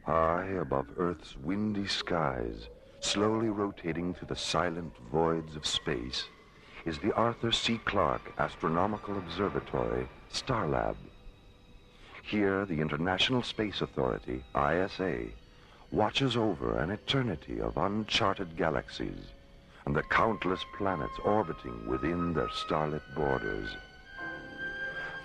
High above Earth's windy skies, slowly rotating through the silent voids of space, is the Arthur C. Clarke Astronomical Observatory, Starlab. Here, the International Space Authority, ISA, watches over an eternity of uncharted galaxies and the countless planets orbiting within their starlit borders.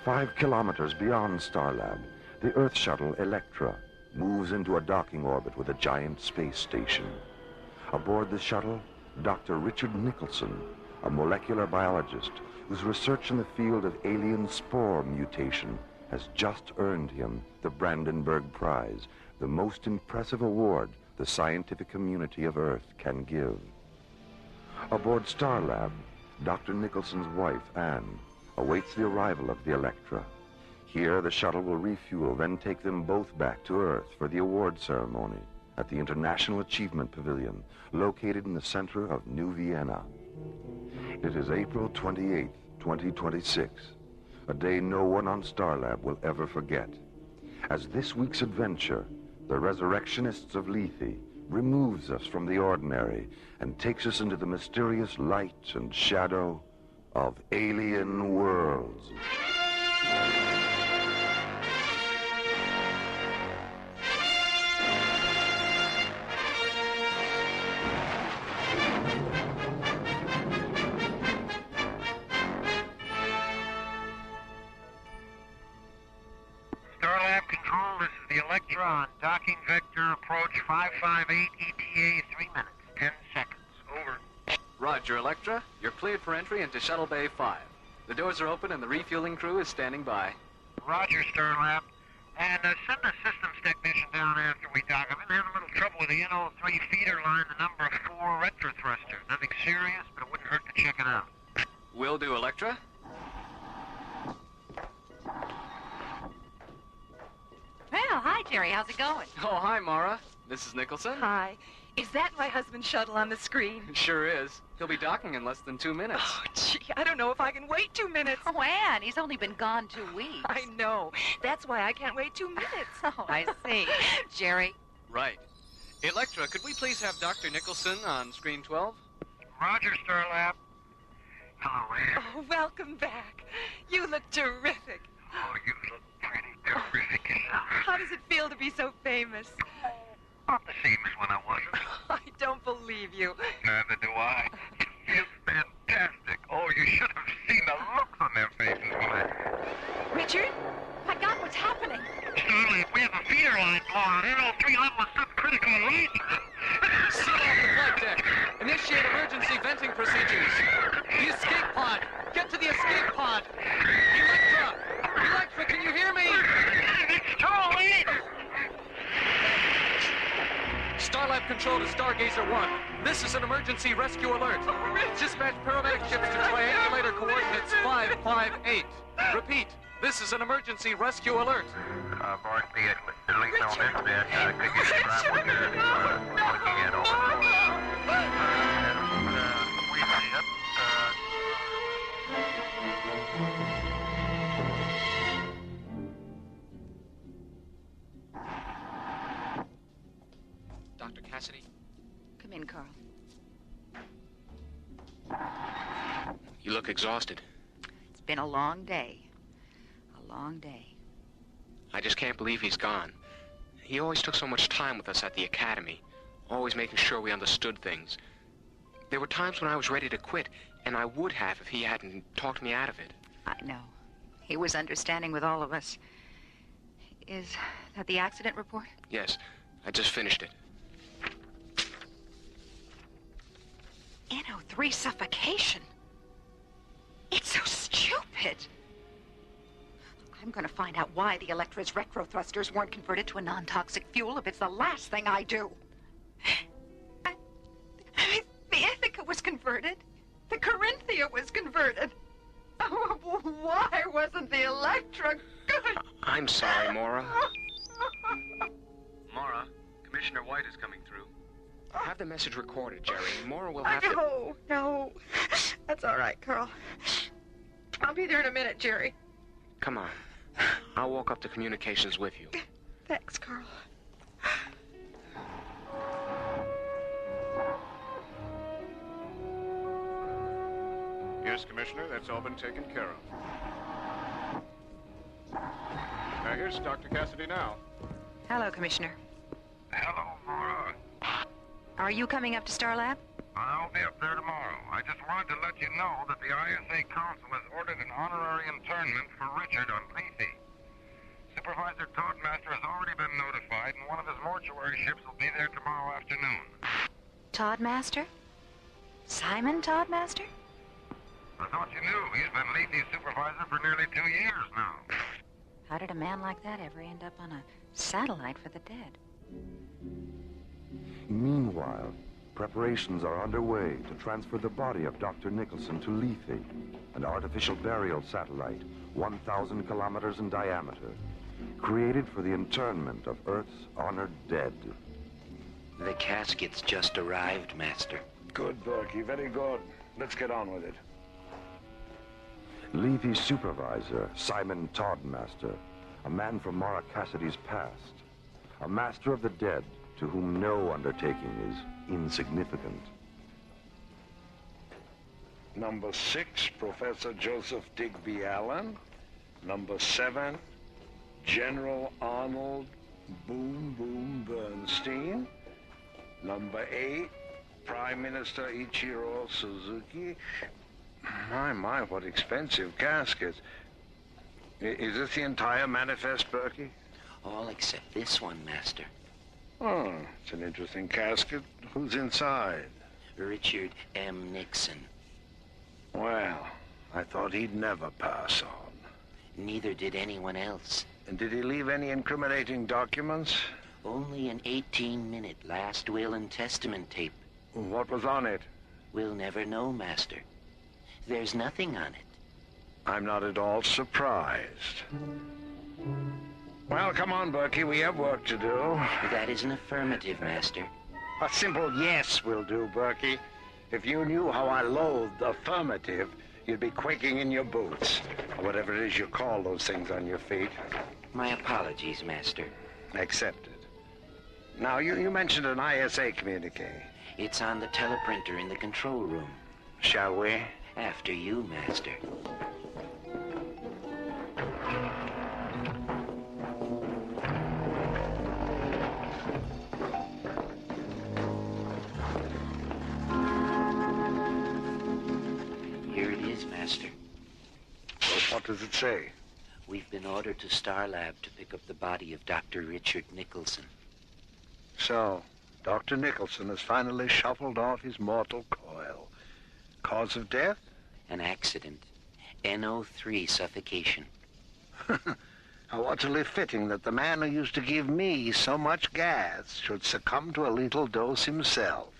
5 kilometers beyond Starlab, the Earth shuttle Electra moves into a docking orbit with a giant space station. Aboard the shuttle, Dr. Richard Nicholson, a molecular biologist whose research in the field of alien spore mutation has just earned him the Brandenburg Prize, the most impressive award the scientific community of Earth can give. Aboard Starlab, Dr. Nicholson's wife, Anne, awaits the arrival of the Electra. Here, the shuttle will refuel, then take them both back to Earth for the award ceremony at the International Achievement Pavilion, located in the center of New Vienna. It is April 28, 2026, a day no one on Starlab will ever forget, as this week's adventure, the Resurrectionists of Lethe, removes us from the ordinary and takes us into the mysterious light and shadow of alien worlds. Starlab Control, this is the Electra on docking vector approach 558 ETA, 3 minutes, 10 seconds. Over. Roger, Electra. You're cleared for entry into Shuttle Bay 5. The doors are open and the refueling crew is standing by. Roger, Starlab. And send the systems technician down after we dock. I've been having a little trouble with the NO3 feeder line, the number 4 retro thruster. Nothing serious, but it wouldn't hurt to check it out. Will do, Electra. Well, hi, Jerry. How's it going? Oh, hi, Mara. This is Nicholson. Hi. Is that my husband's shuttle on the screen? It sure is. He'll be docking in less than 2 minutes. Oh, gee, I don't know if I can wait 2 minutes. Oh, Ann, he's only been gone 2 weeks. I know. That's why I can't wait 2 minutes. Oh, I see. Jerry? Right. Electra, could we please have Dr. Nicholson on screen 12? Roger, Starlab. Hello, Ann. Oh, welcome back. You look terrific. Oh, you look pretty terrific yourself. How does it feel to be so famous? Not the same as when I wasn't. I don't believe you. Neither do I. It feels fantastic. Oh, you should have seen the looks on their faces when I... Richard? My God, what's happening? Starlab, we have a feeder line blown. NO3 level is subcritical rate. Seal off the flight deck. Initiate emergency venting procedures. The escape pod. Get to the escape pod. Electra! Electra, can you hear me? It's too late. Starlab Control to Stargazer 1. This is an emergency rescue alert. Dispatch paramedic ships to triangulator coordinates 558. Repeat, this is an emergency rescue alert. Board vehicle, at least on this bed, could you describe what they're looking at over we see it. Dr. Cassidy? Come in, Carl. You look exhausted. It's been a long day. A long day. I just can't believe he's gone. He always took so much time with us at the academy, always making sure we understood things. There were times when I was ready to quit, and I would have if he hadn't talked me out of it. I know. He was understanding with all of us. Is that the accident report? Yes, I just finished it. NO3 suffocation. It's so stupid. I'm going to find out why the Electra's retro thrusters weren't converted to a non-toxic fuel if it's the last thing I do. The Ithaca was converted. The Corinthia was converted. Oh, why wasn't the Electra good? I'm sorry, Maura. Mara, Commissioner White is coming through. Have the message recorded, Jerry. Maura will have to... No. That's all right, Carl. I'll be there in a minute, Jerry. Come on. I'll walk up to communications with you. Thanks, Carl. Yes, Commissioner, that's all been taken care of. Here's Dr. Cassidy now. Hello, Commissioner. Hello, Laura. Are you coming up to Starlab? I'll be up there tomorrow. I just wanted to let you know that the ISA Council has ordered an honorary internment for Richard on Lethe. Supervisor Toddmaster has already been notified, and one of his mortuary ships will be there tomorrow afternoon. Toddmaster? Simon Toddmaster? I thought you knew. He's been Lethe's supervisor for nearly 2 years now. How did a man like that ever end up on a satellite for the dead? Meanwhile, preparations are underway to transfer the body of Dr. Nicholson to Lethe, an artificial burial satellite 1,000 kilometers in diameter, created for the internment of Earth's honored dead. The casket's just arrived, Master. Good, Berkey. Very good. Let's get on with it. Lethe's supervisor, Simon Toddmaster, a man from Mara Cassidy's past, a master of the dead to whom no undertaking is insignificant. Number 6, Professor Joseph Digby Allen. Number 7, General Arnold Boom Boom Bernstein. Number 8, Prime Minister Ichiro Suzuki. My, what expensive caskets. Is this the entire manifest, Berkey? All except this one, Master. Oh, it's an interesting casket. Who's inside? Richard M. Nixon. Well, I thought he'd never pass on. Neither did anyone else. And did he leave any incriminating documents? Only an 18-minute last will and testament tape. What was on it? We'll never know, Master. There's nothing on it. I'm not at all surprised. Well, come on, Berkey. We have work to do. That is an affirmative, Master. A simple yes will do, Berkey. If you knew how I loathed affirmative, you'd be quaking in your boots. Or whatever it is you call those things on your feet. My apologies, Master. Accepted. Now, you mentioned an ISA communique. It's on the teleprinter in the control room. Shall we? After you, Master. Here it is, Master. Well, what does it say? We've been ordered to Starlab to pick up the body of Dr. Richard Nicholson. So, Dr. Nicholson has finally shuffled off his mortal coil. Cause of death? An accident. NO3 suffocation. How utterly fitting that the man who used to give me so much gas should succumb to a lethal dose himself.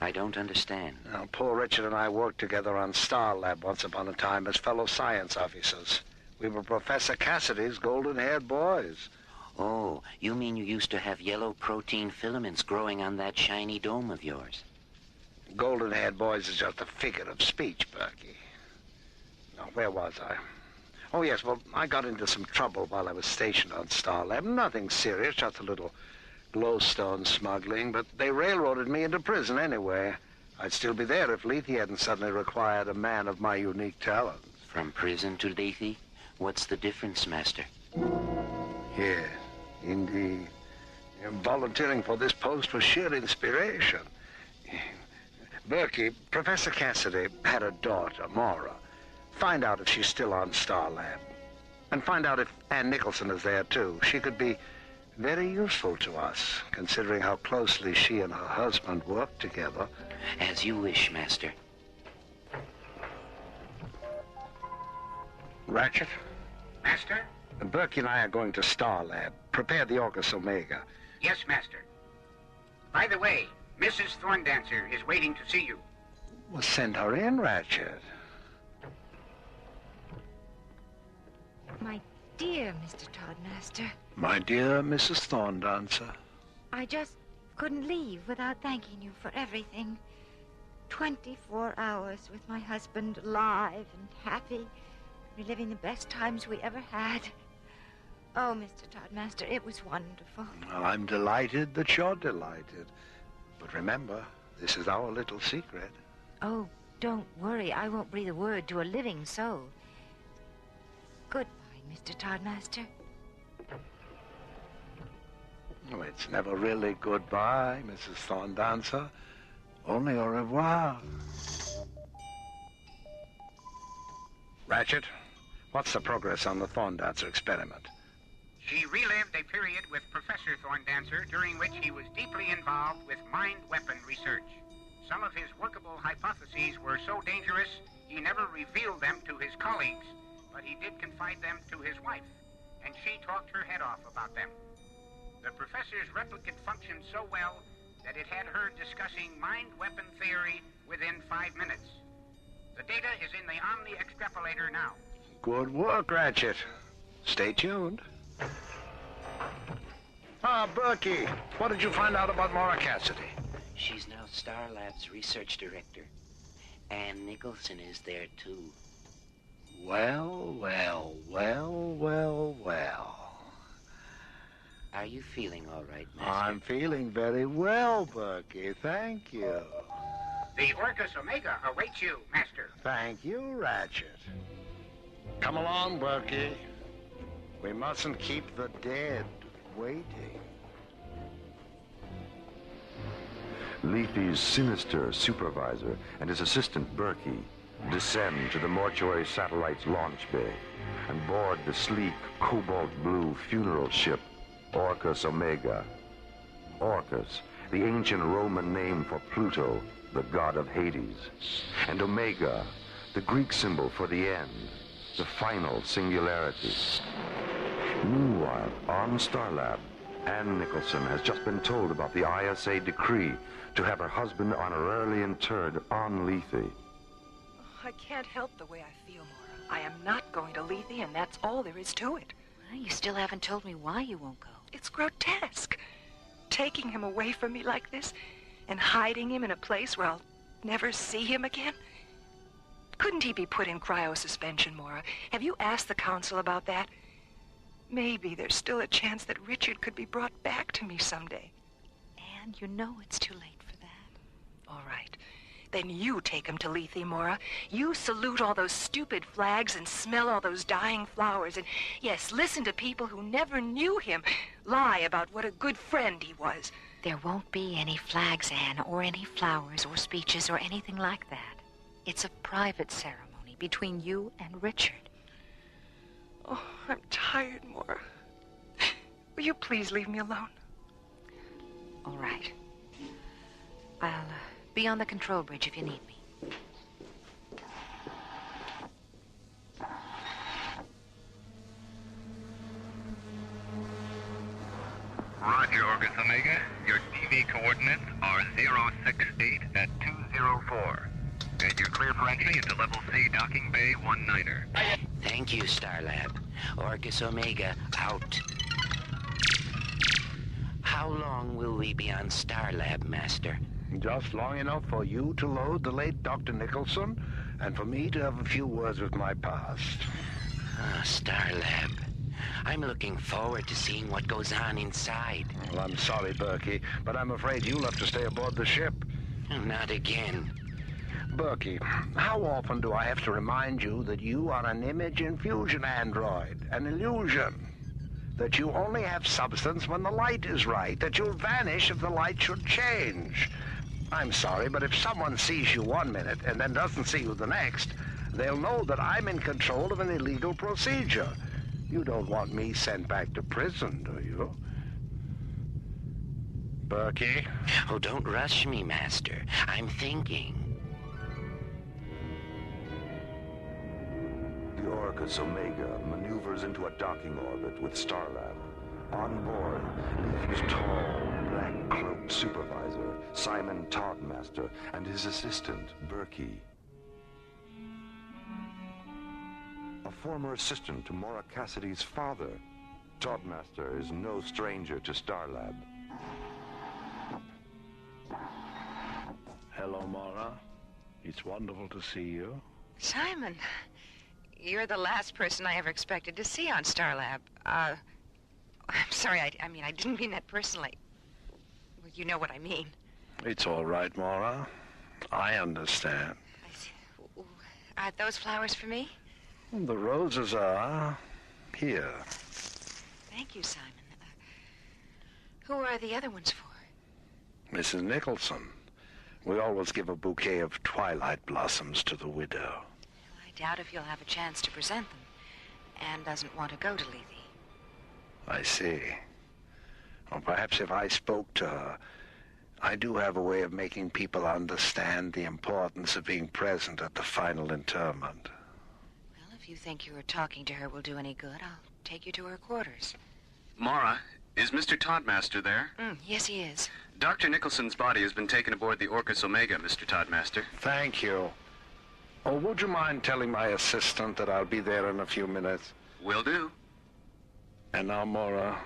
I don't understand. Now, poor Richard and I worked together on Starlab once upon a time as fellow science officers. We were Professor Cassidy's golden-haired boys. Oh, you mean you used to have yellow protein filaments growing on that shiny dome of yours? Golden-haired boys is just a figure of speech, Berkey. Now, where was I? Oh, yes, well, I got into some trouble while I was stationed on Starlab. Nothing serious, just a little glowstone smuggling, but they railroaded me into prison anyway. I'd still be there if Lethe hadn't suddenly required a man of my unique talents. From prison to Lethe? What's the difference, Master? Yes, indeed. Volunteering for this post was sheer inspiration. Berkey, Professor Cassidy had a daughter, Maura. Find out if she's still on Starlab. And find out if Ann Nicholson is there, too. She could be very useful to us, considering how closely she and her husband worked together. As you wish, Master. Ratchet? Master? Berkey and I are going to Starlab. Prepare the Orcus Omega. Yes, Master. By the way, Mrs. Thorndancer is waiting to see you. Well, send her in, Ratchet. My dear Mr. Toddmaster, My dear Mrs. Thorndancer. I just couldn't leave without thanking you for everything. 24 hours with my husband, alive and happy, reliving the best times we ever had. Oh, Mr. Toddmaster, it was wonderful. Well, I'm delighted that you're delighted. But remember, this is our little secret. Oh, Don't worry, I won't breathe a word to a living soul. Goodbye, Mr. Toddmaster. Oh, it's never really goodbye, Mrs. Thorndancer. Only au revoir. Ratchet, what's the progress on the Thorndancer experiment? She relived a period with Professor Thorndancer during which he was deeply involved with mind weapon research. Some of his workable hypotheses were so dangerous, he never revealed them to his colleagues, but he did confide them to his wife, and she talked her head off about them. The professor's replicant functioned so well that it had her discussing mind weapon theory within 5 minutes. The data is in the Omni Extrapolator now. Good work, Ratchet. Stay tuned. Ah, Berkey, what did you find out about Maura Cassidy? She's now Star Lab's research director. Ann Nicholson is there, too. Well, well, well, well, well. Are you feeling all right, Master? I'm feeling very well, Berkey. Thank you. The Orcus Omega awaits you, Master. Thank you, Ratchet. Come along, Berkey. We mustn't keep the dead waiting. Lethe's sinister supervisor and his assistant Berkey descend to the mortuary satellite's launch bay and board the sleek cobalt blue funeral ship Orcus Omega. Orcus, the ancient Roman name for Pluto, the god of Hades, and Omega, the Greek symbol for the end, the final singularity. Meanwhile, on Starlab, Ann Nicholson has just been told about the ISA decree to have her husband honorarily interred on Lethe. I can't help the way I feel, Maura. I am not going to Lethe, and that's all there is to it. Well, you still haven't told me why you won't go. It's grotesque. Taking him away from me like this and hiding him in a place where I'll never see him again. Couldn't he be put in cryosuspension, Maura? Have you asked the council about that? Maybe there's still a chance that Richard could be brought back to me someday. And you know it's too late for that. All right. Then you take him to Lethe, Maura. You salute all those stupid flags and smell all those dying flowers. And, yes, listen to people who never knew him lie about what a good friend he was. There won't be any flags, Anne, or any flowers or speeches or anything like that. It's a private ceremony between you and Richard. Oh, I'm tired, Maura. Will you please leave me alone? All right. I'll be on the control bridge if you need me. Roger, Orcus Omega. Your DV coordinates are 068 at 204. And you're clear for entry into Level C Docking Bay 19er. Thank you, Starlab. Orcus Omega, out. How long will we be on Starlab, Master? Just long enough for you to load the late Dr. Nicholson and for me to have a few words with my past. Ah, Starlab. I'm looking forward to seeing what goes on inside. Well, I'm sorry, Berkey, but I'm afraid you'll have to stay aboard the ship. Not again. Berkey, how often do I have to remind you that you are an image infusion android, an illusion? That you only have substance when the light is right, that you'll vanish if the light should change. I'm sorry, but if someone sees you 1 minute and then doesn't see you the next, they'll know that I'm in control of an illegal procedure. You don't want me sent back to prison, do you? Berkey? Oh, don't rush me, Master. I'm thinking. The Orcus Omega maneuvers into a docking orbit with Starlab. On board, Lethe's tall, black-cloaked supervisor, Simon Toddmaster, and his assistant, Berkey. A former assistant to Maura Cassidy's father, Toddmaster is no stranger to Starlab. Hello, Maura. It's wonderful to see you. Simon, you're the last person I ever expected to see on Starlab. I'm sorry, I mean, I didn't mean that personally. Well, you know what I mean. It's all right, Maura. I understand. Are those flowers for me? The roses are here. Thank you, Simon. Who are the other ones for? Mrs. Nicholson. We always give a bouquet of twilight blossoms to the widow. Well, I doubt if you'll have a chance to present them. Anne doesn't want to go to Lethe. I see. Well, perhaps if I spoke to her, I do have a way of making people understand the importance of being present at the final interment. Well, if you think your talking to her will do any good, I'll take you to her quarters. Mara, is Mr. Toddmaster there? Yes, he is. Dr. Nicholson's body has been taken aboard the Orcus Omega, Mr. Toddmaster. Thank you. Oh, would you mind telling my assistant that I'll be there in a few minutes? Will do. And now, Mara,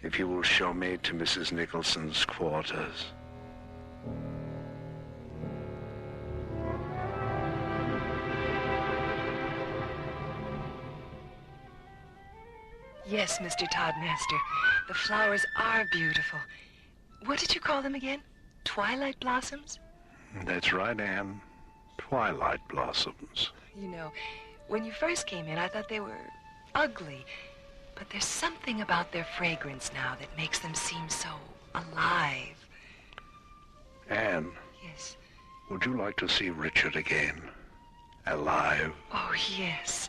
if you will show me to Mrs. Nicholson's quarters. Yes, Mr. Toddmaster. The flowers are beautiful. What did you call them again? Twilight blossoms? That's right, Anne. Twilight blossoms. You know, when you first came in, I thought they were ugly. But there's something about their fragrance now that makes them seem so alive. Anne. Yes? Would you like to see Richard again? Alive? Oh, yes.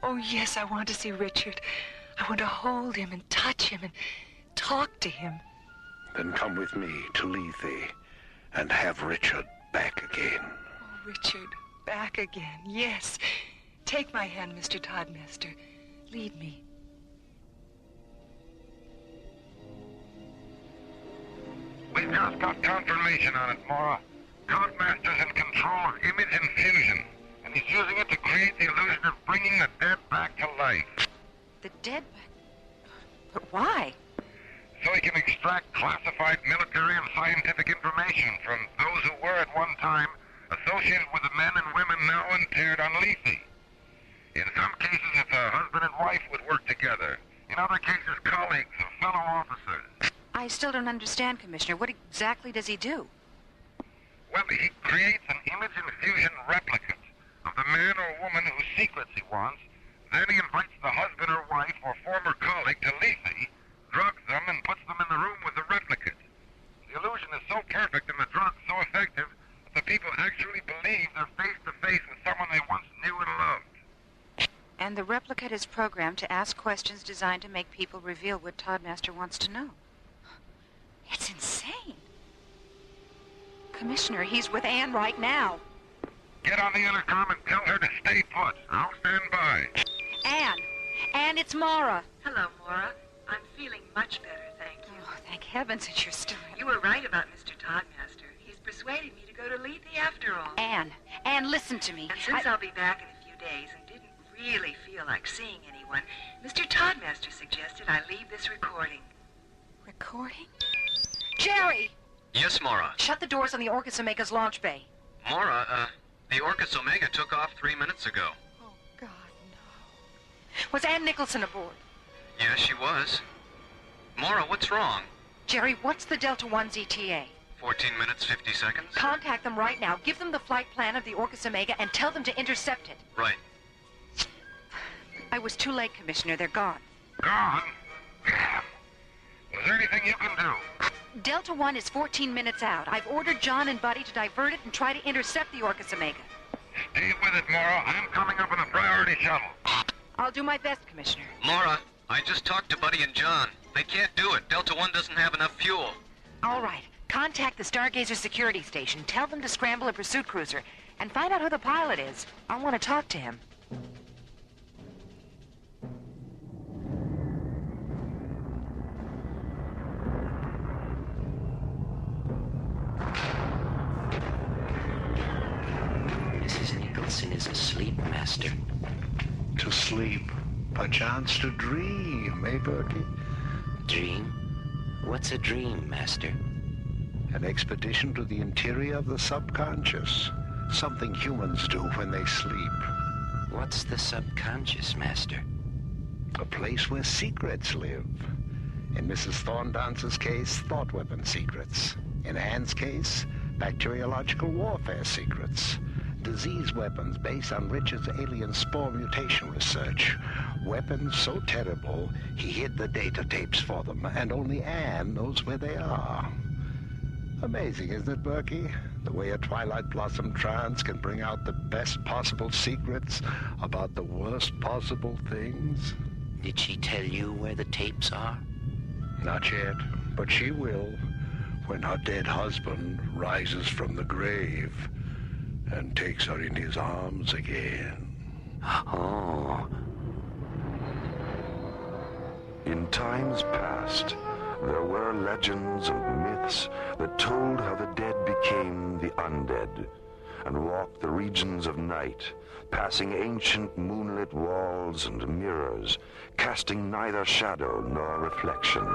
Oh, yes, I want to see Richard. I want to hold him and touch him and talk to him. Then come with me to Lethe and have Richard back again. Oh, Richard, back again, yes. Take my hand, Mr. Toddmaster. Lead me. We've just got confirmation on it, Mara. Toddmaster's in control of image infusion, and he's using it to create the illusion of bringing the dead back to life. The dead? But why? So he can extract classified military and scientific information from those who were at one time associated with the men and women now interred on Lethe. In some cases, it's a husband and wife would work together. In other cases, colleagues or fellow officers. I still don't understand, Commissioner. What exactly does he do? Well, he creates an image infusion replicate of the man or woman whose secrets he wants. Then he invites the husband or wife or former colleague to Lethe, drugs them, and puts them in the room with the replicate. The illusion is so perfect and the drug so effective that the people actually believe they're face-to-face with someone they once knew and loved. And the replicate is programmed to ask questions designed to make people reveal what Toddmaster wants to know. It's insane. Commissioner, he's with Anne right now. Get on the intercom and tell her to stay put. I'll stand by. Anne! Anne, it's Mara. Hello, Mara. I'm feeling much better, thank you. Oh, thank heavens that you're still... You were right about Mr. Toddmaster. He's persuaded me to go to Lethe after all. Anne, listen to me. And since I'll be back in a few days and didn't really feel like seeing anyone, Mr. Toddmaster suggested I leave this recording. Recording? Jerry! Yes, Mara. Shut the doors on the Orcus Omega's launch bay. Mara, the Orcus Omega took off 3 minutes ago. Oh, God, no. Was Anne Nicholson aboard? Yes, she was. Mara, what's wrong? Jerry, what's the Delta One's ETA? 14 minutes, 50 seconds. Contact them right now. Give them the flight plan of the Orcus Omega and tell them to intercept it. Right. I was too late, Commissioner. They're gone. Gone? Damn. Is there anything you can do? Delta One is 14 minutes out. I've ordered John and Buddy to divert it and try to intercept the Orcus Omega. Stay with it, Mara. I'm coming up in a priority shuttle. I'll do my best, Commissioner. Mara, I just talked to Buddy and John. They can't do it. Delta One doesn't have enough fuel. All right. Contact the Stargazer security station. Tell them to scramble a pursuit cruiser. And find out who the pilot is. I want to talk to him. Mrs. Nicholson is asleep, Master. To sleep, perchance to dream, eh, Berkey? Dream? What's a dream, Master? An expedition to the interior of the subconscious. Something humans do when they sleep. What's the subconscious, Master? A place where secrets live. In Mrs. Thorndance's case, thought weapon secrets. In Anne's case, bacteriological warfare secrets. disease weapons based on Richard's alien spore mutation research. Weapons so terrible, he hid the data tapes for them, and only Anne knows where they are. Amazing, isn't it, Berkey? The way a Twilight Blossom trance can bring out the best possible secrets about the worst possible things. Did she tell you where the tapes are? Not yet, but she will when her dead husband rises from the grave and takes her in his arms again. Oh. In times past, there were legends and myths that told how the dead became the undead and walked the regions of night, passing ancient moonlit walls and mirrors, casting neither shadow nor reflection.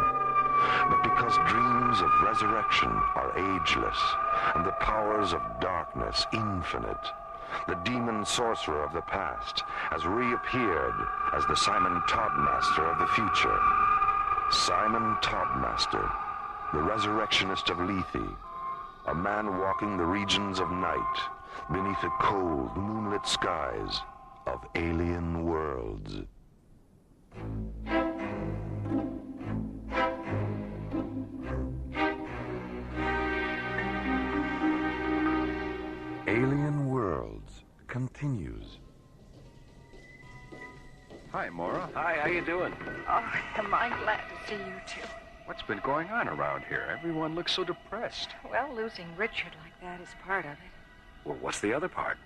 But because dreams of resurrection are ageless and the powers of darkness infinite, the demon sorcerer of the past has reappeared as the Simon Toddmaster of the future. Simon Toddmaster, the resurrectionist of Lethe, a man walking the regions of night beneath the cold, moonlit skies of alien worlds. Alien Worlds continues. Hi, Maura. Hi, how you doing? Oh, am I glad to see you too. What's been going on around here? Everyone looks so depressed. Well, losing Richard like that is part of it. Well, what's the other part?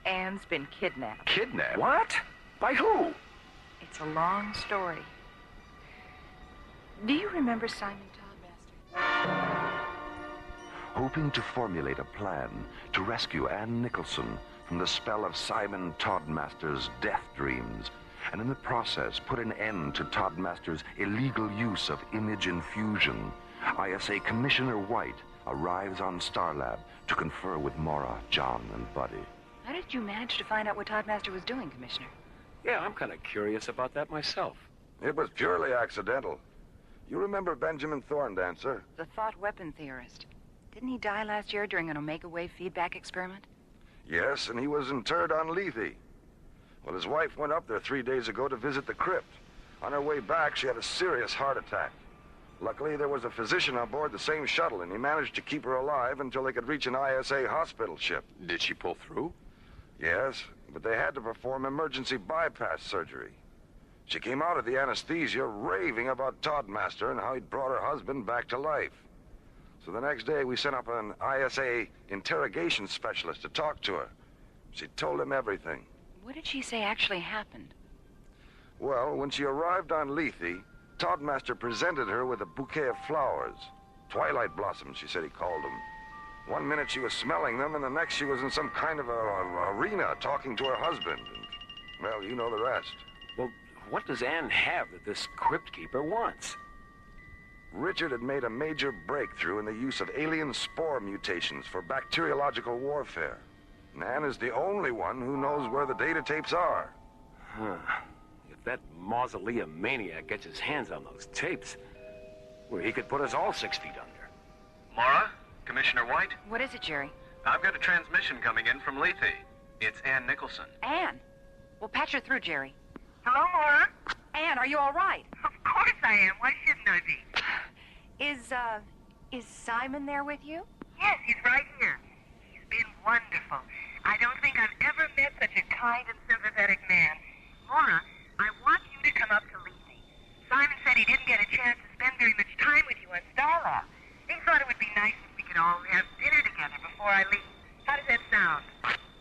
Anne's been kidnapped. Kidnapped? What? By who? It's a long story. Do you remember Simon Toddmaster? Hoping to formulate a plan to rescue Anne Nicholson from the spell of Simon Toddmaster's death dreams, and in the process put an end to Toddmaster's illegal use of image infusion, ISA Commissioner White arrives on Starlab to confer with Maura, John, and Buddy. How did you manage to find out what Toddmaster was doing, Commissioner? Yeah, I'm kind of curious about that myself. It was purely accidental. You remember Benjamin Thorndancer? The thought weapon theorist. Didn't he die last year during an Omega Wave feedback experiment? Yes, and he was interred on Lethe. Well, his wife went up there 3 days ago to visit the crypt. On her way back, she had a serious heart attack. Luckily, there was a physician on board the same shuttle, and he managed to keep her alive until they could reach an ISA hospital ship. Did she pull through? Yes, but they had to perform emergency bypass surgery. She came out of the anesthesia raving about Toddmaster and how he'd brought her husband back to life. So the next day, we sent up an ISA interrogation specialist to talk to her. She told him everything. What did she say actually happened? Well, when she arrived on Lethe, Toddmaster presented her with a bouquet of flowers. Twilight blossoms, she said he called them. One minute she was smelling them, and the next she was in some kind of a arena talking to her husband. And, well, you know the rest. Well, what does Anne have that this crypt keeper wants? Richard had made a major breakthrough in the use of alien spore mutations for bacteriological warfare. And Anne is the only one who knows where the data tapes are. Huh. If that mausoleum maniac gets his hands on those tapes, well, he could put us all 6 feet under. Maura? Commissioner White? What is it, Jerry? I've got a transmission coming in from Lethe. It's Anne Nicholson. Anne? Well, patch her through, Jerry. Hello, Maura? Anne, are you all right? Of course I am. Why shouldn't I be? Is Simon there with you? Yes, he's right here. He's been wonderful. I don't think I've ever met such a kind and sympathetic man. Maura, I want you to come up to Lethe. Simon said he didn't get a chance to spend very much time with you on Starlab. He thought it would be nice if we could all have dinner together before I leave. How does that sound?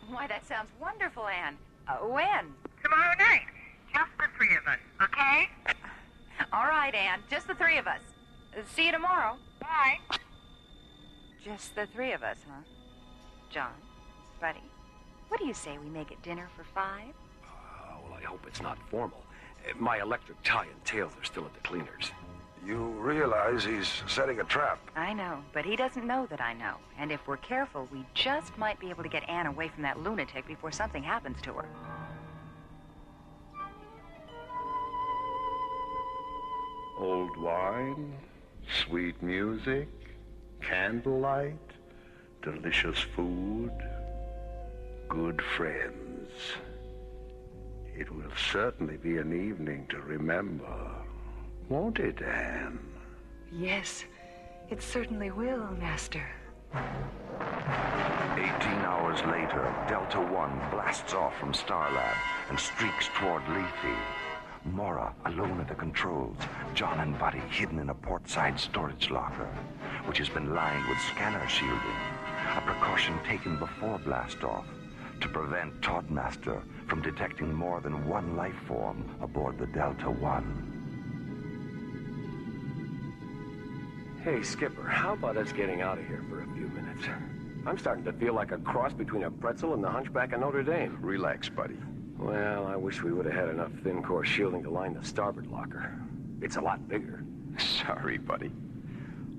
Why, that sounds wonderful, Anne. When? Tomorrow night. Just the 3 of us, okay? All right, Anne. Just the 3 of us. See you tomorrow. Bye. Just the 3 of us, huh? John, Buddy, what do you say we make it dinner for 5? Well, I hope it's not formal. My electric tie and tails are still at the cleaners. You realize he's setting a trap. I know, but he doesn't know that I know. And if we're careful, we just might be able to get Anne away from that lunatic before something happens to her. Old wine, sweet music, candlelight, delicious food. good friends. It will certainly be an evening to remember, won't it, Anne? Yes, it certainly will, Master. 18 hours later, Delta One blasts off from Starlab and streaks toward Lethe. Mora, alone at the controls, John and Buddy hidden in a portside storage locker, which has been lined with scanner shielding, a precaution taken before blastoff to prevent Toddmaster from detecting more than one life form aboard the Delta One. Hey, Skipper, how about us getting out of here for a few minutes? I'm starting to feel like a cross between a pretzel and the Hunchback of Notre Dame. Relax, buddy. Well, I wish we would have had enough thin-core shielding to line the starboard locker. It's a lot bigger. Sorry, buddy.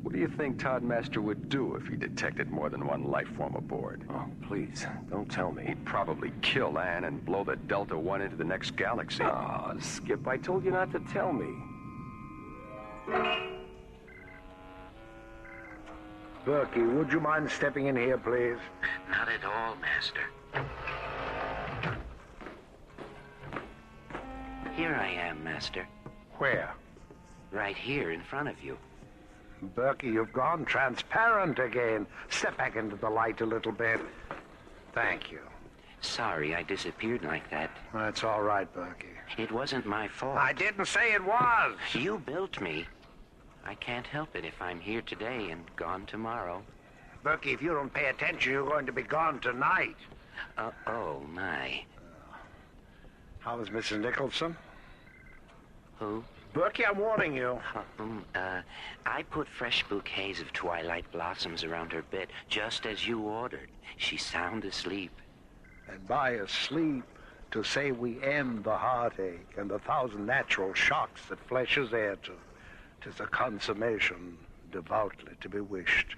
What do you think Toddmaster would do if he detected more than one life form aboard? Oh, please, don't tell me. He'd probably kill Anne and blow the Delta One into the next galaxy. Oh, Skip, I told you not to tell me. Berkey, would you mind stepping in here, please? Not at all, Master. Here I am, Master. Where? Right here in front of you. Berkey, you've gone transparent again. Step back into the light a little bit. Thank you. Sorry I disappeared like that. That's all right, Berkey. It wasn't my fault. I didn't say it was. You built me. I can't help it if I'm here today and gone tomorrow. Berkey, if you don't pay attention, you're going to be gone tonight. Oh, my. How is Mrs. Nicholson? Who? Berkey, I'm warning you. I put fresh bouquets of twilight blossoms around her bed, just as you ordered. She's sound asleep. And by asleep, to say we end the heartache and the 1,000 natural shocks that flesh is heir to. 'Tis a consummation devoutly to be wished.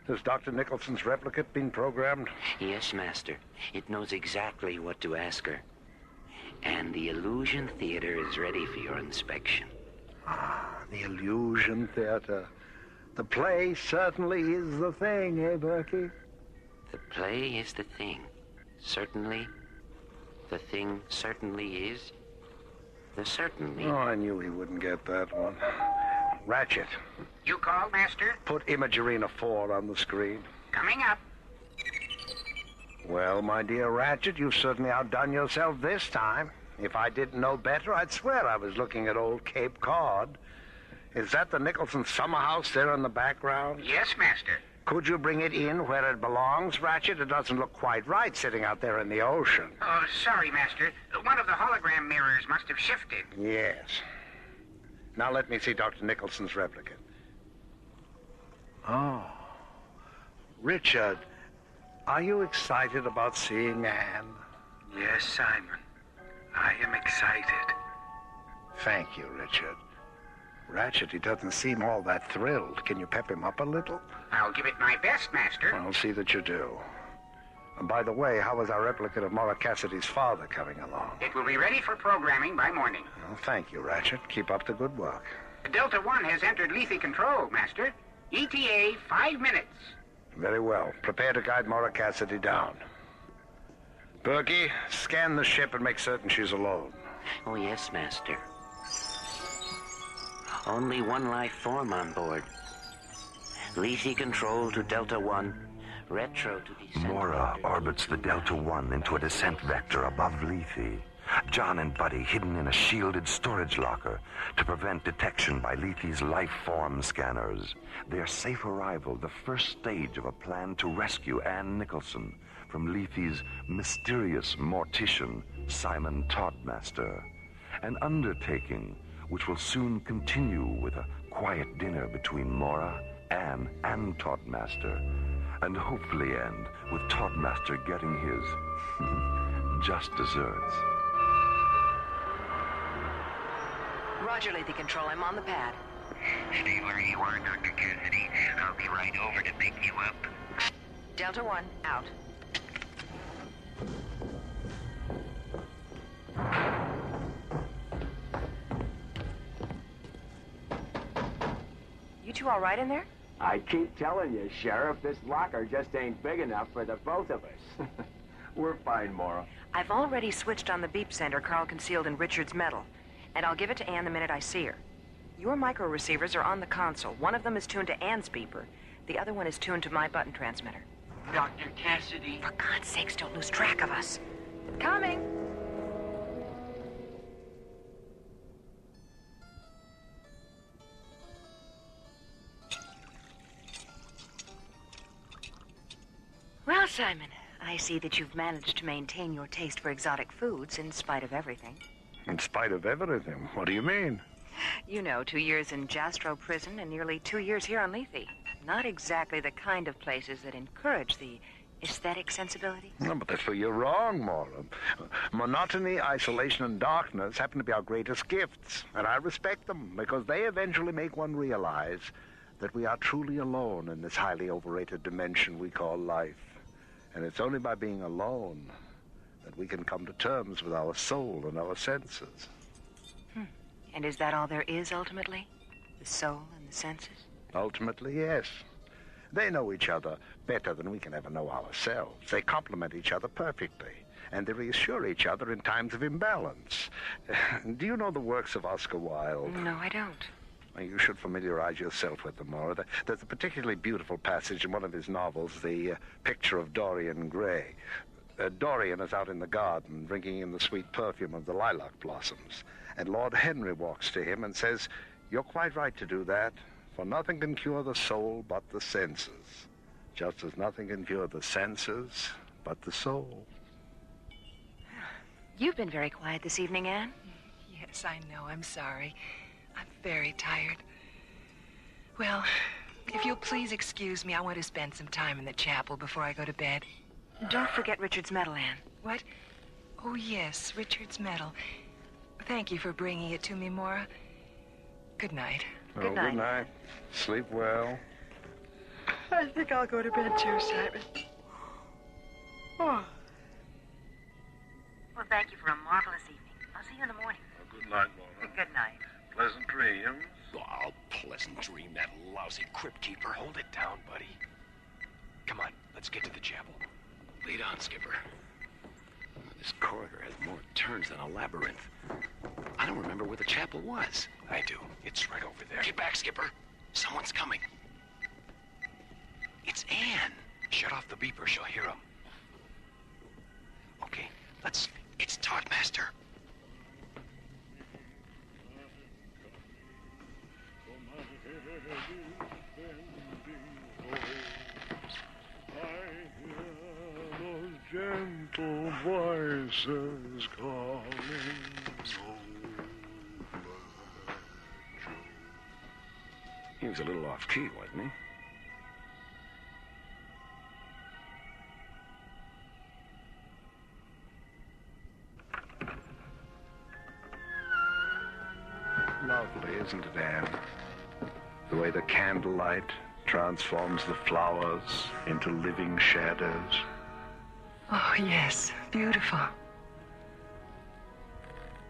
Has Dr. Nicholson's replicate been programmed? Yes, Master. It knows exactly what to ask her. And the Illusion Theater is ready for your inspection. Ah, the Illusion Theater. The play certainly is the thing, eh, Berkey? The play is the thing. Certainly. The thing certainly is. The certainly. Oh, I knew he wouldn't get that one. Ratchet. You called, Master? Put Imagerina 4 on the screen. Coming up. Well, my dear Ratchet, you've certainly outdone yourself this time. If I didn't know better, I'd swear I was looking at old Cape Cod. Is that the Nicholson summer house there in the background? Yes, Master. Could you bring it in where it belongs, Ratchet? It doesn't look quite right sitting out there in the ocean. Oh, sorry, Master. One of the hologram mirrors must have shifted. Yes. Now let me see Dr. Nicholson's replicate. Oh. Richard, are you excited about seeing Anne? Yes, Simon. I am excited. Thank you, Richard. Ratchet, he doesn't seem all that thrilled. Can you pep him up a little? I'll give it my best, Master. I'll see that you do. And by the way, how is our replicate of Maura Cassidy's father coming along? It will be ready for programming by morning. Well, thank you, Ratchet. Keep up the good work. Delta One has entered Lethe control, Master. ETA 5 minutes. Very well. Prepare to guide Maura Cassidy down. Berkey, scan the ship and make certain she's alone. Oh, yes, Master. Only one life form on board. Lethe control to Delta One. Retro to descent. Mora orbits the Delta One into a descent vector above Lethe. John and Buddy hidden in a shielded storage locker to prevent detection by Lethe's life form scanners. Their safe arrival, the first stage of a plan to rescue Anne Nicholson from Lethe's mysterious mortician, Simon Toddmaster. An undertaking which will soon continue with a quiet dinner between Mora, Anne, and Toddmaster, and hopefully end with Toddmaster getting his just desserts. Roger, Lethe Control. I'm on the pad. Stay where you are, Dr. Cassidy. I'll be right over to pick you up. Delta One, out. You two all right in there? I keep telling you, Sheriff, this locker just ain't big enough for the both of us. We're fine, Mora. I've already switched on the beep sender Carl concealed in Richard's metal, and I'll give it to Anne the minute I see her. Your micro receivers are on the console. One of them is tuned to Anne's beeper. The other one is tuned to my button transmitter. Dr. Cassidy. For God's sakes, don't lose track of us. Coming. Well, Simon, I see that you've managed to maintain your taste for exotic foods in spite of everything. In spite of everything? What do you mean? You know, 2 years in Jastrow prison and nearly 2 years here on Lethe. Not exactly the kind of places that encourage the aesthetic sensibility. No, but that's where you're wrong, Mora. Monotony, isolation, and darkness happen to be our greatest gifts, and I respect them because they eventually make one realize that we are truly alone in this highly overrated dimension we call life. And it's only by being alone that we can come to terms with our soul and our senses. And is that all there is, ultimately? The soul and the senses? Ultimately, yes. They know each other better than we can ever know ourselves. They complement each other perfectly, and they reassure each other in times of imbalance. Do you know the works of Oscar Wilde? No, I don't. You should familiarize yourself with them, Mora. There's a particularly beautiful passage in one of his novels, The Picture of Dorian Gray. Dorian is out in the garden, drinking in the sweet perfume of the lilac blossoms. And Lord Henry walks to him and says, "You're quite right to do that, for nothing can cure the soul but the senses, just as nothing can cure the senses but the soul." You've been very quiet this evening, Anne. Yes, I know. I'm sorry. I'm very tired. Well, if you'll please excuse me, I want to spend some time in the chapel before I go to bed. Don't forget Richard's medal, Anne. What? Oh, yes, Richard's medal. Thank you for bringing it to me, Mora. Good night. Good night. Good night. Sleep well. I think I'll go to bed too, Simon. Oh. Well, thank you for a marvelous evening. I'll see you in the morning. Good night, Mora. Good night. Pleasant dreams. Oh, pleasant dream, that lousy crypt keeper. Hold it down, buddy. Come on, let's get to the chapel. Lead on, Skipper. This corridor has more turns than a labyrinth. I don't remember where the chapel was. I do. It's right over there. Get back, Skipper. Someone's coming. It's Anne. Shut off the beeper. She'll hear him. Okay, let's... It's Todd Master. Gentle voices calling. He was a little off-key, wasn't he? Lovely, isn't it, Anne? The way the candlelight transforms the flowers into living shadows. Oh, yes. Beautiful.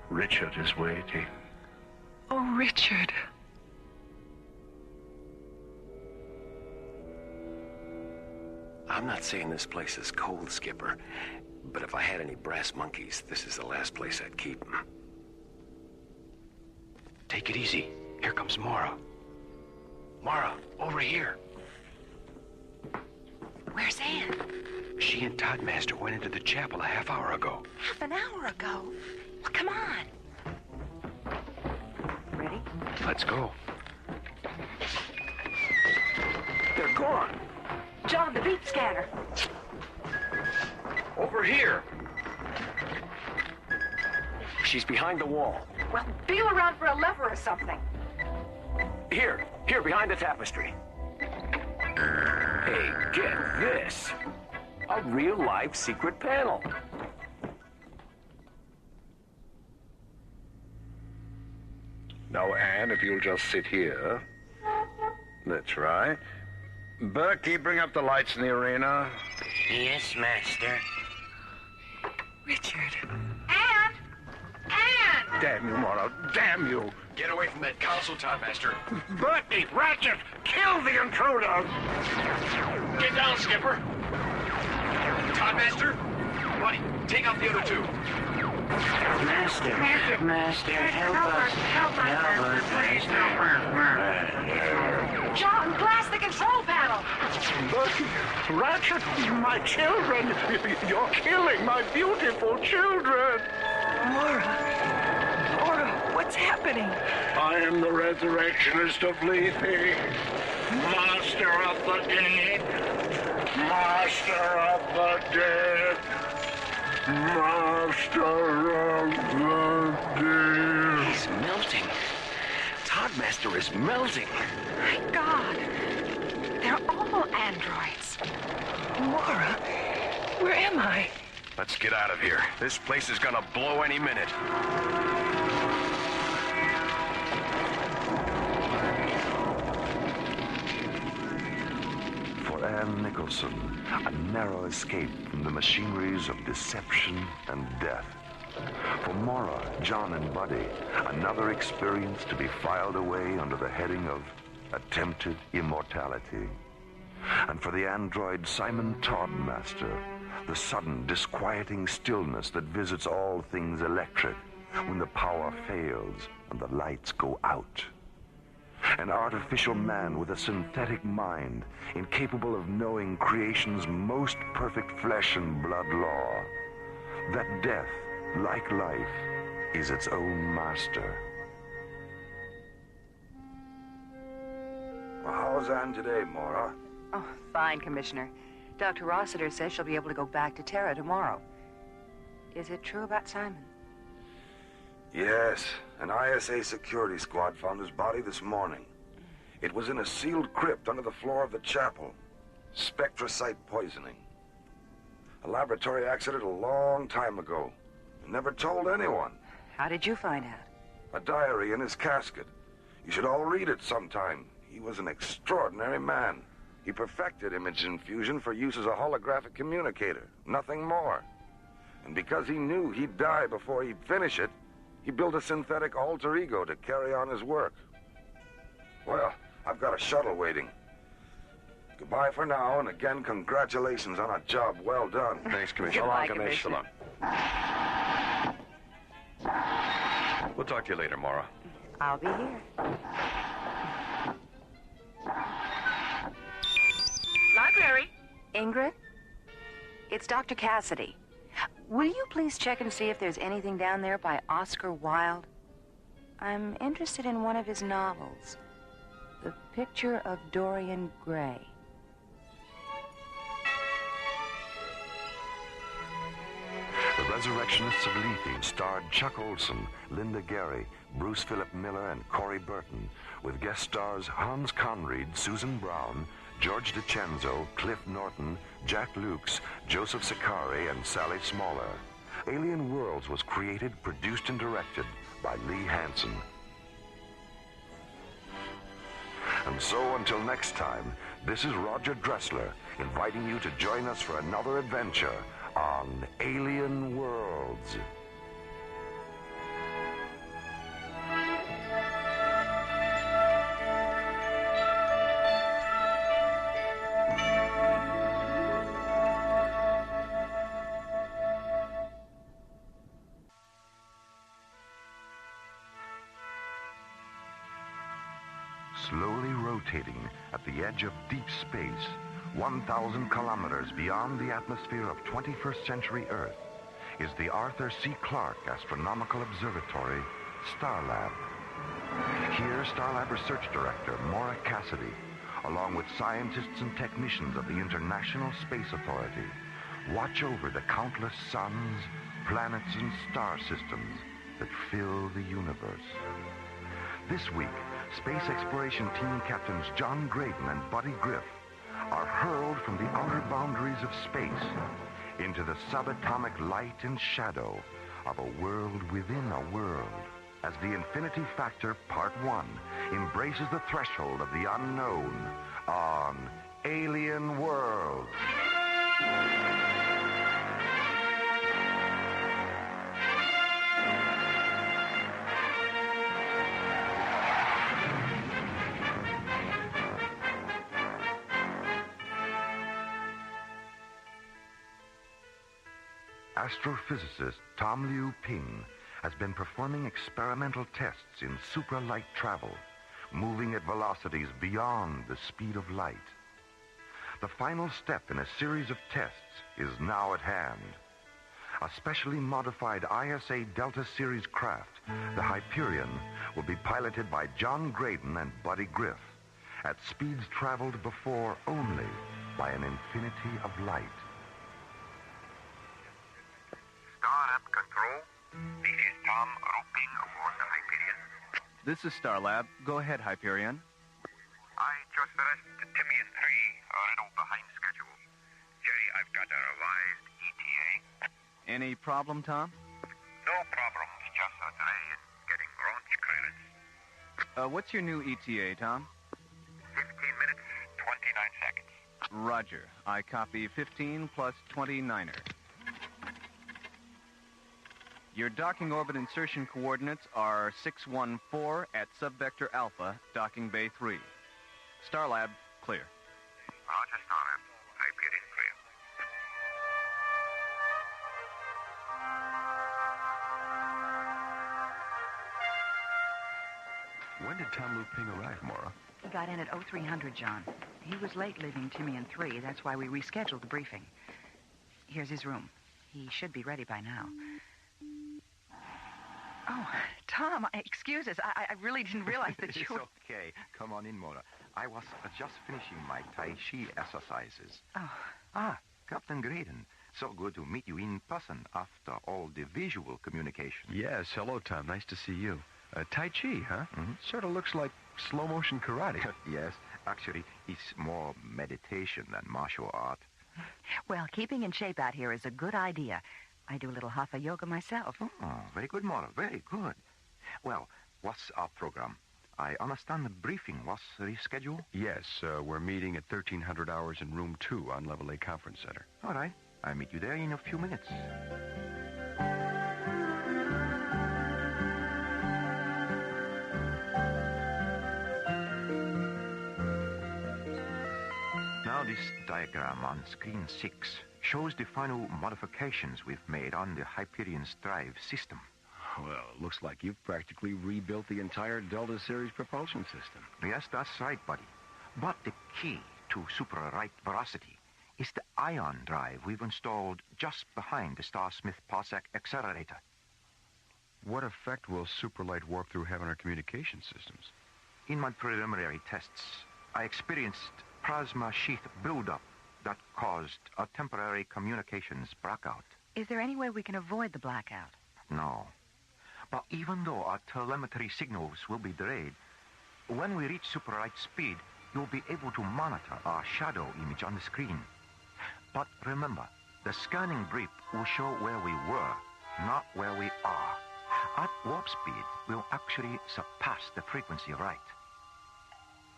Richard is waiting. Oh, Richard. I'm not saying this place is cold, Skipper, but if I had any brass monkeys, this is the last place I'd keep them. Take it easy. Here comes Mara. Mara, over here. Where's Anne? She and Todd Master went into the chapel a half hour ago. Half an hour ago? Well, come on. Ready? Let's go. They're gone. John, the beep scanner. Over here. She's behind the wall. Well, feel around for a lever or something. Here, behind the tapestry. Hey, get this. A real-life secret panel. Now, Anne, if you'll just sit here. That's right. Berkey, bring up the lights in the arena. Yes, Master. Richard. Anne! Anne! Damn you, Morrow. Damn you. Get away from that console, Toddmaster. Bertie, Ratchet, kill the intruder. Get down, Skipper. Toddmaster, Buddy, take out the other two. Master, help us. Help us. Please help us. John, blast the control panel! Bertie, Ratchet, my children. You're killing my beautiful children. Laura, what's happening? I am the resurrectionist of Lethe. Master of the dead. Master of the dead. Master of the dead. He's melting. Toddmaster is melting. My God. They're all androids. Laura, where am I? Let's get out of here. This place is gonna blow any minute. For Ann Nicholson, a narrow escape from the machineries of deception and death. For Maura, John, and Buddy, another experience to be filed away under the heading of attempted immortality. And for the android Simon Toddmaster, the sudden, disquieting stillness that visits all things electric when the power fails and the lights go out. An artificial man with a synthetic mind, incapable of knowing creation's most perfect flesh and blood law. That death, like life, is its own master. Well, how's Anne today, Maura? Oh, fine, Commissioner. Dr. Rossiter says she'll be able to go back to Terra tomorrow. Is it true about Simon? Yes, an ISA security squad found his body this morning. It was in a sealed crypt under the floor of the chapel. Spectrocyte poisoning. A laboratory accident a long time ago. Never told anyone. How did you find out? A diary in his casket. You should all read it sometime. He was an extraordinary man. He perfected image infusion for use as a holographic communicator. Nothing more. And because he knew he'd die before he'd finish it, he built a synthetic alter ego to carry on his work. Well, I've got a shuttle waiting. Goodbye for now, and again, congratulations on a job well done. Thanks, Commissioner. Goodbye, Commissioner. We'll talk to you later, Maura. I'll be here. Library. Ingrid? It's Dr. Cassidy. Will you please check and see if there's anything down there by Oscar Wilde? I'm interested in one of his novels, The Picture of Dorian Gray. The Resurrectionists of Lethe starred Chuck Olson, Linda Gary, Bruce Philip Miller, and Corey Burton, with guest stars Hans Conried, Susan Brown, George DiCenzo, Cliff Norton, Jack Lukes, Joseph Sicari, and Sally Smaller. Alien Worlds was created, produced, and directed by Lee Hansen. And so, until next time, this is Roger Dressler, inviting you to join us for another adventure on Alien Worlds. Slowly rotating at the edge of deep space, 1,000 kilometers beyond the atmosphere of 21st century Earth, is the Arthur C. Clarke Astronomical Observatory, Starlab. Here, Starlab Research Director Maura Cassidy, along with scientists and technicians of the International Space Authority, watch over the countless suns, planets, and star systems that fill the universe. This week, Space Exploration Team Captains John Graydon and Buddy Griff are hurled from the outer boundaries of space into the subatomic light and shadow of a world within a world, as the Infinity Factor Part 1 embraces the threshold of the unknown on Alien Worlds. astrophysicist Tom Liu Ping has been performing experimental tests in supralight travel, moving at velocities beyond the speed of light. The final step in a series of tests is now at hand. A specially modified ISA Delta Series craft, the Hyperion, will be piloted by John Graydon and Buddy Griff at speeds traveled before only by an infinity of light. Startup control. This is Tom Roping aboard the Hyperion. This is Starlab. Go ahead, Hyperion. I just finished Timian 3, a little behind schedule. Jerry, I've got a revised ETA. Any problem, Tom? No problems, just a delay in getting launch clearance. What's your new ETA, Tom? 15 minutes, 29 seconds. Roger. I copy 15 plus 29er. Your docking orbit insertion coordinates are 614 at subvector Alpha, docking bay 3. Starlab, clear. Roger, Starlab. Hyperion clear. When did Tom Liu Ping arrive, Mora? He got in at 0300, John. He was late leaving Timian 3. That's why we rescheduled the briefing. Here's his room. He should be ready by now. Oh, Tom, excuse us. I really didn't realize that you were... It's okay. Come on in, Mora. I was just finishing my Tai Chi exercises. Oh. Ah, Captain Graydon. So good to meet you in person after all the visual communication. Yes, hello, Tom. Nice to see you. Tai Chi, huh? Mm-hmm. Sort of looks like slow-motion karate. Yes, actually, it's more meditation than martial art. Well, keeping in shape out here is a good idea. I do a little hatha yoga myself. Oh, very good, Mora. Very good. Well, what's our program? I understand the briefing was rescheduled? Yes, we're meeting at 1300 hours in room 2 on Level A Conference Center. All right. I'll meet you there in a few minutes. Now this diagram on screen 6 shows the final modifications we've made on the Hyperion's drive system. Well, it looks like you've practically rebuilt the entire Delta Series propulsion system. Yes, that's right, buddy. But the key to super-right veracity is the ion drive we've installed just behind the Star-Smith Parsec accelerator. What effect will superlight warp-through have on our communication systems? In my preliminary tests, I experienced plasma sheath buildup that caused a temporary communications blackout. Is there any way we can avoid the blackout? No. But even though our telemetry signals will be delayed, when we reach super-light speed, you'll be able to monitor our shadow image on the screen. But remember, the scanning brief will show where we were, not where we are. At warp speed, we'll actually surpass the frequency of light.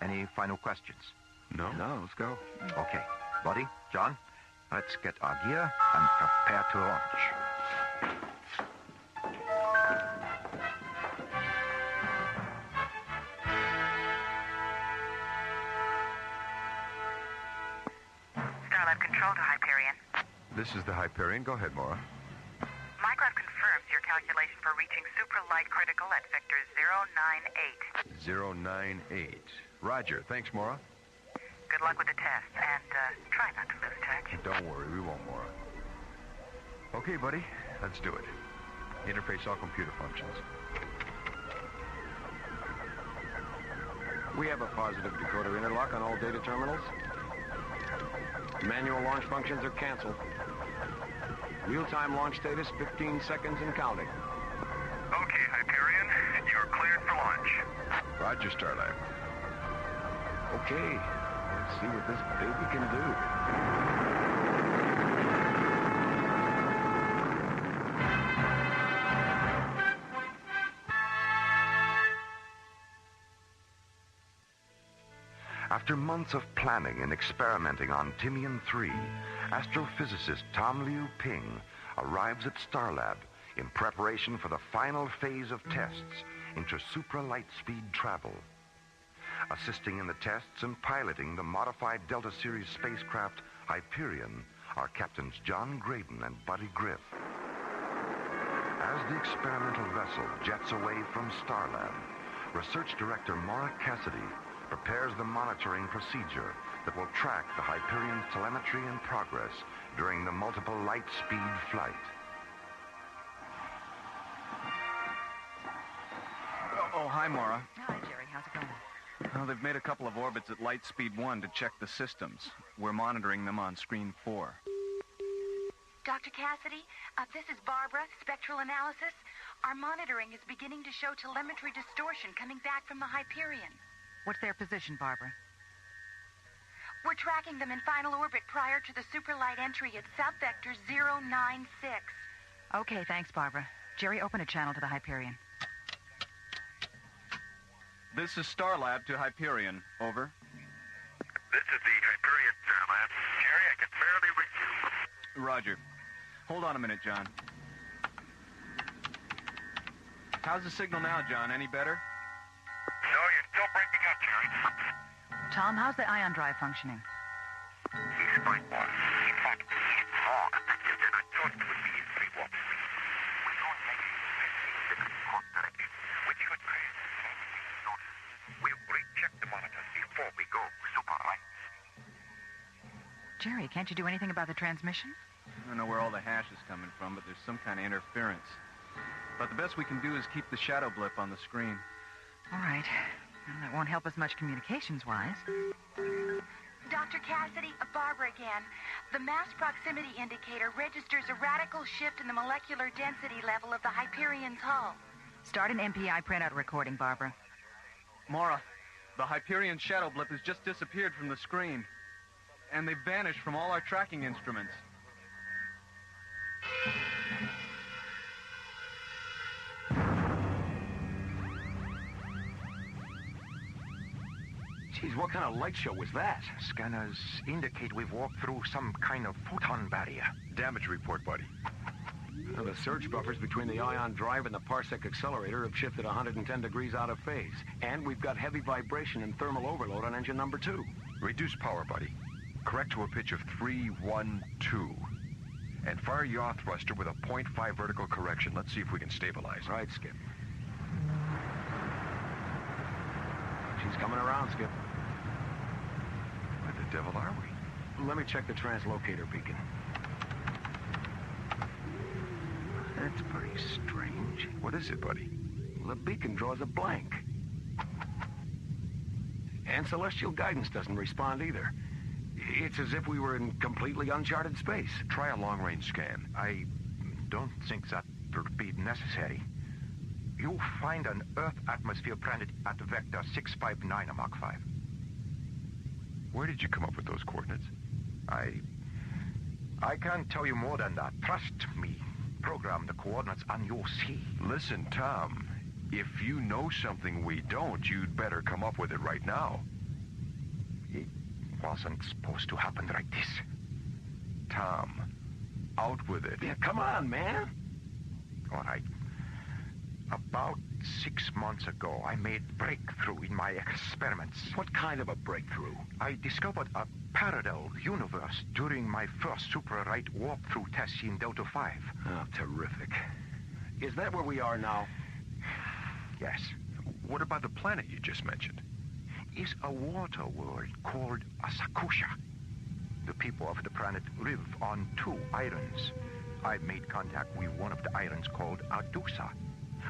Any final questions? No, let's go. Okay. Buddy, John, let's get our gear and prepare to launch. Starlab Control to Hyperion. This is the Hyperion. Go ahead, Mora. Microwave confirms your calculation for reaching superlight critical at vector 098. 098. Roger. Thanks, Mora. Good luck with the test, and try not to lose touch. Don't worry, we won't, Mora. Okay, buddy, let's do it. Interface all computer functions. We have a positive decoder interlock on all data terminals. Manual launch functions are canceled. Real-time launch status, 15 seconds and counting. Okay, Hyperion, you're cleared for launch. Roger, Starlab. Okay. Let's see what this baby can do. After months of planning and experimenting on Timian 3, astrophysicist Tom Liu Ping arrives at Starlab in preparation for the final phase of tests into supralight speed travel. Assisting in the tests and piloting the modified Delta Series spacecraft Hyperion are Captains John Graydon and Buddy Griff. As the experimental vessel jets away from Starlab, Research Director Maura Cassidy prepares the monitoring procedure that will track the Hyperion's telemetry and progress during the multiple light-speed flight. Oh, hi, Maura. Hi, Jerry. How's it going? Well, they've made a couple of orbits at light speed 1 to check the systems. We're monitoring them on screen 4. Dr. Cassidy, this is Barbara, Spectral Analysis. Our monitoring is beginning to show telemetry distortion coming back from the Hyperion. What's their position, Barbara? We're tracking them in final orbit prior to the superlight entry at subvector 096. Okay, thanks, Barbara. Jerry, open a channel to the Hyperion. This is Starlab to Hyperion. Over. This is the Hyperion, Starlab. Jerry, I can barely reach you. Roger. Hold on a minute, John. How's the signal now, John? Any better? No, you're still breaking up, Jerry. Tom, how's the ion drive functioning? He's fine, boss. In fact, he's more effective than I thought it would be in 3 warp speed. We're going next to 15 seconds course direction, which should create anything notice. We'll recheck the monitors before we go super right. Jerry, can't you do anything about the transmission? I don't know where all the hash is coming from, but there's some kind of interference. But the best we can do is keep the shadow blip on the screen. All right. Well, that won't help us much communications-wise. Dr. Cassidy, Barbara again. The mass proximity indicator registers a radical shift in the molecular density level of the Hyperion's hull. Start an MPI printout recording, Barbara. Maura, the Hyperion shadow blip has just disappeared from the screen. And they've vanished from all our tracking instruments. Geez, what kind of light show was that? Scanners indicate we've walked through some kind of photon barrier. Damage report, buddy. Well, the surge buffers between the ion drive and the parsec accelerator have shifted 110 degrees out of phase. And we've got heavy vibration and thermal overload on engine number 2. Reduce power, buddy. Correct to a pitch of 312. And fire yaw thruster with a 0.5 vertical correction. Let's see if we can stabilize. Right, Skip. She's coming around, Skip. Where the devil are we? Let me check the translocator beacon. That's pretty strange. What is it, buddy? The beacon draws a blank. And celestial guidance doesn't respond either. It's as if we were in completely uncharted space. Try a long-range scan. I don't think that would be necessary. You'll find an Earth atmosphere planet at vector 659 Mach 5. Where did you come up with those coordinates? I can't tell you more than that. Trust me. Program the coordinates and you'll see. Listen, Tom. If you know something we don't, you'd better come up with it right now. It wasn't supposed to happen like this. Tom, out with it. Yeah, come on, man. All right. About 6 months ago, I made breakthrough in my experiments. What kind of a breakthrough? I discovered a parallel universe during my first super-right warp-through test in Delta 5. Oh, terrific. Is that where we are now? Yes. What about the planet you just mentioned? It's a water world called Asakusha. The people of the planet live on 2 islands. I made contact with one of the islands called Adusa.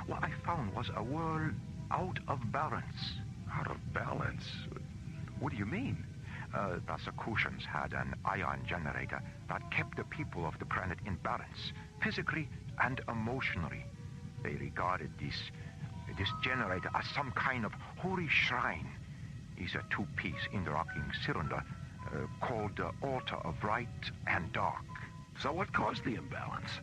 What I found was a world out of balance. Out of balance? What do you mean? The Asakushans had an ion generator that kept the people of the planet in balance, physically and emotionally. They regarded this generator as some kind of holy shrine. It's a 2-piece interlocking cylinder called the Altar of Light and Dark. So what caused the imbalance?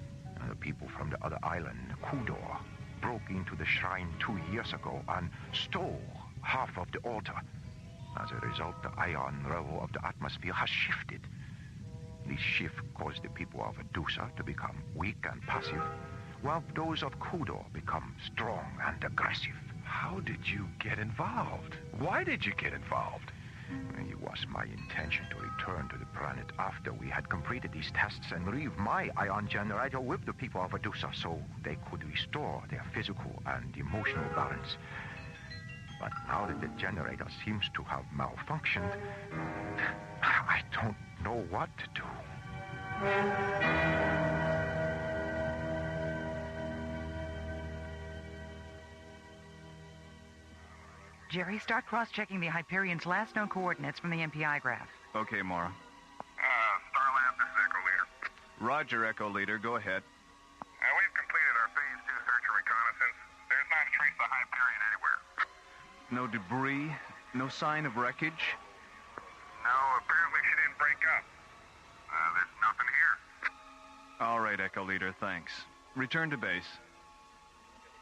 The people from the other island, Kudor, broke into the shrine 2 years ago and stole half of the altar. As a result, the ion level of the atmosphere has shifted. This shift caused the people of Adusa to become weak and passive, while those of Kudor become strong and aggressive. How did you get involved? Why did you get involved? It was my intention to return to the planet after we had completed these tests and leave my ion generator with the people of Adusa so they could restore their physical and emotional balance. But now that the generator seems to have malfunctioned, I don't know what to do. Jerry, start cross-checking the Hyperion's last known coordinates from the MPI graph. Okay, Mara. Starlab, this is Echo Leader. Roger, Echo Leader. Go ahead. We've completed our Phase 2 search and reconnaissance. There's not a trace of the Hyperion anywhere. No debris? No sign of wreckage? No, apparently she didn't break up. There's nothing here. All right, Echo Leader, thanks. Return to base.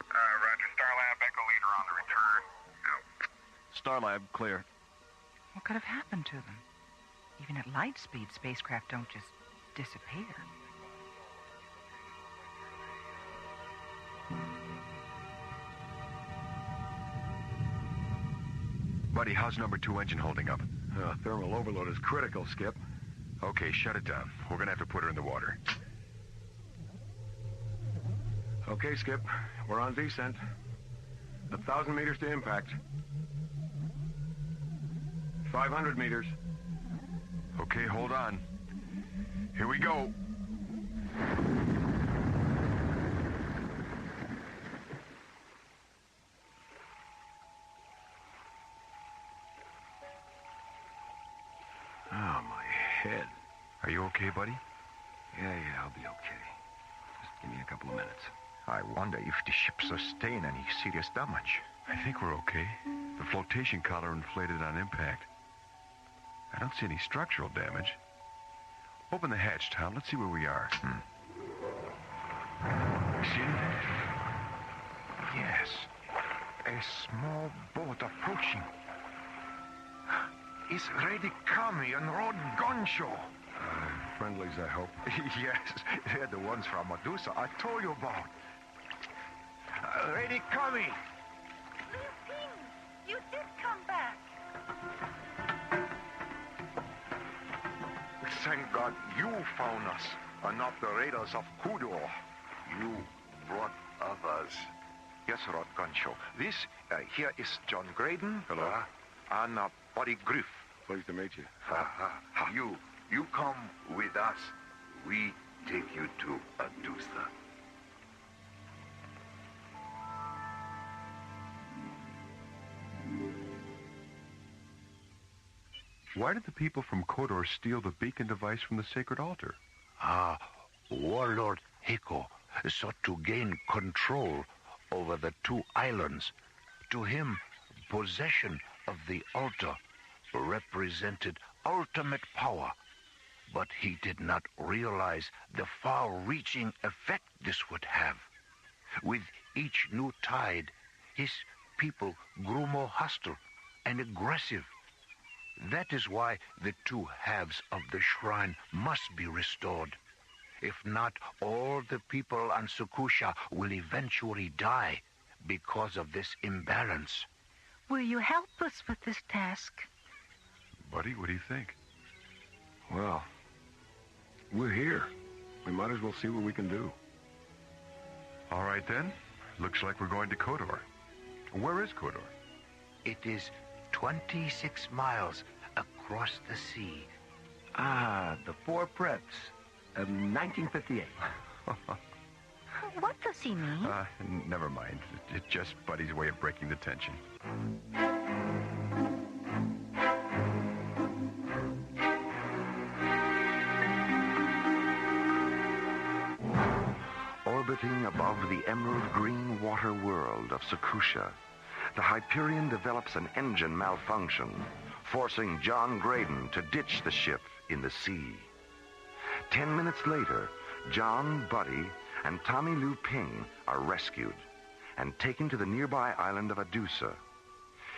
Roger, Starlab, Echo Leader on the return. Out. Starlab, clear. What could have happened to them? Even at light speed, spacecraft don't just disappear. Buddy, how's number 2 engine holding up? Thermal overload is critical, Skip. Okay, shut it down. We're gonna have to put her in the water. Okay, Skip. We're on descent. 1,000 meters to impact. 500 meters. Okay, hold on. Here we go. Oh, my head. Are you okay, buddy? Yeah, I'll be okay. Just give me a couple of minutes. I wonder if the ship sustained any serious damage. I think we're okay. The flotation collar inflated on impact. I don't see any structural damage. Open the hatch, Tom. Let's see where we are. See anything? Yes. A small boat approaching. It's Lady Kami and Rod Guncho. Friendlies, I hope. Yes, they're the ones from Medusa I told you about. Lady Kami! You did come back. Thank God you found us, and not the raiders of Kudor. You brought others. Yes, Rod Guncho. This here is John Graydon. Hello. And Buddy Griff. Pleased to meet you. You come with us. We take you to Adusa. Why did the people from Kodor steal the beacon device from the sacred altar? Warlord Hiko sought to gain control over the 2 islands. To him, possession of the altar represented ultimate power, but he did not realize the far-reaching effect this would have. With each new tide, his people grew more hostile and aggressive. That is why the 2 halves of the shrine must be restored. If not, all the people on Sukusha will eventually die because of this imbalance. Will you help us with this task? Buddy, what do you think? Well, we're here. We might as well see what we can do. All right, then. Looks like we're going to Kodor. Where is Kodor? It is 26 miles across the sea. The 4 preps of 1958. What does he mean? Never mind. It's just Buddy's way of breaking the tension. Orbiting above the emerald green water world of Sukusha, the Hyperion develops an engine malfunction, forcing John Graydon to ditch the ship in the sea. 10 minutes later, John, Buddy, and Tommy Lu Ping are rescued and taken to the nearby island of Adusa.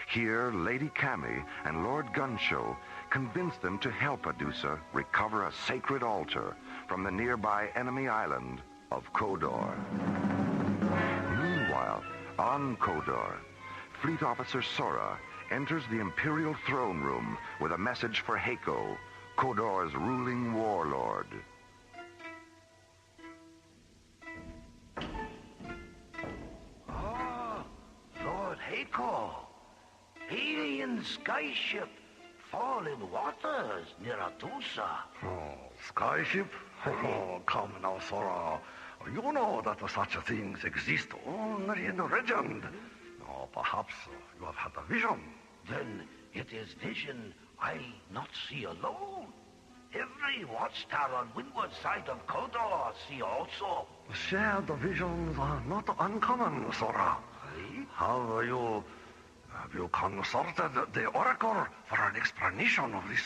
Here, Lady Kami and Lord Guncho convince them to help Adusa recover a sacred altar from the nearby enemy island of Kodor. Meanwhile, on Kodor, Fleet Officer Sora enters the Imperial throne room with a message for Heiko, Kodor's ruling warlord. Ah, Lord Heiko. Alien skyship, fallen waters near Atusa. Oh, skyship? Oh, come now, Sora. You know that such things exist only in legend. Oh, perhaps you have had a vision. Then it is vision I not see alone. Every watchtower on windward side of Kodor see also. Shared visions are not uncommon, Sora. Have you consulted the Oracle for an explanation of this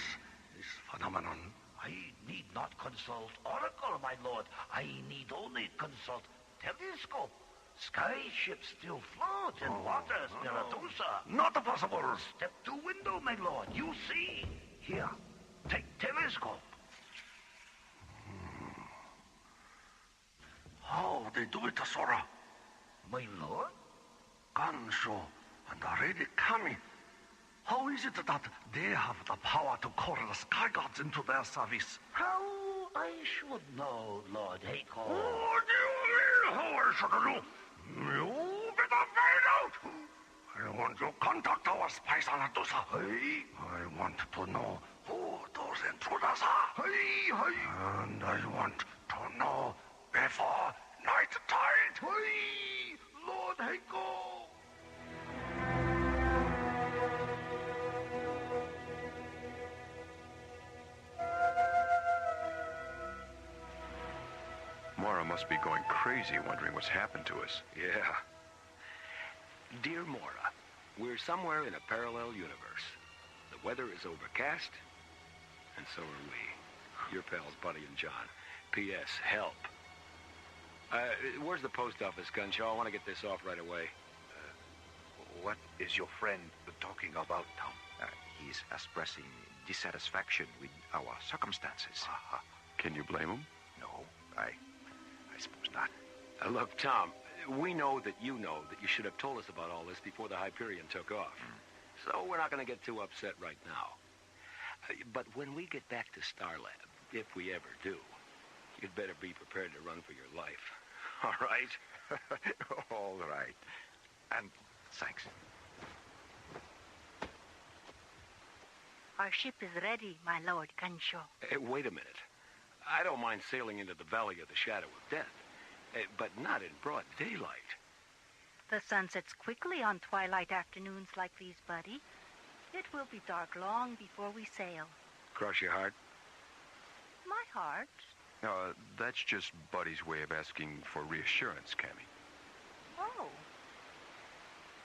phenomenon? I need not consult Oracle, my lord. I need only consult telescope. Skyships still float in waters near Atusa. Not possible. Step to window, my lord. You see. Here, take telescope. How they do it, Sora? My lord? Gansho and Lady Kami. How is it that they have the power to call the sky gods into their service? How I should know, Lord Heiko. What do you mean, how I should know? You better find out. I want to contact our spies on Atusa. I want to know who those intruders are. And I want to know before night tide. Lord Heiko. Mora must be going crazy wondering what's happened to us. Yeah. Dear Mora, we're somewhere in a parallel universe. The weather is overcast, and so are we. Your pals Buddy and John. P.S. Help. Where's the post office, Gunshaw? I want to get this off right away. What is your friend talking about, Tom? He's expressing dissatisfaction with our circumstances. Can you blame him? No, I suppose not. Look, Tom, we know that you should have told us about all this before the Hyperion took off. So we're not going to get too upset right now. But when we get back to Starlab, if we ever do, you'd better be prepared to run for your life. All right? All right. And thanks. Our ship is ready, my lord Gansho. Wait a minute. I don't mind sailing into the Valley of the Shadow of Death, but not in broad daylight. The sun sets quickly on twilight afternoons like these, Buddy. It will be dark long before we sail. Cross your heart? My heart? That's just Buddy's way of asking for reassurance, Cammy. Oh.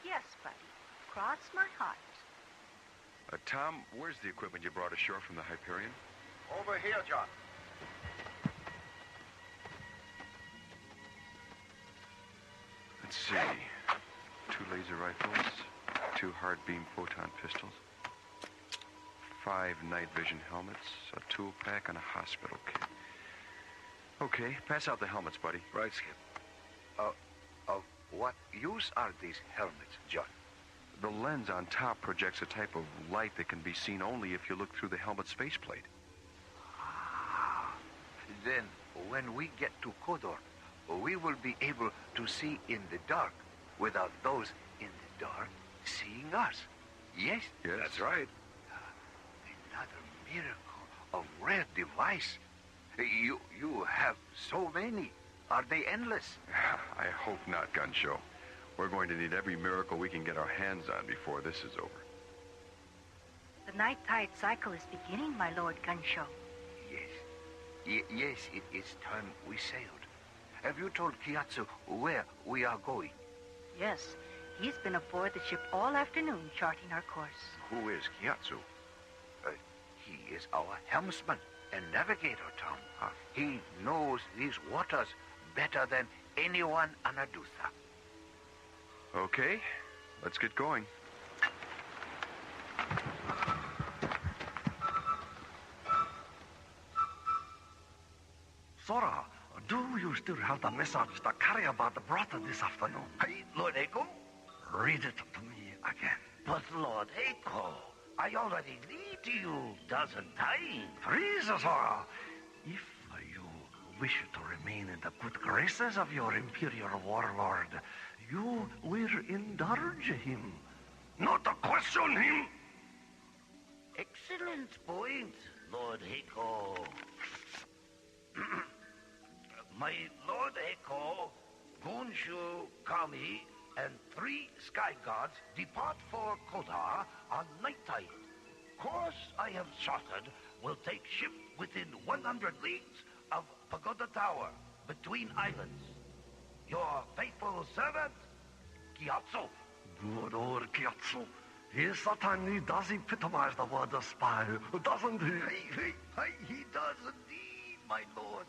Yes, Buddy. Cross my heart. Tom, where's the equipment you brought ashore from the Hyperion? Over here, John. Let's see. 2 laser rifles, 2 hard beam photon pistols, 5 night vision helmets, a tool pack, and a hospital kit. Okay, pass out the helmets, buddy. Right, Skip. Of what use are these helmets, John? The lens on top projects a type of light that can be seen only if you look through the helmet's faceplate. Then, when we get to Kodor, we will be able to see in the dark without those in the dark seeing us. Yes? Yes. That's right. Another miracle of rare device. You have so many. Are they endless? I hope not, Gunshow. We're going to need every miracle we can get our hands on before this is over. The night tide cycle is beginning, my lord Gansho. Yes, it is time we sailed. Have you told Kiyatsu where we are going? Yes, he's been aboard the ship all afternoon charting our course. Who is Kiyatsu? He is our helmsman and navigator, Tom. He knows these waters better than anyone on Adusa. Okay, let's get going. Sora, do you still have the message the carrier brought this afternoon? Hey, Lord Echo? Read it to me again. But Lord Eiko, I already lead you dozen times. Freeze, Zora. If you wish to remain in the good graces of your imperial warlord, you will indulge him, not question him. Excellent point, Lord Eiko. My Lord Eiko, Gonshu, Kami, and 3 sky gods depart for Kodar on night tide. Course I have charted will take ship within 100 leagues of Pagoda Tower, between islands. Your faithful servant, Gyatso. Good old Gyatso. He certainly does epitomize the word spy, doesn't he? He does indeed, my lord.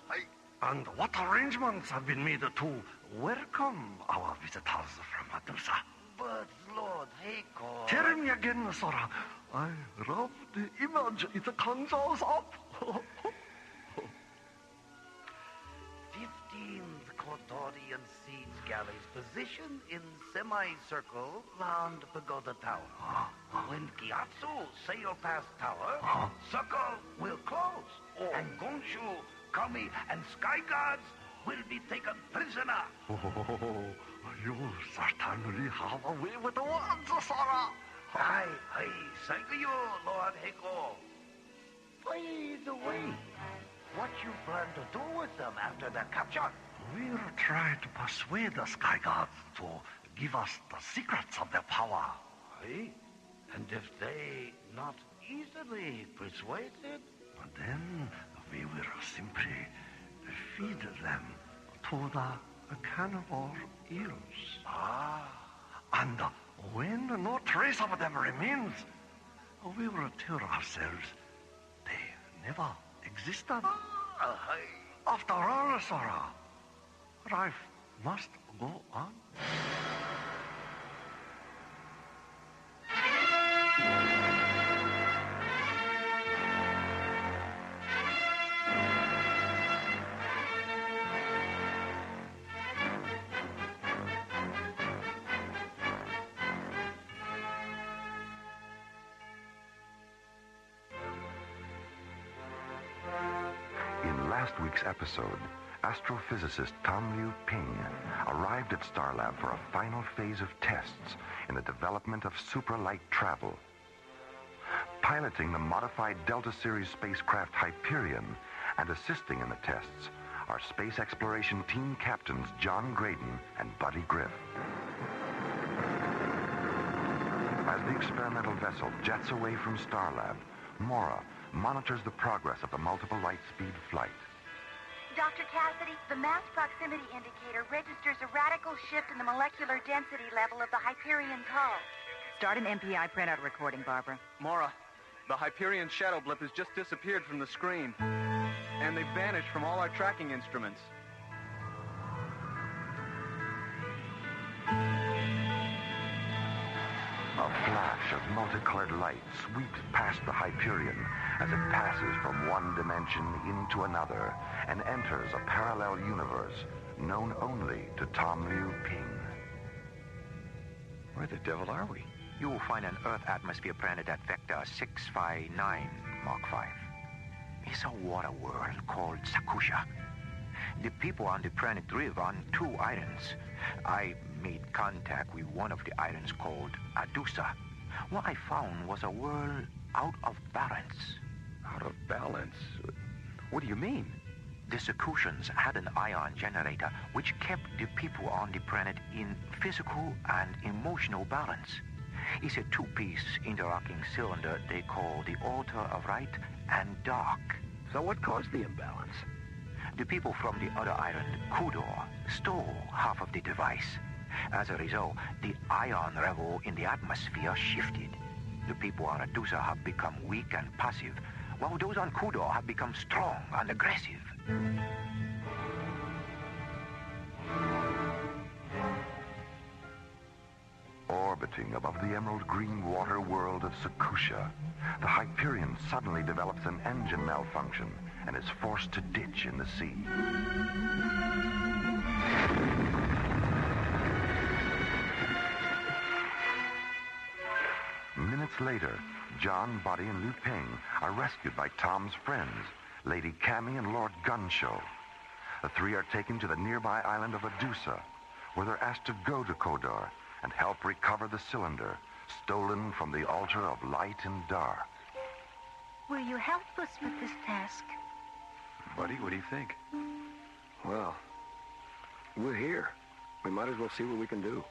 And what arrangements have been made to welcome our visitors from Adusa? But, Lord Eiko... Tell me again, Sora. I love the image it conjures up. 15th Kodorian siege galleys positioned in semicircle round Pagoda Tower. When Gyatso sail past tower, circle will close, and Gonshu, Kami, and Sky Gods will be taken prisoner. You certainly have a way with the words, Sora. Aye, thank you, Lord Eiko. By the way, what you plan to do with them after their capture? We'll try to persuade the Sky Gods to give us the secrets of their power. Aye? And if they not easily persuaded? Then we will simply feed them to the carnivore eels. And when no trace of them remains, we will tell ourselves they never existed. After all, Sora, life must go on. In last week's episode, astrophysicist Tom Liu Ping arrived at Starlab for a final phase of tests in the development of supralight travel. Piloting the modified Delta Series spacecraft Hyperion and assisting in the tests are space exploration team captains John Graydon and Buddy Griff. As the experimental vessel jets away from Starlab, Mora monitors the progress of the multiple light speed flight. Dr. Cassidy, the mass proximity indicator registers a radical shift in the molecular density level of the Hyperion's hull. Start an MPI printout recording, Barbara. Mora, the Hyperion shadow blip has just disappeared from the screen. And they've vanished from all our tracking instruments. A flash of multicolored light sweeps past the Hyperion as it passes from one dimension into another and enters a parallel universe known only to Tom Liu Ping. Where the devil are we? You will find an Earth atmosphere planet at vector 659 Mark 5. It's a water world called Sakusha. The people on the planet live on 2 islands. I made contact with one of the islands called Adusa. What I found was a world out of balance. Out of balance? What do you mean? The Sakushans had an ion generator which kept the people on the planet in physical and emotional balance. It's a 2-piece interlocking cylinder they call the altar of light and dark. So what caused the imbalance? The people from the other island, Kudor, stole half of the device. As a result, the ion level in the atmosphere shifted. The people on Adusa have become weak and passive, while those on Kudor have become strong and aggressive. Orbiting above the emerald green water world of Sakusha, the Hyperion suddenly develops an engine malfunction and is forced to ditch in the sea. Minutes later, John, Buddy, and Liu Ping are rescued by Tom's friends, Lady Cammy and Lord Gunshow. The three are taken to the nearby island of Adusa, where they're asked to go to Kodor and help recover the cylinder stolen from the altar of light and dark. Will you help us with this task? Buddy, what do you think? Well, we're here. We might as well see what we can do.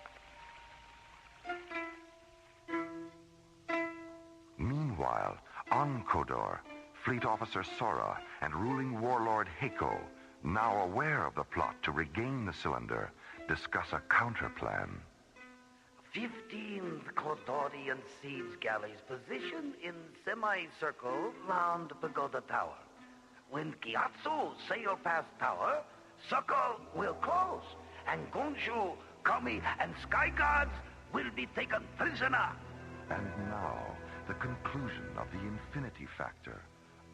Meanwhile, on Kodor, Fleet Officer Sora and ruling warlord Heiko, now aware of the plot to regain the cylinder, discuss a counterplan. 15 Kodorian siege galleys positioned in semicircle round Pagoda Tower. When Gyatso sail past tower, circle will close, and Gonshu, Kami, and Sky Guards will be taken prisoner. And now, the conclusion of the Infinity Factor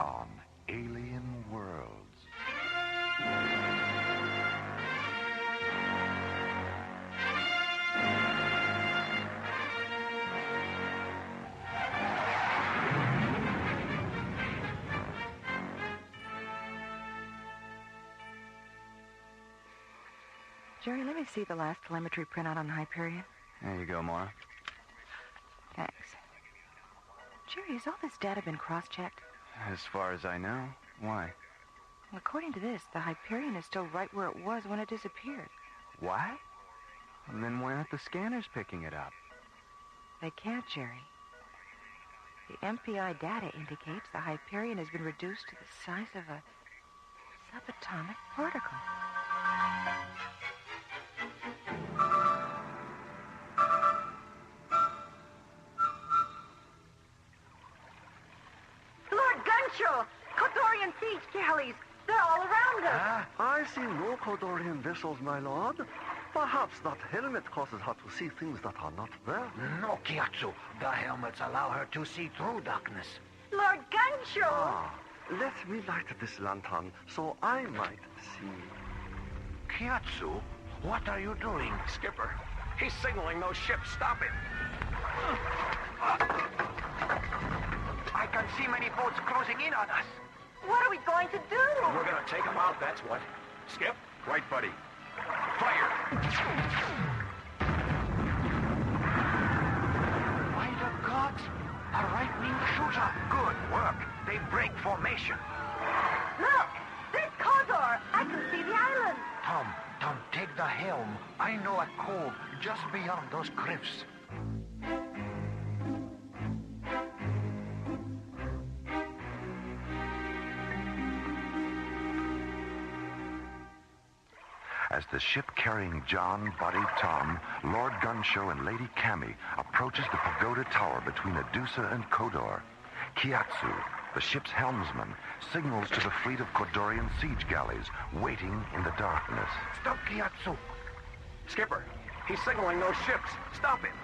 on Alien Worlds. Jerry, let me see the last telemetry printout on Hyperion. There you go, Mara. Thanks. Jerry, has all this data been cross-checked? As far as I know. Why? Well, according to this, the Hyperion is still right where it was when it disappeared. What? And then why aren't the scanners picking it up? They can't, Jerry. The MPI data indicates the Hyperion has been reduced to the size of a subatomic particle. Lord Gunshaw! Kodorian siege galleys! They're all around us! I see no Kodorian vessels, my lord. Perhaps that helmet causes her to see things that are not there. No, Gyatso. The helmets allow her to see through darkness. Lord Gunshaw! Let me light this lantern so I might see. Gyatso, what are you doing? Skipper, he's signaling those ships. Stop him. I can see many boats closing in on us. What are we going to do? We're gonna take them out, that's what. Skip? Right, buddy. Fire! By the gods, a right-wing shooter. Good work. They break formation. Look! There's Kodor! I can see the island! Tom, take the helm. I know a cove just beyond those cliffs. As the ship carrying John, Buddy, Tom, Lord Gunshow, and Lady Cammy approaches the pagoda tower between Adusa and Kodor, Gyatso, the ship's helmsman, signals to the fleet of Kodorian siege galleys waiting in the darkness. Stop, Gyatso. Skipper, he's signaling those ships. Stop him.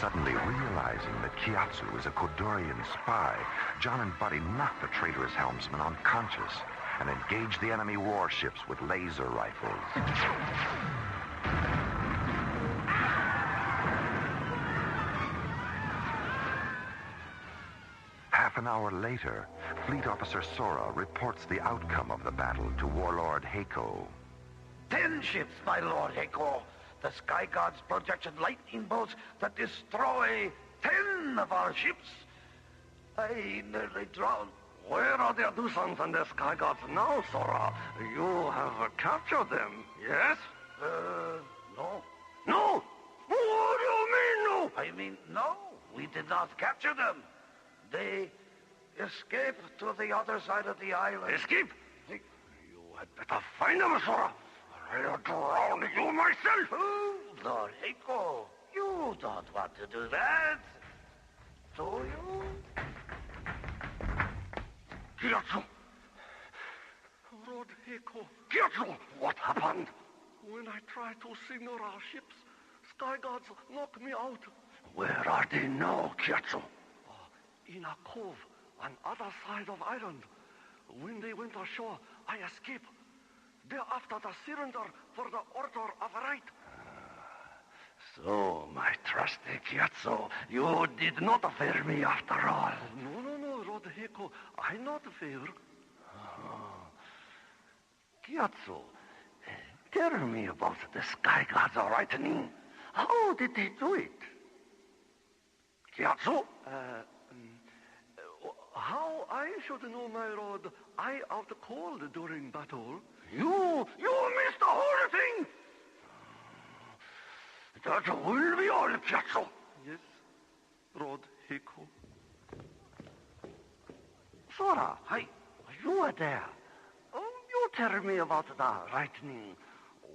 Suddenly realizing that Gyatso is a Kodorian spy, John and Buddy knock the traitorous helmsman unconscious and engage the enemy warships with laser rifles. Half an hour later, Fleet Officer Sora reports the outcome of the battle to Warlord Heiko. 10 ships, my lord Heiko. The Sky God's projected lightning bolts that destroy 10 of our ships. I nearly drowned. Where are the Adusans and the Sky Gods now, Sora? You have captured them, yes? No. No! What do you mean, no? I mean, no. We did not capture them. They escaped to the other side of the island. Escape? You had better find them, Sora. I'll drown you myself. Oh, Lord Heiko, you don't want to do that. Do you? Gyatso! Lord Heiko. Gyatso! What happened? When I tried to signal our ships, Sky Gods knocked me out. Where are they now, Gyatso? In a cove on other side of island. When they went ashore, I escaped. They're after the cylinder for the Order of Right. So, my trusty Chiazzo, you did not fail me after all. No, Roderico. I not fail. Chiazzo, tell me about the Sky Gods lightning. How did they do it? Chiazzo? How I should know, my lord? I out cold during battle. You missed the whole thing! That will be all, Chiazzo. Yes, Roderico. Sora, you were there. You tell me about the lightning.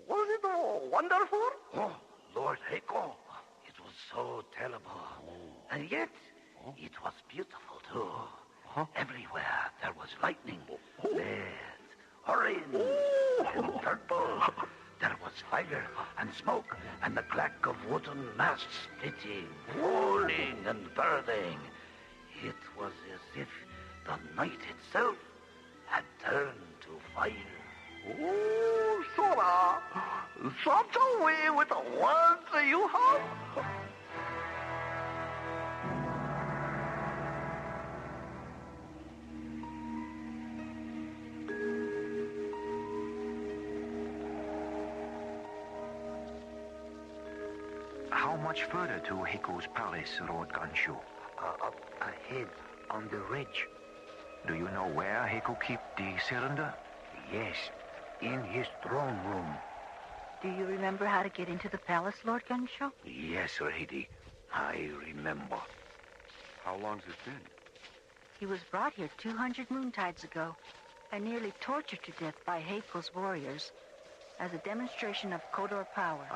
Was it wonderful? Oh, Lord Heiko, it was so terrible. And yet, it was beautiful, too. Everywhere there was lightning. Red, orange, and purple. There was fire and smoke and the clack of wooden masts splitting, falling, and burning. It was as if the night itself had turned to fire. Oh, Sora, such a way with the words you have. How much further to Heiko's palace, Lord Ganshu? Up ahead on the ridge. Do you know where Heiko keep the cylinder? Yes, in his throne room. Do you remember how to get into the palace, Lord Gunshaw? Yes, lady. I remember. How long's it been? He was brought here 200 moontides ago and nearly tortured to death by Heiko's warriors as a demonstration of Kodor power.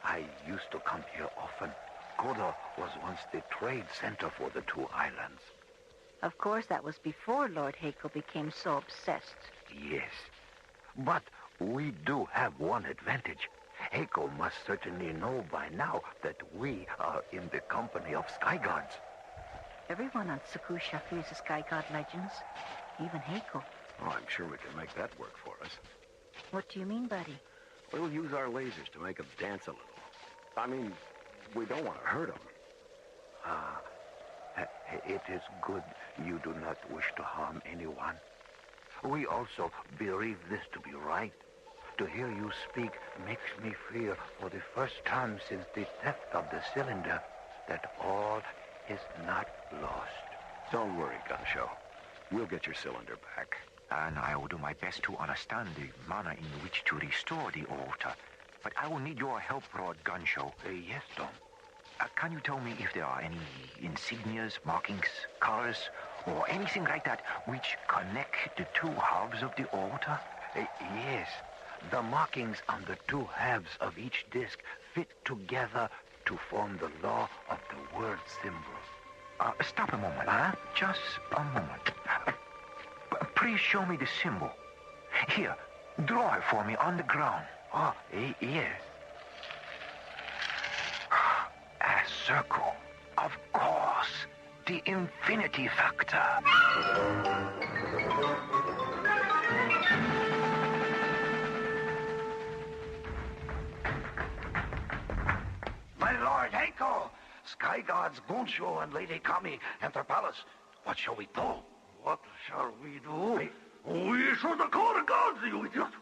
I used to come here often. Kodor was once the trade center for the two islands. Of course, that was before Lord Heiko became so obsessed. Yes. But we do have one advantage. Heiko must certainly know by now that we are in the company of sky gods. Everyone on Sakusha fears the sky god legends, even Heiko. Oh, I'm sure we can make that work for us. What do you mean, buddy? We'll use our lasers to make them dance a little. I mean, we don't want to hurt them. It is good you do not wish to harm anyone. We also believe this to be right. To hear you speak makes me fear for the first time since the theft of the cylinder that all is not lost. Don't worry, Gunshow. We'll get your cylinder back. And I will do my best to understand the manner in which to restore the altar. But I will need your help, Lord Gunshow. Yes, Tom. Can you tell me if there are any insignias, markings, colors, or anything like that which connect the two halves of the altar? Yes. The markings on the two halves of each disc fit together to form the law of the word symbol. Stop a moment. Just a moment. Please show me the symbol. Here, draw it for me on the ground. Oh, yes. A circle. Of course. The infinity factor. My Lord Heiko, Sky Gods Gunshow and Lady Kami enter palace. What shall we do? What shall we do? We should call the gods, you idiot.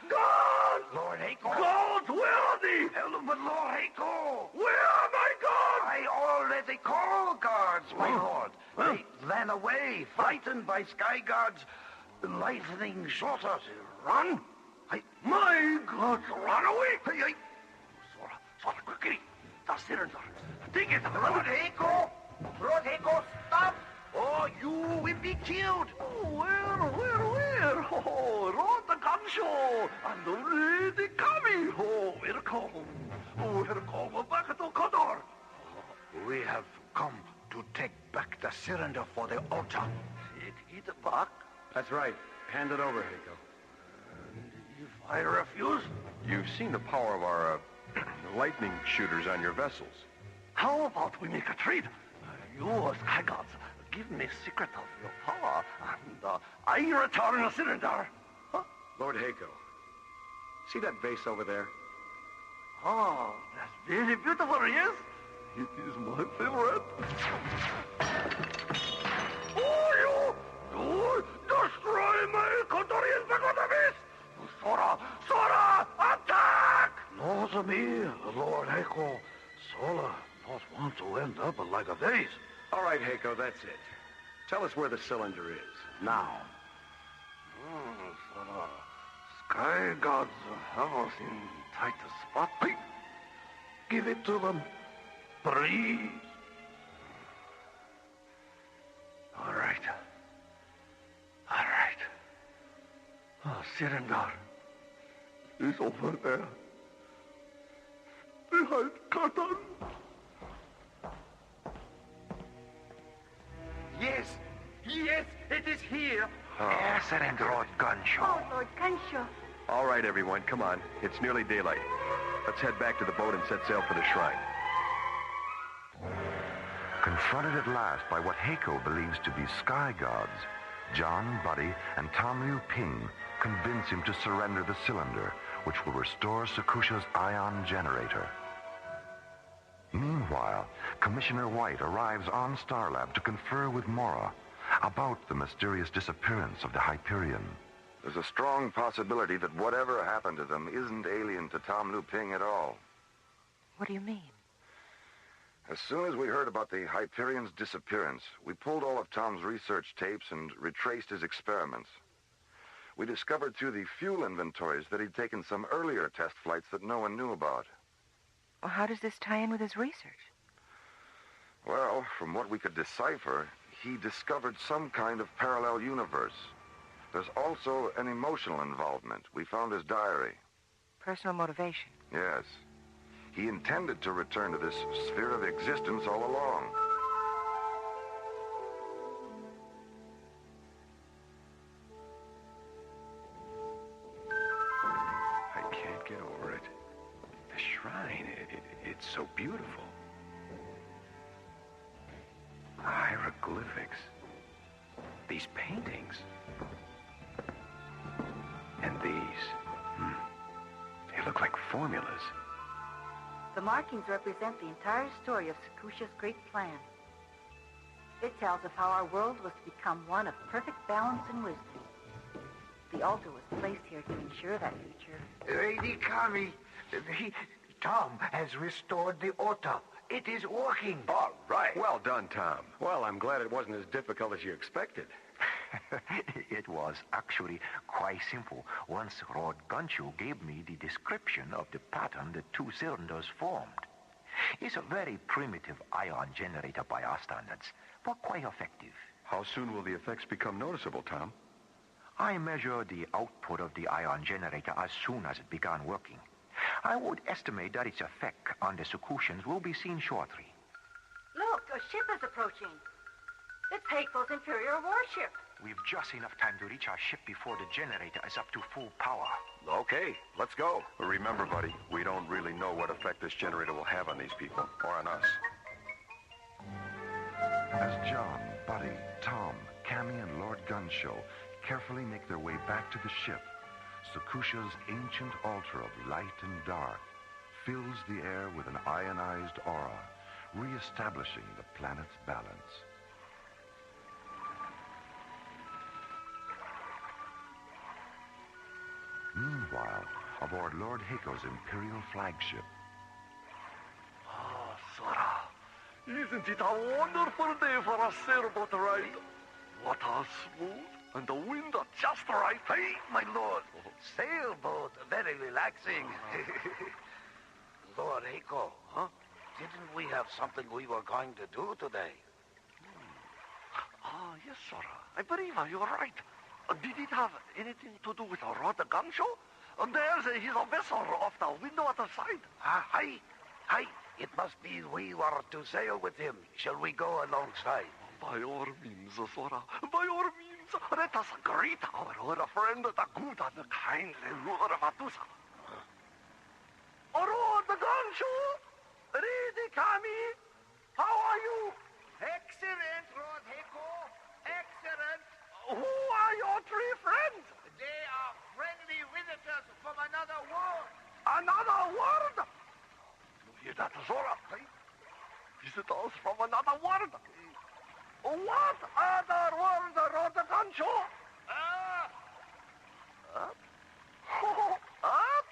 Gods! Lord Heiko! Gods, where are they? But Lord Heiko! Where are my gods? I already called guards, my lord. They ran away, frightened by Sky Gods. Lightning shot us. Run! My gods ran away! Sora, quickly. The cylinder. Take it. Lord Heiko! Lord Heiko, stop! Or you will be killed. Where? Oh, Lord the Gunshow and the Lady Kami. Oh, welcome back to Kodor. We have come to take back the cylinder for the altar. Take it back? That's right. Hand it over, Heiko. If I refuse? You've seen the power of our lightning shooters on your vessels. How about we make a trade? You, Sky Gods, give me secret of your power, and I return the cylinder. Huh? Lord Heiko, see that vase over there? Oh, that's very beautiful, yes? It is my favorite. Oh, you destroy my country in Begonavis! Sora! Sora! Attack! No, me, Lord Heiko. Sora not want to end up like a vase. All right, Heiko, that's it. Tell us where the cylinder is, now. Sora, sky gods have us in tight spot. Hey, give it to them. Please. All right. All right. Oh, cylinder is over there. Behind curtain. Yes, yes, it is here. Excellent, Lord Gunshaw. Oh, Lord Gunshaw. All right, everyone, come on. It's nearly daylight. Let's head back to the boat and set sail for the shrine. Confronted at last by what Heiko believes to be sky gods, John, Buddy, and Tom Liu Ping convince him to surrender the cylinder, which will restore Sakusha's ion generator. Meanwhile, Commissioner White arrives on Starlab to confer with Mora about the mysterious disappearance of the Hyperion. There's a strong possibility that whatever happened to them isn't alien to Tom Liu Ping at all. What do you mean? As soon as we heard about the Hyperion's disappearance, we pulled all of Tom's research tapes and retraced his experiments. We discovered through the fuel inventories that he'd taken some earlier test flights that no one knew about. Well, how does this tie in with his research? Well, from what we could decipher, he discovered some kind of parallel universe. There's also an emotional involvement. We found his diary. Personal motivation. Yes. He intended to return to this sphere of existence all along. I can't get over it. The shrine, it's so beautiful. Hieroglyphics. These paintings. And these. They look like formulas. The markings represent the entire story of Sakusha's great plan. It tells of how our world was to become one of perfect balance and wisdom. The altar was placed here to ensure that future. Lady Kami, Tom has restored the altar. It is working. All right. Well done, Tom. Well, I'm glad it wasn't as difficult as you expected. It was actually quite simple. Once Lord Gunshaw gave me the description of the pattern the two cylinders formed. It's a very primitive ion generator by our standards, but quite effective. How soon will the effects become noticeable, Tom? I measure the output of the ion generator as soon as it began working. I would estimate that its effect on the Sakushans will be seen shortly. Look, a ship is approaching. It's Heiko's Imperial warship. We've just enough time to reach our ship before the generator is up to full power. Okay, let's go. Remember, buddy, we don't really know what effect this generator will have on these people, or on us. As John, Buddy, Tom, Cammy, and Lord Gunshaw carefully make their way back to the ship, Sakusha's ancient altar of light and dark fills the air with an ionized aura, re-establishing the planet's balance. Meanwhile, aboard Lord Heiko's Imperial flagship. Oh, Sora, isn't it a wonderful day for a sailboat ride? Water smooth and the wind just right. Hey, my lord, sailboat, very relaxing. Lord Heiko, huh? Didn't we have something we were going to do today? Ah, yes, Sora. I believe you're right. Did it have anything to do with Lord Gunshaw? There's his vessel off the windwater side. Hi. It must be we were to sail with him. Shall we go alongside? By all means, Sora. By all means. Let us greet our old friend, the good and kindly Lord Vatusa. Lord Gunshaw! Lady Kami! How are you? Excellent, Lord Heiko. Excellent. Who are your three friends? They are friendly visitors from another world. Another world? visitors from another world. What other world, Lord Gancho? Earth? Earth?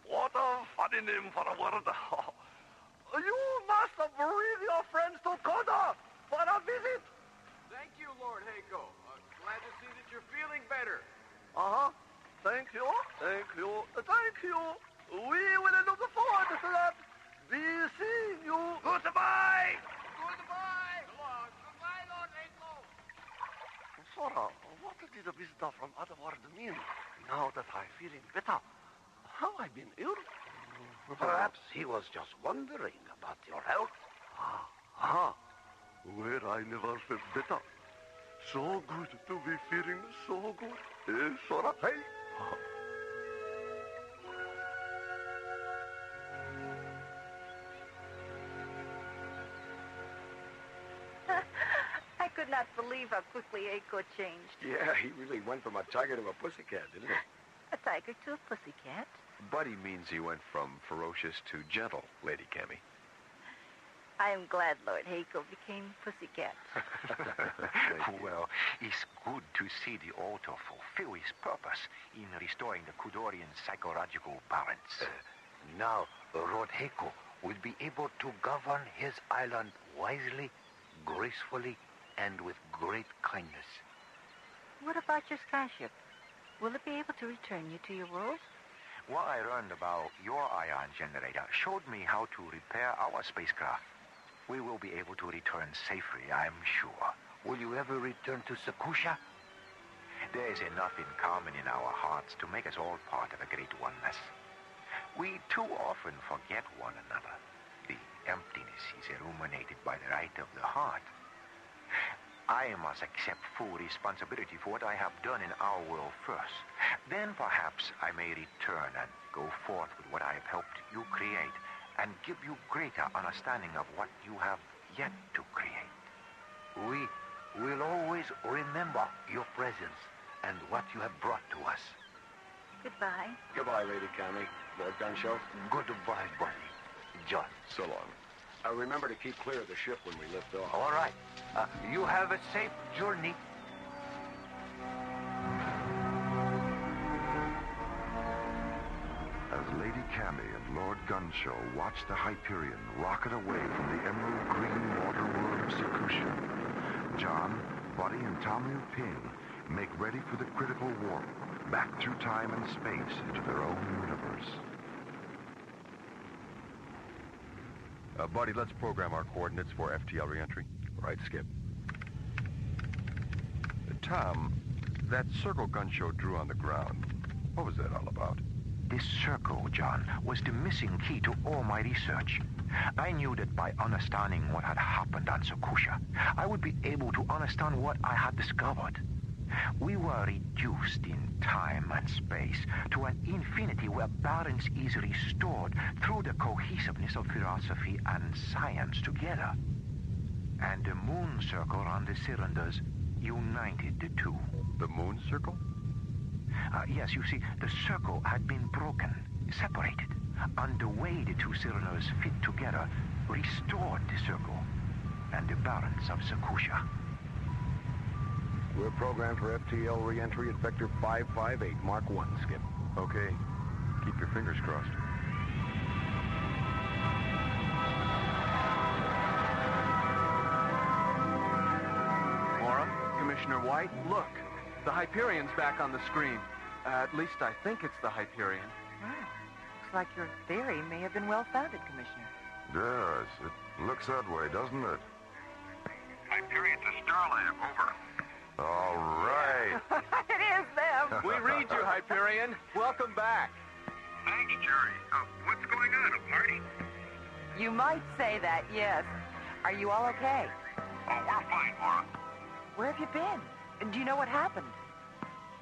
What a funny name for a world. You must bring your friends to Koda for a visit. Thank you, Lord Heiko. Glad to see that you're feeling better. Thank you. Thank you. Thank you. We will look forward to that. Be seeing you. Goodbye. Goodbye. So long. Goodbye, Lord Heiko. Sora, what did the visitor from other world mean? Now that I'm feeling better, have I been ill? Perhaps he was just wondering about your health. Where I never felt better. So good to be feeling so good. Sora, hey. I could not believe how quickly Eiko changed. Yeah, he really went from a tiger to a pussycat, didn't he? A tiger to a pussycat. Buddy means he went from ferocious to gentle, Lady Cammy. I am glad Lord Heiko became pussycat. Well, it's good to see the altar fulfill its purpose in restoring the Kudorian psychological balance. Now, Lord Heiko will be able to govern his island wisely, gracefully, and with great kindness. What about your skyship? Will it be able to return you to your world? What I learned about your ion generator showed me how to repair our spacecraft. We will be able to return safely, I'm sure. Will you ever return to Sakusha? There is enough in common in our hearts to make us all part of a great oneness. We too often forget one another. The emptiness is illuminated by the light of the heart. I must accept full responsibility for what I have done in our world first. Then perhaps I may return and go forth with what I have helped you create and give you greater understanding of what you have yet to create. We will always remember your presence and what you have brought to us. Goodbye. Goodbye, Lady Cammy. Lord Gunshow. Goodbye, buddy. John. So long. Remember to keep clear of the ship when we lift off. All right. You have a safe journey. As Lady Cammy and Lord Gunshow watch the Hyperion rocket away from the emerald green water world of Sakusha, John, Buddy, and Tamu Ping make ready for the critical warp back through time and space into their own universe. Buddy, let's program our coordinates for FTL reentry. Right, Skip. Tom, that circle Gunshow drew on the ground, what was that all about? This circle, John, was the missing key to all my research. I knew that by understanding what had happened on Sakusha, I would be able to understand what I had discovered. We were reduced in time and space to an infinity where balance is restored through the cohesiveness of philosophy and science together. And the moon circle on the cylinders united the two. The moon circle? Yes, you see, the circle had been broken, separated. And the way the two cylinders fit together restored the circle and the balance of Sakusha. We're programmed for FTL re-entry at Vector 558, Mark 1, Skip. Okay. Keep your fingers crossed. Mora, Commissioner White, look. The Hyperion's back on the screen. At least I think it's the Hyperion. Wow. Looks like your theory may have been well-founded, Commissioner. Yes, it looks that way, doesn't it? Hyperion to Starlab, over. All right. It is them. We read you, Hyperion. Welcome back. Thanks, Jerry. What's going on, a party? You might say that, yes. Are you all okay? Oh, we're fine, Mora. Where have you been? Do you know what happened?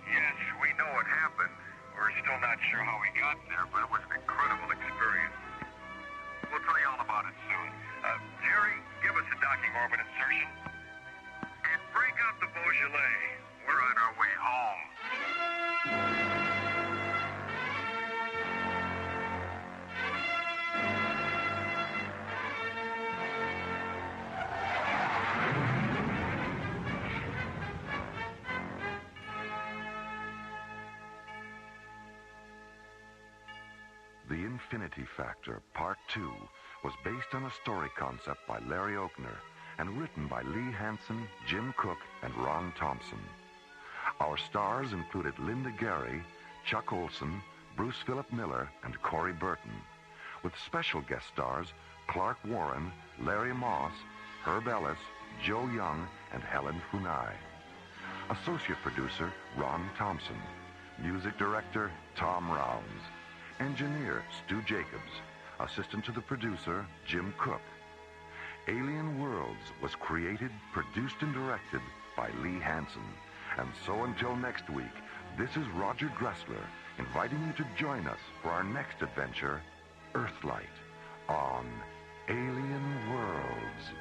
Yes, we know what happened. We're still not sure how we got there, but it was an incredible experience. We'll tell you all about it soon. Jerry, give us a docking orbit insertion. And break out the Beaujolais. We're on our way home. The Infinity Factor, Part 2, was based on a story concept by Larry Oakner and written by Lee Hansen, Jim Cook, and Ron Thompson. Our stars included Linda Gary, Chuck Olson, Bruce Philip Miller, and Corey Burton, with special guest stars Clark Warren, Larry Moss, Herb Ellis, Joe Young, and Helen Funai. Associate producer Ron Thompson. Music director Tom Rounds. Engineer Stu Jacobs. Assistant to the producer Jim Cook. Alien Worlds was created, produced, and directed by Lee Hansen. And so until next week, this is Roger Dressler inviting you to join us for our next adventure, Earthlight, on Alien Worlds.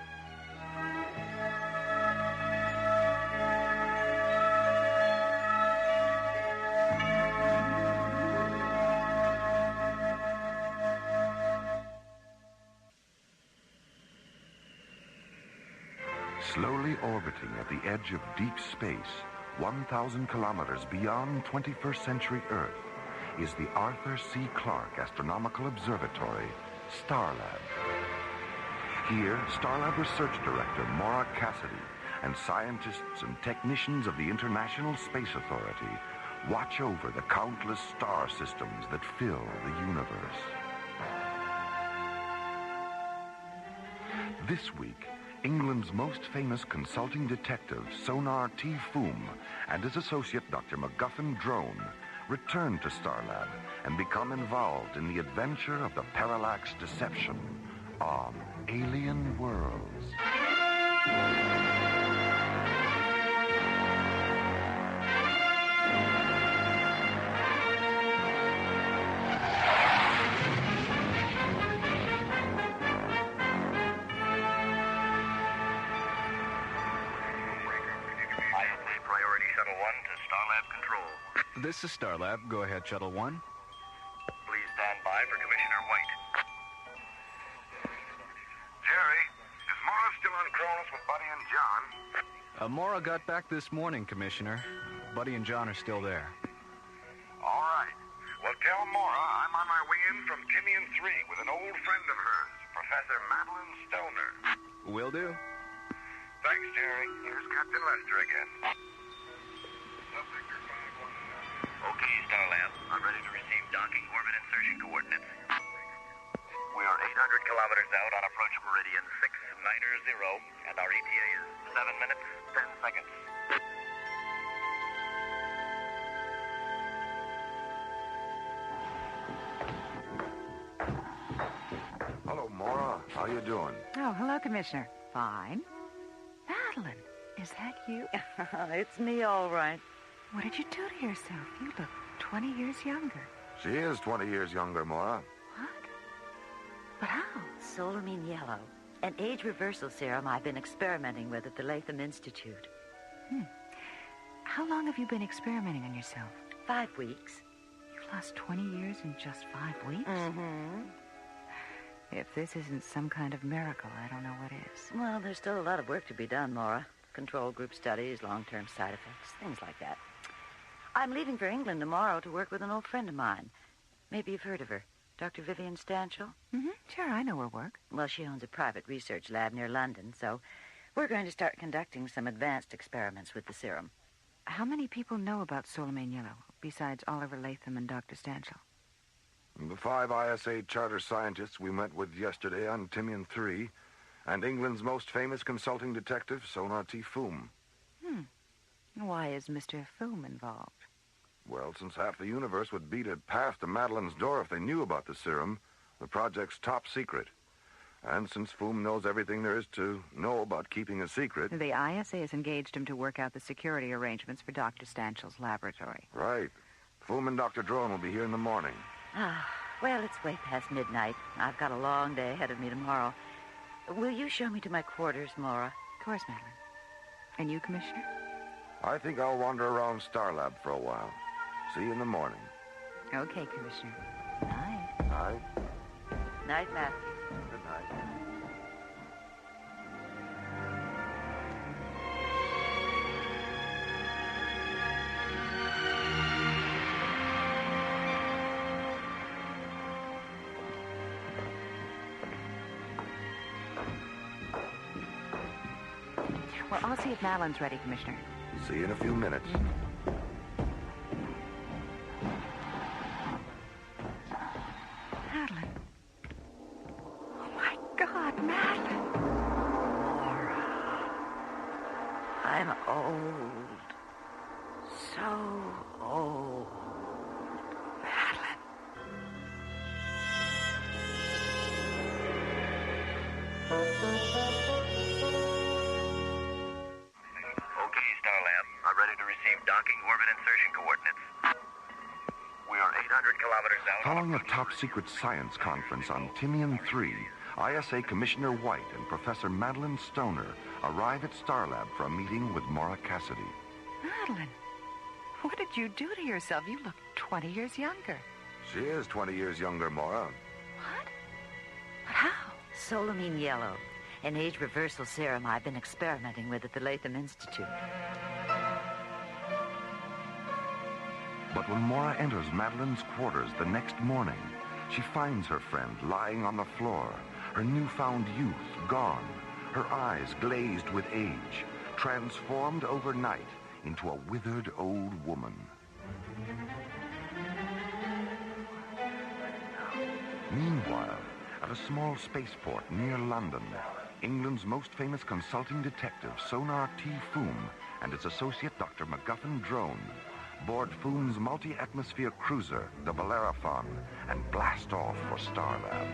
Slowly orbiting at the edge of deep space, 1,000 kilometers beyond 21st century Earth, is the Arthur C. Clarke Astronomical Observatory, Starlab. Here, Starlab Research Director Maura Cassidy and scientists and technicians of the International Space Authority watch over the countless star systems that fill the universe. This week, England's most famous consulting detective, Sonar T. Foom, and his associate, Dr. MacGuffin Drone, return to Starlab and become involved in the adventure of the Parallax Deception on Alien Worlds. This is Starlab. Go ahead, Shuttle 1. Please stand by for Commissioner White. Jerry, is Maura still on Cronus with Buddy and John? Maura got back this morning, Commissioner. Buddy and John are still there. All right. Well, tell Maura I'm on my way in from Timian 3 with an old friend of hers, Professor Madeline Stoner. Will do. Thanks, Jerry. Here's Captain Lester again. Okay, Starlab. I'm ready to receive docking orbit insertion coordinates. We are 800 kilometers out on approach meridian 690, and our ETA is 7 minutes, 10 seconds. Hello, Maura. How you doing? Oh, hello, Commissioner. Fine. Madeline, is that you? It's me, all right. What did you do to yourself? You look 20 years younger. She is 20 years younger, Maura. What? But how? Solamine yellow, an age reversal serum I've been experimenting with at the Latham Institute. How long have you been experimenting on yourself? 5 weeks. You've lost 20 years in just 5 weeks? Mm-hmm. If this isn't some kind of miracle, I don't know what is. Well, there's still a lot of work to be done, Maura. Control group studies, long-term side effects, things like that. I'm leaving for England tomorrow to work with an old friend of mine. Maybe you've heard of her, Dr. Vivian Stanchel. Sure, I know her work. Well, she owns a private research lab near London, so we're going to start conducting some advanced experiments with the serum. How many people know about Solamine yellow, besides Oliver Latham and Dr. Stanchel? The 5 ISA charter scientists we met with yesterday on Timian 3, and England's most famous consulting detective, Sonar T. Foom. Why is Mr. Foom involved? Well, since half the universe would beat a path to Madeline's door if they knew about the serum, the project's top secret. And since Foom knows everything there is to know about keeping a secret... The ISA has engaged him to work out the security arrangements for Dr. Stanchel's laboratory. Right. Foom and Dr. Drone will be here in the morning. Well, it's way past midnight. I've got a long day ahead of me tomorrow. Will you show me to my quarters, Maura? Of course, Madeline. And you, Commissioner? I think I'll wander around Starlab for a while. See you in the morning. Okay, Commissioner. Night. Night. Night, Matthew. Good night. Well, I'll see if Madeline's ready, Commissioner. See you in a few minutes. Madeline. Oh, my God, Madeline. I'm old. So old. Madeline. Okay, Starlab. I'm ready to receive docking orbit insertion coordinates. We are 800 kilometers out. Following a top-secret science conference on Tinian 3, ISA Commissioner White and Professor Madeline Stoner arrive at Starlab for a meeting with Maura Cassidy. Madeline, what did you do to yourself? You look 20 years younger. She is 20 years younger, Maura. What? But how? Solamine yellow, an age reversal serum I've been experimenting with at the Latham Institute. But when Maura enters Madeline's quarters the next morning, she finds her friend lying on the floor, her newfound youth gone, her eyes glazed with age, transformed overnight into a withered old woman. Meanwhile, at a small spaceport near London, England's most famous consulting detective, Sonar T. Foom, and its associate, Dr. MacGuffin Drone, board Foom's multi-atmosphere cruiser, the Bellerophon, and blast off for Starlab.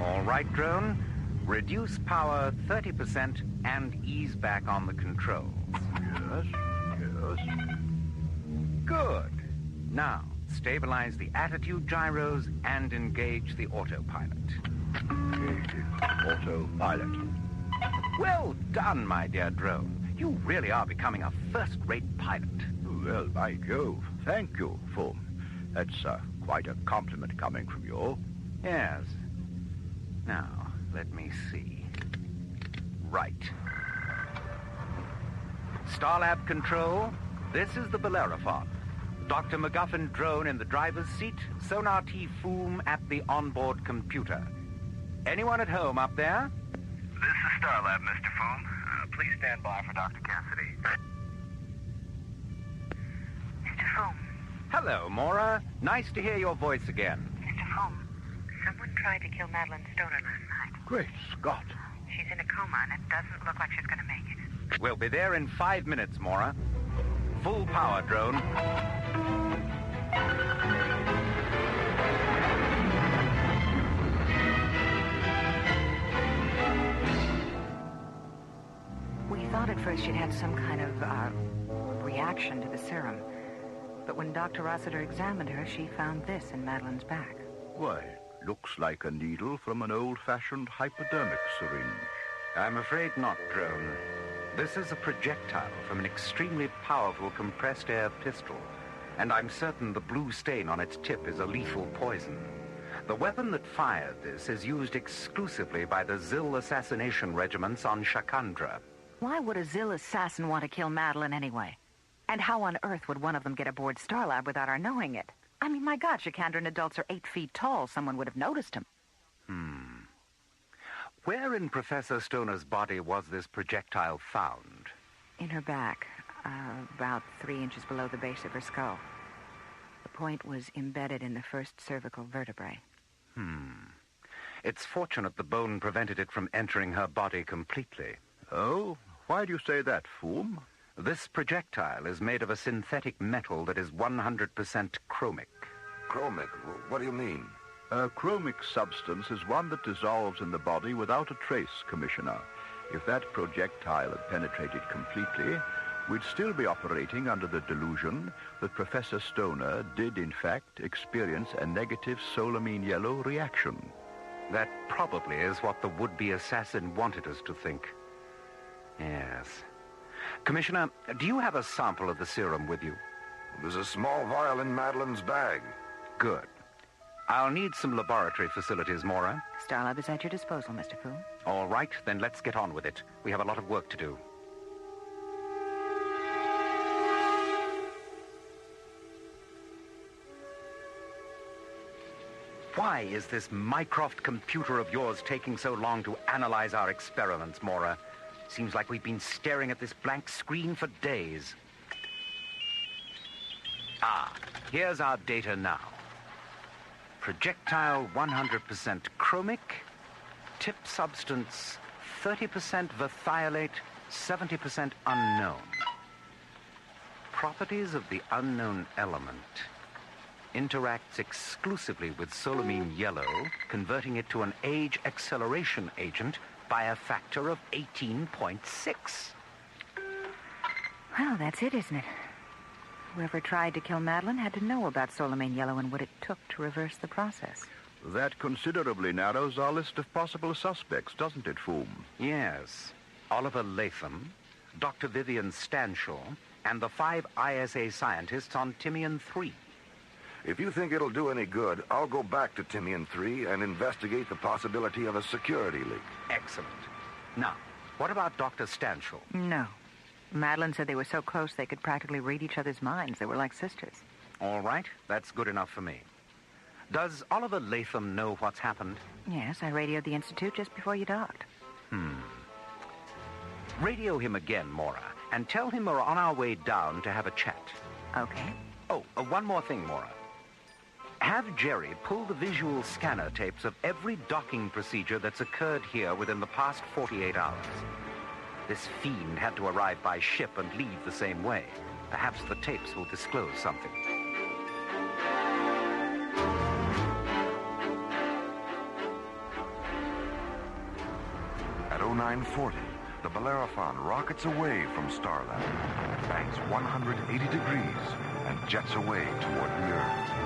All right, drone. Reduce power 30% and ease back on the controls. Yes, yes. Good. Now, stabilize the attitude gyros and engage the autopilot. Autopilot. Well done, my dear drone. You really are becoming a first-rate pilot. Well, by Jove, thank you, Foom. That's quite a compliment coming from you. Yes. Now, let me see. Right. Starlab Control, this is the Bellerophon. Dr. MacGuffin Drone in the driver's seat, Sonar T. Foom at the onboard computer. Anyone at home up there? This is Starlab, Mr. Foom. Please stand by for Dr. Cassidy. Mr. Foom. Hello, Maura. Nice to hear your voice again. Mr. Foom, someone tried to kill Madeline Stoner last night. Great Scott. She's in a coma, and it doesn't look like she's going to make it. We'll be there in 5 minutes, Maura. Full power, drone. We thought at first she'd had some kind of reaction to the serum. But when Dr. Rossiter examined her, she found this in Madeline's back. Why, looks like a needle from an old-fashioned hypodermic syringe. I'm afraid not, drone. This is a projectile from an extremely powerful compressed air pistol, and I'm certain the blue stain on its tip is a lethal poison. The weapon that fired this is used exclusively by the Zil assassination regiments on Shakandra. Why would a Zil assassin want to kill Madeline anyway? And how on earth would one of them get aboard Starlab without our knowing it? I mean, my God, Shakandran adults are 8 feet tall. Someone would have noticed him. Where in Professor Stoner's body was this projectile found? In her back, about 3 inches below the base of her skull. The point was embedded in the first cervical vertebrae. It's fortunate the bone prevented it from entering her body completely. Oh? Why do you say that, Foom? This projectile is made of a synthetic metal that is 100% chromic. Chromic? What do you mean? A chromic substance is one that dissolves in the body without a trace, Commissioner. If that projectile had penetrated completely, we'd still be operating under the delusion that Professor Stoner did, in fact, experience a negative solamine yellow reaction. That probably is what the would-be assassin wanted us to think. Yes. Commissioner, do you have a sample of the serum with you? There's a small vial in Madeline's bag. Good. I'll need some laboratory facilities, Maura. Starlab is at your disposal, Mr. Foom. All right, then let's get on with it. We have a lot of work to do. Why is this Mycroft computer of yours taking so long to analyze our experiments, Mora? Seems like we've been staring at this blank screen for days. Ah, here's our data now. Projectile 100% chromic, tip substance 30% verthiolate, 70% unknown. Properties of the unknown element. Interacts exclusively with solamine yellow, converting it to an age acceleration agent by a factor of 18.6. Well, that's it, isn't it? Whoever tried to kill Madeline had to know about solamine yellow and what it took to reverse the process. That considerably narrows our list of possible suspects, doesn't it, Foom? Yes. Oliver Latham, Dr. Vivian Stanshaw, and the 5 ISA scientists on Timian 3. If you think it'll do any good, I'll go back to Timian 3 and investigate the possibility of a security leak. Excellent. Now, what about Dr. Stanshaw? No. Madeline said they were so close they could practically read each other's minds. They were like sisters. All right, that's good enough for me. Does Oliver Latham know what's happened? Yes, I radioed the Institute just before you docked. Radio him again, Mora, and tell him we're on our way down to have a chat. Okay. Oh, one more thing, Mora. Have Jerry pull the visual scanner tapes of every docking procedure that's occurred here within the past 48 hours. This fiend had to arrive by ship and leave the same way. Perhaps the tapes will disclose something. At 0940, the Bellerophon rockets away from Starlab, banks 180 degrees, and jets away toward the Earth.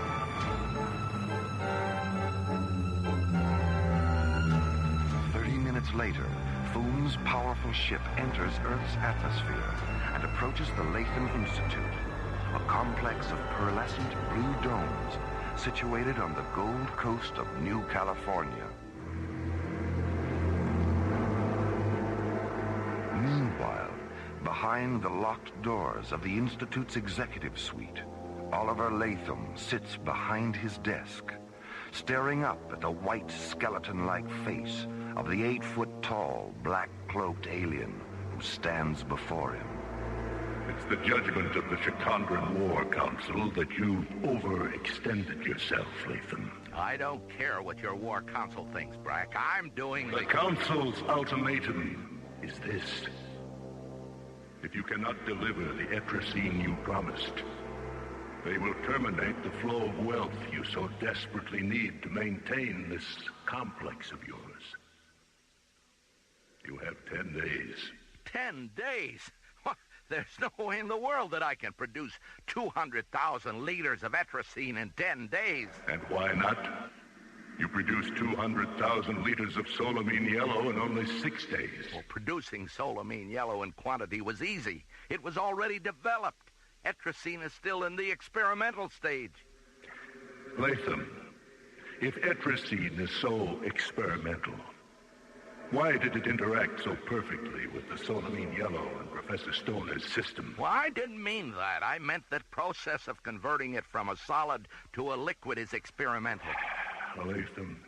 Later, Foom's powerful ship enters Earth's atmosphere and approaches the Latham Institute, a complex of pearlescent blue domes situated on the Gold Coast of New California. Meanwhile, behind the locked doors of the Institute's executive suite, Oliver Latham sits behind his desk, staring up at the white skeleton-like face of the 8-foot-tall, black-cloaked alien who stands before him. It's the judgment of the Chitandran War Council that you've overextended yourself, Latham. I don't care what your War Council thinks, Brack. I'm doing the Council's ultimatum is this. If you cannot deliver the Etrusine you promised, they will terminate the flow of wealth you so desperately need to maintain this complex of yours. You have 10 days. 10 days? There's no way in the world that I can produce 200,000 liters of Etrusine in 10 days. And why not? You produced 200,000 liters of solamine yellow in only 6 days. Well, producing solamine yellow in quantity was easy. It was already developed. Etrusine is still in the experimental stage. Latham, if Etrusine is so experimental, why did it interact so perfectly with the solamine yellow in Professor Stoner's system? Well, I didn't mean that. I meant that process of converting it from a solid to a liquid is experimental. Latham,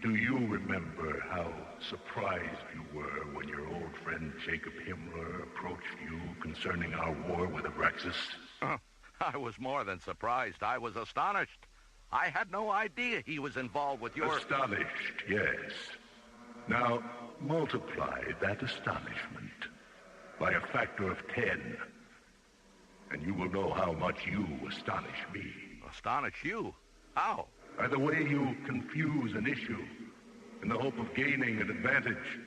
do you remember how surprised you were when your old friend Jacob Himmler approached you concerning our war with Abraxas? I was more than surprised. I was astonished. I had no idea he was involved with your... Astonished, yes. Now, multiply that astonishment by a factor of 10, and you will know how much you astonish me. Astonish you? How? By the way you confuse an issue in the hope of gaining an advantage.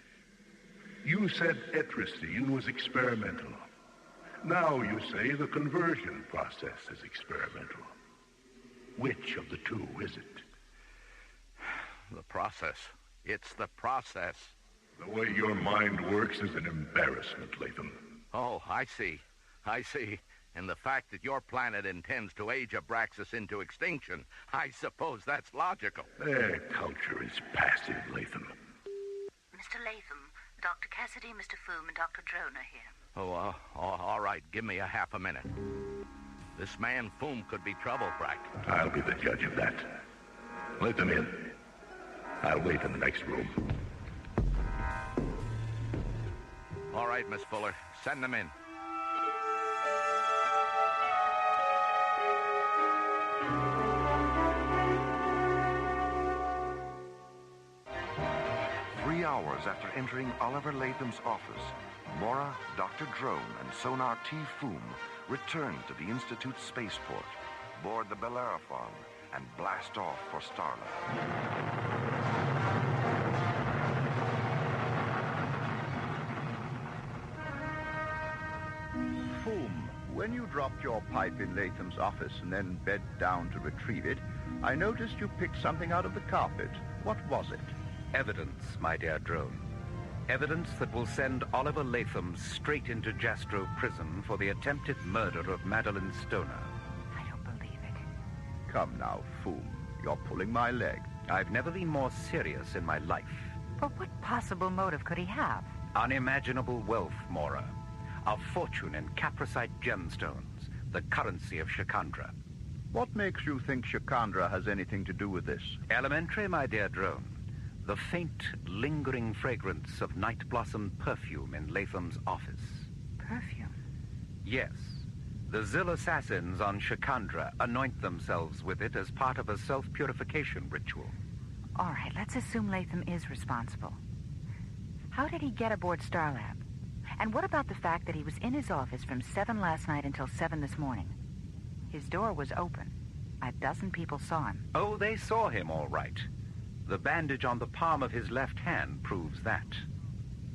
You said Etrusine was experimental. Now you say the conversion process is experimental. Which of the two is it? The process. It's the process. The way your mind works is an embarrassment, Latham. Oh, I see. I see. And the fact that your planet intends to age Abraxas into extinction, I suppose that's logical. Their culture is passive, Latham. Mr. Latham, Dr. Cassidy, Mr. Foom, and Dr. Drone are here. Oh, all right. Give me a half a minute. This man Foom could be trouble, Brack. I'll be the judge of that. Let them in. I'll wait in the next room. All right, Miss Fuller. Send them in. Hours after entering Oliver Latham's office, Mora, Dr. Drone, and Sonar T. Foom return to the Institute's spaceport, board the Bellerophon, and blast off for Starlab. Foom, when you dropped your pipe in Latham's office and then bent down to retrieve it, I noticed you picked something out of the carpet. What was it? Evidence, my dear Drone. Evidence that will send Oliver Latham straight into Jastrow Prison for the attempted murder of Madeline Stoner. I don't believe it. Come now, Foom. You're pulling my leg. I've never been more serious in my life. But what possible motive could he have? Unimaginable wealth, Mora. A fortune in capricite gemstones, the currency of Shikandra. What makes you think Shikandra has anything to do with this? Elementary, my dear Drone. The faint, lingering fragrance of night blossom perfume in Latham's office. Perfume? Yes. The Zill assassins on Shikandra anoint themselves with it as part of a self-purification ritual. All right, let's assume Latham is responsible. How did he get aboard Starlab? And what about the fact that he was in his office from 7 last night until 7 this morning? His door was open. A dozen people saw him. Oh, they saw him, all right. The bandage on the palm of his left hand proves that.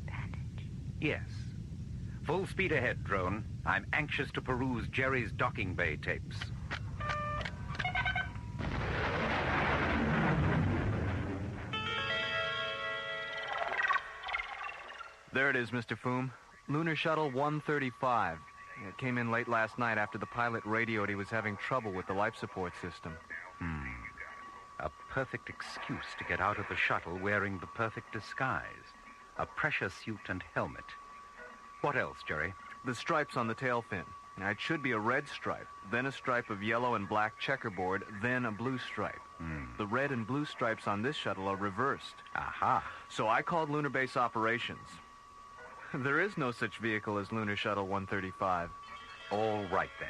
Bandage? Yes. Full speed ahead, Drone. I'm anxious to peruse Jerry's docking bay tapes. There it is, Mr. Foom. Lunar Shuttle 135. It came in late last night after the pilot radioed he was having trouble with the life support system. A perfect excuse to get out of the shuttle wearing the perfect disguise. A pressure suit and helmet. What else, Jerry? The stripes on the tail fin. Now, it should be a red stripe, then a stripe of yellow and black checkerboard, then a blue stripe. The red and blue stripes on this shuttle are reversed. Aha. So I called Lunar Base Operations. There is no such vehicle as Lunar Shuttle 135. All right, then.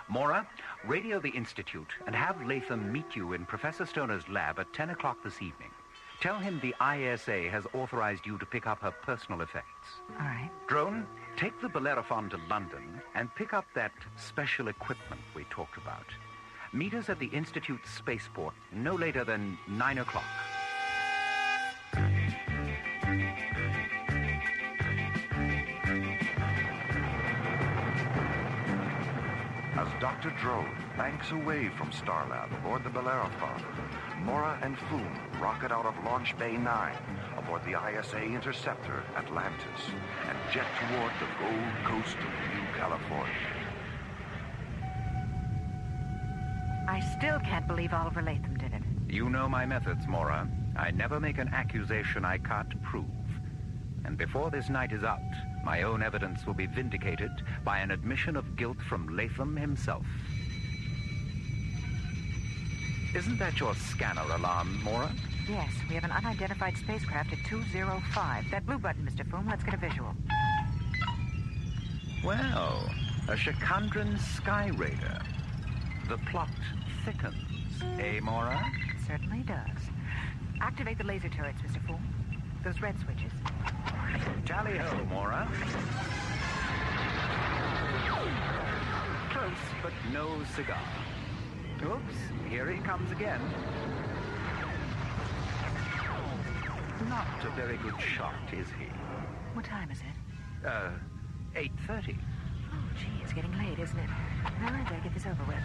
Mora, radio the Institute and have Latham meet you in Professor Stoner's lab at 10 o'clock this evening. Tell him the ISA has authorized you to pick up her personal effects. All right. Drone, take the Bellerophon to London and pick up that special equipment we talked about. Meet us at the Institute's spaceport no later than 9 o'clock. As Dr. Drone banks away from Starlab aboard the Bellerophon, Mora and Foom rocket out of Launch Bay 9 aboard the ISA Interceptor Atlantis and jet toward the Gold Coast of New California. I still can't believe Oliver Latham did it. You know my methods, Mora. I never make an accusation I can't prove. And before this night is out, my own evidence will be vindicated by an admission of guilt from Latham himself. Isn't that your scanner alarm, Mora? Yes, we have an unidentified spacecraft at 205. That blue button, Mr. Foom. Let's get a visual. Well, a Shikandran sky raider. The plot thickens, eh, Mora? It certainly does. Activate the laser turrets, Mr. Foom. Those red switches. Tally-ho, Mora. Close, but no cigar. Oops, here he comes again. Not a very good shot, is he? What time is it? 8:30. Oh, gee, it's getting late, isn't it? Well, I better get this over with.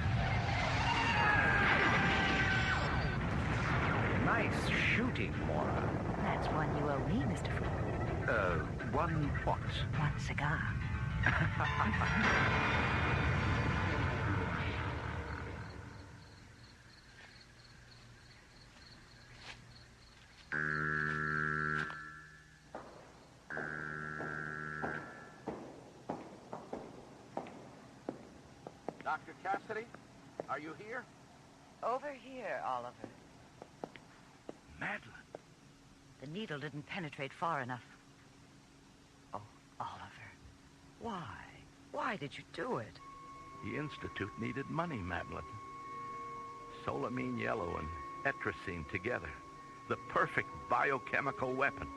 Nice shooting, Mora. That's one you owe me, Mr. Fool. One what? One cigar. Dr. Cassidy, are you here? Over here, Oliver. Madeline. The needle didn't penetrate far enough. Oh, Oliver. Why? Why did you do it? The Institute needed money, Madeline. Solamine yellow and etrazine together. The perfect biochemical weapon.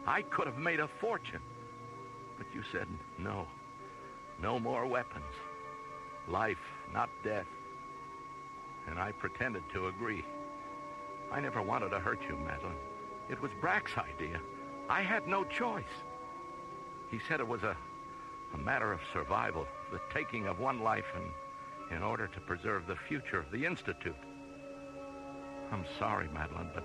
I could have made a fortune. But you said no. No more weapons. Life, not death. And I pretended to agree. I never wanted to hurt you, Madeline. It was Brack's idea. I had no choice. He said it was a matter of survival, the taking of one life in order to preserve the future of the Institute. I'm sorry, Madeline, but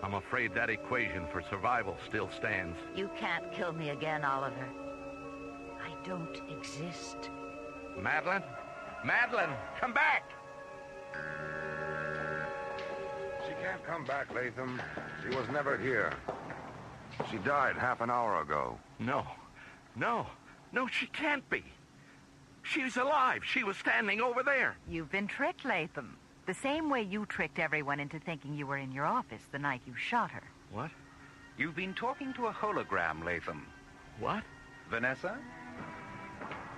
I'm afraid that equation for survival still stands. You can't kill me again, Oliver. I don't exist. Madeline? Madeline, come back! She can't come back, Latham. She was never here. She died half an hour ago. No, she can't be. She's alive. She was standing over there. You've been tricked, Latham. The same way you tricked everyone into thinking you were in your office the night you shot her. What? You've been talking to a hologram, Latham. What? Vanessa?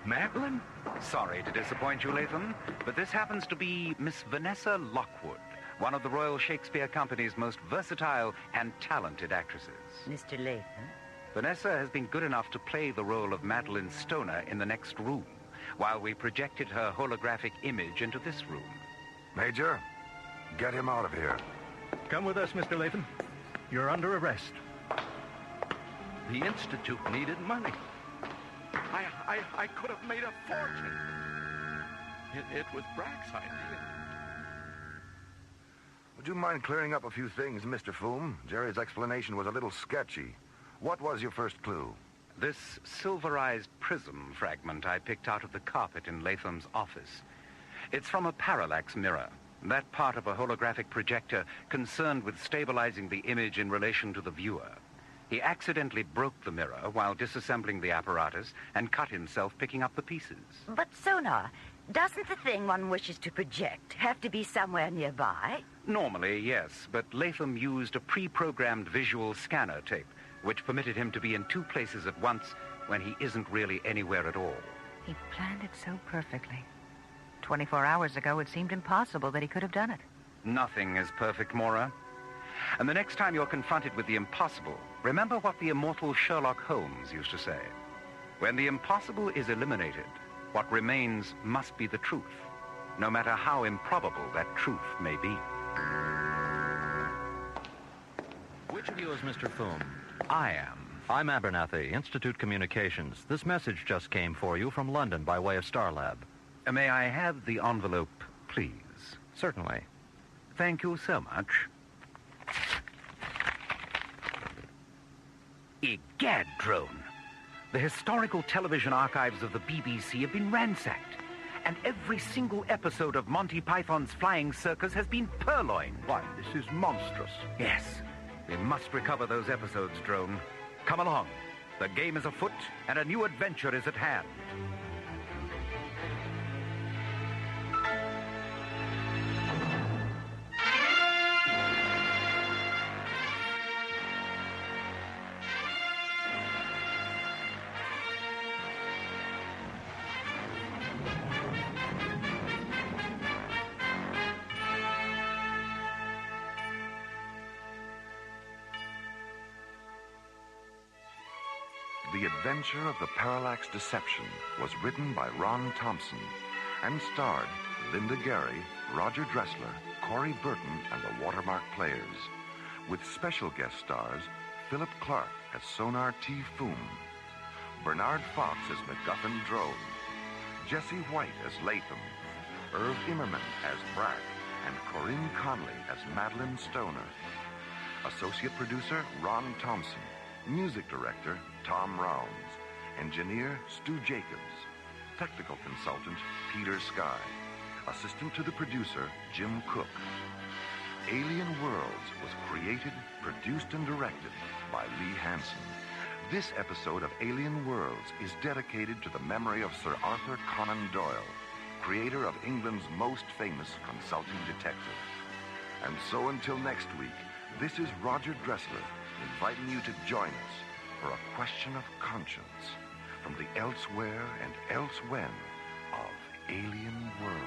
Madeline? Sorry to disappoint you, Latham, but this happens to be Miss Vanessa Lockwood, one of the Royal Shakespeare Company's most versatile and talented actresses. Mr. Latham? Vanessa has been good enough to play the role of Madeline Stoner in the next room, while we projected her holographic image into this room. Major, get him out of here. Come with us, Mr. Latham. You're under arrest. The Institute needed money. I could have made a fortune. It was Brack's idea. Would you mind clearing up a few things, Mr. Foom? Jerry's explanation was a little sketchy. What was your first clue? This silverized prism fragment I picked out of the carpet in Latham's office. It's from a parallax mirror, that part of a holographic projector concerned with stabilizing the image in relation to the viewer. He accidentally broke the mirror while disassembling the apparatus and cut himself picking up the pieces. But, Sonar, doesn't the thing one wishes to project have to be somewhere nearby? Normally, yes, but Latham used a pre-programmed visual scanner tape, which permitted him to be in two places at once when he isn't really anywhere at all. He planned it so perfectly. 24 hours ago, it seemed impossible that he could have done it. Nothing is perfect, Maura. And the next time you're confronted with the impossible, remember what the immortal Sherlock Holmes used to say. When the impossible is eliminated, what remains must be the truth, no matter how improbable that truth may be. Which of you is Mr. Foom? I am. I'm Abernathy, Institute Communications. This message just came for you from London by way of Starlab. May I have the envelope, please? Certainly. Thank you so much. Egad, Drone. The historical television archives of the BBC have been ransacked, and every single episode of Monty Python's Flying Circus has been purloined. Why, this is monstrous. Yes. We must recover those episodes, Drone. Come along. The game is afoot, and a new adventure is at hand. The Adventure of the Parallax Deception was written by Ron Thompson and starred Linda Gary, Roger Dressler, Corey Burton, and the Watermark Players, with special guest stars Philip Clark as Sonar T. Foom, Bernard Fox as MacGuffin Drone, Jesse White as Latham, Irv Immerman as Brack, and Corinne Conley as Madeline Stoner. Associate producer Ron Thompson. Music director Tom Rounds. Engineer Stu Jacobs. Technical consultant Peter Sky. Assistant to the producer Jim Cook. Alien Worlds was created, produced, and directed by Lee Hansen. This episode of Alien Worlds is dedicated to the memory of Sir Arthur Conan Doyle, creator of England's most famous consulting detective. And so until next week, this is Roger Dressler inviting you to join us for a question of conscience from the elsewhere and elsewhen of alien worlds.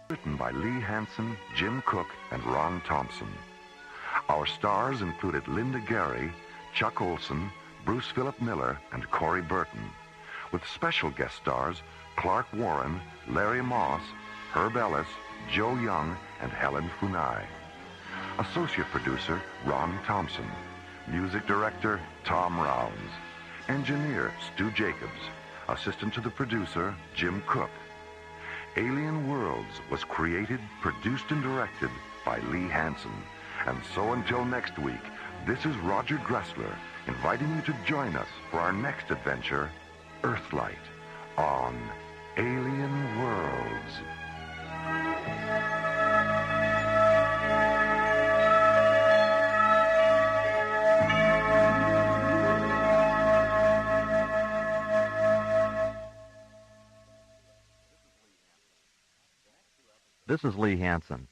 Written by Lee Hansen, Jim Cook, and Ron Thompson. Our stars included Linda Gary, Chuck Olson, Bruce Philip Miller, and Corey Burton, with special guest stars Clark Warren, Larry Moss, Herb Ellis, Joe Young, and Helen Funai. Associate producer Ron Thompson. Music director Tom Rounds. Engineer Stu Jacobs. Assistant to the producer Jim Cook. Alien Worlds was created, produced, and directed by Lee Hansen. And so until next week, this is Roger Dressler inviting you to join us for our next adventure, Earthlight, on Alien Worlds. This is Lee Hansen.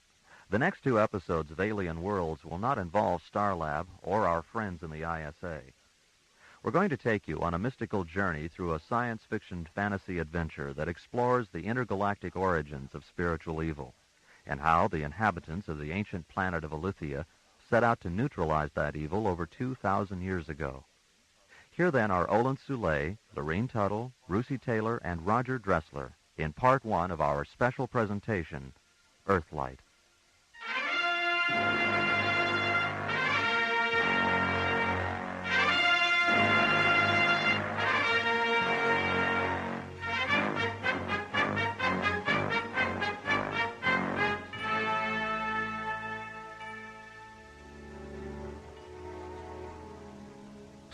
The next 2 episodes of Alien Worlds will not involve Starlab or our friends in the ISA. We're going to take you on a mystical journey through a science fiction fantasy adventure that explores the intergalactic origins of spiritual evil and how the inhabitants of the ancient planet of Alithia set out to neutralize that evil over 2,000 years ago. Here then are Olin Soule, Lorene Tuttle, Russi Taylor, and Roger Dressler in Part 1 of our special presentation, Earthlight.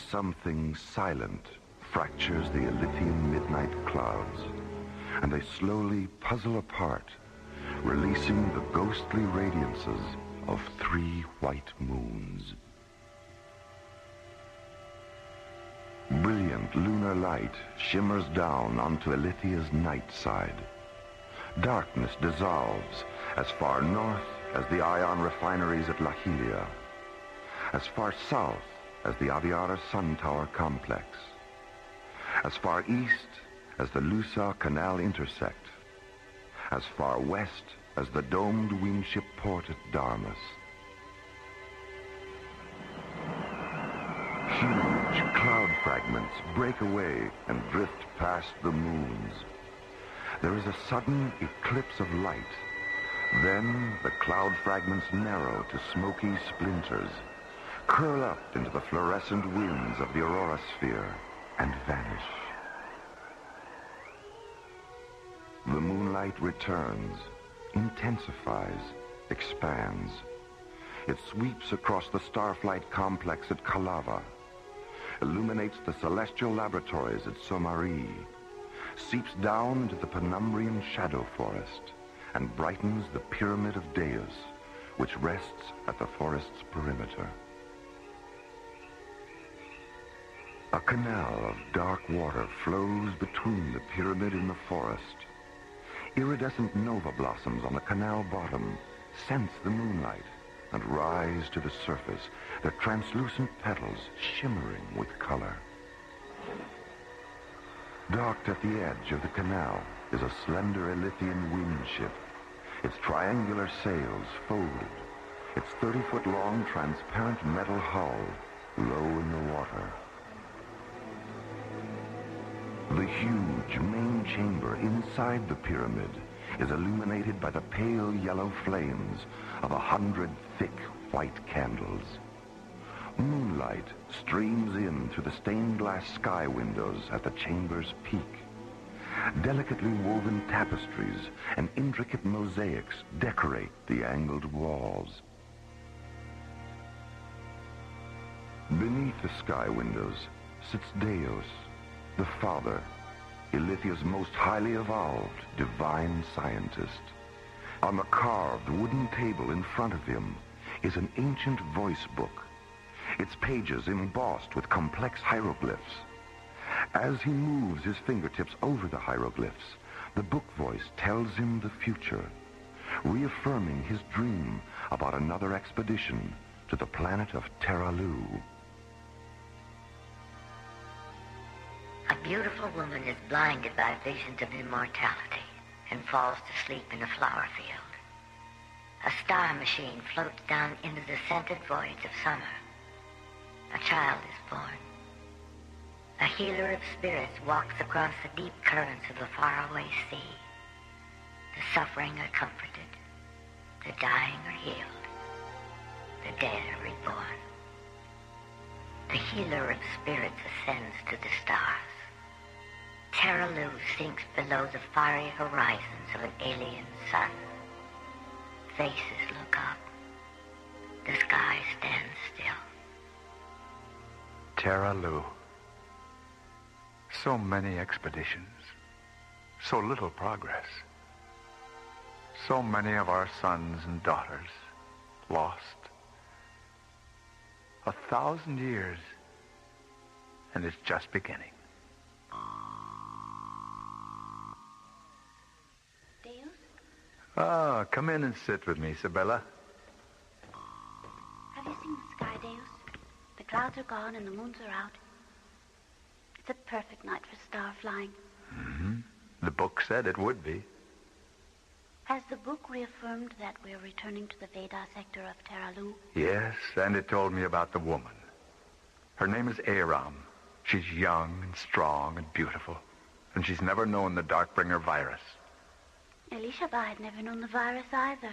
Something silent fractures the Elysian midnight clouds, and they slowly puzzle apart, releasing the ghostly radiances of 3 white moons. Brilliant lunar light shimmers down onto Elysia's night side. Darkness dissolves as far north as the ion refineries at Lahilia, as far south as the Aviara Sun Tower complex, as far east as the Lusa Canal intersect, as far west as the domed wingship port at Darmus. Huge cloud fragments break away and drift past the moons. There is a sudden eclipse of light. Then the cloud fragments narrow to smoky splinters, curl up into the fluorescent winds of the aurora sphere, and vanish. The moonlight returns, intensifies, expands. It sweeps across the Starflight complex at Kalava, illuminates the celestial laboratories at Somari, seeps down into the Penumbrian shadow forest, and brightens the Pyramid of Deus, which rests at the forest's perimeter. A canal of dark water flows between the pyramid and the forest. Iridescent nova blossoms on the canal bottom sense the moonlight and rise to the surface, their translucent petals shimmering with color. Docked at the edge of the canal is a slender Elysian wind ship, its triangular sails folded, its 30-foot-long transparent metal hull low in the water. The huge main chamber inside the pyramid is illuminated by the pale yellow flames of 100 thick white candles. Moonlight streams in through the stained glass sky windows at the chamber's peak. Delicately woven tapestries and intricate mosaics decorate the angled walls. Beneath the sky windows sits Deus, the Father, Ilithia's most highly evolved, divine scientist. On the carved wooden table in front of him is an ancient voice book. its pages embossed with complex hieroglyphs. As he moves his fingertips over the hieroglyphs, the book voice tells him the future, reaffirming his dream about another expedition to the planet of Terralu. A beautiful woman is blinded by visions of immortality and falls to sleep in a flower field. A star machine floats down into the scented voids of summer. A child is born. A healer of spirits walks across the deep currents of the faraway sea. The suffering are comforted. The dying are healed. The dead are reborn. The healer of spirits ascends to the stars. Terralu sinks below the fiery horizons of an alien sun. Faces look up. The sky stands still. Terralu. So many expeditions. So little progress. So many of our sons and daughters lost. 1,000 years, and it's just beginning. Ah, come in and sit with me, Sibella. Have you seen the sky, Deus? The clouds are gone and the moons are out. It's a perfect night for star flying. Mm-hmm. The book said it would be. Has the book reaffirmed that we're returning to the Veda sector of Terralu? Yes, and it told me about the woman. Her name is Aram. She's young and strong and beautiful, and she's never known the Darkbringer virus. Elishaba had never known the virus either.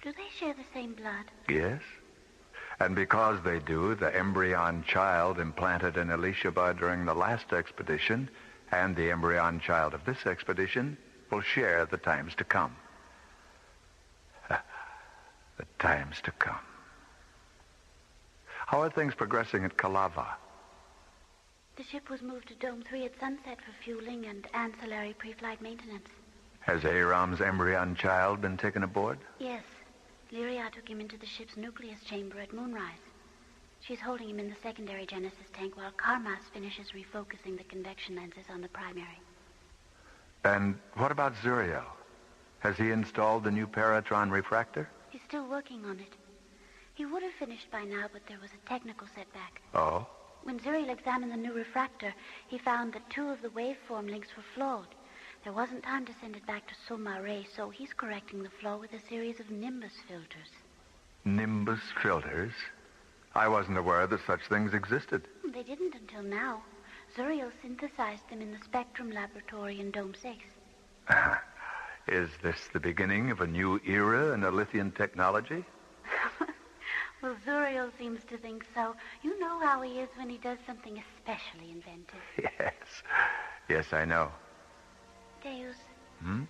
Do they share the same blood? Yes. And because they do, the embryon child implanted in Elishaba during the last expedition and the embryon child of this expedition will share the times to come. The times to come. How are things progressing at Kalava? The ship was moved to Dome 3 at sunset for fueling and ancillary pre-flight maintenance. Has Aram's embryon child been taken aboard? Yes. Lyria took him into the ship's nucleus chamber at moonrise. She's holding him in the secondary Genesis tank while Karmas finishes refocusing the convection lenses on the primary. And what about Zuriel? Has he installed the new Paratron refractor? He's still working on it. He would have finished by now, but there was a technical setback. Oh? When Zuriel examined the new refractor, he found that 2 of the waveform links were flawed. There wasn't time to send it back to Soma Ray, so he's correcting the flaw with a series of Nimbus filters. Nimbus filters? I wasn't aware that such things existed. They didn't until now. Zuriel synthesized them in the Spectrum Laboratory in Dome 6. Is this the beginning of a new era in Alithian technology? Well, Zuriel seems to think so. You know how he is when he does something especially inventive. Yes. Yes, I know. Deus. Hmm?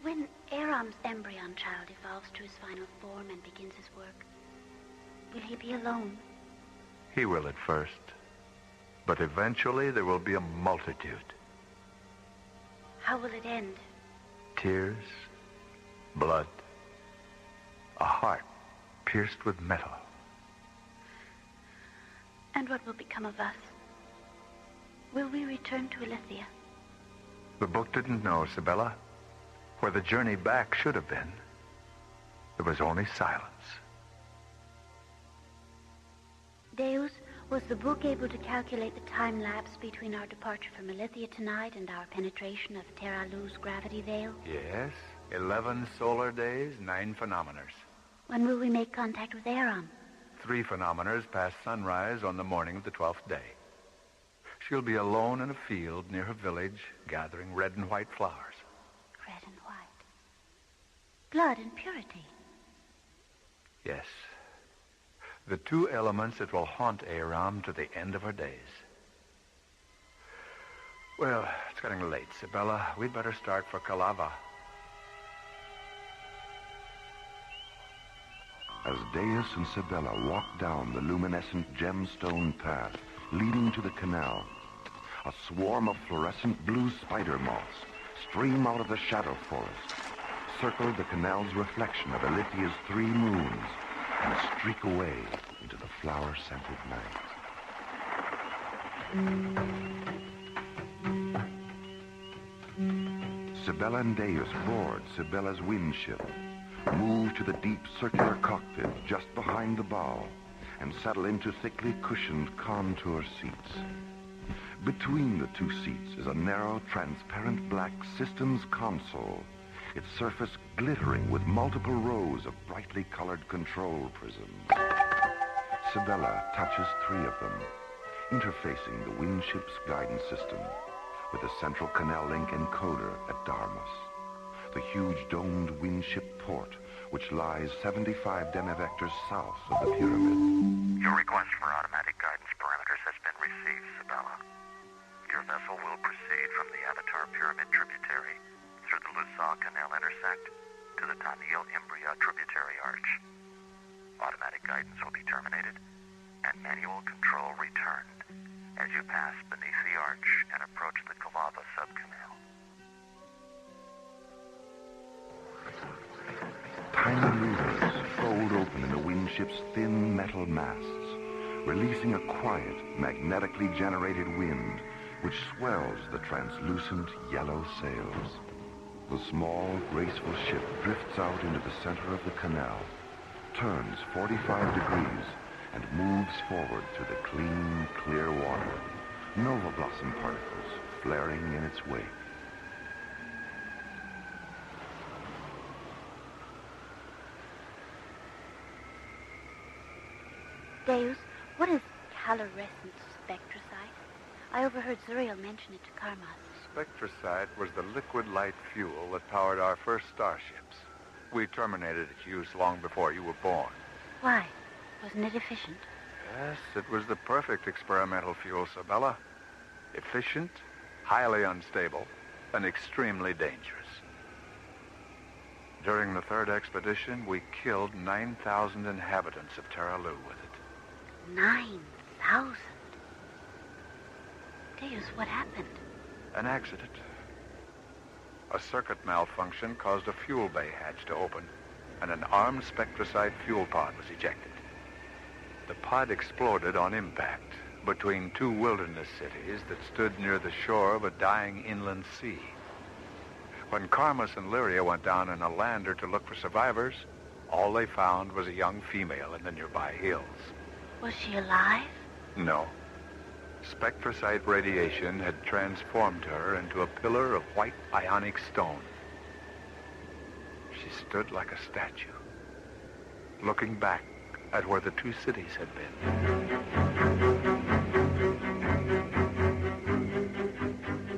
When Aram's embryon child evolves to his final form and begins his work, will he be alone? He will at first. But eventually there will be a multitude. How will it end? Tears, blood, a heart pierced with metal. And what will become of us? Will we return to Alithia? The book didn't know, Sibella. Where the journey back should have been, there was only silence. Deus, was the book able to calculate the time lapse between our departure from Alithia tonight and our penetration of Terralu's gravity veil? Yes, 11 solar days, 9 phenomeners. When will we make contact with Aram? 3 phenomeners past sunrise on the morning of the 12th day. She'll be alone in a field near her village, gathering red and white flowers. Red and white. Blood and purity. Yes. The 2 elements that will haunt Aram to the end of her days. Well, it's getting late, Sibella. We'd better start for Kalava. As Deus and Sibella walk down the luminescent gemstone path leading to the canal, a swarm of fluorescent blue spider moths stream out of the shadow forest, circle the canal's reflection of Alithia's 3 moons, and streak away into the flower-scented night. Sibella and Deus board Sibella's windship, move to the deep circular cockpit just behind the bow, and settle into thickly cushioned contour seats. Between the two seats is a narrow, transparent black systems console, its surface glittering with multiple rows of brightly colored control prisms. Sibella touches 3 of them, interfacing the windship's guidance system with the Central Canal Link encoder at Darmus, the huge domed windship port which lies 75 demivectors south of the pyramid. Your request for automatic guidance parameters has been received, Sibella. Your vessel will proceed from the Avatar Pyramid tributary through the Lusaw Canal intersect to the Tanil Imbria tributary arch. Automatic guidance will be terminated and manual control returned as you pass beneath the arch and approach the Kalava subcanal. Tiny levers fold open in the windship's thin metal masts, releasing a quiet, magnetically generated wind which swells the translucent yellow sails. The small, graceful ship drifts out into the center of the canal, turns 45 degrees, and moves forward through the clean, clear water, nova blossom particles flaring in its wake. Deus, what is calorescent spectrosite? I overheard Zuriel mention it to Karmas. Spectrosite was the liquid light fuel that powered our first starships. We terminated its use long before you were born. Why? Wasn't it efficient? Yes, it was the perfect experimental fuel, Sibella. Efficient, highly unstable, and extremely dangerous. During the 3rd expedition, we killed 9,000 inhabitants of Terra Lu with it. 9,000? Deus, what happened? An accident. A circuit malfunction caused a fuel bay hatch to open, and an armed spectrosite fuel pod was ejected. The pod exploded on impact between 2 wilderness cities that stood near the shore of a dying inland sea. When Karmas and Lyria went down in a lander to look for survivors, all they found was a young female in the nearby hills. Was she alive? No. Spectrosite radiation had transformed her into a pillar of white ionic stone. She stood like a statue, looking back at where the 2 cities had been.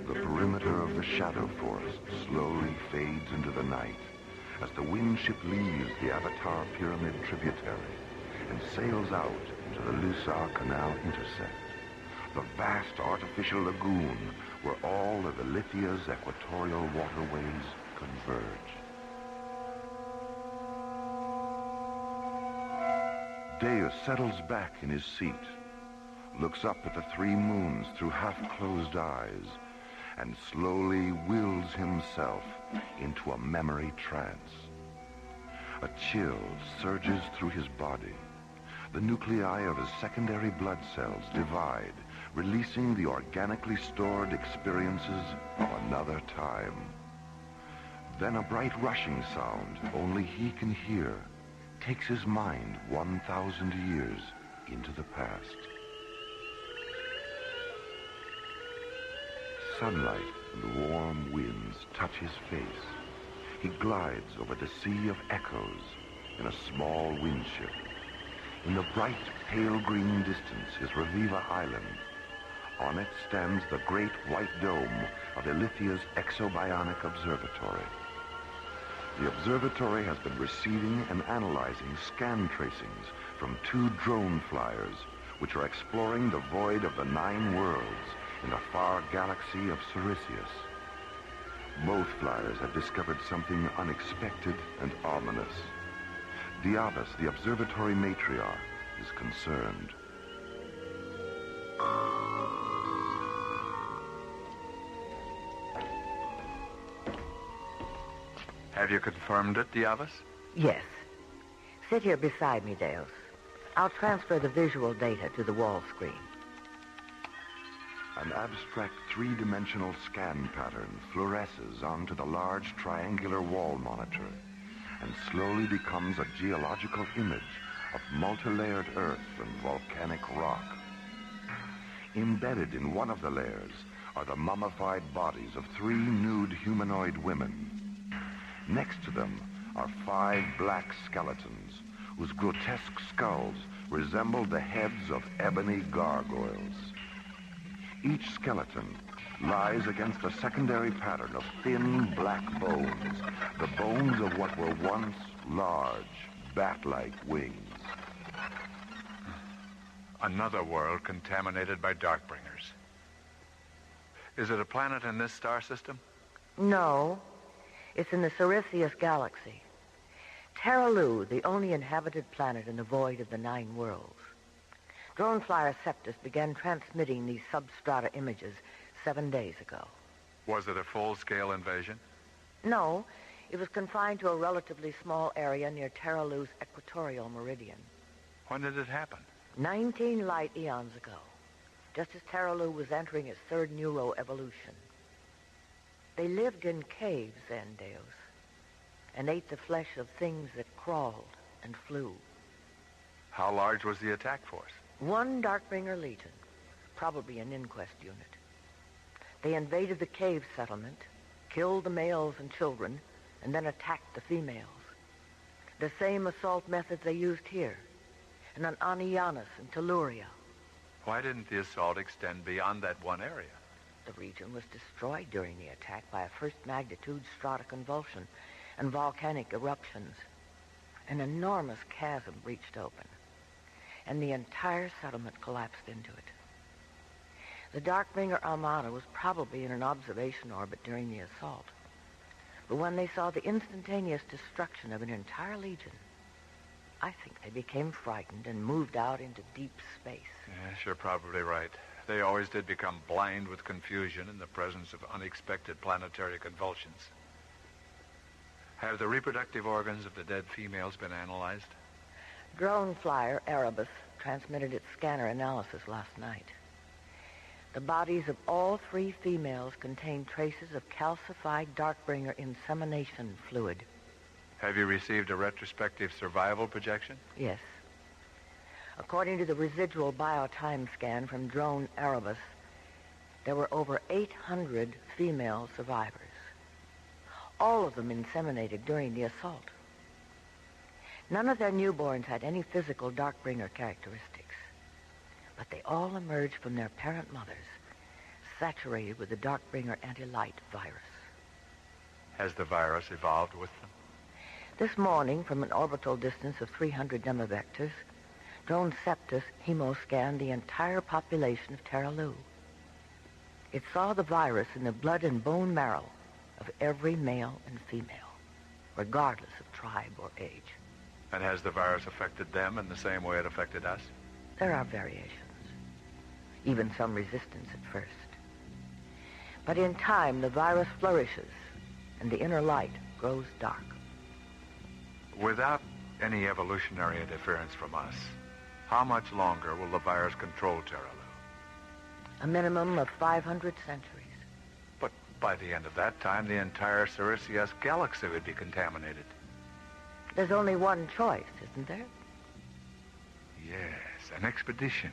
The perimeter of the shadow forest slowly fades into the night as the windship leaves the Avatar Pyramid tributary and sails out into the Lusaw Canal intersect, the vast artificial lagoon where all of Ilithia's equatorial waterways converge. Deus settles back in his seat, looks up at the 3 moons through half-closed eyes, and slowly wills himself into a memory trance. A chill surges through his body. The nuclei of his secondary blood cells divide, releasing the organically stored experiences of another time. Then a bright rushing sound only he can hear takes his mind 1,000 years into the past. Sunlight and warm winds touch his face. He glides over the sea of echoes in a small windship. In the bright, pale green distance is Reviva Island. On it stands the great white dome of Ilithia's exobionic observatory. The observatory has been receiving and analyzing scan tracings from 2 drone flyers, which are exploring the void of the 9 worlds in the far galaxy of Ciricius. Both flyers have discovered something unexpected and ominous. Diabas, the observatory matriarch, is concerned. Have you confirmed it, Diabas? Yes. Sit here beside me, Deus. I'll transfer the visual data to the wall screen. An abstract three-dimensional scan pattern fluoresces onto the large triangular wall monitor and slowly becomes a geological image of multi-layered earth and volcanic rock. Embedded in one of the layers are the mummified bodies of 3 nude humanoid women. Next to them are 5 black skeletons whose grotesque skulls resemble the heads of ebony gargoyles. Each skeleton lies against a secondary pattern of thin black bones, the bones of what were once large, bat-like wings. Another world contaminated by Darkbringers. Is it a planet in this star system? No, it's in the Cirrus galaxy. Terralu, the only inhabited planet in the void of the 9 worlds. Drone flyer Septus began transmitting these substrata images 7 days ago. Was it a full-scale invasion? No, it was confined to a relatively small area near Terralu's equatorial meridian. When did it happen? 19 light eons ago, just as Terralu was entering its 3rd neuroevolution. They lived in caves then, Deus, and ate the flesh of things that crawled and flew. How large was the attack force? 1 Darkbringer Legion, probably an inquest unit. They invaded the cave settlement, killed the males and children, and then attacked the females. The same assault methods they used here, and on Anianus and Telluria. Why didn't the assault extend beyond that one area? The region was destroyed during the attack by a first-magnitude stratoconvulsion and volcanic eruptions. An enormous chasm breached open, and the entire settlement collapsed into it. The Darkbringer Armada was probably in an observation orbit during the assault, but when they saw the instantaneous destruction of an entire legion, I think they became frightened and moved out into deep space. Yes, you're probably right. They always did become blind with confusion in the presence of unexpected planetary convulsions. Have the reproductive organs of the dead females been analyzed? Drone flyer Erebus transmitted its scanner analysis last night. The bodies of all 3 females contain traces of calcified Darkbringer insemination fluid. Have you received a retrospective survival projection? Yes. According to the residual biotime scan from drone Erebus, there were over 800 female survivors. All of them inseminated during the assault. None of their newborns had any physical Darkbringer characteristics, but they all emerged from their parent mothers, saturated with the Darkbringer anti-light virus. Has the virus evolved with them? This morning, from an orbital distance of 300 demivectors, drone Septus hemoscanned the entire population of Terralu. It saw the virus in the blood and bone marrow of every male and female, regardless of tribe or age. And has the virus affected them in the same way it affected us? There are variations, even some resistance at first. But in time, the virus flourishes, and the inner light grows dark. Without any evolutionary interference from us, how much longer will the virus control Terralu? A minimum of 500 centuries. But by the end of that time, the entire Cirrus galaxy would be contaminated. There's only one choice, isn't there? Yes, an expedition.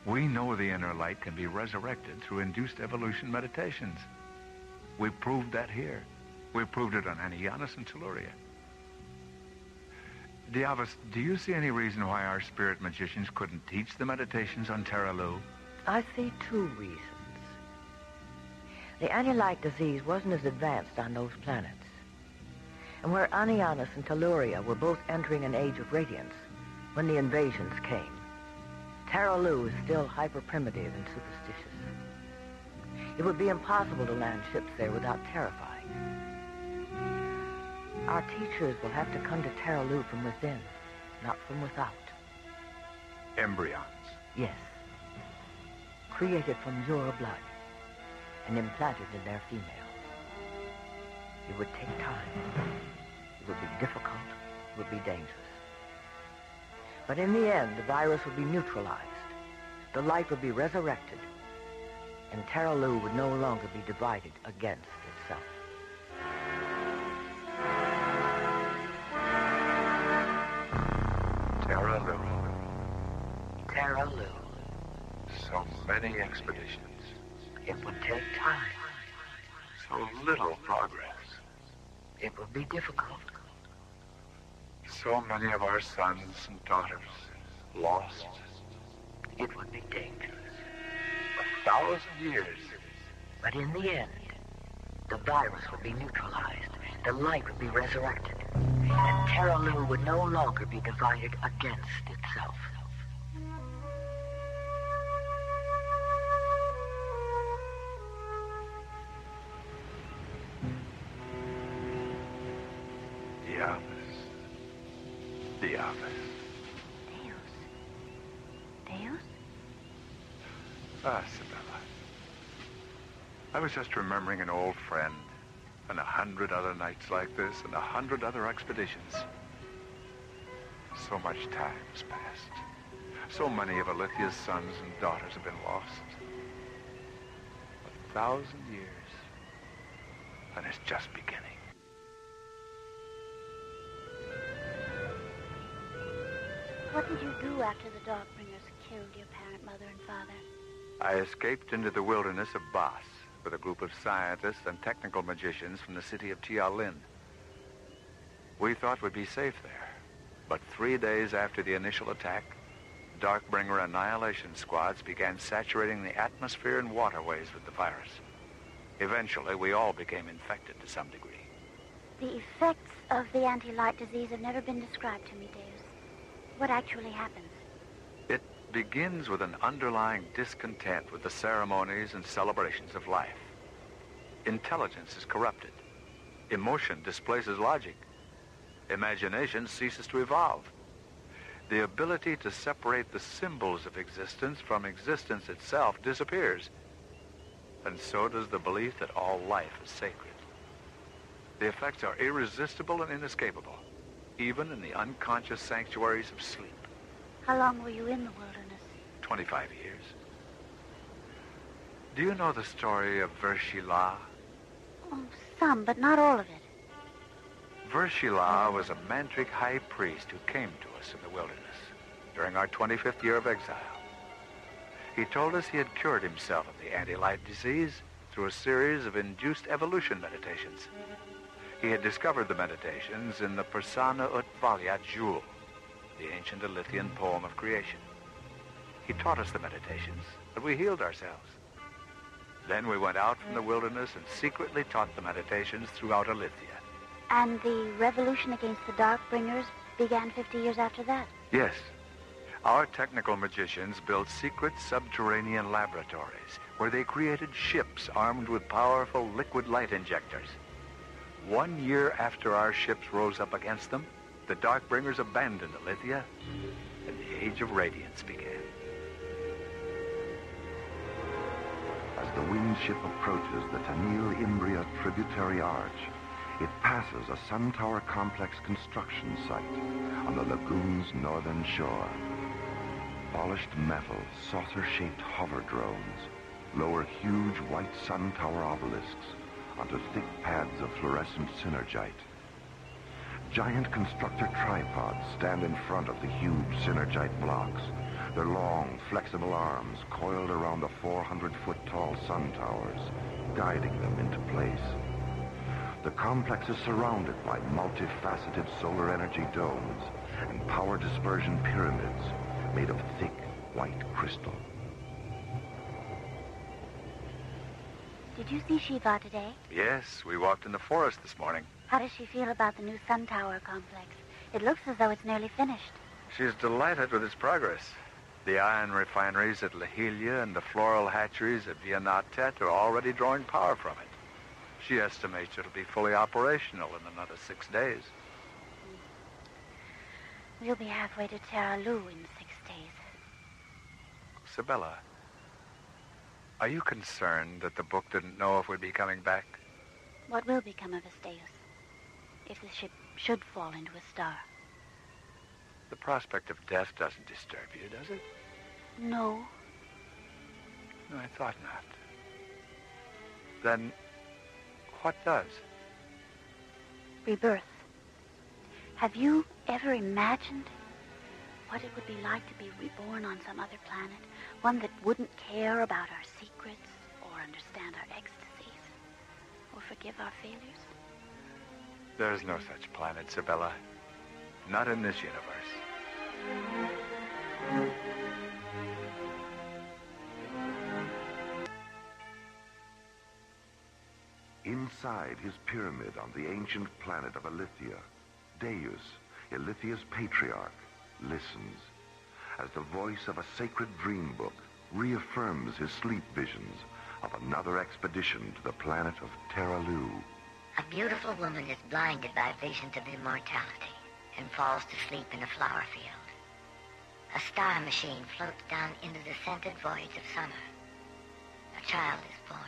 We know the inner light can be resurrected through induced evolution meditations. We proved that here. We proved it on Anianus and Telluria. Diavus, do you see any reason why our spirit magicians couldn't teach the meditations on Terralu? I see 2 reasons. The anti-light disease wasn't as advanced on those planets. And where Anianus and Telluria were both entering an age of radiance when the invasions came, Terralu is still hyper-primitive and superstitious. It would be impossible to land ships there without terrifying. Our teachers will have to come to Terralu from within, not from without. Embryons? Yes. Created from your blood and implanted in their female. It would take time. It would be difficult. It would be dangerous. But in the end, the virus would be neutralized. The light would be resurrected. And Terra Lu would no longer be divided against itself. Terra Lu. Terra Lu. So many expeditions. It would take time. So little progress. It would be difficult. So many of our sons and daughters lost. It would be dangerous. 1,000 years. But in the end, the virus would be neutralized. The light would be resurrected. And Terra Lu would no longer be divided against itself. The office. Deus? Ah, Sibella. I was just remembering an old friend, and 100 other nights like this, and 100 other expeditions. So much time has passed. So many of Alithia's sons and daughters have been lost. 1,000 years, and it's just beginning. What did you do after the Darkbringers killed your parent, mother, and father? I escaped into the wilderness of Bas with a group of scientists and technical magicians from the city of Tialin. We thought we'd be safe there, but 3 days after the initial attack, Darkbringer annihilation squads began saturating the atmosphere and waterways with the virus. Eventually, we all became infected to some degree. The effects of the anti-light disease have never been described to me, Deus. What actually happens? It begins with an underlying discontent with the ceremonies and celebrations of life. Intelligence is corrupted. Emotion displaces logic. Imagination ceases to evolve. The ability to separate the symbols of existence from existence itself disappears. And so does the belief that all life is sacred. The effects are irresistible and inescapable, even in the unconscious sanctuaries of sleep. How long were you in the wilderness? 25 years. Do you know the story of Vershila? Oh, some, but not all of it. Vershila was a mantric high priest who came to us in the wilderness during our 25th year of exile. He told us he had cured himself of the anti-light disease through a series of induced evolution meditations. He had discovered the meditations in the Persana ut Valia Jewel, the ancient Alithian poem of creation. He taught us the meditations, and we healed ourselves. Then we went out from the wilderness and secretly taught the meditations throughout Alithia. And the revolution against the Darkbringers began 50 years after that? Yes. Our technical magicians built secret subterranean laboratories where they created ships armed with powerful liquid light injectors. 1 year after our ships rose up against them, the Darkbringers abandoned Alithia, and the Age of Radiance began. As the winged ship approaches the Tanil-Imbria tributary arch, it passes a sun tower complex construction site on the lagoon's northern shore. Polished metal, saucer-shaped hover drones lower huge white sun tower obelisks onto thick pads of fluorescent synergite. Giant constructor tripods stand in front of the huge synergite blocks, their long, flexible arms coiled around the 400-foot-tall sun towers, guiding them into place. The complex is surrounded by multifaceted solar energy domes and power dispersion pyramids made of thick, white crystal. Did you see Shiva today? Yes, we walked in the forest this morning. How does she feel about the new sun tower complex? It looks as though it's nearly finished. She's delighted with its progress. The iron refineries at Lahilia and the floral hatcheries at Vianatet are already drawing power from it. She estimates it'll be fully operational in another 6 days. We'll be halfway to Terra Lu in 6 days. Sibella, are you concerned that the book didn't know if we'd be coming back? What will become of us, Deus, if the ship should fall into a star? The prospect of death doesn't disturb you, does it? No. No, I thought not. Then, what does? Rebirth. Have you ever imagined what it would be like to be reborn on some other planet? One that wouldn't care about our secrets or understand our ecstasies or forgive our failures? There's no such planet, Sabella. Not in this universe. Inside his pyramid on the ancient planet of Ilithia, Deus, Ilithia's patriarch, listens as the voice of a sacred dream book reaffirms his sleep visions of another expedition to the planet of Terralu. A beautiful woman is blinded by visions of immortality and falls to sleep in a flower field. A star machine floats down into the scented voids of summer. A child is born.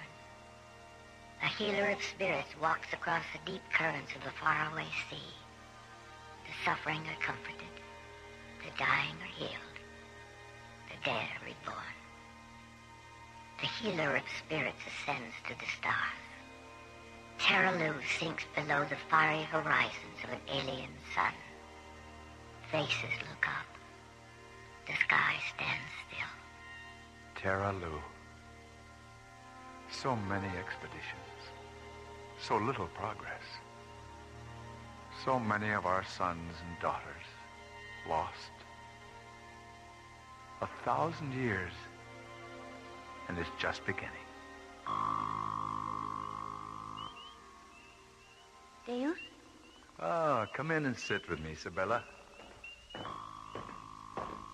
A healer of spirits walks across the deep currents of the faraway sea. The suffering are comforted. The dying are healed. The dead are reborn. The healer of spirits ascends to the stars. Terralu sinks below the fiery horizons of an alien sun. Faces look up. The sky stands still. Terralu. So many expeditions. So little progress. So many of our sons and daughters lost. 1,000 years, and it's just beginning. Deus? Oh, come in and sit with me, Sabella.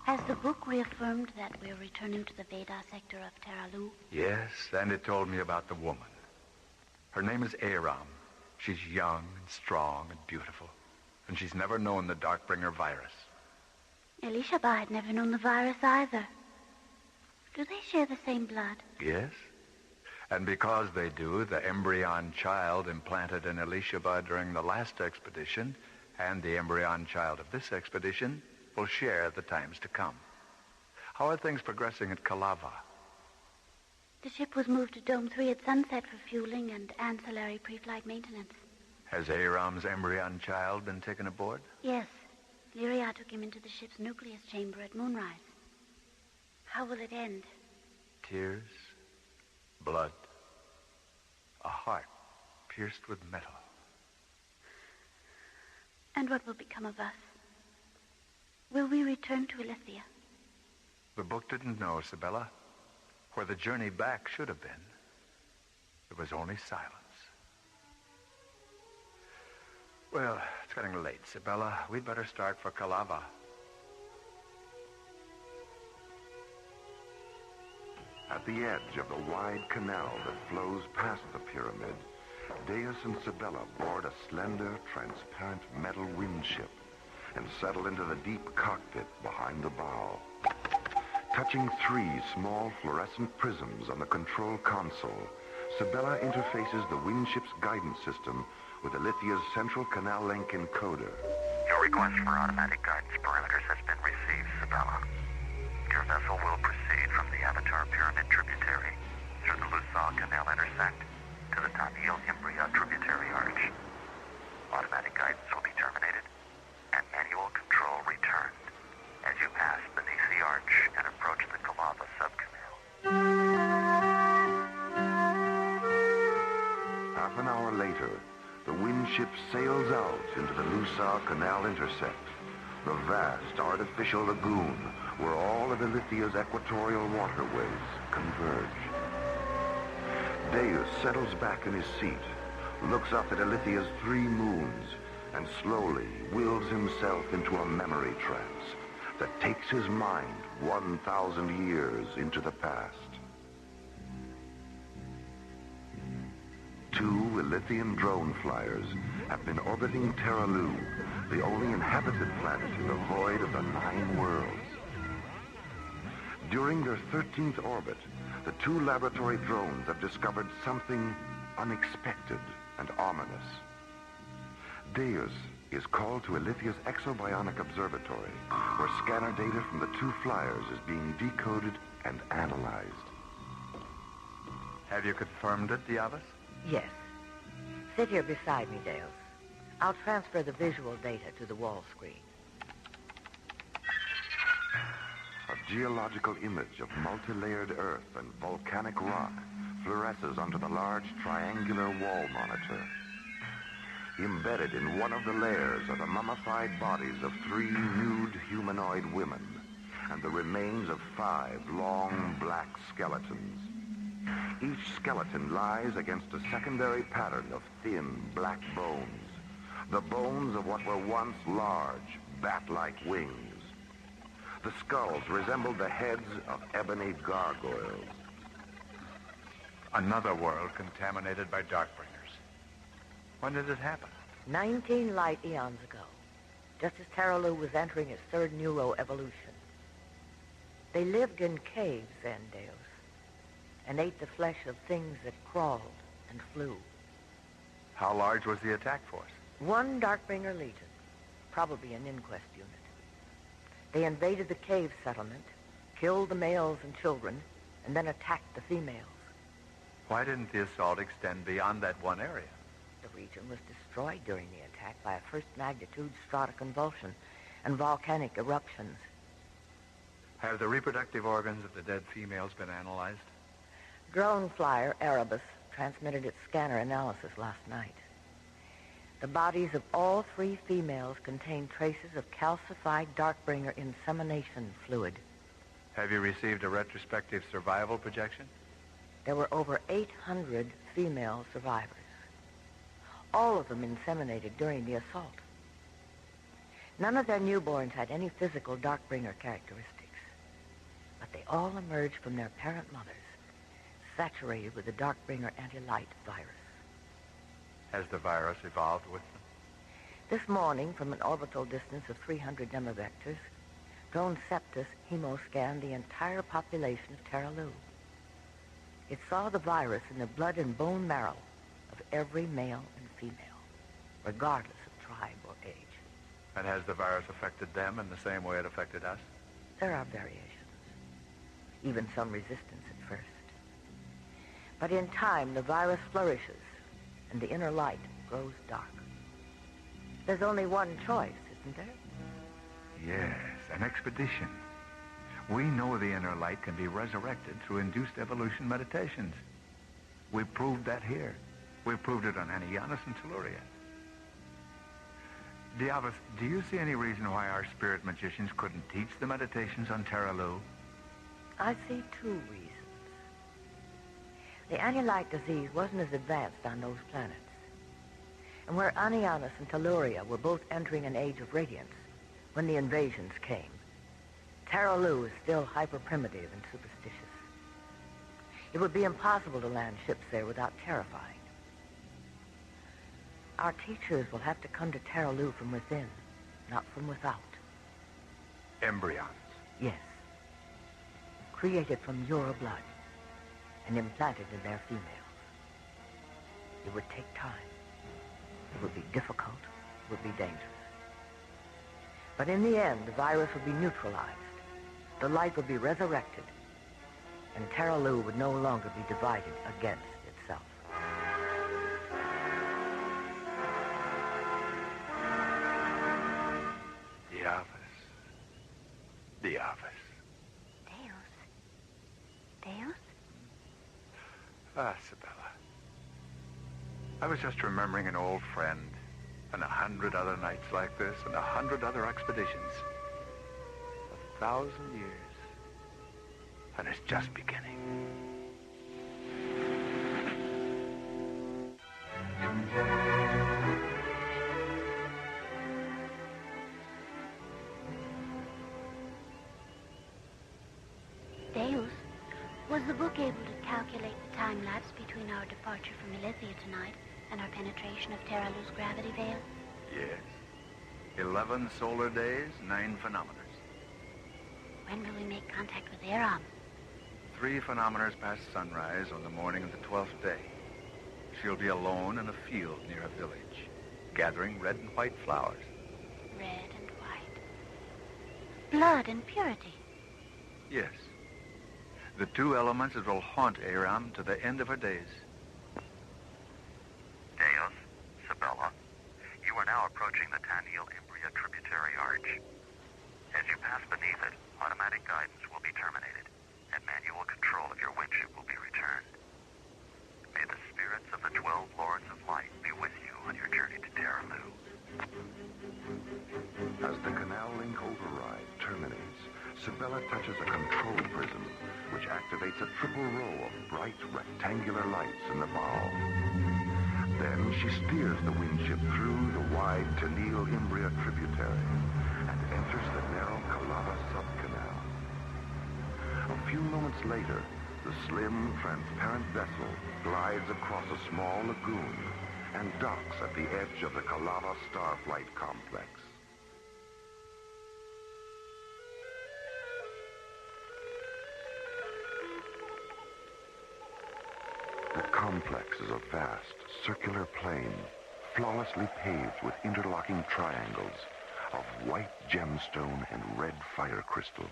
Has the book reaffirmed that we're returning to the Veda sector of Terralu? Yes, and it told me about the woman. Her name is Aram. She's young and strong and beautiful, and she's never known the Darkbringer virus. Elishaba had never known the virus either. Do they share the same blood? Yes. And because they do, the embryon child implanted in Elishaba during the last expedition and the embryon child of this expedition will share the times to come. How are things progressing at Kalava? The ship was moved to Dome 3 at sunset for fueling and ancillary pre-flight maintenance. Has Aram's embryon child been taken aboard? Yes. Lyria took him into the ship's nucleus chamber at moonrise. How will it end? Tears, blood, a heart pierced with metal. And what will become of us? Will we return to Ilithia? The book didn't know, Sabella. Where the journey back should have been, there was only silence. Well, it's getting late, Sabella. We'd better start for Kalava. At the edge of the wide canal that flows past the pyramid, Deus and Sabella board a slender, transparent metal windship and settle into the deep cockpit behind the bow. Touching 3 small fluorescent prisms on the control console, Sabella interfaces the windship's guidance system with Ilithia's central canal link encoder. Your request for automatic guidance parameters has been received, Sabella. Your vessel will proceed from the Avatar Pyramid tributary through the Lusaw Canal intersect to the Tanil Imbria tributary arch. Automatic guidance will be terminated and manual control returned as you pass beneath the arch and approach the Kalava subcanal. Half an hour later, the windship sails out into the Lusaw Canal intersect, the vast artificial lagoon where all of Ilithia's equatorial waterways converge. Deus settles back in his seat, looks up at Ilithia's 3 moons, and slowly wills himself into a memory trance that takes his mind 1,000 years into the past. 2 Ilithian drone flyers have been orbiting Terralu, the only inhabited planet in the void of the 9 worlds. During their 13th orbit, the 2 laboratory drones have discovered something unexpected and ominous. Deus is called to Alithia's exobionic observatory, where scanner data from the two flyers is being decoded and analyzed. Have you confirmed it, Diavas? Yes. Sit here beside me, Dales. I'll transfer the visual data to the wall screen. A geological image of multi-layered earth and volcanic rock fluoresces onto the large triangular wall monitor. Embedded in one of the layers are the mummified bodies of 3 nude humanoid women and the remains of 5 long black skeletons. Each skeleton lies against a secondary pattern of thin black bones, the bones of what were once large, bat-like wings. The skulls resembled the heads of ebony gargoyles. Another world contaminated by Darkbringers. When did it happen? 19 light eons ago, just as Terralu was entering its 3rd neuroevolution. They lived in caves then, Dales, and ate the flesh of things that crawled and flew. How large was the attack force? 1 Darkbringer Legion, probably an inquest unit. They invaded the cave settlement, killed the males and children, and then attacked the females. Why didn't the assault extend beyond that one area? The region was destroyed during the attack by a first-magnitude stratoconvulsion and volcanic eruptions. Have the reproductive organs of the dead females been analyzed? Drone flyer Erebus transmitted its scanner analysis last night. The bodies of all 3 females contain traces of calcified Darkbringer insemination fluid. Have you received a retrospective survival projection? There were over 800 female survivors. All of them inseminated during the assault. None of their newborns had any physical Darkbringer characteristics, but they all emerged from their parent mothers, saturated with the Darkbringer anti-light virus. Has the virus evolved with them? This morning, from an orbital distance of 300 nemavectors, drone Septus hemoscanned the entire population of Terralu. It saw the virus in the blood and bone marrow of every male and female, regardless of tribe or age. And has the virus affected them in the same way it affected us? There are variations, even some resistance at first. But in time, the virus flourishes, and the inner light grows dark. There's only one choice, isn't there? Yes, an expedition. We know the inner light can be resurrected through induced evolution meditations. We proved that here. We proved it on Anianus and Telluria. Diavas, do you see any reason why our spirit magicians couldn't teach the meditations on Terralu? I see 2 reasons. The Anulite disease wasn't as advanced on those planets. And where Anianus and Telluria were both entering an age of radiance when the invasions came, Terralu is still hyper-primitive and superstitious. It would be impossible to land ships there without terrifying. Our teachers will have to come to Terralu from within, not from without. Embryons? Yes. Created from your blood and implanted in their females. It would take time. It would be difficult. It would be dangerous. But in the end, the virus would be neutralized. The light would be resurrected. And Terralu would no longer be divided against itself. Diavas. Deus? Ah, Sibella. I was just remembering an old friend and 100 other nights like this and 100 other expeditions. 1,000 years. And it's just beginning. Deus, was the book able to calculate the time lapse between our departure from Elithia tonight and our penetration of Terralu's gravity veil? Yes. 11 solar days, 9 phenometers. When will we make contact with Aram? 3 phenometers past sunrise on the morning of the 12th day. She'll be alone in a field near a village. gathering red and white flowers. Red and white. Blood and purity. Yes. The two elements that will haunt Aram to the end of her days. Deus, Sabella, you are now approaching the Taniel-Imbria tributary arch. As you pass beneath it, automatic guidance will be terminated, and manual control of your windship will be returned. May the spirits of the 12 Lords of Light be with you on your journey to Terralu. As the canal link override terminates, Sabella touches a control prism, which activates a triple row of bright rectangular lights in the bow. Then she steers the windship through the wide Taniel-Imbria tributary and enters the narrow Calava subcanal. A few moments later, the slim, transparent vessel glides across a small lagoon and docks at the edge of the Calava Starflight Complex. The complex is a vast, circular plain, flawlessly paved with interlocking triangles of white gemstone and red fire crystal.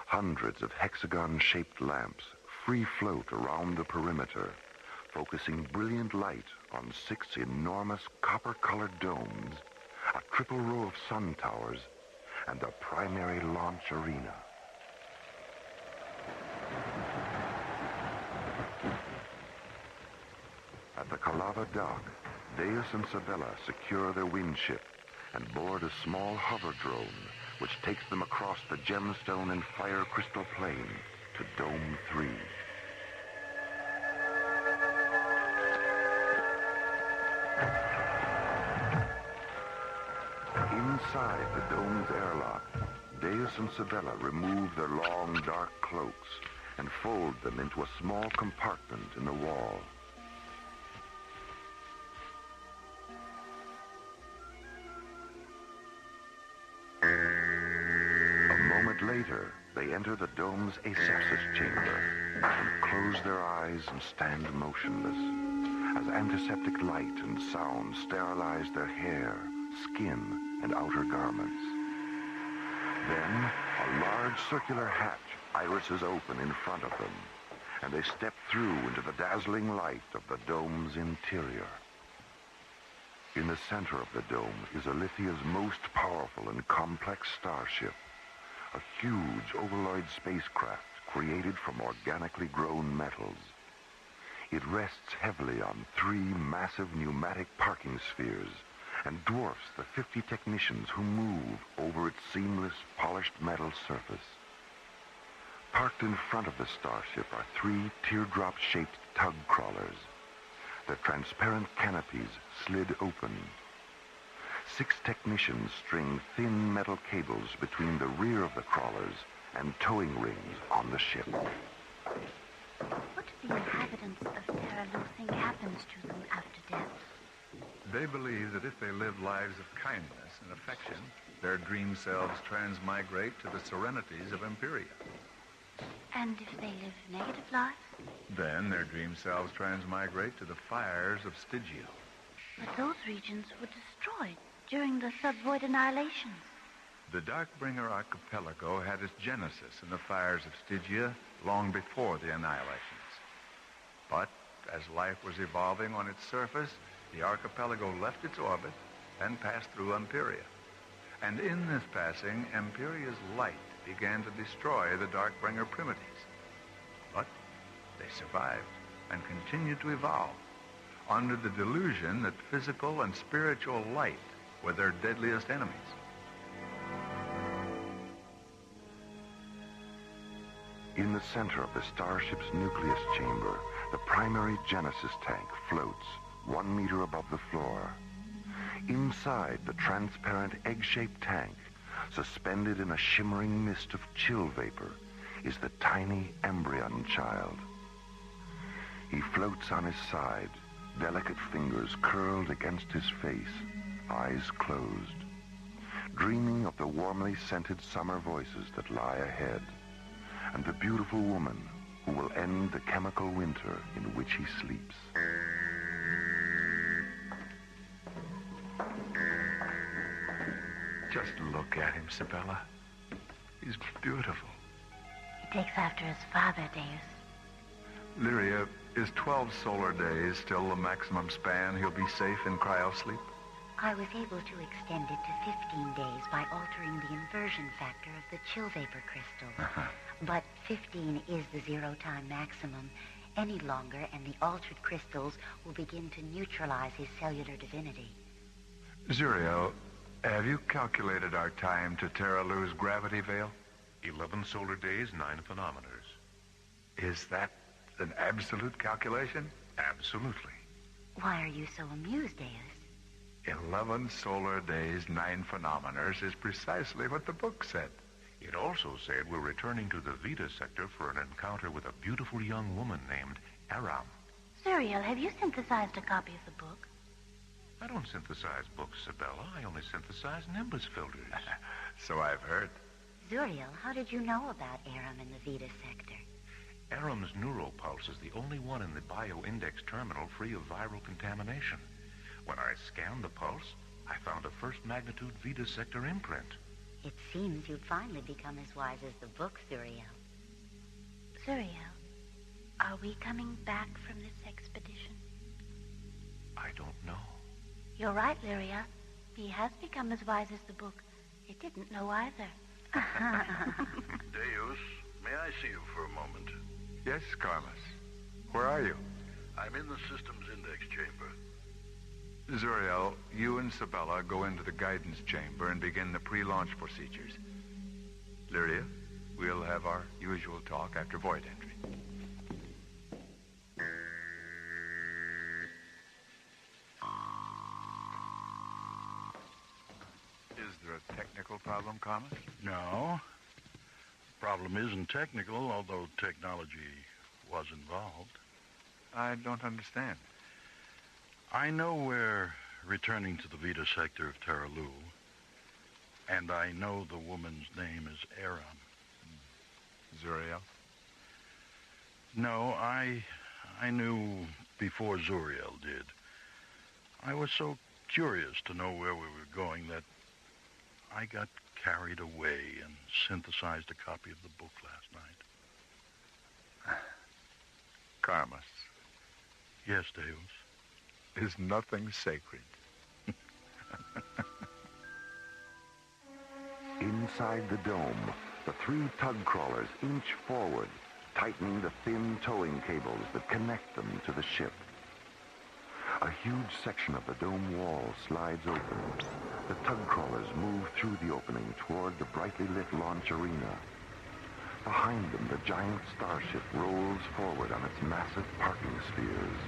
Hundreds of hexagon-shaped lamps free float around the perimeter, focusing brilliant light on 6 enormous copper-colored domes, a triple row of sun towers, and the primary launch arena. At the Calava dock, Deus and Sabella secure their windship and board a small hover drone which takes them across the gemstone and fire crystal plain to Dome 3. Inside the dome's airlock, Deus and Sabella remove their long, dark cloaks and fold them into a small compartment in the wall. Later, they enter the dome's asepsis chamber and close their eyes and stand motionless as antiseptic light and sound sterilize their hair, skin, and outer garments. Then, a large circular hatch irises open in front of them, and they step through into the dazzling light of the dome's interior. In the center of the dome is Alithia's most powerful and complex starship, a huge ovoid spacecraft created from organically grown metals. It rests heavily on 3 massive pneumatic parking spheres and dwarfs the 50 technicians who move over its seamless, polished metal surface. Parked in front of the starship are 3 teardrop-shaped tug crawlers, their transparent canopies slid open. 6 technicians string thin metal cables between the rear of the crawlers and towing rings on the ship. What do the inhabitants of Terralu think happens to them after death? They believe that if they live lives of kindness and affection, their dream selves transmigrate to the serenities of Imperia. And if they live negative lives? Then their dream selves transmigrate to the fires of Stygia. But those regions were destroyed during the subvoid annihilations. The Darkbringer archipelago had its genesis in the fires of Stygia long before the annihilations. But as life was evolving on its surface, the archipelago left its orbit and passed through Imperia. And in this passing, Imperia's light began to destroy the Darkbringer primitives. But they survived and continued to evolve under the delusion that physical and spiritual light were their deadliest enemies. In the center of the starship's nucleus chamber, the primary Genesis tank floats 1 meter above the floor. Inside the transparent egg-shaped tank, suspended in a shimmering mist of chill vapor, is the tiny embryon child. He floats on his side, delicate fingers curled against his face, eyes closed, dreaming of the warmly scented summer voices that lie ahead, and the beautiful woman who will end the chemical winter in which he sleeps. Just look at him, Sabella. He's beautiful. He takes after his father, Deus. Lyria, is 12 solar days still the maximum span he'll be safe in cryosleep? I was able to extend it to 15 days by altering the inversion factor of the chill vapor crystals. But 15 is the zero-time maximum. Any longer, and the altered crystals will begin to neutralize his cellular divinity. Zuriel, have you calculated our time to Terra Lu's gravity veil? 11 solar days, 9 phenometers. Is that an absolute calculation? Absolutely. Why are you so amused, Deus? 11 solar days, 9 phenometers is precisely what the book said. It also said we're returning to the Vita sector for an encounter with a beautiful young woman named Aram. Zuriel, have you synthesized a copy of the book? I don't synthesize books, Sabella. I only synthesize Nimbus filters. So I've heard. Zuriel, how did you know about Aram in the Vita sector? Aram's neuropulse is the only one in the bioindex terminal free of viral contamination. When I scanned the pulse, I found a first magnitude Vita sector imprint. It seems you've finally become as wise as the book, Zuriel. Zuriel, are we coming back from this expedition? I don't know. You're right, Lyria. He has become as wise as the book. It didn't know either. Deus, may I see you for a moment? Yes, Carlos. Where are you? I'm in the systems index chamber. Zuriel, you and Sabella go into the guidance chamber and begin the pre-launch procedures. Lyria, we'll have our usual talk after void entry. Is there a technical problem, Carlos? No. The problem isn't technical, although technology was involved. I don't understand. I know we're returning to the Vita sector of Terra Lu, and I know the woman's name is Aram. Zuriel? No, I knew before Zuriel did. I was so curious to know where we were going that I got carried away and synthesized a copy of the book last night. Carlos. Yes, Deus. Is nothing sacred. Inside the dome, the 3 tug crawlers inch forward, tightening the thin towing cables that connect them to the ship. A huge section of the dome wall slides open. The tug crawlers move through the opening toward the brightly lit launch arena. Behind them, the giant starship rolls forward on its massive parking spheres.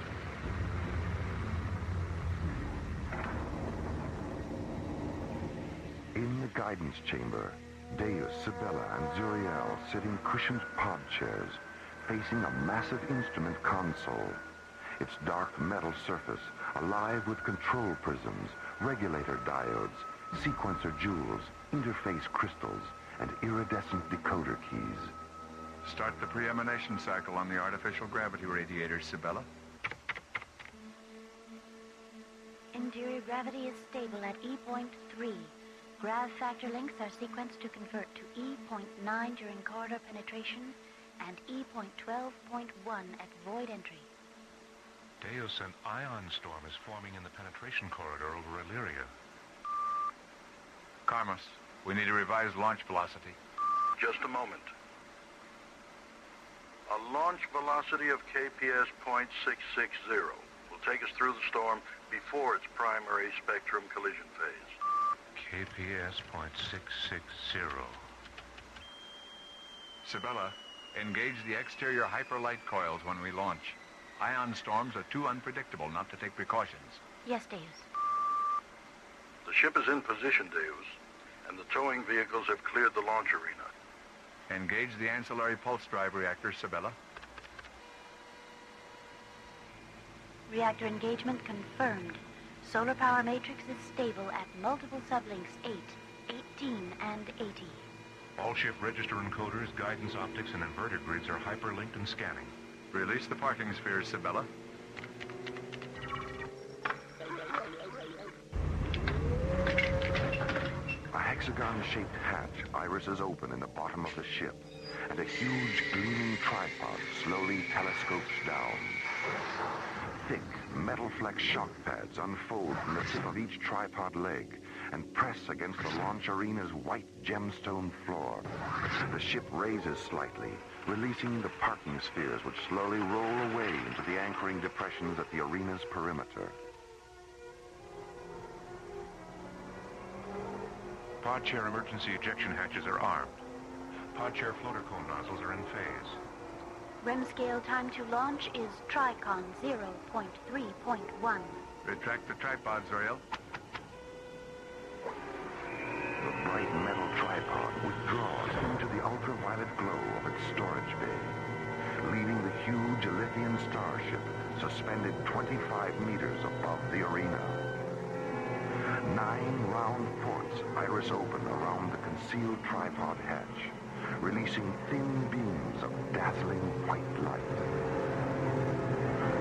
In the guidance chamber, Deus, Sabella, and Zuriel sit in cushioned pod chairs, facing a massive instrument console. Its dark metal surface, alive with control prisms, regulator diodes, sequencer jewels, interface crystals, and iridescent decoder keys. Start the pre-emanation cycle on the artificial gravity radiators, Sabella. Interior gravity is stable at E.3. Grav factor links are sequenced to convert to E.9 during corridor penetration and E.12.1 at void entry. Deus, an ion storm is forming in the penetration corridor over Illyria. Carlos, we need a revised launch velocity. Just a moment. A launch velocity of KPS .660 will take us through the storm before its primary spectrum collision phase. KPS .660. Sabella, engage the exterior hyperlight coils when we launch. Ion storms are too unpredictable not to take precautions. Yes, Deus. The ship is in position, Deus, and the towing vehicles have cleared the launch arena. Engage the ancillary pulse drive reactor, Sabella. Reactor engagement confirmed. Solar power matrix is stable at multiple sublinks 8, 18, and 80. All ship register encoders, guidance optics, and inverter grids are hyperlinked and scanning. Release the parking spheres, Sabella. hexagon-shaped hatch irises open in the bottom of the ship, and a huge gleaming tripod slowly telescopes down. Thick, metal-flecked shock pads unfold from the tip of each tripod leg and press against the launch arena's white gemstone floor. The ship raises slightly, releasing the parking spheres which slowly roll away into the anchoring depressions at the arena's perimeter. Pod chair emergency ejection hatches are armed. Pod chair floater cone nozzles are in phase. REM scale time to launch is Tricon 0.3.1. Retract the tripods, Zoriel. The bright metal tripod withdraws into the ultraviolet glow of its storage bay, leaving the huge Elythian starship suspended 25 meters above the arena. 9 round ports iris open around the concealed tripod hatch, releasing thin beams of dazzling white light.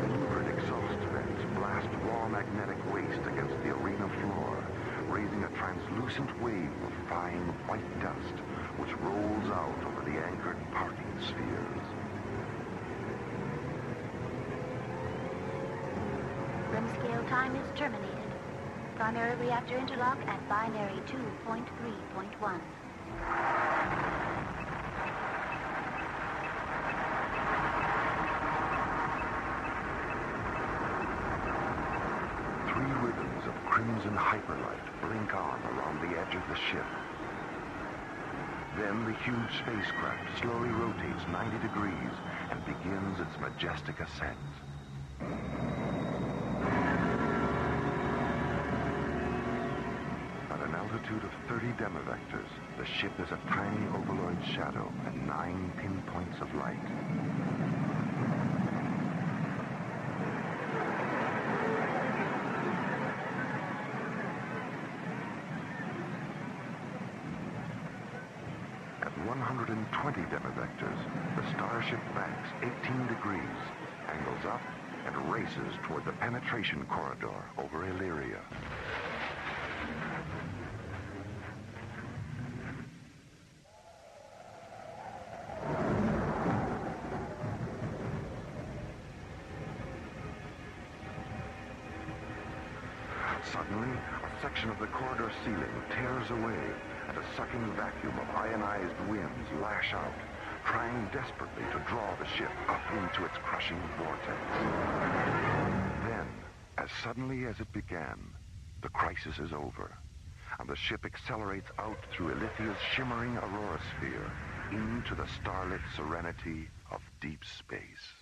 Lurid exhaust vents blast raw magnetic waste against the arena floor, raising a translucent wave of fine white dust which rolls out over the anchored parking spheres. REM scale time is terminated. Primary reactor interlock at binary 2.3.1. Crimson hyperlight blink on around the edge of the ship. Then the huge spacecraft slowly rotates 90 degrees and begins its majestic ascent. At an altitude of 30 demivectors, the ship is a tiny ovaloid shadow at 9 pinpoints of light. At 120 demivectors, the starship banks 18 degrees, angles up, and races toward the penetration corridor over Illyria. Suddenly, a section of the corridor ceiling tears away, and a sucking vacuum of ionized winds lash out, trying desperately to draw the ship up into its crushing vortex. Then, as suddenly as it began, the crisis is over, and the ship accelerates out through Ilithia's shimmering aurora sphere into the starlit serenity of deep space.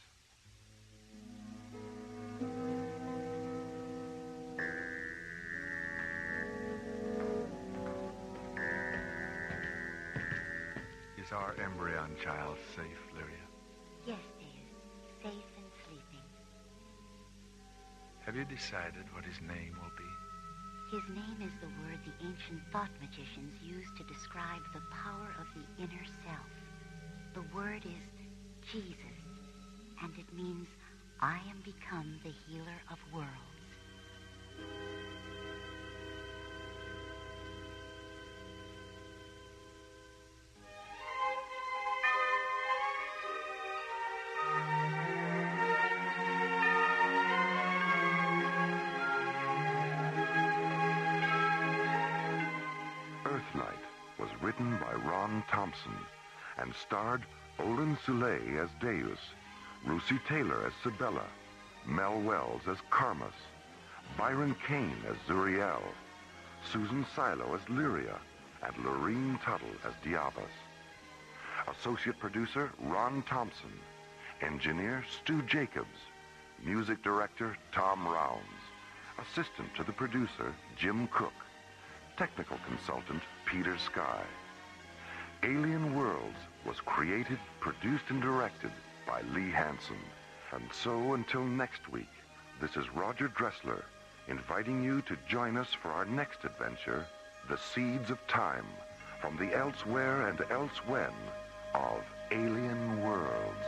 Is our embryon child safe, Lyria? Yes, he is. Safe and sleeping. Have you decided what his name will be? His name is the word the ancient thought magicians used to describe the power of the inner self. The word is Jesus, and it means I am become the healer of worlds. Earthlight was written by Ron Thompson and starred Olin Soule as Deus, Lucy Taylor as Sibella, Mel Wells as Karmas, Byron Kane as Zuriel, Susan Silo as Lyria, and Lorene Tuttle as Diabas. Associate producer Ron Thompson. Engineer Stu Jacobs. Music director Tom Rounds. Assistant to the producer Jim Cook. Technical consultant Peter Sky. Alien Worlds was created, produced, and directed by Lee Hansen. And so until next week, this is Roger Dressler inviting you to join us for our next adventure, The Seeds of Time, from the elsewhere and elsewhen of Alien Worlds.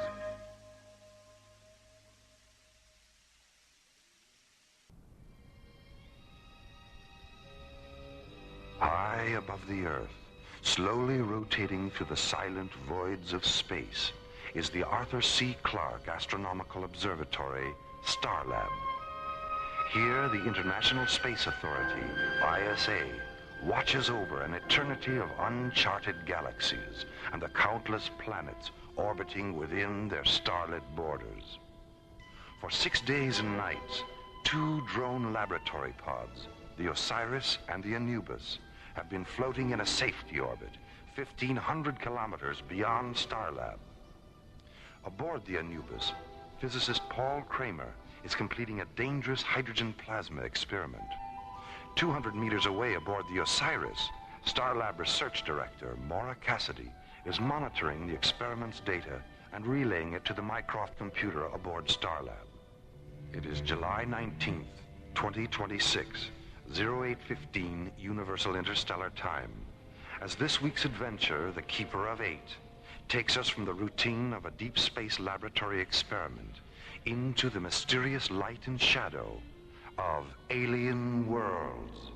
I High above the Earth, slowly rotating through the silent voids of space, is the Arthur C. Clarke Astronomical Observatory, Starlab. Here, the International Space Authority, ISA, watches over an eternity of uncharted galaxies and the countless planets orbiting within their starlit borders. For 6 days and nights, 2 drone laboratory pods, the Osiris and the Anubis, have been floating in a safety orbit 1,500 kilometers beyond Starlab. Aboard the Anubis, physicist Paul Kramer is completing a dangerous hydrogen plasma experiment. 200 meters away aboard the Osiris, Starlab Research Director Maura Cassidy is monitoring the experiment's data and relaying it to the Mycroft computer aboard Starlab. It is July 19th, 2026, 0815 Universal Interstellar Time, as this week's adventure, The Keeper of 8, takes us from the routine of a deep space laboratory experiment into the mysterious light and shadow of alien worlds.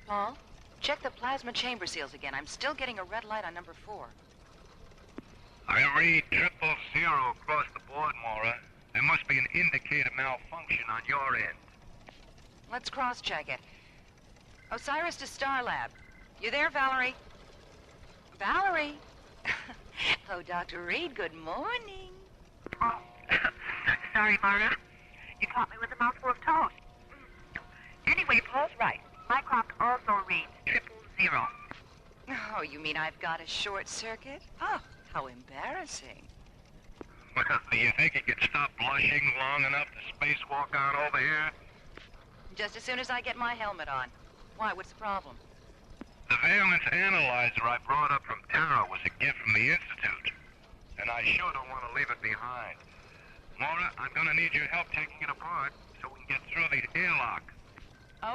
Paul, check the plasma chamber seals again. I'm still getting a red light on number 4. I read 000 across the board, Maura. There must be an indicator malfunction on your end. Let's cross-check it. Osiris to Starlab. You there, Valerie? Valerie? Oh, Dr. Reed, good morning. Oh, sorry, Maura. You caught me with a mouthful of toast. Anyway, Paul's right. Mycroft also reads 000. Oh, you mean I've got a short circuit? Oh, how embarrassing. Well, do you think you could stop blushing long enough to spacewalk on over here? Just as soon as I get my helmet on. Why, what's the problem? The valence analyzer I brought up from Terra was a gift from the Institute, and I sure don't want to leave it behind. Maura, I'm going to need your help taking it apart so we can get through the airlock.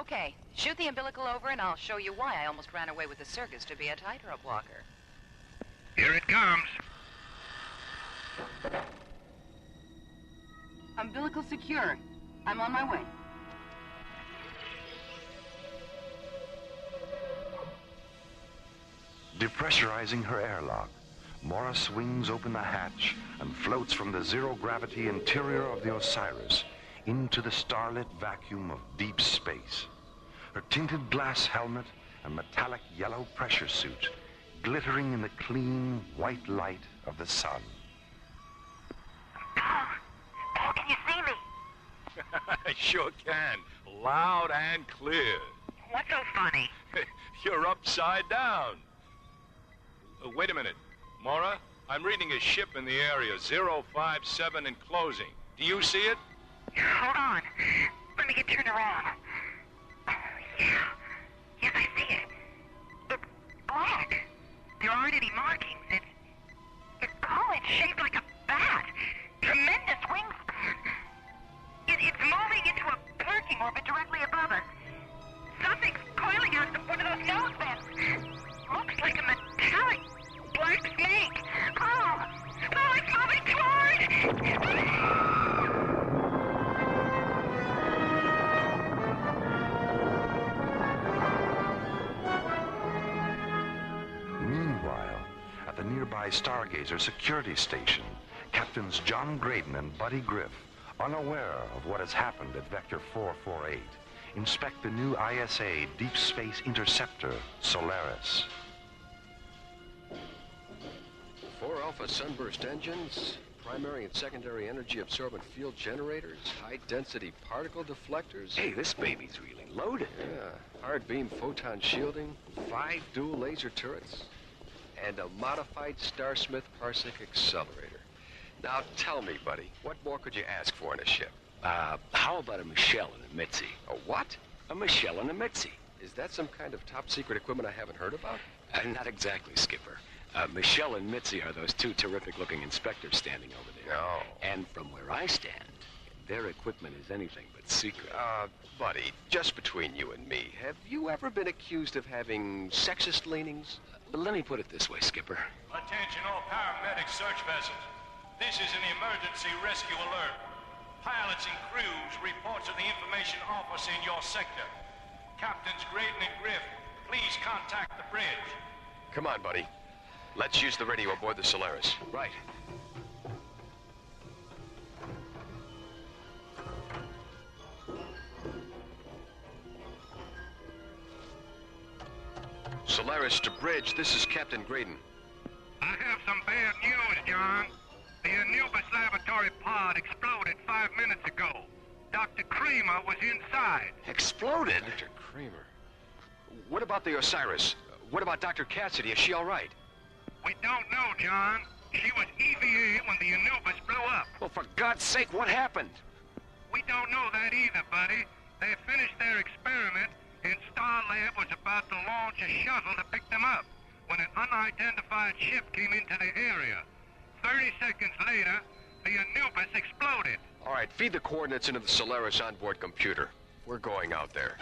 Okay, shoot the umbilical over and I'll show you why I almost ran away with the circus to be a tightrope walker. Here it comes. Umbilical secure. I'm on my way. Depressurizing her airlock, Maura swings open the hatch and floats from the zero-gravity interior of the Osiris into the starlit vacuum of deep space. Her tinted glass helmet and metallic yellow pressure suit glittering in the clean, white light of the sun. Paul, can you see me? I sure can. Loud and clear. What's so funny? You're upside down. Wait a minute. Maura, I'm reading a ship in the area, 057 and closing. Do you see it? Hold on. Let me get turned around. Yeah. Yes, I see it. It's black. There aren't any markings. It's shaped like a bat. Tremendous wingspan. It's moving into a parking orbit directly above us. Something's coiling out of one of those nose vents. Looks like a metallic black snake. Oh, it's moving toward! Meanwhile, at the nearby Stargazer security station, Captains John Graydon and Buddy Griff, unaware of what has happened at Vector 448, inspect the new ISA Deep Space Interceptor, Solaris. 4 Alpha Sunburst engines, primary and secondary energy absorbent field generators, high-density particle deflectors. Hey, this baby's really loaded. Yeah, hard beam photon shielding, 5 dual laser turrets, and a modified Starsmith parsec accelerator. Now tell me, buddy, what more could you ask for in a ship? How about a Michelle and a Mitzi? A what? A Michelle and a Mitzi. Is that some kind of top-secret equipment I haven't heard about? Not exactly, Skipper. Michelle and Mitzi are those 2 terrific-looking inspectors standing over there. No. And from where I stand, Their equipment is anything but secret. Buddy, just between you and me, have you ever been accused of having sexist leanings? Let me put it this way, Skipper. Attention all paramedic search vessels. This is an emergency rescue alert. Pilots and crews report to the information office in your sector. Captains Graydon and Griff, please contact the bridge. Come on, buddy. Let's use the radio aboard the Solaris. Right. Solaris to bridge, this is Captain Graydon. I have some bad news, John. The Anubis laboratory pod exploded 5 minutes ago. Dr. Kramer was inside. Exploded? Dr. Kramer. What about the Osiris? What about Dr. Cassidy? Is she all right? We don't know, John. She was EVA when the Anubis blew up. Well, for God's sake, what happened? We don't know that either, buddy. They finished their experiment, and Star Lab was about to launch a shuttle to pick them up when an unidentified ship came into the area. 30 seconds later, the Anubis exploded. All right, feed the coordinates into the Solaris onboard computer. We're going out there.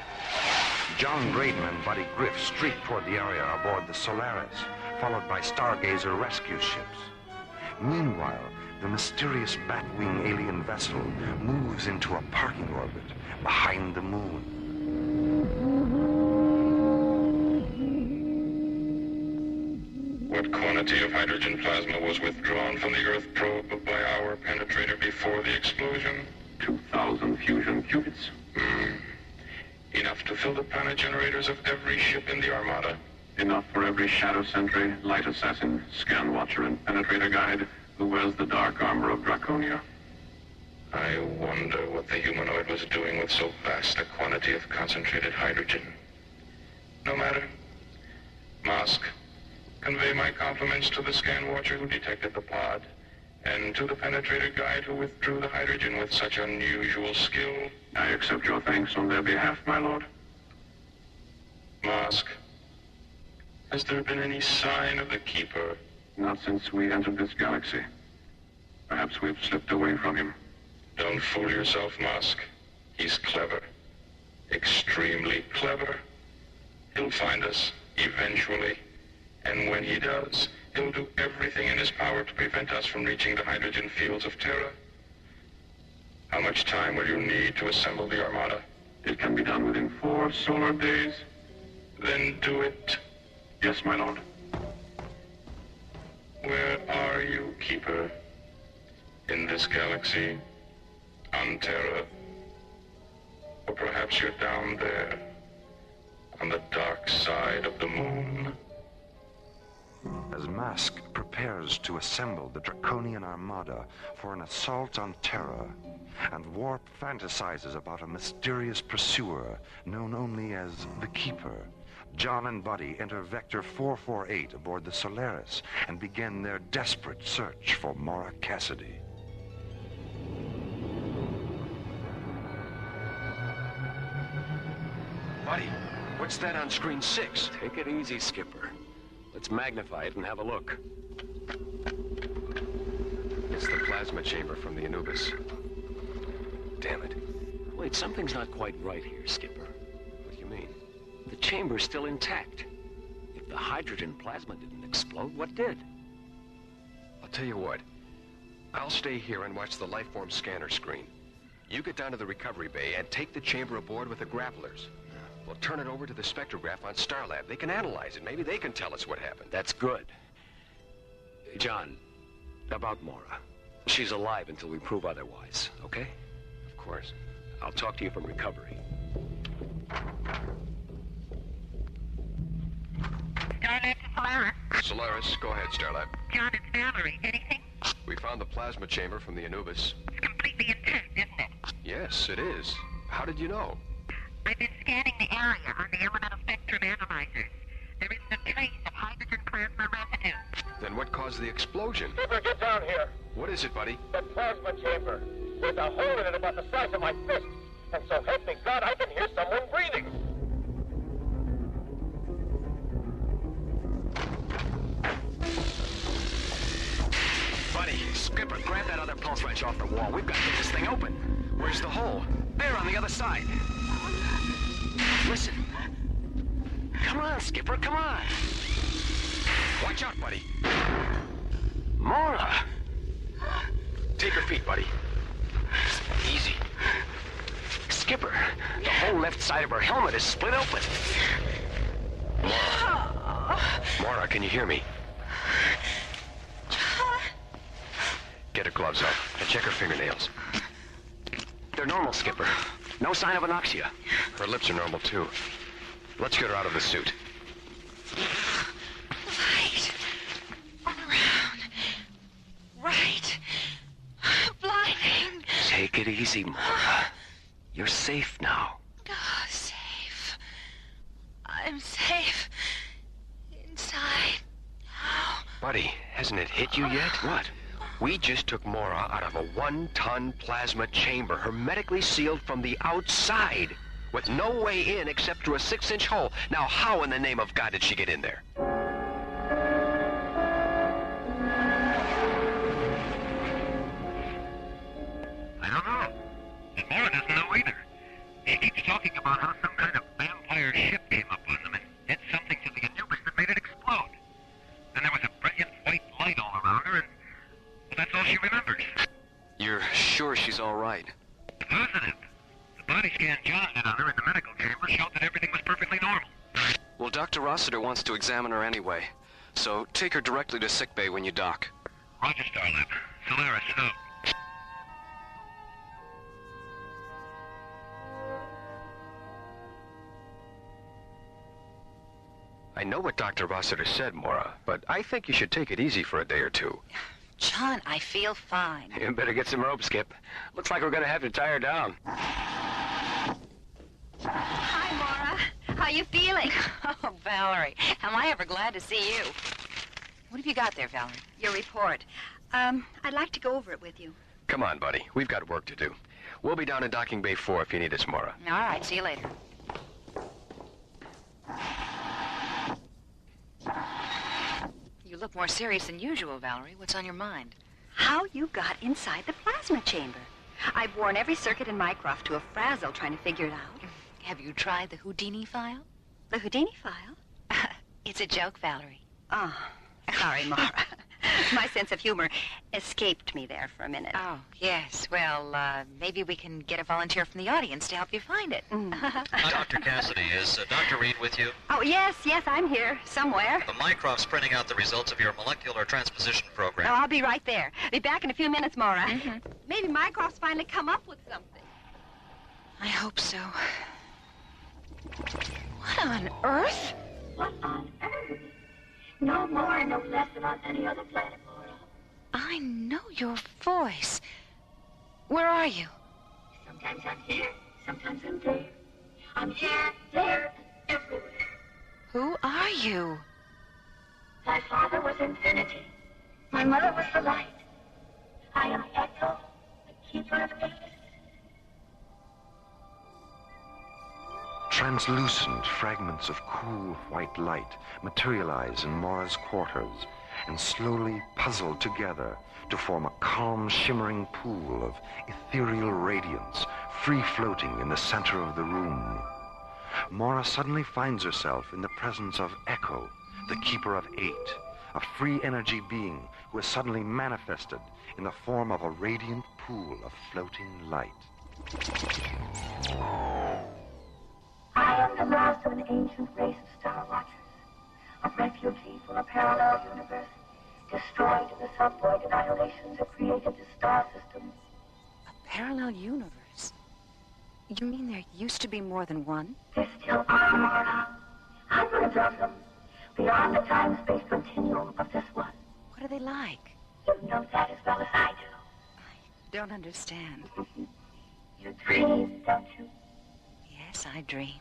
John Graydon and Buddy Griff streak toward the area aboard the Solaris, followed by Stargazer rescue ships. Meanwhile, the mysterious Batwing alien vessel moves into a parking orbit behind the moon. What quantity of hydrogen plasma was withdrawn from the Earth probe by our penetrator before the explosion? 2,000 fusion qubits. Enough to fill the planet generators of every ship in the Armada. Enough for every Shadow Sentry, Light Assassin, Scan Watcher, and Penetrator Guide who wears the dark armor of Draconia. I wonder what the humanoid was doing with so vast a quantity of concentrated hydrogen. No matter. Mosk, convey my compliments to the Scan Watcher who detected the pod, and to the Penetrator Guide who withdrew the hydrogen with such unusual skill. I accept your thanks on their behalf, my lord. Mosk, has there been any sign of the Keeper? Not since we entered this galaxy. Perhaps we've slipped away from him. Don't fool yourself, Mosk. He's clever. Extremely clever. He'll find us, eventually. And when he does, he'll do everything in his power to prevent us from reaching the hydrogen fields of Terra. How much time will you need to assemble the Armada? It can be done within 4 solar days. Then do it. Yes, my lord. Where are you, Keeper? In this galaxy? On Terra? Or perhaps you're down there, on the dark side of the moon? As Mask prepares to assemble the Draconian Armada for an assault on Terra, and Warp fantasizes about a mysterious pursuer known only as the Keeper, John and Buddy enter Vector 448 aboard the Solaris and begin their desperate search for Maura Cassidy. Buddy, what's that on screen 6? Take it easy, Skipper. Let's magnify it and have a look. It's the plasma chamber from the Anubis. Damn it. Wait, something's not quite right here, Skipper. What do you mean? The chamber's still intact. If the hydrogen plasma didn't explode, what did? I'll tell you what. I'll stay here and watch the lifeform scanner screen. You get down to the recovery bay and take the chamber aboard with the grapplers. We'll turn it over to the spectrograph on Starlab. They can analyze it. Maybe they can tell us what happened. That's good. John, about Maura. She's alive until we prove otherwise, okay? Of course. I'll talk to you from recovery. Starlab to Solaris. Solaris, go ahead, Starlab. John, it's Valerie. Anything? We found the plasma chamber from the Anubis. It's completely intact, isn't it? Yes, it is. How did you know? I've been scanning the area on the elemental spectrum analyzers. There isn't a trace of hydrogen plasma residue. Then what caused the explosion? Skipper, get down here. What is it, buddy? The plasma chamber. There's a hole in it about the size of my fist. And so help me God, I can hear someone breathing. Buddy, Skipper, grab that other pulse wrench off the wall. We've got to get this thing open. Where's the hole? There, on the other side. Listen. Come on, Skipper, come on. Watch out, buddy. Mora! Take her feet, buddy. Easy. Skipper, the whole left side of her helmet is split open. Mora, can you hear me? Get her gloves off and check her fingernails. They're normal, Skipper. No sign of anoxia. Her lips are normal, too. Let's get her out of the suit. Light. All around. Right. Blinding. Take it easy, Mora. You're safe now. Oh, safe. I'm safe. Inside. Now. Buddy, hasn't it hit you yet? What? We just took Mora out of a 1-ton plasma chamber, hermetically sealed from the outside, with no way in except through a 6-inch hole. Now, how in the name of God did she get in there? I don't know. And Mora doesn't know either. She keeps talking about how some kind of vampire ship came up on them and did something to the Anubis that made it explode. Then there was a brilliant white light all around her, and well, that's all she remembers. You're sure she's all right? Positive. The body scan John did on her in the medical chamber showed that everything was perfectly normal. Well, Dr. Rossiter wants to examine her anyway, so take her directly to sickbay when you dock. Roger, Starlab. Solaris, out. I know what Dr. Rossiter said, Mora, but I think you should take it easy for a day or two. John, I feel fine. You better get some rope, Skip. Looks like we're gonna have to tie her down. Hi, Mora. How you feeling? Oh, Valerie, am I ever glad to see you. What have you got there, Valerie? Your report. I'd like to go over it with you. Come on, buddy. We've got work to do. We'll be down in Docking Bay 4 if you need us, Mora. All right, see you later. You look more serious than usual, Valerie. What's on your mind? How you got inside the plasma chamber. I've worn every circuit in Mycroft to a frazzle trying to figure it out. Have you tried the Houdini file? The Houdini file? It's a joke, Valerie. Oh, sorry, Mara. My sense of humor escaped me there for a minute. Oh, yes. Well, maybe we can get a volunteer from the audience to help you find it. Dr. Cassidy, is Dr. Reed with you? Oh, yes, I'm here, somewhere. The Mycroft's printing out the results of your molecular transposition program. Oh, I'll be right there. Be back in a few minutes, Mara. Maybe Mycroft's finally come up with something. I hope so. What on earth? What on earth? No more and no less than on any other planet, Mora. I know your voice. Where are you? Sometimes I'm here, sometimes I'm there. I'm here, there, and everywhere. Who are you? My father was infinity. My mother was the light. I am Echo, the keeper of ages. Translucent fragments of cool white light materialize in Mora's quarters and slowly puzzle together to form a calm, shimmering pool of ethereal radiance, free-floating in the center of the room. Mora suddenly finds herself in the presence of Echo, the Keeper of Eight, a free energy being who has suddenly manifested in the form of a radiant pool of floating light. I am the last of an ancient race of Star Watchers, a refugee from a parallel universe, destroyed in the subvoid annihilations that created the star system. A parallel universe? You mean there used to be more than one? There still are, Mora. Hundreds of them, beyond the time-space continuum of this one. What are they like? You know that as well as I do. I don't understand. You dream, don't you? Yes, I dream.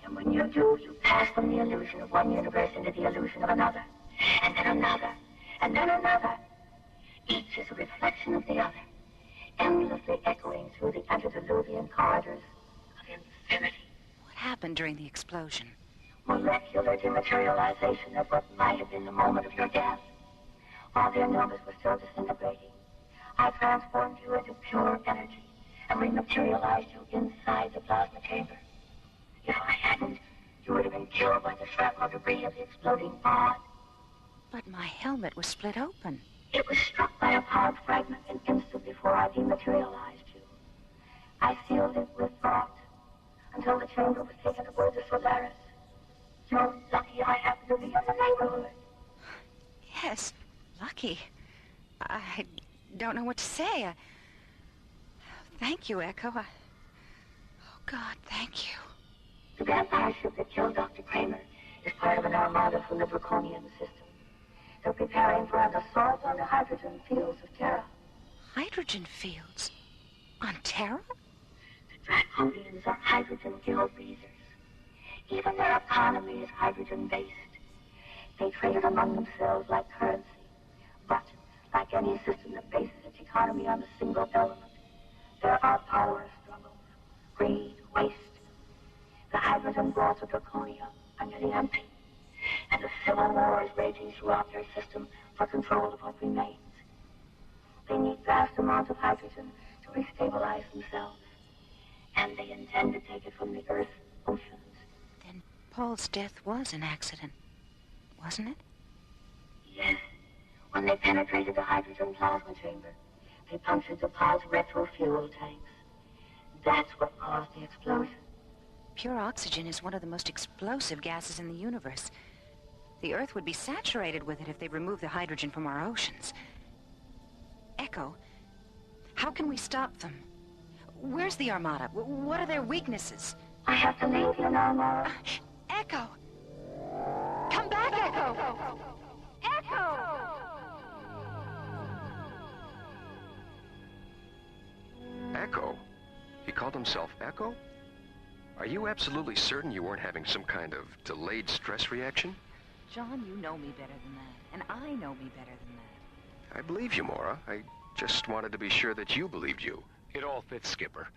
And when you do, you pass from the illusion of one universe into the illusion of another, and then another, and then another. Each is a reflection of the other, endlessly echoing through the antediluvian corridors of infinity. What happened during the explosion? Molecular dematerialization of what might have been the moment of your death. While their numbers were still disintegrating, I transformed you into pure energy and rematerialized you inside the plasma chamber. If I hadn't, you would have been killed by the shrapnel debris of the exploding pod. But my helmet was split open. It was struck by a pod fragment an instant before I dematerialized you. I sealed it with thought until the chamber was taken aboard the Solaris. You're lucky I happened to be in the neighborhood. Yes, lucky. I don't know what to say. Thank you, Echo. Oh, God, thank you. The vampire ship that killed Dr. Kramer is part of an armada from the Draconian system. They're preparing for an assault on the hydrogen fields of Terra. Hydrogen fields? On Terra? The Draconians are hydrogen guild breathers. Even their economy is hydrogen-based. They trade it among themselves like currency. But, like any system that bases its economy on a single element, there are power struggles, greed, waste. The hydrogen vaults of Draconia are nearly empty, and a civil war is raging throughout their system for control of what remains. They need vast amounts of hydrogen to restabilize themselves, and they intend to take it from the Earth's oceans. Then Paul's death was an accident, wasn't it? Yes. When they penetrated the hydrogen plasma chamber, they punctured the pod's retro-fuel tanks. That's what caused the explosion. Pure oxygen is one of the most explosive gases in the universe. The Earth would be saturated with it if they removed the hydrogen from our oceans. Echo, how can we stop them? Where's the Armada? What are their weaknesses? I have to leave you now, Mara. Echo! Come back, Echo! Echo! Echo? He called himself Echo? Are you absolutely certain you weren't having some kind of delayed stress reaction? John, you know me better than that, and I know me better than that. I believe you, Mora. I just wanted to be sure that you believed you. It all fits, Skipper.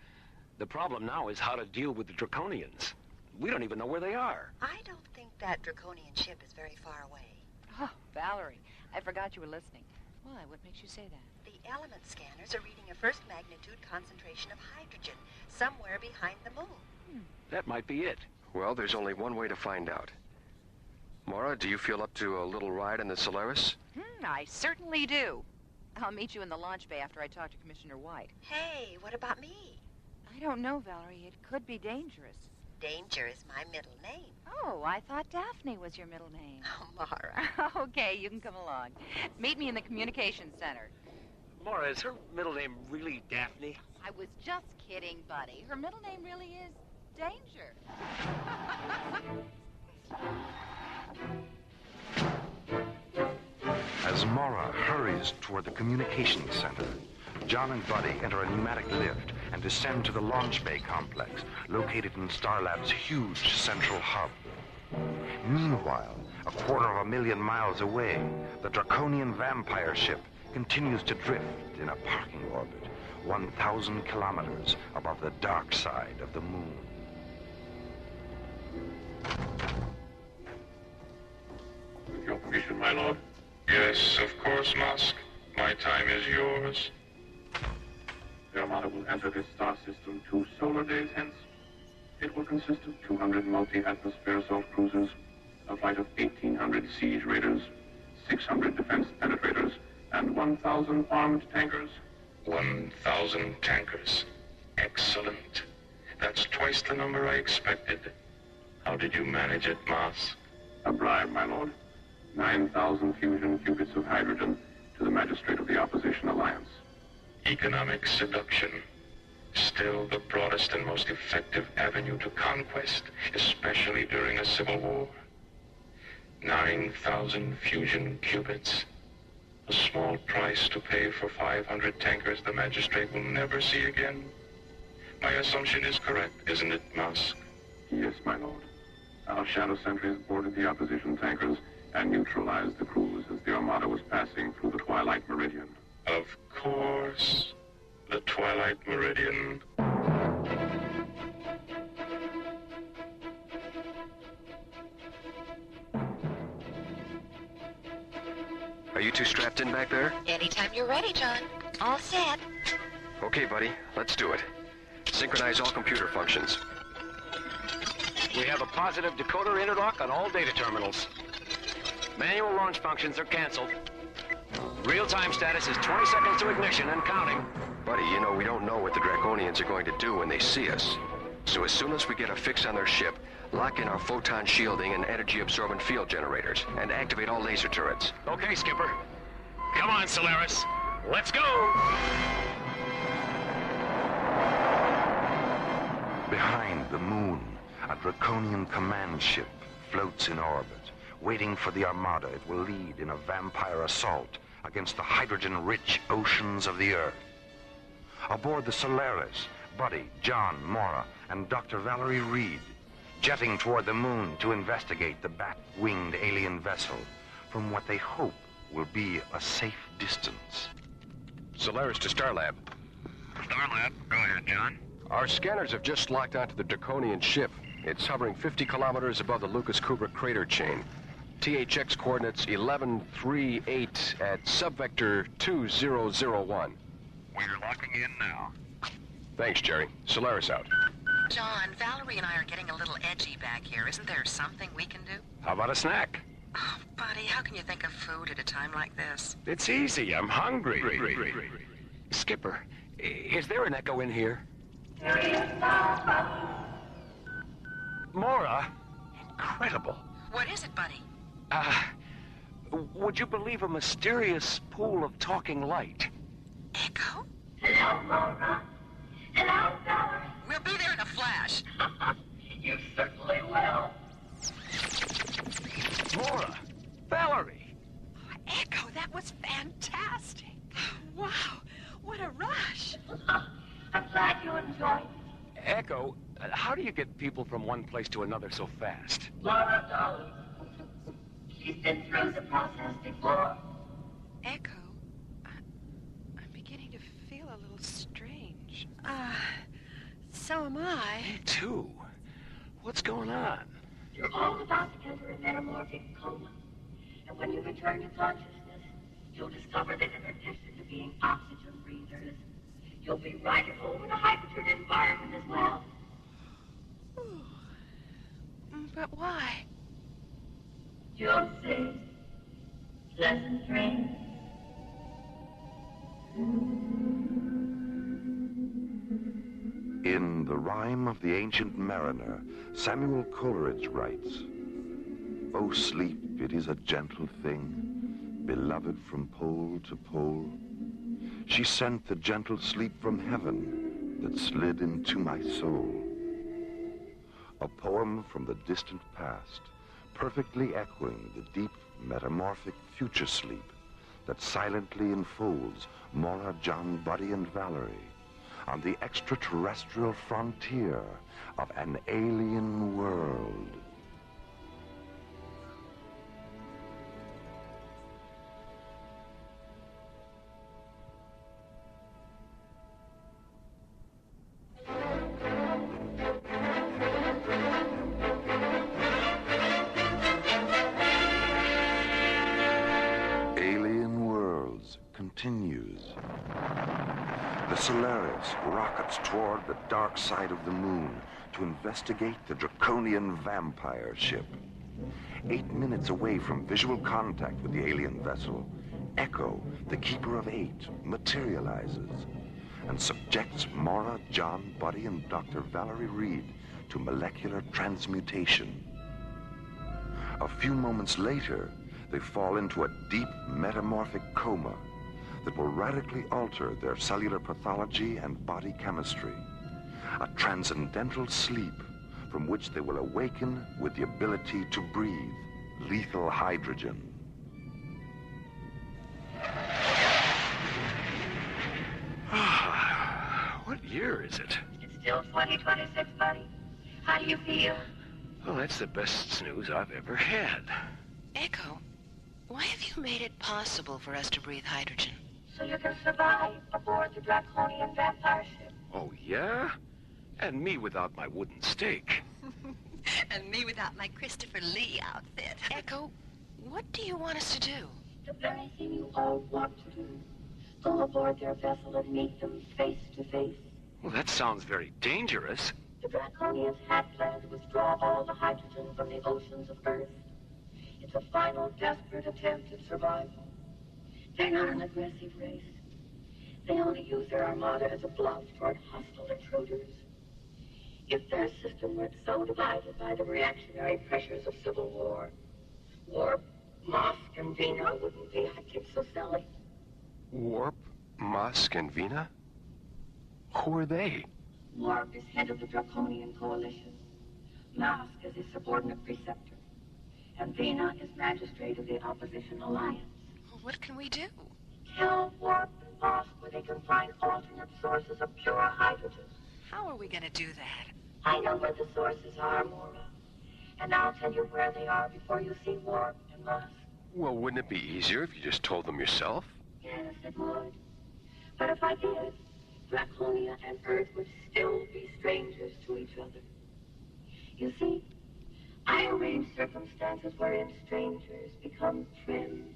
The problem now is how to deal with the Draconians. We don't even know where they are. I don't think that Draconian ship is very far away. Oh, Valerie, I forgot you were listening. Why? What makes you say that? The element scanners are reading a first magnitude concentration of hydrogen somewhere behind the moon. That might be it. Well, there's only one way to find out. Mora, do you feel up to a little ride in the Solaris? I certainly do. I'll meet you in the launch bay after I talk to Commissioner White. Hey, what about me? I don't know, Valerie. It could be dangerous. Danger is my middle name. Oh, I thought Daphne was your middle name. Oh, Mara. Okay, you can come along. Meet me in the communications center. Mora, is her middle name really Daphne? I was just kidding, buddy. Her middle name really is Danger. As Mara hurries toward the communications center, John and Buddy enter a pneumatic lift and descend to the launch bay complex located in Starlab's huge central hub. Meanwhile, 250,000 miles away, the Draconian vampire ship continues to drift in a parking orbit 1,000 kilometers above the dark side of the moon. With your permission, my lord. Yes, of course, Musk. My time is yours. The Armada will enter this star system 2 solar days hence. It will consist of 200 multi-atmosphere assault cruisers, a flight of 1,800 siege raiders, 600 defense penetrators, and 1,000 armed tankers. 1,000 tankers. Excellent. That's twice the number I expected. How did you manage it, Moss? A bribe, my lord. 9,000 fusion qubits of hydrogen to the magistrate of the Opposition Alliance. Economic seduction. Still the broadest and most effective avenue to conquest, especially during a civil war. 9,000 fusion qubits. A small price to pay for 500 tankers the magistrate will never see again. My assumption is correct, isn't it, Musk? Yes, my lord. Our shadow sentries boarded the opposition tankers and neutralized the crews as the Armada was passing through the Twilight Meridian. Of course. The Twilight Meridian. Are you two strapped in back there? Anytime you're ready, John. All set. Okay, buddy. Let's do it. Synchronize all computer functions. We have a positive decoder interlock on all data terminals. Manual launch functions are canceled. Real-time status is 20 seconds to ignition and counting. Buddy, you know we don't know what the Draconians are going to do when they see us. So as soon as we get a fix on their ship, lock in our photon shielding and energy-absorbent field generators, and activate all laser turrets. Okay, Skipper. Come on, Solaris. Let's go! Behind the moon, a Draconian command ship floats in orbit, waiting for the armada it will lead in a vampire assault against the hydrogen-rich oceans of the Earth. Aboard the Solaris, Buddy, John, Mora, and Dr. Valerie Reed, jetting toward the moon to investigate the bat-winged alien vessel from what they hope will be a safe distance. Solaris to Starlab. Starlab, go ahead, John. Our scanners have just locked onto the Draconian ship. It's hovering 50 kilometers above the Lucas Kubrick crater chain. THX coordinates 1138 at subvector 2001. We're locking in now. Thanks, Jerry. Solaris out. John, Valerie and I are getting a little edgy back here. Isn't there something we can do? How about a snack? Oh, buddy, how can you think of food at a time like this? It's easy. I'm hungry. Skipper, is there an echo in here? There is now. Mora? Incredible. What is it, buddy? Would you believe a mysterious pool of talking light? Echo? Hello, Mora. Hello, Valerie. We'll be there in a flash. You certainly will. Mora! Valerie! Oh, Echo, that was fantastic. Wow, what a rush. I'm glad you enjoyed it. Echo, how do you get people from one place to another so fast? Laura, darling. She's been through the process before. Echo, I'm beginning to feel a little strange. So am I. Me too. What's going on? You're all about to enter a metamorphic coma. And when you return to consciousness, you'll discover that in addition to being oxygen breathers, you'll be riding over the hydrogen environment as well. But why? You'll see. Pleasant dreams. In The Rime of the Ancient Mariner, Samuel Coleridge writes, "O sleep, it is a gentle thing, beloved from pole to pole. She sent the gentle sleep from heaven that slid into my soul." A poem from the distant past, perfectly echoing the deep metamorphic future sleep that silently enfolds Mora, John, Buddy, and Valerie on the extraterrestrial frontier of an alien world. Alien Worlds continues. The Solaris rockets toward the dark side of the moon to investigate the Draconian vampire ship. 8 minutes away from visual contact with the alien vessel, Echo, the Keeper of Eight, materializes and subjects Mora, John, Buddy, and Dr. Valerie Reed to molecular transmutation. A few moments later, they fall into a deep metamorphic coma that will radically alter their cellular pathology and body chemistry. A transcendental sleep from which they will awaken with the ability to breathe lethal hydrogen. What year is it? It's still 2026, buddy. How do you feel? Well, that's the best news I've ever had. Echo, why have you made it possible for us to breathe hydrogen? So you can survive aboard the Draconian vampire ship. Oh, yeah? And me without my wooden stake. And me without my Christopher Lee outfit. Echo, what do you want us to do? The very thing you all want to do. Go aboard their vessel and meet them face to face. Well, that sounds very dangerous. The Draconians have planned to withdraw all the hydrogen from the oceans of Earth. It's a final, desperate attempt at survival. They're not an aggressive race. They only use their armada as a bluff toward hostile intruders. If their system weren't so divided by the reactionary pressures of civil war, Warp, Mosk, and Vina wouldn't be acting so silly. Warp, Mosk, and Vina? Who are they? Warp is head of the Draconian Coalition. Mosk is his subordinate preceptor. And Vina is magistrate of the Opposition Alliance. What can we do? Tell Warp and Mosk where they can find alternate sources of pure hydrogen. How are we going to do that? I know where the sources are, Mora. And I'll tell you where they are before you see Warp and Mosk. Well, wouldn't it be easier if you just told them yourself? Yes, it would. But if I did, Draconia and Earth would still be strangers to each other. You see, I arrange circumstances wherein strangers become friends.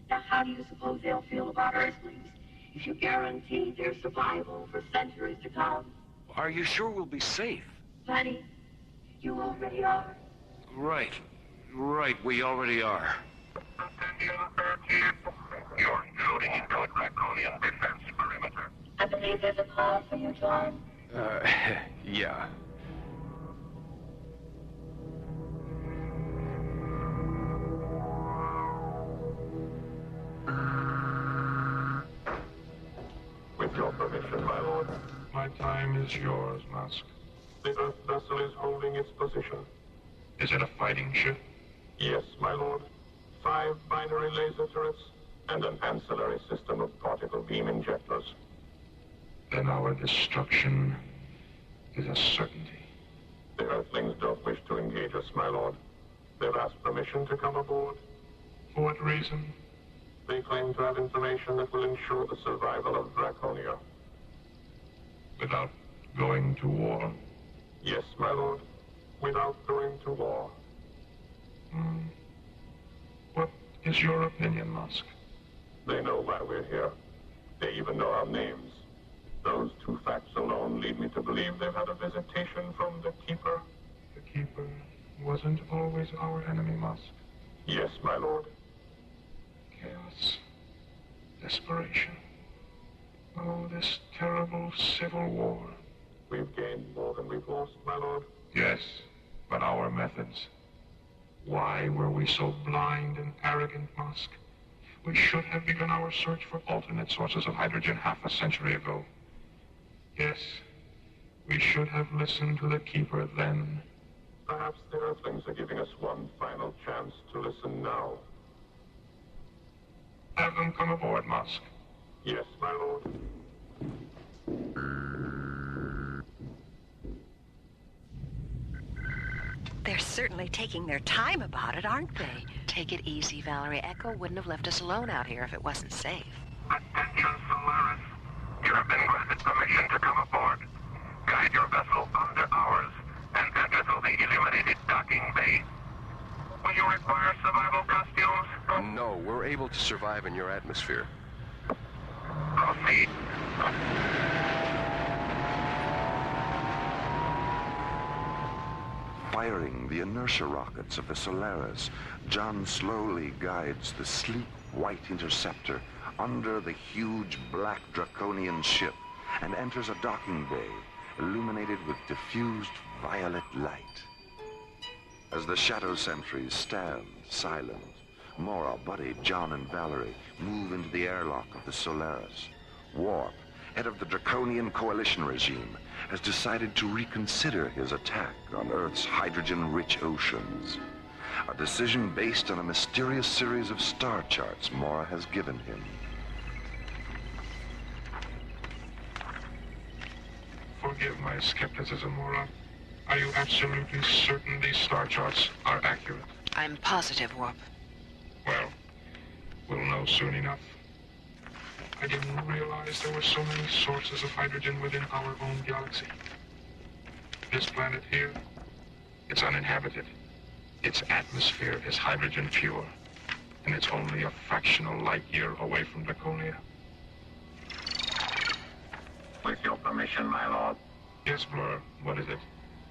Now, how do you suppose they'll feel about Earthlings if you guarantee their survival for centuries to come? Are you sure we'll be safe? Buddy, you already are. Right, we already are. You're intruding into a Draconian defense perimeter. I believe there's a call for you, John. Yeah. With your permission, my lord. My time is yours, Musk. The Earth vessel is holding its position. Is it a fighting ship? Yes, my lord. 5 binary laser turrets and an ancillary system of particle beam injectors. Then our destruction is a certainty. The Earthlings don't wish to engage us, my lord. They've asked permission to come aboard. For what reason? They claim to have information that will ensure the survival of Draconia. Without going to war? Yes, my lord. Without going to war. What is your opinion, Musk? They know why we're here. They even know our names. Those 2 facts alone lead me to believe they've had a visitation from the Keeper. The Keeper wasn't always our enemy, Musk. Yes, my lord. Chaos. Desperation. Oh, this terrible civil war. We've gained more than we've lost, my lord. Yes, but our methods. Why were we so blind and arrogant, Musk? We should have begun our search for alternate sources of hydrogen half a century ago. Yes, we should have listened to the Keeper then. Perhaps the Earthlings are giving us one final chance to listen now. Have them come aboard, Musk. Yes, my lord. They're certainly taking their time about it, aren't they? Take it easy, Valerie. Echo wouldn't have left us alone out here if it wasn't safe. Attention, Solaris. You have been granted permission to come aboard. Guide your vessel under ours and enter through the illuminated docking bay. Will you require survival costumes? No, we're able to survive in your atmosphere. Proceed. Firing the inertia rockets of the Solaris, John slowly guides the sleek white interceptor under the huge black Draconian ship and enters a docking bay illuminated with diffused violet light. As the shadow sentries stand silent, Mora, Buddy, John, and Valerie move into the airlock of the Solaris. Warp, head of the Draconian Coalition regime, has decided to reconsider his attack on Earth's hydrogen-rich oceans. A decision based on a mysterious series of star charts Mora has given him. Forgive my skepticism, Mora. Are you absolutely certain these star charts are accurate? I'm positive, Warp. Well, we'll know soon enough. I didn't realize there were so many sources of hydrogen within our own galaxy. This planet here, it's uninhabited. Its atmosphere is hydrogen pure, and it's only a fractional light year away from Draconia. With your permission, information, my lord. Yes, Blur. What is it?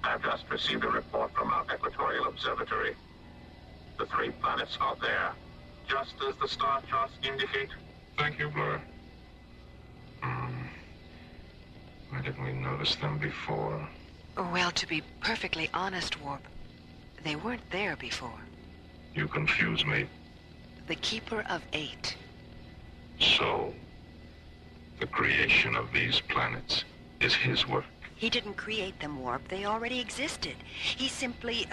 I've just received a report from our equatorial observatory. The 3 planets are there, just as the star charts indicate. Thank you, Blur. Why didn't we notice them before? Well, to be perfectly honest, Warp, they weren't there before. You confuse me. The Keeper of 8. So, the creation of these planets is his work. He didn't create them, Warp. They already existed. He simply,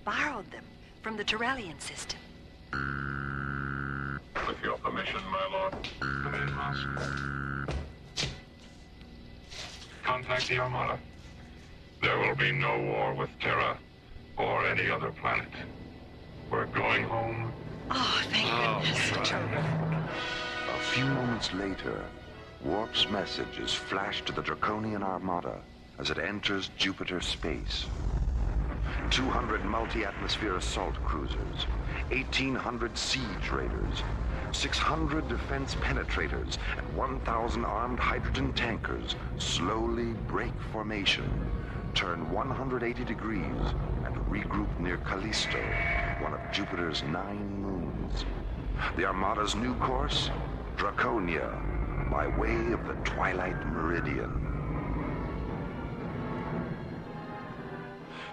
borrowed them from the Terrellian system. With your permission, my lord. Come in, Mask. Contact the Armada. There will be no war with Terra or any other planet. We're going home. Oh, thank goodness. A few moments later, Warp's message is flashed to the Draconian Armada as it enters Jupiter space. 200 multi-atmosphere assault cruisers, 1,800 siege raiders, 600 defense penetrators, and 1,000 armed hydrogen tankers slowly break formation, turn 180 degrees, and regroup near Callisto, one of Jupiter's 9 moons. The Armada's new course? Draconia, by way of the Twilight Meridian.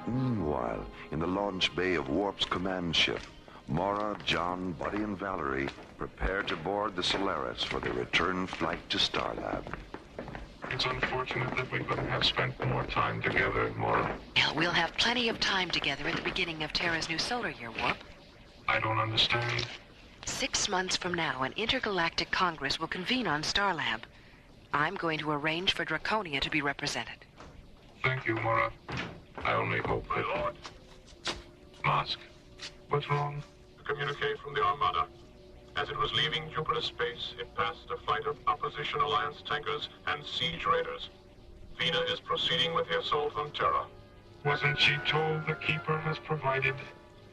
Meanwhile, in the launch bay of Warp's command ship, Mora, John, Buddy, and Valerie prepare to board the Solaris for their return flight to Starlab. It's unfortunate that we couldn't have spent more time together, Mora. Well, we'll have plenty of time together at the beginning of Terra's new solar year, Warp. I don't understand. 6 months from now, an intergalactic congress will convene on Starlab. I'm going to arrange for Draconia to be represented. Thank you, Mora. I only hope my lord. Mask, what's wrong? A communique from the Armada. As it was leaving Jupiter space, it passed a flight of Opposition Alliance tankers and siege raiders. Vina is proceeding with the assault on Terra. Wasn't she told the Keeper has provided?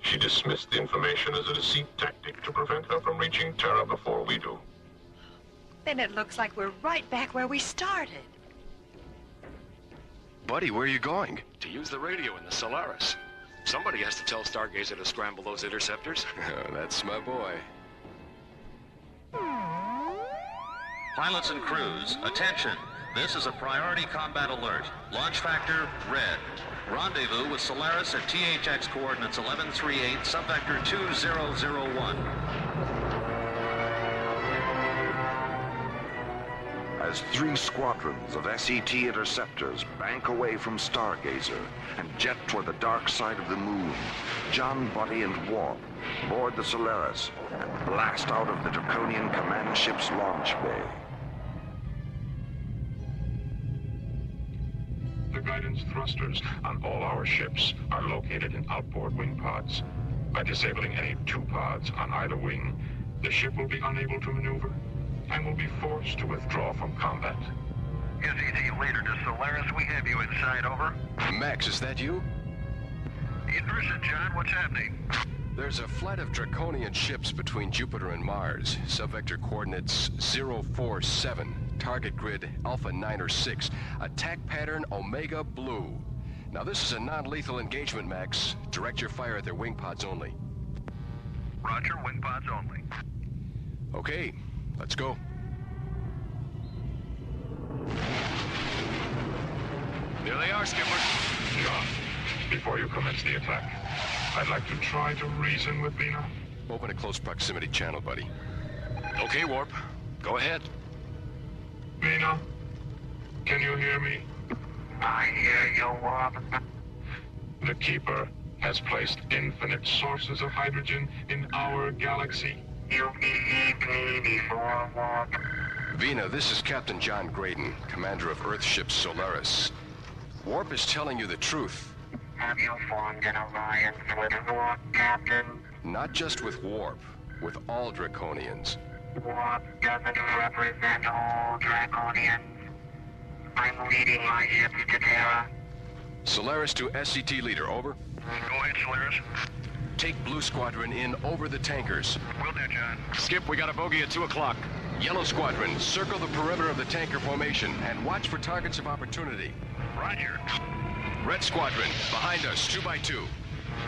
She dismissed the information as a deceit tactic to prevent her from reaching Terra before we do. Then it looks like we're right back where we started. Buddy, where are you going? To use the radio in the Solaris. Somebody has to tell Stargazer to scramble those interceptors. That's my boy. Pilots and crews, attention. This is a priority combat alert. Launch factor, red. Rendezvous with Solaris at THX coordinates 1138, subvector 2001. As 3 squadrons of SET interceptors bank away from Stargazer and jet toward the dark side of the moon, John, Buddy, and Warp board the Solaris and blast out of the Draconian command ship's launch bay. The guidance thrusters on all our ships are located in outboard wing pods. By disabling any 2 pods on either wing, the ship will be unable to maneuver and will be forced to withdraw from combat. SET leader to Solaris, we have you inside, over. Max, is that you? In person, John, what's happening? There's a flight of Draconian ships between Jupiter and Mars. Subvector coordinates 047. Target grid Alpha 9 or 6. Attack pattern Omega Blue. Now this is a non-lethal engagement, Max. Direct your fire at their wing pods only. Roger, wing pods only. Okay, let's go. There they are, Skipper. John, before you commence the attack, I'd like to try to reason with Vina. Open a close proximity channel, buddy. Okay, Warp. Go ahead. Vina, can you hear me? I hear you, Warp. The Keeper has placed infinite sources of hydrogen in our galaxy. You need me before, Warp. Vina, this is Captain John Graydon, commander of Earth ship Solaris. Warp is telling you the truth. Have you formed an alliance with Warp, Captain? Not just with Warp, with all Draconians. Warp doesn't represent all Draconians. I'm leading my ships to Terra. Solaris to SCT leader, over. Go ahead, Solaris. Take Blue Squadron in over the tankers. Will do, John. Skip, we got a bogey at 2 o'clock. Yellow Squadron, circle the perimeter of the tanker formation and watch for targets of opportunity. Roger. Red Squadron, behind us, 2 by 2.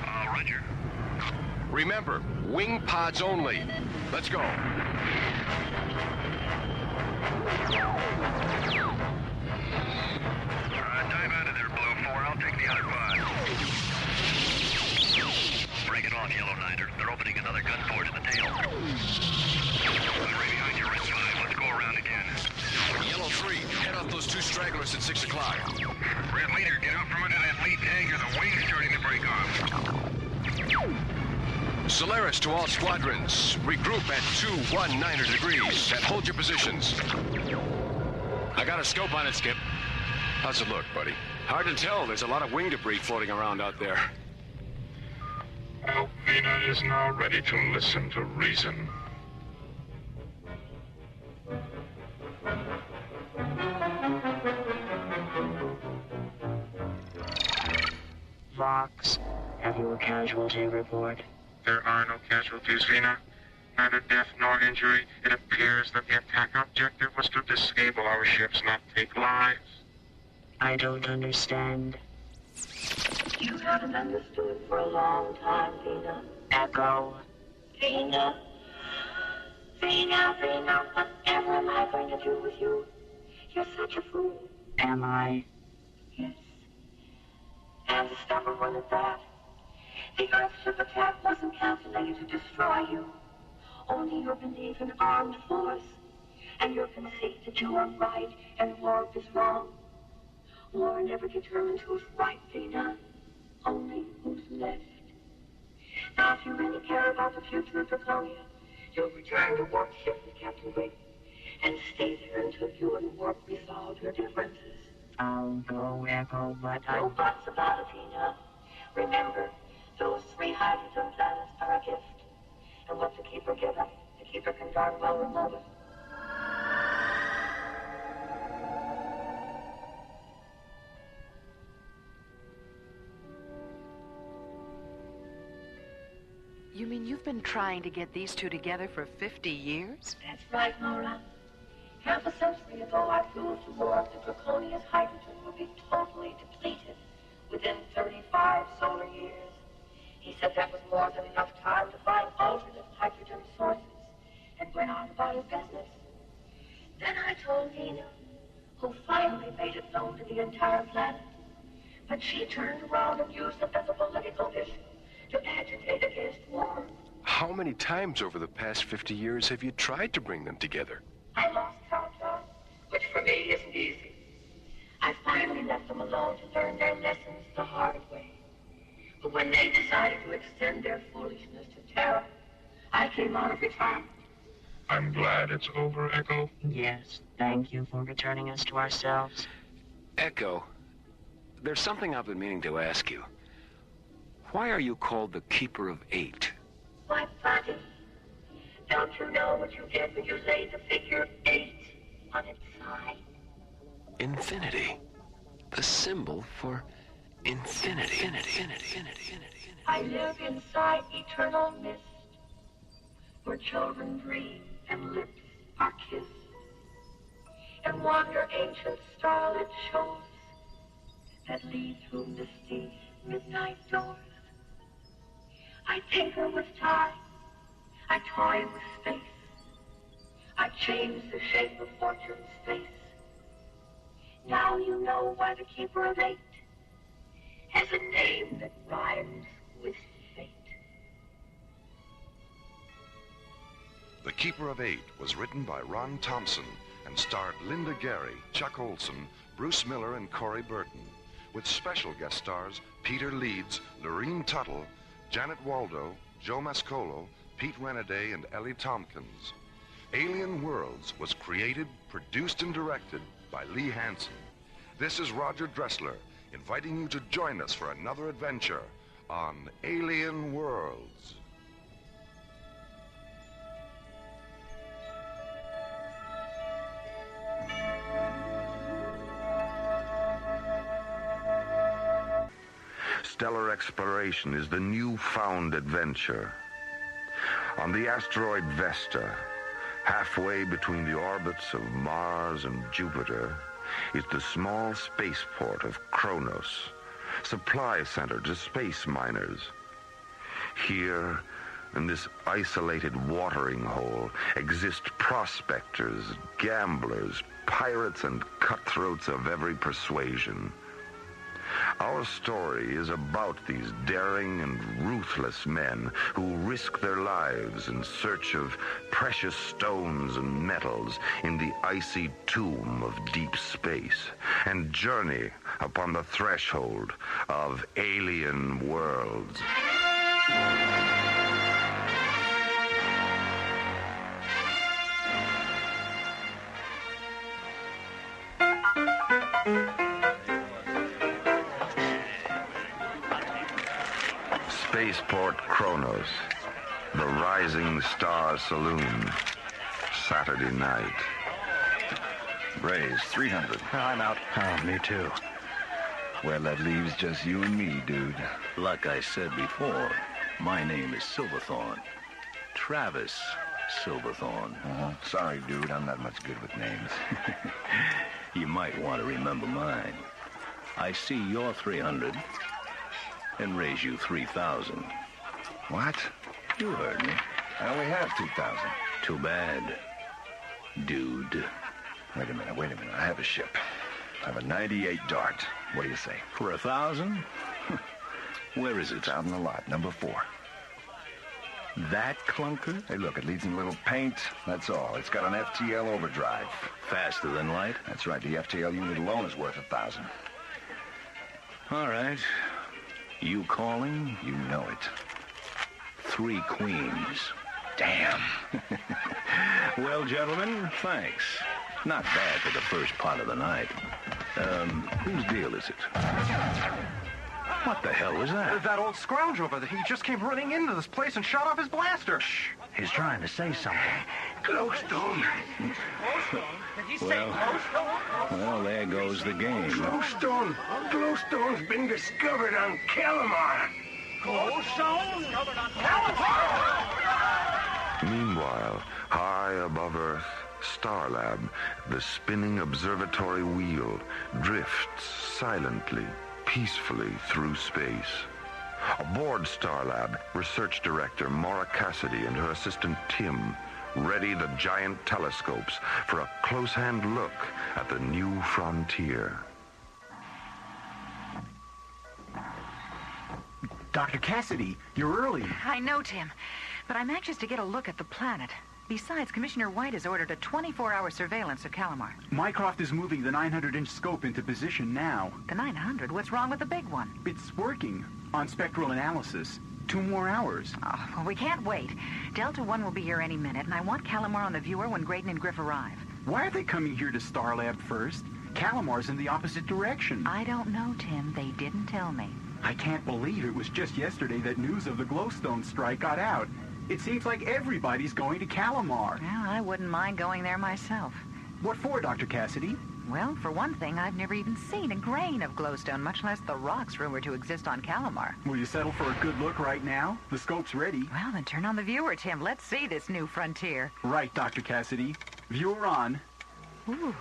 Roger. Remember, wing pods only. Let's go. Dive out of there, Blue 4. I'll take the other pod. Break it off, Yellow Niner. They're opening another gun port in the tail. I'm right behind you, Red 5. Let's go around again. Yellow 3, head off those 2 stragglers at 6 o'clock. Red Leader, get out from under that lead tanker. The wing's starting to break off. Solaris to all squadrons. Regroup at 219 degrees and hold your positions. I got a scope on it, Skip. How's it look, buddy? Hard to tell. There's a lot of wing debris floating around out there. Alvina is now ready to listen to reason. Vox, have you a casualty report? There are no casualties, Vina. Neither death nor injury. It appears that the attack objective was to disable our ships, not take lives. I don't understand. You haven't understood for a long time, Vina. Echo. Vina. Vina, Vina, whatever am I going to do with you? You're such a fool. Am I? Yes. And a stubborn one at that. The Earthship attack wasn't calculated to destroy you. Only your belief in armed force and your conceit that you are right and Warp is wrong. War never determines who's right, Vina. Only who's left. Now, if you really care about the future of Draconia, you'll return to Warp ship with Captain Grayson and stay there until you and Warp resolve your differences. I'll go, Echo, but I... No buts about it, Vina. Remember, those 3 hydrogen planets are a gift. And what the Keeper giveth, the Keeper can darn well remove it. You mean you've been trying to get these 2 together for 50 years? That's right, Nora. Half a century ago, I proved to Warp that Draconia's hydrogen would be totally depleted within 35 solar years. He said that was more than enough time to find alternate hydrogen sources and went on about his business. Then I told Nina, who finally made it known to the entire planet. But she turned around and used it as a political issue to agitate against war. How many times over the past 50 years have you tried to bring them together? I lost count, John, which for me isn't easy. I finally left them alone to learn their lessons the hard way. But when they decided to extend their foolishness to Terra, I came out of retirement. I'm glad it's over, Echo. Yes, thank you for returning us to ourselves. Echo, there's something I've been meaning to ask you. Why are you called the Keeper of 8? Why, buddy, don't you know what you did when you laid the figure 8 on its side? Infinity. The symbol for infinity. I live inside eternal mist, where children breathe and lips are kissed, and wander ancient starlit shores that lead through misty midnight doors. I tinker with time, I toy with space, I change the shape of fortune's face. Now you know why the Keeper of 8 has a name that rhymes with fate. The Keeper of 8 was written by Ron Thompson and starred Linda Gary, Chuck Olson, Bruce Miller, and Corey Burton, with special guest stars Peter Leeds, Lorene Tuttle, Janet Waldo, Joe Mascolo, Pete Renaday, and Ellie Tompkins. Alien Worlds was created, produced, and directed by Lee Hansen. This is Roger Dressler, inviting you to join us for another adventure on Alien Worlds. interstellar exploration is the newfound adventure. On the asteroid Vesta, halfway between the orbits of Mars and Jupiter, is the small spaceport of Kronos, supply center to space miners. Here, in this isolated watering hole, exist prospectors, gamblers, pirates, and cutthroats of every persuasion. Our story is about these daring and ruthless men who risk their lives in search of precious stones and metals in the icy tomb of deep space and journey upon the threshold of alien worlds. Spaceport Kronos, the Rising Star Saloon, Saturday night. Raise 300. I'm out. Oh, me too. Well, that leaves just you and me, dude. Like I said before, my name is Silverthorne. Travis Silverthorne. Sorry, dude, I'm not much good with names. You might want to remember mine. I see your 300 and raise you 3,000. What? You heard me. I only have 2,000. Too bad, dude. Wait a minute. I have a ship. I have a 98 Dart. What do you say? For 1,000? Where is it? It's out in the lot, number 4. That clunker? Hey, look, it needs a little paint. That's all. It's got an FTL overdrive. Faster than light? That's right. The FTL unit alone is worth 1,000. All right. You calling? You know it. 3 queens. Damn. Well, gentlemen, thanks. Not bad for the first part of the night. Whose deal is it? What the hell was that? That old scrounge over there. He just came running into this place and shot off his blaster. Shh. He's trying to say something. Glowstone. Did he say glowstone? Well, there goes the game. Glowstone. Glowstone's been discovered on Calamar. Glowstone? Discovered on Calamar? Meanwhile, high above Earth, Starlab, the spinning observatory wheel, drifts silently, peacefully through space. Aboard Starlab, Research Director Maura Cassidy and her assistant Tim ready the giant telescopes for a close-hand look at the new frontier. Dr. Cassidy, you're early. I know, Tim, but I'm anxious to get a look at the planet. Besides, Commissioner White has ordered a 24-hour surveillance of Calamar. Mycroft is moving the 900-inch scope into position now. The 900? What's wrong with the big one? It's working on spectral analysis. 2 more hours. Oh, well, we can't wait. Delta 1 will be here any minute, and I want Calamar on the viewer when Graydon and Griff arrive. Why are they coming here to Starlab first? Calamar's in the opposite direction. I don't know, Tim. They didn't tell me. I can't believe it was just yesterday that news of the glowstone strike got out. It seems like everybody's going to Calamar. Well, I wouldn't mind going there myself. What for, Dr. Cassidy? Well, for one thing, I've never even seen a grain of glowstone, much less the rocks rumored to exist on Calamar. Will you settle for a good look right now? The scope's ready. Well, then turn on the viewer, Tim. Let's see this new frontier. Right, Dr. Cassidy. Viewer on. Ooh.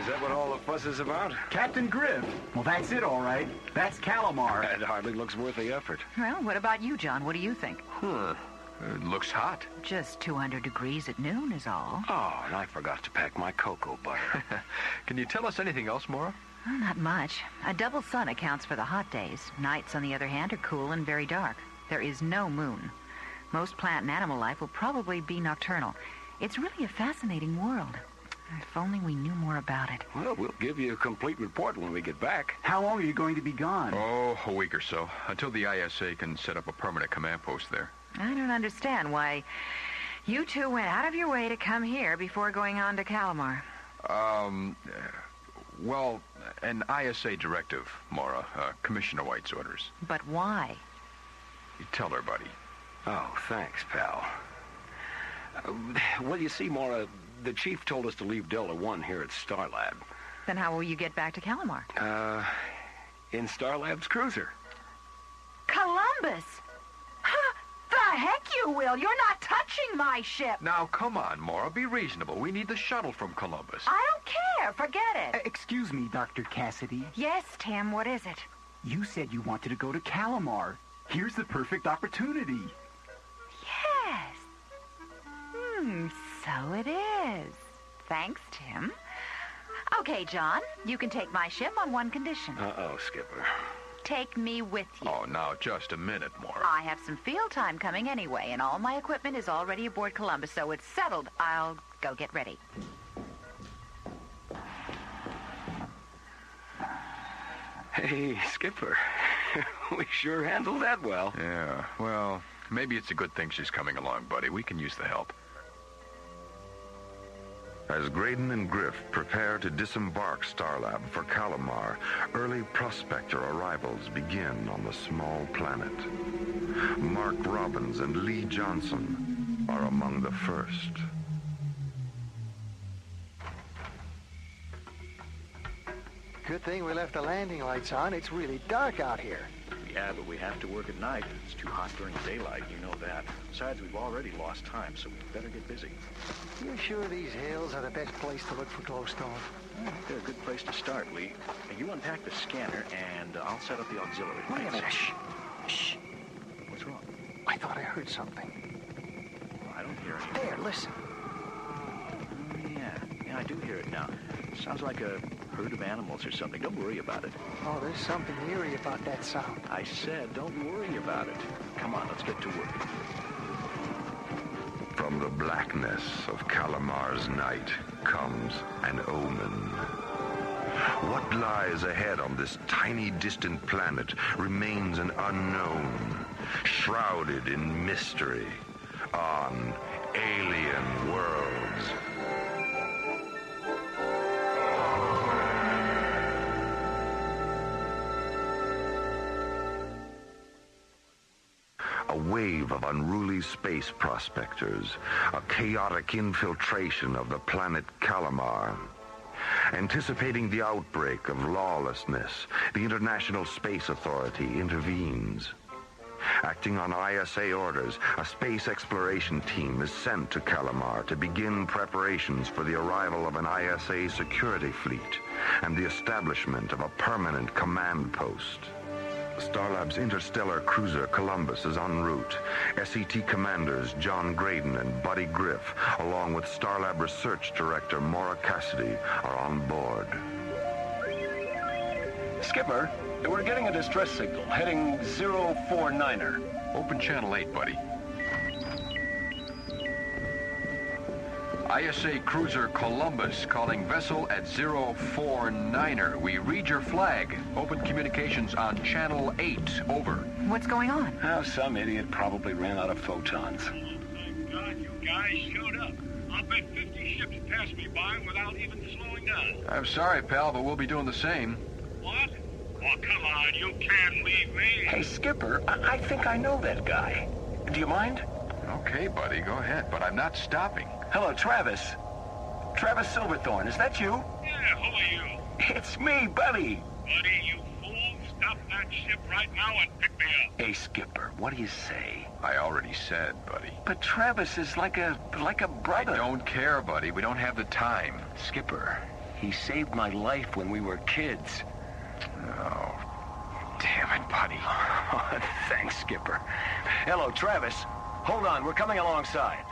Is that what all the fuss is about? Captain Griff. Well, that's it, all right. That's Calamar. It hardly looks worth the effort. Well, what about you, John? What do you think? It looks hot. Just 200 degrees at noon is all. Oh, and I forgot to pack my cocoa butter. Can you tell us anything else, Maura? Well, not much. A double sun accounts for the hot days. Nights, on the other hand, are cool and very dark. There is no moon. Most plant and animal life will probably be nocturnal. It's really a fascinating world. If only we knew more about it. Well, we'll give you a complete report when we get back. How long are you going to be gone? Oh, a week or so, until the ISA can set up a permanent command post there. I don't understand why you two went out of your way to come here before going on to Calamar. Well, an ISA directive, Maura. Commissioner White's orders. But why? You tell her, buddy. Oh, thanks, pal. Well, you see, Maura, the chief told us to leave Delta 1 here at Starlab. Then how will you get back to Calamar? In Starlab's cruiser. Columbus! The heck you will! You're not touching my ship! Now, come on, Maura. Be reasonable. We need the shuttle from Columbus. I don't care. Forget it. Excuse me, Dr. Cassidy. Yes, Tim. What is it? You said you wanted to go to Calamar. Here's the perfect opportunity. Yes. So it is. Thanks, Tim. Okay, John. You can take my ship on one condition. Uh-oh, Skipper. Take me with you. Oh, now, just a minute, Maura. I have some field time coming anyway, and all my equipment is already aboard Columbus, so it's settled. I'll go get ready. Hey, Skipper. We sure handled that well. Yeah, well, maybe it's a good thing she's coming along, buddy. We can use the help. As Graydon and Griff prepare to disembark Starlab for Calamar, early prospector arrivals begin on the small planet. Mark Robbins and Lee Johnson are among the first. Good thing we left the landing lights on. It's really dark out here. Yeah, but we have to work at night. It's too hot during daylight, you know that. Besides, we've already lost time, so we better get busy. You sure these hills are the best place to look for glowstone? I think they're a good place to start, Lee. Hey, you unpack the scanner, and I'll set up the auxiliary Wait a lights. minute. Shh. Shh. What's wrong? I thought I heard something. Well, I don't hear anything. There, listen. Yeah, I do hear it now. Sounds like a herd of animals or something. Don't worry about it. Oh, there's something eerie about that sound. I said don't worry about it. Come on, let's get to work. From the blackness of Calamar's night comes an omen. What lies ahead on this tiny, distant planet remains an unknown, shrouded in mystery on Alien Worlds. A wave of unruly space prospectors, a chaotic infiltration of the planet Calamar. Anticipating the outbreak of lawlessness, the International Space Authority intervenes. Acting on ISA orders, a space exploration team is sent to Calamar to begin preparations for the arrival of an ISA security fleet and the establishment of a permanent command post. Starlab's interstellar cruiser Columbus is en route. SET commanders John Graydon and Buddy Griff, along with Starlab research director Maura Cassidy, are on board. Skipper, we're getting a distress signal, heading 049er. Open channel 8, buddy. ISA cruiser Columbus calling vessel at 049er. We read your flag. Open communications on channel 8. Over. What's going on? Oh, some idiot probably ran out of photons. Thank God you guys showed up. I'll bet 50 ships passed me by without even slowing down. I'm sorry, pal, but we'll be doing the same. What? Oh, come on, you can't leave me. Hey, Skipper, I think I know that guy. Do you mind? Okay, buddy, go ahead, but I'm not stopping. Hello, Travis. Travis Silverthorne, is that you? Yeah, who are you? It's me, Buddy. Buddy, you fool. Stop that ship right now and pick me up. Hey, Skipper, what do you say? I already said, buddy. But Travis is like a brother. I don't care, buddy. We don't have the time. Skipper, he saved my life when we were kids. Oh, damn it, buddy. Oh, thanks, Skipper. Hello, Travis. Hold on, we're coming alongside.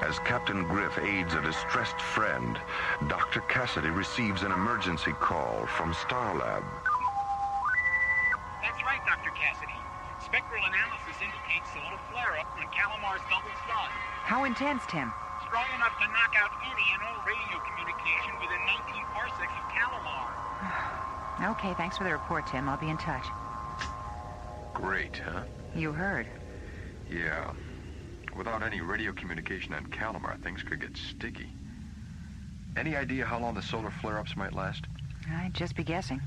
As Captain Griff aids a distressed friend, Dr. Cassidy receives an emergency call from Starlab. That's right, Dr. Cassidy. Spectral analysis indicates solar flare-up on Calamar's double sun. How intense, Tim? Strong enough to knock out any and all radio communication within 19 parsecs of Calamar. Okay, thanks for the report, Tim. I'll be in touch. Great, huh? You heard. Yeah. Without any radio communication on Calamar, things could get sticky. Any idea how long the solar flare-ups might last? I'd just be guessing.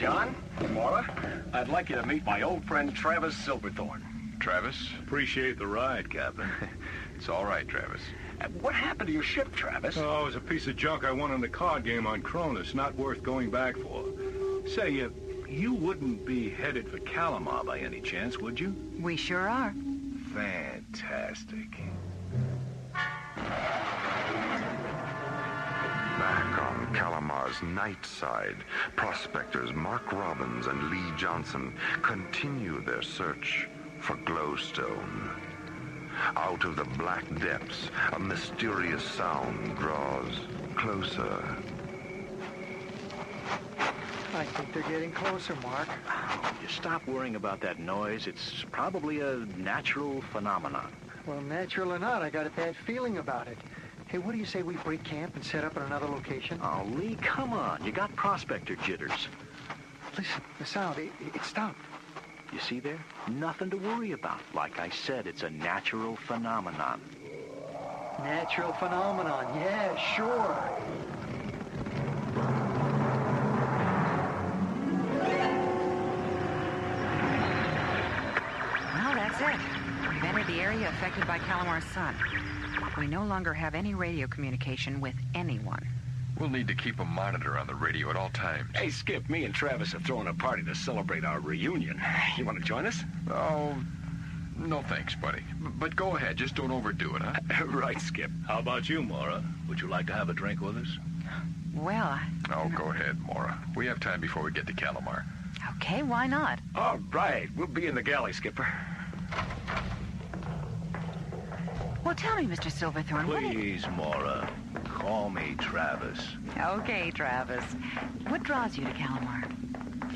John, Maura, I'd like you to meet my old friend Travis Silverthorne. Travis? Appreciate the ride, Captain. It's all right, Travis. What happened to your ship, Travis? Oh, it was a piece of junk I won in the card game on Cronus. Not worth going back for. Say, you wouldn't be headed for Calamar by any chance, would you? We sure are. Fantastic. Back on Calamar's night side, prospectors Mark Robbins and Lee Johnson continue their search for glowstone. Out of the black depths, a mysterious sound draws closer. I think they're getting closer, Mark. You stop worrying about that noise. It's probably a natural phenomenon. Well, natural or not, I got a bad feeling about it. Hey, what do you say we break camp and set up in another location? Oh, Lee, come on. You got prospector jitters. Listen, the sound, it stopped. You see there? Nothing to worry about. Like I said, it's a natural phenomenon. Natural phenomenon, yeah, sure. Well, that's it. We've entered the area affected by Calamar's sun. We no longer have any radio communication with anyone. We'll need to keep a monitor on the radio at all times. Hey, Skip, me and Travis are throwing a party to celebrate our reunion. You want to join us? Oh, no thanks, buddy. But go ahead, just don't overdo it, huh? Right, Skip. How about you, Maura? Would you like to have a drink with us? Well, Oh, go ahead, Maura. We have time before we get to Calamar. okay, why not? All right, we'll be in the galley, Skipper. Well, tell me, Mr. Silverthorne, Please, Maura. Call me Travis. Okay, Travis. What draws you to Calamar?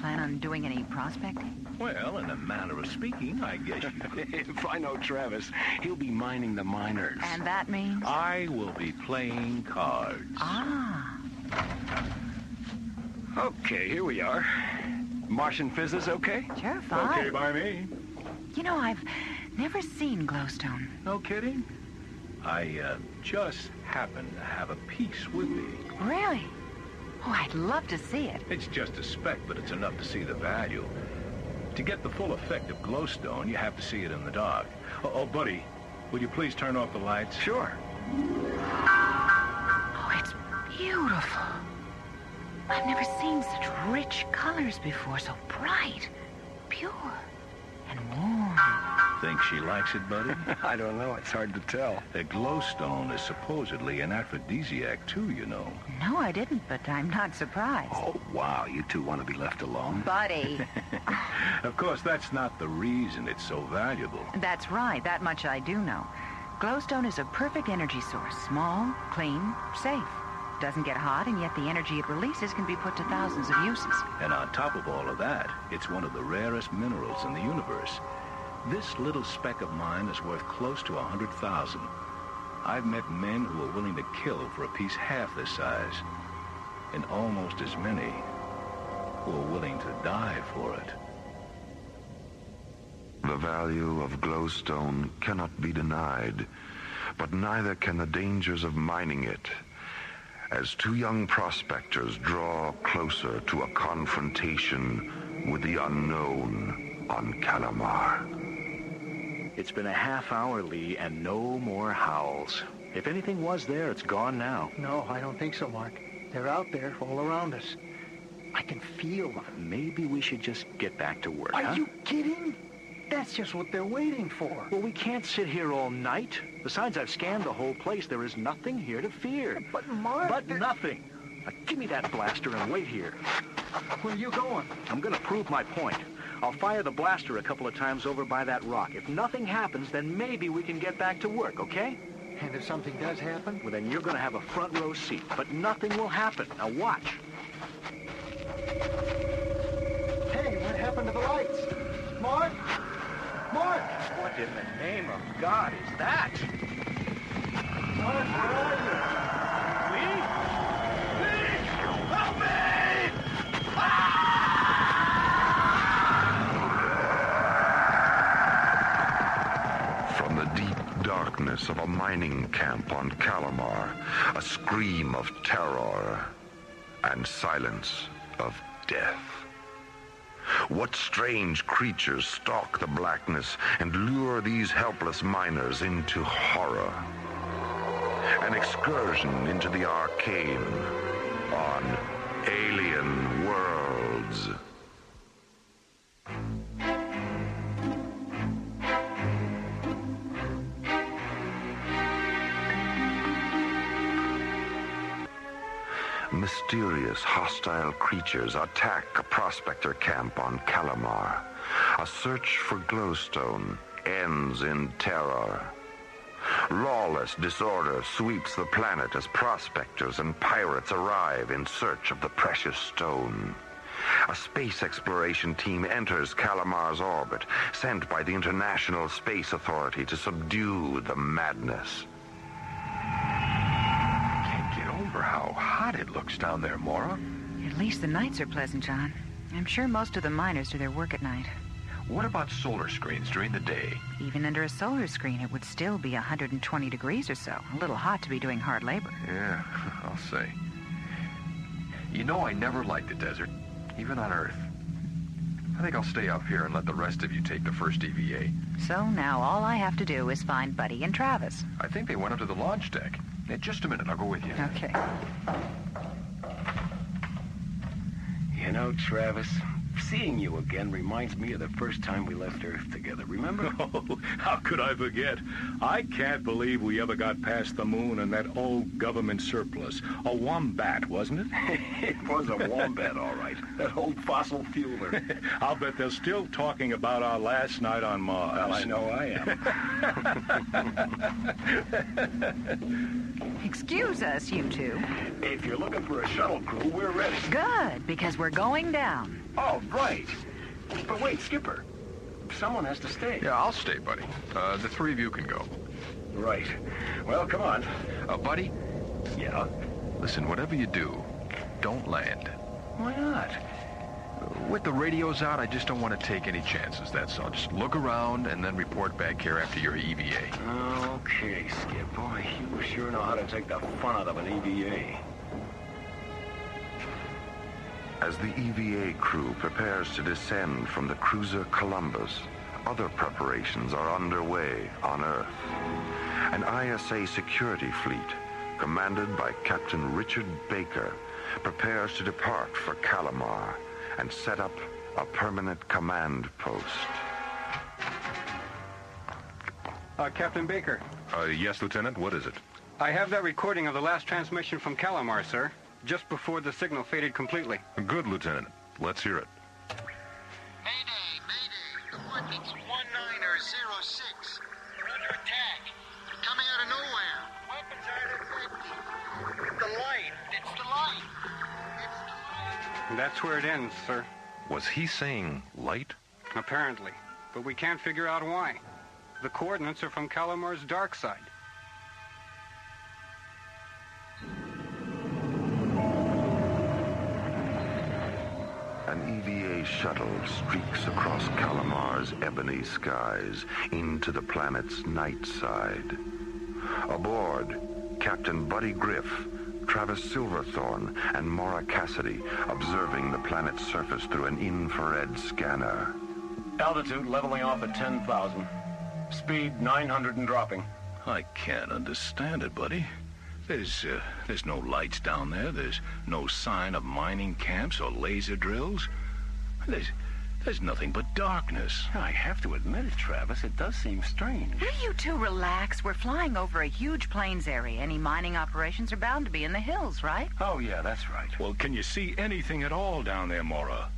Plan on doing any prospecting? Well, in a manner of speaking, I guess you could. If I know Travis, he'll be mining the miners. And that means? I will be playing cards. Ah. Okay, here we are. Martian fizzes okay? Sure, fine. Okay by me. You know, I've never seen glowstone. No kidding? I just happen to have a piece with me. Really? Oh, I'd love to see it. It's just a speck, but it's enough to see the value. To get the full effect of glowstone, you have to see it in the dark. Oh, buddy, would you please turn off the lights? Sure. Oh, it's beautiful. I've never seen such rich colors before, so bright, pure, and warm. Think she likes it, buddy? I don't know. It's hard to tell. The glowstone is supposedly an aphrodisiac, too, you know. No, I didn't, but I'm not surprised. Oh, wow. You two want to be left alone? Buddy. Of course, that's not the reason it's so valuable. That's right. That much I do know. Glowstone is a perfect energy source. Small, clean, safe. Doesn't get hot, and yet the energy it releases can be put to thousands of uses. And on top of all of that, it's one of the rarest minerals in the universe. This little speck of mine is worth close to 100,000. I've met men who are willing to kill for a piece half this size, and almost as many who are willing to die for it. The value of glowstone cannot be denied, but neither can the dangers of mining it, as two young prospectors draw closer to a confrontation with the unknown on Calamar. It's been a half hour, Lee, and no more howls. If anything was there, it's gone now. No, I don't think so, Mark. They're out there, all around us. I can feel them. Maybe we should just get back to work, Are you kidding? That's just what they're waiting for. Well, we can't sit here all night. Besides, I've scanned the whole place. There is nothing here to fear. But, Mark... But nothing. Now, give me that blaster and wait here. Where are you going? I'm going to prove my point. I'll fire the blaster a couple of times over by that rock. If nothing happens, then maybe we can get back to work, okay? And if something does happen? Well, then you're going to have a front row seat. But nothing will happen. Now, watch. Hey, what happened to the lights? Mark? Mark! What in the name of God is that? Mark, where are you? Lee? Lee! Help me! From the deep darkness of a mining camp on Calamar, a scream of terror and silence of death. What strange creatures stalk the blackness and lure these helpless miners into horror? An excursion into the arcane on Alien Worlds. Mysterious, hostile creatures attack a prospector camp on Calamar. A search for glowstone ends in terror. Lawless disorder sweeps the planet as prospectors and pirates arrive in search of the precious stone. A space exploration team enters Calamar's orbit, sent by the International Space Authority to subdue the madness. How hot it looks down there, Mora. At least the nights are pleasant, John. I'm sure most of the miners do their work at night. What about solar screens during the day? Even under a solar screen, it would still be 120 degrees or so. A little hot to be doing hard labor. Yeah, I'll say. You know, I never liked the desert, even on Earth. I think I'll stay up here and let the rest of you take the first EVA. So now all I have to do is find Buddy and Travis. I think they went up to the launch deck. In just a minute, I'll go with you. Okay. You know, Travis, seeing you again reminds me of the first time we left Earth together, remember? Oh, how could I forget? I can't believe we ever got past the moon and that old government surplus. A wombat, wasn't it? It was a wombat, all right. That old fossil fueler. I'll bet they're still talking about our last night on Mars. Well, I know I am. Excuse us, you two. If you're looking for a shuttle crew, we're ready. Good, because we're going down. Oh, right. But wait, Skipper. Someone has to stay. Yeah, I'll stay, Buddy. The three of you can go. Right. Well, come on. Buddy? Yeah? Listen, whatever you do, don't land. Why not? With the radios out, I just don't want to take any chances, that's all. Just look around and then report back here after your EVA. Okay, Skip. Boy, you sure know how to take the fun out of an EVA. As the EVA crew prepares to descend from the cruiser Columbus, other preparations are underway on Earth. An ISA security fleet, commanded by Captain Richard Baker, prepares to depart for Calamar and set up a permanent command post. Captain Baker. Yes, Lieutenant. What is it? I have that recording of the last transmission from Calamar, sir. Just before the signal faded completely. Good, Lieutenant. Let's hear it. Mayday, mayday. Coordinates 1906. We're under attack. Coming out of nowhere. Weapons aren't effective. The light. It's the light. It's the light. That's where it ends, sir. Was he saying light? Apparently. But we can't figure out why. The coordinates are from Calamar's dark side. An EVA shuttle streaks across Calamar's ebony skies into the planet's night side. Aboard, Captain Buddy Griff, Travis Silverthorne, and Maura Cassidy observing the planet's surface through an infrared scanner. Altitude leveling off at 10,000. Speed 900 and dropping. I can't understand it, buddy. There's no lights down there. There's no sign of mining camps or laser drills. There's nothing but darkness. I have to admit it, Travis. It does seem strange. Will you two relax? We're flying over a huge plains area. Any mining operations are bound to be in the hills, right? Oh, yeah, that's right. Well, can you see anything at all down there, Mora?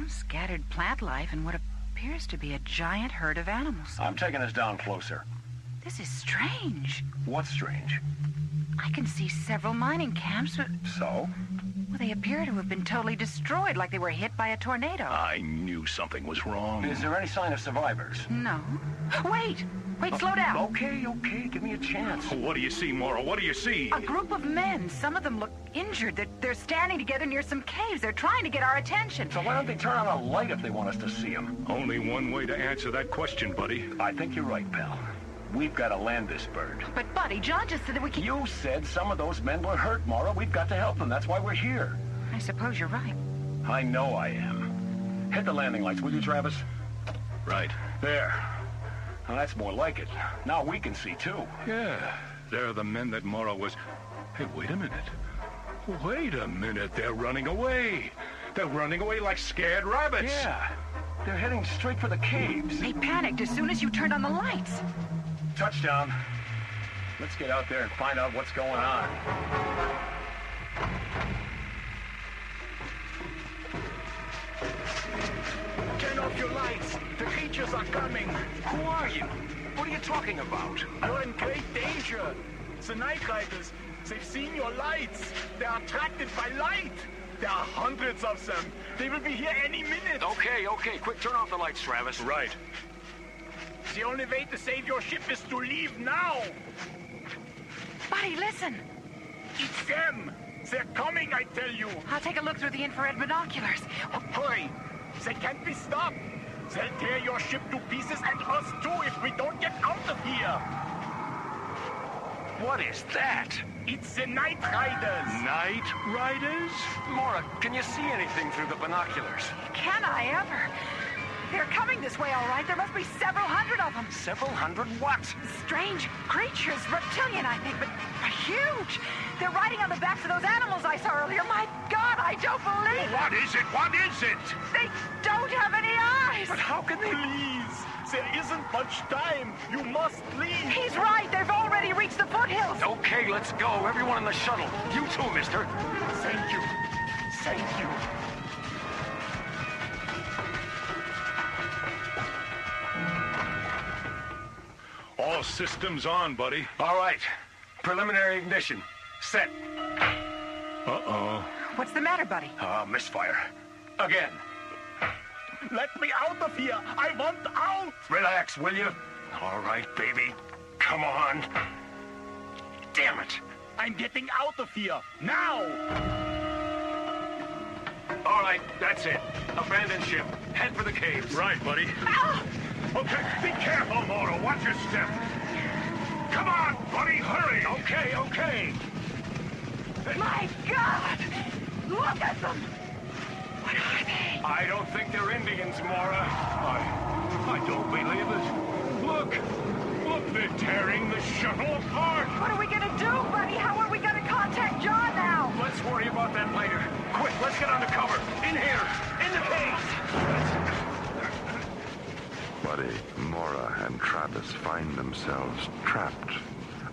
Scattered plant life and what appears to be a giant herd of animals. I'm taking us down closer. This is strange. What's strange? I can see several mining camps, but... So? Well, they appear to have been totally destroyed, like they were hit by a tornado. I knew something was wrong. Is there any sign of survivors? No. Wait, slow down. Okay, give me a chance. What do you see, Mora? What do you see? A group of men. Some of them look injured. They're standing together near some caves. They're trying to get our attention. So why don't they turn on a light if they want us to see them? Only one way to answer that question, buddy. I think you're right, pal. We've got to land this bird. But, Buddy, John just said that we can... You said some of those men were hurt, Mara. We've got to help them. That's why we're here. I suppose you're right. I know I am. Hit the landing lights, will you, Travis? Right. There. Now, that's more like it. Now we can see, too. Yeah, they're the men that Mora was... Hey, wait a minute. Wait a minute, they're running away. They're running away like scared rabbits. Yeah, they're heading straight for the caves. They panicked as soon as you turned on the lights. Touchdown. Let's get out there and find out what's going on. Turn off your lights. The creatures are coming. Who are you? What are you talking about? You're in great danger. The Night Riders, they've seen your lights. They are attracted by light. There are hundreds of them. They will be here any minute. Okay. Quick, turn off the lights, Travis. Right. The only way to save your ship is to leave now. Buddy, listen. It's them. They're coming, I tell you. I'll take a look through the infrared binoculars. Hurry. They can't be stopped. They'll tear your ship to pieces and us too if we don't get out of here. What is that? It's the Night Riders. Night Riders? Mora, can you see anything through the binoculars? Can I ever? They're coming this way, all right. There must be several hundred of them. Several hundred what? Strange creatures, reptilian, I think, but huge. They're riding on the backs of those animals I saw earlier. My God, I don't believe it. What is it? What is it? They don't have any eyes. But how can they? Please, there isn't much time. You must leave. He's right. They've already reached the foothills. Okay, let's go. Everyone in the shuttle. You too, mister. Thank you. Thank you. All systems on, buddy. All right. Preliminary ignition. Set. Uh-oh. What's the matter, buddy? Misfire. Again. Let me out of here. I want out. Relax, will you? All right, baby. Come on. Damn it. I'm getting out of here. Now. All right, that's it. Abandon ship. Head for the caves. Right, buddy. Okay, be careful, Mora. Watch your step. Come on, buddy, hurry. Okay. My God! Look at them! What are they? I don't think they're Indians, Mora. I don't believe it. Look, they're tearing the shuttle apart. What are we gonna do, buddy? How are we gonna contact John now? Let's worry about that later. Quick, let's get under cover. In here, in the caves. Buddy, Mora, and Travis find themselves trapped,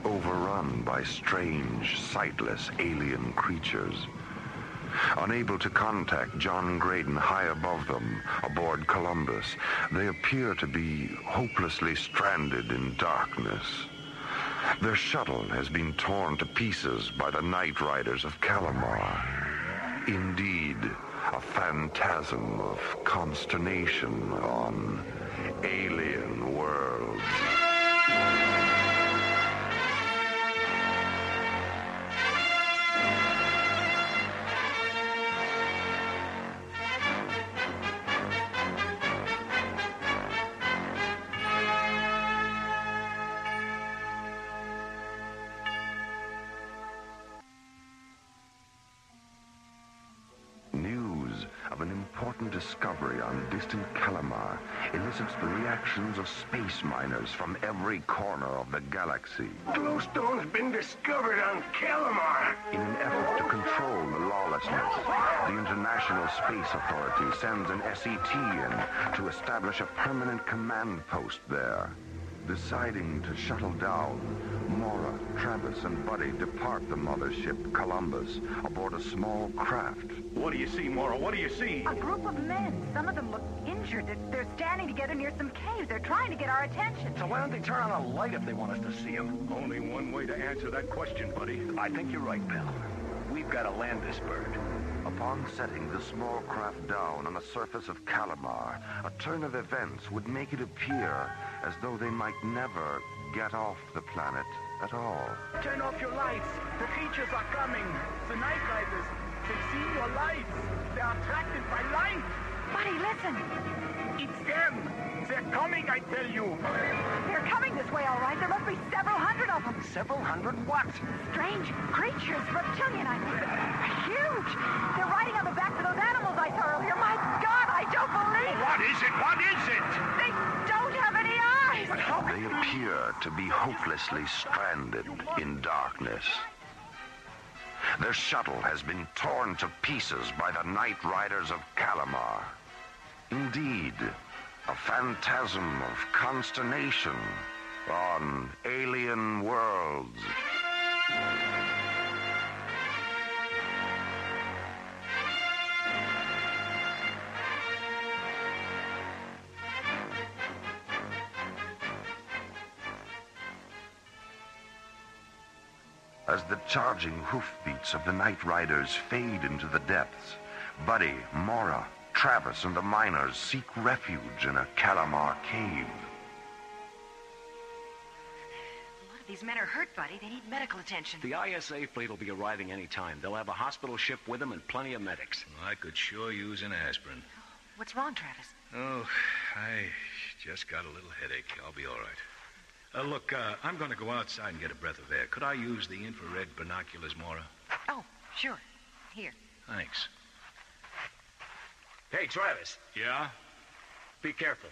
overrun by strange, sightless alien creatures. Unable to contact John Graydon high above them, aboard Columbus, they appear to be hopelessly stranded in darkness. Their shuttle has been torn to pieces by the Night Riders of Calamar. Indeed, a phantasm of consternation on alien worlds. News of an important discovery on distant Calamar elicits the reactions of space miners from every corner of the galaxy. Glowstone's been discovered on Calamar. In an effort to control the lawlessness, the International Space Authority sends an SET in to establish a permanent command post there. Deciding to shuttle down, Mora, Travis, and Buddy depart the mothership, Columbus, aboard a small craft. What do you see, Mora? What do you see? A group of men. Some of them look injured. They're standing together near some caves. They're trying to get our attention. So why don't they turn on a light if they want us to see them? Only one way to answer that question, buddy. I think you're right, pal. We've got to land this bird. Upon setting the small craft down on the surface of Calamar, a turn of events would make it appear as though they might never get off the planet at all. Turn off your lights. The creatures are coming. The Night Riders. They've seen your lights. They're attracted by light. Buddy, listen. It's them. They're coming, I tell you. They're coming this way, all right. There must be several hundred of them. Several hundred what? Strange creatures, reptilian, I think, but huge. They're riding on the backs of those animals I saw earlier. My God, I don't believe What is it? What is it? They don't have any eyes! But how They appear to be hopelessly stranded in darkness. Their shuttle has been torn to pieces by the Night Riders of Calamar. Indeed, a phantasm of consternation on alien worlds. As the charging hoofbeats of the Night Riders fade into the depths, Buddy, Mora, Travis, and the miners seek refuge in a Calamar cave. A lot of these men are hurt, Buddy. They need medical attention. The ISA fleet will be arriving any time. They'll have a hospital ship with them and plenty of medics. I could sure use an aspirin. What's wrong, Travis? Oh, I just got a little headache. I'll be all right. Look, I'm going to go outside and get a breath of air. Could I use the infrared binoculars, Mora? Oh, sure. Here. Thanks. Hey, Travis. Yeah? Be careful.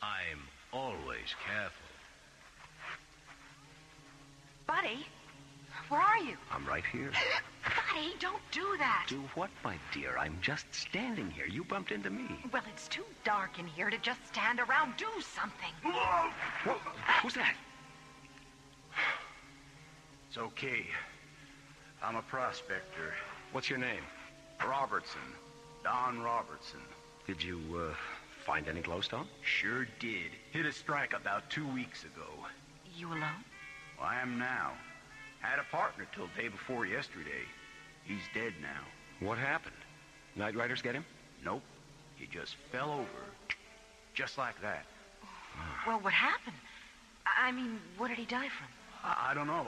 I'm always careful. Buddy, where are you? I'm right here. Buddy, don't do that. Do what, my dear? I'm just standing here. You bumped into me. Well, it's too dark in here to just stand around. Do something. Whoa. Who's that? It's okay. I'm a prospector. What's your name? Robertson. Don Robertson. Did you, find any glowstone? Sure did. Hit a strike about 2 weeks ago. You alone? Well, I am now. Had a partner till day before yesterday. He's dead now. What happened? Night Riders get him? Nope. He just fell over. Just like that. Well, what happened? I mean, what did he die from? I don't know.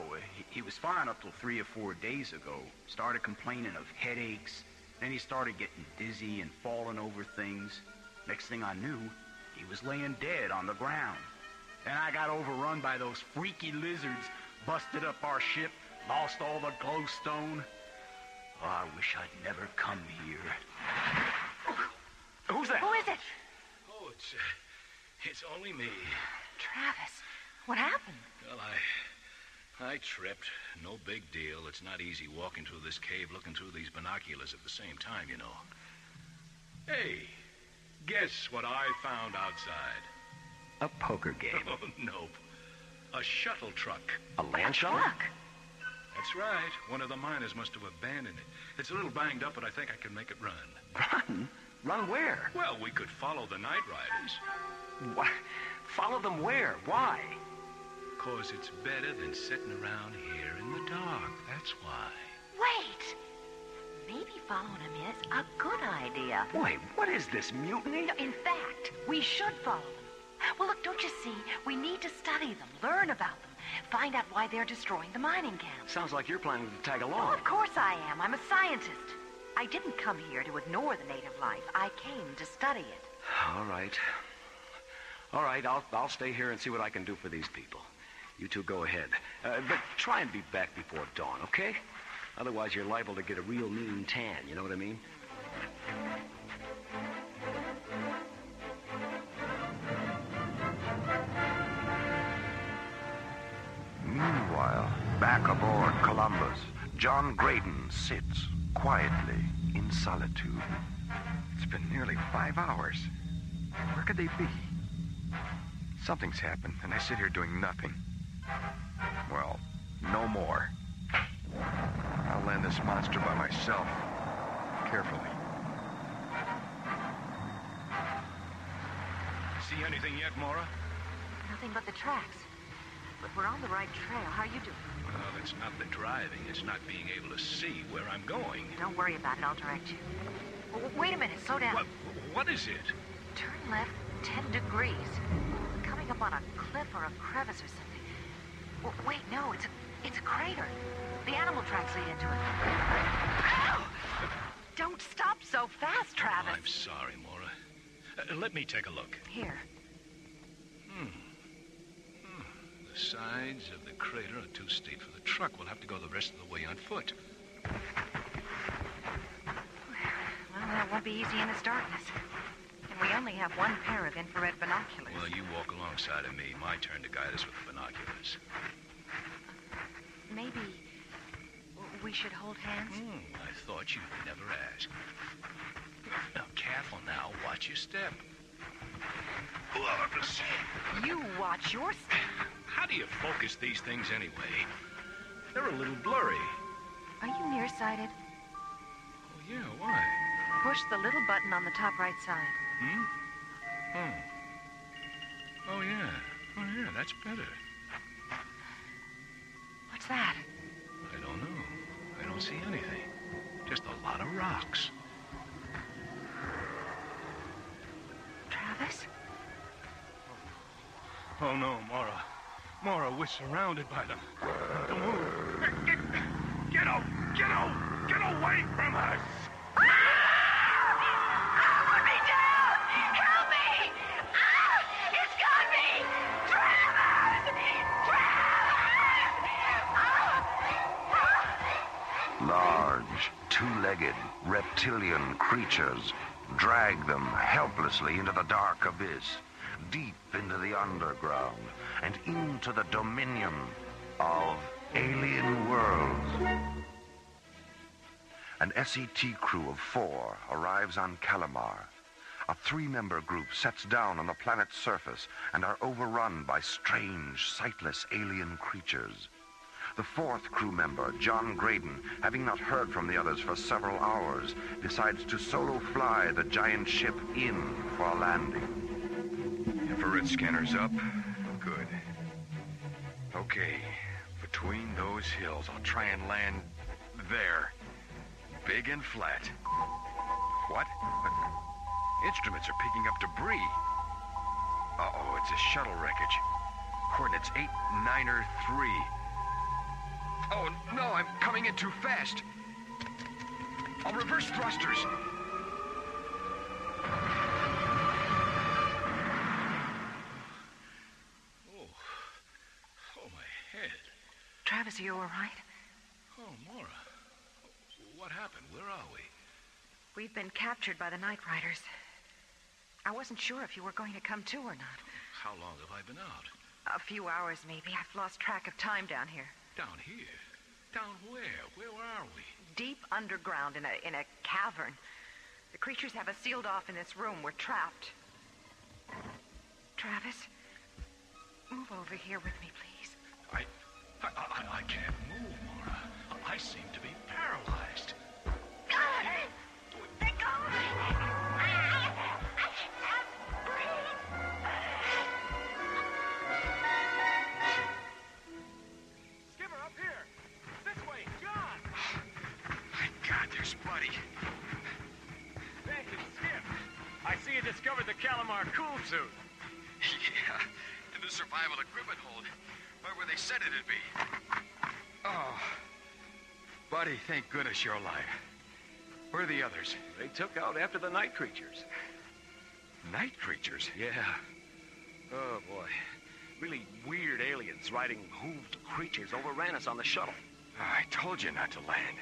He was fine up till 3 or 4 days ago. Started complaining of headaches. Then he started getting dizzy and falling over things. Next thing I knew, he was laying dead on the ground. Then I got overrun by those freaky lizards, busted up our ship, lost all the glowstone. Oh, I wish I'd never come here. Who's that? Who is it? Oh, it's only me. Travis, what happened? Well, I tripped. No big deal. It's not easy walking through this cave looking through these binoculars at the same time, you know. Hey, guess what I found outside? A poker game. Oh, nope. A shuttle truck. A land shuttle? That's right. One of the miners must have abandoned it. It's a little banged up, but I think I can make it run. Run? Run where? Well, we could follow the Night Riders. What? Follow them where? Why? 'Cause it's better than sitting around here in the dark. That's why. Wait! Maybe following him is a good idea. Wait, what is this, mutiny? No, in fact, we should follow them. Well, look, don't you see? We need to study them, learn about them, find out why they're destroying the mining camp. Sounds like you're planning to tag Oh, along. of course I am. I'm a scientist. I didn't come here to ignore the native life. I came to study it. All right. All right, I'll stay here and see what I can do for these people. You two go ahead. But try and be back before dawn, okay? Otherwise, you're liable to get a real mean tan, you know what I mean? Meanwhile, back aboard Columbus, John Graydon sits quietly in solitude. It's been nearly 5 hours. Where could they be? Something's happened, and I sit here doing nothing. Well, no more. I'll land this monster by myself. Carefully. See anything yet, Mora? Nothing but the tracks. But we're on the right trail. How are you doing? Well, it's not the driving. It's not being able to see where I'm going. Don't worry about it. I'll direct you. Wait a minute. Slow down. What is it? Turn left 10 degrees. We're coming up on a cliff or a crevice or something. Well, wait, no. It's a crater. The animal tracks lead into it. Ow! Don't stop so fast, Travis. Oh, I'm sorry, Mora. Let me take a look. Here. The sides of the crater are too steep for the truck. We'll have to go the rest of the way on foot. Well, that won't be easy in this darkness. And we only have one pair of infrared binoculars. Well, you walk alongside of me. My turn to guide us with the binoculars. Maybe we should hold hands? I thought you'd never ask. Now, careful now. Watch your step. You watch your step. How do you focus these things anyway? They're a little blurry. Are you nearsighted? Oh, yeah, why? Push the little button on the top right side. Oh, yeah. Oh, yeah, that's better. What's that? I don't know. I don't see anything. Just a lot of rocks. Travis? Oh, no, Mara. Mara, we're surrounded by them. Don't move. Get away from us! Put me down! Help me! It's got me! Travis! Large, two-legged, reptilian creatures drag them helplessly into the dark abyss, deep into the underground, and into the dominion of alien worlds. An SET crew of 4 arrives on Calamar. A 3-member group sets down on the planet's surface and are overrun by strange, sightless alien creatures. The 4th crew member, John Graydon, having not heard from the others for several hours, decides to solo fly the giant ship in for a landing. Infrared scanners up. Good. Okay, between those hills, I'll try and land there. Big and flat. What? Instruments are picking up debris. Uh-oh, it's a shuttle wreckage. Coordinates 893. Oh, no, I'm coming in too fast. I'll reverse thrusters. Oh, my head. Travis, are you all right? Oh, Mara. What happened? Where are we? We've been captured by the Night Riders. I wasn't sure if you were going to come too or not. How long have I been out? A few hours, maybe. I've lost track of time down here. Down here? Down where? Where are we? Deep underground in a cavern. The creatures have us sealed off in this room. We're trapped. Travis, move over here with me, please. I can't move, Mara. I seem to be paralyzed. Skipper, up here! This way, John! My God, there's Buddy. Thank you, Skip. I see you discovered the Calamar cool suit. Yeah, in the survival equipment hold. Right where they said it'd be. Oh. Buddy, thank goodness you're alive. Where are the others? They took out after the night creatures. Night creatures? Yeah. Oh, boy. Really weird aliens riding hooved creatures overran us on the shuttle. I told you not to land.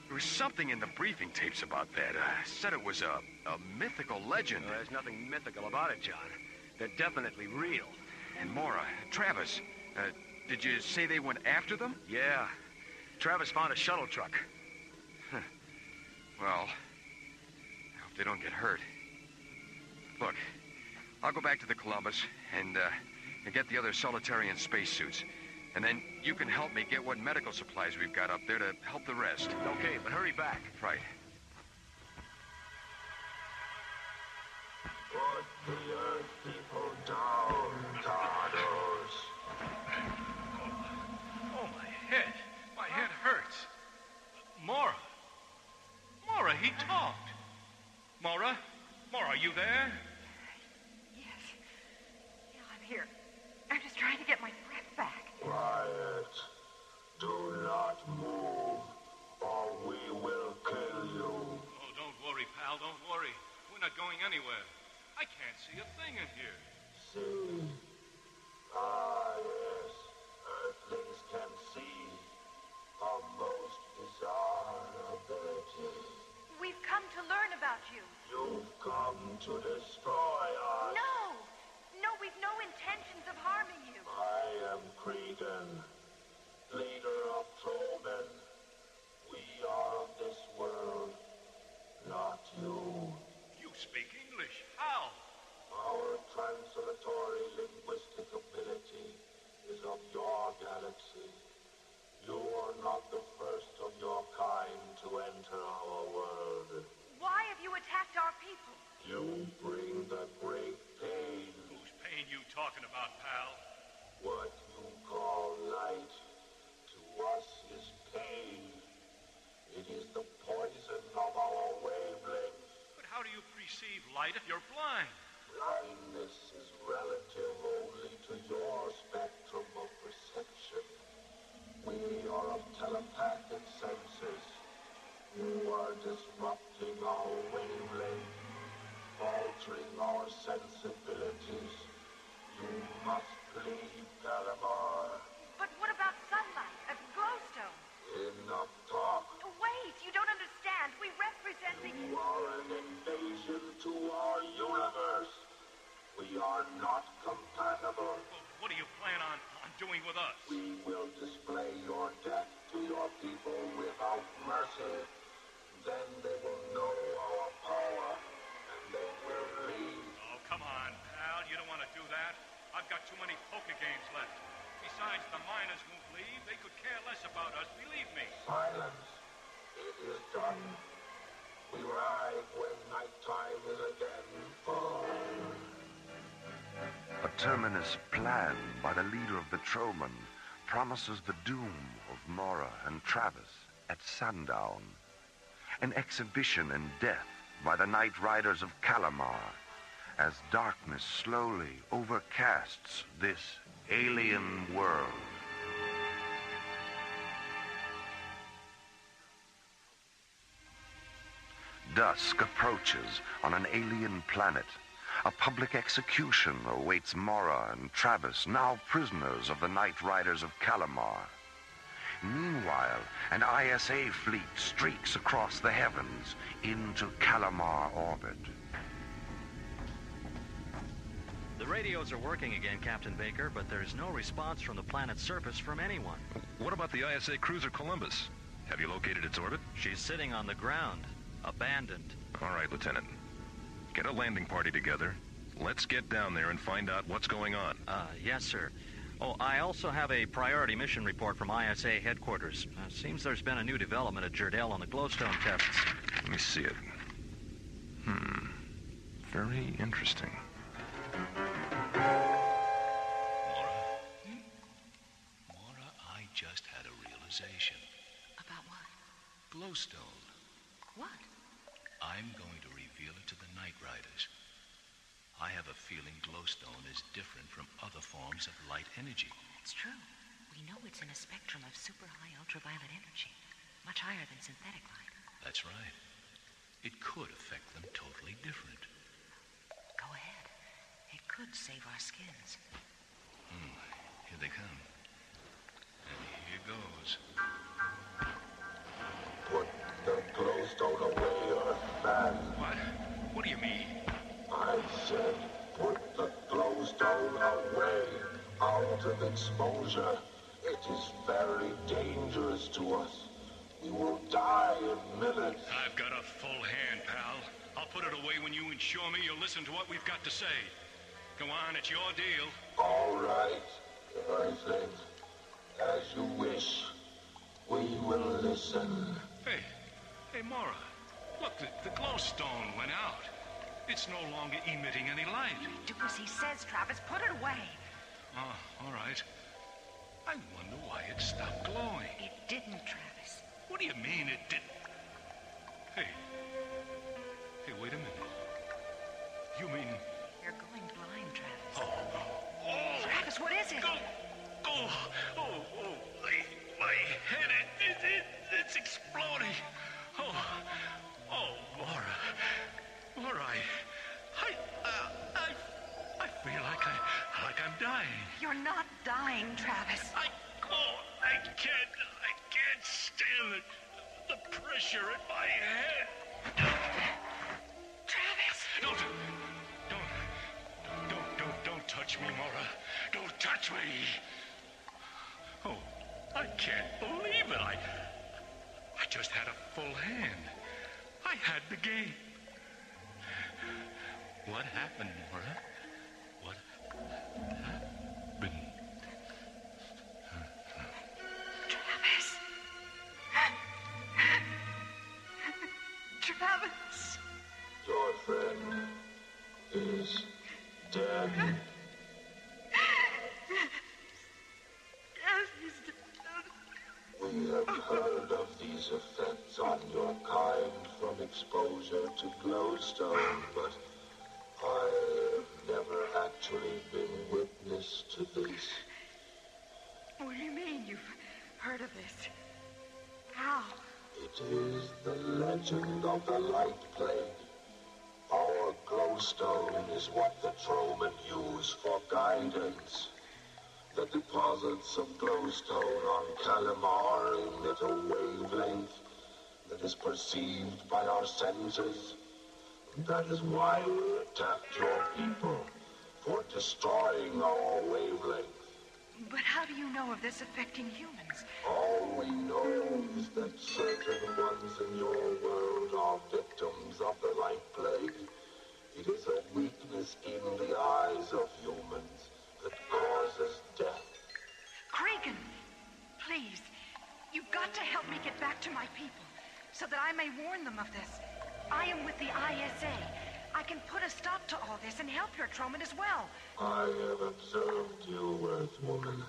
There was something in the briefing tapes about that. Said it was a mythical legend. Well, there's nothing mythical about it, John. They're definitely real. And Mara, Travis, did you say they went after them? Yeah. Travis found a shuttle truck. Huh. Well, I hope they don't get hurt. Look, I'll go back to the Columbus and get the other Solitarian spacesuits. And then you can help me get what medical supplies we've got up there to help the rest. Okay, but hurry back. Right. Put the Earth people down, Cardos. Oh, my head. My head hurts. Mara. Mara, he talked. Mara? Mara, are you there? Yes. Yeah, I'm here. I'm just trying to get my breath back. Quiet. Do not move, or we will kill you. Oh, don't worry, pal. Don't worry. We're not going anywhere. I can't see a thing in here. See? Ah, yes. Earthlings can see. A most bizarre ability. We've come to learn about you. You've come to this intentions of harming you. I am Cregan, leader of Trollmen. We are of this world, not you. You speak English. How? Our translatory linguistic ability is of your galaxy. You are not the first of your kind to enter our world. Why have you attacked our people? You bring the great pain. Whose pain you talking about, pal? What you call light, to us is pain. It is the poison of our wavelength. But how do you perceive light if you're blind? Blindness is relative only to your spectrum of perception. We are of telepathic senses. You are disrupting our wavelength, altering our sensibilities. You must leave Calamar. But what about sunlight, a glowstone? Enough talk. Wait, you don't understand. We represent the... You are an invasion to our universe. We are not compatible. Well, what do you plan on doing with us? We will display your death to your people without mercy. Then they will know our power, and they will leave. Oh, come on, pal. You don't want to do that. I've got too many poker games left. Besides, the miners won't leave. They could care less about us, believe me. Silence. It is done. We ride when nighttime is again full. A terminus planned by the leader of the Trollmen promises the doom of Mora and Travis at sundown. An exhibition in death by the Night Riders of Calamar as darkness slowly overcasts this alien world. Dusk approaches on an alien planet. A public execution awaits Mora and Travis, now prisoners of the Night Riders of Calamar. Meanwhile, an ISA fleet streaks across the heavens into Calamar orbit. The radios are working again, Captain Baker, but there's no response from the planet's surface from anyone. What about the ISA cruiser Columbus? Have you located its orbit? She's sitting on the ground, abandoned. All right, Lieutenant. Get a landing party together. Let's get down there and find out what's going on. Yes, sir. Oh, I also have a priority mission report from ISA headquarters. Seems there's been a new development at Jerdel on the glowstone tests. Let me see it. Very interesting. Mora, I just had a realization. About what? Glowstone. What? I'm going to reveal it to the Night Riders. I have a feeling glowstone is different from other forms of light energy. It's true. We know it's in a spectrum of super high ultraviolet energy, much higher than synthetic light. That's right. It could affect them totally different. Go ahead. It could save our skins. Here they come. And here goes. Put the glowstone away, Earthman. What? What do you mean? I said, put the glowstone away, out of exposure. It is very dangerous to us. We will die in minutes. I've got a full hand, pal. I'll put it away when you ensure me you'll listen to what we've got to say. Go on, it's your deal. All right, Earthling. As you wish. We will listen. Hey, Mora. Look, the glowstone went out. It's no longer emitting any light. Do as he says, Travis. Put it away. Oh, all right. I wonder why it stopped glowing. It didn't, Travis. What do you mean it didn't? Hey, wait a minute. You mean... You're going blind, Travis. Oh. Travis, what is it? My head, it's exploding. Mora, I feel like I'm dying. You're not dying, Travis. I can't stand the pressure in my head. Travis! Don't touch touch me, Mora. Don't touch me. Oh, I can't believe it. I just had a full hand. I had the game. What happened, Mora? What happened? Travis. Travis. Your friend is dead. Yes, he's dead. We have heard of these effects on your kind from exposure to glowstone, but I have never actually been witness to this. What do you mean you've heard of this? How? It is the legend of the Light Plague. Our glowstone is what the Troman use for guidance. The deposits of glowstone on Calamar emit a wavelength that is perceived by our senses. That is why we attacked your people, for destroying our wavelength. But how do you know of this affecting humans? All we know is that certain ones in your world are victims of the Light Plague. It is a weakness in the eyes of humans that causes death. Cregan, please, you've got to help me get back to my people, so that I may warn them of this. I am with the ISA. I can put a stop to all this and help your Troman as well. I have observed you, Earthwoman.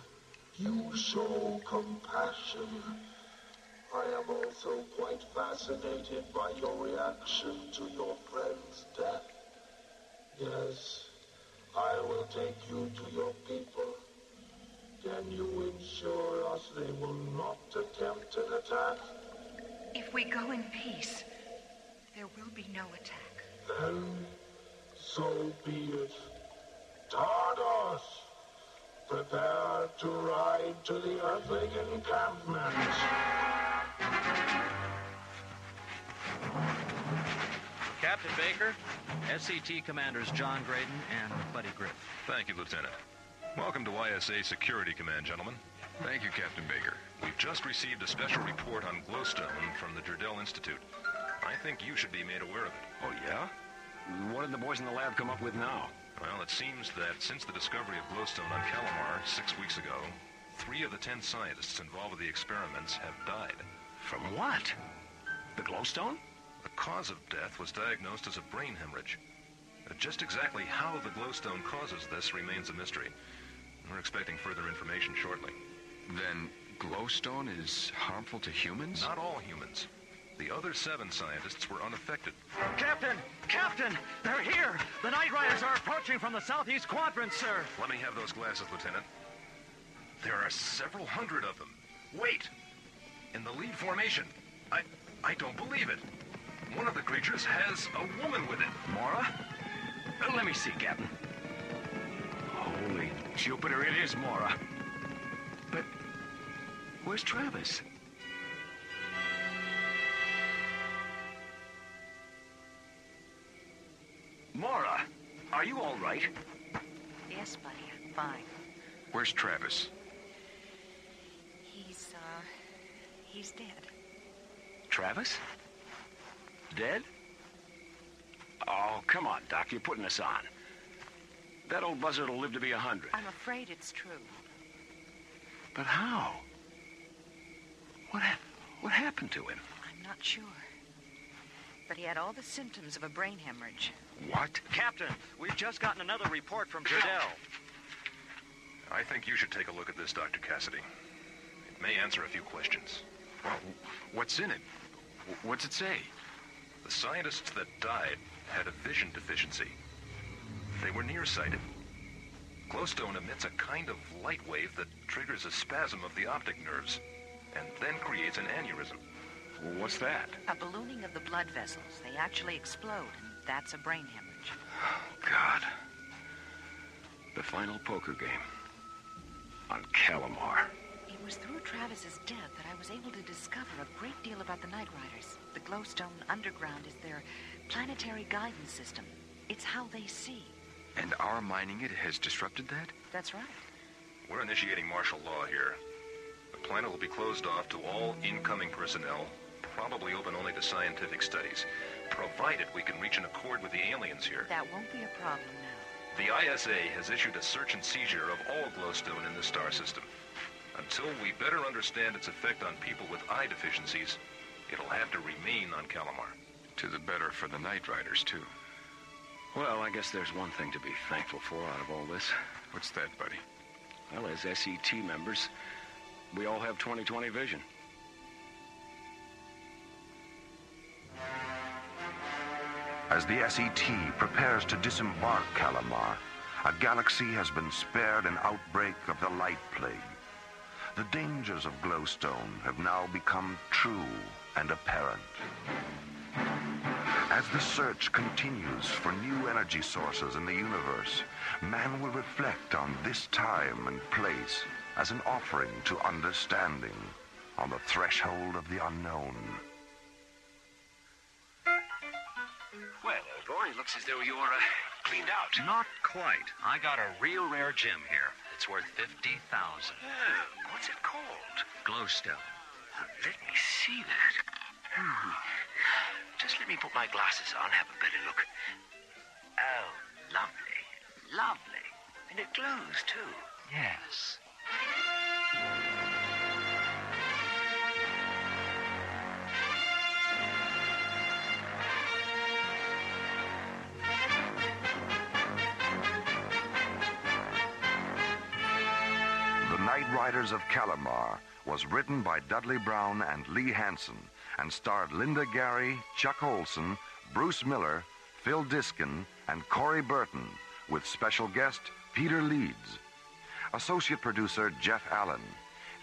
You show compassion. I am also quite fascinated by your reaction to your friend's death. Yes, I will take you to your people. Can you ensure us they will not attempt an attack? If we go in peace, there will be no attack. Then, so be it. Tardos, prepare to ride to the Earthling encampment. Captain Baker, SCT Commanders John Graydon and Buddy Griff. Thank you, Lieutenant. Welcome to ISA Security Command, gentlemen. Thank you, Captain Baker. We've just received a special report on glowstone from the Jardel Institute. I think you should be made aware of it. Oh, yeah? What did the boys in the lab come up with now? Well, it seems that since the discovery of glowstone on Calamar 6 weeks ago, 3 of the 10 scientists involved with the experiments have died. From what? The glowstone? The cause of death was diagnosed as a brain hemorrhage. Just exactly how the glowstone causes this remains a mystery. We're expecting further information shortly. Then glowstone is harmful to humans? Not all humans. The other 7 scientists were unaffected. Captain! Captain! They're here! The Night Riders are approaching from the southeast quadrant, sir. Let me have those glasses, Lieutenant. There are several hundred of them. Wait! In the lead formation. I don't believe it. One of the creatures has a woman with it. Mora? Let me see, Captain. Holy Jupiter, it is Mora. But where's Travis? Mora, are you all right? Yes, buddy, I'm fine. Where's Travis? He's dead. Travis? Dead? Oh, come on, Doc. You're putting us on. That old buzzard will live to be 100. I'm afraid it's true. But how? What happened to him? I'm not sure. But he had all the symptoms of a brain hemorrhage. What? Captain, we've just gotten another report from Jardel. I think you should take a look at this, Dr. Cassidy. It may answer a few questions. Well, what's in it? What's it say? The scientists that died had a vision deficiency. They were nearsighted. Glowstone emits a kind of light wave that triggers a spasm of the optic nerves and then creates an aneurysm. What's that? A ballooning of the blood vessels. They actually explode, and that's a brain hemorrhage. Oh, God. The final poker game. On Calamar. It was through Travis's death that I was able to discover a great deal about the Night Riders. The Glowstone Underground is their planetary guidance system. It's how they see. And our mining it has disrupted that? That's right. We're initiating martial law here. The planet will be closed off to all incoming personnel, probably open only to scientific studies, provided we can reach an accord with the aliens here. That won't be a problem now. The ISA has issued a search and seizure of all glowstone in the star system. Until we better understand its effect on people with eye deficiencies, it'll have to remain on Calamar. To the better for the Night Riders, too. Well, I guess there's one thing to be thankful for out of all this. What's that, buddy? Well, as SET members, we all have 20/20 vision. As the SET prepares to disembark Calamar, a galaxy has been spared an outbreak of the Light Plague. The dangers of glowstone have now become true and apparent. As the search continues for new energy sources in the universe, man will reflect on this time and place as an offering to understanding on the threshold of the unknown. Well, old boy, looks as though you're cleaned out. Not quite. I got a real rare gem here. It's worth $50,000. Oh, what's it called? Glowstone. Let me see that. Just let me put my glasses on, have a better look. Oh, lovely. Lovely. And it glows, too. Yes. The Night Riders of Calamar was written by Dudley Brown and Lee Hansen and starred Linda Gary, Chuck Olson, Bruce Miller, Phil Diskin, and Corey Burton, with special guest Peter Leeds. Associate producer Jeff Allen.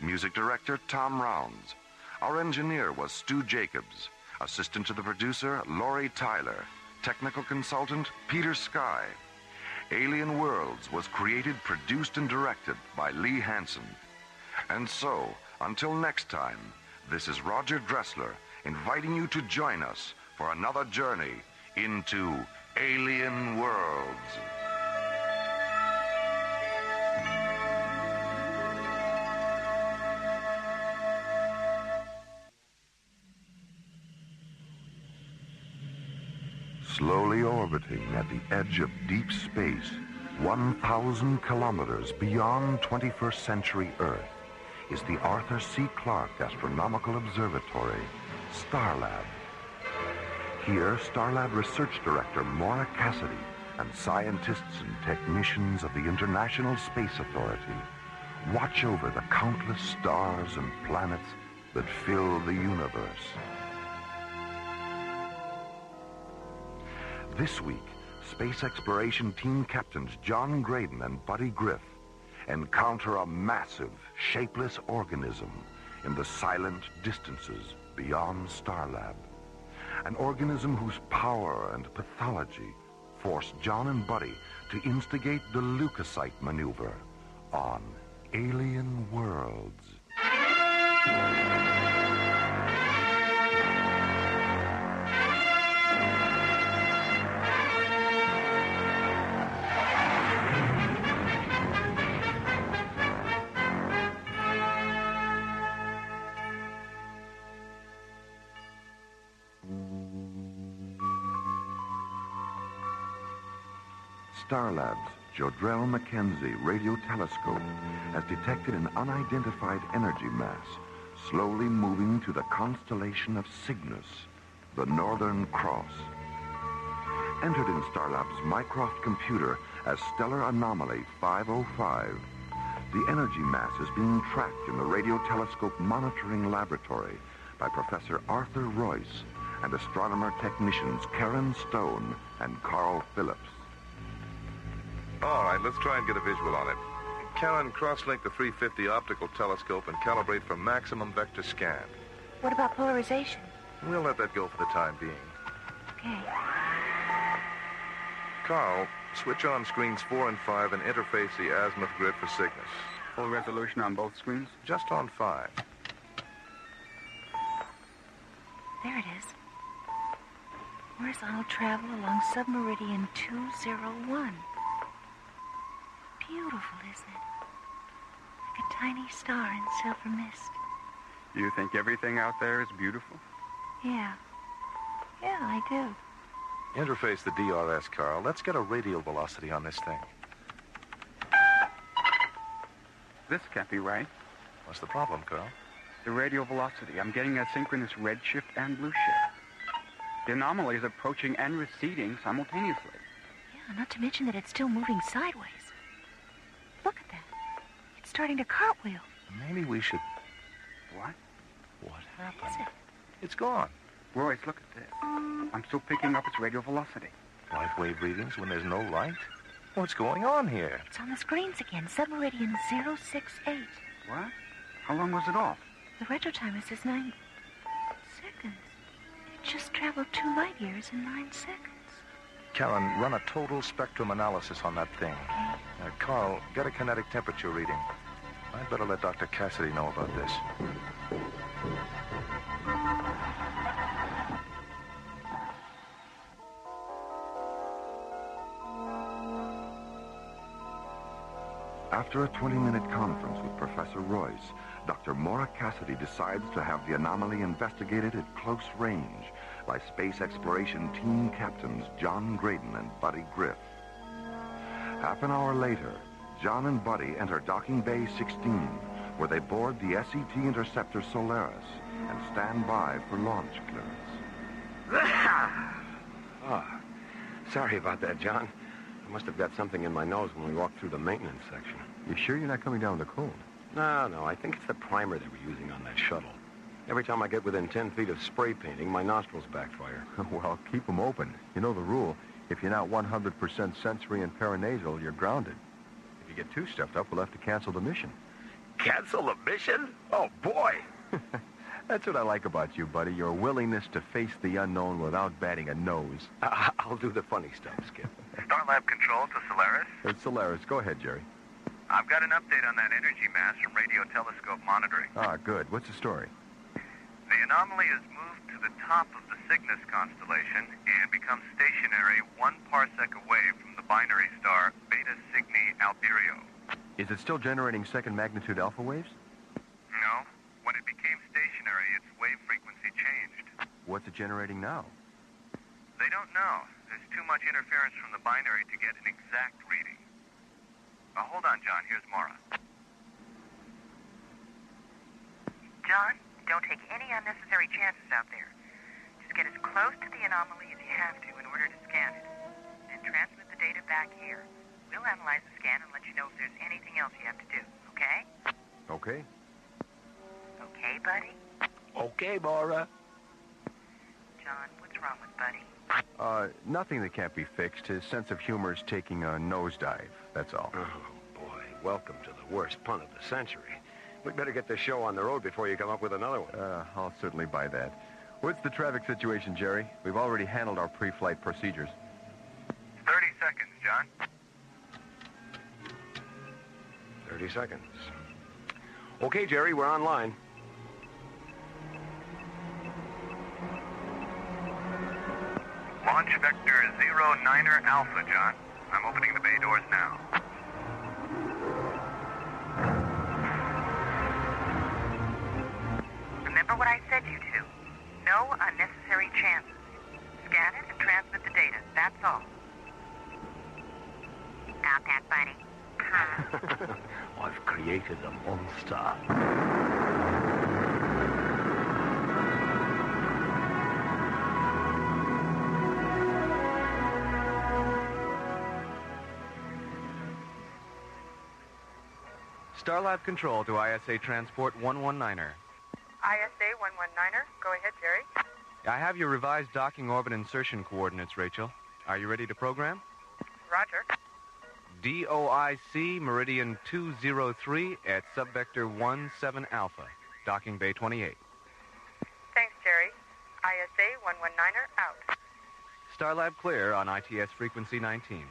Music director Tom Rounds. Our engineer was Stu Jacobs. Assistant to the producer Laurie Tyler. Technical consultant Peter Sky. Alien Worlds was created, produced, and directed by Lee Hansen. And so, until next time, this is Roger Dressler inviting you to join us for another journey into Alien Worlds. Slowly orbiting at the edge of deep space, 1,000 kilometers beyond 21st century Earth, is the Arthur C. Clarke Astronomical Observatory, Starlab. Here, Starlab Research Director Maura Cassidy and scientists and technicians of the International Space Authority watch over the countless stars and planets that fill the universe. This week, Space Exploration Team Captains John Graydon and Buddy Griff encounter a massive, shapeless organism in the silent distances beyond Starlab. An organism whose power and pathology forced John and Buddy to instigate the leukocyte maneuver on Alien Worlds. Starlab's Jodrell Mackenzie radio telescope has detected an unidentified energy mass slowly moving to the constellation of Cygnus, the Northern Cross. Entered in Starlab's Mycroft computer as Stellar Anomaly 505, the energy mass is being tracked in the radio telescope monitoring laboratory by Professor Arthur Royce and astronomer technicians Karen Stone and Carl Phillips. All right, let's try and get a visual on it. Karen, cross-link the 350 optical telescope and calibrate for maximum vector scan. What about polarization? We'll let that go for the time being. Okay. Carl, switch on screens 4 and 5 and interface the azimuth grid for Cygnus. Full resolution on both screens? Just on 5. There it is. Horizontal travel along submeridian 201. beautiful, isn't it? Like a tiny star in silver mist. You think everything out there is beautiful? Yeah. Yeah, I do. Interface the DRS, Carl. Let's get a radial velocity on this thing. This can't be right. What's the problem, Carl? The radial velocity. I'm getting a synchronous redshift and blue shift. The anomaly is approaching and receding simultaneously. Yeah, not to mention that it's still moving sideways. Look at that. It's starting to cartwheel. Maybe we should... What? What What happened? is it? It's gone. Royce, look at this. I'm still picking up its radial velocity. Light wave readings when there's no light? What's going on here? It's on the screens again. Submeridian 068. What? How long was it off? The retro timer says 9 seconds. It just traveled 2 light years in 9 seconds. Karen, run a total spectrum analysis on that thing. Okay. Carl, get a kinetic temperature reading. I'd better let Dr. Cassidy know about this. After a 20-minute conference with Professor Royce, Dr. Maura Cassidy decides to have the anomaly investigated at close range by space exploration team captains John Graydon and Buddy Griff. Half an hour later, John and Buddy enter Docking Bay 16, where they board the SET interceptor Solaris and stand by for launch clearance. Oh, sorry about that, John. I must have got something in my nose when we walked through the maintenance section. You sure you're not coming down with a cold? No, I think it's the primer they were using on that shuttle. Every time I get within 10 feet of spray painting, my nostrils backfire. Well, keep them open. You know the rule. If you're not 100% sensory and paranasal, you're grounded. If you get too stuffed up, we'll have to cancel the mission. Cancel the mission? Oh, boy. That's what I like about you, buddy. Your willingness to face the unknown without batting a nose. I'll do the funny stuff, Skip. Starlab Control to Solaris. It's Solaris. Go ahead, Jerry. I've got an update on that energy mass from radio telescope monitoring. Ah, good. What's the story? The anomaly has moved to the top of the Cygnus constellation and becomes stationary 1 parsec away from the binary star Beta Cygni Alberio. Is it still generating second magnitude alpha waves? No. When it became stationary, its wave frequency changed. What's it generating now? They don't know. There's too much interference from the binary to get an exact reading. Hold on, John. Here's Maura. John, don't take any unnecessary chances out there. Just get as close to the anomaly as you have to in order to scan it. And transmit the data back here. We'll analyze the scan and let you know if there's anything else you have to do, okay? Okay. Okay, buddy? Okay, Maura. John, what's wrong with Buddy? Nothing that can't be fixed. His sense of humor is taking a nosedive, that's all. Oh, boy. Welcome to the worst pun of the century. We'd better get this show on the road before you come up with another one. I'll certainly buy that. What's the traffic situation, Jerry? We've already handled our pre-flight procedures. 30 seconds, John. 30 seconds. Okay, Jerry, we're online. Launch vector 09er Alpha, John. I'm opening the bay doors now. Remember what I said you to. No unnecessary chances. Scan it and transmit the data. That's all. Got that, buddy? I've created a monster. Starlab Control to ISA Transport 119er. ISA 119er. Go ahead, Jerry. I have your revised docking orbit insertion coordinates, Rachel. Are you ready to program? Roger. DOIC Meridian 203 at subvector 17 Alpha, docking bay 28. Thanks, Jerry. ISA 119er out. Starlab clear on ITS frequency 19.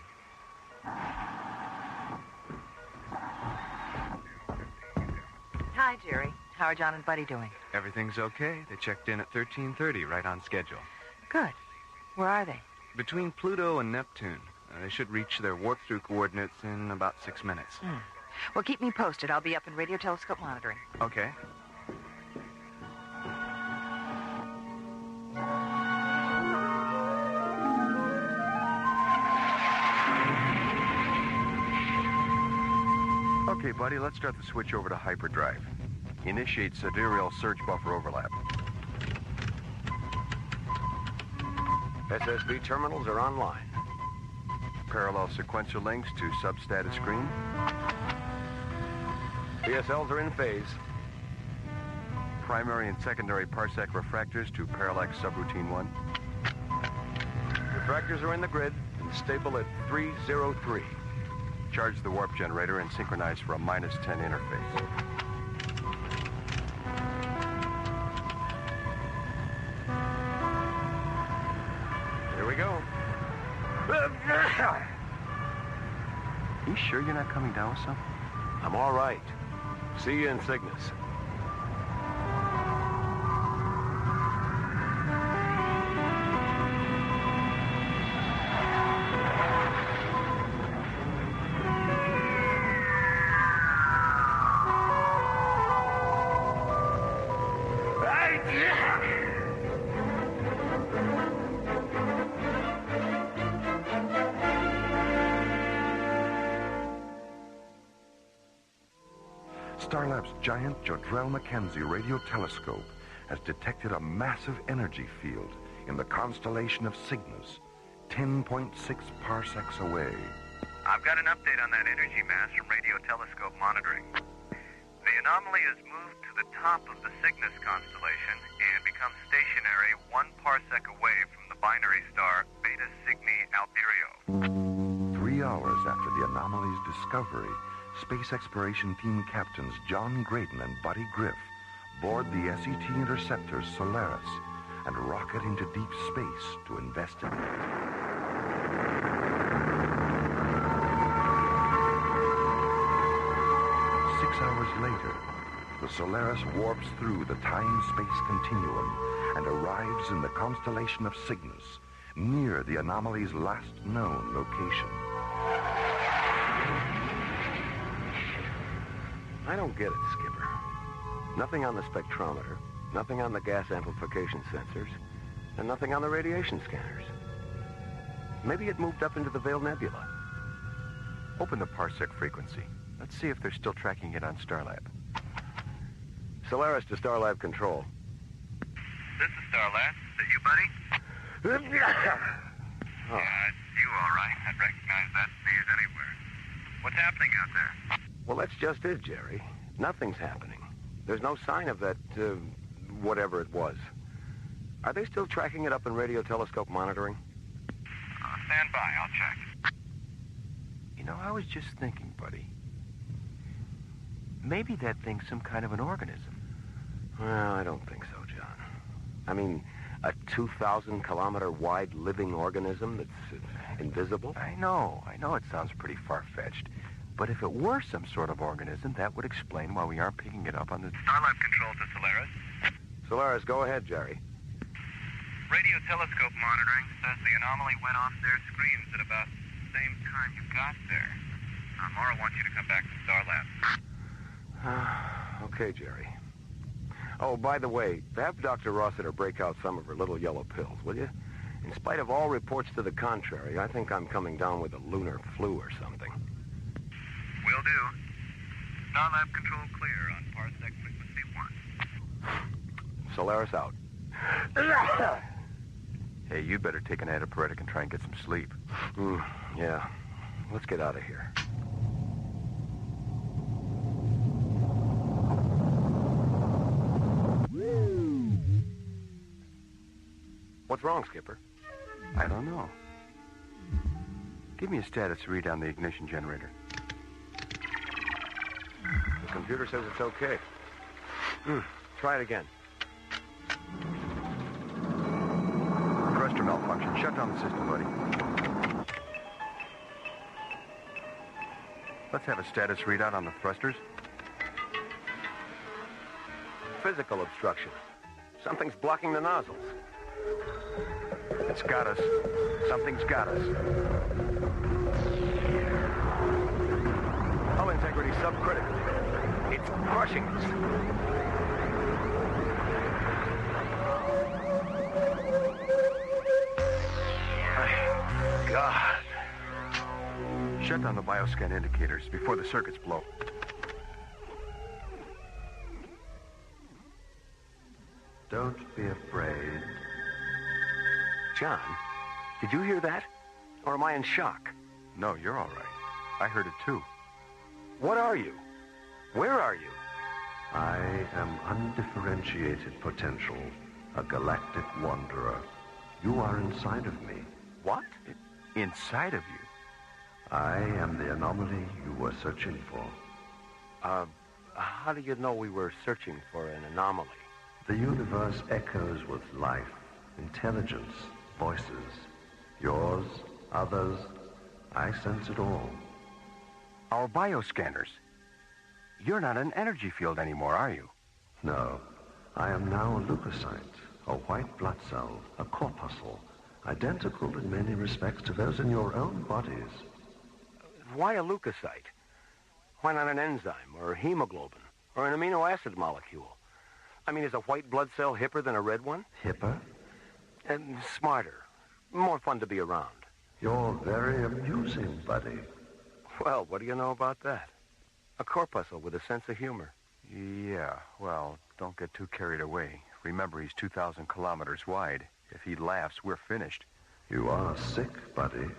Hi, Jerry. How are John and Buddy doing? Everything's okay. They checked in at 13:30, right on schedule. Good. Where are they? Between Pluto and Neptune. They should reach their warp-through coordinates in about 6 minutes. Well, keep me posted. I'll be up in radio telescope monitoring. Okay. Okay, buddy, let's start the switch over to hyperdrive. Initiate sidereal search buffer overlap. SSB terminals are online. Parallel sequencer links to substatus screen. PSLs are in phase. Primary and secondary parsec refractors to parallax subroutine 1. Refractors are in the grid and stable at 303. Charge the warp generator and synchronize for a -10 interface. Here we go. You sure you're not coming down with something? I'm all right. See you in Cygnus. Starlab's giant Jodrell-Mackenzie radio telescope has detected a massive energy field in the constellation of Cygnus, 10.6 parsecs away. I've got an update on that energy mass from radio telescope monitoring. The anomaly has moved to the top of the Cygnus constellation and becomes stationary 1 parsec away from the binary star Beta Cygni Alberio. 3 hours after the anomaly's discovery, Space Exploration Team Captains John Graydon and Buddy Griff board the SET interceptor Solaris and rocket into deep space to investigate. Six hours later, the Solaris warps through the time-space continuum and arrives in the constellation of Cygnus, near the anomaly's last known location. I don't get it, Skipper. Nothing on the spectrometer, nothing on the gas amplification sensors, and nothing on the radiation scanners. Maybe it moved up into the Veil Nebula. Open the parsec frequency. Let's see if they're still tracking it on Starlab. Solaris to Starlab control. This is Starlab. Is it you, buddy? Oh. Yeah, it's you, all right. I'd recognize that phase anywhere. What's happening out there? Well, that's just it, Jerry. Nothing's happening. There's no sign of that, whatever it was. Are they still tracking it up in radio telescope monitoring? Stand by. I'll check. You know, I was just thinking, buddy. Maybe that thing's some kind of an organism. Well, I don't think so, John. I mean, a 2,000-kilometer wide living organism that's invisible? I know it sounds pretty far-fetched. But if it were some sort of organism, that would explain why we aren't picking it up on the... Starlab control to Solaris. Solaris, go ahead, Jerry. Radio telescope monitoring says the anomaly went off their screens at about the same time you got there. Mara wants you to come back to Starlab. Okay, Jerry. Oh, by the way, have Dr. Rossiter break out some of her little yellow pills, will you? In spite of all reports to the contrary, I think I'm coming down with a lunar flu or something. Will do. Starlab control clear on parsec frequency 1. Solaris out. Hey, you better take an antipyretic and try and get some sleep. Yeah. Let's get out of here. What's wrong, Skipper? I don't know. Give me a status read on the ignition generator. The computer says it's okay. Try it again. Thruster malfunction. Shut down the system, buddy. Let's have a status readout on the thrusters. Physical obstruction. Something's blocking the nozzles. It's got us. Something's got us. Hull integrity subcritical. It's crushing us. My God. Shut down the bioscan indicators before the circuits blow. Don't be afraid. John, did you hear that? Or am I in shock? No, you're all right. I heard it too. What are you? Where are you? I am undifferentiated potential, a galactic wanderer. You are inside of me. What? Inside of you? I am the anomaly you were searching for. How do you know we were searching for an anomaly? The universe echoes with life, intelligence, voices. Yours, others, I sense it all. Our bioscanners. You're not an energy field anymore, are you? No. I am now a leukocyte, a white blood cell, a corpuscle, identical in many respects to those in your own bodies. Why a leukocyte? Why not an enzyme, or hemoglobin, or an amino acid molecule? I mean, is a white blood cell hipper than a red one? Hipper? And smarter. More fun to be around. You're very amusing, buddy. Well, what do you know about that? A corpuscle with a sense of humor. Yeah, well, don't get too carried away. Remember, he's 2,000 kilometers wide. If he laughs, we're finished. You are sick, buddy.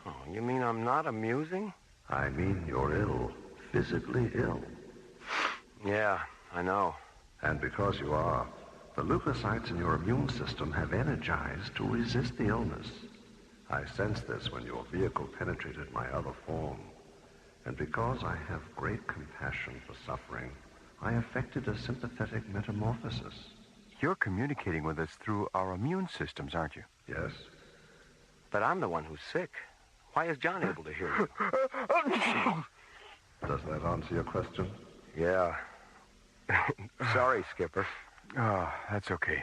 Oh, you mean I'm not amusing? I mean you're ill. Physically ill. Yeah, I know. And because you are, the leukocytes in your immune system have energized to resist the illness. I sensed this when your vehicle penetrated my other form. And because I have great compassion for suffering, I effected a sympathetic metamorphosis. You're communicating with us through our immune systems, aren't you? Yes. But I'm the one who's sick. Why is John able to hear you? Does that answer your question? Yeah. Sorry, Skipper. Oh, that's okay.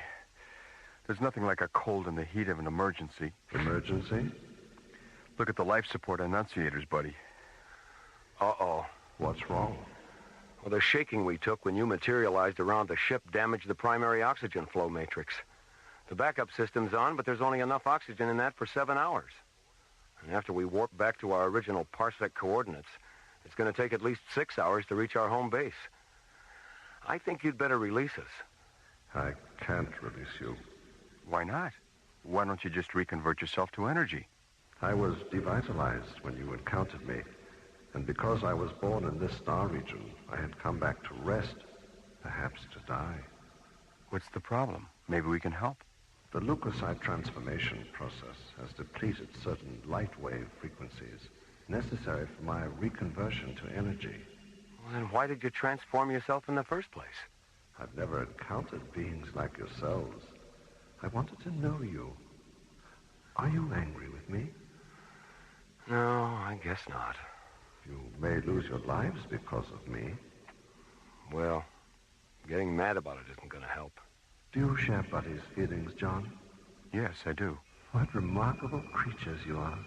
There's nothing like a cold in the heat of an emergency. Emergency? Look at the life support annunciators, buddy. Uh-oh. What's wrong? Well, the shaking we took when you materialized around the ship damaged the primary oxygen flow matrix. The backup system's on, but there's only enough oxygen in that for 7 hours. And after we warp back to our original parsec coordinates, it's going to take at least 6 hours to reach our home base. I think you'd better release us. I can't release you. Why not? Why don't you just reconvert yourself to energy? I was devitalized when you encountered me. And because I was born in this star region, I had come back to rest, perhaps to die. What's the problem? Maybe we can help. The leukocyte transformation process has depleted certain light wave frequencies necessary for my reconversion to energy. Well, then why did you transform yourself in the first place? I've never encountered beings like yourselves. I wanted to know you. Are you angry with me? No, I guess not. You may lose your lives because of me. Well, getting mad about it isn't going to help. Do you share Buddy's feelings, John? Yes, I do. What remarkable creatures you are.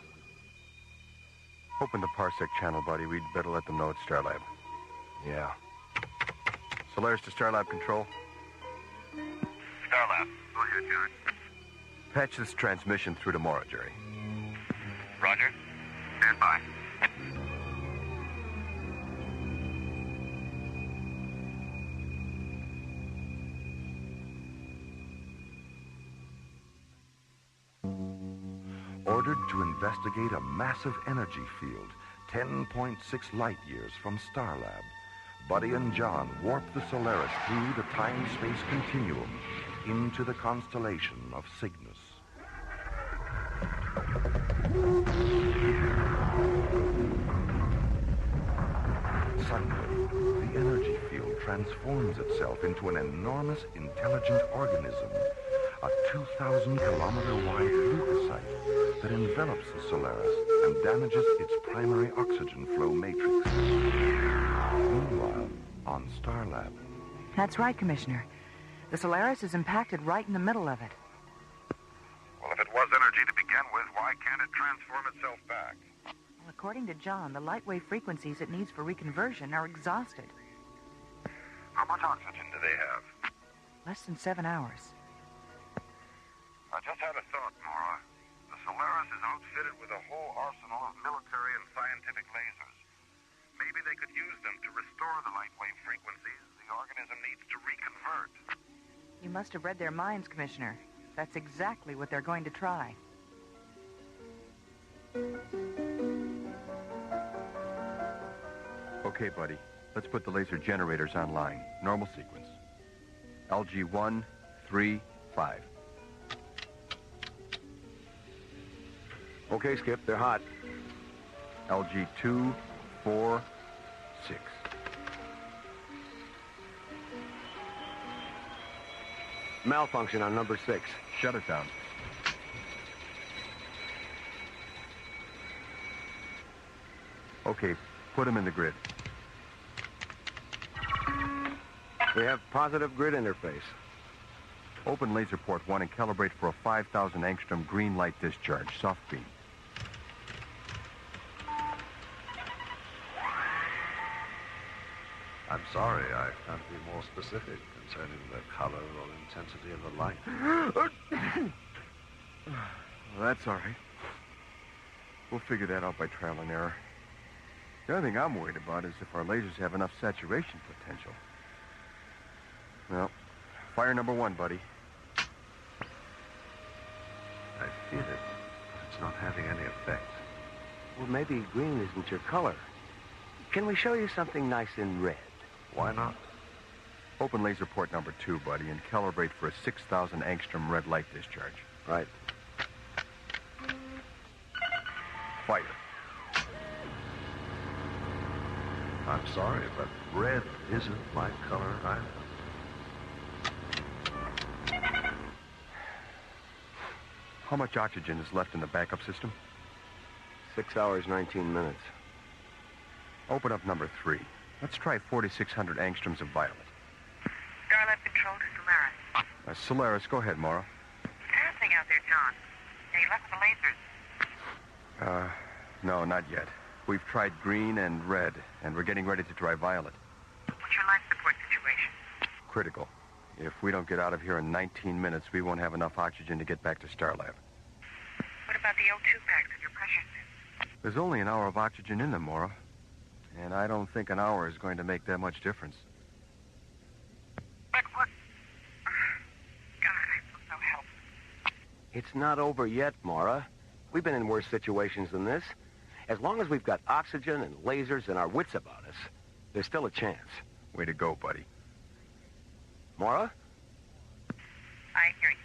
Open the Parsec channel, buddy. We'd better let them know it's Starlab. Yeah. Solaris to Starlab control. Starlab. Go ahead, John. Patch this transmission through tomorrow, Jerry. Roger. Stand by. Ordered to investigate a massive energy field 10.6 light years from Starlab, Buddy and John warp the Solaris through the time-space continuum into the constellation of Cygnus. Suddenly, the energy field transforms itself into an enormous intelligent organism, a 2,000-kilometer-wide leukocyte that envelops the Solaris and damages its primary oxygen flow matrix. Meanwhile, on Starlab... That's right, Commissioner. The Solaris is impacted right in the middle of it. Well, if it was energy to begin with, why can't it transform itself back? Well, according to John, the light wave frequencies it needs for reconversion are exhausted. How much oxygen do they have? Less than 7 hours. I just had a thought, Mora. The Solaris is outfitted with a whole arsenal of military and scientific lasers. Maybe they could use them to restore the light wave frequencies the organism needs to reconvert. You must have read their minds, Commissioner. That's exactly what they're going to try. Okay, buddy. Let's put the laser generators online. Normal sequence. LG 1, 3, 5. Okay, Skip, they're hot. LG 2, 4, 6. Malfunction on number 6. Shut it down. Okay, put them in the grid. We have positive grid interface. Open laser port 1 and calibrate for a 5,000 angstrom green light discharge, soft beam. I'm sorry, I can't be more specific concerning the color or intensity of the light. Well, that's all right. We'll figure that out by trial and error. The only thing I'm worried about is if our lasers have enough saturation potential. Well, fire number 1, buddy. I feel it, but it's not having any effect. Well, maybe green isn't your color. Can we show you something nice in red? Why not? Open laser port number 2, buddy, and calibrate for a 6,000 angstrom red light discharge. Right. Fire. I'm sorry, but red isn't my color either. How much oxygen is left in the backup system? 6 hours, 19 minutes. Open up number 3. Let's try 4,600 angstroms of violet. Starlab control to Solaris. Solaris, go ahead, Mora. Passing out there, John. Any luck with the lasers? No, not yet. We've tried green and red, and we're getting ready to try violet. What's your life support situation? Critical. If we don't get out of here in 19 minutes, we won't have enough oxygen to get back to Starlab. What about the O2 packs and your pressure suits? There's only an hour of oxygen in them, Mora. And I don't think an hour is going to make that much difference. But what? God, I feel so helpless. It's not over yet, Mora. We've been in worse situations than this. As long as we've got oxygen and lasers and our wits about us, there's still a chance. Way to go, buddy. Mora? I hear you.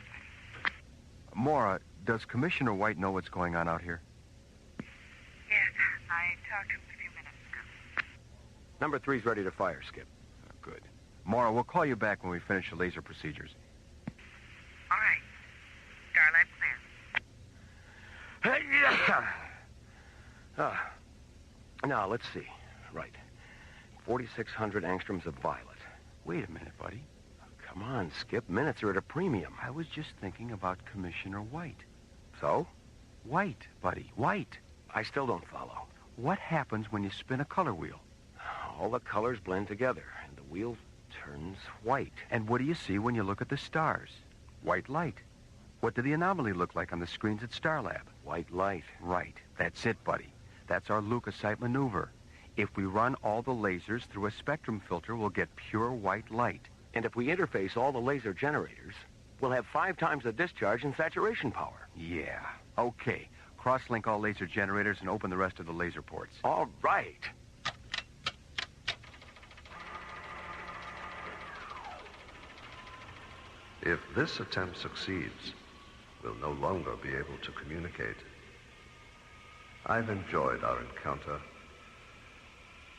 Mora, does Commissioner White know what's going on out here? Yes, I talked to him a few minutes ago. Number 3's ready to fire, Skip. Oh, good. Mora, we'll call you back when we finish the laser procedures. All right. Starlight clear. Now, let's see. Right. 4,600 angstroms of violet. Wait a minute, buddy. Come on, Skip. Minutes are at a premium. I was just thinking about Commissioner White. So? White, buddy. White. I still don't follow. What happens when you spin a color wheel? All the colors blend together, and the wheel turns white. And what do you see when you look at the stars? White light. What did the anomaly look like on the screens at Starlab? White light. Right. That's it, buddy. That's our leukocyte maneuver. If we run all the lasers through a spectrum filter, we'll get pure white light. And if we interface all the laser generators, we'll have 5 times the discharge and saturation power. Yeah. Okay. Cross-link all laser generators and open the rest of the laser ports. All right. If this attempt succeeds, we'll no longer be able to communicate. I've enjoyed our encounter.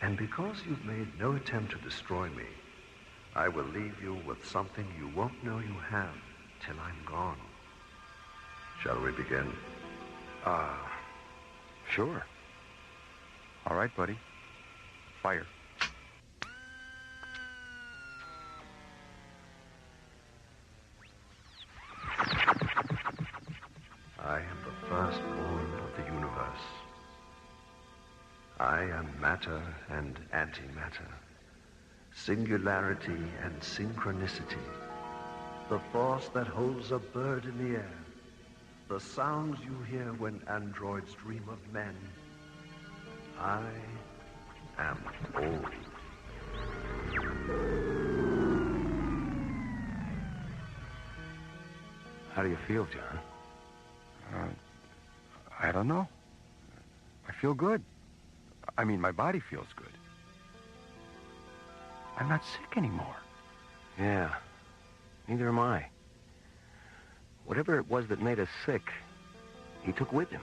And because you've made no attempt to destroy me, I will leave you with something you won't know you have till I'm gone. Shall we begin? Sure. All right, buddy. Fire. I am the firstborn matter and antimatter, singularity and synchronicity, the force that holds a bird in the air, the sounds you hear when androids dream of men. I am old. How do you feel, John? I don't know. I feel good. I mean, my body feels good. I'm not sick anymore. Yeah, neither am I. Whatever it was that made us sick, he took with him.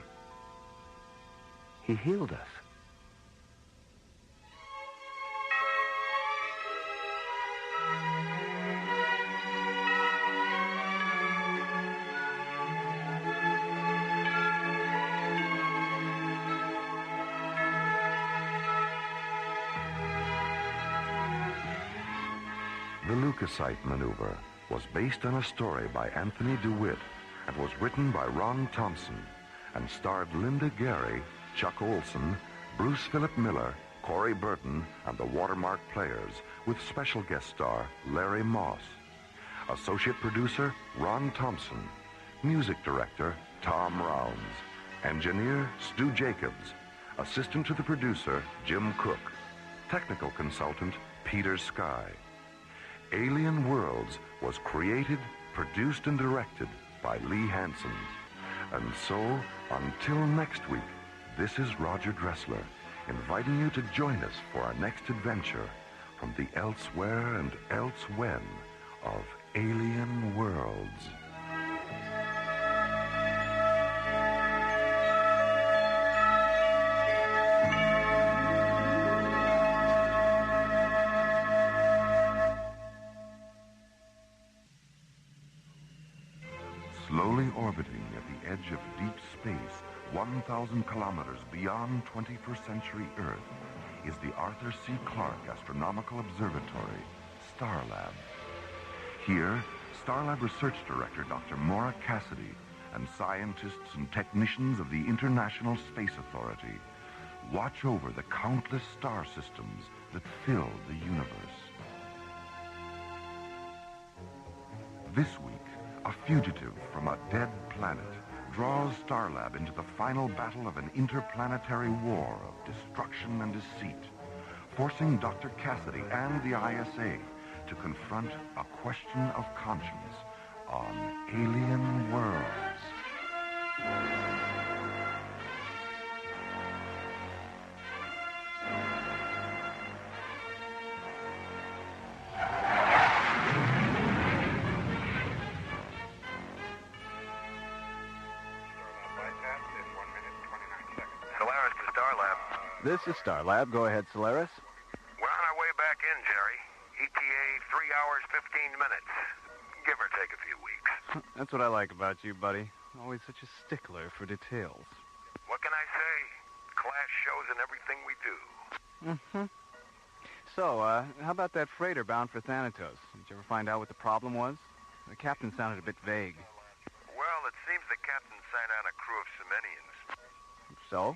He healed us. The Leukocyte Maneuver was based on a story by Anthony DeWitt and was written by Ron Thompson and starred Linda Gary, Chuck Olson, Bruce Philip Miller, Corey Burton, and the Watermark Players, with special guest star Larry Moss. Associate producer Ron Thompson. Music director Tom Rounds. Engineer Stu Jacobs. Assistant to the producer Jim Cook. Technical consultant Peter Sky. Alien Worlds was created, produced, and directed by Lee Hansen. And so, until next week, this is Roger Dressler, inviting you to join us for our next adventure from the elsewhere and elsewhen of Alien Worlds. Slowly orbiting at the edge of deep space, 1,000 kilometers beyond 21st century Earth, is the Arthur C. Clarke Astronomical Observatory, Starlab. Here, Starlab Research Director Dr. Maura Cassidy and scientists and technicians of the International Space Authority watch over the countless star systems that fill the universe. This week, a fugitive from a dead planet draws Starlab into the final battle of an interplanetary war of destruction and deceit, forcing Dr. Cassidy and the ISA to confront a question of conscience on Alien Worlds. This is Starlab. Go ahead, Solaris. We're on our way back in, Jerry. ETA 3 hours, 15 minutes. Give or take a few weeks. That's what I like about you, buddy. Always such a stickler for details. What can I say? Class shows in everything we do. Mm-hmm. So, how about that freighter bound for Thanatos? Did you ever find out what the problem was? The captain sounded a bit vague. Well, it seems the captain signed on a crew of Semenians. So?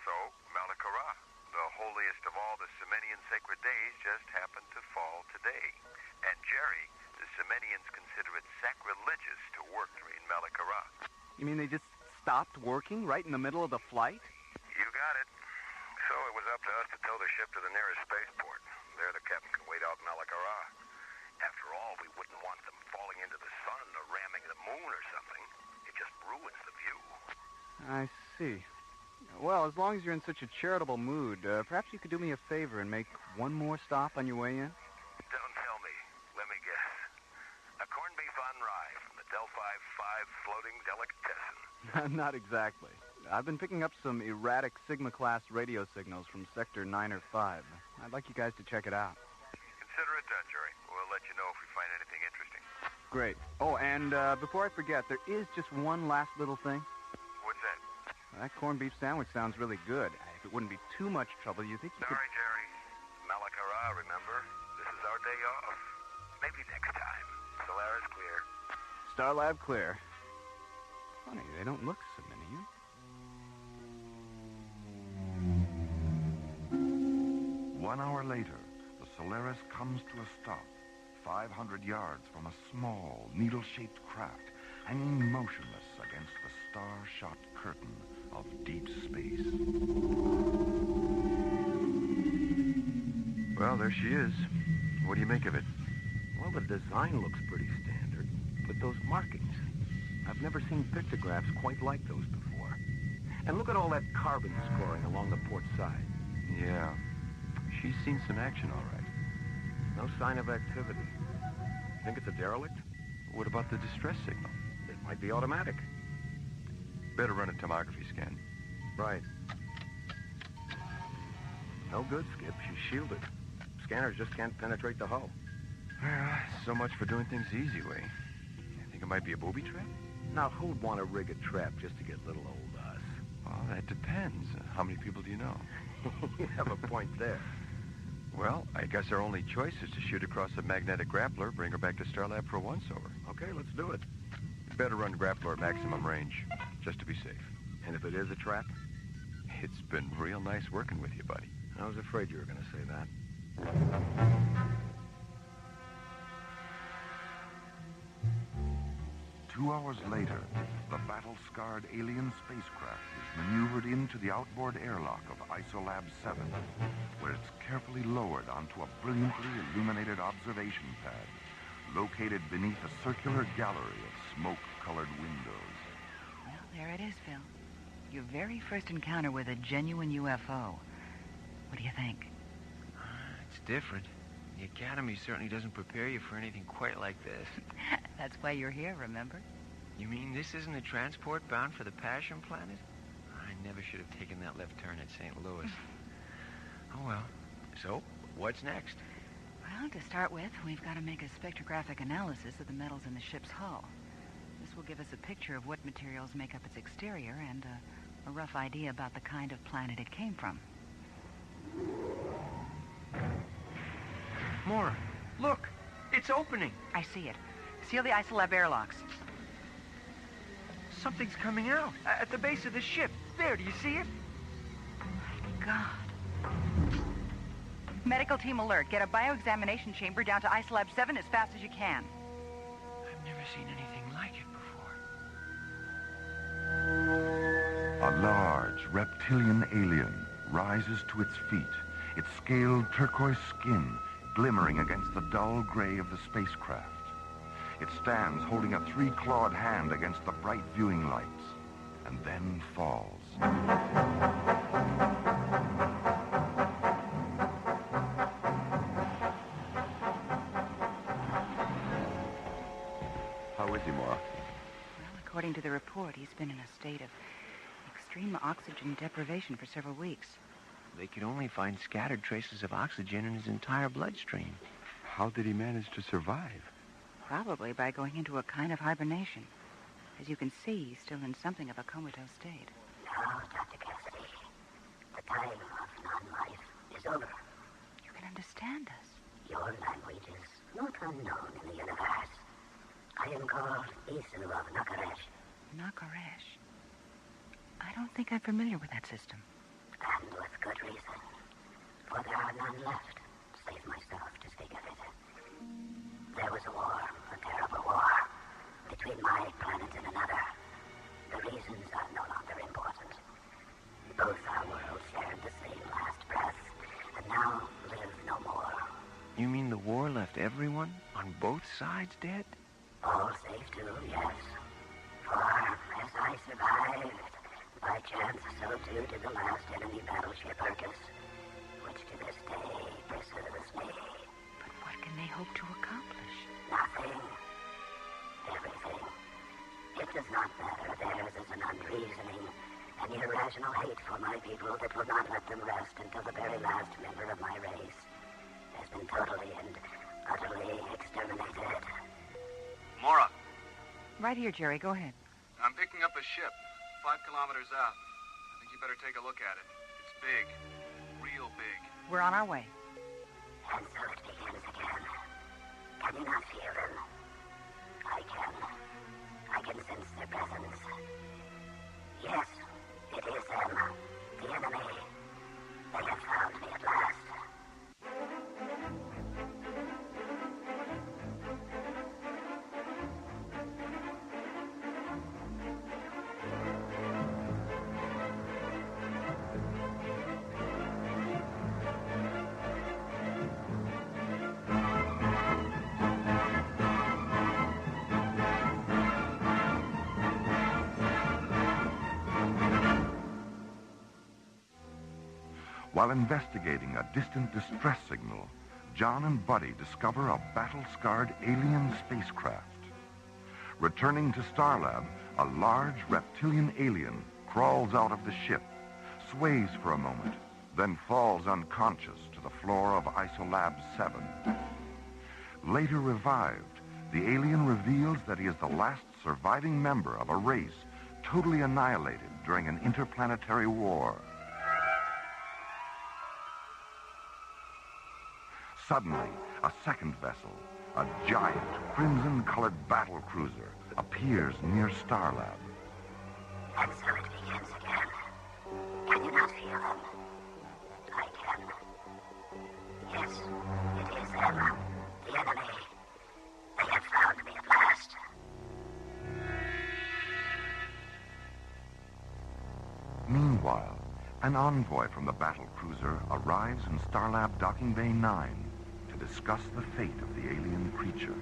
So, Malakara, the holiest of all the Semenian sacred days, just happened to fall today. And Jerry, the Semenians consider it sacrilegious to work during Malakara. You mean they just stopped working right in the middle of the flight? You got it. So it was up to us to tow the ship to the nearest spaceport. There the captain can wait out Malakara. After all, we wouldn't want them falling into the sun or ramming the moon or something. It just ruins the view. I see. Well, as long as you're in such a charitable mood, perhaps you could do me a favor and make one more stop on your way in? Don't tell me. Let me guess. A corned beef on rye from the Delphi 5 floating delicatessen. Not exactly. I've been picking up some erratic Sigma-class radio signals from Sector 9 or 5. I'd like you guys to check it out. Consider it done, Jerry. We'll let you know if we find anything interesting. Great. Oh, and before I forget, there is just one last little thing. What's that? That corned beef sandwich sounds really good. If it wouldn't be too much trouble, you think you could... Sorry, Jerry. Malakara, remember? This is our day off. Maybe next time. Solaris clear. Starlab clear. Funny, they don't look Semenian. 1 hour later, the Solaris comes to a stop, 500 yards from a small, needle-shaped craft hanging motionless against the star-shot curtain of deep space. Well, there she is. What do you make of it? Well, the design looks pretty standard, but those markings, I've never seen pictographs quite like those before. And look at all that carbon scoring along the port side. Yeah. She's seen some action, all right. No sign of activity. Think it's a derelict? What about the distress signal? It might be automatic. Better run a tomography scan. Right. No good, Skip. She's shielded. Scanners just can't penetrate the hull. So much for doing things the easy way. You think it might be a booby trap? Now, who'd want to rig a trap just to get little old us? Well, that depends. How many people do you know? You have a point there. Well, I guess our only choice is to shoot across a magnetic grappler, bring her back to Starlab for a once-over. Okay, let's do it. Better run grappler at maximum range, just to be safe. And if it is a trap? It's been real nice working with you, buddy. I was afraid you were going to say that. 2 hours later, the battle-scarred alien spacecraft is maneuvered into the outboard airlock of Isolab 7, where it's carefully lowered onto a brilliantly illuminated observation pad located beneath a circular gallery of smoke-colored windows. Well, there it is, Phil. Your very first encounter with a genuine UFO. What do you think? It's different. The Academy certainly doesn't prepare you for anything quite like this. That's why you're here, remember? You mean this isn't a transport bound for the Passion Planet? I never should have taken that left turn at St. Louis. Oh, well. So, what's next? Well, to start with, we've got to make a spectrographic analysis of the metals in the ship's hull. This will give us a picture of what materials make up its exterior and a rough idea about the kind of planet it came from. More. Look! It's opening! I see it. Seal the Isolab airlocks. Something's coming out at the base of the ship. There, do you see it? My God. Medical team alert. Get a bioexamination chamber down to Isolab 7 as fast as you can. I've never seen anything like it before. A large reptilian alien rises to its feet, its scaled turquoise skin glimmering against the dull gray of the spacecraft. It stands holding a three-clawed hand against the bright viewing lights, and then falls. How is he, Maura? Well, according to the report, he's been in a state of extreme oxygen deprivation for several weeks. They could only find scattered traces of oxygen in his entire bloodstream. How did he manage to survive? Probably by going into a kind of hibernation. As you can see, he's still in something of a comatose state. Now, Dr. Cassidy, the time of non-life is over. You can understand us. Your language is not unknown in the universe. I am called Isu of Nakaresh. Nakaresh? I don't think I'm familiar with that system. And with good reason. For there are none left, save myself to speak of it. There was a war, a terrible war, between my planet and another. The reasons are no longer important. Both our worlds shared the same last breath, and now live no more. You mean the war left everyone on both sides dead? All save two, yes. For as I survived, by chance, so too did the last enemy battleship Urcus, which to this day pursues me. But what can they hope to accomplish? Nothing. Everything. It does not matter. Theirs is an unreasoning, an irrational hate for my people that will not let them rest until the very last member of my race has been totally and utterly exterminated. Maura, Right here, Jerry. Go ahead. I'm picking up a ship 5 kilometers out. I think you better take a look at it. It's big. Real big. We're on our way. And so it begins again. Can you not feel them? I can. I can sense their presence. Yes, it is them. The enemy. They have found me at last. While investigating a distant distress signal, John and Buddy discover a battle-scarred alien spacecraft. Returning to Starlab, a large reptilian alien crawls out of the ship, sways for a moment, then falls unconscious to the floor of Isolab 7. Later revived, the alien reveals that he is the last surviving member of a race totally annihilated during an interplanetary war. Suddenly, a second vessel, a giant crimson-colored battle cruiser, appears near Starlab. And so it begins again. Can you not feel them? I can. Yes, it is them, the enemy. They have found me at last. Meanwhile, an envoy from the battle cruiser arrives in Starlab Docking Bay 9 to discuss the fate of the alien creature.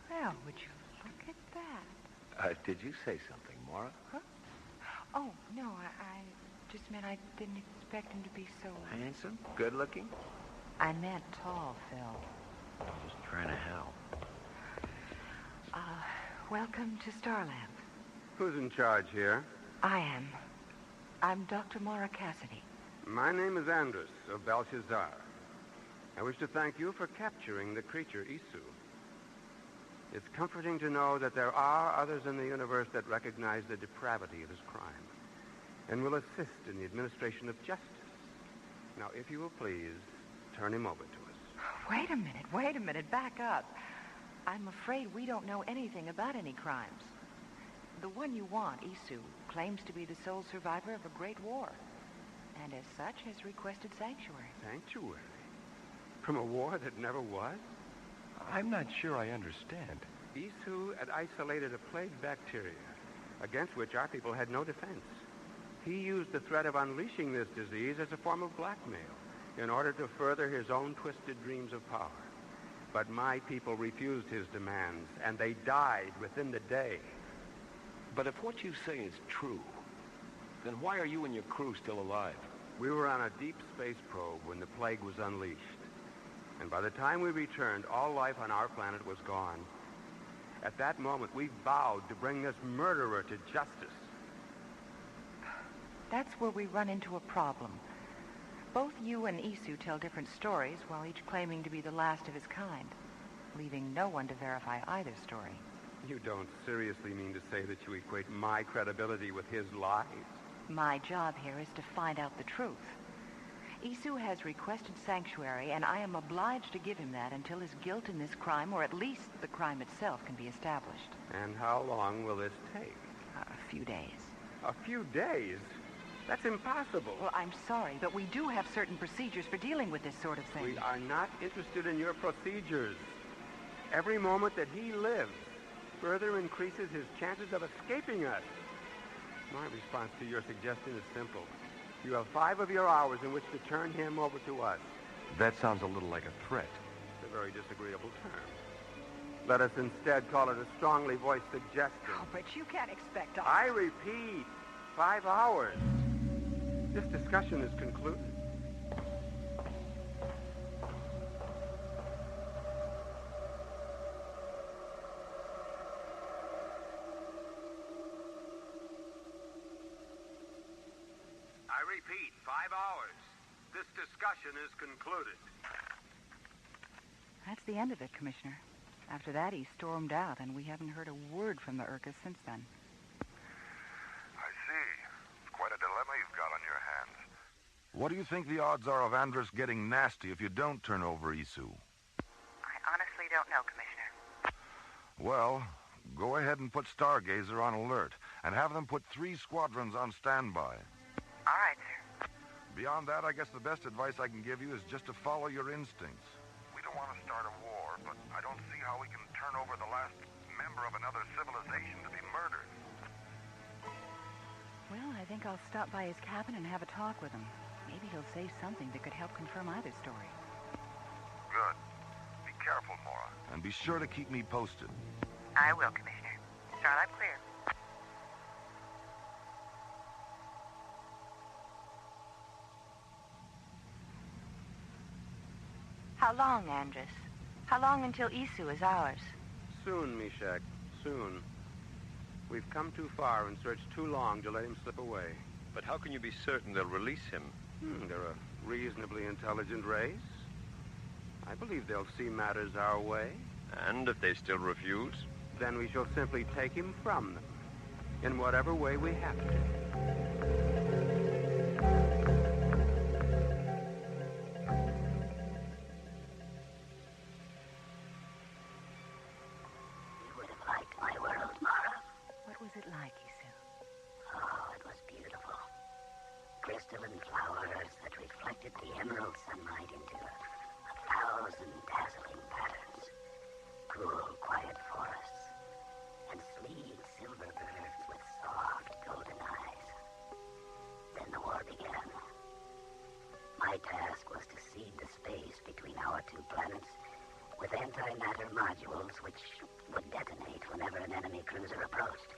Well, would you look at that? Did you say something, Mara? Huh? Oh, no, I just meant I didn't expect him to be so... Handsome? Good-looking? I meant tall, Phil. I'm just trying to help. Welcome to Starlab. Who's in charge here? I am. I'm Dr. Mara Cassidy. My name is Andrus of Belshazzar. I wish to thank you for capturing the creature, Isu. It's comforting to know that there are others in the universe that recognize the depravity of his crime and will assist in the administration of justice. Now, if you will please, turn him over to us. Wait a minute, back up. I'm afraid we don't know anything about any crimes. The one you want, Isu, claims to be the sole survivor of a great war, and as such has requested sanctuary. Sanctuary? From a war that never was? I'm not sure I understand. Isu had isolated a plague bacteria against which our people had no defense. He used the threat of unleashing this disease as a form of blackmail in order to further his own twisted dreams of power. But my people refused his demands, and they died within the day. But if what you say is true, then why are you and your crew still alive? We were on a deep space probe when the plague was unleashed. And by the time we returned, all life on our planet was gone. At that moment, we vowed to bring this murderer to justice. That's where we run into a problem. Both you and Isu tell different stories, while each claiming to be the last of his kind, leaving no one to verify either story. You don't seriously mean to say that you equate my credibility with his lies? My job here is to find out the truth. Isu has requested sanctuary, and I am obliged to give him that until his guilt in this crime, or at least the crime itself, can be established. And how long will this take? A few days. A few days? That's impossible. Well, I'm sorry, but we do have certain procedures for dealing with this sort of thing. We are not interested in your procedures. Every moment that he lives further increases his chances of escaping us. My response to your suggestion is simple. You have 5 of your hours in which to turn him over to us. That sounds a little like a threat. It's a very disagreeable term. Let us instead call it a strongly voiced suggestion. Oh, but you can't expect us... I repeat, 5 hours. This discussion is concluded. I repeat, 5 hours. This discussion is concluded. That's the end of it, Commissioner. After that, he stormed out, and we haven't heard a word from the Urkas since then. I see. It's quite a dilemma you've got on your hands. What do you think the odds are of Andrus getting nasty if you don't turn over Isu? I honestly don't know, Commissioner. Well, go ahead and put Stargazer on alert, and have them put 3 squadrons on standby. All right, sir. Beyond that, I guess the best advice I can give you is just to follow your instincts. We don't want to start a war, but I don't see how we can turn over the last member of another civilization to be murdered. Well, I think I'll stop by his cabin and have a talk with him. Maybe he'll say something that could help confirm either story. Good. Be careful, Mora. And be sure to keep me posted. I will, Commissioner. Starlab clear. How long, Andrus? How long until Isu is ours? Soon, Meshach. Soon. We've come too far and searched too long to let him slip away. But how can you be certain they'll release him? They're a reasonably intelligent race. I believe they'll see matters our way. And if they still refuse? Then we shall simply take him from them, in whatever way we have to. You would have liked my world, Mara. What was it like, Isu? Oh, it was beautiful. Crystalline flowers that reflected the emerald sunlight into a thousand dazzling patterns. Cool, quiet forests. And sleek silver birds with soft golden eyes. Then the war began. My task was to seed the space between our two planets with antimatter modules which would detonate whenever an enemy cruiser approached.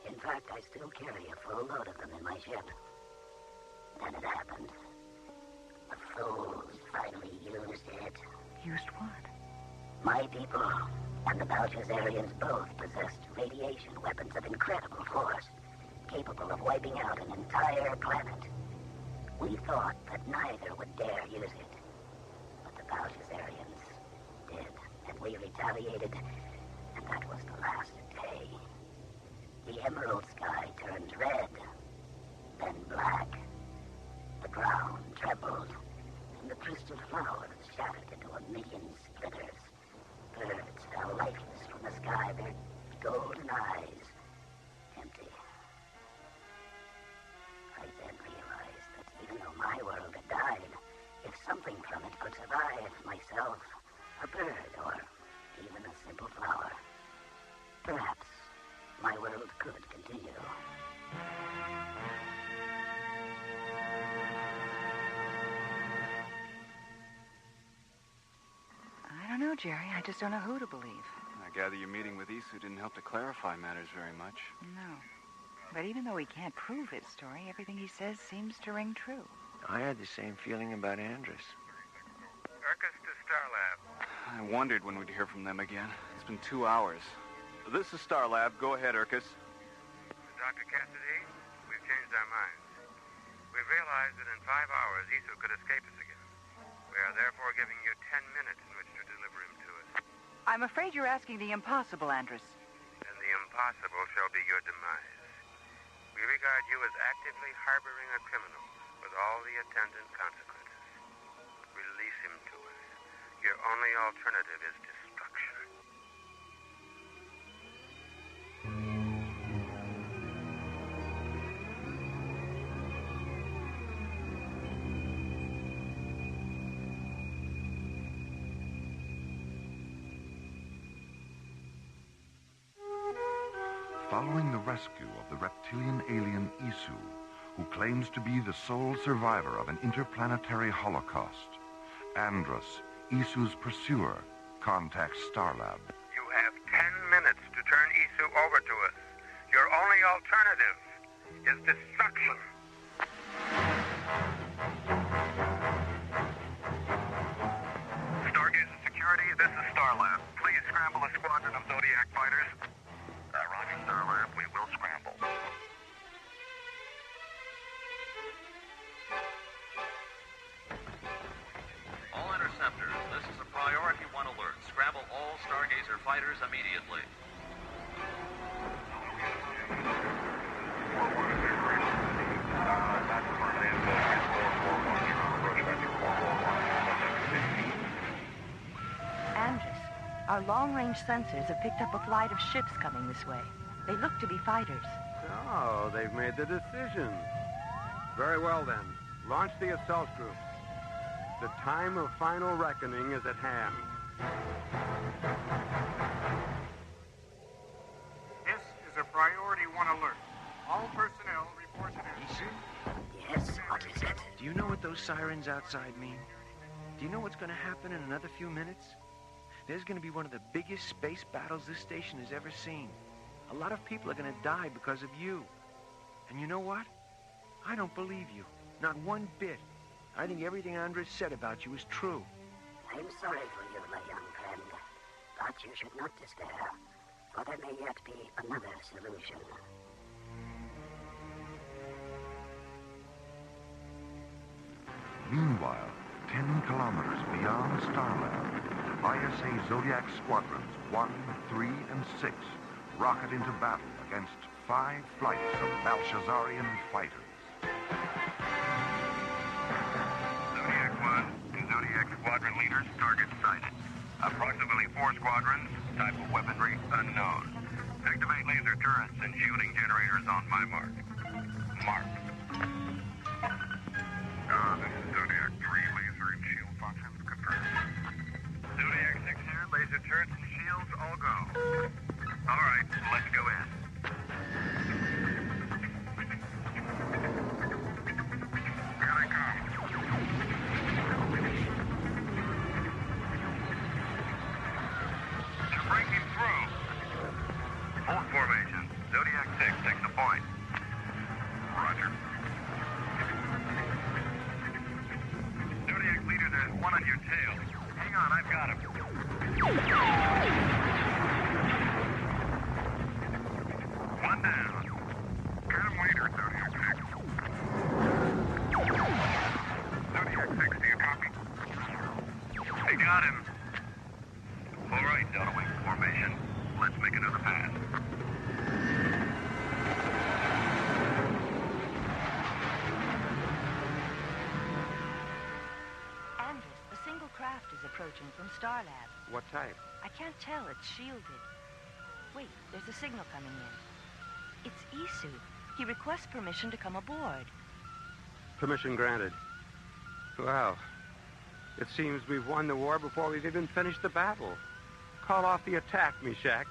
In fact, I still carry a full load of them in my ship. Then it happened. The fools finally used it. Used what? My people and the Belshazzarians both possessed radiation weapons of incredible force, capable of wiping out an entire planet. We thought that neither would dare use it. But the Belshazzarians did, and we retaliated, and that was the last day. The emerald sky turned red, then black. The ground trembled, and the crystal flowers shattered into a million splinters. Birds fell lifeless from the sky, their golden eyes empty. I then realized that even though my world had died, if something from it could survive, myself, a bird, or even a simple flower, perhaps my world could continue. I don't know, Jerry. I just don't know who to believe. I gather your meeting with Isu didn't help to clarify matters very much. No. But even though he can't prove his story, everything he says seems to ring true. I had the same feeling about Andrus. Urcus to Starlab. I wondered when we'd hear from them again. It's been 2 hours. This is Starlab. Go ahead, Urcus. Dr. Cassidy, we've changed our minds. We've realized that in 5 hours, Isu could escape us again. We are therefore giving you 10 minutes in which to deliver him to us. I'm afraid you're asking the impossible, Andrus. And the impossible shall be your demise. We regard you as actively harboring a criminal with all the attendant consequences. Release him to us. Your only alternative is destruction. Following the rescue of the reptilian alien Isu, who claims to be the sole survivor of an interplanetary holocaust, Andrus, Isu's pursuer, contacts Starlab. You have 10 minutes to turn Isu over to us. Your only alternative is destruction. Stargazer Security, this is Starlab. Please scramble a squadron of Zodiac fighters. Roger, Starlab. We will scramble. All interceptors, this is a priority 1 alert. Scramble all Stargazer fighters immediately. Andrus, our long-range sensors have picked up a flight of ships coming this way. They look to be fighters. Oh, they've made the decision. Very well, then. Launch the assault groups. The time of final reckoning is at hand. This is a priority 1 alert. All personnel report to Isu? Yes, what is it? Do you know what those sirens outside mean? Do you know what's going to happen in another few minutes? There's going to be one of the biggest space battles this station has ever seen. A lot of people are going to die because of you. And you know what? I don't believe you. Not one bit. I think everything Andres said about you is true. I'm sorry for you, my young friend. But you should not despair, for there may yet be another solution. Meanwhile, 10 kilometers beyond Starlab, ISA Zodiac Squadrons 1, 3, and 6 rocket into battle against 5 flights of Belshazzarian fighters. Zodiac 1 to Zodiac Squadron leaders, target sighted. Approximately 4 squadrons, type of weaponry unknown. Activate laser turrets and shielding generators on my mark. Mark. This is Zodiac 3, laser and shield functions confirmed. Zodiac 6 here, laser turrets and shields all go. All right, let's go in. Here they come. You're breaking through. Hold formation. Zodiac 6 takes the point. Roger. Zodiac leader, there's one on your tail. Hang on, I've got him. One down. Get him later, Zodiac 6. Zodiac 6, do you copy? They got him. All right, Delta Wing formation. Let's make another pass. Andres, a single craft is approaching from Starlab. What type? I can't tell. It's shielded. Wait, there's a signal coming in. It's Isu. He requests permission to come aboard. Permission granted. Well, it seems we've won the war before we've even finished the battle. Call off the attack, Meshach.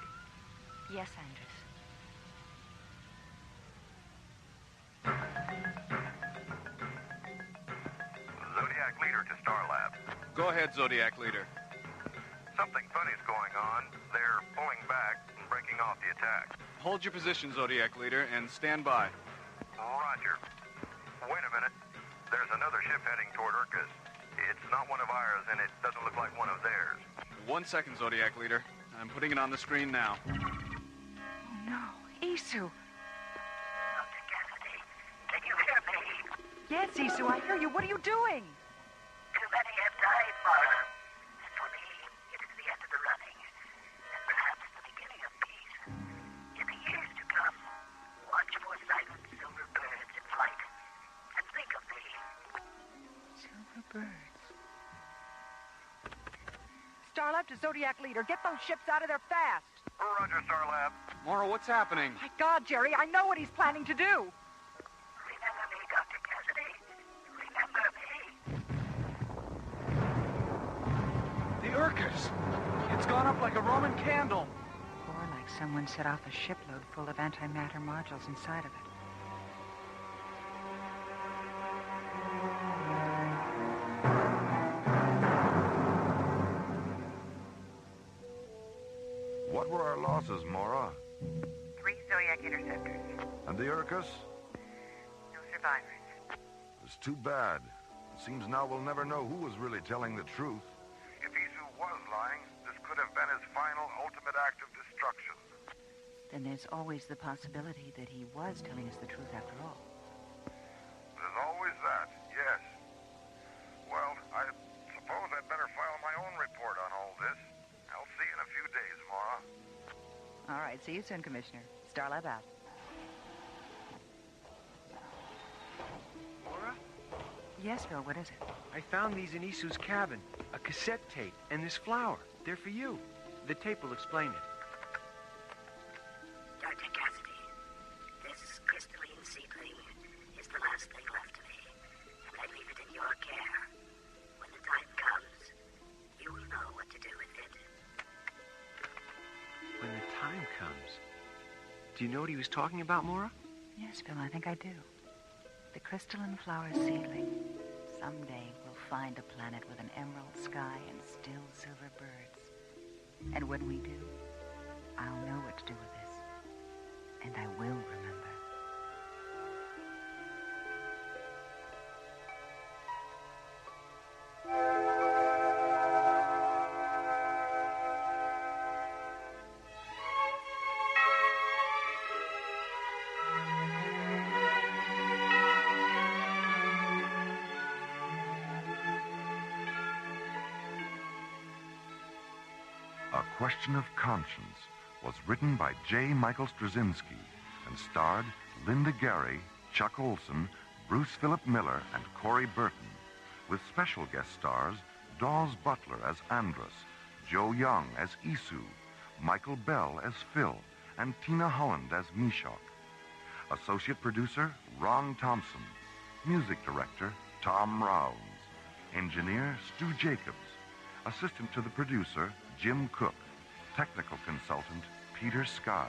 Yes, Andres. Zodiac leader to Starlab. Go ahead, Zodiac leader. Something funny's going on. They're pulling back and breaking off the attack. Hold your position, Zodiac leader, and stand by. Roger. Wait a minute. There's another ship heading toward Urkus. It's not one of ours, and it doesn't look like one of theirs. 1 second, Zodiac leader. I'm putting it on the screen now. Oh, no. Isu. Dr. Cassidy, can you hear me? Yes, Isu, I hear you. What are you doing? Too many have died, Mara. And for me, it is the end of the running. And perhaps the beginning of peace. In the years to come, watch for silent silver birds in flight. And think of me. Silver birds. Starlab to Zodiac leader. Get those ships out of there fast. Roger, Starlab. Mora, what's happening? My God, Jerry, I know what he's planning to do. Remember me, Dr. Cassidy. Remember me. The Urkus! It's gone up like a Roman candle. Or like someone set off a shipload full of antimatter modules inside of it. What were our losses, Mora? 3 Zodiac interceptors. And the Urkus? No survivors. It's too bad. It seems now we'll never know who was really telling the truth. If Isu was lying, this could have been his final, ultimate act of destruction. Then there's always the possibility that he was telling us the truth after all. There's always that, yes. Well, I suppose I'd better file my own report on all this. I'll see you in a few days, Mara. All right, see you soon, Commissioner. Starlab out. Mora? Yes, Phil, what is it? I found these in Isu's cabin. A cassette tape and this flower. They're for you. The tape will explain it. Dr. Cassidy, this crystalline seedling is the last thing left to me, and I leave it in your care. When the time comes, you will know what to do with it. When the time comes. Do you know what he was talking about, Mora? Yes, Phil, I think I do. The crystalline flower seedling. Someday we'll find a planet with an emerald sky and still silver birds. And when we do, I'll know what to do with this. And I will remember. A Question of Conscience was written by J. Michael Straczynski and starred Linda Gary, Chuck Olson, Bruce Philip Miller, and Corey Burton, with special guest stars Dawes Butler as Andrus, Joe Young as Isu, Michael Bell as Phil, and Tina Holland as Meshach. Associate producer Ron Thompson. Music director Tom Rounds. Engineer Stu Jacobs. Assistant to the producer Jim Cook. Technical consultant Peter Sky.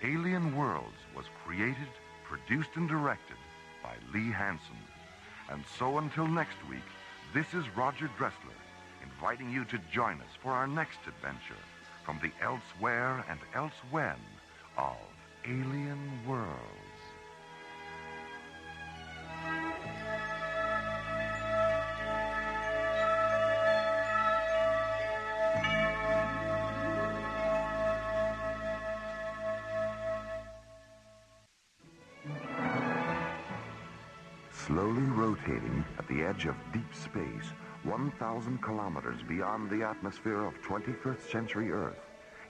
Alien Worlds was created, produced, and directed by Lee Hansen. And so until next week, this is Roger Dressler, inviting you to join us for our next adventure from the elsewhere and elsewhen of Alien Worlds. Slowly rotating at the edge of deep space, 1,000 kilometers beyond the atmosphere of 21st century Earth,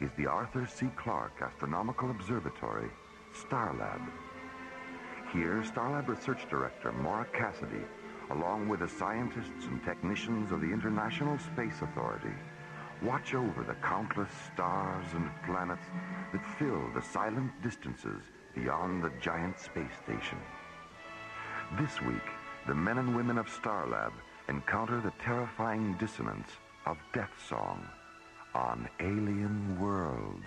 is the Arthur C. Clarke Astronomical Observatory, Starlab. Here, Starlab Research Director Maura Cassidy, along with the scientists and technicians of the International Space Authority, watch over the countless stars and planets that fill the silent distances beyond the giant space station. This week, the men and women of Starlab encounter the terrifying dissonance of Death Song on Alien Worlds.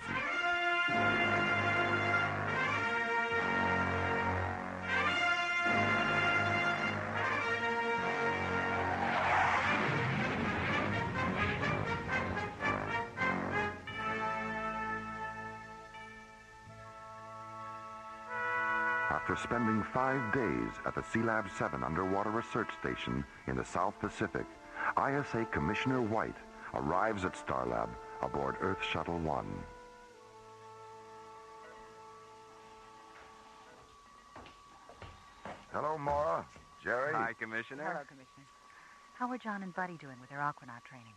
After spending 5 days at the Sealab 7 underwater research station in the South Pacific, ISA Commissioner White arrives at Starlab aboard Earth Shuttle 1. Hello, Maura. Jerry. Hi, Commissioner. Hello, Commissioner. How are John and Buddy doing with their aquanaut training?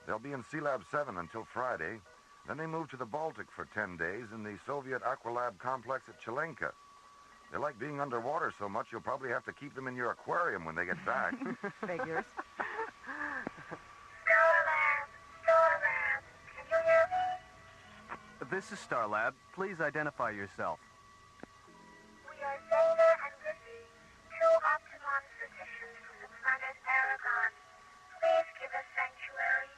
They'll be in Sealab 7 until Friday. Then they move to the Baltic for 10 days in the Soviet Aqualab complex at Chilenka. They like being underwater so much, you'll probably have to keep them in your aquarium when they get back. Figures. This is Starlab. Please identify yourself. We are Zeta and Lizzie, two Optimon physicians from the planet Aragon. Please give us sanctuary.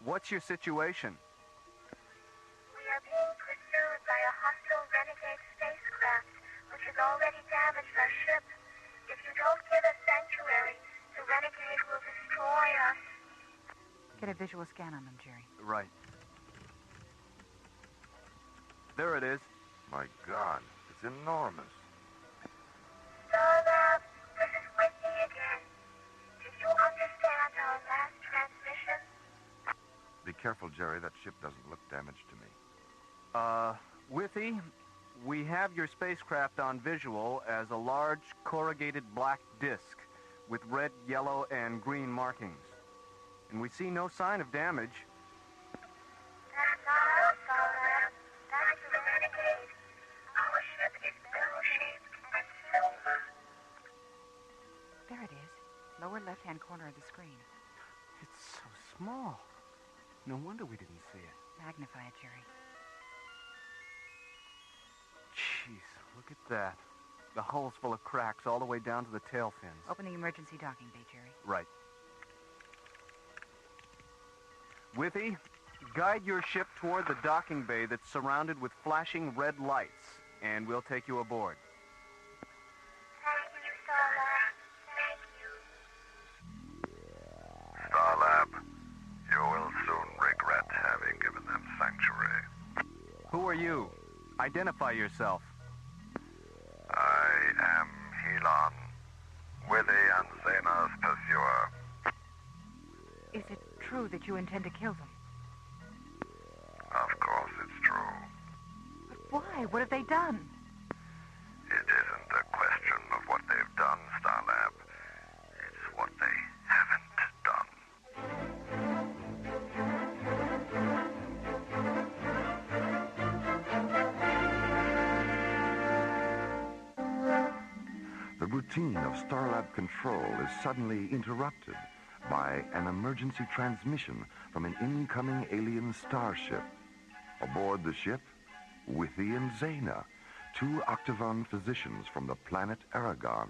What's your situation? We are being pursued by a hostile renegade spacecraft, which has already damaged our ship. If you don't give us sanctuary, the renegade will destroy us. Get a visual scan on them, Jerry. Right. There it is. My God, it's enormous. Starlab, this is Whitney again. Did you understand our last transmission? Be careful, Jerry. That ship doesn't look damaged to me. Withy, we have your spacecraft on visual as a large corrugated black disc with red, yellow, and green markings. And we see no sign of damage. That's not us, Starlab. That's the renegade. Our ship is bell-shaped and silver. There it is. Lower left-hand corner of the screen. It's so small. No wonder we didn't see it. Magnify it, Jerry. Jeez, look at that. The hull's full of cracks all the way down to the tail fins. Open the emergency docking bay, Jerry. Right. Withy, guide your ship toward the docking bay that's surrounded with flashing red lights, and we'll take you aboard. Thank you, Starlab. Thank you. Starlab, you will soon regret Who are you? Identify yourself. I am Helon, Willie and Zena's pursuer. Is it true that you intend to kill them? Of course it's true. But why? What have they done? It isn't a question of what they've done, Starlab. It's what they haven't done. The routine of Starlab control is suddenly interrupted by an emergency transmission from an incoming alien starship. Aboard the ship, Withy and Zena, 2 Octagon physicians from the planet Aragon.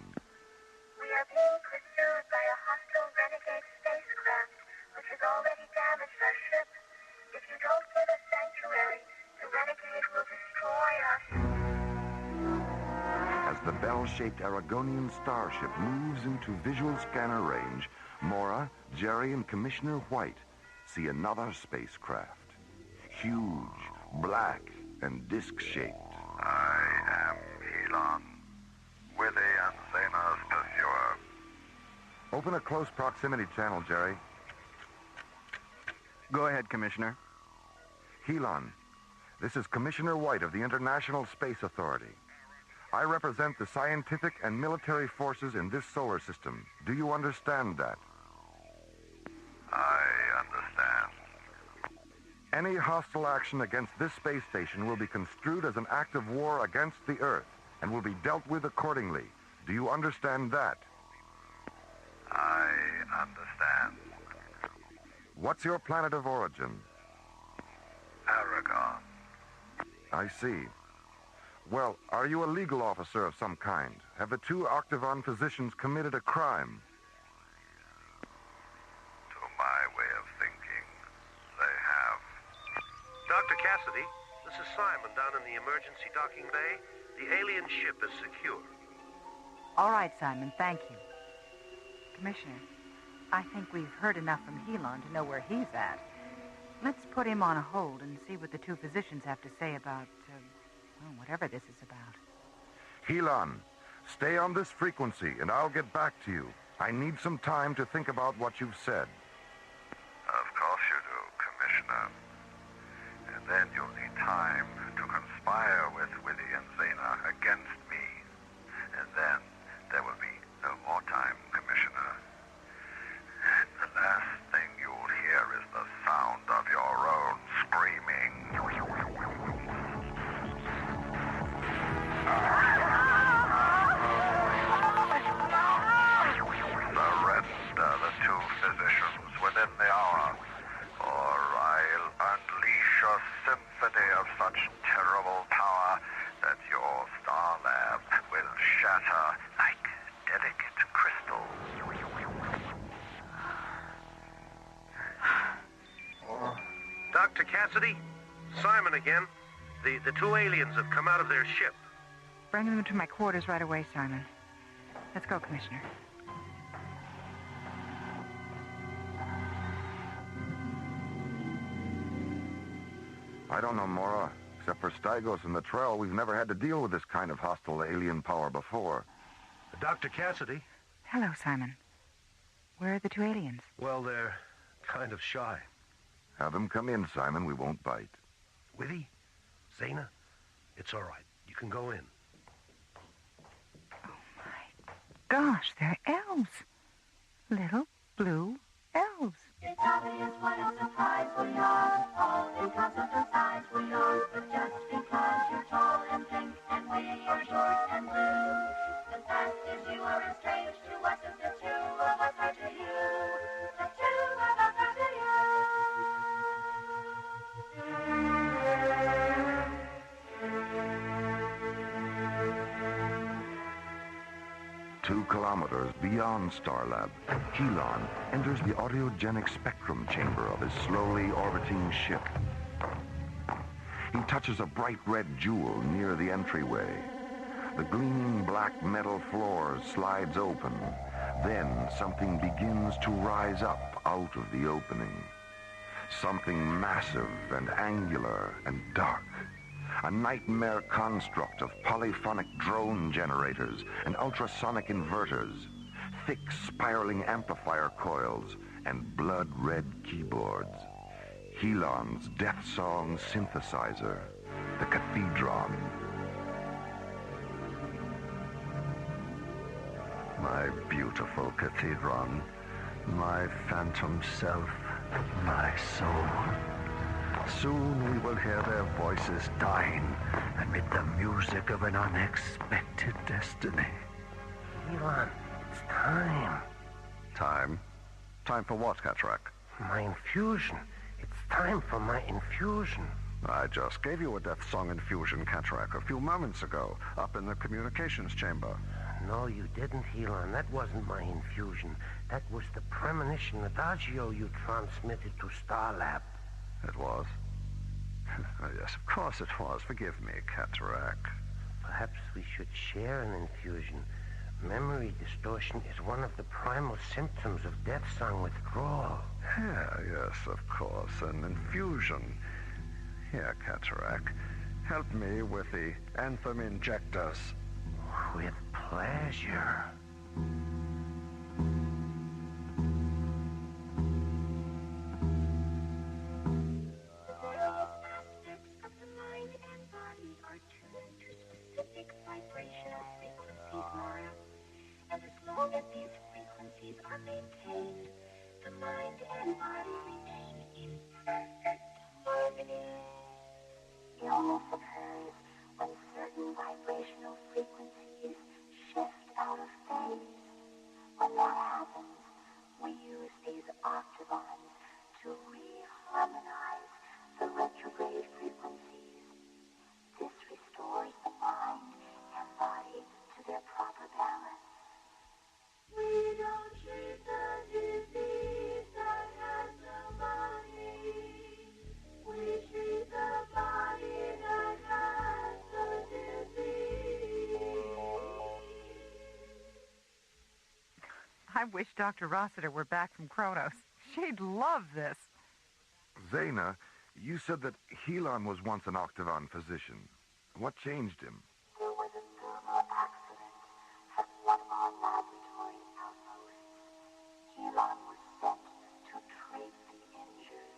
We are being pursued by a hostile renegade spacecraft, which has already damaged our ship. If you don't give us sanctuary, the renegade will destroy us. As the bell-shaped Aragonian starship moves into visual scanner range, Mora, Jerry, and Commissioner White see another spacecraft. Huge, black, and disc-shaped. I am Helon, Willie and Zena's pursuer. Open a close proximity channel, Jerry. Go ahead, Commissioner. Helon, this is Commissioner White of the International Space Authority. I represent the scientific and military forces in this solar system. Do you understand that? I understand. Any hostile action against this space station will be construed as an act of war against the Earth and will be dealt with accordingly. Do you understand that? I understand. What's your planet of origin? Aragon. I see. Well, are you a legal officer of some kind? Have the 2 Octagon physicians committed a crime? To my way of thinking, they have. Dr. Cassidy, this is Simon down in the emergency docking bay. The alien ship is secure. All right, Simon, thank you. Commissioner, I think we've heard enough from Helon to know where he's at. Let's put him on a hold and see what the 2 physicians have to say about, whatever this is about. Helon, stay on this frequency and I'll get back to you. I need some time to think about what you've said. Of course you do, Commissioner. And then you'll need time to conspire with Willie and Zena against me. And then there will be no more time, Commissioner. And the last thing you'll hear is the sound of your own screaming. Surrender the 2 physicians within the hour, or I'll unleash a symphony of such terrible power that your Starlab will shatter like delicate crystal. Dr. Cassidy, Simon again. The 2 aliens have come out of their ship. Bring them to my quarters right away, Simon. Let's go, Commissioner. I don't know, Mora. Except for Stygos and the Trell, we've never had to deal with this kind of hostile alien power before. Dr. Cassidy? Hello, Simon. Where are the 2 aliens? Well, they're kind of shy. Have them come in, Simon. We won't bite. Withy? Zena? It's all right. You can go in. Gosh, they're elves. Little blue elves. It's obvious what a surprise we are. All in concept and size we are. But just because you're tall and pink and we are short and blue, the fact is you are as strange to us as the 2 of us are to you. The 2 of us are to you. 2 kilometers beyond Starlab, Helon enters the audiogenic spectrum chamber of his slowly orbiting ship. He touches a bright red jewel near the entryway. The gleaming black metal floor slides open. Then something begins to rise up out of the opening. Something massive and angular and dark. a nightmare construct of polyphonic drone generators and ultrasonic inverters, thick spiraling amplifier coils, and blood-red keyboards. Helon's death song synthesizer, the Cathedron. My beautiful Cathedron, my phantom self, my soul. Soon we will hear their voices dying amid the music of an unexpected destiny. Elon, it's time. Time? Time for what, Cataract? My infusion. It's time for my infusion. I just gave you a death song infusion, Cataract, a few moments ago, up in the communications chamber. No, you didn't, Elon. That wasn't my infusion. That was the premonition adagio you transmitted to Starlab. It was? Yes, of course it was. Forgive me, Cataract. Perhaps we should share an infusion. Memory distortion is one of the primal symptoms of death song withdrawal. Yeah, yes, of course. An infusion. Here, Cataract. Help me with the anthem injectors. With pleasure. Vibrational frequencies, Mara. And as long as these frequencies are maintained, the mind and body remain in perfect harmony. Illness occurs when certain vibrational frequencies shift out of phase. When that happens, we use these octavons to reharmonize the retrograde frequencies. This restores the mind and body to their proper balance. We don't treat the disease that has no body. We treat the body that has the disease. I wish Dr. Rossiter were back from Kronos. She'd love this. Zaina, you said that Helon was once an Octagon physician. What changed him? There was a thermal accident at one of our laboratory outposts. Helon was sent to treat the injured.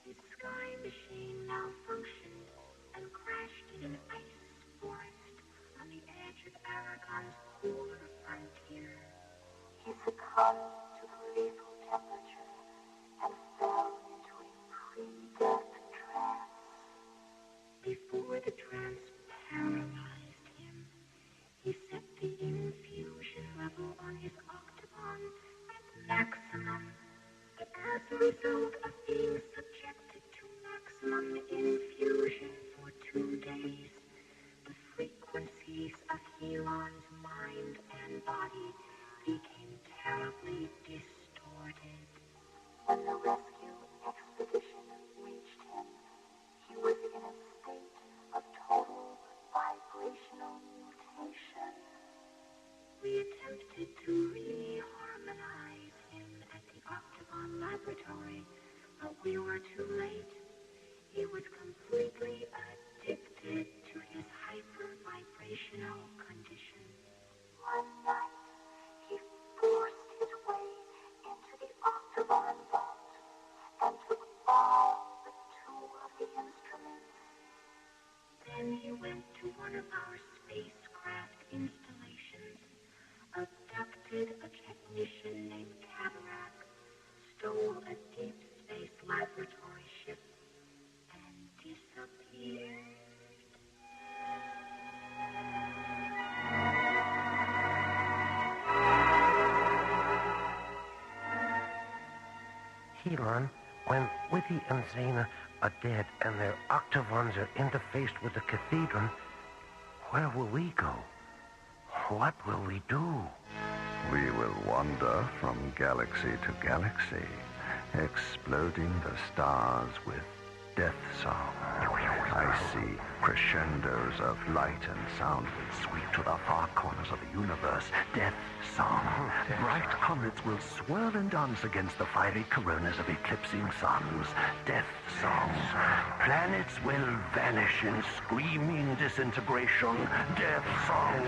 His sky machine malfunctioned and crashed in an ice forest on the edge of Aragon's polar frontier. He succumbed to the lethal temperature and fell into a pre-death trance. Before the trance paralyzed him, he set the infusion level on his octagon at maximum. But as a result of being subjected to maximum infusion for 2 days, the frequencies of Helon's mind and body became terribly distorted. When the rescue expedition reached him, he was in a state of total vibrational mutation. We attempted to reharmonize him at the Octagon Laboratory, but we were too late. He was completely addicted to his hyper-vibrational condition. One night, he forced his way into the Octagon vault and took all but 2 of the instruments. Then he went to one of our spacecraft installations, abducted a technician named Cataract, stole a deep space laboratory ship, and disappeared. Helon, when Witty and Zaina are dead and their octavons are interfaced with the Cathedron, where will we go? What will we do? We will wander from galaxy to galaxy, exploding the stars with death song. I see Crescendos of light and sound will sweep to the far corners of the universe. Death song. Bright comets will swirl and dance against the fiery coronas of eclipsing suns. Death song. Planets will vanish in screaming disintegration. Death song.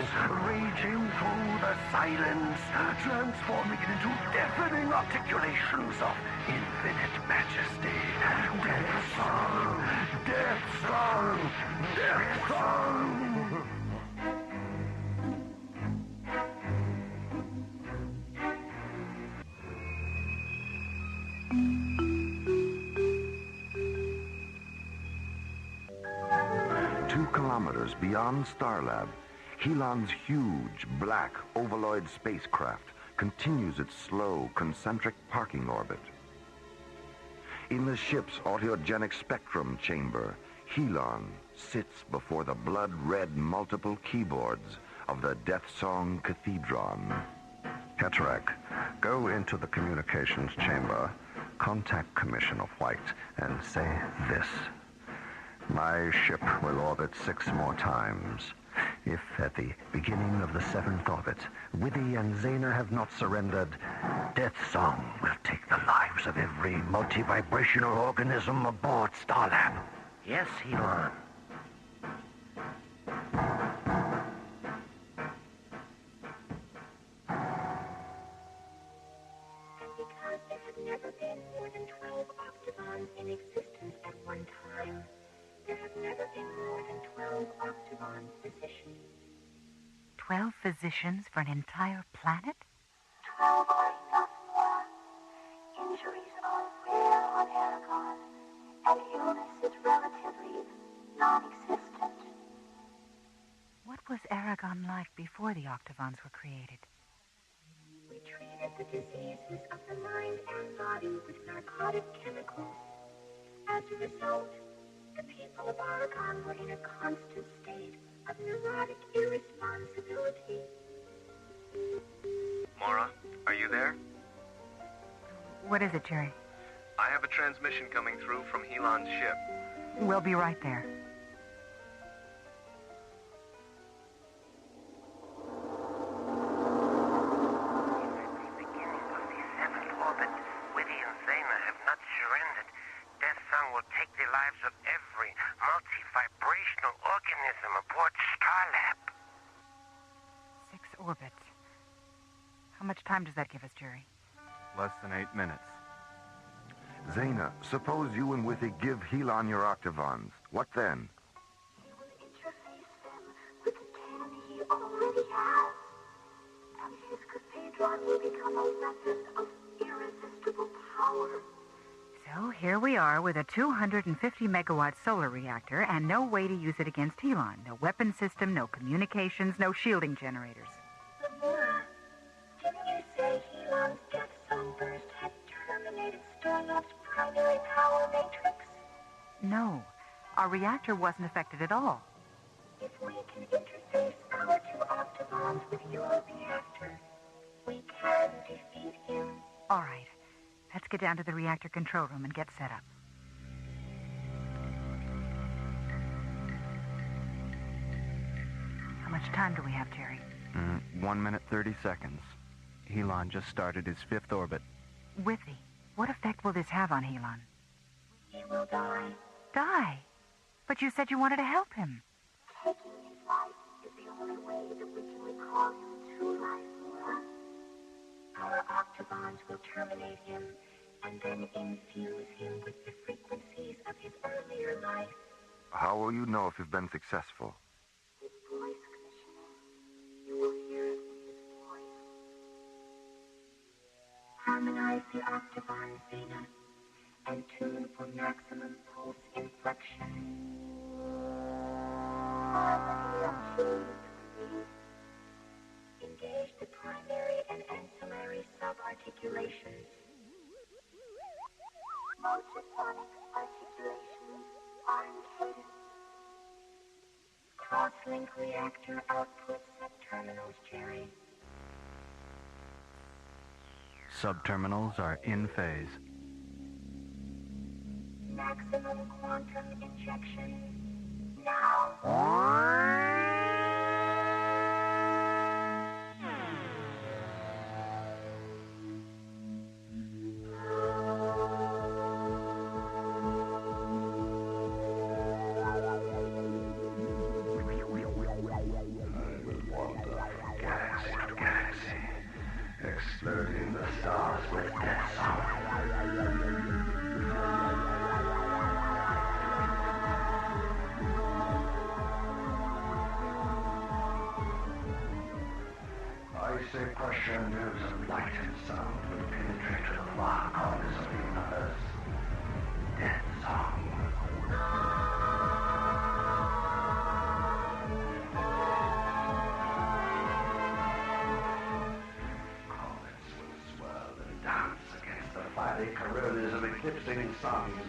Raging through the silence, transforming it into deafening articulations of infinite majesty. Death song. Death song. Death song. Kilometers beyond Starlab, Helon's huge, black, ovaloid spacecraft continues its slow, concentric parking orbit. In the ship's autogenic spectrum chamber, Helon sits before the blood-red multiple keyboards of the Death Song Cathedron. Ketrak, go into the communications chamber, contact Commissioner White, and say this. My ship will orbit 6 more times. If at the beginning of the 7th orbit, Withy and Zena have not surrendered, Death Song will take the lives of every multi-vibrational organism aboard Starlab. Yes, Helon. And because there have never been more than 12 octagons in existence at one time, there have never been more than 12 octagon physicians. 12 physicians for an entire planet? 12 are enough more. Injuries are rare on Aragon, and illness is relatively non-existent. What was Aragon like before the octagons were created? We treated the diseases of the mind and body with narcotic chemicals. As a result, the people of Aragon were in a constant state of neurotic irresponsibility. Mara, are you there? What is it, Jerry? I have a transmission coming through from Helon's ship. We'll be right there. Will take the lives of every multi-vibrational organism aboard Starlab. 6 orbits. How much time does that give us, Jerry? Less than 8 minutes. Zena, suppose you and Withy give Helon your octavons. What then? He will interface them with the 10 he already has. And his cathedron will become a weapon of irresistible power. So here we are with a 250-megawatt solar reactor and no way to use it against Helon. No weapon system, no communications, no shielding generators. Lamar, didn't you say Helon's Death Song burst had terminated Starlab's primary power matrix? No, our reactor wasn't affected at all. If we can interface our 2 octagons with your reactor, we can defeat him. All right. Let's get down to the reactor control room and get set up. How much time do we have, Jerry? 1 minute, 30 seconds. Helon just started his 5th orbit. Withy, what effect will this have on Helon? He will die. Die? But you said you wanted to help him. Taking his life is the only way that we can recall him to life, Laura. Our octagons will terminate him and then infuse him with the frequencies of his earlier life. How will you know if you've been successful? His voice, Commissioner. You will hear it in his voice. Harmonize the octagons, Zena, and tune for maximum pulse inflection. Harmony achieved, please. Engage the primary and ancillary subarticulations. Multiphonic articulations are in cadence. Cross-link reactor output subterminals, Jerry. Subterminals are in phase. Maximum quantum injection now. say pressure, nerves of light and sound will penetrate to the far corners of the universe. Dead song. Comets will swirl and dance against the fiery coronas of eclipsing suns.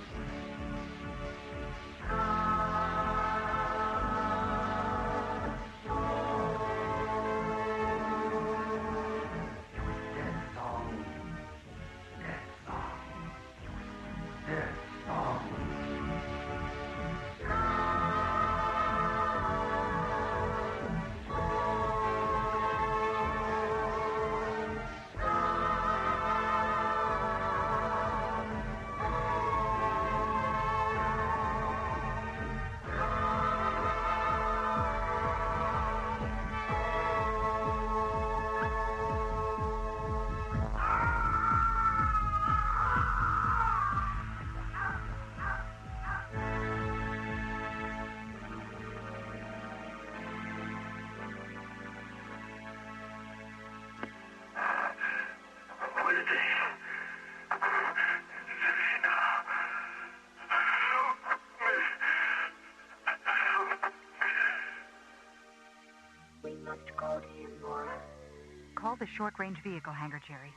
Call the short-range vehicle hangar, Jerry.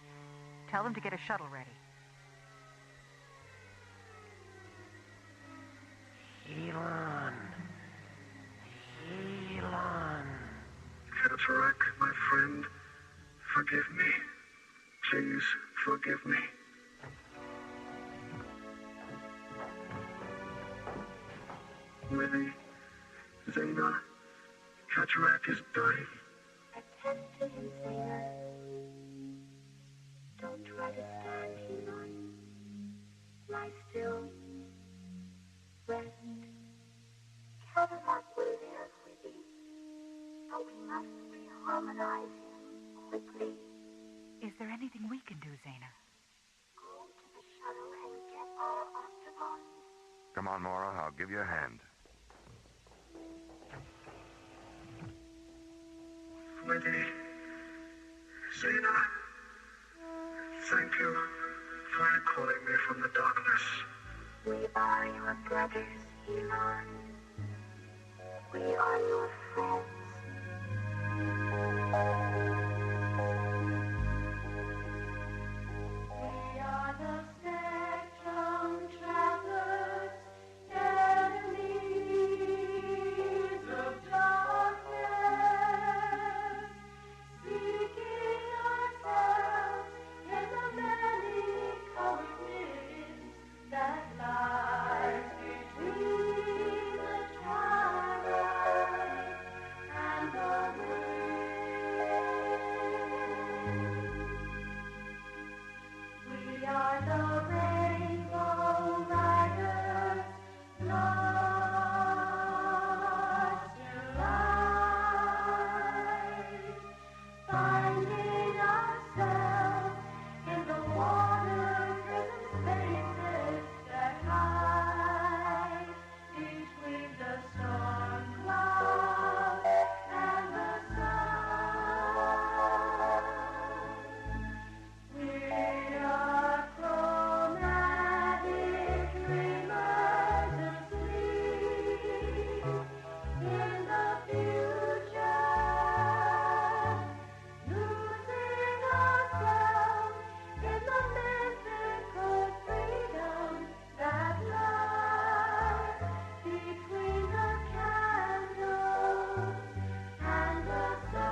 Tell them to get a shuttle ready. Elon. Cataract, my friend, forgive me. Please forgive me. Willie, Zena, Cataract is dying. Attend to him, Zena. Don't try to stand, Elon. Lie still. Rest. Cataract will live with you. But we must reharmonize him quickly. Is there anything we can do, Zena? Go to the shuttle and get our octagons. Come on, Mora. I'll give you a hand. Wendy, Zena, thank you for calling me from the darkness. We are your brothers, Elon. We are your friends. We are the spectrum travelers, enemies of darkness, seeking ourselves in the many colored mists that lies between the twilight and the wind. We are the rainbow riders, lost to light, finding ourselves in the water-driven spaces that hide between the storm clouds and the sun. We are chromatic dreamers asleep in the future, losing ourselves in the mythical freedom that lies between the candles and the sun.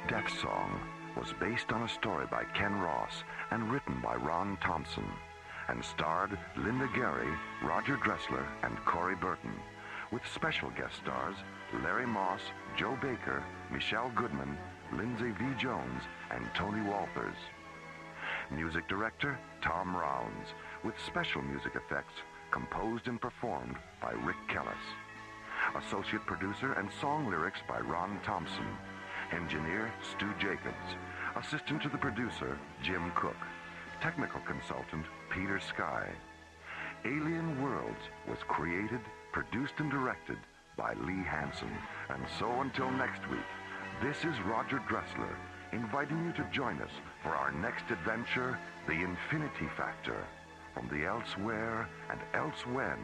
Death Song was based on a story by Ken Ross and written by Ron Thompson and starred Linda Gary, Roger Dressler, and Corey Burton, with special guest stars Larry Moss, Joe Baker, Michelle Goodman, Lindsay V. Jones, and Tony Walters. Music director Tom Rounds, with special music effects composed and performed by Rick Kellis. Associate producer and song lyrics by Ron Thompson. Engineer, Stu Jacobs. Assistant to the producer, Jim Cook. Technical consultant, Peter Sky. Alien Worlds was created, produced, and directed by Lee Hansen. And so until next week, this is Roger Dressler, inviting you to join us for our next adventure, The Infinity Factor, from the elsewhere and elsewhen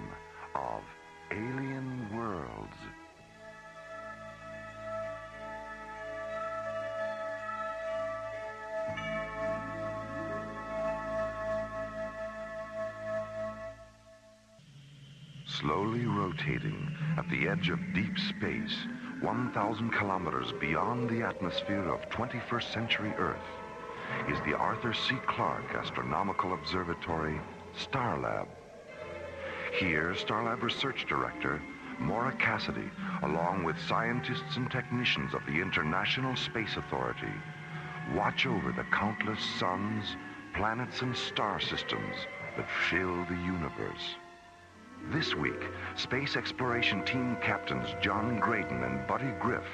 of Alien Worlds. Slowly rotating at the edge of deep space, 1,000 kilometers beyond the atmosphere of 21st century Earth, is the Arthur C. Clarke Astronomical Observatory, Starlab. Here, Starlab Research Director Maura Cassidy, along with scientists and technicians of the International Space Authority, watch over the countless suns, planets, and star systems that fill the universe. This week, Space Exploration Team Captains John Graydon and Buddy Griff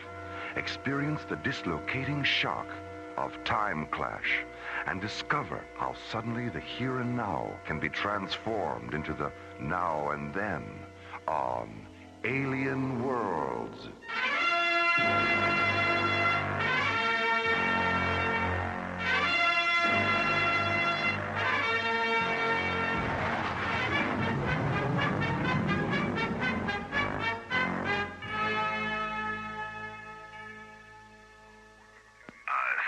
experience the dislocating shock of time clash and discover how suddenly the here and now can be transformed into the now and then on Alien Worlds.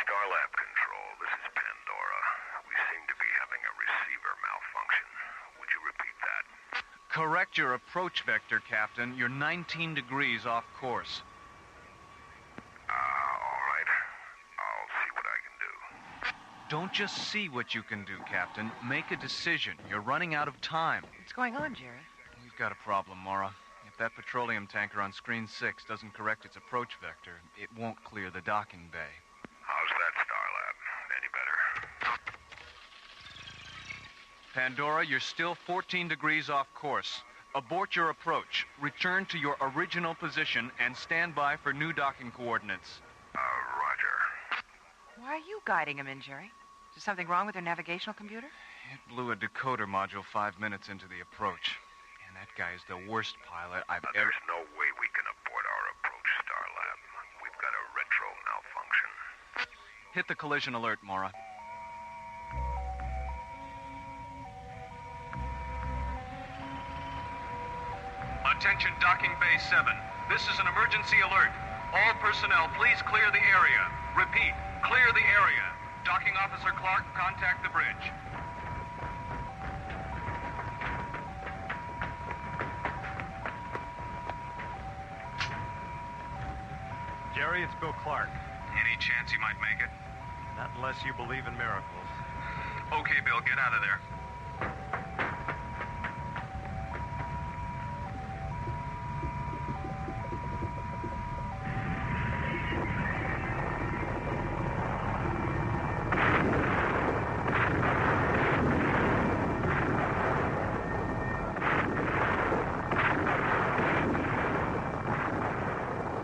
Starlab Control, this is Pandora. We seem to be having a receiver malfunction. Would you repeat that? Correct your approach vector, Captain. You're 19 degrees off course. All right. I'll see what I can do. Don't just see what you can do, Captain. Make a decision. You're running out of time. What's going on, Jerry? We've got a problem, Maura. If that petroleum tanker on screen 6 doesn't correct its approach vector, it won't clear the docking bay. How's that, Starlab? Any better? Pandora, you're still 14 degrees off course. Abort your approach. Return to your original position and stand by for new docking coordinates. Roger. Why are you guiding him in, Jerry? Is there something wrong with their navigational computer? It blew a decoder module 5 minutes into the approach. And that guy is the worst pilot I've ever... There's no way we can abort our approach, Starlab. We've got a retro malfunction. Hit the collision alert, Maura. Attention Docking Bay 7. This is an emergency alert. All personnel, please clear the area. Repeat, clear the area. Docking Officer Clark, contact the bridge. Jerry, it's Bill Clark. Any chance he might make it? Not unless you believe in miracles. Okay, Bill, get out of there.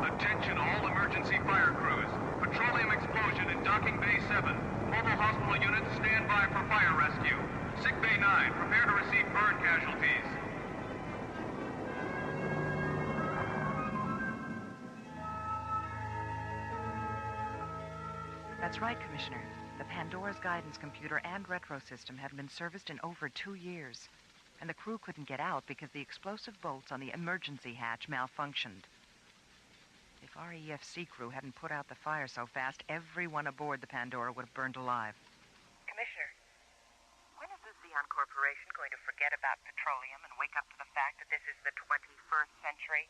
Attention all emergency fire crews. Petroleum explosion in Docking Bay 7. Mobile hospital units stand by for fire rescue. Sick Bay 9, prepare to receive burn casualties. That's right, Commissioner. The Pandora's guidance computer and retro system hadn't been serviced in over 2 years. And the crew couldn't get out because the explosive bolts on the emergency hatch malfunctioned. If our EFC crew hadn't put out the fire so fast, everyone aboard the Pandora would have burned alive. Commissioner, when is the Xeon Corporation going to forget about petroleum and wake up to the fact that this is the 21st century?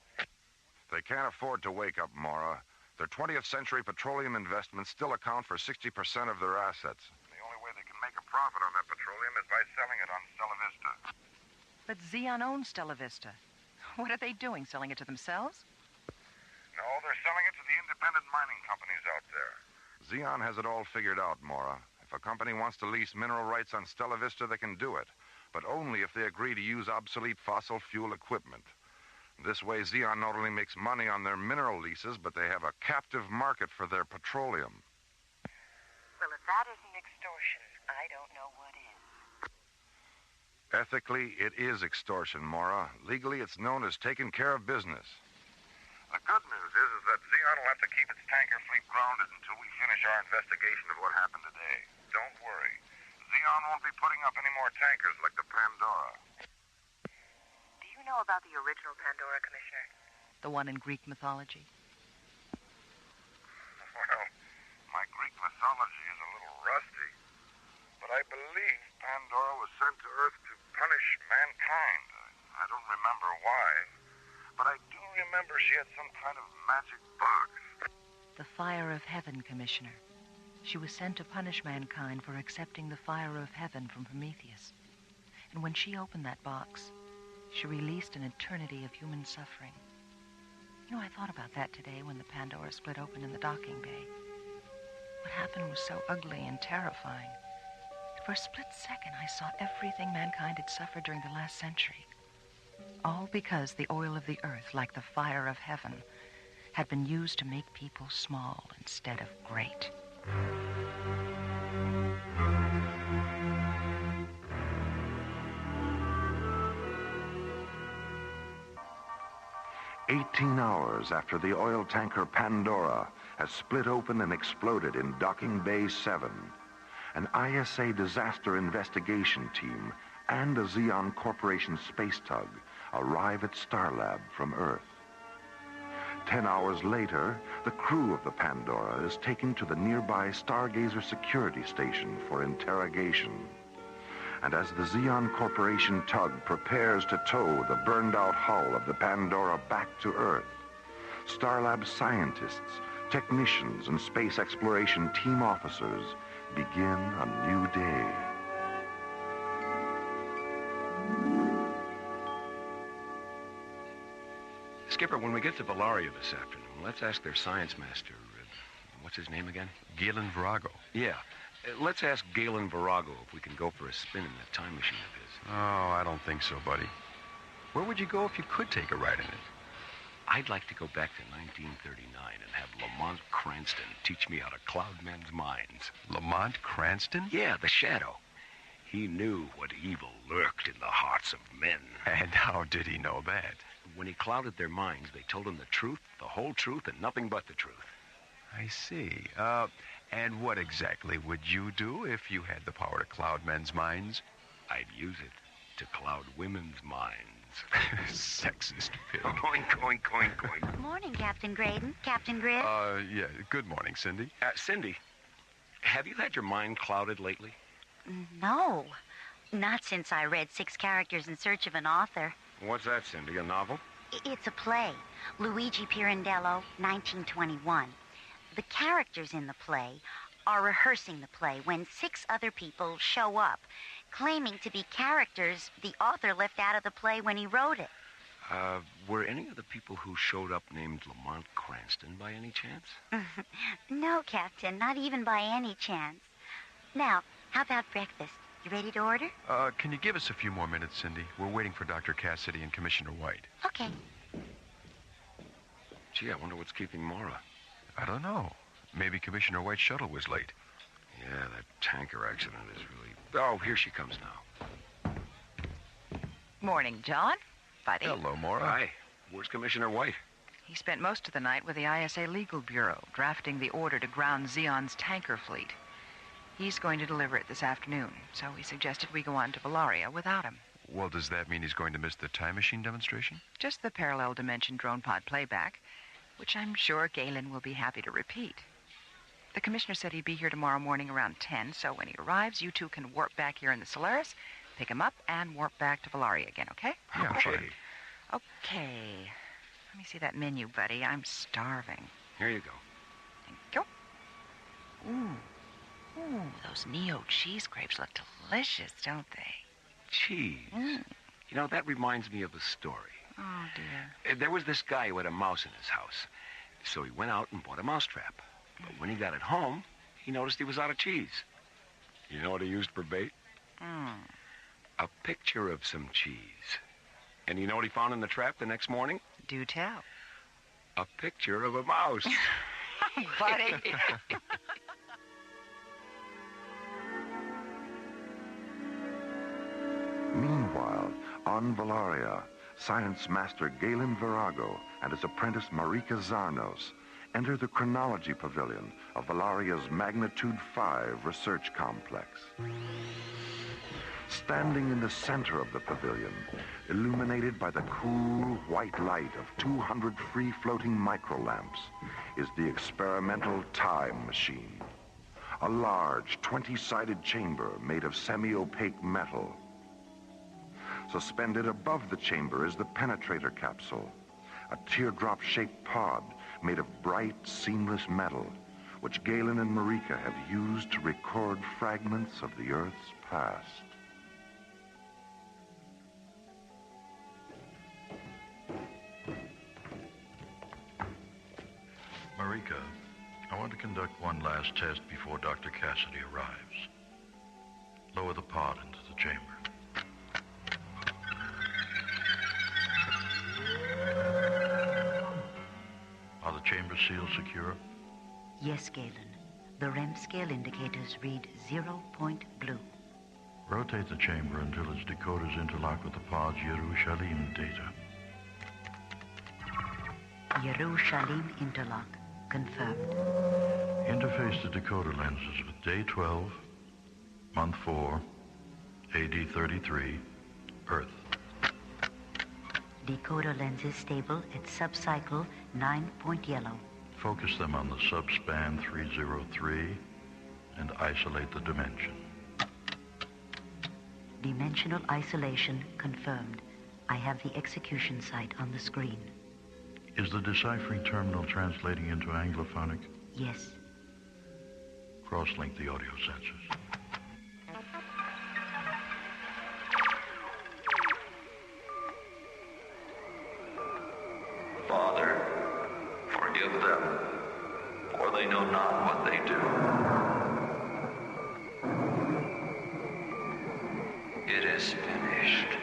They can't afford to wake up, Maura. Their 20th century petroleum investments still account for 60% of their assets. The only way they can make a profit on that petroleum is by selling it on Stella Vista. But Xeon owns Stella Vista. What are they doing, selling it to themselves? No, they're selling it to the independent mining companies out there. Xeon has it all figured out, Maura. If a company wants to lease mineral rights on Stella Vista, they can do it, but only if they agree to use obsolete fossil fuel equipment. This way, Xeon not only makes money on their mineral leases, but they have a captive market for their petroleum. Well, if that isn't extortion, I don't know what is. Ethically, it is extortion, Maura. Legally, it's known as taking care of business. The good news is that Xeon will have to keep its tanker fleet grounded until we finish our investigation of what happened today. Don't worry. Xeon won't be putting up any more tankers like the Pandora. Do you know about the original Pandora, Commissioner? The one in Greek mythology? Well, my Greek mythology is a little rusty, but I believe Pandora was sent to Earth to punish mankind. I don't remember why, but I do remember she had some kind of magic box. The fire of heaven, Commissioner. She was sent to punish mankind for accepting the fire of heaven from Prometheus. And when she opened that box, she released an eternity of human suffering. You know, I thought about that today when the Pandora split open in the docking bay. What happened was so ugly and terrifying. For a split second, I saw everything mankind had suffered during the last century. All because the oil of the earth, like the fire of heaven, had been used to make people small instead of great. 18 hours after the oil tanker Pandora has split open and exploded in Docking Bay 7, an ISA disaster investigation team and a Xeon Corporation space tug arrive at Starlab from Earth. 10 hours later, the crew of the Pandora is taken to the nearby Stargazer security station for interrogation. And as the Xeon Corporation tug prepares to tow the burned-out hull of the Pandora back to Earth, Starlab scientists, technicians, and space exploration team officers begin a new day. Skipper, when we get to Valaria this afternoon, let's ask their science master, what's his name again? Galen Virago. Yeah. Let's ask Galen Virago if we can go for a spin in that time machine of his. Oh, I don't think so, buddy. Where would you go if you could take a ride in it? I'd like to go back to 1939 and have Lamont Cranston teach me how to cloud men's minds. Lamont Cranston? Yeah, the Shadow. He knew what evil lurked in the hearts of men. And how did he know that? When he clouded their minds, they told him the truth, the whole truth, and nothing but the truth. I see. And what exactly would you do if you had the power to cloud men's minds? I'd use it to cloud women's minds. Sexist pig. Oink, oink, oink, oink. Good morning, Captain Graydon. Captain Grizz? Yeah. Good morning, Cindy. Cindy, have you had your mind clouded lately? No. Not since I read 6 Characters in Search of an Author. What's that, Cindy? A novel? It's a play. Luigi Pirandello, 1921. The characters in the play are rehearsing the play when 6 other people show up, claiming to be characters the author left out of the play when he wrote it. Were any of the people who showed up named Lamont Cranston by any chance? No, Captain, not even by any chance. Now, how about breakfast? You ready to order? Can you give us a few more minutes, Cindy? We're waiting for Dr. Cassidy and Commissioner White. Okay. Gee, I wonder what's keeping Maura. I don't know. Maybe Commissioner White's shuttle was late. Yeah, that tanker accident is really... Oh, here she comes now. Morning, John. Buddy. Hello, Maura. Hi. Where's Commissioner White? He spent most of the night with the ISA Legal Bureau, drafting the order to ground Xeon's tanker fleet. He's going to deliver it this afternoon, so he suggested we go on to Valaria without him. Well, does that mean he's going to miss the time machine demonstration? Just the parallel dimension drone pod playback, which I'm sure Galen will be happy to repeat. The commissioner said he'd be here tomorrow morning around 10, so when he arrives, you two can warp back here in the Solaris, pick him up, and warp back to Valaria again, okay? Yeah, fine. Okay. Let me see that menu, buddy. I'm starving. Here you go. Thank you. Ooh, those Neo cheese grapes look delicious, don't they? Cheese. You know, that reminds me of a story. Oh, dear. There was this guy who had a mouse in his house. So he went out and bought a mousetrap. But when he got it home, he noticed he was out of cheese. You know what he used for bait? A picture of some cheese. And you know what he found in the trap the next morning? Do tell. A picture of a mouse. Buddy. Meanwhile, on Valaria, science master Galen Virago and his apprentice Marika Zarnos enter the chronology pavilion of Valaria's Magnitude 5 research complex. Standing in the center of the pavilion, illuminated by the cool white light of 200 free-floating microlamps, is the experimental time machine. A large 20-sided chamber made of semi-opaque metal. Suspended above the chamber is the penetrator capsule, a teardrop-shaped pod made of bright, seamless metal, which Galen and Marika have used to record fragments of the Earth's past. Marika, I want to conduct one last test before Dr. Cassidy arrives. Lower the pod into the chamber. Are the chamber seals secure? Yes, Galen. The REM scale indicators read 0 point blue. Rotate the chamber until its decoders interlock with the pod's Yerushalayim data. Yerushalayim interlock. Confirmed. Interface the decoder lenses with day 12, month 4, AD 33, Earth. Decoder lenses stable at subcycle 9 point yellow. Focus them on the subspan 303 and isolate the dimension. Dimensional isolation confirmed. I have the execution site on the screen. Is the deciphering terminal translating into Anglophonic? Yes. Cross-link the audio sensors. Father, forgive them, for they know not what they do. It is finished.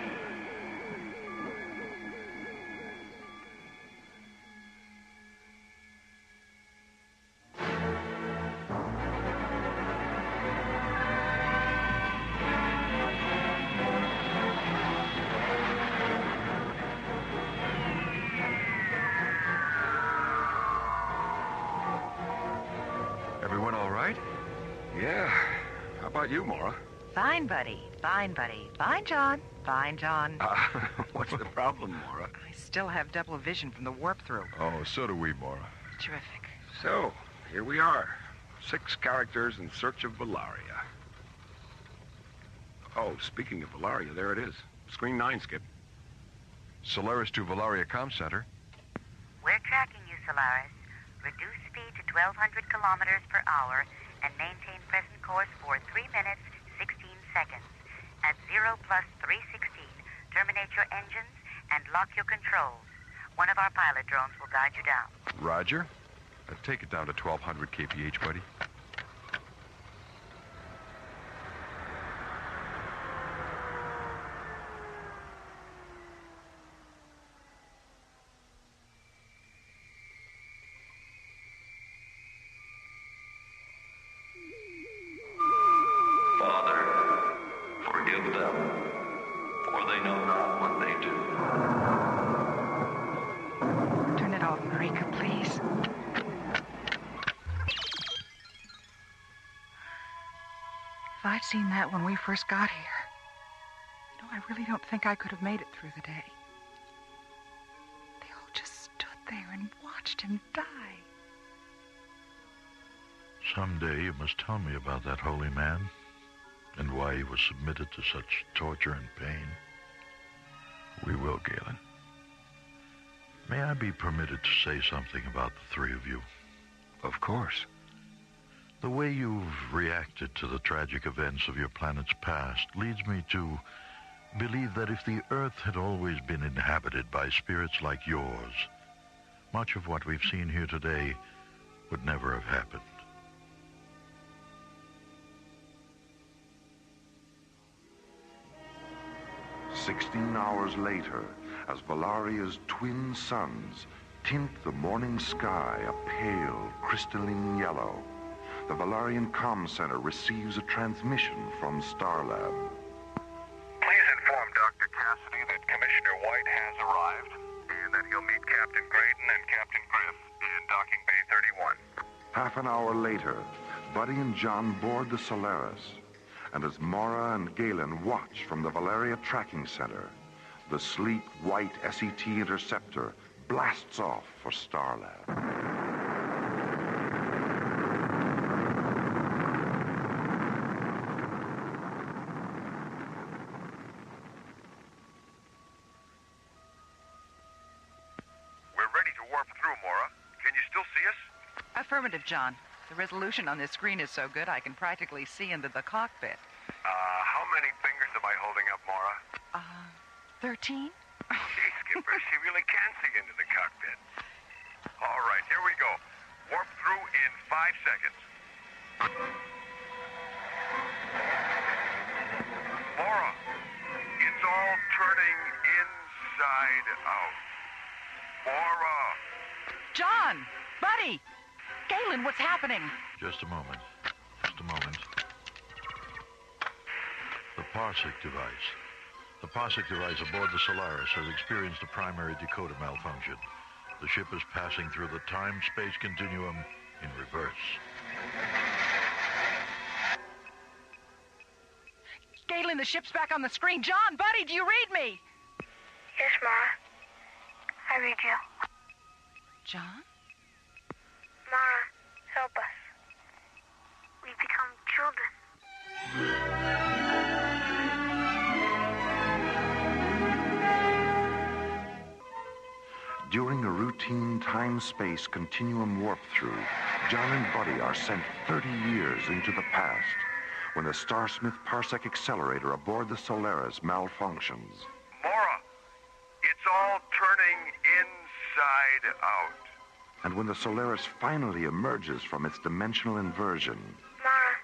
Everyone all right? Yeah. How about you, Maura? Fine, buddy. Fine, buddy. Fine, John. Fine, John. What's the problem, Maura? I still have double vision from the warp-through. Oh, so do we, Maura. Terrific. So, here we are. 6 characters in search of Valaria. Oh, speaking of Valaria, there it is. Screen 9, Skip. Solaris to Valaria Comm Center. We're tracking you, Solaris. Reduce speed to 1,200 kilometers per hour and maintain present course for 3 minutes, 16 seconds. At 0 plus 316, terminate your engines and lock your controls. One of our pilot drones will guide you down. Roger. Take it down to 1,200 kph, buddy. Father, forgive them, for they know not what they do. Turn it off, Marika, please. If I'd seen that when we first got here, I really don't think I could have made it through the day. They all just stood there and watched him die. Someday you must tell me about that holy man and why he was submitted to such torture and pain. We will, Galen. May I be permitted to say something about the 3 of you? Of course. The way you've reacted to the tragic events of your planet's past leads me to believe that if the Earth had always been inhabited by spirits like yours, much of what we've seen here today would never have happened. 16 hours later, as Valaria's twin suns tint the morning sky a pale, crystalline yellow, the Valarian Comm Center receives a transmission from Starlab. Please inform Dr. Cassidy that Commissioner White has arrived and that he'll meet Captain Graydon and Captain Griff in Docking Bay 31. Half an hour later, Buddy and John board the Solaris, and as Mara and Galen watch from the Valeria Tracking Center, the sleek white SET interceptor blasts off for Starlab. We're ready to warp through, Mora. Can you still see us? Affirmative, John. The resolution on this screen is so good I can practically see into the cockpit. How many fingers am I holding up, Mora? 13? Gee, Skipper, she really can see into the cockpit. All right, here we go. Warp through in 5 seconds. Mora, it's all turning inside out. Mora! John! Buddy! Galen, what's happening? Just a moment. Just a moment. The Parsec device. The Parsec device aboard the Solaris has experienced a primary decoder malfunction. The ship is passing through the time-space continuum in reverse. Galen, the ship's back on the screen. John, Buddy, do you read me? Yes, Mara. I read you. John? Mara, help us. We become children. During a routine time-space continuum warp-through, John and Buddy are sent 30 years into the past when the Starsmith Parsec accelerator aboard the Solaris malfunctions. Mora, it's all turning inside out. And when the Solaris finally emerges from its dimensional inversion, Mara,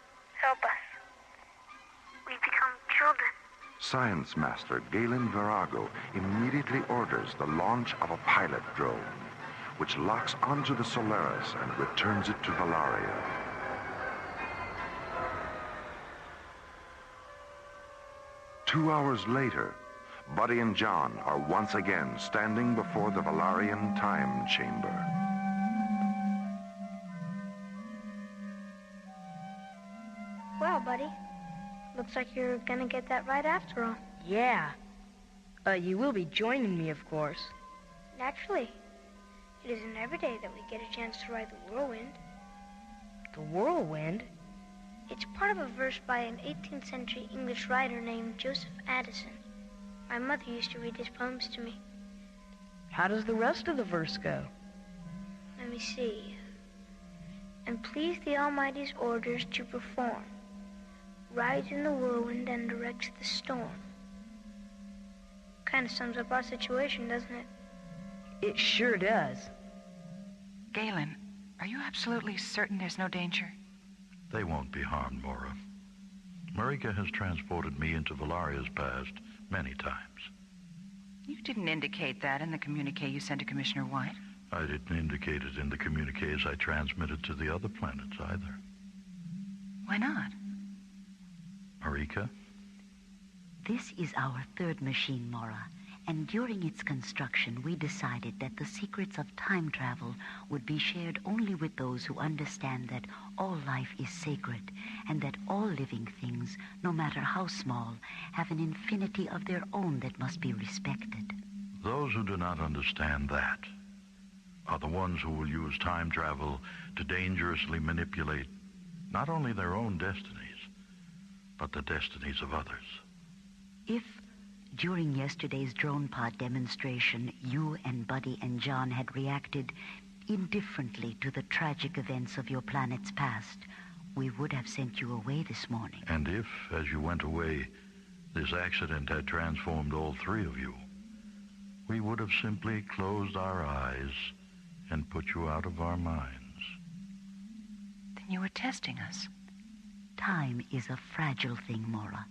help us. We become children. Science Master Galen Virago immediately orders the launch of a pilot drone, which locks onto the Solaris and returns it to Valaria. Two hours later, Buddy and John are once again standing before the Valarian time chamber. Well, buddy, looks like you're gonna get that right after all. Yeah. You will be joining me, of course. Naturally. It isn't every day that we get a chance to ride the whirlwind. The whirlwind? It's part of a verse by an 18th century English writer named Joseph Addison. My mother used to read his poems to me. How does the rest of the verse go? Let me see. And please the Almighty's orders to perform. Rides in the whirlwind and directs the storm. Kind of sums up our situation, doesn't it? It sure does. Galen, are you absolutely certain there's no danger? They won't be harmed, Mora. Marika has transported me into Valaria's past many times. You didn't indicate that in the communique you sent to Commissioner White. I didn't indicate it in the communiques I transmitted to the other planets either. Why not? Marika? This is our third machine, Mora, and during its construction, we decided that the secrets of time travel would be shared only with those who understand that all life is sacred and that all living things, no matter how small, have an infinity of their own that must be respected. Those who do not understand that are the ones who will use time travel to dangerously manipulate not only their own destinies, but the destinies of others. If, during yesterday's drone pod demonstration, you and Buddy and John had reacted indifferently to the tragic events of your planet's past, we would have sent you away this morning. And if, as you went away, this accident had transformed all three of you, we would have simply closed our eyes and put you out of our minds. Then you were testing us. Time is a fragile thing, Mora.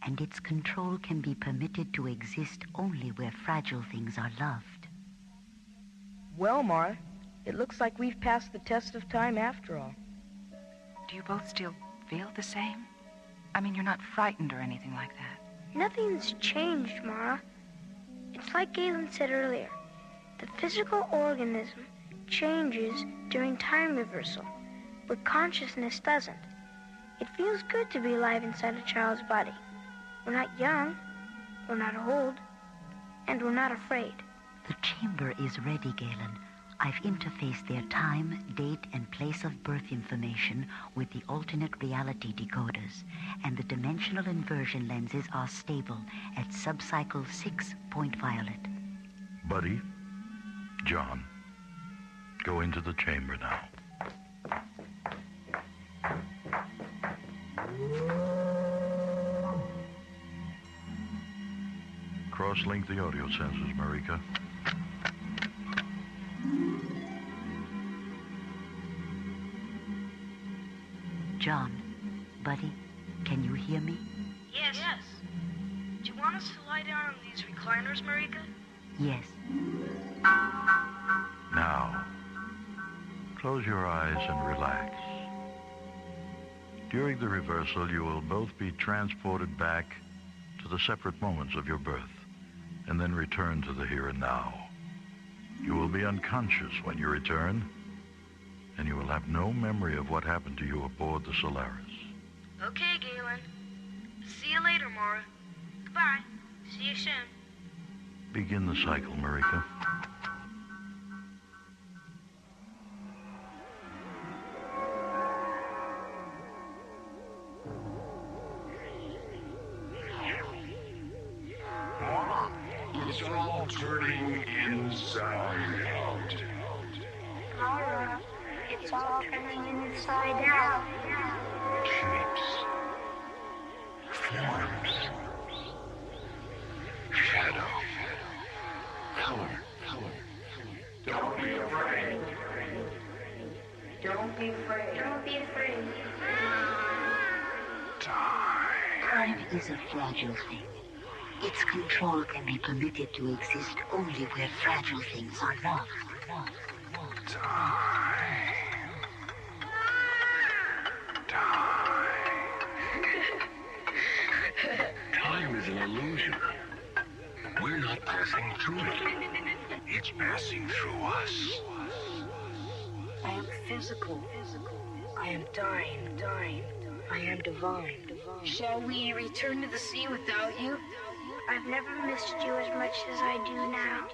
and its control can be permitted to exist only where fragile things are loved. Well, Mara, it looks like we've passed the test of time after all. Do you both still feel the same? I mean, you're not frightened or anything like that. Nothing's changed, Mara. It's like Galen said earlier. The physical organism changes during time reversal, but consciousness doesn't. It feels good to be alive inside a child's body. We're not young, we're not old, and we're not afraid. The chamber is ready, Galen. I've interfaced their time, date, and place of birth information with the alternate reality decoders, and the dimensional inversion lenses are stable at subcycle 6 point violet. Buddy, John, go into the chamber now. Cross-link the audio sensors, Marika. John, buddy, can you hear me? Yes. Do you want us to lie down on these recliners, Marika? Yes. Now, close your eyes and relax. During the reversal, you will both be transported back to the separate moments of your birth, and then return to the here and now. You will be unconscious when you return, and you will have no memory of what happened to you aboard the Solaris. Okay, Galen. See you later, Mara. Goodbye. See you soon. Begin the cycle, Marika. It's all turning inside out. Mara, it's all turning inside out. Shapes. Forms. Shadow. Color. Don't be afraid. Don't be afraid. Don't be afraid. Time is a fragile thing. Its control can be permitted to exist only where fragile things are loved. Time is an illusion. We're not passing through it. It's passing through us. I am physical. I am dying. I am divine. Shall we return to the sea without you? I've never missed you as much as I do now.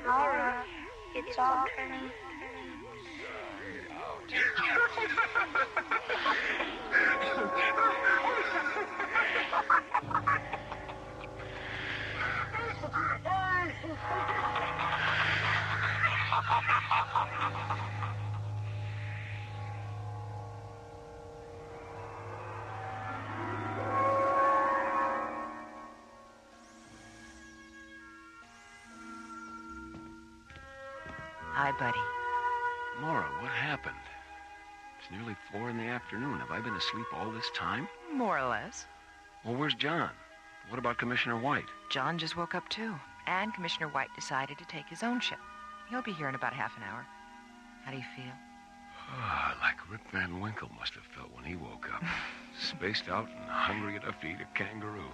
Mara, it's all turning. Hi, buddy. Laura, what happened? It's nearly 4 in the afternoon. Have I been asleep all this time? More or less. Well, where's John? What about Commissioner White? John just woke up, too. And Commissioner White decided to take his own ship. He'll be here in about half an hour. How do you feel? Like Rip Van Winkle must have felt when he woke up. Spaced out and hungry enough to eat a kangaroo.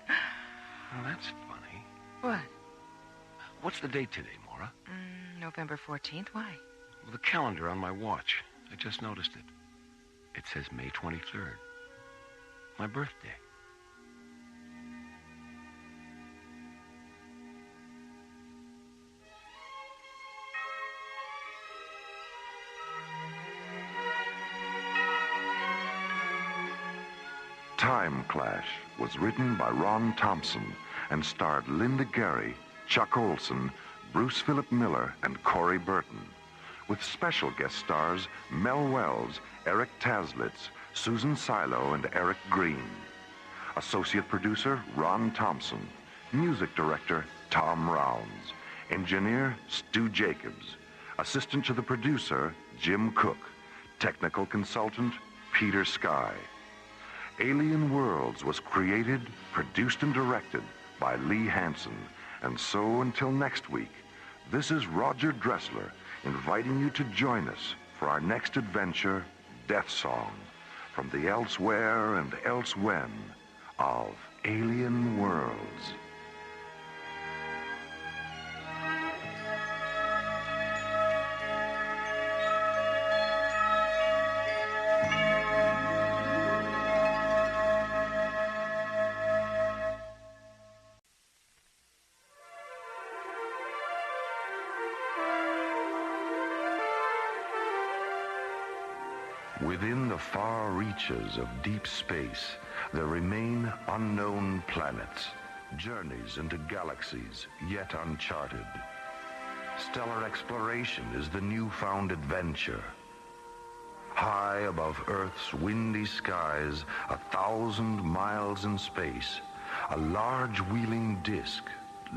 Well, that's funny. What? What's the date today, Maura? November 14th. Why? Well, the calendar on my watch. I just noticed it. It says May 23rd. My birthday. Time Clash was written by Ron Thompson and starred Linda Gary, Chuck Olson, Bruce Philip Miller, and Corey Burton, with special guest stars Mel Wells, Eric Taslitz, Susan Silo, and Eric Green. Associate producer Ron Thompson. Music director Tom Rounds. Engineer Stu Jacobs. Assistant to the producer Jim Cook. Technical consultant Peter Sky. Alien Worlds was created, produced, and directed by Lee Hansen. And so, until next week, this is Roger Dressler inviting you to join us for our next adventure, Death Song, from the elsewhere and elsewhen of Alien Worlds. Within the far reaches of deep space, there remain unknown planets, journeys into galaxies yet uncharted. Stellar exploration is the newfound adventure. High above Earth's windy skies, 1,000 miles in space, a large wheeling disk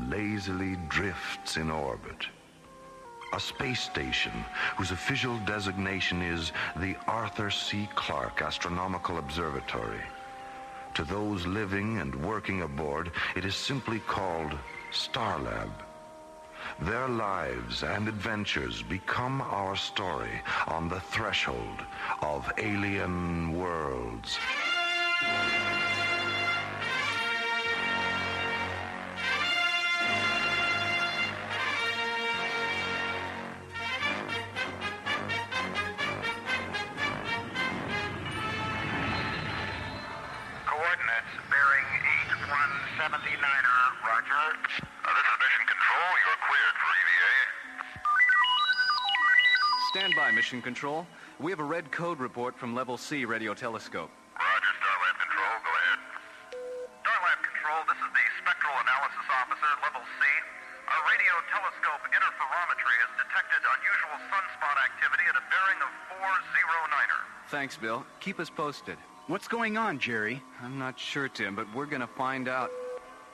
lazily drifts in orbit. A space station whose official designation is the Arthur C. Clarke Astronomical Observatory. To those living and working aboard, it is simply called Starlab. Their lives and adventures become our story on the threshold of Alien Worlds. Stand by, Mission Control. We have a red code report from Level C radio telescope. Roger, Starlab Control. Go ahead. Starlab Control, this is the Spectral Analysis Officer, Level C. Our radio telescope interferometry has detected unusual sunspot activity at a bearing of 409er. Thanks, Bill. Keep us posted. What's going on, Jerry? I'm not sure, Tim, but we're gonna find out.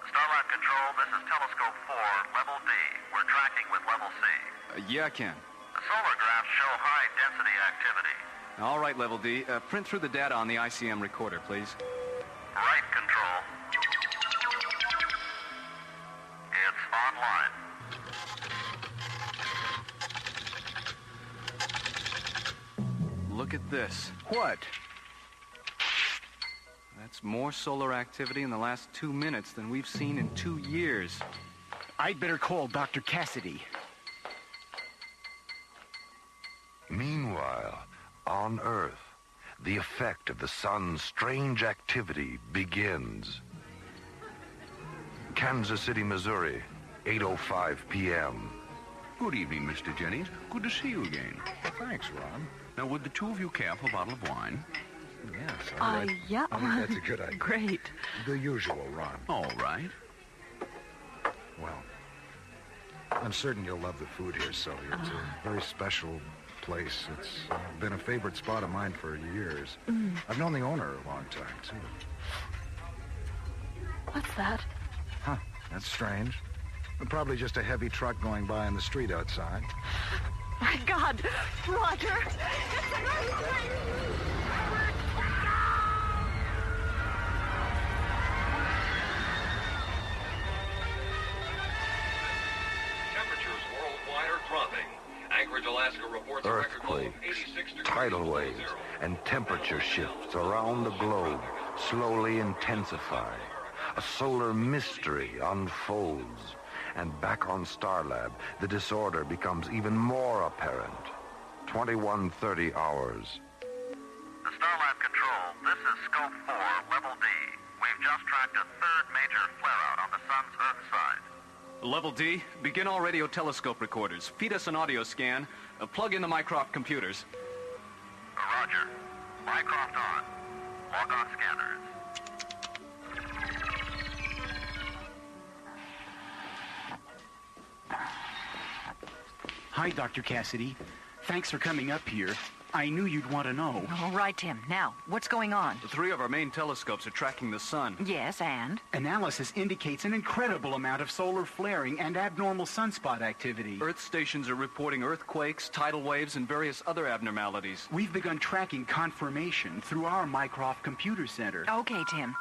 Starlab Control, this is Telescope 4, Level D. We're tracking with Level C. Yeah, Ken. The solar graphs show high-density activity. All right, Level D. Print through the data on the ICM recorder, please. Right, Control. It's online. Look at this. What? That's more solar activity in the last 2 minutes than we've seen in 2 years. I'd better call Dr. Cassidy. Meanwhile, on Earth, the effect of the sun's strange activity begins. Kansas City, Missouri, 8:05 p.m. Good evening, Mr. Jennings. Good to see you again. Thanks, Ron. Now, would the two of you care for a bottle of wine? Yes, yeah. I think that's a good idea. Great. The usual, Ron. All right. Well, I'm certain you'll love the food here, Sylvia. It's a very special place. It's been a favorite spot of mine for years. I've known the owner a long time, too. What's that? Huh, that's strange. Probably just a heavy truck going by on the street outside. My God, Roger! It's an earthquake! Temperatures worldwide are dropping. Anchorage, Alaska reports Earthquakes, tidal waves, and temperature shifts around the globe slowly intensify. A solar mystery unfolds. And back on Starlab, the disorder becomes even more apparent. 21:30 hours. The Starlab Control, this is Scope 4, Level D. We've just tracked a third major flare-out on the sun's Earth side. Level D, begin all radio telescope recorders. Feed us an audio scan. Plug in the Mycroft computers. Roger. Mycroft on. Log on scanners. Hi, Dr. Cassidy. Thanks for coming up here. I knew you'd want to know. All right, Tim. Now, what's going on? 3 of our main telescopes are tracking the sun. Yes, and? Analysis indicates an incredible amount of solar flaring and abnormal sunspot activity. Earth stations are reporting earthquakes, tidal waves, and various other abnormalities. We've begun tracking confirmation through our Mycroft Computer Center. Okay, Tim.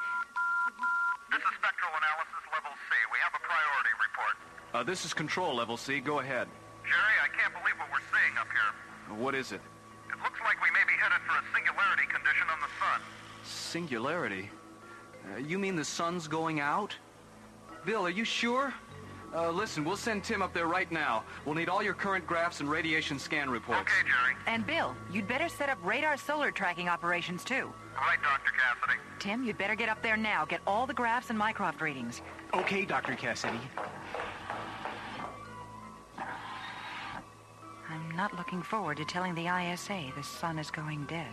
This is Spectral Analysis Level C. We have a priority report. This is Control Level C. Go ahead. Jerry, I can't believe what we're seeing up here. What is it? It looks like we may be headed for a singularity condition on the sun. Singularity? You mean the sun's going out? Bill, are you sure? Listen, we'll send Tim up there right now. We'll need all your current graphs and radiation scan reports. Okay, Jerry. And Bill, you'd better set up radar solar tracking operations, too. Right, Dr. Cassidy. Tim, you'd better get up there now. Get all the graphs and Mycroft readings. Okay, Dr. Cassidy. I'm not looking forward to telling the ISA the sun is going dead.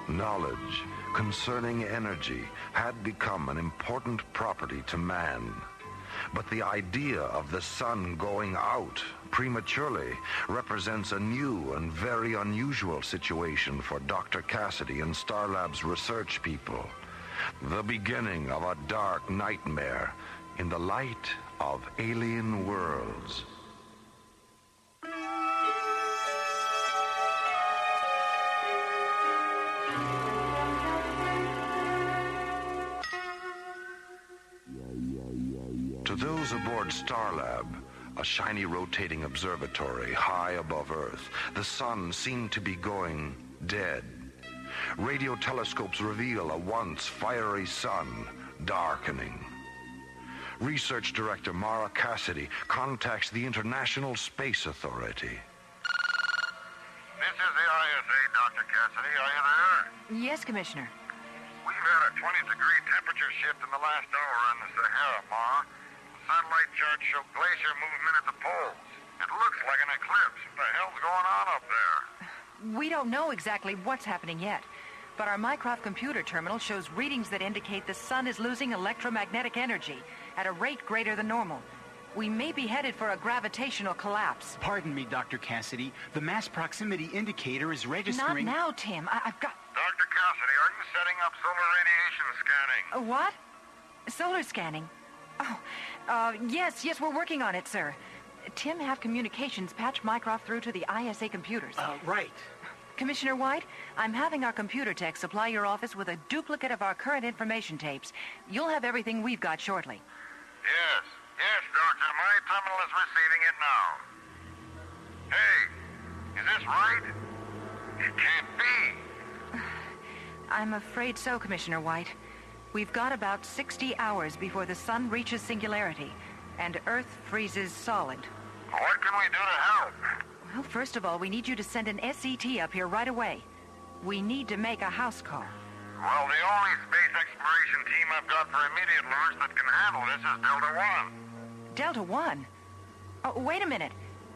Knowledge concerning energy had become an important property to man. But the idea of the sun going out prematurely represents a new and very unusual situation for Dr. Cassidy and Starlab's research people. The beginning of a dark nightmare in the light of alien worlds. To those aboard Starlab, a shiny rotating observatory high above Earth, the sun seemed to be going dead. Radio telescopes reveal a once fiery sun darkening. Research Director Mara Cassidy contacts the International Space Authority. This is the ISA, Dr. Cassidy. Are you there? Yes, Commissioner. We've had a 20-degree temperature shift in the last hour in the Sahara, Ma. The satellite charts show glacier movement at the poles. It looks like an eclipse. What the hell's going on up there? We don't know exactly what's happening yet, but our Mycroft computer terminal shows readings that indicate the sun is losing electromagnetic energy at a rate greater than normal. We may be headed for a gravitational collapse. Pardon me, Dr. Cassidy. The mass proximity indicator is registering... Not now, Tim. I've got... Dr. Cassidy, are you setting up solar radiation scanning? What? Solar scanning? Oh, yes, we're working on it, sir. Tim, have communications patch Mycroft through to the ISA computers. Right. Commissioner White, I'm having our computer tech supply your office with a duplicate of our current information tapes. You'll have everything we've got shortly. Yes, Doctor. My terminal is receiving it now. Hey, is this right? It can't be. I'm afraid so, Commissioner White. We've got about 60 hours before the sun reaches singularity and Earth freezes solid. What can we do to help? Well, first of all, we need you to send an SCT up here right away. We need to make a house call. Well, the only space exploration team I've got for immediate launch that can handle this is Delta 1. Delta 1? Oh, wait a minute.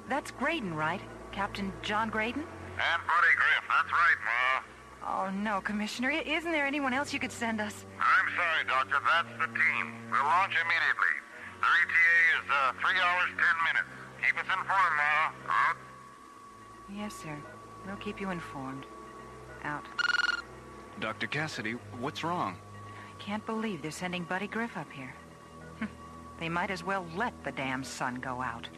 That's Graydon, right? Captain John Graydon? And Buddy Griff, that's right, Ma. Oh, no, Commissioner. Isn't there anyone else you could send us? I'm sorry, Doctor. That's the team. We'll launch immediately. Their ETA is 3 hours, 10 minutes. Keep us informed, Ma. Out. Yes, sir. We'll keep you informed. Out. Dr. Cassidy, what's wrong? I can't believe they're sending Buddy Griff up here. They might as well let the damn sun go out.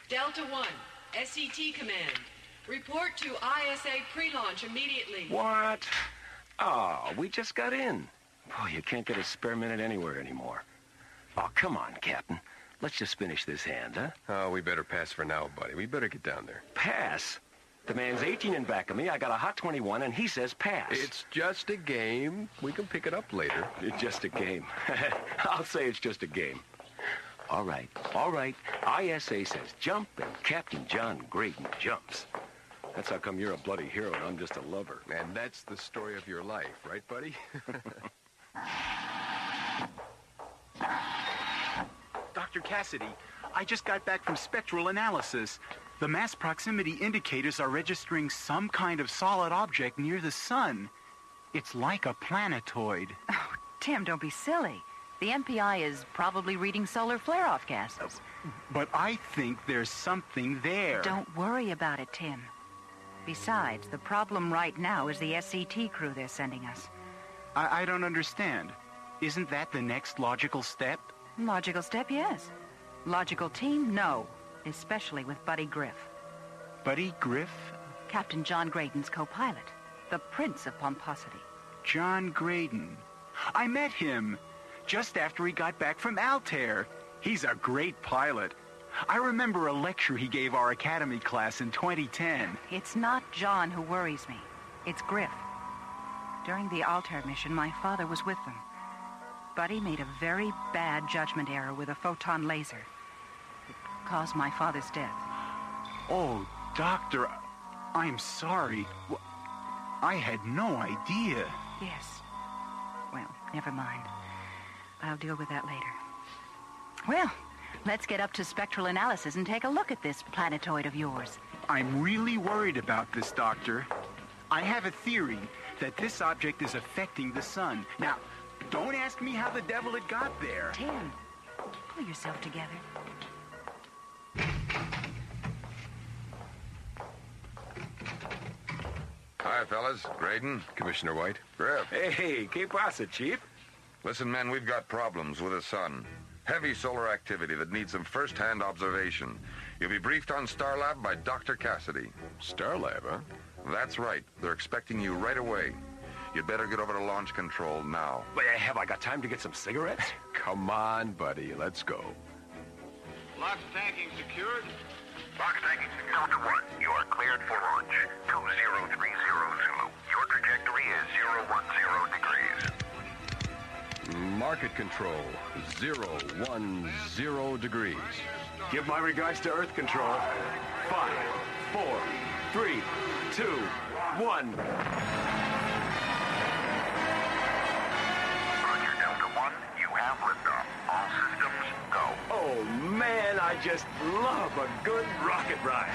Delta 1, SCT command. Report to ISA pre-launch immediately. What? Oh, we just got in. Boy, you can't get a spare minute anywhere anymore. Oh, come on, Captain. Let's just finish this hand, huh? Oh, we better pass for now, buddy. We better get down there. Pass? The man's 18 in back of me. I got a hot 21, and he says pass. It's just a game. We can pick it up later. It's just a game. I'll say it's just a game. All right. ISA says jump, and Captain John Graydon jumps. That's how come you're a bloody hero and I'm just a lover. And that's the story of your life, right, buddy? Dr. Cassidy, I just got back from spectral analysis. The mass proximity indicators are registering some kind of solid object near the sun. It's like a planetoid. Oh, Tim, don't be silly. The MPI is probably reading solar flare-off gases. But I think there's something there. Don't worry about it, Tim. Besides, the problem right now is the SCT crew they're sending us. I don't understand. Isn't that the next logical step? Logical step, yes. Logical team, no. Especially with Buddy Griff. Buddy Griff? Captain John Graydon's co-pilot. The Prince of Pomposity. John Graydon. I met him just after he got back from Altair. He's a great pilot. I remember a lecture he gave our academy class in 2010. It's not John who worries me. It's Griff. During the Altair mission, my father was with them. Buddy made a very bad judgment error with a photon laser. It caused my father's death. Oh, Doctor, I'm sorry. I had no idea. Yes. Well, never mind. I'll deal with that later. Well, let's get up to spectral analysis and take a look at this planetoid of yours. I'm really worried about this, Doctor. I have a theory that this object is affecting the sun. Now, don't ask me how the devil it got there. Tim, pull yourself together. Hi, fellas. Graydon. Commissioner White. Griff. Hey, ¿qué pasa, Chief? Listen, men, we've got problems with the sun. Heavy solar activity that needs some first-hand observation. You'll be briefed on Starlab by Dr. Cassidy. Starlab, huh? That's right. They're expecting you right away. You'd better get over to launch control now. Wait, have I got time to get some cigarettes? Come on, buddy. Let's go. Lock tanking secured. Box tanking secured. Delta 1, you are cleared for launch. 2030 Zulu. Your trajectory is 010 degrees. Market control, 010 degrees. Give my regards to Earth Control. 5, 4, 3, 2, 1. Roger, Delta 1, you have liftoff. All systems go. Oh, man, I just love a good rocket ride.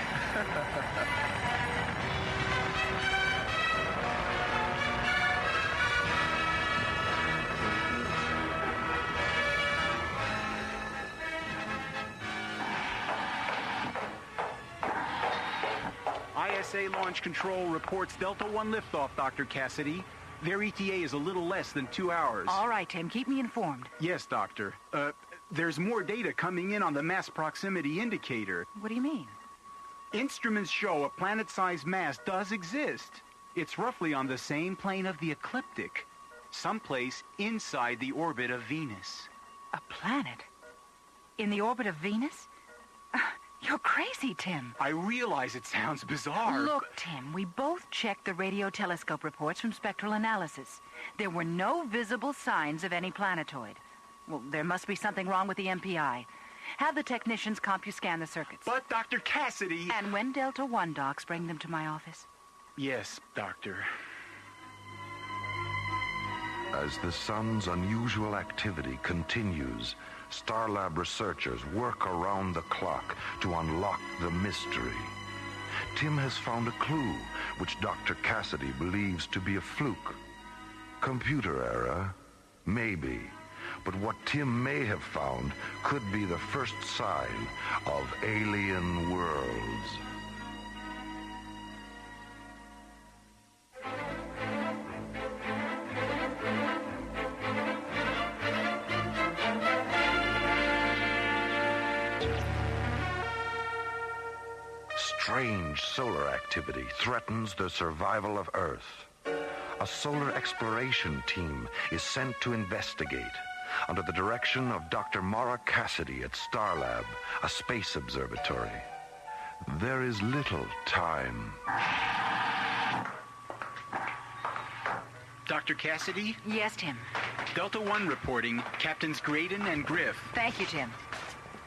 ISA Launch Control reports Delta 1 liftoff, Dr. Cassidy. Their ETA is a little less than 2 hours. All right, Tim, keep me informed. Yes, Doctor. There's more data coming in on the mass proximity indicator. What do you mean? Instruments show a planet-sized mass does exist. It's roughly on the same plane of the ecliptic, someplace inside the orbit of Venus. A planet? In the orbit of Venus? You're crazy, Tim. I realize it sounds bizarre. Look, Tim, we both checked the radio telescope reports from spectral analysis. There were no visible signs of any planetoid. Well, there must be something wrong with the MPI. Have the technicians CompuScan the circuits. But, Dr. Cassidy... And when Delta 1 docs, bring them to my office. Yes, Doctor. As the sun's unusual activity continues, Starlab researchers work around the clock to unlock the mystery. Tim has found a clue, which Dr. Cassidy believes to be a fluke. Computer error? Maybe. But what Tim may have found could be the first sign of alien worlds. Strange solar activity threatens the survival of Earth. A solar exploration team is sent to investigate under the direction of Dr. Maura Cassidy at Starlab, a space observatory. There is little time. Dr. Cassidy? Yes, Tim. Delta 1 reporting. Captains Graydon and Griff. Thank you, Tim.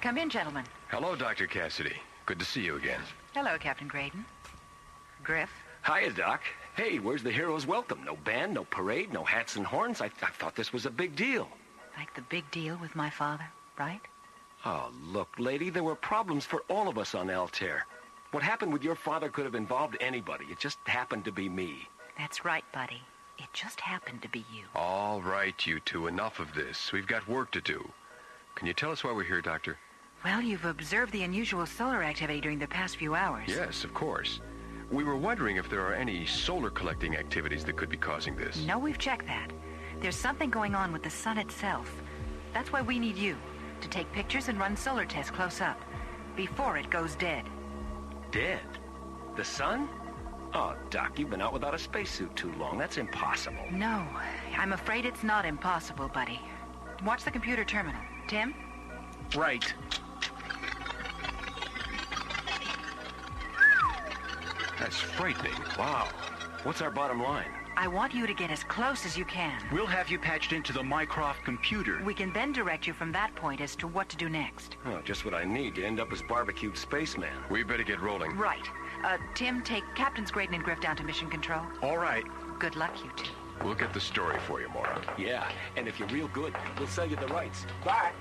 Come in, gentlemen. Hello, Dr. Cassidy. Good to see you again. Hello, Captain Graydon. Griff. Hiya, Doc. Hey, where's the hero's welcome? No band, no parade, no hats and horns? I thought this was a big deal. Like the big deal with my father, right? Oh, look, lady, there were problems for all of us on Altair. What happened with your father could have involved anybody. It just happened to be me. That's right, buddy. It just happened to be you. All right, you two, enough of this. We've got work to do. Can you tell us why we're here, Doctor? Well, you've observed the unusual solar activity during the past few hours. Yes, of course. We were wondering if there are any solar collecting activities that could be causing this. No, we've checked that. There's something going on with the sun itself. That's why we need you, to take pictures and run solar tests close up, before it goes dead. Dead? The sun? Oh, Doc, you've been out without a spacesuit too long. That's impossible. No, I'm afraid it's not impossible, buddy. Watch the computer terminal. Tim? Right. That's frightening. Wow. What's our bottom line? I want you to get as close as you can. We'll have you patched into the Mycroft computer. We can then direct you from that point as to what to do next. Oh, just what I need to end up as barbecued spaceman. We better get rolling. Right. Tim, take Captains Graydon and Griff down to mission control. All right. Good luck, you two. We'll get the story for you, Mora. Yeah, and if you're real good, we'll sell you the rights. Bye.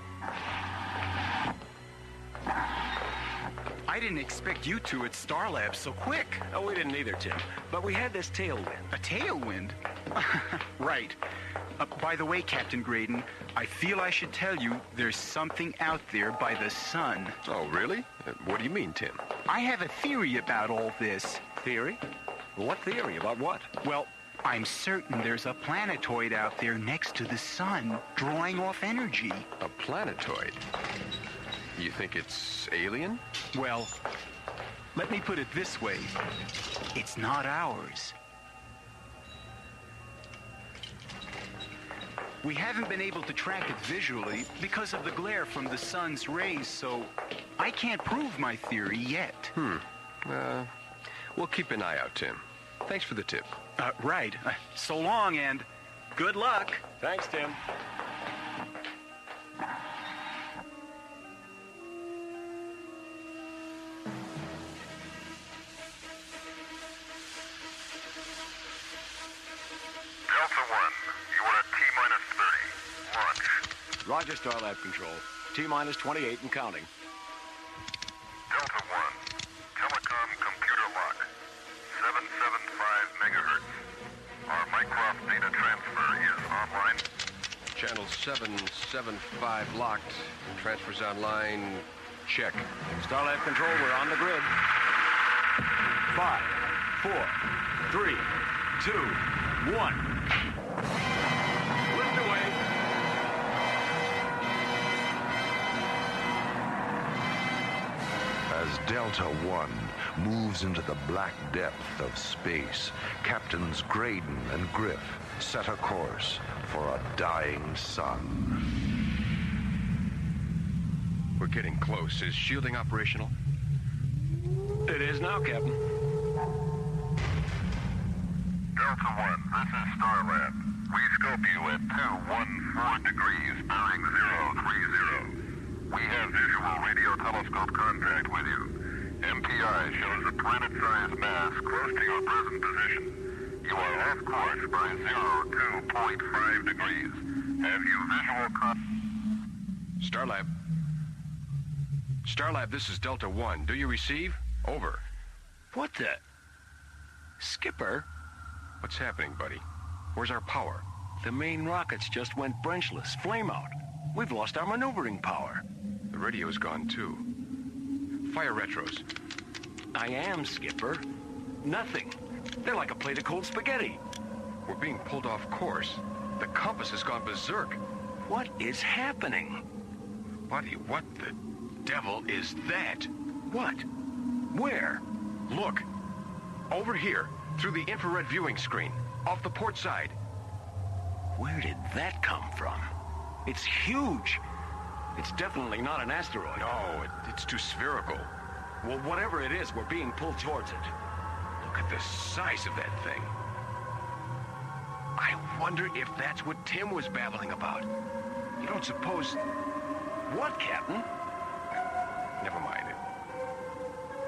I didn't expect you two at Starlab so quick. Oh, we didn't either, Tim. But we had this tailwind. A tailwind? Right. By the way, Captain Graydon, I feel I should tell you there's something out there by the sun. Oh, really? What do you mean, Tim? I have a theory about all this. Theory? What theory? About what? Well, I'm certain there's a planetoid out there next to the sun, drawing off energy. A planetoid? You think it's alien? Well, let me put it this way. It's not ours. We haven't been able to track it visually because of the glare from the sun's rays, so I can't prove my theory yet. We'll keep an eye out, Tim. Thanks for the tip. Right. So long, and good luck. Thanks, Tim. Delta 1, you are at T-minus 30. Launch. Roger, Starlab Control. T-minus 28 and counting. Delta 1, telecom computer lock. 775 megahertz. Our Mycroft data transfer is online. Channel 775 locked. Transfers online. Check. Starlab Control, we're on the grid. 5, 4, 3, 2, 1. Lift away. As Delta One moves into the black depth of space, Captains Graydon and Griff set a course for a dying sun. We're getting close. Is shielding operational? It is now, Captain. Delta 1, this is Starlab. We scope you at 214 degrees, bearing 030. We have visual radio telescope contact with you. MPI shows a planet-sized mass close to your present position. You are off course by 02.5 degrees. Have you visual Starlab. Starlab, this is Delta 1. Do you receive? Over. What the? Skipper? What's happening, buddy? Where's our power? The main rockets just went brenchless, flame out. We've lost our maneuvering power. The radio's gone, too. Fire retros. I am, Skipper. Nothing. They're like a plate of cold spaghetti. We're being pulled off course. The compass has gone berserk. What is happening? Buddy, what the devil is that? What? Where? Look. Over here, through the infrared viewing screen, off the port side. Where did that come from? It's huge. It's definitely not an asteroid. No, it's too spherical. Well, whatever it is, we're being pulled towards it. Look at the size of that thing. I wonder if that's what Tim was babbling about. You don't suppose... What, Captain? Never mind it.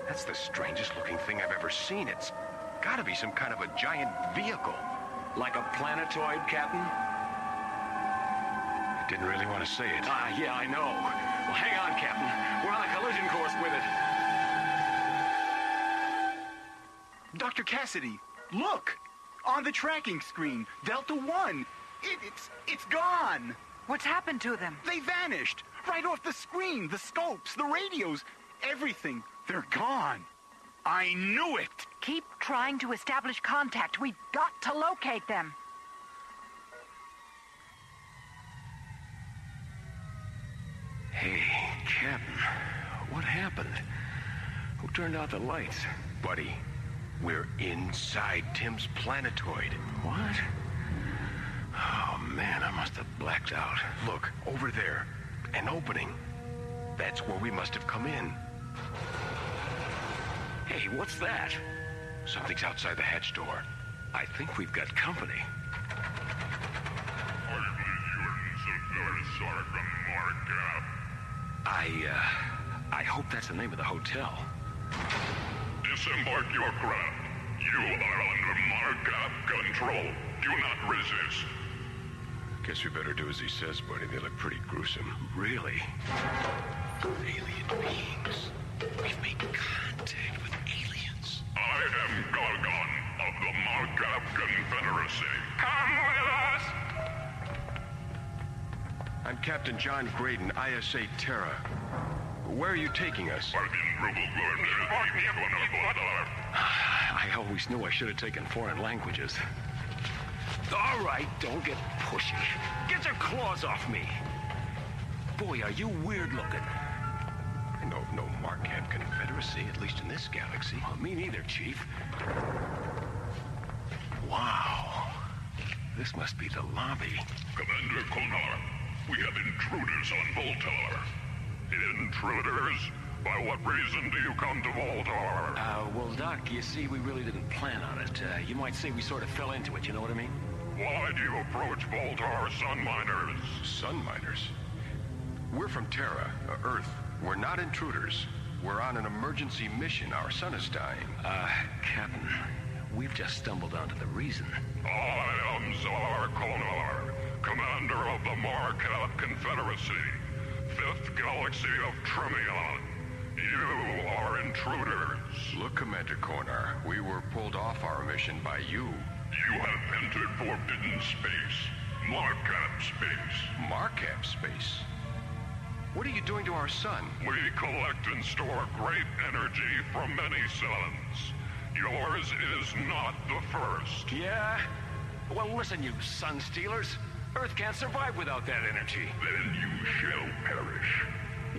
That's the strangest looking thing I've ever seen. It's gotta be some kind of a giant vehicle. Like a planetoid, Captain? I didn't really want to say it. Yeah, I know. Well, hang on, Captain. We're on a collision course with it. Dr. Cassidy, look! On the tracking screen, Delta 1. It's gone! What's happened to them? They vanished! Right off the screen, the scopes, the radios, everything. They're gone. I knew it! Keep trying to establish contact. We've got to locate them. Hey, Captain, what happened? Who turned out the lights? Buddy, we're inside Tim's planetoid. What? Oh, man, I must have blacked out. Look, over there. An opening. That's where we must have come in. Hey, what's that? Something's outside the hatch door. I think we've got company. I hope that's the name of the hotel. Disembark your craft. You are under Markup control. Do not resist. Guess we better do as he says, buddy. They look pretty gruesome. Really? Alien beings. We've made contact with aliens. I am Gargon of the Markup Confederacy. Come with us! I'm Captain John Graydon, ISA Terra. Where are you taking us? I always knew I should have taken foreign languages. All right, don't get pushy. Get your claws off me. Boy, are you weird looking. I know of no Markup Confederacy, at least in this galaxy. Well, me neither, Chief. Wow. This must be the lobby. Commander Konar, we have intruders on Voltar. Intruders? By what reason do you come to Voltar? Well, Doc, you see, we really didn't plan on it. You might say we sort of fell into it, you know what I mean? Why do you approach Voltar sun miners? Sun miners? We're from Terra, Earth. We're not intruders. We're on an emergency mission. Our sun is dying. Captain, we've just stumbled onto the reason. I am Czar Konar, commander of the Markup Confederacy, 5th Galaxy of Tremion. You are intruders. Look, Commander Konar, we were pulled off our mission by you. You have entered forbidden space. Markup space. Markup space? What are you doing to our sun? We collect and store great energy from many suns. Yours is not the first. Yeah? Well, listen, you sun stealers. Earth can't survive without that energy. Then you shall perish.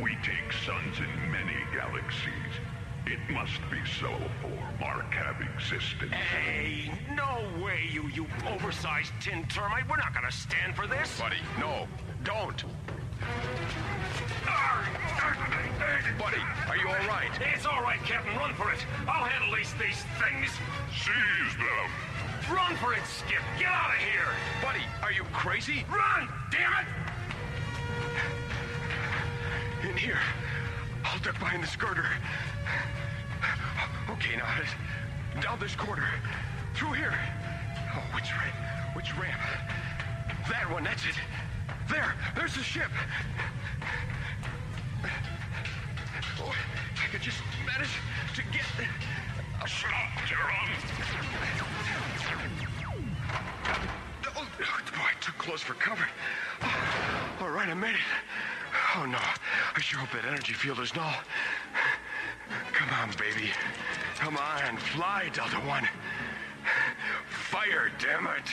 We take suns in many galaxies. It must be so for Markup existence. Hey, no way, you oversized tin termite. We're not gonna stand for this. Buddy, no, don't. Buddy, are you all right? It's all right, Captain. Run for it. I'll handle these things. Seize them. Run for it, Skip. Get out of here. Buddy, are you crazy? Run, damn it! In here. I'll duck behind the skirter. Okay, now, down this corner. Through here. Oh, which ramp? That one, that's it. There's the ship. Oh, if I could just manage to get... Stop, Tehran! Oh, boy, too close for cover. Oh, all right, I made it. Oh, no. I sure hope that energy field is null. Come on, baby. Come on, fly, Delta One. Fire, damn it.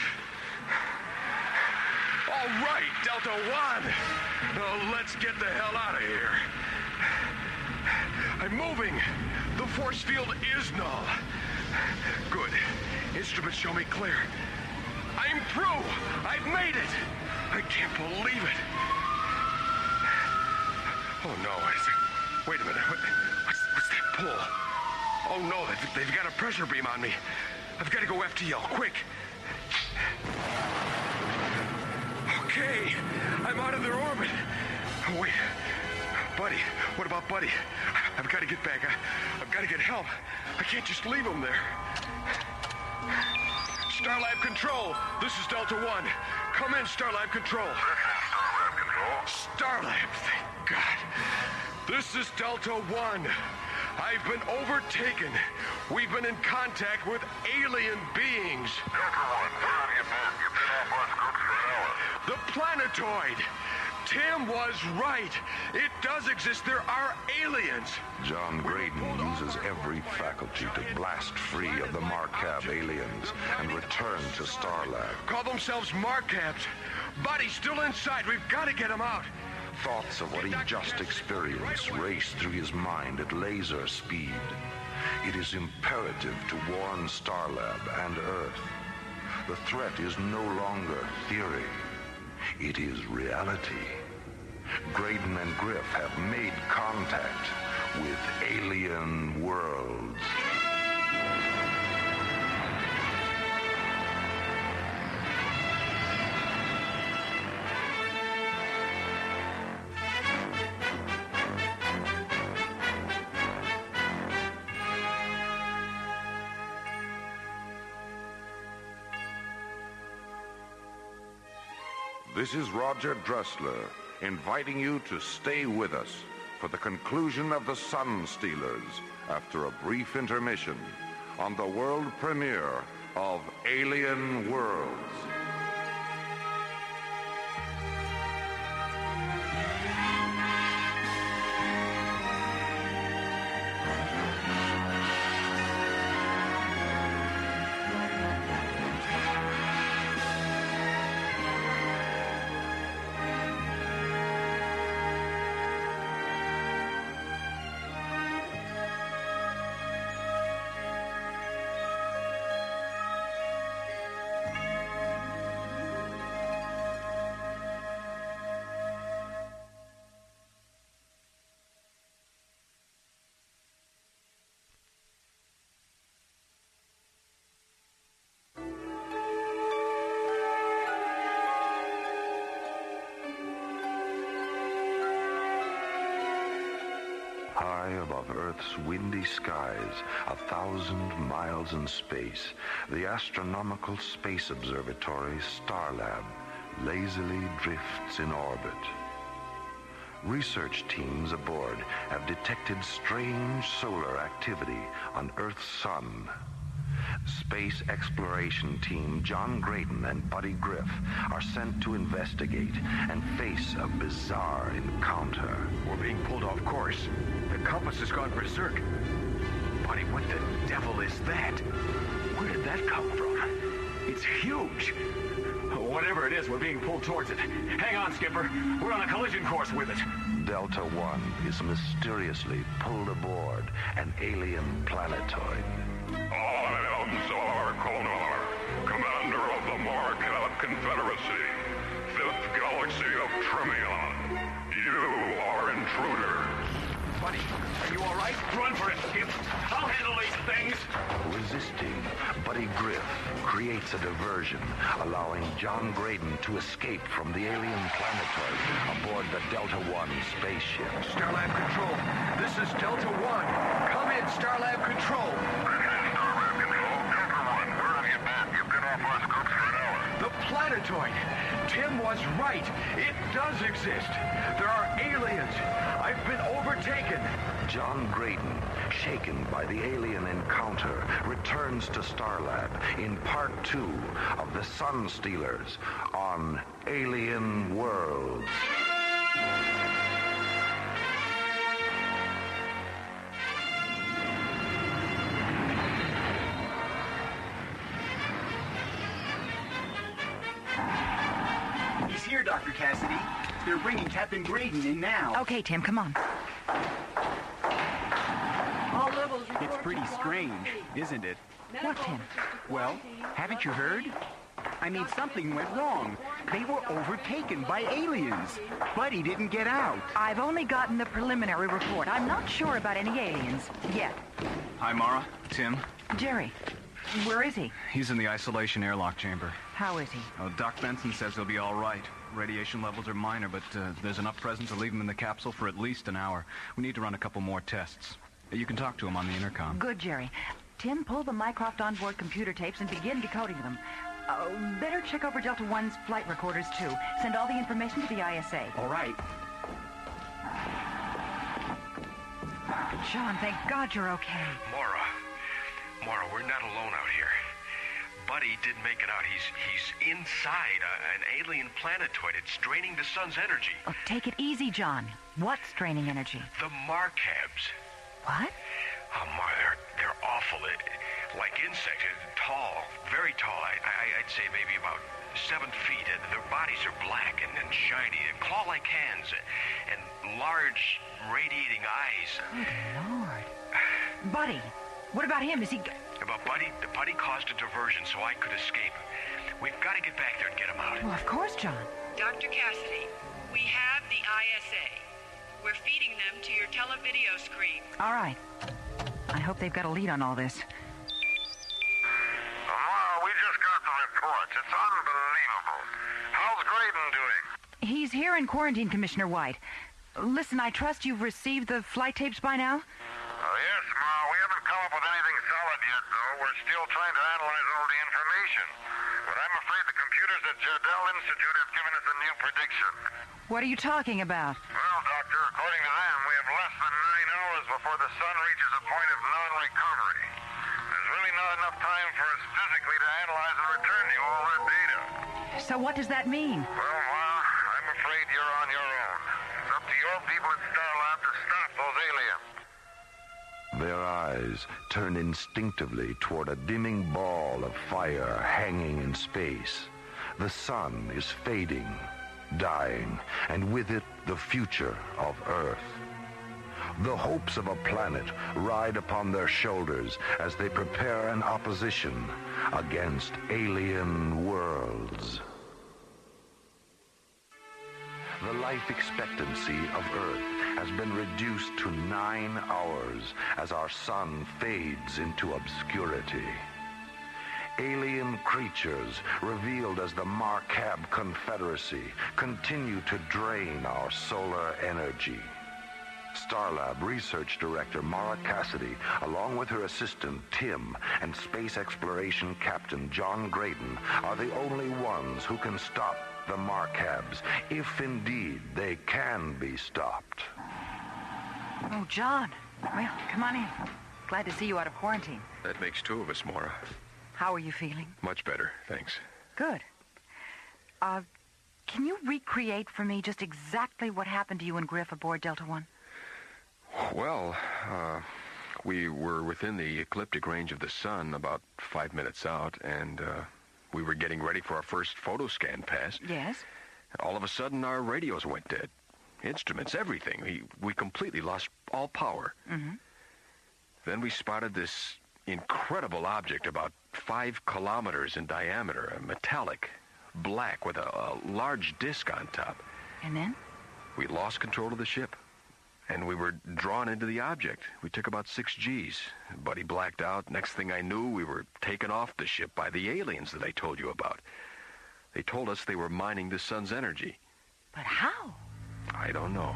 All right, Delta One. Now, let's get the hell out of here. I'm moving. The force field is null. Good. Instruments show me clear. I'm through. I've made it. I can't believe it. Oh, no. Wait a minute. What's that pull? Oh, no. They've got a pressure beam on me. I've got to go FTL. Quick. Okay. I'm out of their orbit. Oh, wait. Buddy. What about Buddy? I've got to get back. I've got to get help. I can't just leave him there. Starlab Control. This is Delta One. Come in, Starlab Control. Starlab Control. Starlab, thank God. This is Delta One. I've been overtaken. We've been in contact with alien beings. Delta One, where have you been? You've been off our scopes for an hour. The planetoid. Tim was right. It does exist. There are aliens. John Graydon uses every faculty to blast free of the Marcab aliens and return to Starlab. Call themselves Marcabs. Buddy's still inside. We've got to get him out. Thoughts of what he just experienced race through his mind at laser speed. It is imperative to warn Starlab and Earth. The threat is no longer theory. It is reality. Graydon and Griff have made contact with alien worlds. This is Roger Dressler, inviting you to stay with us for the conclusion of The Sun Stealers after a brief intermission on the world premiere of Alien Worlds. High above Earth's windy skies, 1,000 miles in space, the astronomical space observatory Starlab lazily drifts in orbit. Research teams aboard have detected strange solar activity on Earth's sun. Space exploration team John Graydon and Buddy Griff are sent to investigate and face a bizarre encounter. We're being pulled off course. The compass has gone berserk. Buddy, what the devil is that? Where did that come from? It's huge. Whatever it is, we're being pulled towards it. Hang on, Skipper. We're on a collision course with it. Delta One is mysteriously pulled aboard an alien planetoid. I am Czar Konar, commander of the Marcab Confederacy, 5th Galaxy of Tremion. You are intruders. Buddy, are you all right? Run for it, Skip. I'll handle these things. Resisting, Buddy Griff creates a diversion, allowing John Graydon to escape from the alien planetoid aboard the Delta One spaceship. Starlab Control, this is Delta One. Come in, Starlab Control. Starlab Control, Delta One, where have you been? You've been off our scopes for an hour. The planetoid. Tim was right. It does exist. There are aliens. I've been overtaken. John Graydon, shaken by the alien encounter, returns to Starlab in Part 2 of The Sun Stealers on Alien Worlds. He's here, Dr. Cassidy. They're bringing Captain Graydon in now. Okay, Tim, come on. All levels report It's pretty to strange, R&D. isn't it? What, Tim? Well, haven't you heard? I mean, something went wrong. They were overtaken by aliens. Buddy didn't get out. I've only gotten the preliminary report. I'm not sure about any aliens yet. Hi, Mara. Tim. Jerry, where is he? He's in the isolation airlock chamber. How is he? Oh, Doc Benson says he'll be all right. Radiation levels are minor, but there's enough present to leave him in the capsule for at least an hour. We need to run a couple more tests. You can talk to him on the intercom. Good, Jerry. Tim, pull the Mycroft onboard computer tapes and begin decoding them. Better check over Delta One's flight recorders, too. Send all the information to the ISA. All right. John, thank God you're okay. Mara, we're not alone out here. Buddy didn't make it out. He's inside an alien planetoid. It's draining the sun's energy. Oh, take it easy, John. What's draining energy? The Marcabs. What? Oh, my, they're awful. Like insects, tall, very tall. I'd say maybe about 7 feet. Their bodies are black and shiny, and claw-like hands, and large, radiating eyes. Good Lord. Buddy, what about him? Is he... About Buddy? The Buddy caused a diversion so I could escape. We've got to get back there and get him out. Well, of course, John. Dr. Cassidy, we have the ISA. We're feeding them to your televideo screen. All right. I hope they've got a lead on all this. We just got the reports. It's unbelievable. How's Graydon doing? He's here in quarantine, Commissioner White. Listen, I trust you've received the flight tapes by now? Yes, Ma. We haven't come up with anything solid yet, though. We're still trying to analyze all the information. But I'm afraid the computers at Jardel Institute have given us a new prediction. What are you talking about? Well, Doctor, according to them, we have less than 9 hours before the sun reaches a point of non-recovery. There's really not enough time for us physically to analyze and return you all that data. So what does that mean? Well, Ma, I'm afraid you're on your own. It's up to your people at Starlab to stop those aliens. Their eyes turn instinctively toward a dimming ball of fire hanging in space. The sun is fading, dying, and with it the future of Earth. The hopes of a planet ride upon their shoulders as they prepare an opposition against alien worlds. The life expectancy of Earth has been reduced to 9 hours as our sun fades into obscurity. Alien creatures, revealed as the Marcab Confederacy, continue to drain our solar energy. Starlab Research Director Mara Cassidy, along with her assistant Tim and Space Exploration Captain John Graydon, are the only ones who can stop the Marcabs, if indeed they can be stopped. Oh, John. Well, come on in. Glad to see you out of quarantine. That makes 2 of us, Mara. How are you feeling? Much better, thanks. Good. Can you recreate for me just exactly what happened to you and Griff aboard Delta One? Well, we were within the ecliptic range of the sun about 5 minutes out, and we were getting ready for our first photo scan pass. Yes? All of a sudden, our radios went dead. Instruments, everything. We completely lost all power. Mm-hmm. Then we spotted this incredible object about 5 kilometers in diameter, metallic, black, with a large disc on top. And then? We lost control of the ship, and we were drawn into the object. We took about 6 Gs. Buddy blacked out. Next thing I knew, we were taken off the ship by the aliens that I told you about. They told us they were mining the sun's energy. But how? I don't know.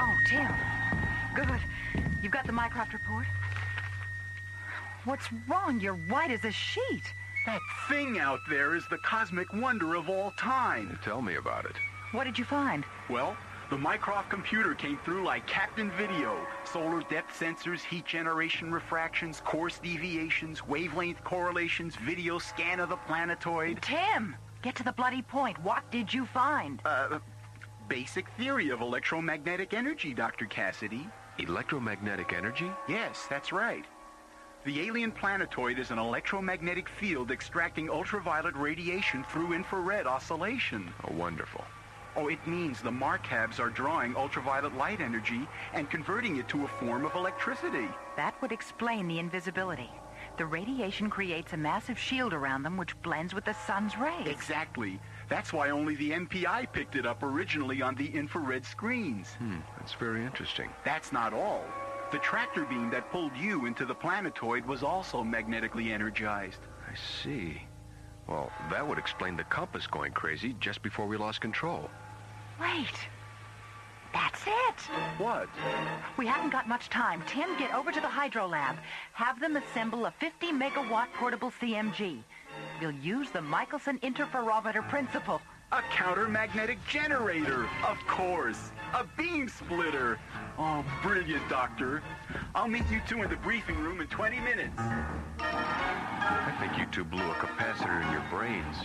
Oh, Tim. Good. You've got the Mycroft report? What's wrong? You're white as a sheet. That thing out there is the cosmic wonder of all time. Tell me about it. What did you find? Well, the Mycroft computer came through like Captain Video. Solar depth sensors, heat generation refractions, course deviations, wavelength correlations, video scan of the planetoid. Tim, get to the bloody point. What did you find? Basic theory of electromagnetic energy, Dr. Cassidy. Electromagnetic energy? Yes, that's right. The alien planetoid is an electromagnetic field extracting ultraviolet radiation through infrared oscillation. Oh, wonderful. Oh, it means the Marcabs are drawing ultraviolet light energy and converting it to a form of electricity. That would explain the invisibility. The radiation creates a massive shield around them which blends with the sun's rays. Exactly. That's why only the MPI picked it up originally on the infrared screens. That's very interesting. That's not all. The tractor beam that pulled you into the planetoid was also magnetically energized. I see. Well, that would explain the compass going crazy just before we lost control. Wait. That's it. What? We haven't got much time. Tim, get over to the hydro lab. Have them assemble a 50-megawatt portable CMG. We'll use the Michelson interferometer principle. A counter-magnetic generator, of course. A beam splitter. Oh, brilliant, Doctor. I'll meet you two in the briefing room in 20 minutes. I think you two blew a capacitor in your brains.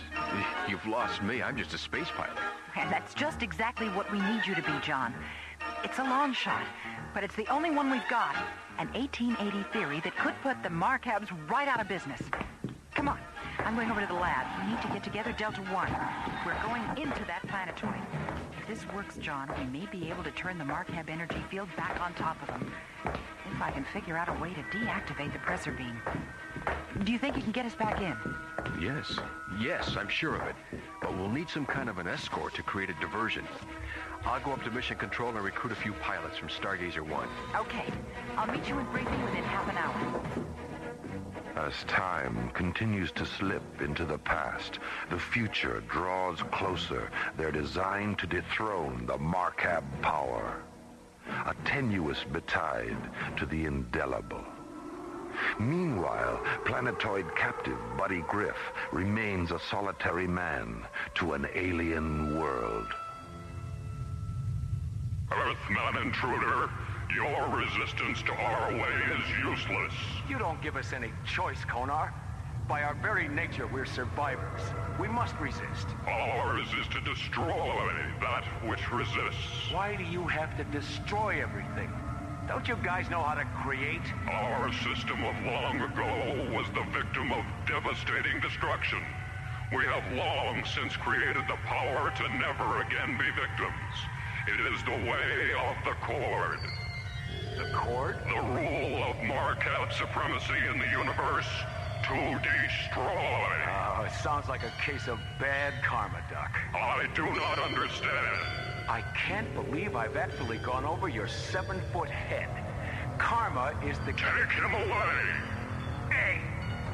You've lost me. I'm just a space pilot. And that's just exactly what we need you to be, John. It's a long shot, but it's the only one we've got. An 1880 theory that could put the Marcabs right out of business. Come on. I'm going over to the lab. We need to get together Delta 1. We're going into that planetoid. If this works, John, we may be able to turn the Marcab energy field back on top of them. If I can figure out a way to deactivate the pressor beam. Do you think you can get us back in? Yes, I'm sure of it. But we'll need some kind of an escort to create a diversion. I'll go up to Mission Control and recruit a few pilots from Stargazer 1. Okay. I'll meet you in briefing within half an hour. As time continues to slip into the past, the future draws closer. They're designed to dethrone the Marcab power. A tenuous betide to the indelible. Meanwhile, planetoid captive Buddy Griff remains a solitary man to an alien world. Earthman intruder, your resistance to our way is useless. You don't give us any choice, Konar. By our very nature, we're survivors. We must resist. Ours is to destroy that which resists. Why do you have to destroy everything? Don't you guys know how to create? Our system of long ago was the victim of devastating destruction. We have long since created the power to never again be victims. It is the way of the Cord. The Cord? The rule of Marcab supremacy in the universe to destroy. Oh, it sounds like a case of bad karma, Doc. I do not understand. I can't believe I've actually gone over your 7-foot head. Karma is the... Take him away! Hey,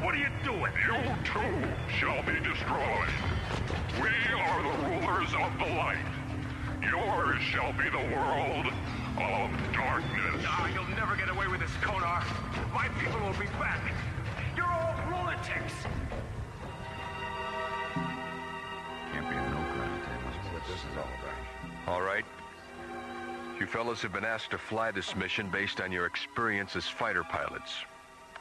what are you doing? You too shall be destroyed. We are the rulers of the light. Yours shall be the world of darkness. Ah, you'll never get away with this, Konar. My people will be back. You're all lunatics. Can't be a no ground table. That's what this is all about. All right. You fellas have been asked to fly this mission based on your experience as fighter pilots.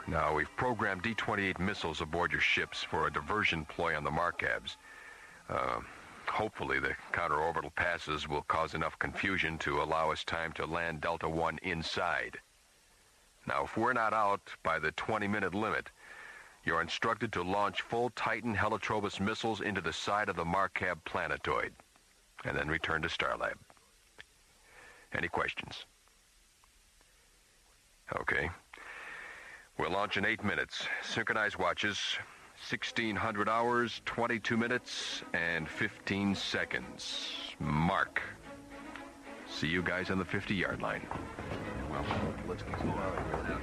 Now, we've programmed D-28 missiles aboard your ships for a diversion ploy on the Marcabs. Hopefully, the counter-orbital passes will cause enough confusion to allow us time to land Delta 1 inside. Now, if we're not out by the 20-minute limit, you're instructed to launch full Titan Helitrobus missiles into the side of the Marcab planetoid, and then return to Starlab. Any questions? Okay. We'll launch in 8 minutes. Synchronized watches, 1600 hours, 22 minutes, and 15 seconds. Mark. See you guys on the 50-yard line. Well, let's get out of here.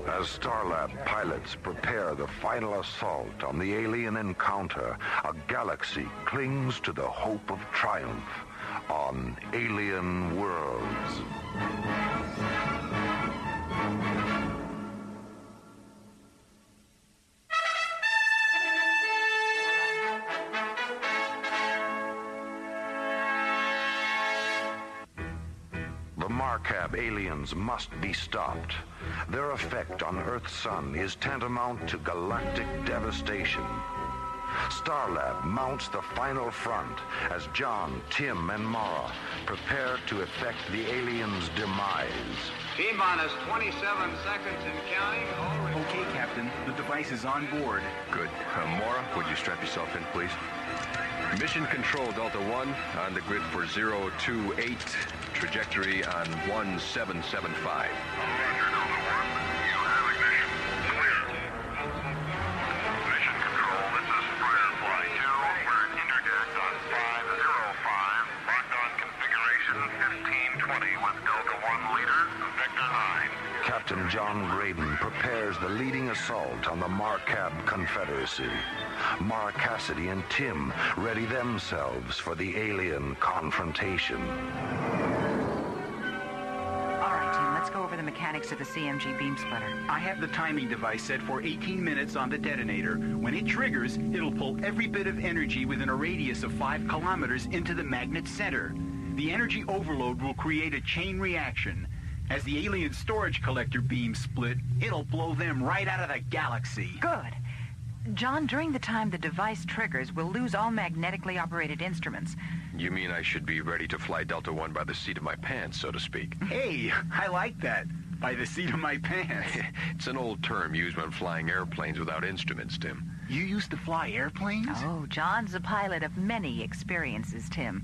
As Starlab pilots prepare the final assault on the alien encounter, a galaxy clings to the hope of triumph on alien worlds. The Marcab aliens must be stopped. Their effect on Earth's sun is tantamount to galactic devastation. Starlab mounts the final front as John, Tim, and Mara prepare to effect the aliens' demise. T-minus 27 seconds and counting. Okay, Captain. The device is on board. Good. Mara, would you strap yourself in, please? Mission Control, Delta 1, on the grid for 028, trajectory on 1775. Mission Control, this is Firefly 2. We're interdict on 505. Locked on configuration 1520 with Delta 1 leader, Vector 9. Captain John Graydon prepares the leading assault on the Marcab Confederacy. Mara Cassidy and Tim ready themselves for the alien confrontation. All right, Tim, let's go over the mechanics of the CMG beam splitter. I have the timing device set for 18 minutes on the detonator. When it triggers, it'll pull every bit of energy within a radius of 5 kilometers into the magnet center. The energy overload will create a chain reaction. As the alien storage collector beam split, it'll blow them right out of the galaxy. Good. John, during the time the device triggers, we'll lose all magnetically operated instruments. You mean I should be ready to fly Delta One by the seat of my pants, so to speak? Hey, I like that. By the seat of my pants. It's an old term used when flying airplanes without instruments, Tim. You used to fly airplanes? Oh, John's a pilot of many experiences, Tim,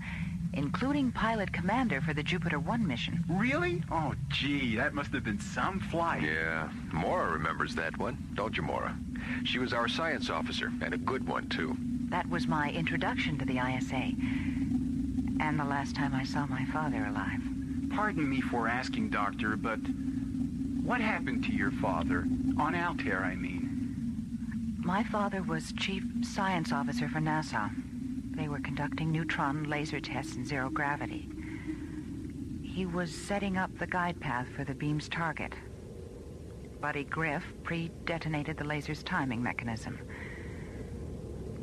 including pilot commander for the Jupiter 1 mission. Really? Oh, gee, that must have been some flight. Yeah, Maura remembers that one, don't you, Maura? She was our science officer, and a good one, too. That was my introduction to the ISA, and the last time I saw my father alive. Pardon me for asking, Doctor, but what happened to your father? On Altair, I mean. My father was chief science officer for NASA. They were conducting neutron laser tests in zero gravity. He was setting up the guide path for the beam's target. Buddy Griff pre-detonated the laser's timing mechanism.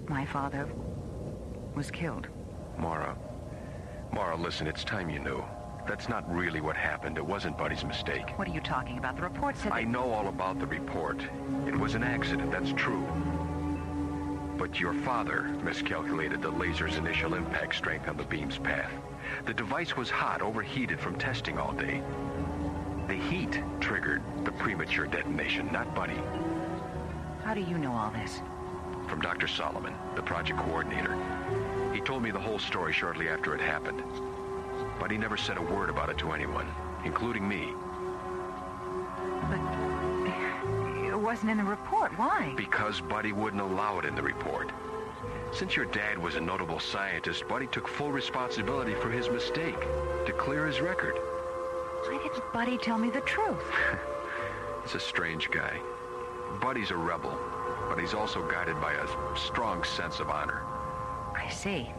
My father was killed. Maura, listen, it's time you knew. That's not really what happened. It wasn't Buddy's mistake. What are you talking about? The report said that... I know all about the report. It was an accident, that's true. But your father miscalculated the laser's initial impact strength on the beam's path. The device was hot, overheated from testing all day. The heat triggered the premature detonation, not Buddy. How do you know all this? From Dr. Solomon, the project coordinator. He told me the whole story shortly after it happened. But he never said a word about it to anyone, including me. But it wasn't in the report. Why? Because Buddy wouldn't allow it in the report. Since your dad was a notable scientist, Buddy took full responsibility for his mistake, to clear his record. Why didn't Buddy tell me the truth? He's a strange guy. Buddy's a rebel, but he's also guided by a strong sense of honor. I see.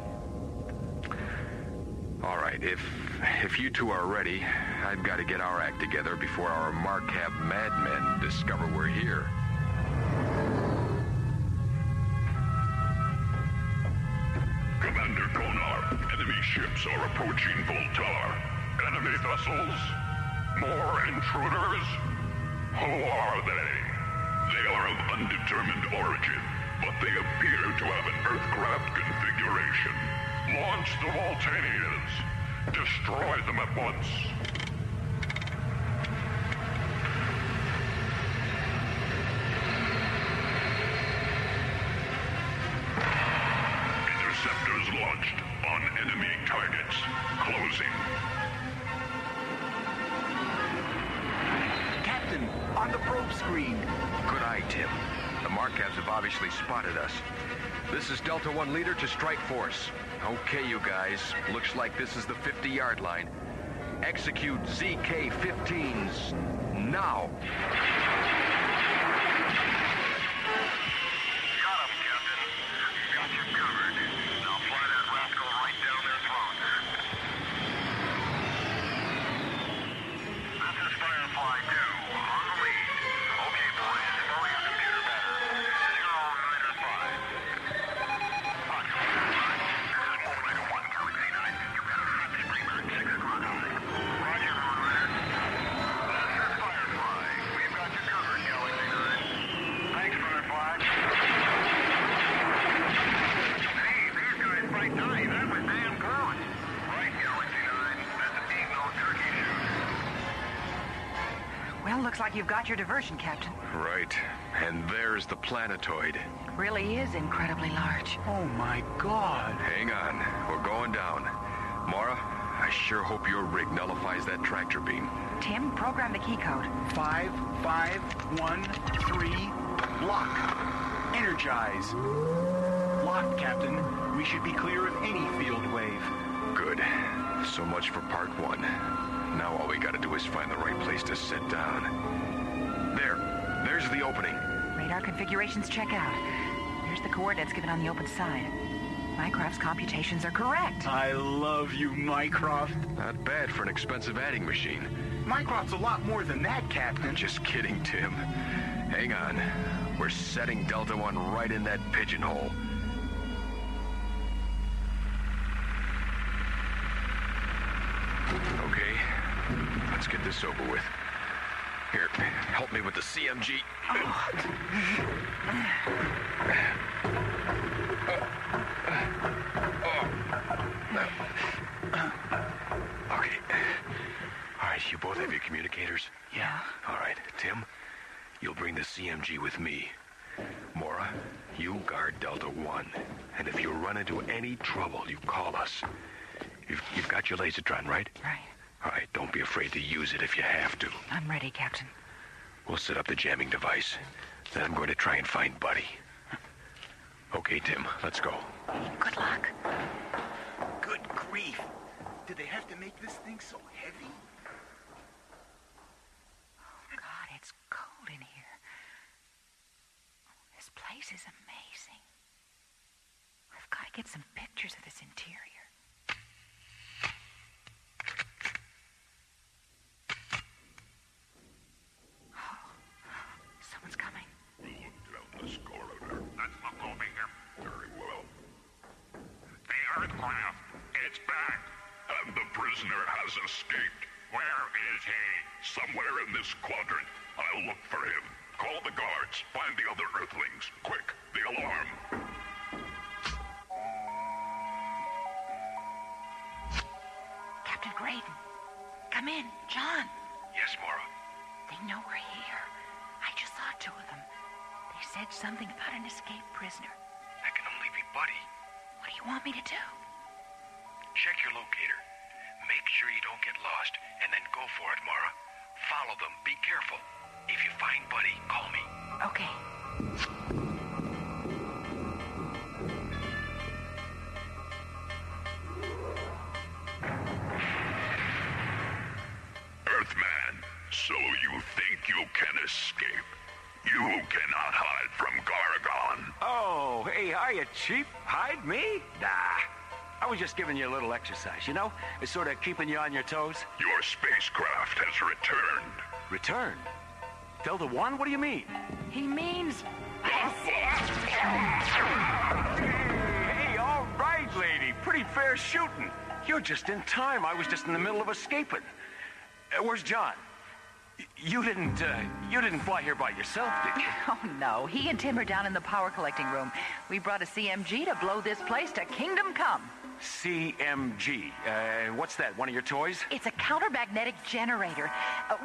All right, if you two are ready, I've got to get our act together before our Marcab madmen discover we're here. Commander Konar, enemy ships are approaching Voltar. Enemy vessels? More intruders? Who are they? They are of undetermined origin, but they appear to have an Earthcraft configuration. Launch the Voltanians. Destroy them at once. Interceptors launched on enemy targets. Closing. Captain, on the probe screen. Good eye, Tim. The Marcabs have obviously spotted us. This is Delta One leader to strike force. Okay, you guys. Looks like this is the 50-yard line. Execute ZK-15s now. Got him, Captain. Got you covered. Now fly that rascal right down their throats. This is Firefly 2, on the lead. Okay, boys, slow your computer better. 095. Well, looks like you've got your diversion, Captain. Right. And there's the planetoid. Really is incredibly large. Oh, my God. Hang on. We're going down. Maura, I sure hope your rig nullifies that tractor beam. Tim, program the key code. 5513. Lock. Energize. Locked, Captain. We should be clear of any field wave. Good. So much for part one. Now all we gotta do is find the right place to sit down. There's the opening. Radar configurations check out. Here's the coordinates given on the open side. Mycroft's computations are correct. I love you, Mycroft. Not bad for an expensive adding machine. Mycroft's a lot more than that, Captain. Just kidding, Tim. Hang on. We're setting Delta One right in that pigeonhole. Okay, let's get this over with. Here, help me with the CMG. Okay. All right, you both have your communicators? Yeah. All right, Tim, you'll bring the CMG with me. Mora, you guard Delta 1. And if you run into any trouble, you call us. You've got your lasertron, right? Right. All right, don't be afraid to use it if you have to. I'm ready, Captain. We'll set up the jamming device. Then I'm going to try and find Buddy. Okay, Tim, let's go. Good luck. Good grief. Did they have to make this thing so heavy? Oh, God, it's cold in here. This place is amazing. I've got to get some pictures of this interior. Someone's coming. We'll look down this corridor. Let's look over here. Very well. The Earthcraft, it's back. And the prisoner has escaped. Where is he? Somewhere in this quadrant. I'll look for him. Call the guards. Find the other Earthlings. Quick, the alarm. Captain Graydon, come in. John. Yes, Mora. They know we're here. I just saw two of them. They said something about an escaped prisoner. That can only be Buddy. What do you want me to do? Check your locator. Make sure you don't get lost, and then go for it, Mara. Follow them. Be careful. If you find Buddy, call me. Okay. Earthman, so you think you can escape? You cannot hide from Gargon. Oh, hey, hiya, Chief. Hide me? Nah. I was just giving you a little exercise, you know? It's sort of keeping you on your toes. Your spacecraft has returned. Returned? Delta 1? What do you mean? He means... Hey, all right, lady. Pretty fair shooting. You're just in time. I was just in the middle of escaping. Where's John? You didn't fly here by yourself, did you? Oh, no. He and Tim are down in the power collecting room. We brought a CMG to blow this place to kingdom come. CMG. What's that, one of your toys? It's a countermagnetic generator.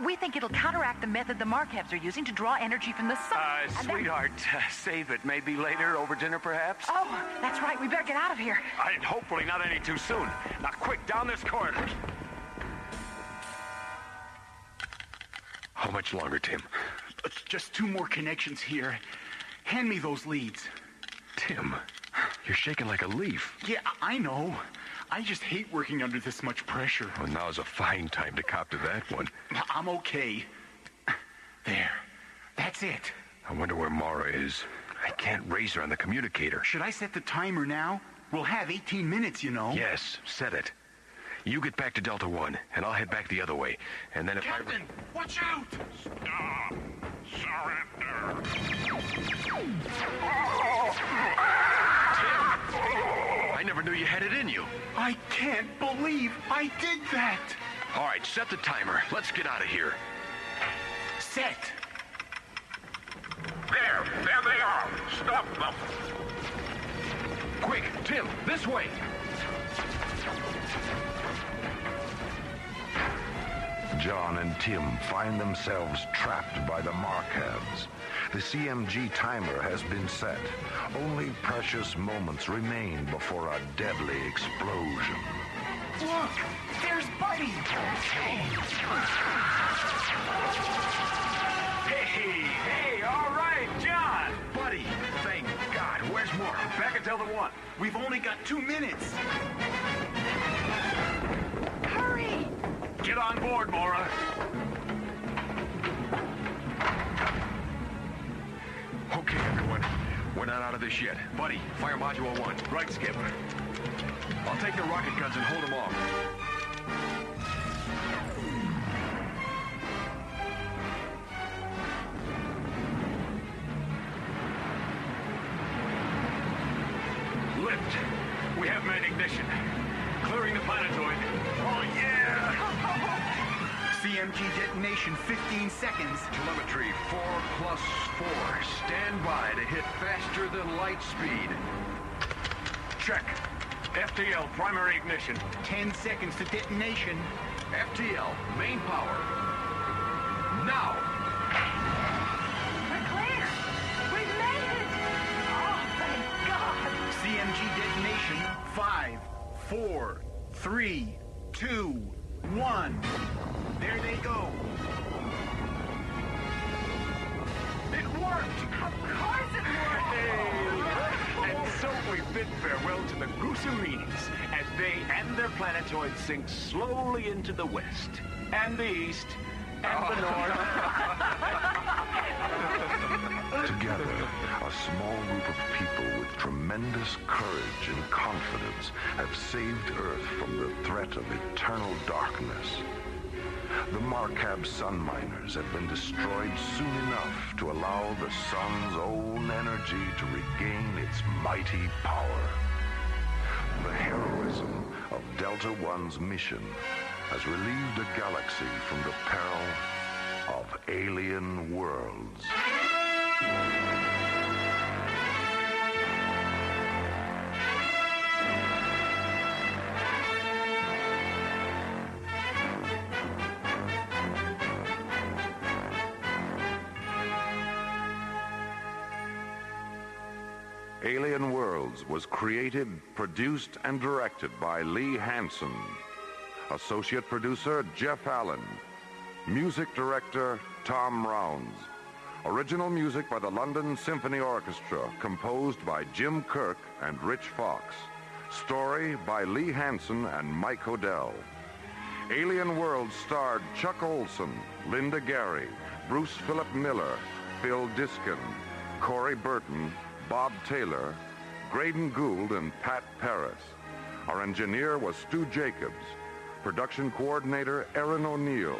We think it'll counteract the method the Markevs are using to draw energy from the sun. Sweetheart, save it. Maybe later, over dinner, perhaps? Oh, that's right. We better get out of here. And hopefully not any too soon. Now, quick, down this corridor. How much longer, Tim? Just 2 more connections here. Hand me those leads. Tim, you're shaking like a leaf. Yeah, I know. I just hate working under this much pressure. Well, now's a fine time to cop to that one. I'm okay. There. That's it. I wonder where Mara is. I can't raise her on the communicator. Should I set the timer now? We'll have 18 minutes, you know. Yes, set it. You get back to Delta 1, and I'll head back the other way. And then if Captain, watch out! Stop! Surrender! Tim! I never knew you had it in you. I can't believe I did that! All right, set the timer. Let's get out of here. Set! There they are! Stop them! Quick, Tim, this way! John and Tim find themselves trapped by the Markevs. The CMG timer has been set. Only precious moments remain before a deadly explosion. Look! There's Buddy! Hey, all right, John! Buddy, thank God. Where's Mora? Back at Delta 1. We've only got 2 minutes. Hurry! Get on board, Mora. Okay, everyone. We're not out of this yet. Buddy, fire Module 1. Right, Skip. I'll take the rocket guns and hold them off. Lift. We have main ignition. Clearing the planetoid. Oh, yeah! CMG detonation, 15 seconds. Telemetry 4+4. Stand by to hit faster than light speed. Check. FTL, primary ignition. 10 seconds to detonation. FTL, main power. Now! We're clear! We've made it! Oh, thank God! CMG detonation, 5, 4, 3, 2, 1. There they go. It worked! Of course it worked! And so we bid farewell to the Gusamines as they and their planetoid sink slowly into the west, and the east, and the north. Together, a small group of people with tremendous courage and confidence have saved Earth from the threat of eternal darkness. The Marcab sun miners have been destroyed soon enough to allow the sun's own energy to regain its mighty power. The heroism of Delta One's mission has relieved a galaxy from the peril of alien worlds. Alien Worlds was created, produced, and directed by Lee Hansen. Associate producer, Jeff Allen. Music director, Tom Rounds. Original music by the London Symphony Orchestra, composed by Jim Kirk and Rich Fox. Story by Lee Hansen and Mike Hodel. Alien Worlds starred Chuck Olson, Linda Gary, Bruce Philip Miller, Phil Diskin, Corey Burton, Bob Taylor, Graydon Gould, and Pat Paris. Our engineer was Stu Jacobs. Production coordinator, Erin O'Neill.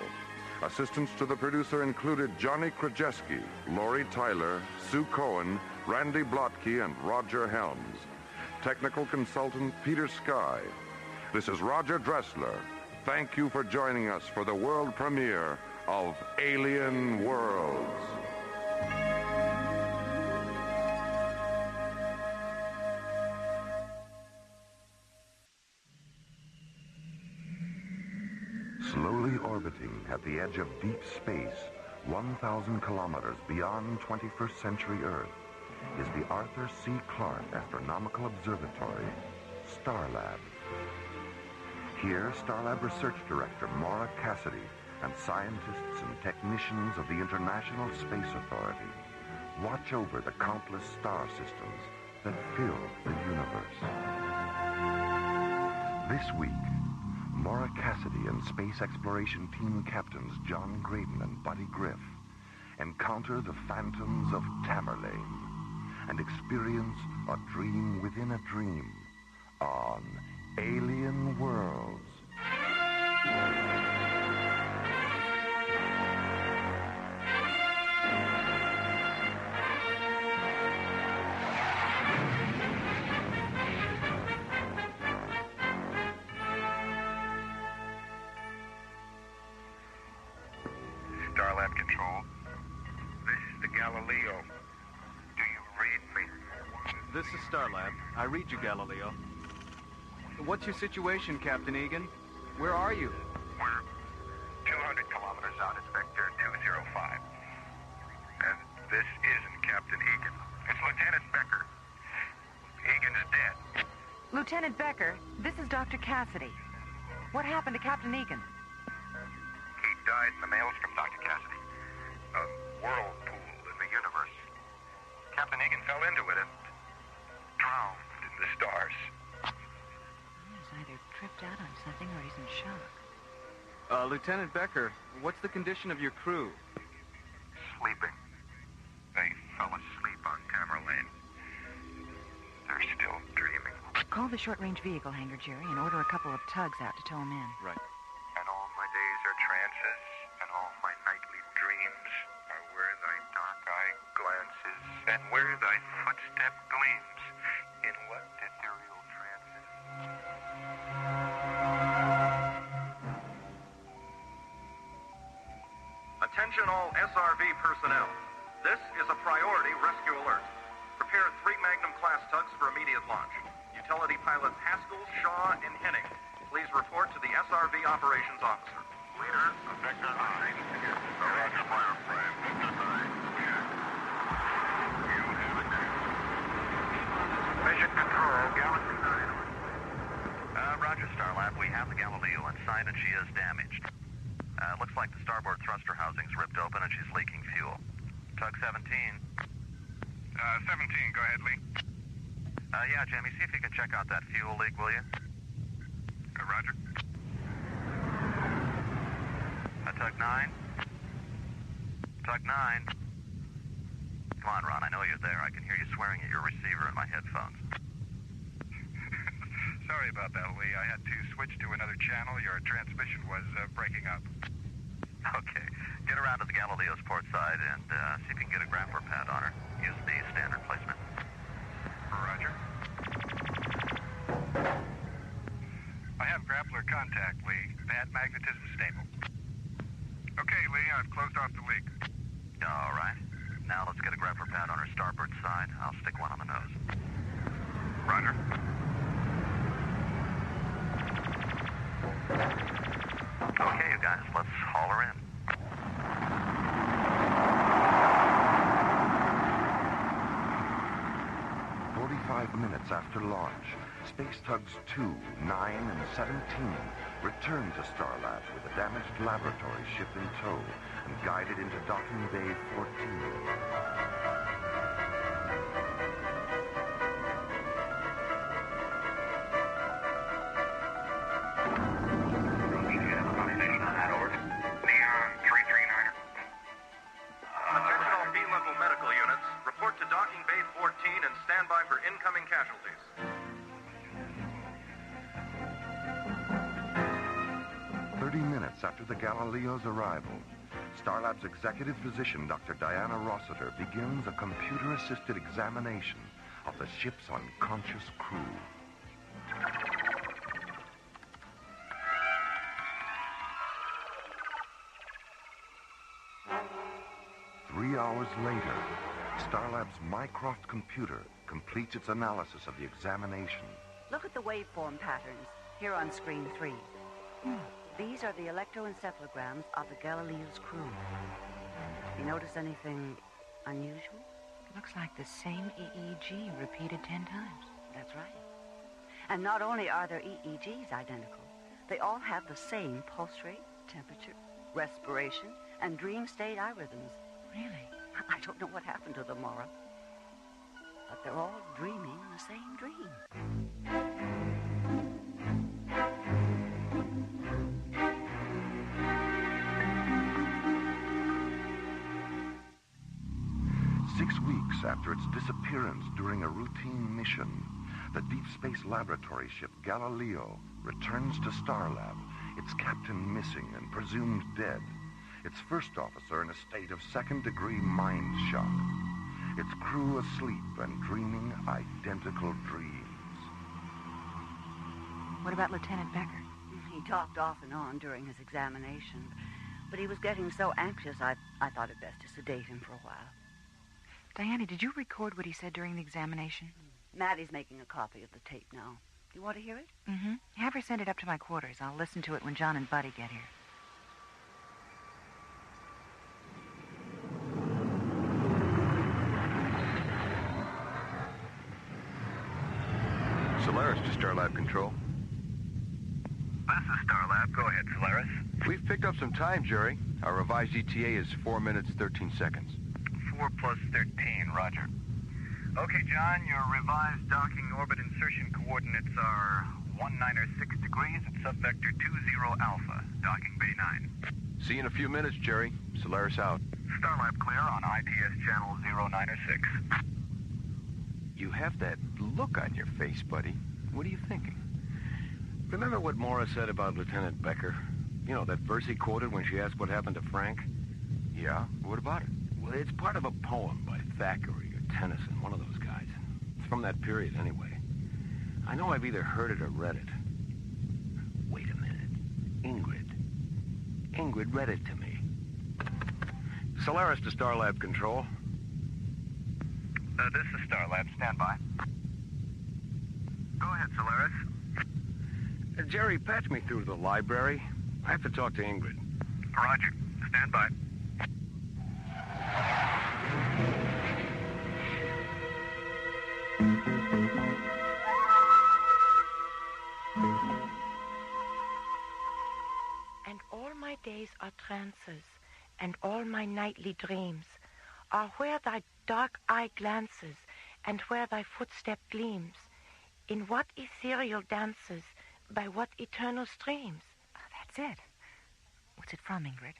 Assistants to the producer included Johnny Krajewski, Lori Tyler, Sue Cohen, Randy Blotke, and Roger Helms. Technical consultant, Peter Sky. This is Roger Dressler. Thank you for joining us for the world premiere of Alien Worlds. Slowly orbiting at the edge of deep space, 1,000 kilometers beyond 21st century Earth, is the Arthur C. Clarke Astronomical Observatory, Starlab. Here, Starlab Research Director Maura Cassidy and scientists and technicians of the International Space Authority watch over the countless star systems that fill the universe. This week, Maura Cassidy and Space Exploration Team Captains John Graydon and Buddy Griff encounter the phantoms of Tamerlane and experience a dream within a dream on Alien Worlds. Starlab Control. This is the Galileo. Do you read me? This is Starlab. I read you, Galileo. What's your situation, Captain Egan? Where are you? We're 200 kilometers out at Vector 205. And this isn't Captain Egan. It's Lieutenant Becker. Egan is dead. Lieutenant Becker, this is Dr. Cassidy. What happened to Captain Egan? He died in the maelstrom, Dr. Cassidy. A whirlpool in the universe. Captain Egan fell into it and drowned in the stars. He's either tripped out on something or he's in shock. Lieutenant Becker, what's the condition of your crew? Sleeping. They fell asleep on Tamerlane. They're still dreaming. Call the short-range vehicle hangar, Jerry, and order a couple of tugs out to tow him in. Right. And all my days are trances, and all my nightly dreams are where thy dark eye glances, and where thy footstep gleams. In what ethereal trances? Attention all SRV personnel. This is a priority rescue alert. Prepare 3 Magnum class tugs for immediate launch. Utility pilots Haskell, Shaw, and Henning. Please report to the SRV operations officer. Leader, Vector 9. Roger, Firefly. Vector 9. Check. You have it now. Mission Control, Galaxy 9. Roger, Starlab. We have the Galileo in sight, and she is damaged. Looks like the starboard thruster housing's ripped open, and she's leaking fuel. Tug 17. 17, go ahead, Lee. Yeah, Jimmy, see if you can check out that fuel leak, will you? Roger. Tug 9. Tug 9. Come on, Ron, I know you're there. I can hear you swearing at your receiver in my headphones. Sorry about that, Lee. I had to switch to another channel. Your transmission was breaking up. Okay. Get around to the Galileo's port side and see if you can get a grappler pad on her. Use the standard placement. Roger. I have grappler contact, Lee. Pad magnetism stable. Okay, Lee, I've closed off the leak. All right. Now let's get a grappler pad on her starboard side. I'll stick one on the nose. Roger. Okay, you guys, let's haul her in. Minutes after launch, Space Tugs 2, 9, and 17 returned to Starlab with a damaged laboratory ship in tow and guided into Docking Bay 14. Incoming casualties. Minutes after the Galileo's arrival, Starlab's executive physician, Dr. Diana Rossiter, begins a computer-assisted examination of the ship's unconscious crew. Three hours later, Starlab's Mycroft computer completes its analysis of the examination. Look at the waveform patterns here on screen 3. These are the electroencephalograms of the Galileo's crew. You notice anything unusual? Looks like the same EEG repeated 10 times. That's right. And not only are their EEGs identical, they all have the same pulse rate, temperature, respiration, and dream state eye rhythms. Really? I don't know what happened to them, Maura. But they're all dreaming the same dream. 6 weeks after its disappearance during a routine mission, the Deep Space Laboratory ship Galileo returns to Starlab, its captain missing and presumed dead, its first officer in a state of second-degree mind shock, its crew asleep and dreaming identical dreams. What about Lieutenant Becker? He talked off and on during his examination, but he was getting so anxious I thought it best to sedate him for a while. Diana, did you record what he said during the examination? Maddie's making a copy of the tape now. You want to hear it? Mm-hmm. Have her send it up to my quarters. I'll listen to it when John and Buddy get here. Solaris to Starlab Control. This is Starlab. Go ahead, Solaris. We've picked up some time, Jerry. Our revised ETA is 4 minutes, 13 seconds. 4 plus 13, roger. Okay, John, your revised docking orbit insertion coordinates are 196 degrees at subvector 20 alpha, docking bay 9. See you in a few minutes, Jerry. Solaris out. Starlab clear on ITS channel 096. You have that look on your face, buddy. What are you thinking? Remember what Maura said about Lieutenant Becker? You know, that verse he quoted when she asked what happened to Frank? Yeah? What about it? Well, it's part of a poem by Thackeray or Tennyson, one of those guys. It's from that period, anyway. I know I've either heard it or read it. Wait a minute. Ingrid read it to me. Solaris to Starlab Control. This is Starlab. Stand by. Go ahead, Solaris. Jerry, patch me through to the library. I have to talk to Ingrid. Roger. Stand by. And all my days are trances, and all my nightly dreams are where thy dark eye glances, and where thy footstep gleams, in what ethereal dances, by what eternal streams. Oh, that's it. What's it from, Ingrid?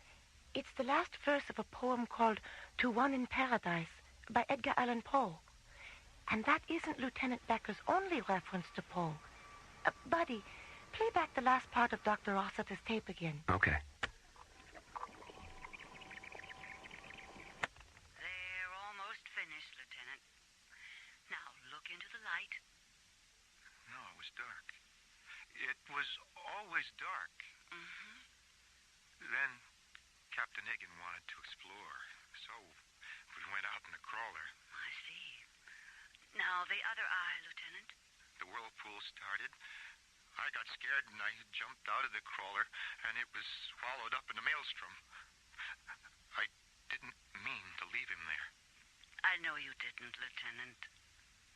It's the last verse of a poem called To One in Paradise by Edgar Allan Poe. And that isn't Lieutenant Becker's only reference to Poe. Buddy, play back the last part of Dr. Rossiter's tape again. Okay. They're almost finished, Lieutenant. Now, look into the light. No, it was dark. It was always dark. Mm-hmm. Then Captain Egan wanted to explore, so we went out in the crawler. I see. Now, the other eye, Lieutenant. The whirlpool started. I got scared and I jumped out of the crawler, and it was swallowed up in the maelstrom. I didn't mean to leave him there. I know you didn't, Lieutenant.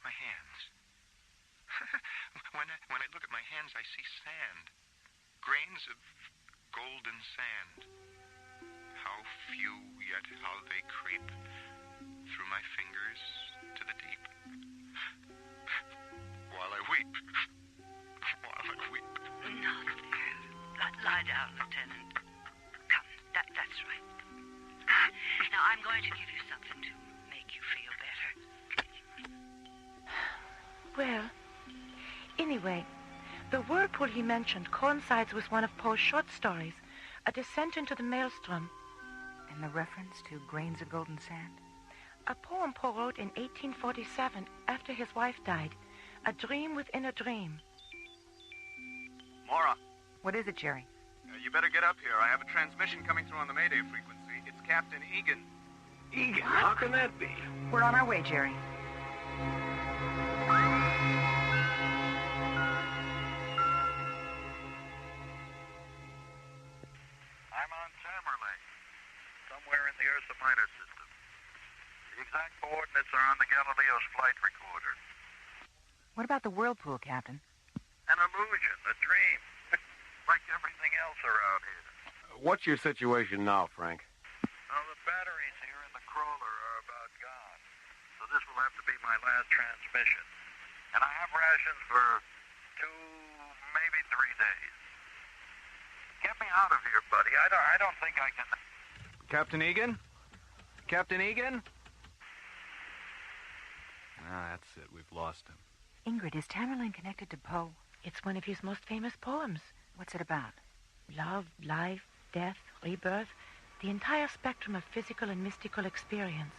My hands. When I look at my hands, I see sand. Grains of golden sand. How few, yet how they creep through my fingers to the deep. While I weep. While I weep. No, lie down, Lieutenant. Come, that's right. Now, I'm going to give you something to make you feel better. Well, anyway, the whirlpool he mentioned coincides with one of Poe's short stories, A Descent into the Maelstrom. And the reference to grains of golden sand? A poem Poe wrote in 1847 after his wife died. A dream within a dream. Mora. What is it, Jerry? You better get up here. I have a transmission coming through on the Mayday frequency. It's Captain Egan. Egan? How can that be? We're on our way, Jerry. I'm on Tamerlane, somewhere in the Ursa Minor system. The exact coordinates are on the Galileo's flight recorder. What about the whirlpool, Captain? An illusion, a dream, like everything else around here. What's your situation now, Frank? Now, the batteries here in the crawler are about gone, so this will have to be my last transmission. And I have rations for 2, maybe 3 days. Get me out of here, buddy. I don't think I can... Captain Egan? Captain Egan? Ah, that's it. We've lost him. Ingrid, is Tamerlane connected to Poe? It's one of his most famous poems. What's it about? Love, life, death, rebirth, the entire spectrum of physical and mystical experience.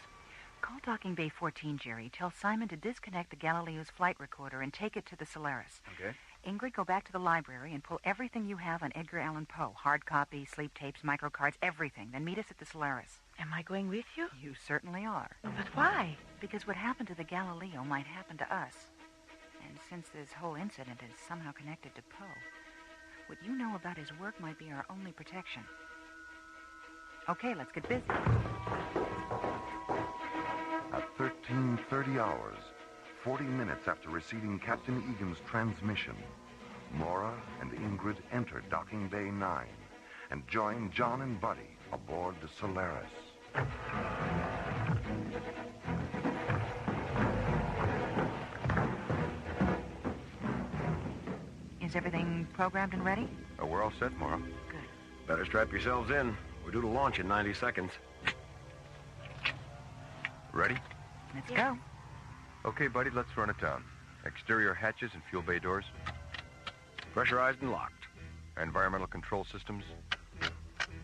Call Docking Bay 14, Jerry. Tell Simon to disconnect the Galileo's flight recorder and take it to the Solaris. Okay. Ingrid, go back to the library and pull everything you have on Edgar Allan Poe. Hard copies, sleep tapes, microcards, everything. Then meet us at the Solaris. Am I going with you? You certainly are. But why? Because what happened to the Galileo might happen to us. And since this whole incident is somehow connected to Poe, what you know about his work might be our only protection. Okay, let's get busy. At 13:30 hours, 40 minutes after receiving Captain Egan's transmission, Mora and Ingrid enter Docking Bay 9 and join John and Buddy aboard the Solaris. Is everything programmed and ready? We're all set, Mora. Good. Better strap yourselves in. We're due to launch in 90 seconds. Ready? Let's go. Okay, buddy, let's run it down. Exterior hatches and fuel bay doors. Pressurized and locked. Environmental control systems.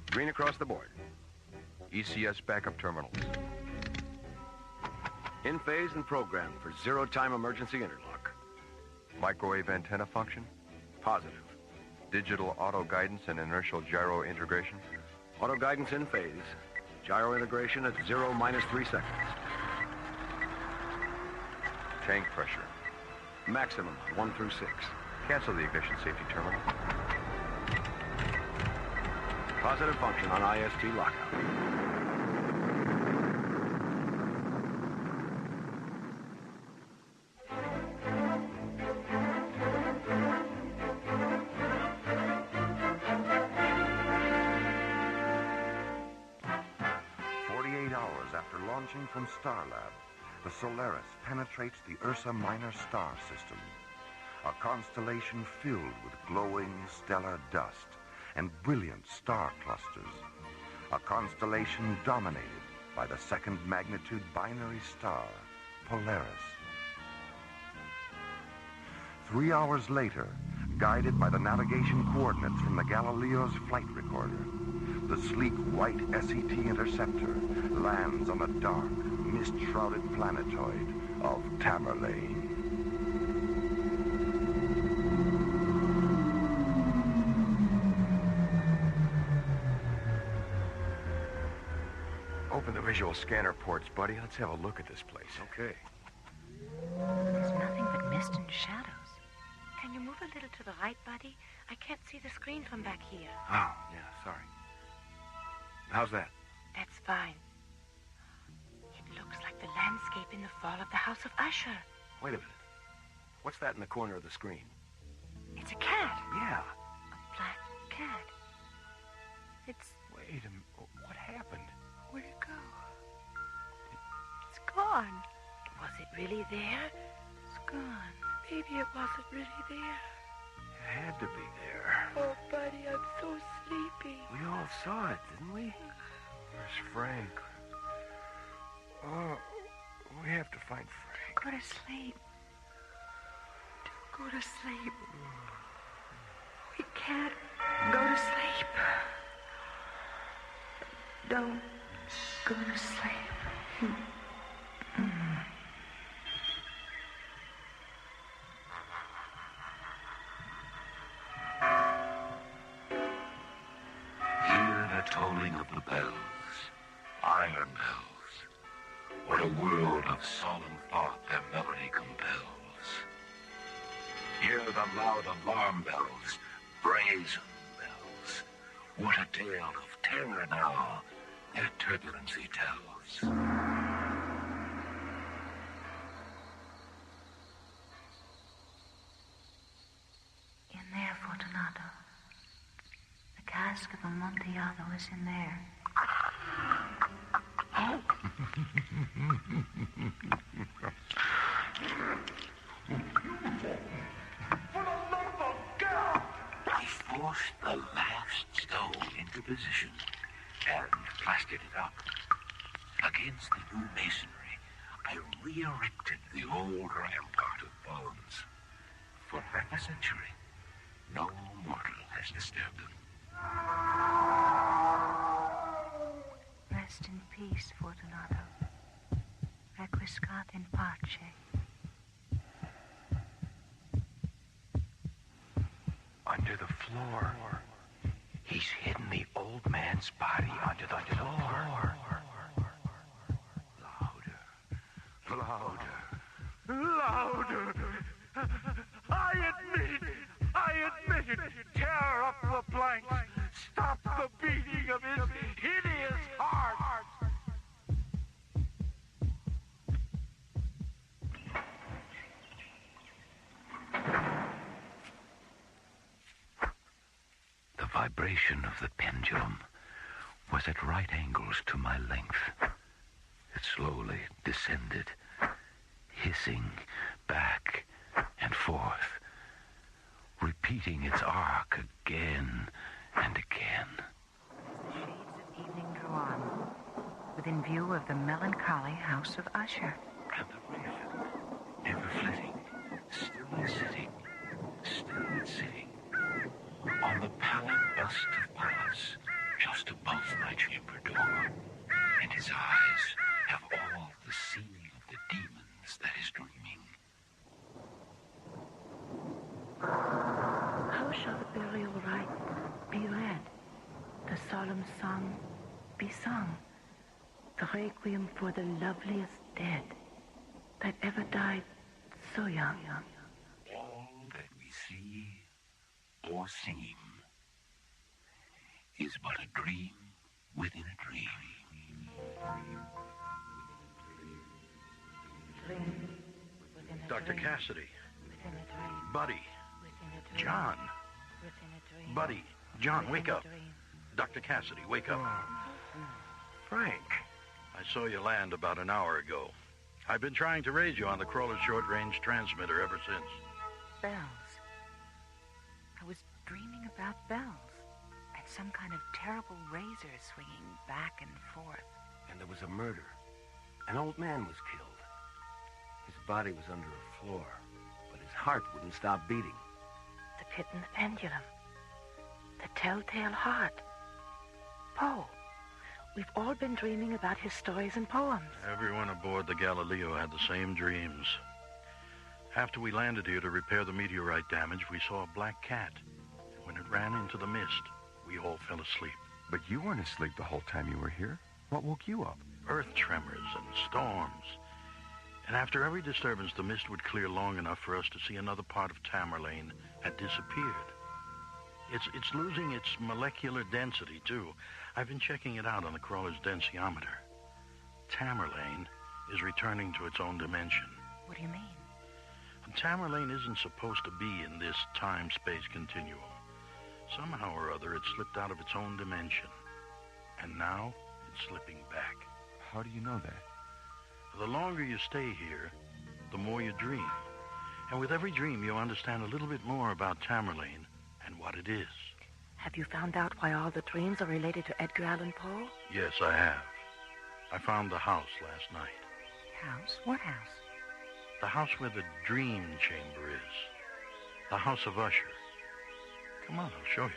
Green across the board. ECS backup terminals. In phase and programmed for zero-time emergency interlock. Microwave antenna function. Positive. Digital auto guidance and inertial gyro integration. Auto guidance in phase. Gyro integration at 0 minus 3 seconds. Tank pressure. Maximum, 1 through 6. Cancel the ignition safety terminal. Positive function on IST lockout. Launching from Starlab, the Solaris penetrates the Ursa Minor star system, a constellation filled with glowing stellar dust and brilliant star clusters, a constellation dominated by the second magnitude binary star, Polaris. 3 hours later, guided by the navigation coordinates from the Galileo's flight recorder, the sleek white SET interceptor lands on the dark, mist-shrouded planetoid of Tamerlane. Open the visual scanner ports, buddy. Let's have a look at this place. Okay. There's nothing but mist and shadows. Can you move a little to the right, buddy? I can't see the screen from back here. Oh, yeah, sorry. How's that? That's fine. It looks like the landscape in the fall of the House of Usher. Wait a minute. What's that in the corner of the screen? It's a cat. Yeah. A black cat. It's... Wait a minute. What happened? Where'd it go? It's gone. Was it really there? It's gone. Maybe it wasn't really there. It had to be there. Oh, buddy, I'm so sleepy. We all saw it, didn't we? Where's Frank? Oh, we have to find Frank. Go to sleep. Don't go to sleep. We can't go to sleep. Don't go to sleep. Hear the tolling of the bells, iron bells. What a world of solemn thought their melody compels. Hear the loud alarm bells, brazen bells. What a tale of terror now their turbulency tells. In there, Fortunato. The cask of Amontillado is in there. For the love of God! He forced the last stone into position and plastered it up. Against the new masonry, I re-erected the old rampart of bones. For half a century, no mortal has disturbed them. Rest in peace, Fortunato. Requiescat in pace. Under the floor. He's hidden the old man's body under the floor. Louder. Louder. I admit it. Tear up the planks. Stop the beating of his hideous heart. The vibration of the pendulum was at right angles to my length. It slowly descended, hissing back and forth, repeating its arc again and again. As the shades of evening drew on, within view of the melancholy House of Usher. And the raven, never flitting, still sitting, on the pallid bust of Pallas, just above my chamber door. And his eyes have all the seeing of the demons that is dreaming. How shall the burial rite be read? The solemn song be sung? the requiem for the loveliest dead that ever died so young. All that we see or seem is but a dream within a dream. Dr. Cassidy. Buddy. John. Buddy. John, wake up. Dr. Cassidy, wake up. Frank. I saw you land about an hour ago. I've been trying to raise you on the crawler's short-range transmitter ever since. Bells. I was dreaming about bells. And some kind of terrible razor swinging back and forth. And there was a murder. An old man was killed. His body was under a floor, but his heart wouldn't stop beating. The pit and the pendulum. The telltale heart. Poe. We've all been dreaming about his stories and poems. Everyone aboard the Galileo had the same dreams. After we landed here to repair the meteorite damage, we saw a black cat. When it ran into the mist, we all fell asleep. But you weren't asleep the whole time you were here. What woke you up? Earth tremors and storms. And after every disturbance, the mist would clear long enough for us to see another part of Tamerlane had disappeared. It's losing its molecular density, too. I've been checking it out on the crawler's densiometer. Tamerlane is returning to its own dimension. What do you mean? Tamerlane isn't supposed to be in this time-space continuum. Somehow or other, it slipped out of its own dimension. And now, it's slipping back. How do you know that? The longer you stay here, the more you dream. And with every dream, you understand a little bit more about Tamerlane and what it is. Have you found out why all the dreams are related to Edgar Allan Poe? Yes, I have. I found the house last night. House? What house? The house where the dream chamber is. The House of Usher. Come on, I'll show you.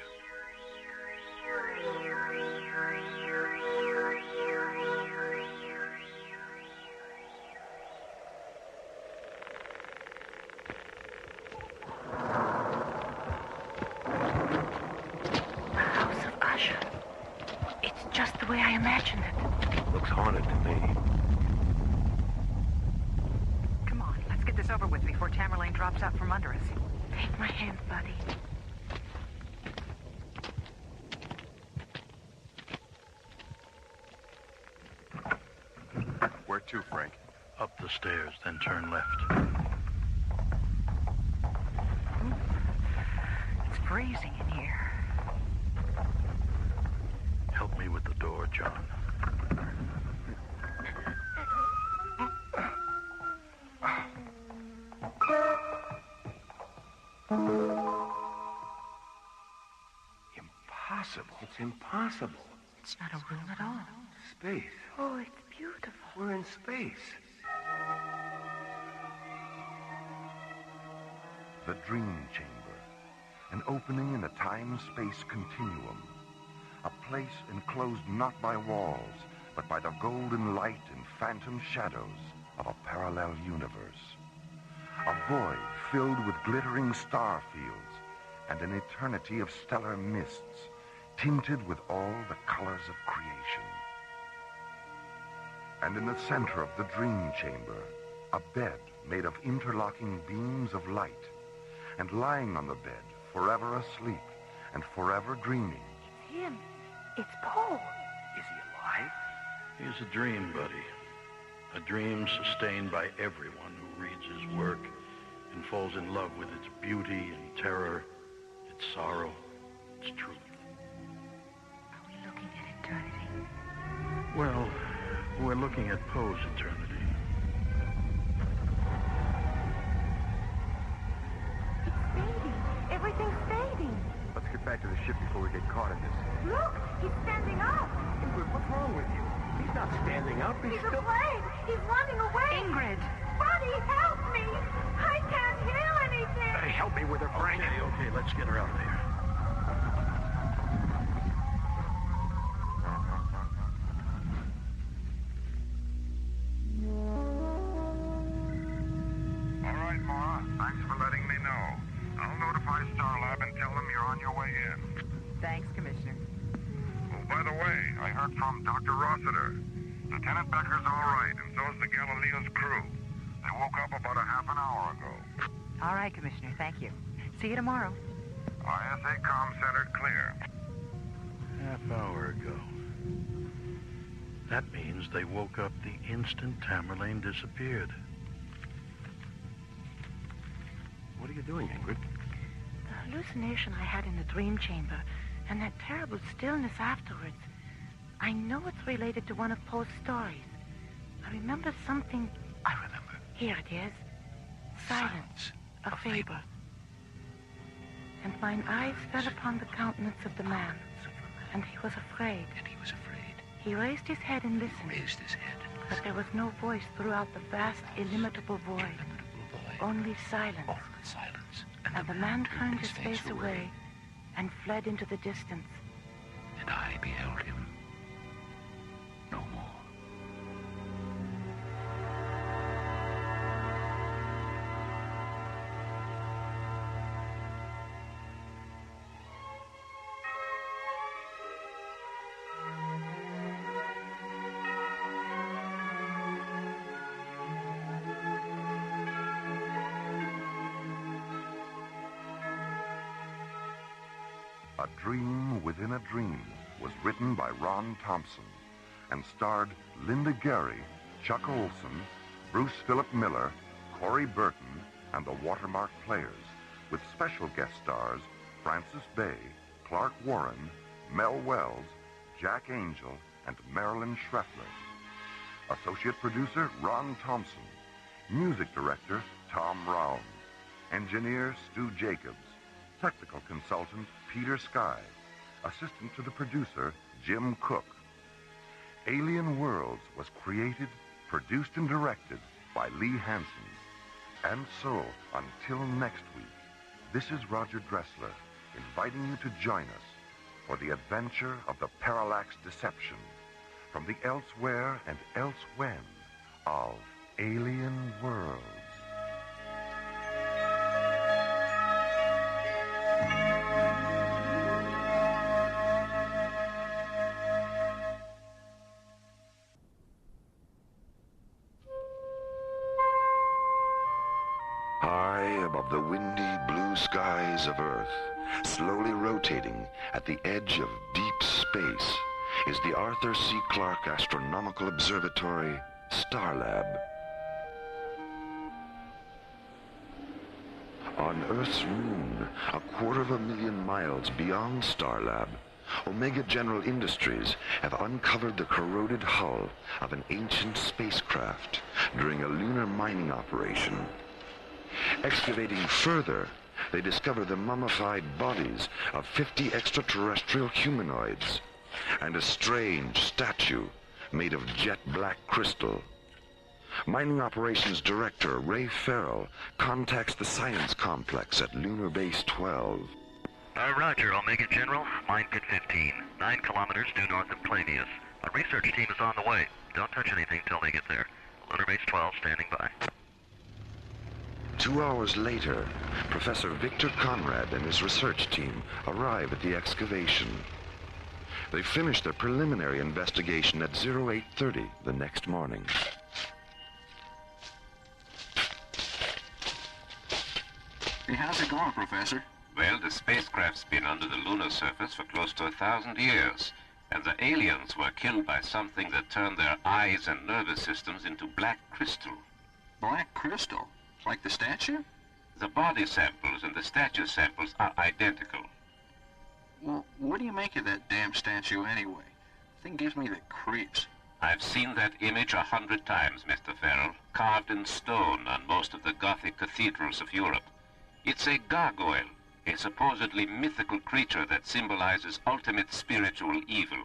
The House of Usher. It's just the way I imagined it. Looks haunted to me. Come on, let's get this over with before Tamerlane drops out from under us. Take my hand, buddy. Where to, Frank? Up the stairs, then turn left. It's freezing in here. Help me with the door, John. Impossible. It's impossible. It's not a room at all. Space. Oh, it's beautiful. We're in space. The Dream Chamber. An opening in a time-space continuum. A place enclosed not by walls, but by the golden light and phantom shadows of a parallel universe. A void filled with glittering star fields and an eternity of stellar mists, tinted with all the colors of creation. And in the center of the Dream Chamber, a bed made of interlocking beams of light, and lying on the bed, forever asleep and forever dreaming. It's him. It's Poe. Is he alive? He's a dream, buddy. A dream sustained by everyone who reads his work and falls in love with its beauty and terror, its sorrow, its truth. Are we looking at eternity? Well, we're looking at Poe's eternity. It's fading. Everything's fading. Let's get back to the ship before we get caught in this. Look, he's standing up. Ingrid, what's wrong with you? He's not standing up. He's afraid. He's running away. Ingrid! Buddy, help me. I can't hear anything. Hey, help me with her, Frank. Okay, let's get her out of here. All right, Ma. Thanks for letting me know. I'll notify Starlab and tell them you're on your way in. Thanks, Commissioner. Oh, by the way, I heard from Dr. Rossiter. Lieutenant Becker's all right, and so's the Galileo's crew. They woke up about a half an hour ago. All right, Commissioner, thank you. See you tomorrow. ISA comm center clear. Half hour ago. That means they woke up the instant Tamerlane disappeared. What are you doing, Ingrid? The hallucination I had in the dream chamber and that terrible stillness afterwards. I know it's related to one of Poe's stories. I remember something... I remember. Here it is. Silence. A fable. And mine eyes fell upon the countenance of the man, and he was afraid. He raised his head and listened. But there was no voice throughout the vast, illimitable void. Only silence. And the man turned his face away and fled into the distance. And I beheld him no more. A Dream Within a Dream was written by Ron Thompson and starred Linda Gary, Chuck Olson, Bruce Philip Miller, Corey Burton, and the Watermark Players, with special guest stars Francis Bay, Clark Warren, Mel Wells, Jack Angel, and Marilyn Schreffler. Associate producer Ron Thompson. Music director Tom Round. Engineer Stu Jacobs. Technical consultant Peter Sky. Assistant to the producer Jim Cook. Alien Worlds was created, produced, and directed by Lee Hansen. And so, until next week, this is Roger Dressler inviting you to join us for the adventure of the Parallax Deception from the elsewhere and elsewhen of Alien Worlds. High above the windy blue skies of Earth, slowly rotating at the edge of deep space, is the Arthur C. Clarke Astronomical Observatory Starlab. On Earth's moon, 250,000 miles beyond Starlab, Omega General Industries have uncovered the corroded hull of an ancient spacecraft during a lunar mining operation. Excavating further, they discover the mummified bodies of 50 extraterrestrial humanoids and a strange statue made of jet black crystal. Mining Operations Director Ray Farrell contacts the science complex at Lunar Base 12. Roger, Omega General, mine pit 15, 9 kilometers due north of Planeus. A research team is on the way. Don't touch anything till they get there. Lunar Base 12 standing by. 2 hours later, Professor Victor Conrad and his research team arrive at the excavation. They finish their preliminary investigation at 0830 the next morning. Hey, how's it going, Professor? Well, the spacecraft's been under the lunar surface for close to 1,000 years, and the aliens were killed by something that turned their eyes and nervous systems into black crystal. Black crystal? Like the statue? The body samples and the statue samples are identical. Well, what do you make of that damn statue anyway? The thing gives me the creeps. I've seen that image 100 times, Mr. Farrell, carved in stone on most of the Gothic cathedrals of Europe. It's a gargoyle, a supposedly mythical creature that symbolizes ultimate spiritual evil.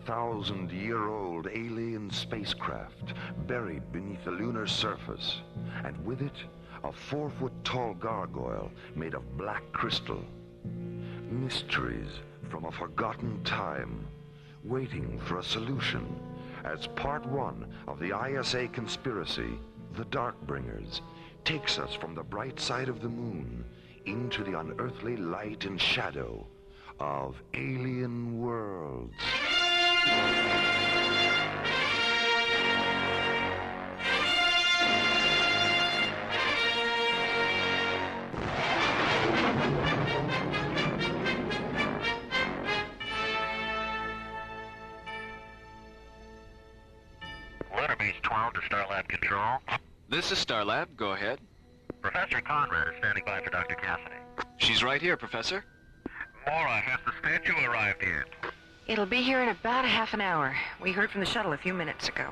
1,000-year-old alien spacecraft buried beneath the lunar surface, and with it, a 4-foot-tall gargoyle made of black crystal. Mysteries from a forgotten time, waiting for a solution as part 1 of the ISA conspiracy, The Darkbringers, takes us from the bright side of the moon into the unearthly light and shadow of Alien Worlds. Lunar Base 12 to Starlab Control. This is Starlab. Go ahead. Professor Conrad is standing by for Dr. Cassidy. She's right here, Professor. Mora, has the statue arrived yet? It'll be here in about a half an hour. We heard from the shuttle a few minutes ago.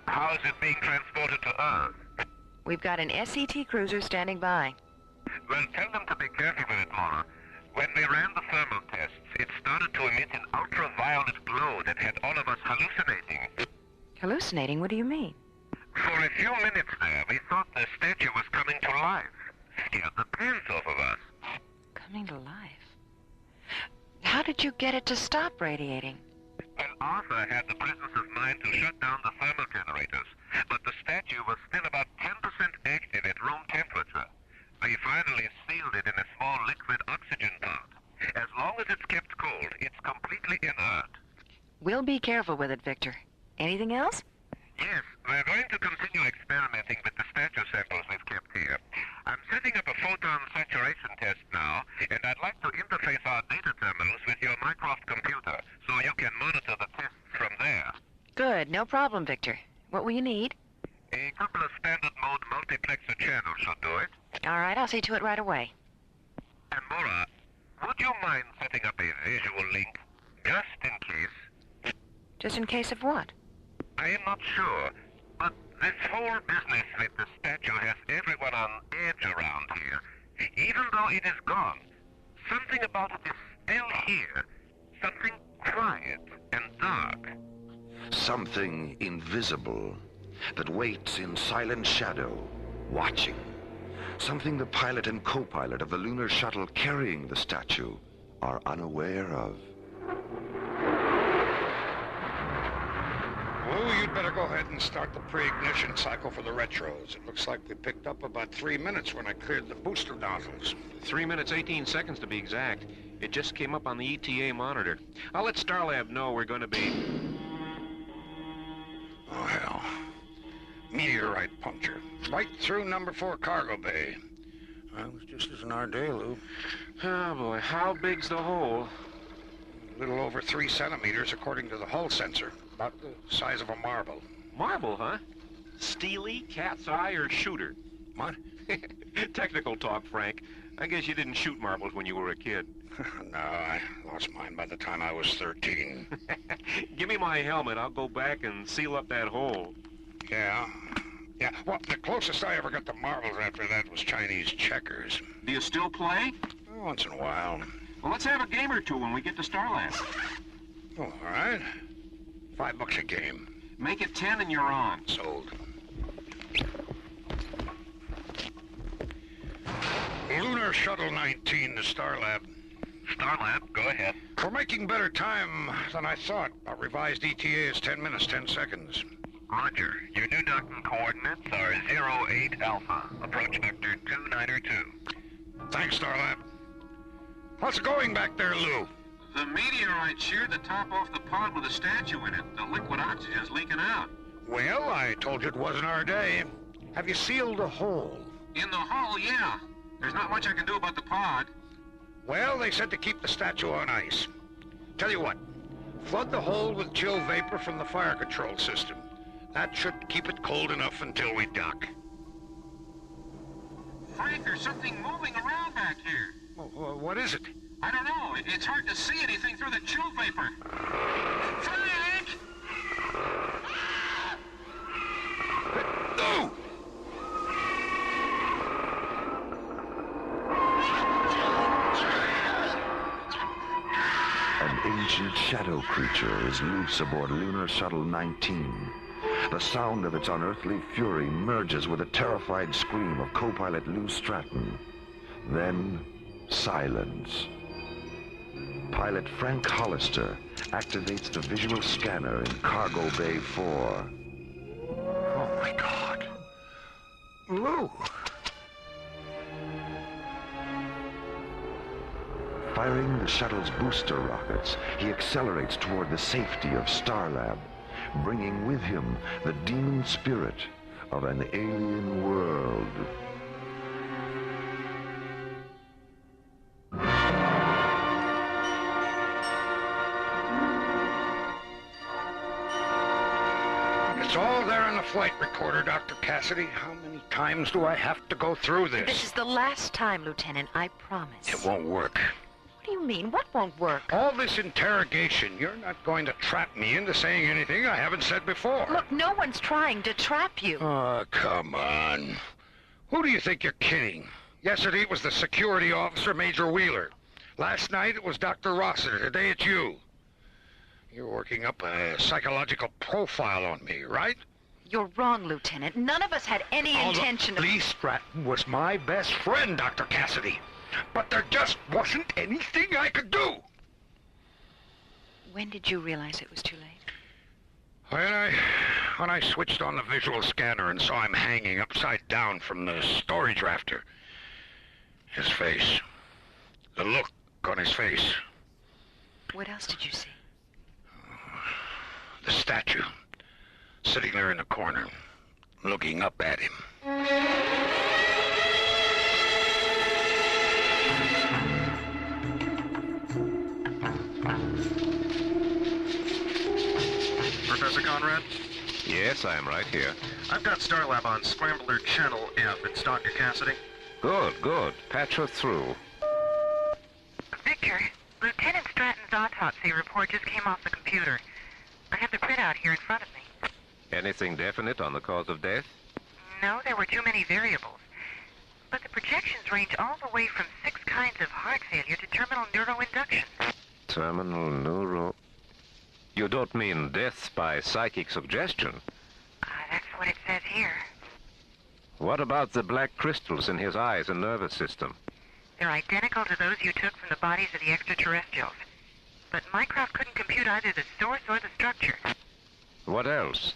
How is it being transported to Earth? We've got an SET cruiser standing by. Well, tell them to be careful with it, Mora. When we ran the thermal tests, it started to emit an ultraviolet glow that had all of us hallucinating. Hallucinating? What do you mean? For a few minutes there, we thought the statue was coming to life. Scared the pants off of us. Coming to life? How did you get it to stop radiating? Well, Arthur had the presence of mind to shut down the thermal generators, but the statue was still about 10% active at room temperature. We finally sealed it in a small liquid oxygen pot. As long as it's kept cold, it's completely inert. We'll be careful with it, Victor. Anything else? Yes, we're going to continue experimenting with the statue samples we've kept here. I'm setting up a photon saturation test now, and I'd like to interface our data terminals with your Mycroft computer, so you can monitor the tests from there. Good, no problem, Victor. What will you need? A couple of standard mode multiplexer channels should do it. All right, I'll see to it right away. And Mora, would you mind setting up a visual link, just in case? Just in case of what? I am not sure, but this whole business with the statue has everyone on edge around here. Even though it is gone, something about it is still here. Something quiet and dark. Something invisible that waits in silent shadow, watching. Something the pilot and co-pilot of the lunar shuttle carrying the statue are unaware of. Lou, you'd better go ahead and start the pre-ignition cycle for the retros. It looks like we picked up about 3 minutes when I cleared the booster nozzles. 3 minutes, 18 seconds to be exact. It just came up on the ETA monitor. I'll let Starlab know we're going to be... Oh, hell. Meteorite puncture. Right through number 4 cargo bay. That was just as an our day, Lou. Oh, boy. How big's the hole? A little over 3 centimeters, according to the hull sensor. About the size of a marble. Marble, huh? Steely, cat's eye, or shooter? What? Technical talk, Frank. I guess you didn't shoot marbles when you were a kid. No, I lost mine by the time I was 13. Give me my helmet. I'll go back and seal up that hole. Yeah. Yeah, well, the closest I ever got to marbles after that was Chinese checkers. Do you still play? Once in a while. Well, let's have a game or two when we get to Starlab. Oh, all right. $5 a game. Make it 10 and you're on. Sold. Lunar Shuttle 19 to Starlab. Starlab, go ahead. We're making better time than I thought. Our revised ETA is 10 minutes, 10 seconds. Roger. Your new docking coordinates are 08 Alpha. Approach vector 2902. Thanks, Starlab. How's it going back there, Lou? The meteorite sheared the top off the pod with a statue in it. The liquid oxygen's leaking out. Well, I told you it wasn't our day. Have you sealed the hole? In the hull, yeah. There's not much I can do about the pod. Well, they said to keep the statue on ice. Tell you what, flood the hole with chill vapor from the fire control system. That should keep it cold enough until we dock. Frank, there's something moving around back here. What is it? I don't know. It's hard to see anything through the chill vapor. Frank! No! An ancient shadow creature is loose aboard Lunar Shuttle 19. The sound of its unearthly fury merges with a terrified scream of co-pilot Lou Stratton. Then, silence. Pilot Frank Hollister activates the visual scanner in Cargo Bay 4. Oh, my God. Lou! Firing the shuttle's booster rockets, he accelerates toward the safety of Starlab, bringing with him the demon spirit of an alien world. It's all there in the flight recorder, Dr. Cassidy. How many times do I have to go through this? This is the last time, Lieutenant, I promise. It won't work. What do you mean? What won't work? All this interrogation, you're not going to trap me into saying anything I haven't said before. Look, no one's trying to trap you. Oh, come on. Who do you think you're kidding? Yesterday it was the security officer, Major Wheeler. Last night it was Dr. Rossiter. Today it's you. You're working up a psychological profile on me, right? You're wrong, Lieutenant. None of us had any intention of... Lee Stratton was my best friend, Dr. Cassidy. But there just wasn't anything I could do. When did you realize it was too late? When I switched on the visual scanner and saw him hanging upside down from the storage rafter. His face. The look on his face. What else did you see? The statue. Sitting there in the corner, looking up at him. Professor Conrad? Yes, I am right here. I've got Starlab on Scrambler Channel F. It's Dr. Cassidy. Good, good. Patch her through. Victor, Lieutenant Stratton's autopsy report just came off the computer. I have the printout here in front of me. Anything definite on the cause of death? No, there were too many variables. But the projections range all the way from 6 kinds of heart failure to terminal neuroinduction. Terminal neuro... You don't mean death by psychic suggestion? That's what it says here. What about the black crystals in his eyes and nervous system? They're identical to those you took from the bodies of the extraterrestrials. But Mycroft couldn't compute either the source or the structure. What else?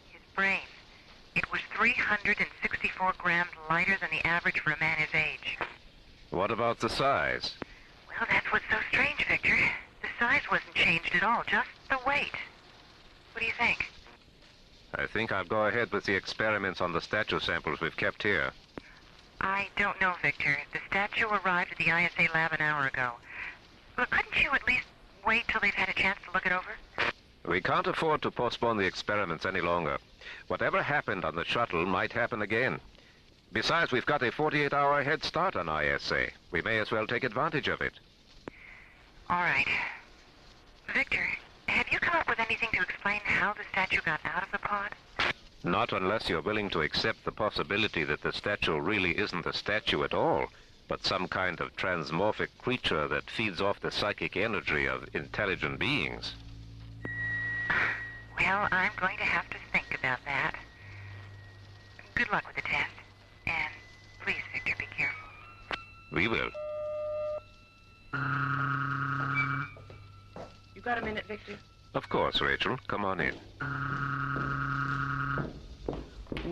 His brain. It was 364 grams lighter than the average for a man his age. What about the size? Well, that's what's so strange, Victor. The size wasn't changed at all, just the weight. What do you think? I think I'll go ahead with the experiments on the statue samples we've kept here. I don't know, Victor. The statue arrived at the ISA lab an hour ago. Look, couldn't you at least wait till they've had a chance to look it over? We can't afford to postpone the experiments any longer. Whatever happened on the shuttle might happen again. Besides, we've got a 48-hour head start on ISA. We may as well take advantage of it. All right. Victor, have you come up with anything to explain how the statue got out of the pod? Not unless you're willing to accept the possibility that the statue really isn't a statue at all, but some kind of transmorphic creature that feeds off the psychic energy of intelligent beings. Well, I'm going to have to think about that. Good luck with the test. And please, Victor, be careful. We will. You got a minute, Victor? Of course, Rachel. Come on in.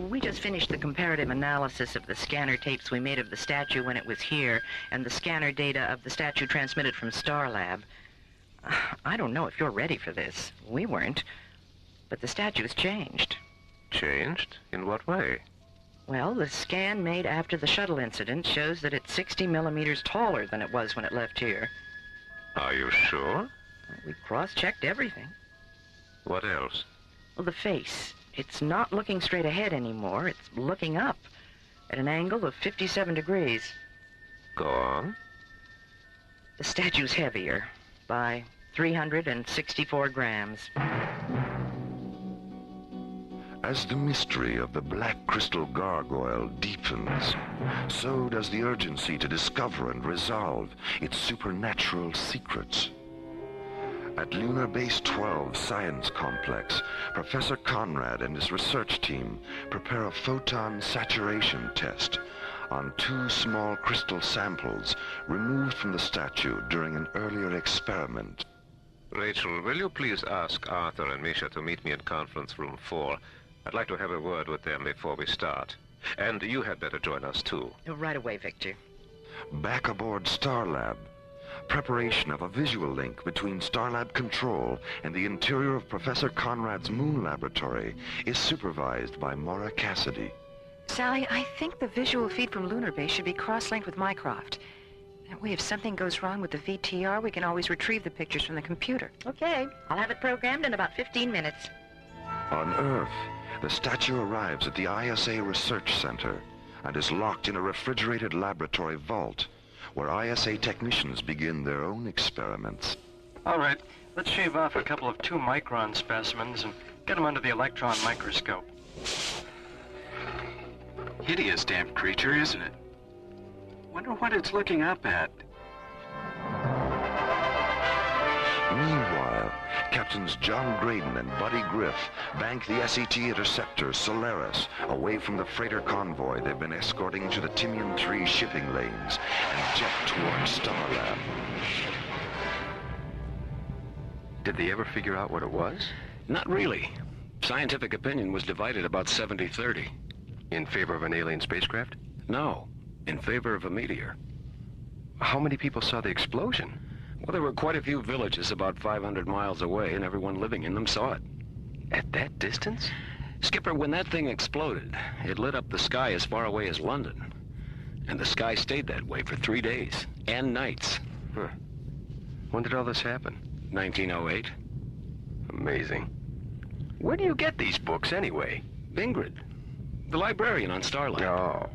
We just finished the comparative analysis of the scanner tapes we made of the statue when it was here and the scanner data of the statue transmitted from Starlab. I don't know if you're ready for this. We weren't. But the statue's changed. Changed? In what way? Well, the scan made after the shuttle incident shows that it's 60 millimeters taller than it was when it left here. Are you sure? We cross-checked everything. What else? Well, the face. It's not looking straight ahead anymore. It's looking up at an angle of 57 degrees. Go on. The statue's heavier by 364 grams. As the mystery of the black crystal gargoyle deepens, so does the urgency to discover and resolve its supernatural secrets. At Lunar Base 12 Science Complex, Professor Conrad and his research team prepare a photon saturation test on 2 small crystal samples removed from the statue during an earlier experiment. Rachel, will you please ask Arthur and Misha to meet me in conference room 4? I'd like to have a word with them before we start. And you had better join us, too. Right away, Victor. Back aboard Starlab, Preparation of a visual link between Starlab control and the interior of Professor Conrad's moon laboratory is supervised by Maura Cassidy. Sally, I think the visual feed from Lunar Base should be cross-linked with Mycroft. That way, if something goes wrong with the VTR, we can always retrieve the pictures from the computer. Okay, I'll have it programmed in about 15 minutes. On Earth, the statue arrives at the ISA Research Center and is locked in a refrigerated laboratory vault where ISA technicians begin their own experiments. All right, let's shave off a couple of 2-micron specimens and get them under the electron microscope. Hideous damn creature, isn't it? Wonder what it's looking up at. Meanwhile, Captains John Graydon and Buddy Griff bank the SET interceptor Solaris away from the freighter convoy they've been escorting to the Timian 3 shipping lanes and jet towards Starlab. Did they ever figure out what it was? Not really. Scientific opinion was divided about 70-30. In favor of an alien spacecraft? No, in favor of a meteor. How many people saw the explosion? Well, there were quite a few villages about 500 miles away, and everyone living in them saw it. At that distance? Skipper, when that thing exploded, it lit up the sky as far away as London. And the sky stayed that way for 3 days and nights. Huh. When did all this happen? 1908. Amazing. Where do you get these books, anyway? Ingrid, the librarian on Starlab. Oh.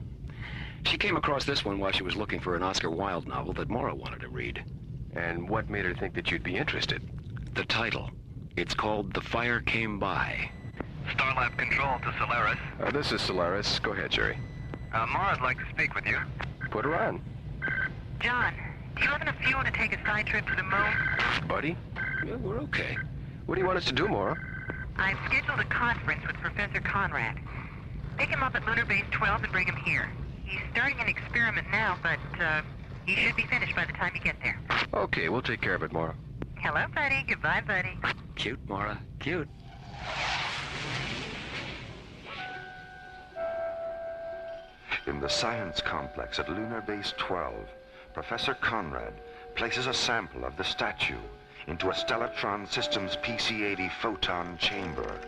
She came across this one while she was looking for an Oscar Wilde novel that Maura wanted to read. And what made her think that you'd be interested? The title. It's called The Fire Came By. Starlab Control to Solaris. This is Solaris. Go ahead, Jerry. Mara's like to speak with you. Put her on. John, do you have enough fuel to take a side trip to the moon? Buddy? Yeah, we're okay. What do you want us to do, Maura? I've scheduled a conference with Professor Conrad. Pick him up at Lunar Base 12 and bring him here. He's starting an experiment now, but he should be finished by the time you get there. Okay, we'll take care of it, Maura. Hello, buddy. Goodbye, buddy. Cute, Maura. Cute. In the science complex at Lunar Base 12, Professor Conrad places a sample of the statue into a Stellatron Systems PC-80 photon chamber.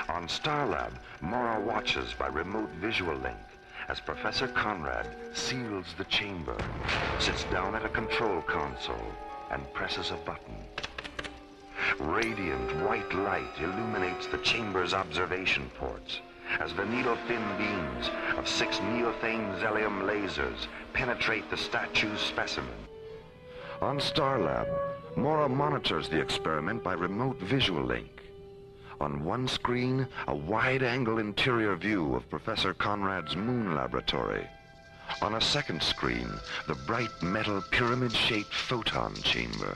On Starlab, Maura watches by remote visual link as Professor Conrad seals the chamber, sits down at a control console, and presses a button. Radiant white light illuminates the chamber's observation ports as the needle-thin beams of 6 neothane Zelium lasers penetrate the statue's specimen. On Starlab, Maura monitors the experiment by remote visual link. On one screen, a wide-angle interior view of Professor Conrad's moon laboratory. On a second screen, the bright metal pyramid-shaped photon chamber.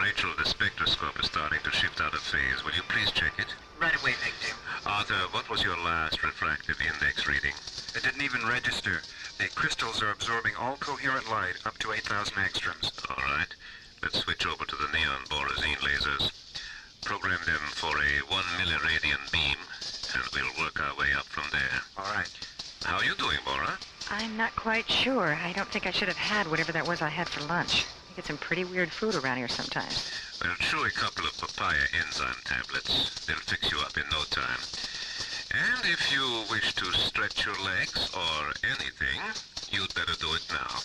Rachel, the spectroscope is starting to shift out of phase. Will you please check it? Right away, Victor. Arthur, what was your last refractive index reading? It didn't even register. The crystals are absorbing all coherent light up to 8,000 angstroms. All right. Let's switch over to the neon borazine lasers. Program them for a 1 milliradian beam, and we'll work our way up from there. All right. How are you doing, Maura? I'm not quite sure. I don't think I should have had whatever that was I had for lunch. I get some pretty weird food around here sometimes. Well, chew a couple of papaya enzyme tablets. They'll fix you up in no time. And if you wish to stretch your legs or anything, you'd better do it now.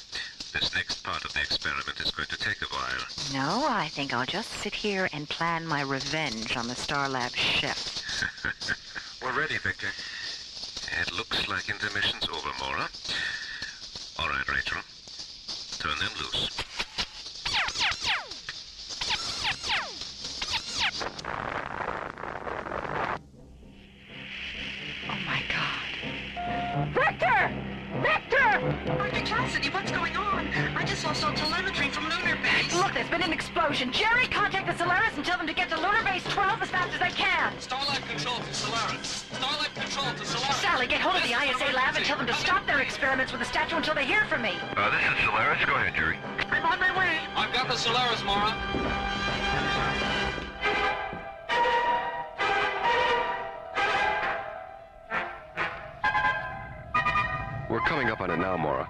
This next part of the experiment is going to take a while. No, I think I'll just sit here and plan my revenge on the Starlab chef. We're ready, Victor. It looks like intermission's over, Maura. All right, Rachel. Turn them loose. Oh, my God. Victor! Victor! Dr. Cassidy, what's going on? I just saw some telemetry from Lunar Base. Look, there's been an explosion. Jerry, contact the Solaris and tell them to get to Lunar Base 12 as fast as they can. Starlab Control to Solaris. Starlab Control to Solaris. Sally, get hold of the ISA lab and tell them to stop their experiments with the statue until they hear from me. This is Solaris. Go ahead, Jerry. I'm on my way. I've got the Solaris, Maura. We're coming up on it now, Maura.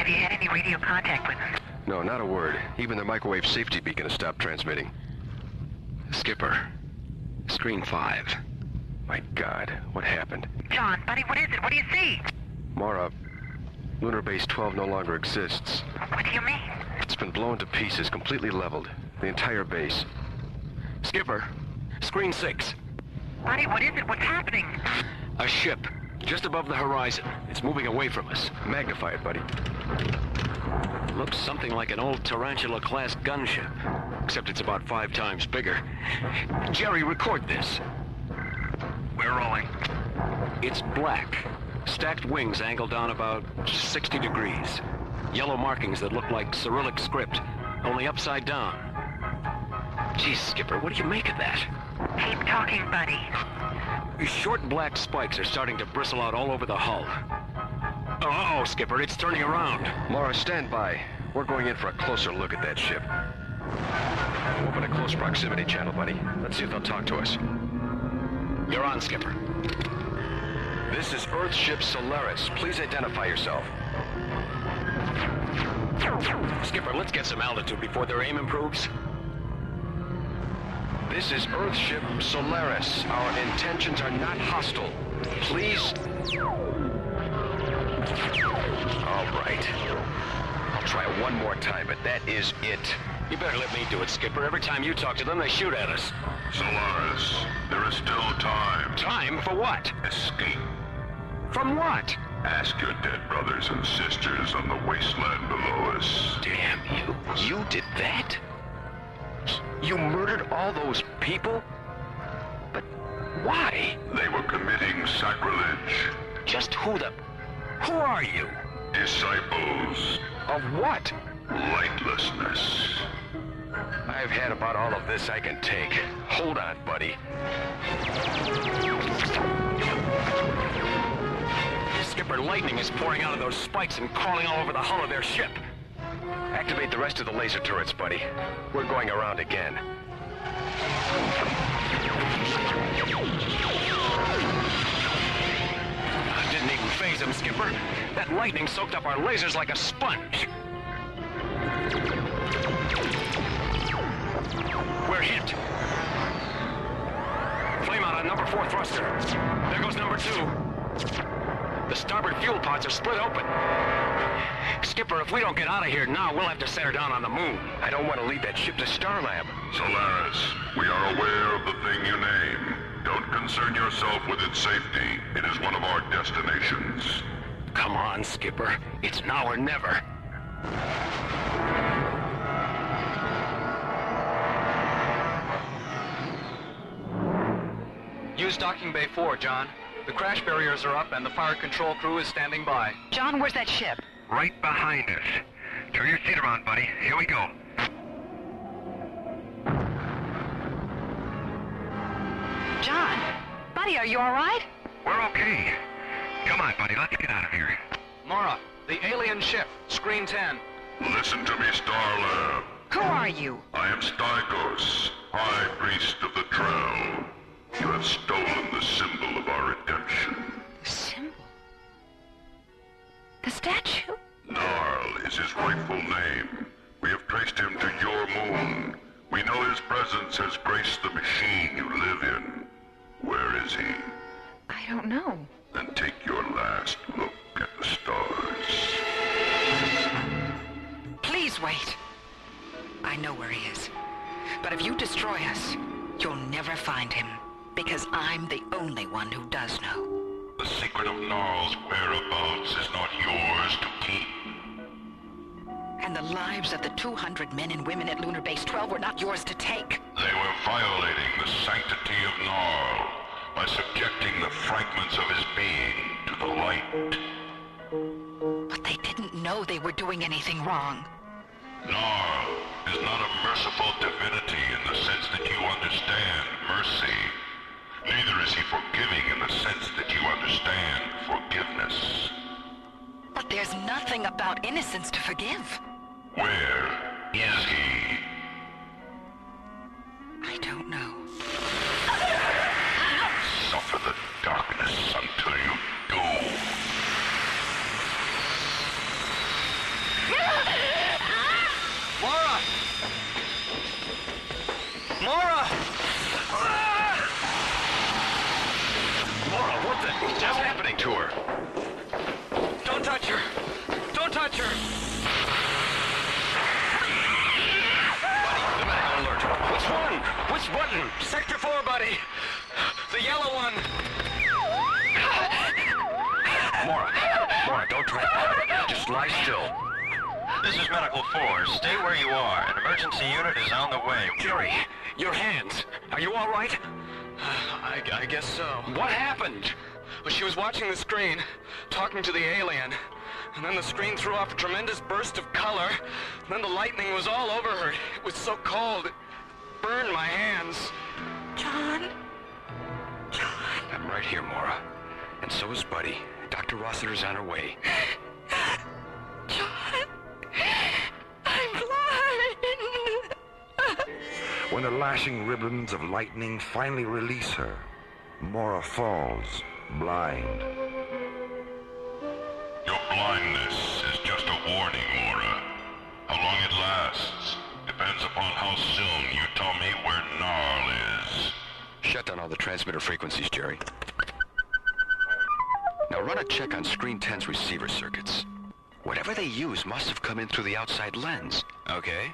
Have you had any radio contact with them? No, not a word. Even the microwave safety beacon has stopped transmitting. Skipper, screen 5. My God, what happened? John, buddy, what is it? What do you see? Mara, Lunar Base 12 no longer exists. What do you mean? It's been blown to pieces, completely leveled. The entire base. Skipper, screen 6. Buddy, what is it? What's happening? A ship, just above the horizon. It's moving away from us. Magnify it, buddy. Looks something like an old Tarantula-class gunship, except it's about 5 times bigger. Jerry, record this. We're rolling. It's black. Stacked wings angled down about 60 degrees. Yellow markings that look like Cyrillic script, only upside down. Geez, Skipper, what do you make of that? Keep talking, buddy. Short black spikes are starting to bristle out all over the hull. Uh-oh, Skipper, it's turning around. Mara, stand by. We're going in for a closer look at that ship. Open a close proximity channel, buddy. Let's see if they'll talk to us. You're on, Skipper. This is Earthship Solaris. Please identify yourself. Skipper, let's get some altitude before their aim improves. This is Earthship Solaris. Our intentions are not hostile. Please... All right. I'll try it one more time, but that is it. You better let me do it, Skipper. Every time you talk to them, they shoot at us. Solaris, there is still time. Time for what? Escape. From what? Ask your dead brothers and sisters on the wasteland below us. Damn you. You did that? You murdered all those people? But why? They were committing sacrilege. Just who are you? Disciples. Of what? Lightlessness. I've had about all of this I can take. Hold on, buddy. Skipper, lightning is pouring out of those spikes and crawling all over the hull of their ship. Activate the rest of the laser turrets, buddy. We're going around again. Didn't even phase them, Skipper. That lightning soaked up our lasers like a sponge. We're hit. Flame out on number 4 thruster. There goes number 2. The starboard fuel pods are split open. Skipper, if we don't get out of here now, we'll have to set her down on the moon. I don't want to leave that ship to Starlab. Solaris, we are aware of the thing you name. Don't concern yourself with its safety. It is one of our destinations. Come on, Skipper. It's now or never. Use docking bay 4, John. The crash barriers are up and the fire control crew is standing by. John, where's that ship? Right behind us. Turn your seat around, buddy. Here we go. John, buddy, are you all right? We're okay. Come on, buddy. Let's get out of here. Mara, the alien ship, screen 10. Listen to me, Starlab. Who are you? I am Stygos, High Priest of the Drell. You have stolen the symbol of our redemption. The symbol? The statue? Gnarl is his rightful name. We have traced him to your moon. We know his presence has graced the machine you live in. Where is he? I don't know. Then take your last look at the stars. Please wait. I know where he is. But if you destroy us, you'll never find him. Because I'm the only one who does know. The secret of Gnarl's whereabouts is not yours to keep. And the lives of the 200 men and women at Lunar Base 12 were not yours to take. They were violating the sanctity of Gnarl by subjecting the fragments of his being to the light. But they didn't know they were doing anything wrong. Gnarl is not a merciful divinity in the sense that you understand mercy. Neither is he forgiving in the sense that you understand forgiveness. But there's nothing about innocence to forgive. Where is he? I don't know. Suffer the darkness until you do. anything to her. Don't touch her! Don't touch her! Buddy, pneumatic alert. Which one? Which button? Sector 4, buddy. The yellow one. Mora, don't try. Just lie still. This is Medical 4. Stay where you are. An emergency unit is on the way. Jerry, your hands. Are you all right? I guess so. What happened? Well, she was watching the screen, talking to the alien. And then the screen threw off a tremendous burst of color. And then the lightning was all over her. It was so cold, it burned my hands. John? I'm right here, Mora. And so is Buddy. Dr. Rossiter's on her way. John? I'm blind! When the lashing ribbons of lightning finally release her, Mora falls, blind. Your blindness is just a warning, Mora. How long it lasts depends upon how soon you tell me where Gnarl is. Shut down all the transmitter frequencies, Jerry. Now run a check on Screen 10's receiver circuits. Whatever they use must have come in through the outside lens. Okay.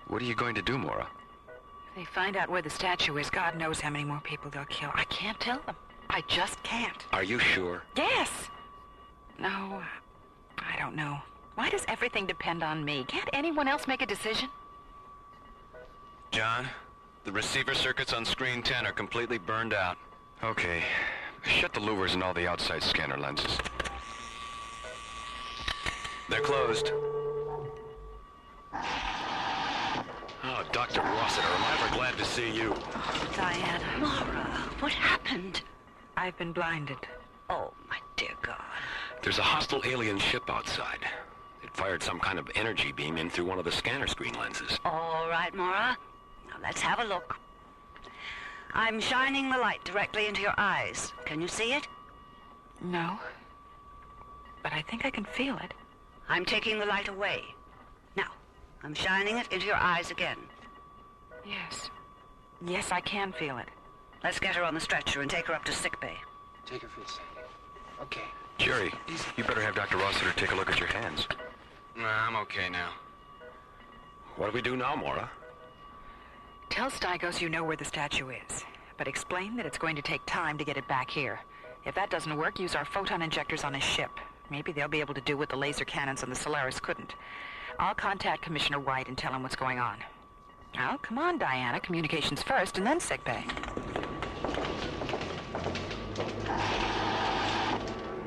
What are you going to do, Mora? If they find out where the statue is, God knows how many more people they'll kill. I can't tell them. I just can't. Are you sure? Yes! No, I don't know. Why does everything depend on me? Can't anyone else make a decision? John, the receiver circuits on Screen 10 are completely burned out. Okay. Shut the louvers and all the outside scanner lenses. They're closed. Oh, Dr. Rossiter, I'm ever glad to see you. Diana. Mora, what happened? I've been blinded. Oh, my dear God. There's a hostile alien ship outside. It fired some kind of energy beam in through one of the scanner screen lenses. All right, Mora. Now let's have a look. I'm shining the light directly into your eyes. Can you see it? No. But I think I can feel it. I'm taking the light away. Now, I'm shining it into your eyes again. Yes. Yes, I can feel it. Let's get her on the stretcher and take her up to sickbay. Take her feet, Sandy. Okay. Jerry, you better have Dr. Rossiter take a look at your hands. Nah, I'm okay now. What do we do now, Mora? Tell Stygos you know where the statue is, but explain that it's going to take time to get it back here. If that doesn't work, use our photon injectors on his ship. Maybe they'll be able to do what the laser cannons on the Solaris couldn't. I'll contact Commissioner White and tell him what's going on. Now, come on, Diana. Communications first, and then sickbay.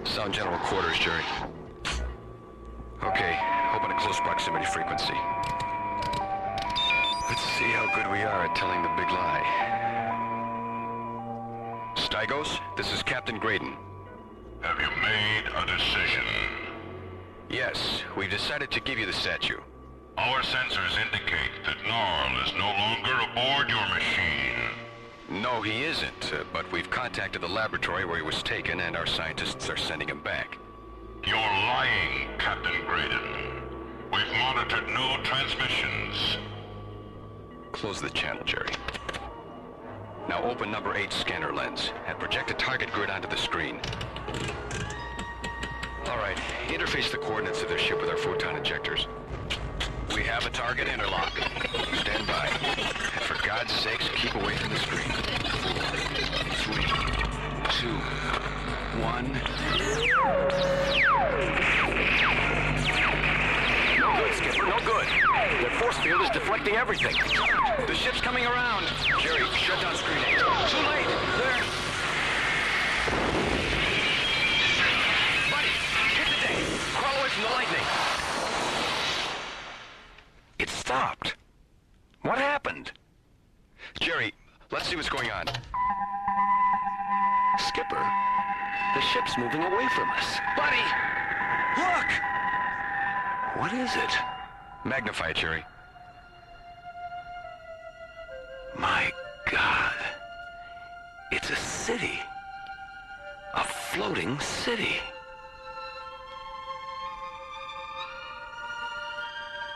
Sound General Quarters, Jerry. Okay, open a close proximity frequency. Let's see how good we are at telling the big lie. Stygos, this is Captain Graydon. Have you made a decision? Yes, we've decided to give you the statue. Our sensors indicate that Gnarl is no longer aboard your machine. No, he isn't, but we've contacted the laboratory where he was taken, and our scientists are sending him back. You're lying, Captain Graydon. We've monitored no transmissions. Close the channel, Jerry. Now open number 8 scanner lens, and project a target grid onto the screen. All right, interface the coordinates of their ship with our photon injectors. We have a target interlock. Stand by. And for God's sakes, keep away from the screen. 3, 2, 1. No good, Skipper, no good. The force field is deflecting everything. The ship's coming around. Jerry, shut down screen 8. Too late. There. Buddy, hit the deck. Crawl away from the lightning. It stopped. What happened? Jerry, let's see what's going on. Skipper, the ship's moving away from us. Buddy! Look! What is it? Magnify it, Jerry. My God. It's a city. A floating city.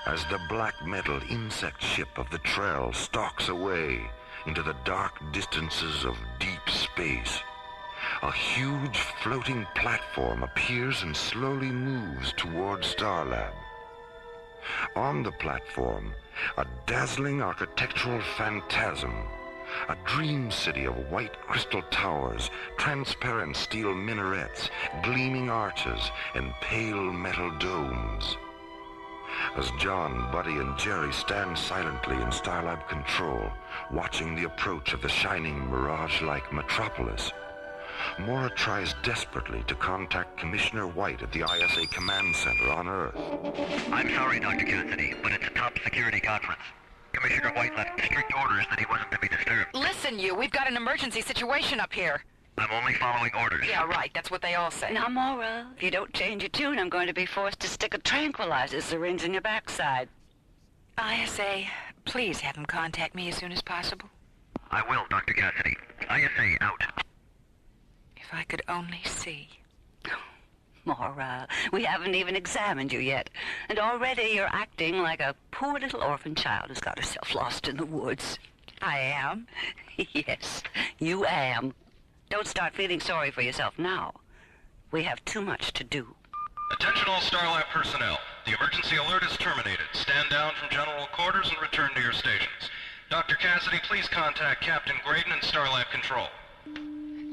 As the black metal insect ship of the Trell stalks away into the dark distances of deep space, A huge floating platform appears and slowly moves toward Starlab. On the platform, a dazzling architectural phantasm, a dream city of white crystal towers, transparent steel minarets, gleaming arches, and pale metal domes. As John, Buddy, and Jerry stand silently in Starlab control, watching the approach of the shining mirage-like metropolis, Mora tries desperately to contact Commissioner White at the ISA Command Center on Earth. I'm sorry, Dr. Cassidy, but it's a top security conference. Commissioner White left strict orders that he wasn't to be disturbed. Listen, we've got an emergency situation up here. I'm only following orders. Yeah, right. That's what they all say. Now, Mora, if you don't change your tune, I'm going to be forced to stick a tranquilizer syringe in your backside. ISA, please have them contact me as soon as possible. I will, Dr. Cassidy. ISA out. If I could only see. Mora, we haven't even examined you yet. And already you're acting like a poor little orphan child who's got herself lost in the woods. I am? Yes, you am. Don't start feeling sorry for yourself now. We have too much to do. Attention all Starlab personnel. The emergency alert is terminated. Stand down from general quarters and return to your stations. Dr. Cassidy, please contact Captain Graydon and Starlab Control.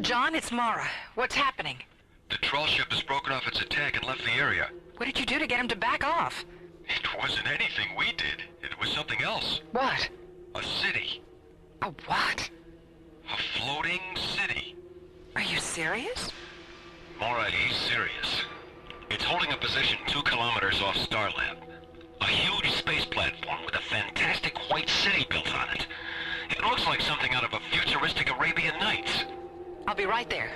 John, it's Mara. What's happening? The troll ship has broken off its attack and left the area. What did you do to get him to back off? It wasn't anything we did. It was something else. What? A city. A what? A floating city. Are you serious? Mora, he's serious. It's holding a position 2 kilometers off Starlab. A huge space platform with a fantastic white city built on it. It looks like something out of a futuristic Arabian Nights. I'll be right there.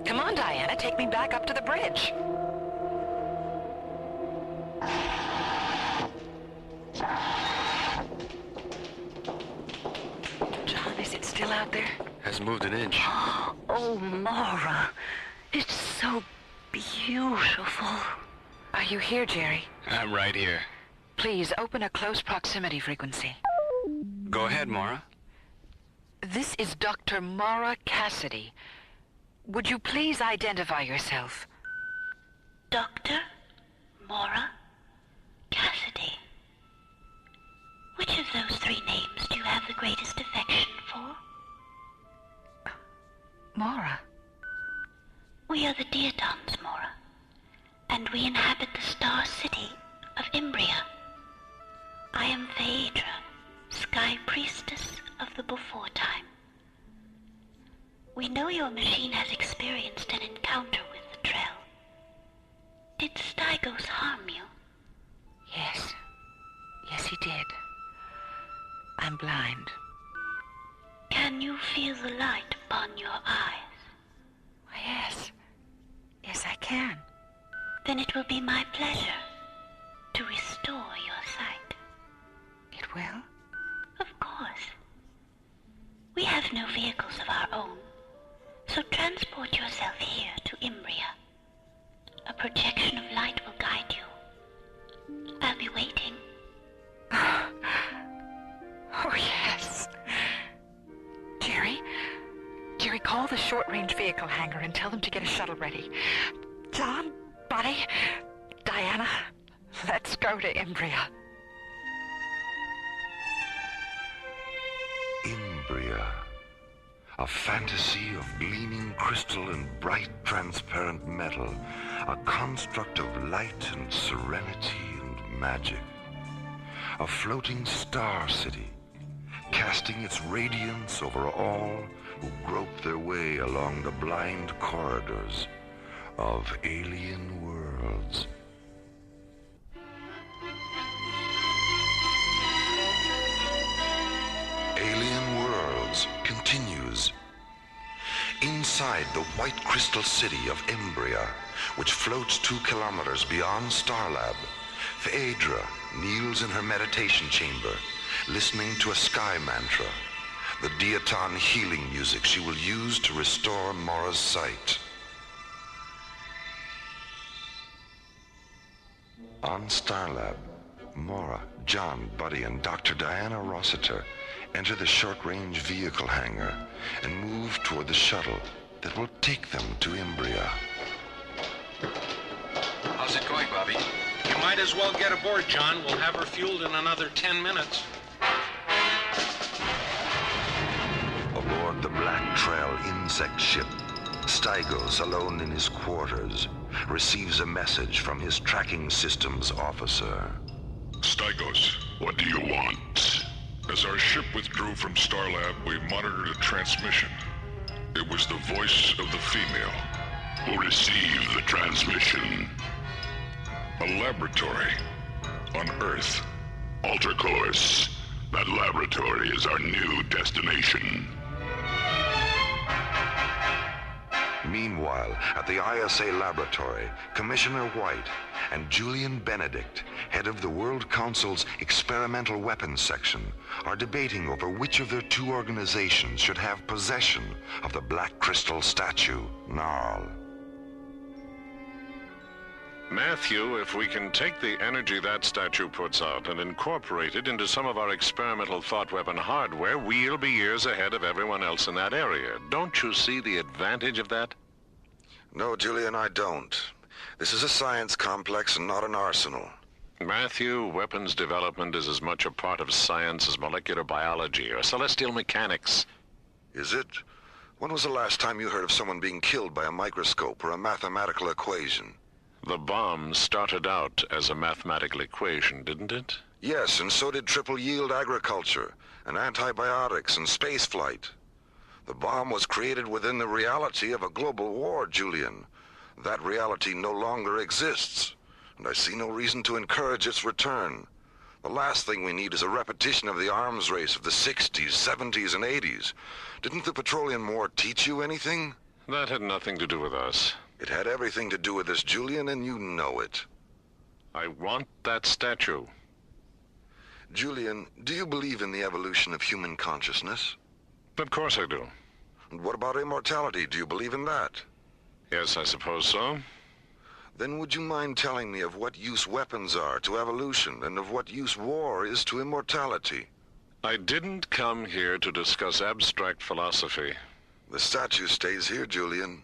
Come on, Diana, take me back up to the bridge. John, is it still out there? Hasn't moved an inch. Oh, Mara, it's so beautiful. Are you here, Jerry? I'm right here. Please, open a close proximity frequency. Go ahead, Mara. This is Dr. Mara Cassidy. Would you please identify yourself? Dr. Mora Cassidy. Which of those 3 names do you have the greatest affection for? Mora. We are the Diatons, Mora, and we inhabit the star city of Imbria. I am Phaedra, Sky Priestess of the Before Time. We know your machine has experienced an encounter with the Trail. Did Stygos harm you? Yes. Yes, he did. I'm blind. Can you feel the light upon your eyes? Yes. Yes, I can. Then it will be my pleasure to restore your sight. It will? Of course. We have no vehicles of our own, so transport yourself here to Imbria. A projection of light will guide you. I'll be waiting. Oh, yes. Jerry, call the short-range vehicle hangar and tell them to get a shuttle ready. John, Buddy, Diana, let's go to Imbria. Imbria. A fantasy of gleaming crystal and bright transparent metal. A construct of light and serenity and magic. A floating star city, casting its radiance over all who grope their way along the blind corridors of alien worlds. Alien Worlds continues. Inside the white crystal city of Imbria, which floats 2 kilometers beyond Starlab, Phaedra kneels in her meditation chamber, listening to a sky mantra, the Diaton healing music she will use to restore Mora's sight. On Starlab, Mora, John, Buddy, and Dr. Diana Rossiter enter the short-range vehicle hangar and move toward the shuttle that will take them to Imbria. How's it going, Bobby? You might as well get aboard, John. We'll have her fueled in another 10 minutes. Aboard the Black Trail insect ship, Stygos, alone in his quarters, receives a message from his tracking systems officer. Stygos, what do you want? As our ship withdrew from Starlab, we monitored a transmission. It was the voice of the female. Who received the transmission? A laboratory on Earth. Alter course. That laboratory is our new destination. Meanwhile, at the ISA laboratory, Commissioner White and Julian Benedict, head of the World Council's Experimental Weapons Section, are debating over which of their two organizations should have possession of the Black Crystal statue, Gnarl. Matthew, if we can take the energy that statue puts out and incorporate it into some of our experimental thought weapon hardware, we'll be years ahead of everyone else in that area. Don't you see the advantage of that? No, Julian, I don't. This is a science complex and not an arsenal. Matthew, weapons development is as much a part of science as molecular biology or celestial mechanics. Is it? When was the last time you heard of someone being killed by a microscope or a mathematical equation? The bomb started out as a mathematical equation, didn't it? Yes, and so did triple-yield agriculture, and antibiotics, and spaceflight. The bomb was created within the reality of a global war, Julian. That reality no longer exists, and I see no reason to encourage its return. The last thing we need is a repetition of the arms race of the 60s, 70s, and 80s. Didn't the Petroleum War teach you anything? That had nothing to do with us. It had everything to do with this, Julian, and you know it. I want that statue. Julian, do you believe in the evolution of human consciousness? Of course I do. And what about immortality? Do you believe in that? Yes, I suppose so. Then would you mind telling me of what use weapons are to evolution and of what use war is to immortality? I didn't come here to discuss abstract philosophy. The statue stays here, Julian.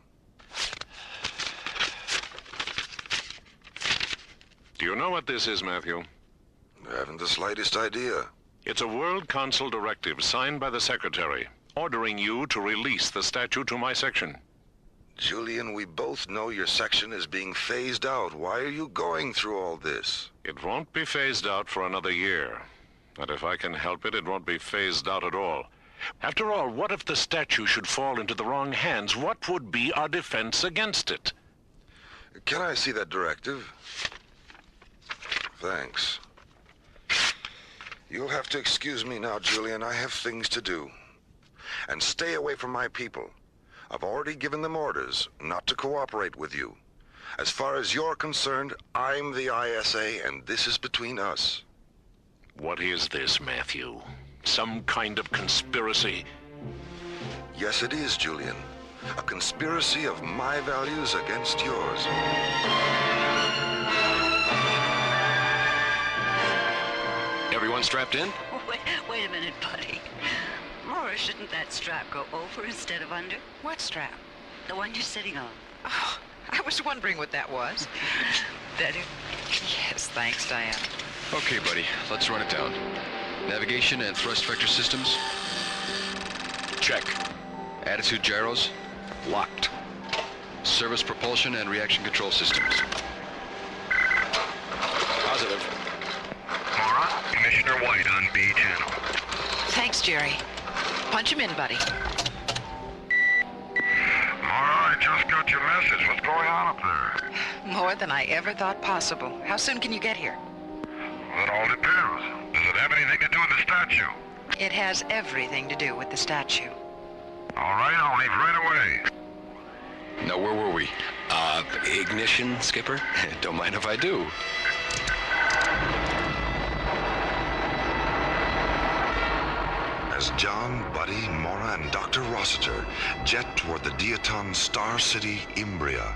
Do you know what this is, Matthew? I haven't the slightest idea. It's a World Council directive signed by the Secretary, ordering you to release the statue to my section. Julian, we both know your section is being phased out. Why are you going through all this? It won't be phased out for another year. And if I can help it, it won't be phased out at all. After all, what if the statue should fall into the wrong hands? What would be our defense against it? Can I see that directive? Thanks. You'll have to excuse me now, Julian. I have things to do. And stay away from my people. I've already given them orders not to cooperate with you. As far as you're concerned, I'm the ISA, and this is between us. What is this, Matthew? Some kind of conspiracy? Yes, it is, Julian. A conspiracy of my values against yours. Everyone strapped in? Wait a minute, buddy. Laura, shouldn't that strap go over instead of under? What strap? The one you're sitting on. Oh, I was wondering what that was. Better? Yes, thanks, Diane. Okay, buddy, let's run it down. Navigation and thrust vector systems? Check. Attitude gyros? Locked. Service propulsion and reaction control systems? Positive. Mara, Commissioner White on B channel. Thanks, Jerry. Punch him in, buddy. Mara, I just got your message. What's going on up there? More than I ever thought possible. How soon can you get here? That all depends. Does it have anything to do with the statue? It has everything to do with the statue. All right, I'll leave right away. Now, where were we? Ignition, Skipper? Don't mind if I do. As John, Buddy, Mora, and Dr. Rossiter jet toward the Diaton Star City, Imbria,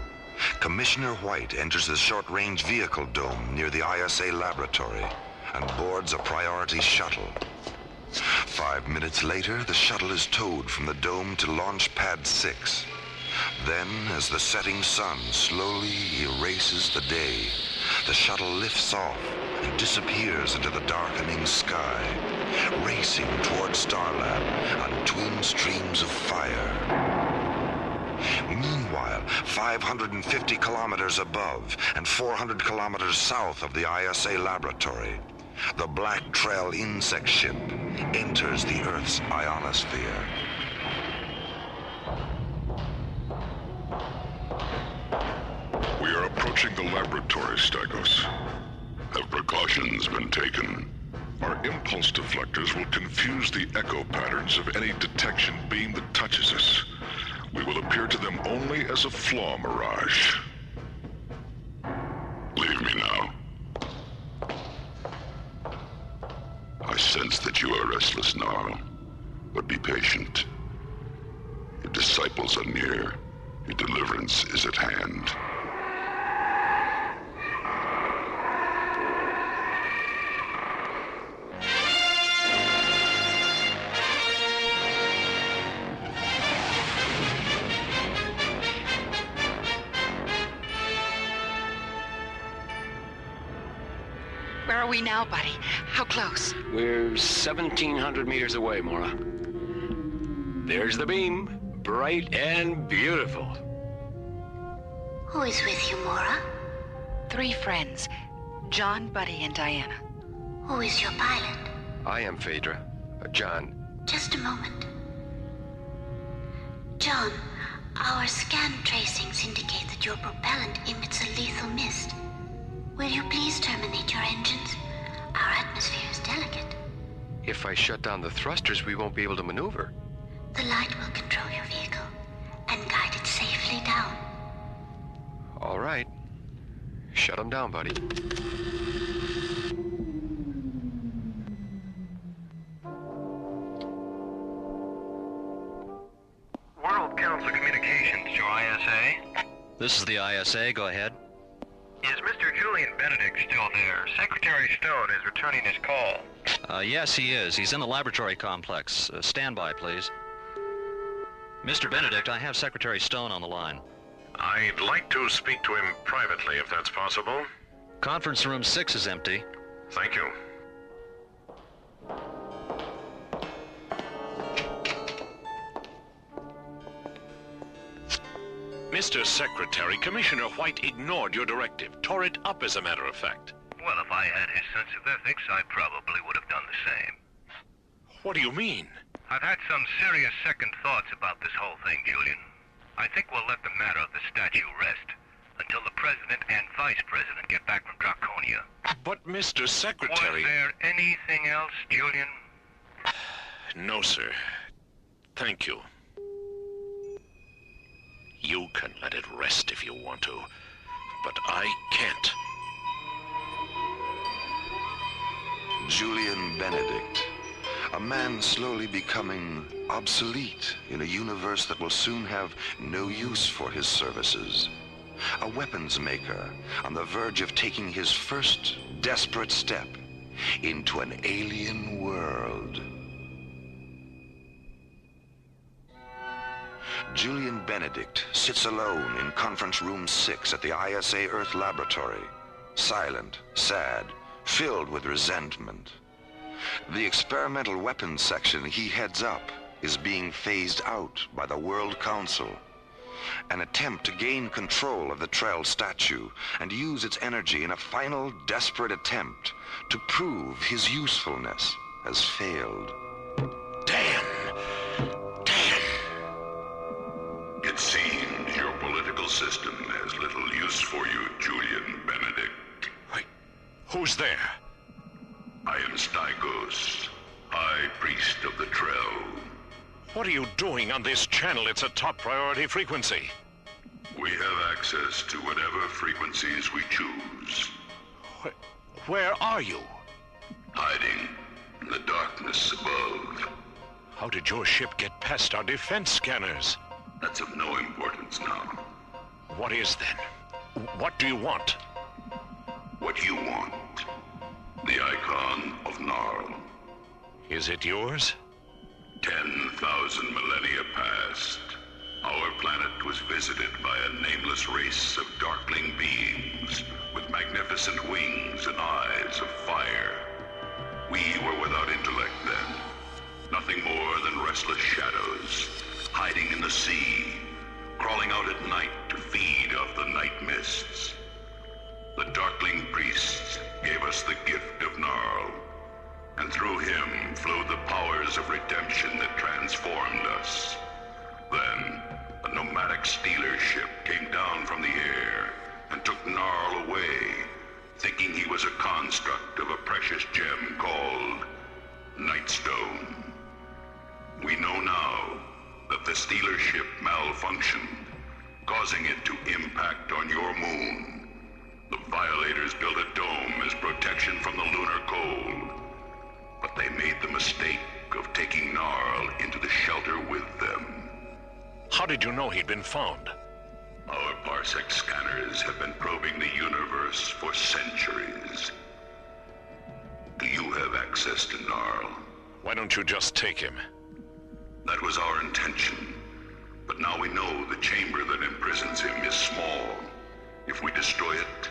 Commissioner White enters the short-range vehicle dome near the ISA laboratory and boards a priority shuttle. 5 minutes later, the shuttle is towed from the dome to Launch Pad 6. Then, as the setting sun slowly erases the day, the shuttle lifts off and disappears into the darkening sky, racing toward Starlab on twin streams of fire. Meanwhile, 550 kilometers above and 400 kilometers south of the ISA laboratory, the Black Trail insect ship enters the Earth's ionosphere. We are approaching the laboratory, Stygos. Have precautions been taken? Our impulse deflectors will confuse the echo patterns of any detection beam that touches us. We will appear to them only as a flaw mirage. Leave me now. I sense that you are restless now, but be patient. Your disciples are near. Your deliverance is at hand. Where are we now, buddy? How close? We're 1,700 meters away, Mora. There's the beam, bright and beautiful. Who is with you, Mora? 3 friends, John, Buddy, and Diana. Who is your pilot? I am Phaedra. John. Just a moment. John, our scan tracings indicate that your propellant emits a lethal mist. Will you please terminate your engines? Our atmosphere is delicate. If I shut down the thrusters, we won't be able to maneuver. The light will control your vehicle and guide it safely down. All right. Shut them down, buddy. World Council Communications to ISA. This is the ISA. Go ahead. Is Mr. Julian Benedict still there? Secretary Stone is returning his call. Yes, he is. He's in the laboratory complex. Stand by, please. Mr. Benedict, I have Secretary Stone on the line. I'd like to speak to him privately, if that's possible. Conference room 6 is empty. Thank you. Mr. Secretary, Commissioner White ignored your directive, tore it up as a matter of fact. Well, if I had his sense of ethics, I probably would have done the same. What do you mean? I've had some serious second thoughts about this whole thing, Julian. I think we'll let the matter of the statue rest until the President and Vice President get back from Draconia. But, Mr. Secretary... Was there anything else, Julian? No, sir. Thank you. You can let it rest if you want to, but I can't. Julian Benedict, a man slowly becoming obsolete in a universe that will soon have no use for his services. A weapons maker on the verge of taking his first desperate step into an alien world. Julian Benedict sits alone in conference room 6 at the ISA Earth laboratory, silent, sad, filled with resentment. The experimental weapons section he heads up is being phased out by the World Council. An attempt to gain control of the Trail statue and use its energy in a final desperate attempt to prove his usefulness has failed. It seems your political system has little use for you, Julian Benedict. Wait, who's there? I am Stygos, High Priest of the Trail. What are you doing on this channel? It's a top priority frequency. We have access to whatever frequencies we choose. Where are you? Hiding in the darkness above. How did your ship get past our defense scanners? That's of no importance now. What is then? What do you want? What you want. The icon of Gnarl. Is it yours? 10,000 millennia past. Our planet was visited by a nameless race of darkling beings with magnificent wings and eyes of fire. We were without intellect then, nothing more than restless shadows, hiding in the sea, crawling out at night to feed off the night mists. The darkling priests gave us the gift of Gnarl, and through him flowed the powers of redemption that transformed us. Then, a nomadic stealer ship came down from the air and took Gnarl away, thinking he was a construct of a precious gem called Nightstone. We know now that the stealer ship malfunctioned, causing it to impact on your moon. The violators built a dome as protection from the lunar cold, but they made the mistake of taking Gnarl into the shelter with them. How did you know he'd been found? Our parsec scanners have been probing the universe for centuries. Do you have access to Gnarl? Why don't you just take him? That was our intention. But now we know the chamber that imprisons him is small. If we destroy it,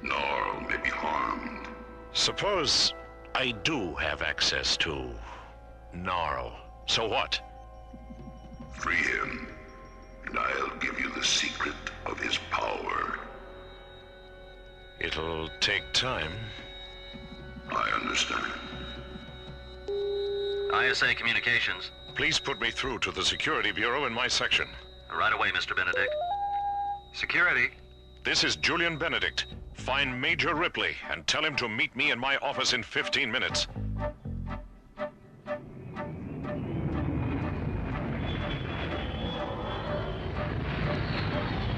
Gnarl may be harmed. Suppose I do have access to Gnarl. So what? Free him, and I'll give you the secret of his power. It'll take time. I understand. ISA Communications. Please put me through to the Security Bureau in my section. Right away, Mr. Benedict. Security. This is Julian Benedict. Find Major Ripley and tell him to meet me in my office in 15 minutes.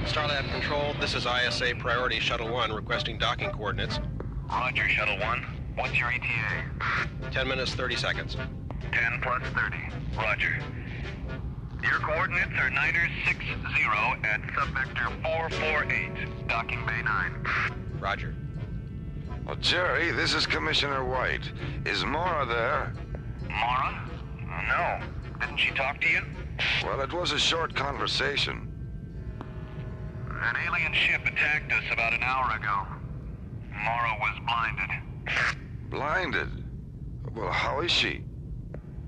Starlab Control, this is ISA Priority Shuttle 1 requesting docking coordinates. Roger, Shuttle 1. What's your ETA? 10 minutes, 30 seconds. 10 plus 30. Roger. Your coordinates are Niners 60 at subvector 448, docking bay 9. Roger. Well, Jerry, this is Commissioner White. Is Mara there? Mara? No. Didn't she talk to you? Well, it was a short conversation. An alien ship attacked us about an hour ago. Mara was blinded. Blinded? Well, how is she?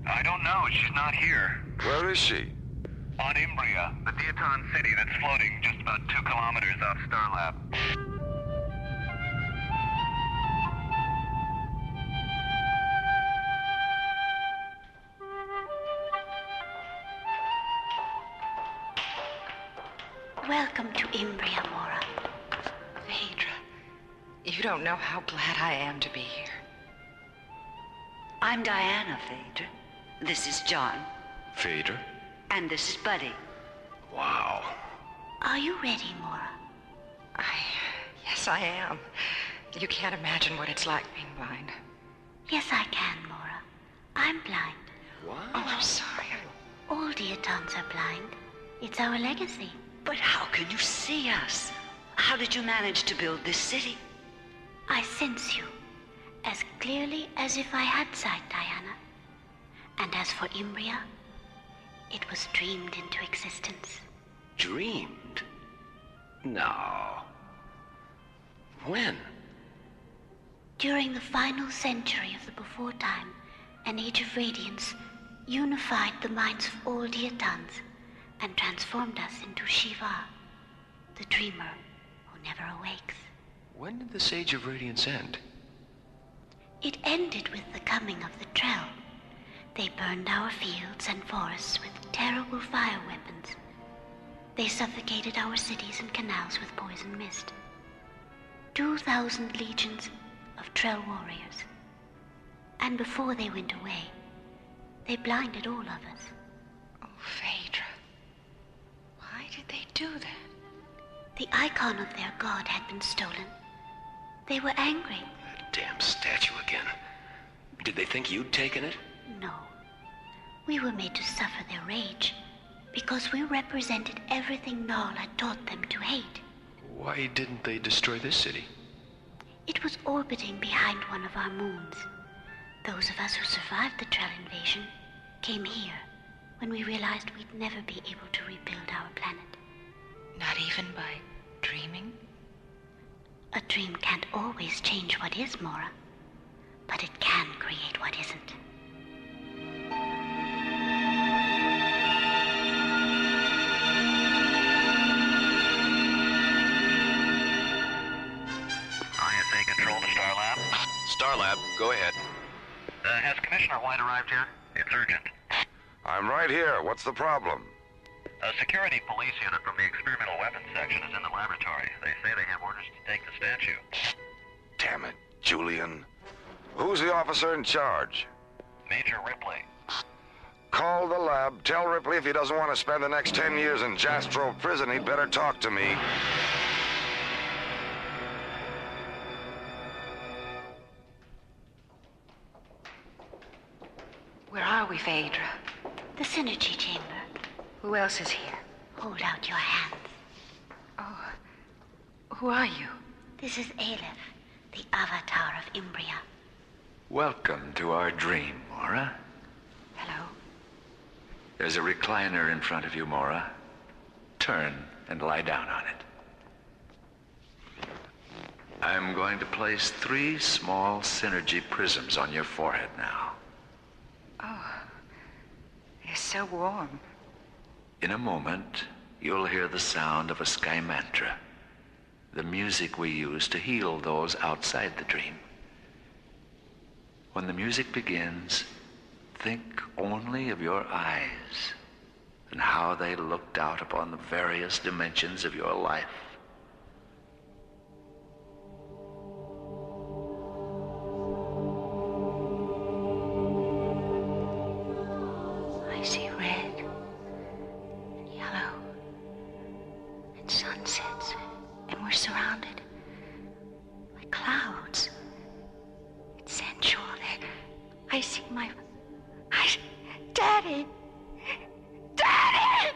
I don't know. She's not here. Where is she? On Imbria, the Diaton city that's floating just about 2 kilometers off Starlab. Welcome to Imbria, Mora. Phaedra, you don't know how glad I am to be here. I'm Diana, Phaedra. This is John. Phaedra? And this is Buddy. Wow. Are you ready, Mora? Yes, I am. You can't imagine what it's like being blind. Yes, I can, Mora. I'm blind. What? Oh, I'm sorry. All Diatons are blind. It's our legacy. But how can you see us? How did you manage to build this city? I sense you, as clearly as if I had sight, Diana. And as for Imbria, it was dreamed into existence. Dreamed? No. When? During the final century of the before time, an age of radiance unified the minds of all Diatons and transformed us into Shiva, the dreamer who never awakes. When did this age of radiance end? It ended with the coming of the Trell. They burned our fields and forests with terrible fire weapons. They suffocated our cities and canals with poison mist. 2,000 legions of Trell warriors. And before they went away, they blinded all of us. Oh, Phaedra. Why did they do that? The icon of their god had been stolen. They were angry. That damn statue again. Did they think you'd taken it? No. We were made to suffer their rage because we represented everything Gnarl had taught them to hate. Why didn't they destroy this city? It was orbiting behind one of our moons. Those of us who survived the Trell invasion came here, when we realized we'd never be able to rebuild our planet. Not even by dreaming? A dream can't always change what is, Mora, but it can create what isn't. ISA control to Starlab. Starlab, go ahead. Has Commissioner White arrived here? It's urgent. I'm right here. What's the problem? A security police unit from the experimental weapons section is in the laboratory. They say they have orders to take the statue. Damn it, Julian. Who's the officer in charge? Major Ripley. Call the lab. Tell Ripley if he doesn't want to spend the next 10 years in Jastrow prison, he'd better talk to me. Where are we, Phaedra? The Synergy Chamber. Who else is here? Hold out your hands. Oh, who are you? This is Aleph, the avatar of Imbria. Welcome to our dream, Mora. Hello. There's a recliner in front of you, Mora. Turn and lie down on it. I'm going to place 3 small Synergy prisms on your forehead now. Oh, they're so warm. In a moment, you'll hear the sound of a sky mantra, the music we use to heal those outside the dream. When the music begins, think only of your eyes and how they looked out upon the various dimensions of your life. I see red, yellow, and sunsets, and we're surrounded by clouds. It's sensual. I see Daddy! Daddy!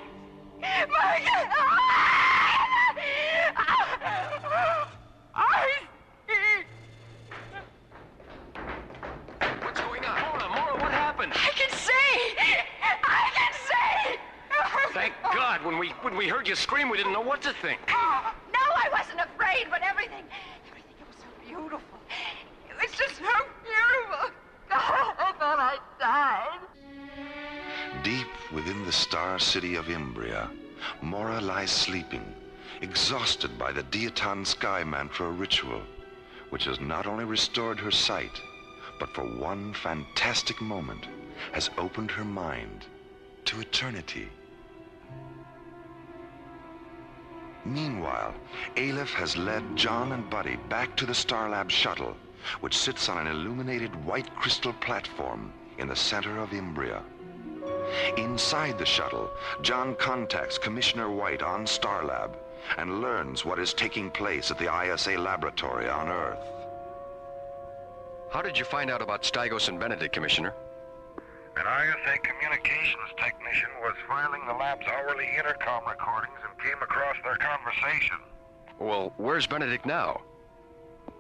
What's going on? Mora, what happened? I can see! Thank God, when we heard you scream, we didn't know what to think. Oh, no, I wasn't afraid, but everything, it was so beautiful. It was just so beautiful. I thought I died. Deep within the star city of Imbria, Mora lies sleeping, exhausted by the Diaton Sky Mantra ritual, which has not only restored her sight, but for one fantastic moment has opened her mind to eternity. Meanwhile, Aleph has led John and Buddy back to the Starlab shuttle, which sits on an illuminated white crystal platform in the center of Imbria. Inside the shuttle, John contacts Commissioner White on Starlab and learns what is taking place at the ISA laboratory on Earth. How did you find out about Stygos and Benedict, Commissioner? An ISA communications technician was filing the lab's hourly intercom recordings and came across their conversation. Well, where's Benedict now?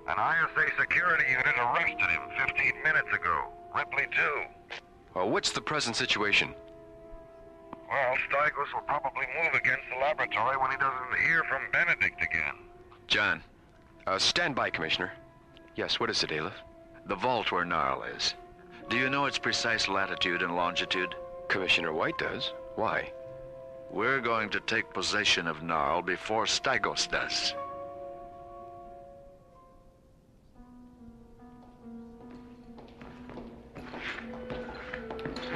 An ISA security unit arrested him 15 minutes ago. Ripley, too. Well, what's the present situation? Well, Stygos will probably move against the laboratory when he doesn't hear from Benedict again. John. Stand by, Commissioner. Yes, what is it, Aleph? The vault where Gnarl is. Do you know its precise latitude and longitude? Commissioner White does. Why? We're going to take possession of Gnarl before Stygos does.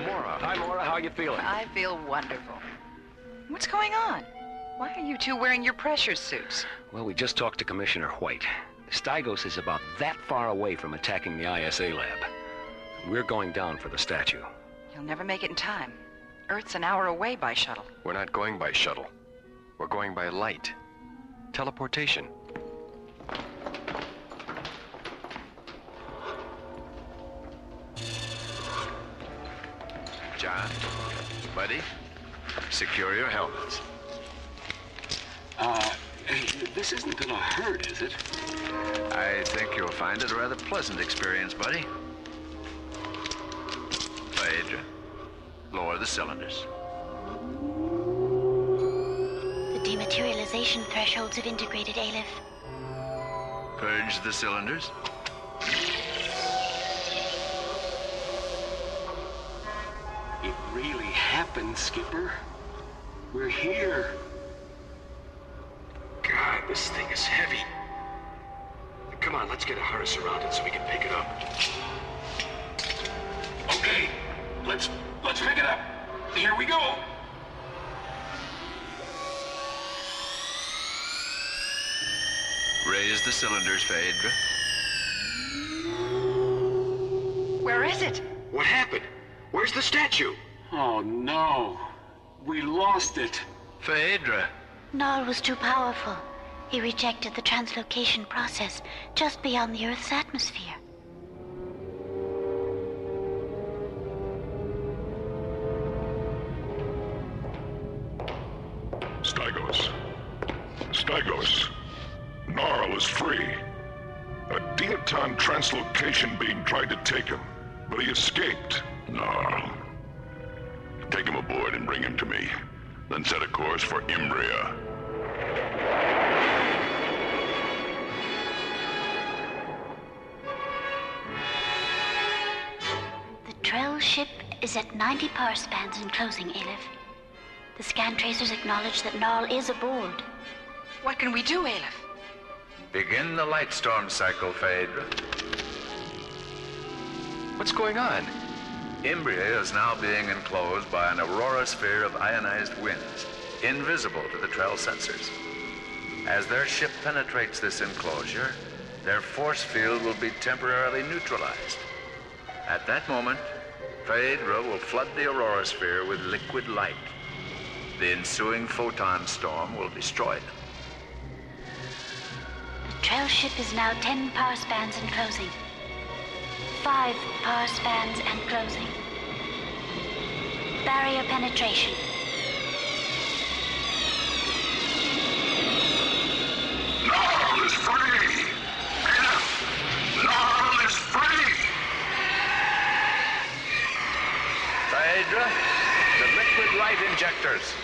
Mora. Hi, Mora. How are you feeling? I feel wonderful. What's going on? Why are you two wearing your pressure suits? Well, we just talked to Commissioner White. Stygos is about that far away from attacking the ISA lab. We're going down for the statue. You'll never make it in time. Earth's an hour away by shuttle. We're not going by shuttle. We're going by light. Teleportation. John, Buddy, secure your helmets. This isn't gonna hurt, is it? I think you'll find it a rather pleasant experience, Buddy. Phaedra. Lower the cylinders. The dematerialization thresholds have integrated, Aleph. Purge the cylinders. It really happened, Skipper. We're here. God, this thing is heavy. Come on, let's get a harness around it so we can pick it up. Okay, let's pick it up. Here we go. Raise the cylinders, Phaedra. Where is it? What happened? Where's the statue? Oh, no. We lost it. Phaedra. Null was too powerful. He rejected the translocation process just beyond the Earth's atmosphere. Stygos. Gnarl is free. A Deaton translocation beam tried to take him, but he escaped. Gnarl. Take him aboard and bring him to me. Then set a course for Imbria. The Trell ship is at 90 power spans and closing, Aleph. The scan tracers acknowledge that Null is aboard. What can we do, Aleph? Begin the light storm cycle, Phaedra. What's going on? Imbria is now being enclosed by an aurora sphere of ionized winds, invisible to the Trell sensors. As their ship penetrates this enclosure, their force field will be temporarily neutralized. At that moment, Phaedra will flood the aurora sphere with liquid light. The ensuing photon storm will destroy them. The Trell ship is now 10 power spans and closing. 5 power spans and closing. Barrier penetration. Gnarl is free! Gnarl is free! Phaedra, the liquid light injectors.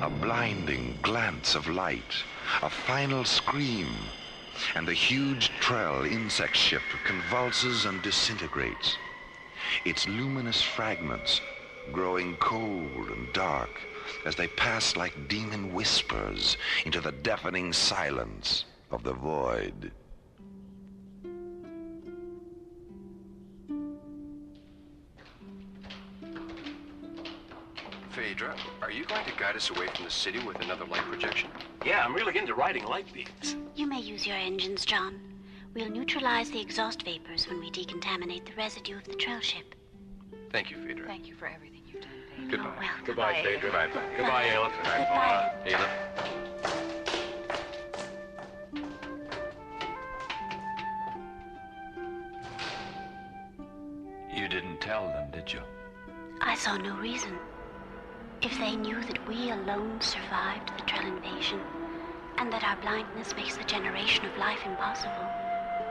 A blinding glance of light, a final scream, and the huge Trell insect ship convulses and disintegrates. Its luminous fragments growing cold and dark as they pass like demon whispers into the deafening silence of the void. Phaedra, are you going to guide us away from the city with another light projection? Yeah, I'm really into riding light beams. You may use your engines, John. We'll neutralize the exhaust vapors when we decontaminate the residue of the Trell ship. Thank you, Phaedra. Thank you for everything you've done, Phaedra. Goodbye. Oh, well, Goodbye, Phaedra. Goodbye. Goodbye, Aleph. Goodbye. Aleph. You didn't tell them, did you? I saw no reason. If they knew that we alone survived the Trell invasion, and that our blindness makes the generation of life impossible,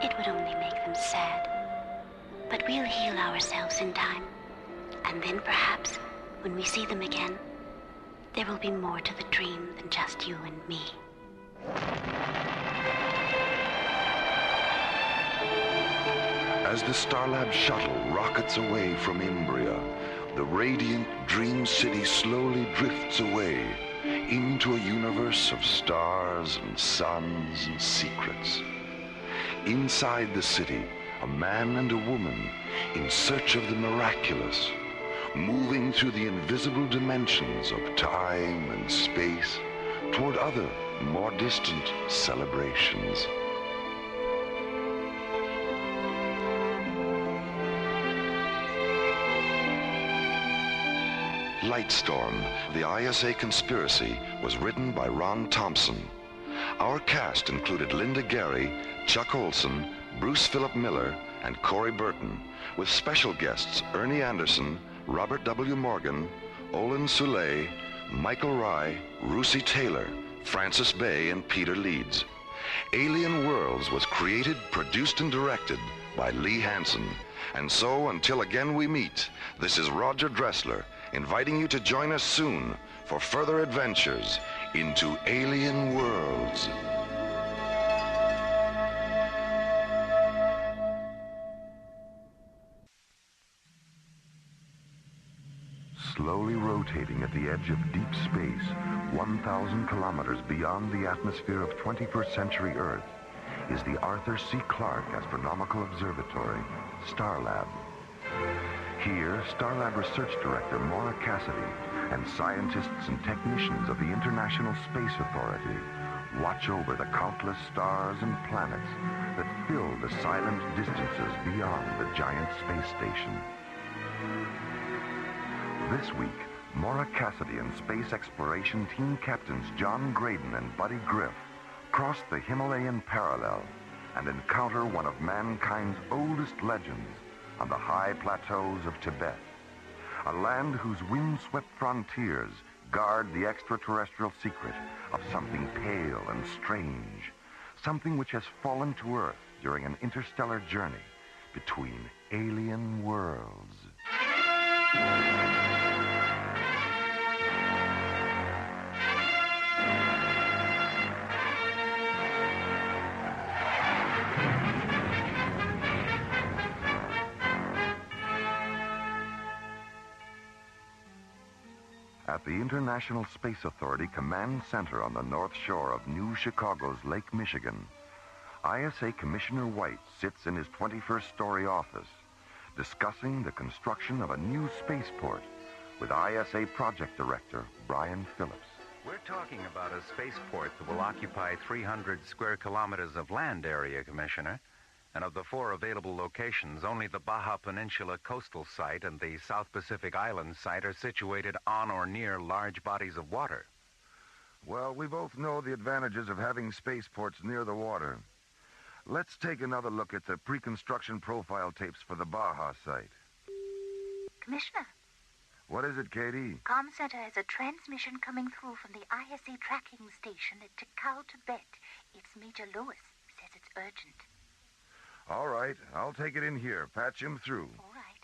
it would only make them sad. But we'll heal ourselves in time, and then perhaps, when we see them again, there will be more to the dream than just you and me. As the Starlab shuttle rockets away from Imbria, the radiant Dream City slowly drifts away into a universe of stars and suns and secrets. Inside the city, a man and a woman in search of the miraculous, moving through the invisible dimensions of time and space toward other, more distant celebrations. Lightstorm, the ISA Conspiracy, was written by Ron Thompson. Our cast included Linda Gary, Chuck Olson, Bruce Philip Miller, and Corey Burton, with special guests Ernie Anderson, Robert W. Morgan, Olin Soule, Michael Rye, Russi Taylor, Francis Bay, and Peter Leeds. Alien Worlds was created, produced, and directed by Lee Hansen. And so, until again we meet, this is Roger Dressler, inviting you to join us soon for further adventures into Alien Worlds. Slowly rotating at the edge of deep space, 1,000 kilometers beyond the atmosphere of 21st century Earth, is the Arthur C. Clarke Astronomical Observatory, Starlab. Here, Starlab Research Director Maura Cassidy and scientists and technicians of the International Space Authority watch over the countless stars and planets that fill the silent distances beyond the giant space station. This week, Maura Cassidy and Space Exploration Team Captains John Graydon and Buddy Griff cross the Himalayan parallel and encounter one of mankind's oldest legends on the high plateaus of Tibet, a land whose wind-swept frontiers guard the extraterrestrial secret of something pale and strange, something which has fallen to Earth during an interstellar journey between alien worlds. At the International Space Authority Command Center on the North Shore of New Chicago's Lake Michigan, ISA Commissioner White sits in his 21st story office discussing the construction of a new spaceport with ISA Project Director Brian Phillips. We're talking about a spaceport that will occupy 300 square kilometers of land area, Commissioner. And of the 4 available locations, only the Baja Peninsula coastal site and the South Pacific Island site are situated on or near large bodies of water. Well, we both know the advantages of having spaceports near the water. Let's take another look at the pre-construction profile tapes for the Baja site. Commissioner, What is it, Katie? Comm Center has a transmission coming through from the ISA tracking station at Tikal, Tibet. It's Major Lewis. Says it's urgent. All right, I'll take it in here. Patch him through. All right.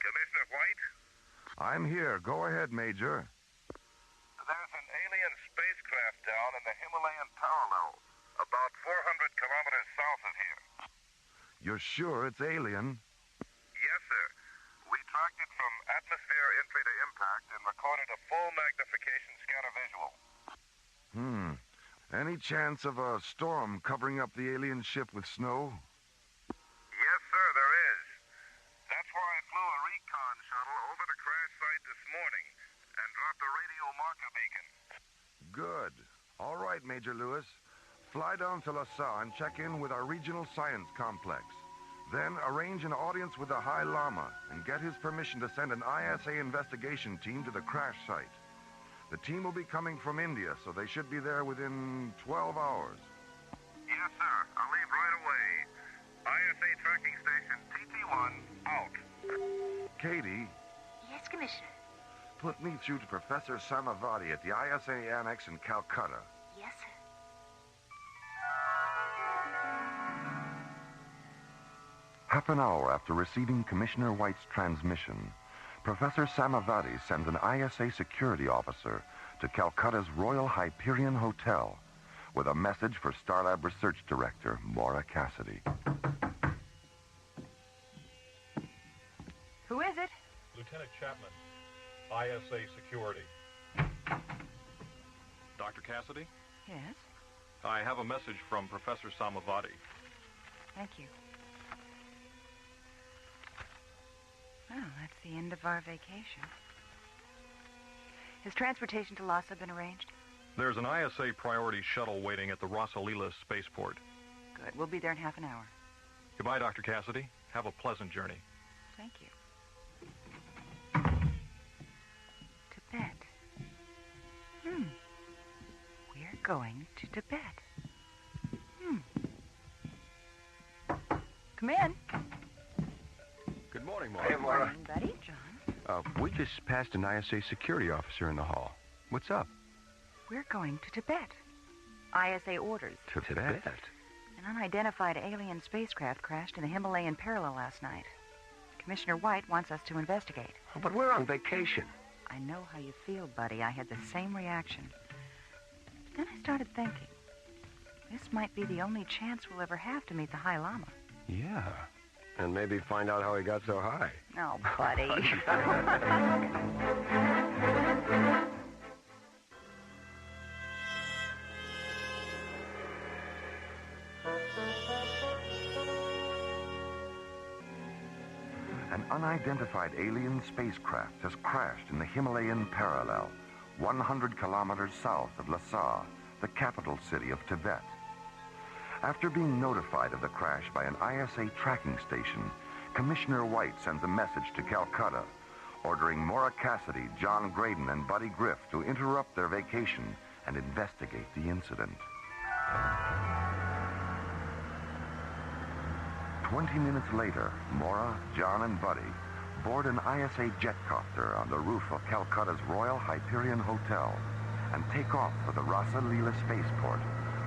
Commissioner White? I'm here. Go ahead, Major. There's an alien spacecraft down in the Himalayan parallel, about 400 kilometers south of here. You're sure it's alien? Yes, sir. We tracked it from atmosphere entry to impact and recorded a full magnification scanner visual. Any chance of a storm covering up the alien ship with snow? Yes, sir, there is. That's why I flew a recon shuttle over the crash site this morning and dropped a radio marker beacon. Good. All right, Major Lewis. Fly down to LaSalle and check in with our regional science complex. Then arrange an audience with the High Lama and get his permission to send an ISA investigation team to the crash site. The team will be coming from India, so they should be there within 12 hours. Yes, sir. I'll leave right away. ISA tracking station TT1 out. Katie, Yes, Commissioner. put me through to Professor Samavati at the ISA Annex in Calcutta. Yes, sir. Half an hour after receiving Commissioner White's transmission, Professor Samavati sends an ISA security officer to Calcutta's Royal Hyperion Hotel with a message for Starlab Research Director Maura Cassidy. Who is it? Lieutenant Chapman, ISA Security. Dr. Cassidy? Yes, I have a message from Professor Samavati. thank you. Well, that's the end of our vacation. Has transportation to Lhasa been arranged? There's an ISA priority shuttle waiting at the Rasalila spaceport. Good. We'll be there in half an hour. Goodbye, Dr. Cassidy. Have a pleasant journey. Thank you. Tibet. We're going to Tibet. Come in. Good morning, Maura. Good morning, Buddy. John. We just passed an ISA security officer in the hall. What's up? We're going to Tibet. ISA orders. Tibet? An unidentified alien spacecraft crashed in the Himalayan parallel last night. Commissioner White wants us to investigate. Oh, but we're on vacation. I know how you feel, buddy. I had the same reaction. Then I started thinking, this might be the only chance we'll ever have to meet the High Lama. Yeah. And maybe find out how he got so high. Oh, buddy. An unidentified alien spacecraft has crashed in the Himalayan parallel, 100 kilometers south of Lhasa, the capital city of Tibet. After being notified of the crash by an ISA tracking station, Commissioner White sends a message to Calcutta, ordering Maura Cassidy, John Graydon, and Buddy Griff to interrupt their vacation and investigate the incident. 20 minutes later, Maura, John, and Buddy board an ISA jetcopter on the roof of Calcutta's Royal Hyperion Hotel and take off for the Rasa Leela spaceport,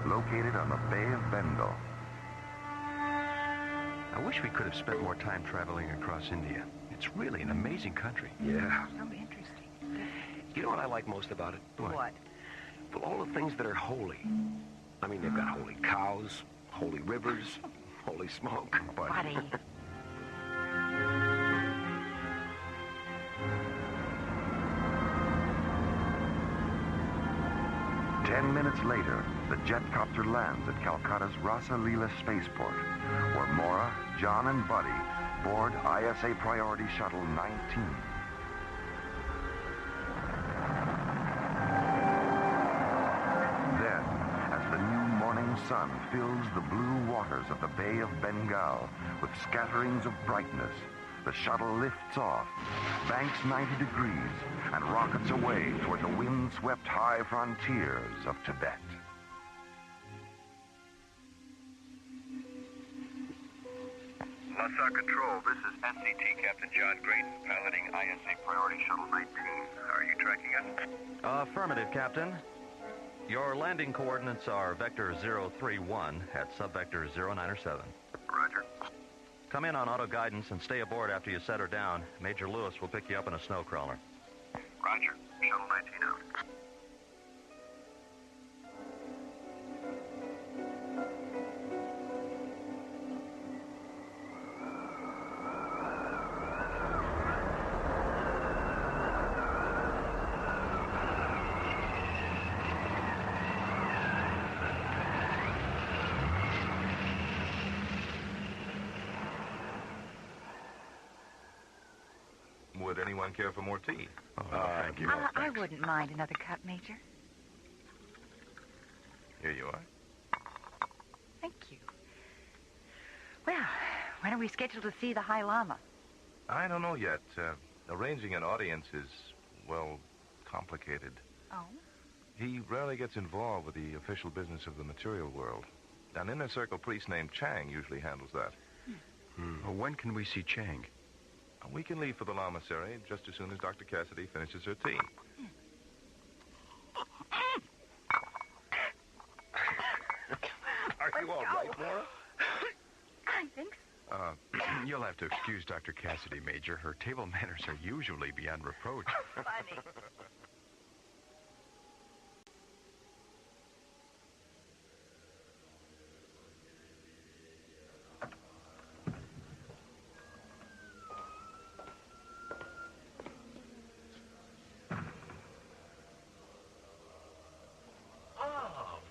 located on the Bay of Bengal. I wish we could have spent more time traveling across India. It's really an amazing country. Yeah. So interesting. You know what I like most about it? What? Well, all the things that are holy. I mean, they've got holy cows, holy rivers, holy smoke. Buddy. 10 minutes later, the jetcopter lands at Calcutta's Rasa Leela spaceport, where Maura, John, and Buddy board ISA Priority Shuttle 19. Then, as the new morning sun fills the blue waters of the Bay of Bengal with scatterings of brightness, the shuttle lifts off, banks 90 degrees, and rockets away toward the wind-swept high frontiers of Tibet. Lhasa Control, this is SCT Captain John Graydon, piloting ISA Priority Shuttle 19. Are you tracking us? Affirmative, Captain. Your landing coordinates are vector 031 at subvector 097. Roger. Come in on auto guidance and stay aboard after you set her down. Major Lewis will pick you up in a snow crawler. Roger. Shuttle 19 out. Would anyone care for more tea? Thank you. I wouldn't mind another cup, Major. Here you are. Thank you. Well, when are we scheduled to see the High Lama? I don't know yet. Arranging an audience is, well, complicated. Oh? He rarely gets involved with the official business of the material world. An inner circle priest named Chang usually handles that. Well, when can we see Chang? We can leave for the Lamasery just as soon as Dr. Cassidy finishes her tea. Are you all right, Maura? I think so. You'll have to excuse Dr. Cassidy, Major. Her table manners are usually beyond reproach. Funny.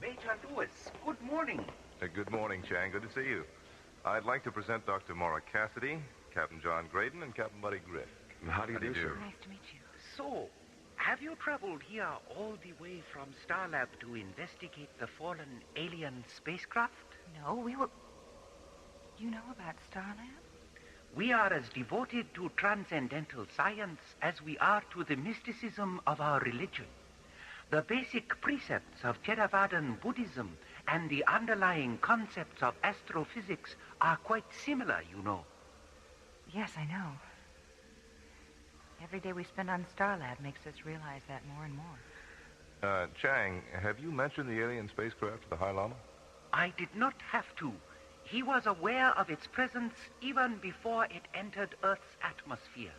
Major Lewis, good morning. Good morning, Chang. Good to see you. I'd like to present Dr. Maura Cassidy, Captain John Graydon, and Captain Buddy Griff. How do you do, sir? Nice to meet you. So, have you traveled here all the way from Starlab to investigate the fallen alien spacecraft? No, we were... You know about Starlab? We are as devoted to transcendental science as we are to the mysticism of our religion. The basic precepts of Theravadan Buddhism and the underlying concepts of astrophysics are quite similar, you know. Yes, I know. Every day we spend on Starlab makes us realize that more and more. Chang, have you mentioned the alien spacecraft to the High Lama? I did not have to. He was aware of its presence even before it entered Earth's atmosphere.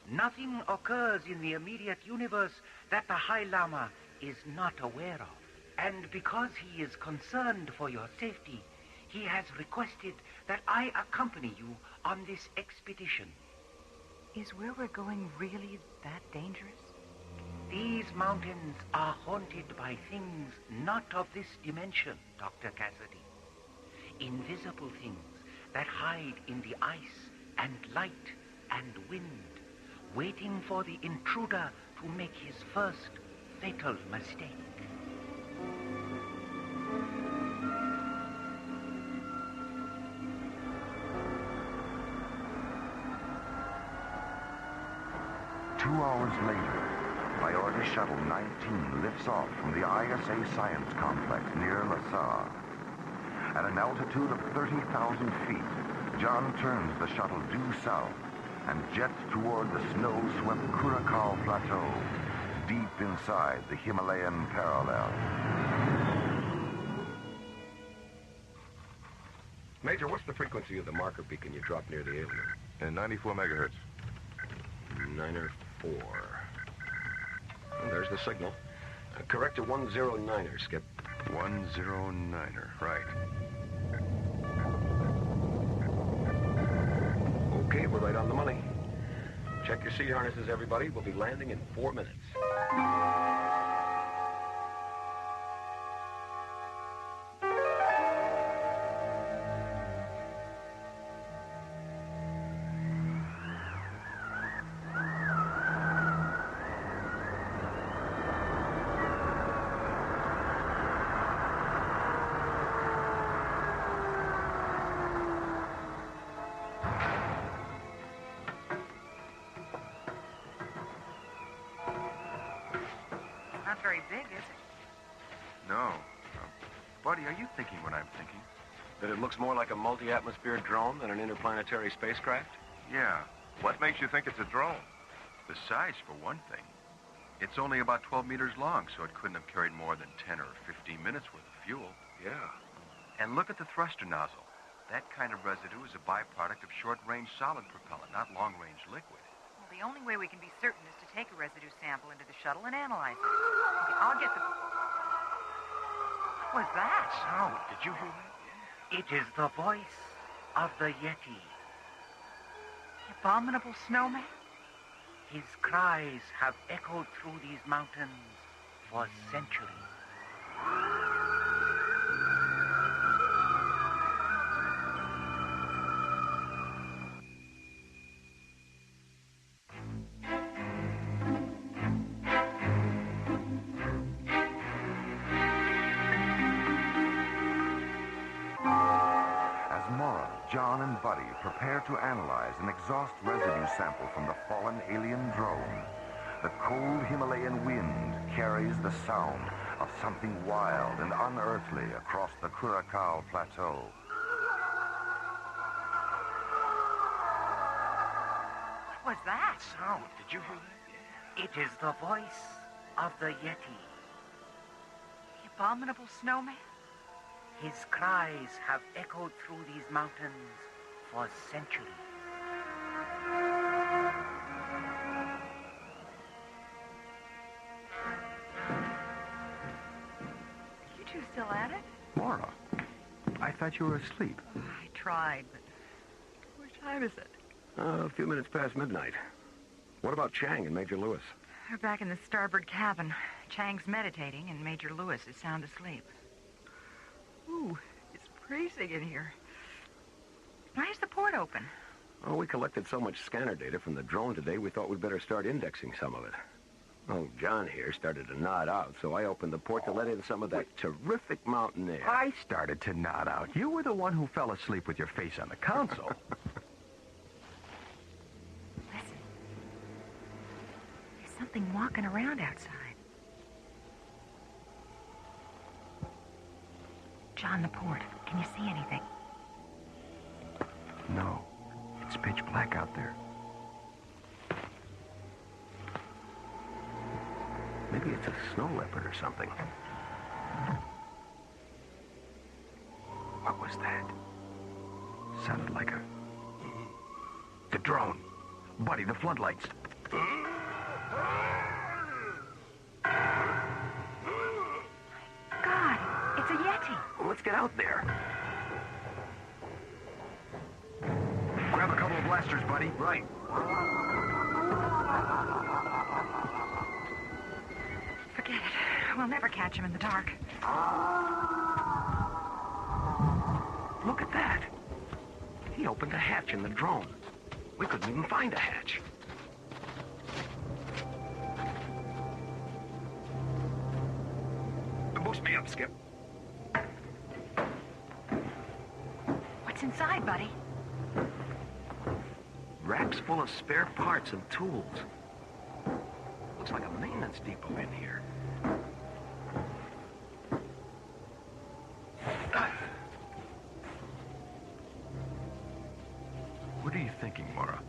Nothing occurs in the immediate universe that the High Lama is not aware of. And because he is concerned for your safety, he has requested that I accompany you on this expedition. Is where we're going really that dangerous? These mountains are haunted by things not of this dimension, Dr. Cassidy. Invisible things that hide in the ice and light and wind, waiting for the intruder to make his first fatal mistake. Two hours later, Priority Shuttle 19 lifts off from the ISA Science Complex near LaSalle. At an altitude of 30,000 feet, John turns the shuttle due south and jets toward the snow-swept Curacao Plateau, deep inside the Himalayan parallel. Major, what's the frequency of the marker beacon you dropped near the alien? 94 megahertz. 904. Well, there's the signal. Correct to 109er, Skip. 109er, right. Okay, we're right on the money. Check your seat harnesses, everybody. We'll be landing in 4 minutes. Not very big, is it? No. Buddy, are you thinking what I'm thinking? That it looks more like a multi-atmosphere drone than an interplanetary spacecraft? Yeah. What makes you think it's a drone? The size, for one thing. It's only about 12 meters long, so it couldn't have carried more than 10 or 15 minutes worth of fuel. Yeah. And look at the thruster nozzle. That kind of residue is a byproduct of short-range solid propellant, not long-range liquid. Well, the only way we can be certain is to take a residue sample into the shuttle and analyze it. Okay, I'll get the... What was that? Sound. Did you hear that? It is the voice of the Yeti. Abominable snowman? His cries have echoed through these mountains for centuries. As Mora, John, and Buddy prepare to analyze an exhaust residue sample from the fallen alien drone, the cold Himalayan wind carries the sound of something wild and unearthly across the Curacao Plateau. What was that? Sound. Did you hear that? It is the voice of the Yeti. The abominable snowman? His cries have echoed through these mountains for centuries. You two still at it? Mora, I thought you were asleep. I tried, but... What time is it? A few minutes past midnight. What about Chang and Major Lewis? We're back in the starboard cabin. Chang's meditating, and Major Lewis is sound asleep. Ooh, it's freezing in here. Why is the port open? Oh, we collected so much scanner data from the drone today, we thought we'd better start indexing some of it. Oh, John here started to nod out, so I opened the port to let in some of that terrific mountain air. I started to nod out. You were the one who fell asleep with your face on the console. Listen. There's something walking around outside. John, the port. Can you see anything? No. It's pitch black out there. Maybe it's a snow leopard or something. What was that? Sounded like a... The drone. Buddy, the floodlights. God, it's a Yeti. Let's get out there. Grab a couple of blasters, buddy. Right. Forget it. We'll never catch him in the dark. Look at that. He opened a hatch in the drone. We couldn't even find a hatch. Boost me up, Skip. What's inside, buddy? Racks full of spare parts and tools. Looks like a maintenance depot in here. What are you thinking, Mara?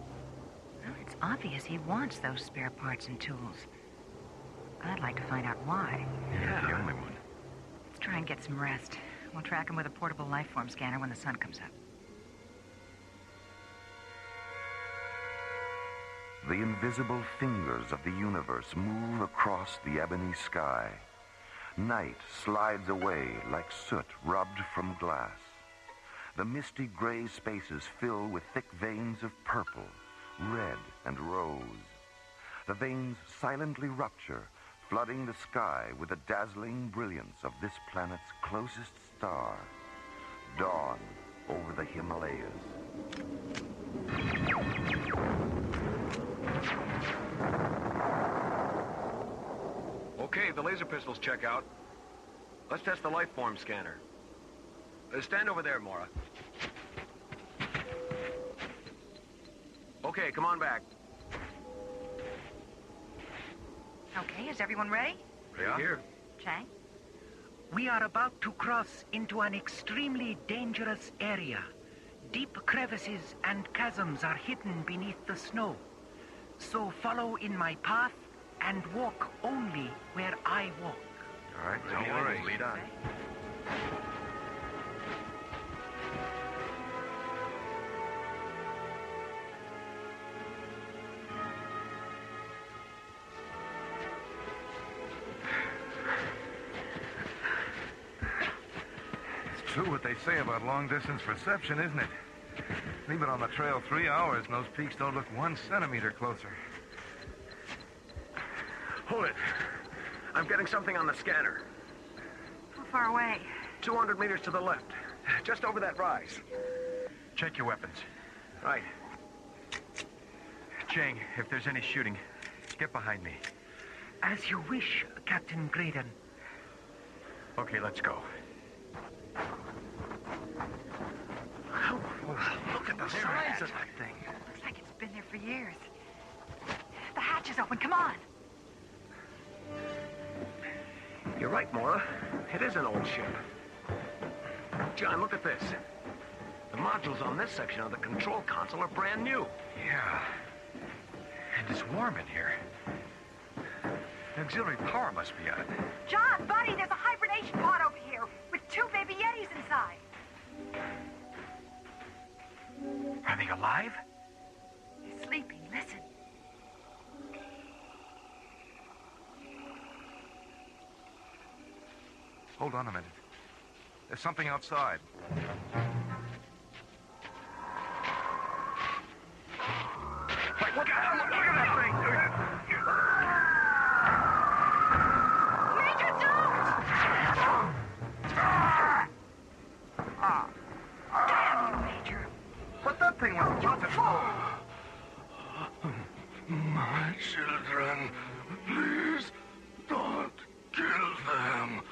Well, it's obvious he wants those spare parts and tools. I'd like to find out why. You're the only one. Let's try and get some rest. We'll track him with a portable life form scanner when the sun comes up. The invisible fingers of the universe move across the ebony sky. Night slides away like soot rubbed from glass. The misty gray spaces fill with thick veins of purple, red, and rose. The veins silently rupture, flooding the sky with the dazzling brilliance of this planet's closest star, dawn over the Himalayas. Okay, the laser pistols check out. Let's test the life form scanner. Stand over there, Mora. Okay, come on back. Okay, is everyone ready? Ready here. Chang? We are about to cross into an extremely dangerous area. Deep crevices and chasms are hidden beneath the snow. So follow in my path and walk only where I walk. All right, don't worry. Lead on. It's true what they say about long-distance perception, isn't it? Leave it on the trail 3 hours, and those peaks don't look 1 centimeter closer. Hold it. I'm getting something on the scanner. How far away? 200 meters to the left. Just over that rise. Check your weapons. Right. Chang, if there's any shooting, get behind me. As you wish, Captain Graydon. Okay, let's go. Oh, look at the size of that thing. Looks like it's been there for years. The hatch is open. Come on. You're right, Mora. It is an old ship. John, look at this. The modules on this section of the control console are brand new. Yeah. And it's warm in here. The auxiliary power must be on. John, buddy, there's a hibernation pod over here with 2 baby Yetis inside. Are they alive? They're sleeping. Listen. Hold on a minute. There's something outside. Hey, look at that thing! Major, don't! Damn you, Major. But that thing was just a fool. My children, please don't kill them.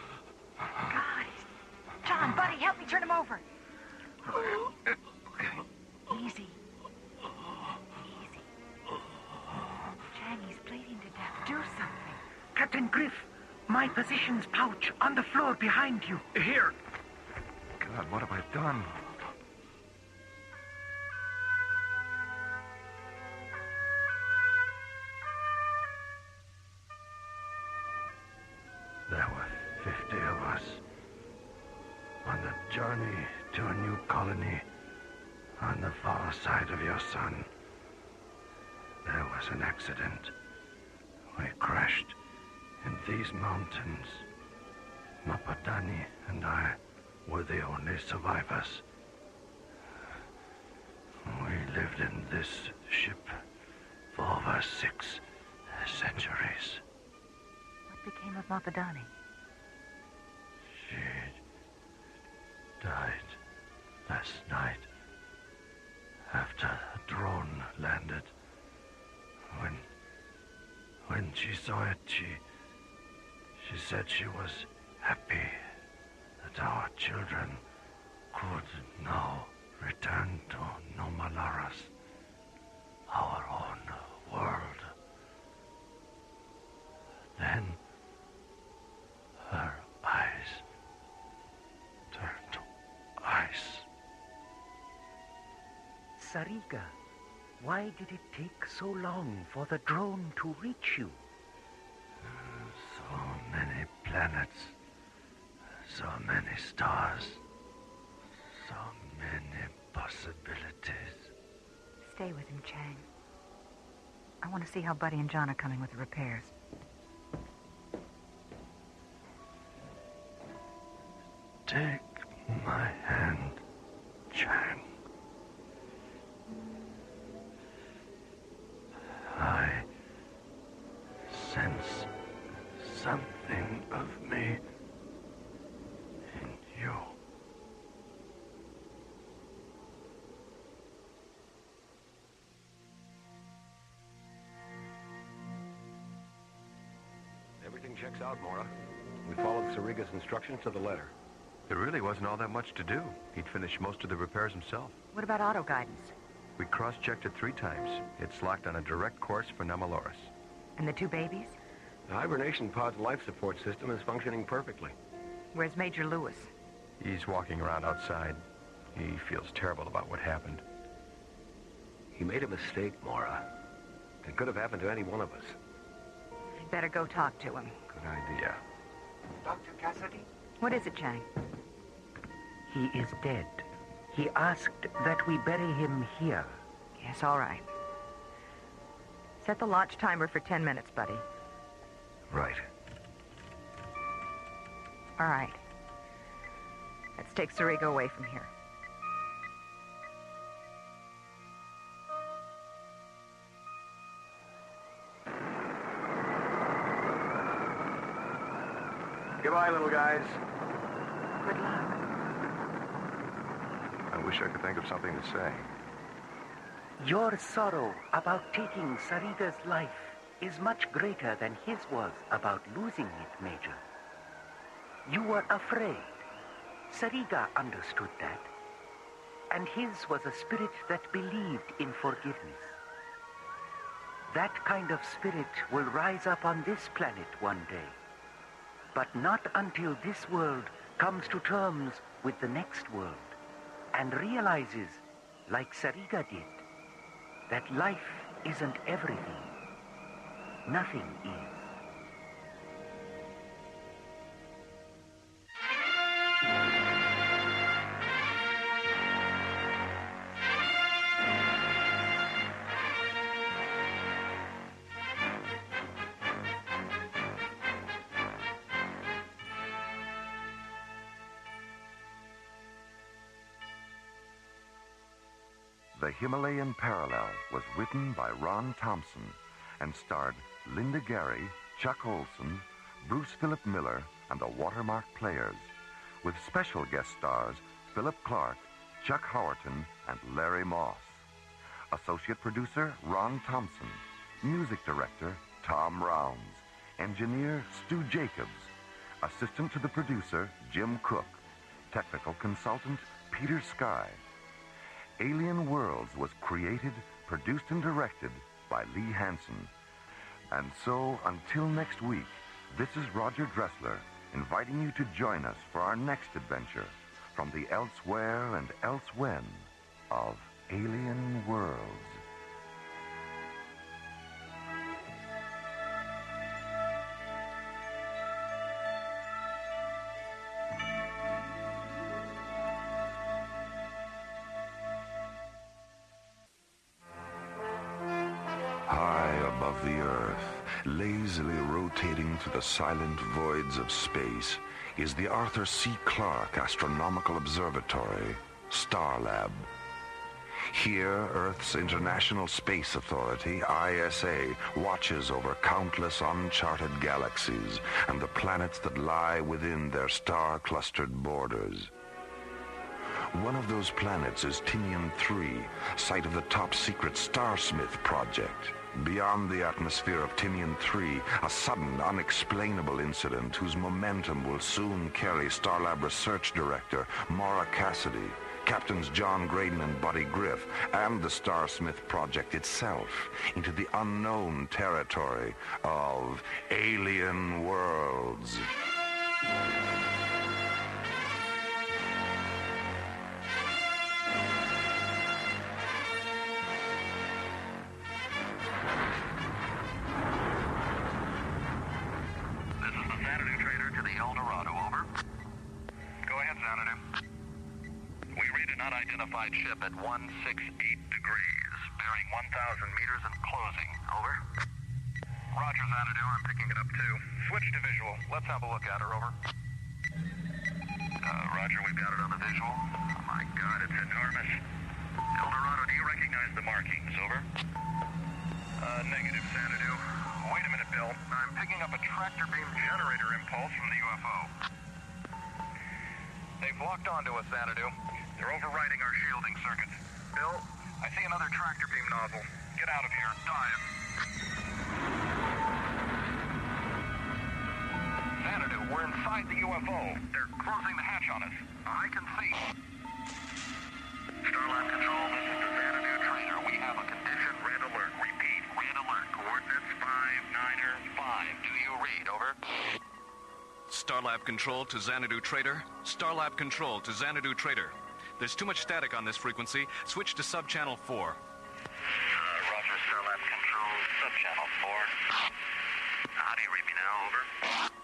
God. John, buddy, help me turn him over. Easy. Easy. Chang, he's bleeding to death. Do something. Captain Griff, my physician's pouch on the floor behind you. Here. God, what have I done? us. On the journey to a new colony on the far side of your sun, there was an accident. We crashed in these mountains. Mapadani and I were the only survivors. We lived in this ship for over 6 centuries. What became of Mapadani? She died last night after a drone landed. When she saw it, she said she was happy that our children could now return to Nomalaras, our own world. Then her eyes turned to ice. Sariga, why did it take so long for the drone to reach you? So many planets, so many stars, so many possibilities. Stay with him, Chang. I want to see how Buddy and John are coming with the repairs. Take my hand, Chang. I sense something of me in you. Everything checks out, Mora. We followed Sariga's instructions to the letter. There really wasn't all that much to do. He'd finished most of the repairs himself. What about auto guidance? We cross-checked it 3 times. It's locked on a direct course for Namaloris. And the 2 babies? The hibernation pod's life support system is functioning perfectly. Where's Major Lewis? He's walking around outside. He feels terrible about what happened. He made a mistake, Mora. It could have happened to any one of us. I'd better go talk to him. Good idea. Dr. Cassidy? What is it, Chang? He is dead. He asked that we bury him here. Yes, all right. Set the launch timer for 10 minutes, Buddy. Right. All right. Let's take Sariga away from here. Goodbye, little guys. Good luck. I wish I could think of something to say. Your sorrow about taking Sariga's life is much greater than his was about losing it, Major. You were afraid. Sariga understood that. And his was a spirit that believed in forgiveness. That kind of spirit will rise up on this planet one day. But not until this world comes to terms with the next world and realizes, like Sariga did, that life isn't everything. Nothing is. The Himalayan Parallel was written by Ron Thompson and starred Linda Gary, Chuck Olson, Bruce Philip Miller, and the Watermark Players, with special guest stars Philip Clark, Chuck Howerton, and Larry Moss. Associate producer Ron Thompson. Music director Tom Rounds. Engineer Stu Jacobs. Assistant to the producer Jim Cook. Technical consultant Peter Sky. Alien Worlds was created, produced, and directed by Lee Hansen. And so, until next week, this is Roger Dressler, inviting you to join us for our next adventure from the elsewhere and elsewhen of Alien Worlds. lazily rotating through the silent voids of space, is the Arthur C. Clarke Astronomical Observatory, Starlab. Here, Earth's International Space Authority, ISA, watches over countless uncharted galaxies and the planets that lie within their star-clustered borders. One of those planets is Tinian 3, site of the top-secret Starsmith project. Beyond the atmosphere of Tinian 3, a sudden, unexplainable incident whose momentum will soon carry Starlab Research Director Maura Cassidy, Captains John Graydon and Buddy Griff, and the Starsmith project itself into the unknown territory of alien worlds. Unidentified ship at 168 degrees, bearing 1,000 meters and closing. Over. Roger, Xanadu. I'm picking it up too. Switch to visual. Let's have a look at her. Over. Roger, we've got it on the visual. Oh my God, it's enormous. El Dorado, do you recognize the markings? Over. Negative, Xanadu. Wait a minute, Bill. I'm picking up a tractor beam generator impulse from the UFO. They've locked onto us, Xanadu. They're overriding our shielding circuits. Bill, I see another tractor beam nozzle. Get out of here. Dive. Xanadu, we're inside the UFO. They're closing the hatch on us. I can see. Starlab Control, this is the Xanadu trainer. We have a condition red alert. Repeat, red alert. Coordinates 595. Do you read? Over. Starlab Control to Xanadu Trader. Starlab Control to Xanadu Trader. There's too much static on this frequency. Switch to subchannel 4. Roger, Starlab Control, subchannel 4. How do you read me now? Over.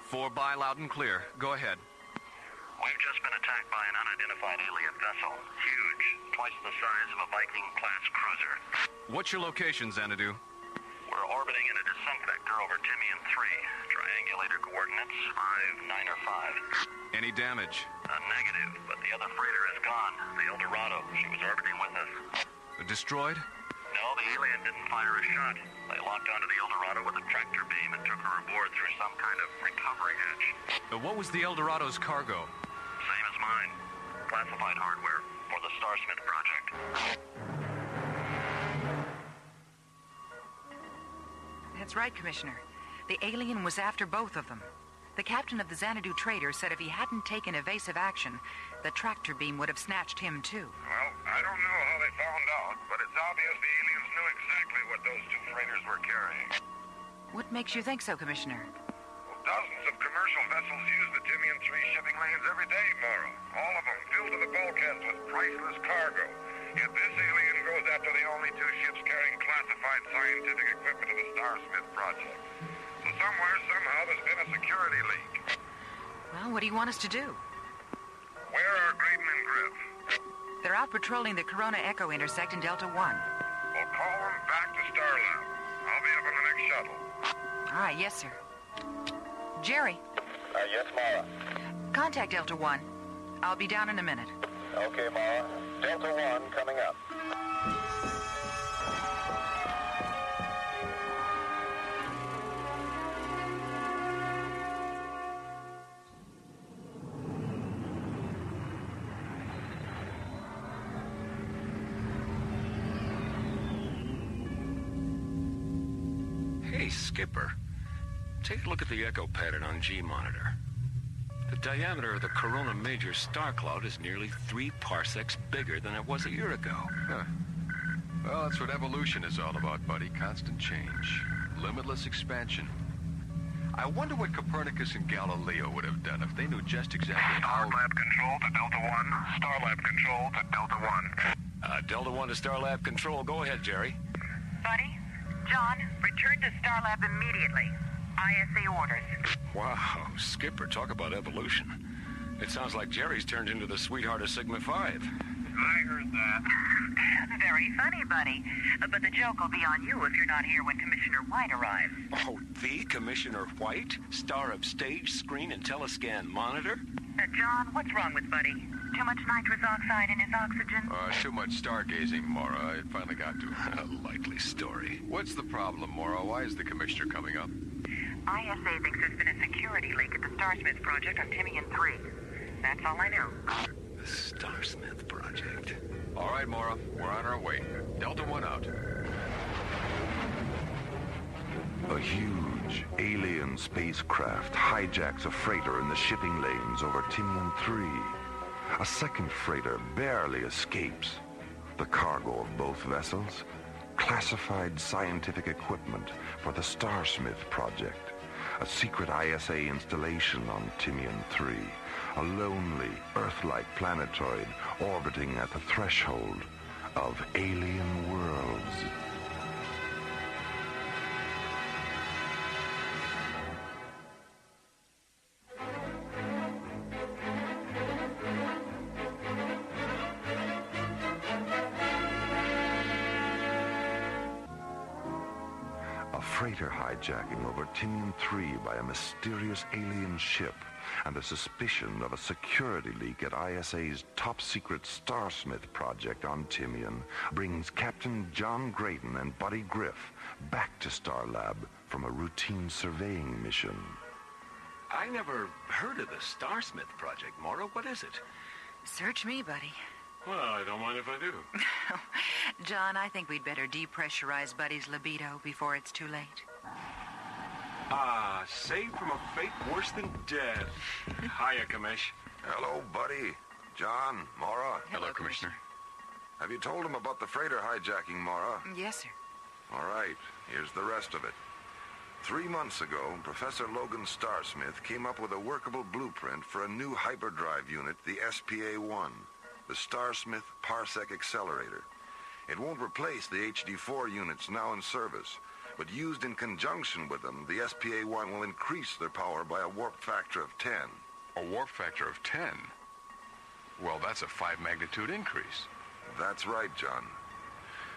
4 by, loud and clear. Go ahead. We've just been attacked by an unidentified alien vessel. Huge. Twice the size of a Viking-class cruiser. What's your location, Xanadu? We're orbiting in a descent vector over Tinian 3. Triangulator coordinates 5, 9, or 5. Any damage? Negative, but the other freighter is gone. The El Dorado. She was orbiting with us. Destroyed? No, the alien didn't fire a shot. They locked onto the El Dorado with a tractor beam and took her aboard through some kind of recovery hatch. What was the El Dorado's cargo? Same as mine. Classified hardware for the Starsmith project. That's right, Commissioner. The alien was after both of them. The captain of the Xanadu Trader said if he hadn't taken evasive action, the tractor beam would have snatched him too. Well, I don't know how they found out, but it's obvious the aliens knew exactly what those two freighters were carrying. What makes you think so, Commissioner? Well, dozens of commercial vessels use the Tinian 3 shipping lanes every day, Maura. All of them filled to the bulkheads with priceless cargo. Yet this alien goes after the only two ships carrying classified scientific equipment of the Starsmith project. So somewhere, somehow, there's been a security leak. Well, what do you want us to do? Where are Graydon and Griff? They're out patrolling the Corona Echo intersect in Delta 1. Well, call them back to Starlab. I'll be up on the next shuttle. All right, yes, sir. Jerry. Yes, Maura. Contact Delta 1. I'll be down in a minute. Okay, Maura. Delta 1 coming up. Hey, Skipper. Take a look at the echo pattern on G-monitor. The diameter of the Corona Major star cloud is nearly 3 parsecs bigger than it was a year ago. Huh. Well, that's what evolution is all about, buddy. Constant change. Limitless expansion. I wonder what Copernicus and Galileo would have done if they knew just exactly how... Starlab Control to Delta 1. Starlab Control to Delta 1. Delta 1 to Starlab Control. Go ahead, Jerry. Buddy? John, return to Starlab immediately. ISA orders. Wow, Skipper, talk about evolution. It sounds like Jerry's turned into the sweetheart of Sigma 5. I heard that. Very funny, buddy. But the joke will be on you if you're not here when Commissioner White arrives. Oh, the Commissioner White? Star of stage, screen, and telescan monitor? John, what's wrong with Buddy? Too much nitrous oxide in his oxygen? Too much stargazing, Mora. It finally got to A likely story. What's the problem, Mora? Why is the commissioner coming up? ISA thinks there's been a security leak at the Starsmith project on Timian 3. That's all I know. The Starsmith project. All right, Mora. We're on our way. Delta 1 out. A huge alien spacecraft hijacks a freighter in the shipping lanes over Timian 3. A second freighter barely escapes. The cargo of both vessels? Classified scientific equipment for the Starsmith project. A secret ISA installation on Timian 3. A lonely, Earth-like planetoid orbiting at the threshold of alien worlds. A freighter hijacking over Timian 3 by a mysterious alien ship and the suspicion of a security leak at ISA's top-secret Starsmith project on Timian brings Captain John Graydon and Buddy Griff back to Starlab from a routine surveying mission. I never heard of the Starsmith project, Mora. What is it? Search me, buddy. Well, I don't mind if I do. John, I think we'd better depressurize Buddy's libido before it's too late. Ah, saved from a fate worse than death. Hiya, Commish. Hello, Buddy. John, Mora. Hello, Commissioner. Have you told him about the freighter hijacking, Mora? Yes, sir. All right, here's the rest of it. 3 months ago, Professor Logan Starsmith came up with a workable blueprint for a new hyperdrive unit, the SPA-1, the Starsmith Parsec Accelerator. It won't replace the HD-4 units now in service, but used in conjunction with them, the SPA-1 will increase their power by a warp factor of 10. A warp factor of 10? Well, that's a 5-magnitude increase. That's right, John.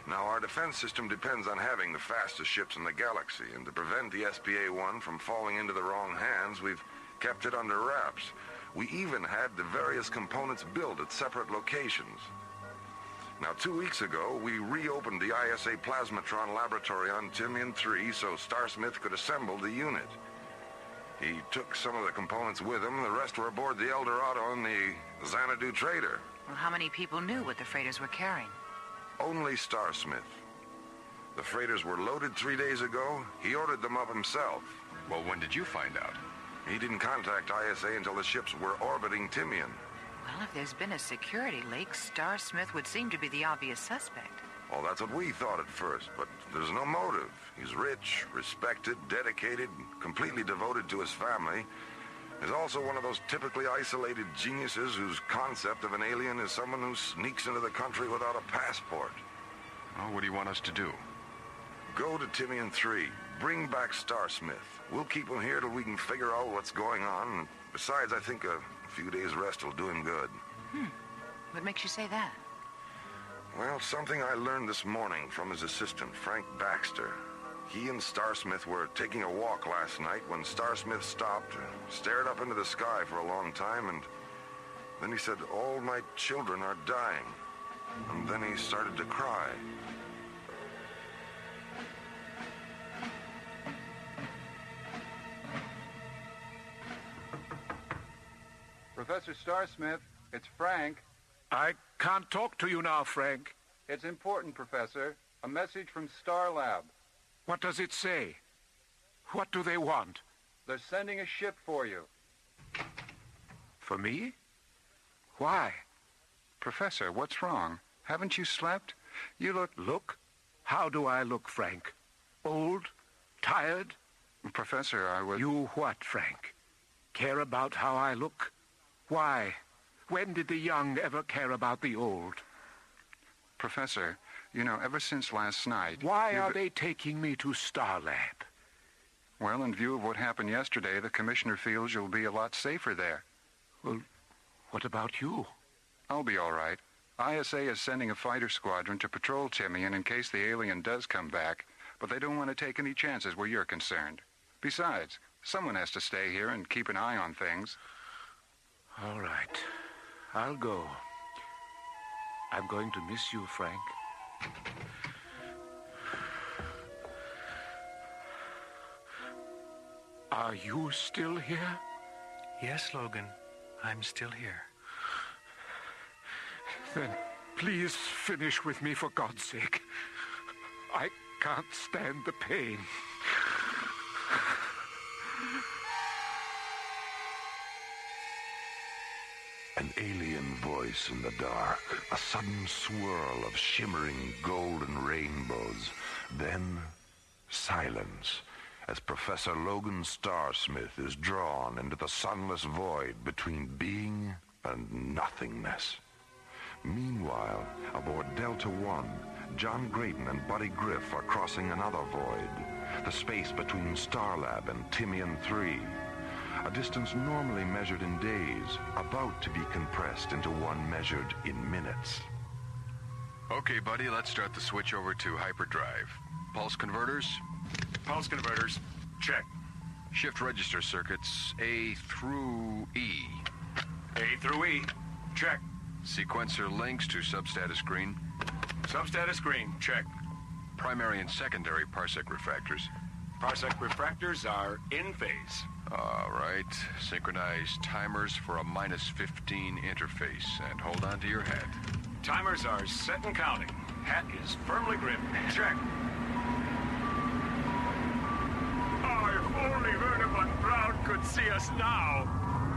Now, our defense system depends on having the fastest ships in the galaxy, and to prevent the SPA-1 from falling into the wrong hands, we've kept it under wraps. We even had the various components built at separate locations. Now, 2 weeks ago, we reopened the ISA Plasmatron laboratory on Timian 3 so Starsmith could assemble the unit. He took some of the components with him. The rest were aboard the Eldorado and the Xanadu Trader. Well, how many people knew what the freighters were carrying? Only Starsmith. The freighters were loaded 3 days ago. He ordered them up himself. Well, when did you find out? He didn't contact ISA until the ships were orbiting Timian. Well, if there's been a security leak, Starsmith would seem to be the obvious suspect. Well, that's what we thought at first, but there's no motive. He's rich, respected, dedicated, completely devoted to his family. He's also one of those typically isolated geniuses whose concept of an alien is someone who sneaks into the country without a passport. Oh, what do you want us to do? Go to Timian 3. Bring back Starsmith. We'll keep him here till we can figure out what's going on. Besides, I think a few days' rest will do him good. What makes you say that? Well, something I learned this morning from his assistant, Frank Baxter. He and Starsmith were taking a walk last night when Starsmith stopped, stared up into the sky for a long time, and then he said, "All my children are dying." And then he started to cry. Professor Starsmith, it's Frank. I can't talk to you now, Frank. It's important, Professor. A message from Starlab. What does it say? What do they want? They're sending a ship for you. For me? Why? Professor, what's wrong? Haven't you slept? You look... Look? How do I look, Frank? Old? Tired? Professor, I was... You what, Frank? Care about how I look? Why? When did the young ever care about the old? Professor, you know, ever since last night... Why are they taking me to Starlab? Well, in view of what happened yesterday, the Commissioner feels you'll be a lot safer there. Well, what about you? I'll be all right. ISA is sending a fighter squadron to patrol Timian in case the alien does come back, but they don't want to take any chances where you're concerned. Besides, someone has to stay here and keep an eye on things. All right. I'll go. I'm going to miss you, Frank. Are you still here? Yes, Logan. I'm still here. Then please finish with me for God's sake. I can't stand the pain. An alien voice in the dark, a sudden swirl of shimmering golden rainbows, then silence as Professor Logan Starsmith is drawn into the sunless void between being and nothingness. Meanwhile, aboard Delta One, John Graydon and Buddy Griff are crossing another void, the space between Starlab and Timian 3. A distance normally measured in days, about to be compressed into one measured in minutes. Okay, buddy, let's start the switch over to hyperdrive. Pulse converters? Pulse converters. Check. Shift register circuits A through E. A through E. Check. Sequencer links to substatus screen. Substatus screen. Check. Primary and secondary parsec refractors. Parsec refractors are in phase. All right. Synchronize timers for a -15 interface. And hold on to your hat. Timers are set and counting. Hat is firmly gripped. Check. Oh, if only Werner von Braun could see us now.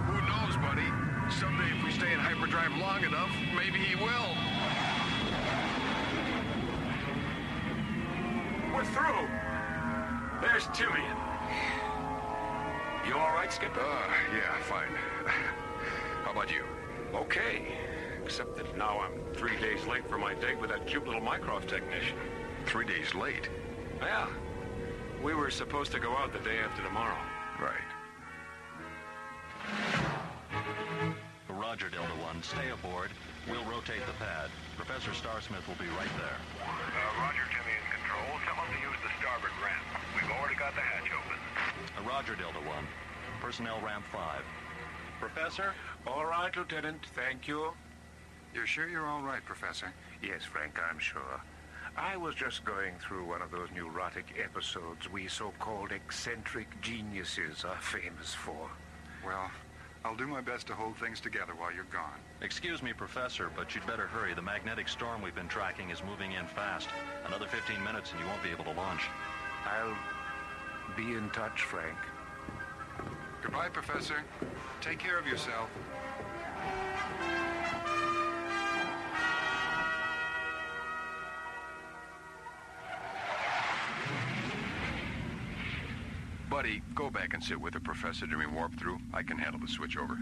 Who knows, buddy? Someday if we stay in hyperdrive long enough, maybe he will. We're through. There's Timian. You all right, Skipper? Yeah, fine. How about you? Okay. Except that now I'm 3 days late for my date with that cute little Mycroft technician. 3 days late? Yeah. We were supposed to go out the day after tomorrow. Right. Roger, Delta One. Stay aboard. We'll rotate the pad. Professor Starsmith will be right there. Roger, Timian Control. Tell them to use the starboard ramp. We've already got the hatch open. Roger, Delta One. Personnel ramp 5. Professor? All right, Lieutenant. Thank you. You're sure you're all right, Professor? Yes, Frank, I'm sure. I was just going through one of those neurotic episodes we so-called eccentric geniuses are famous for. Well, I'll do my best to hold things together while you're gone. Excuse me, Professor, but you'd better hurry. The magnetic storm we've been tracking is moving in fast. Another 15 minutes and you won't be able to launch. I'll be in touch, Frank. Goodbye, Professor. Take care of yourself. Buddy, go back and sit with the professor during warp through. I can handle the switch over.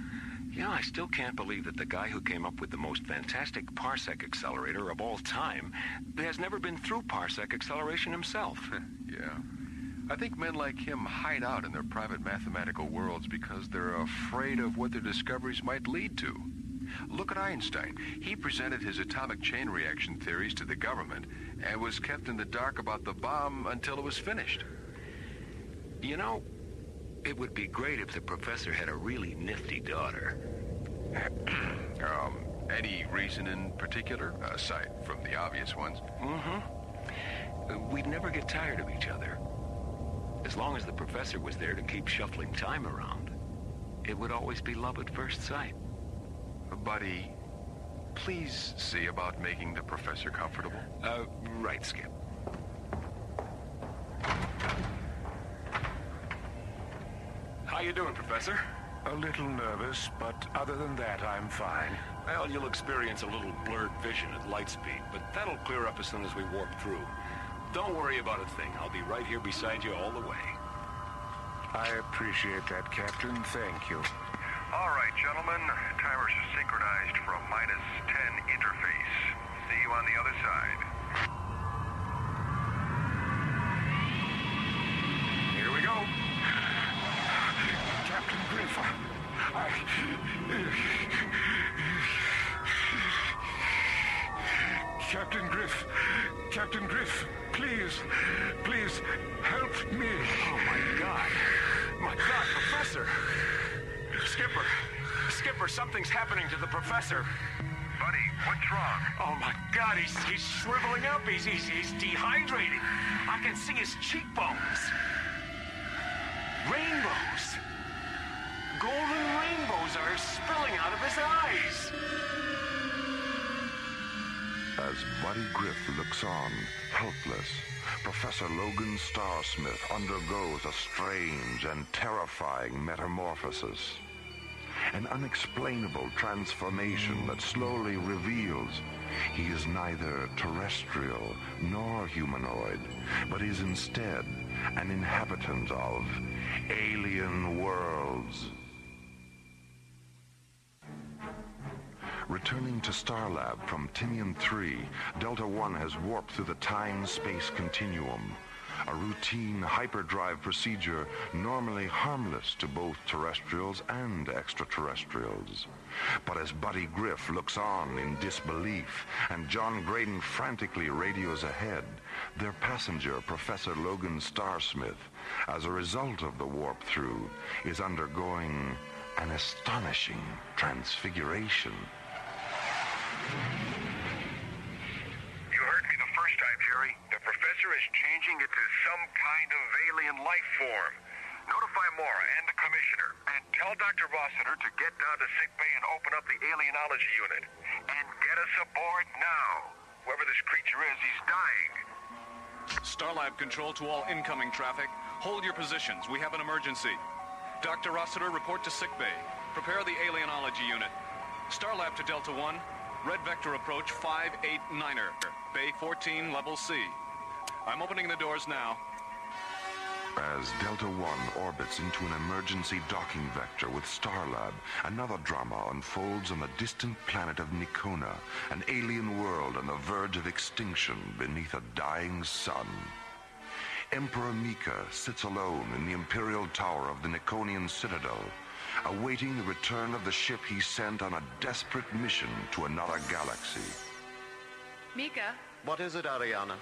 You know, I still can't believe that the guy who came up with the most fantastic parsec accelerator of all time has never been through parsec acceleration himself. Yeah. I think men like him hide out in their private mathematical worlds because they're afraid of what their discoveries might lead to. Look at Einstein. He presented his atomic chain reaction theories to the government and was kept in the dark about the bomb until it was finished. You know, it would be great if the professor had a really nifty daughter. Any reason in particular, aside from the obvious ones? We'd never get tired of each other. As long as the professor was there to keep shuffling time around, it would always be love at first sight. Buddy, please see about making the professor comfortable. Right, Skip. How you doing, Professor? A little nervous, but other than that, I'm fine. Well, you'll experience a little blurred vision at light speed, but that'll clear up as soon as we warp through. Don't worry about a thing. I'll be right here beside you all the way. I appreciate that, Captain. Thank you. All right, gentlemen. Timers are synchronized for a -10 interface. See you on the other side. Here we go. Captain Griff, Captain Griff. Captain Griff, please, please, help me. Oh, my God. My God, Professor. Skipper, something's happening to the professor. Buddy, what's wrong? Oh, my God, he's shriveling up. He's dehydrated. I can see his cheekbones. Rainbows. Golden rainbows are spilling out of his eyes. As Buddy Griff looks on, helpless, Professor Logan Starsmith undergoes a strange and terrifying metamorphosis. An unexplainable transformation that slowly reveals he is neither terrestrial nor humanoid, but is instead an inhabitant of alien worlds. Returning to Starlab from Tinian 3, Delta One has warped through the time-space continuum, a routine hyperdrive procedure normally harmless to both terrestrials and extraterrestrials. But as Buddy Griff looks on in disbelief and John Graydon frantically radios ahead, their passenger, Professor Logan Starsmith, as a result of the warp-through, is undergoing an astonishing transfiguration. You heard me the first time, Jerry. The professor is changing into some kind of alien life form. Notify Mora and the commissioner, and tell Dr. Rossiter to get down to sickbay and open up the alienology unit. And get us aboard now. Whoever this creature is, he's dying. Starlab control to all incoming traffic. Hold your positions. We have an emergency. Dr. Rossiter, report to sickbay. Prepare the alienology unit. Starlab to Delta One. Red Vector approach 589er. Bay 14, level C. I'm opening the doors now. As Delta One orbits into an emergency docking vector with Starlab, another drama unfolds on the distant planet of Nikona, an alien world on the verge of extinction beneath a dying sun. Emperor Mika sits alone in the Imperial Tower of the Nikonian Citadel, awaiting the return of the ship he sent on a desperate mission to another galaxy. Mika? What is it, Ariana?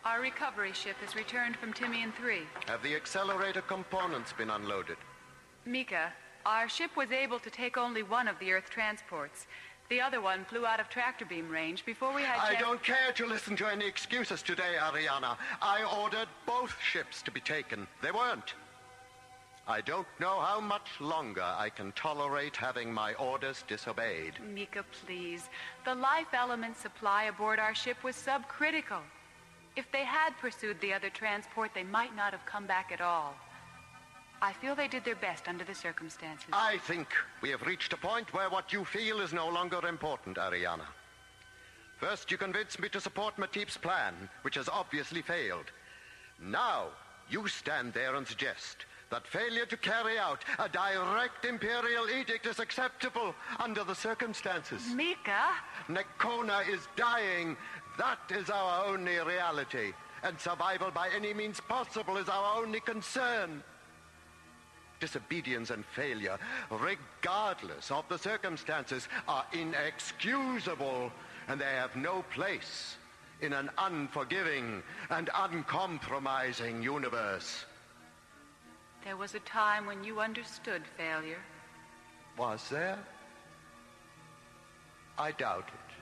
Our recovery ship has returned from Timian 3. Have the accelerator components been unloaded? Mika, our ship was able to take only one of the Earth transports. The other one flew out of tractor beam range before we had... I don't care to listen to any excuses today, Ariana. I ordered both ships to be taken. They weren't. I don't know how much longer I can tolerate having my orders disobeyed. Mika, please. The life element supply aboard our ship was subcritical. If they had pursued the other transport, they might not have come back at all. I feel they did their best under the circumstances. I think we have reached a point where what you feel is no longer important, Ariana. First, you convinced me to support Matip's plan, which has obviously failed. Now, you stand there and suggest that failure to carry out a direct Imperial edict is acceptable under the circumstances. Mika? Nikona is dying. That is our only reality. And survival by any means possible is our only concern. Disobedience and failure, regardless of the circumstances, are inexcusable, and they have no place in an unforgiving and uncompromising universe. There was a time when you understood failure. Was there? I doubt it.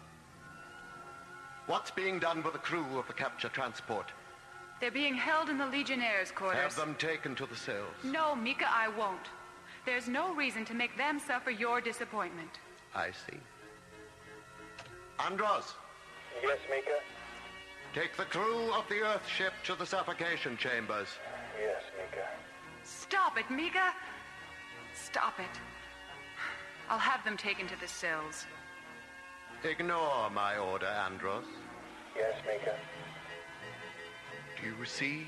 What's being done with the crew of the capture transport? They're being held in the Legionnaires' quarters. Have them taken to the cells. No, Mika, I won't. There's no reason to make them suffer your disappointment. I see. Andros. Yes, Mika? Take the crew of the Earth ship to the suffocation chambers. Yes, Mika. Stop it, Mika! Stop it. I'll have them taken to the cells. Ignore my order, Andros. Yes, Mika. Do you see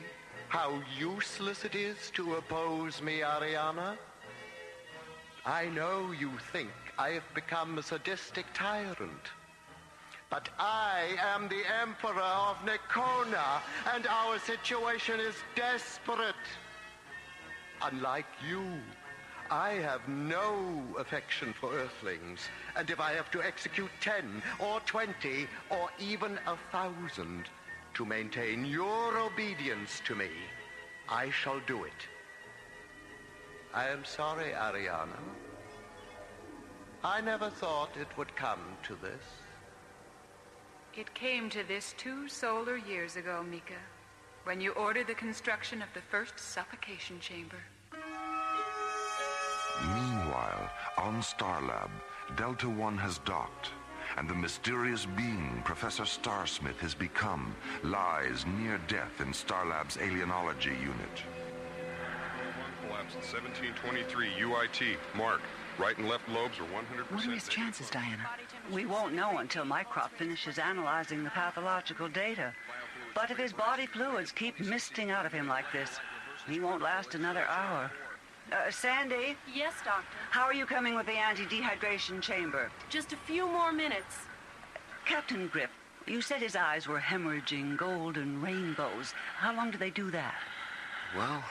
how useless it is to oppose me, Ariana? I know you think I have become a sadistic tyrant. But I am the Emperor of Nikona, and our situation is desperate. Unlike you, I have no affection for Earthlings, and if I have to execute 10 or 20 or even 1,000 to maintain your obedience to me, I shall do it. I am sorry, Ariana. I never thought it would come to this. It came to this 2 solar years ago, Mika, when you ordered the construction of the first suffocation chamber. Meanwhile, on Starlab, Delta One has docked, and the mysterious being Professor Starsmith has become lies near death in Starlab's alienology unit. Collapse at 1723 UIT. Mark. Right and left lobes are 100%. What are his chances, Diana? We won't know until Mycroft finishes analyzing the pathological data. But if his body fluids keep misting out of him like this, he won't last another hour. Sandy? Yes, Doctor? How are you coming with the anti-dehydration chamber? Just a few more minutes. Captain Grip, you said his eyes were hemorrhaging golden rainbows. How long do they do that? Well,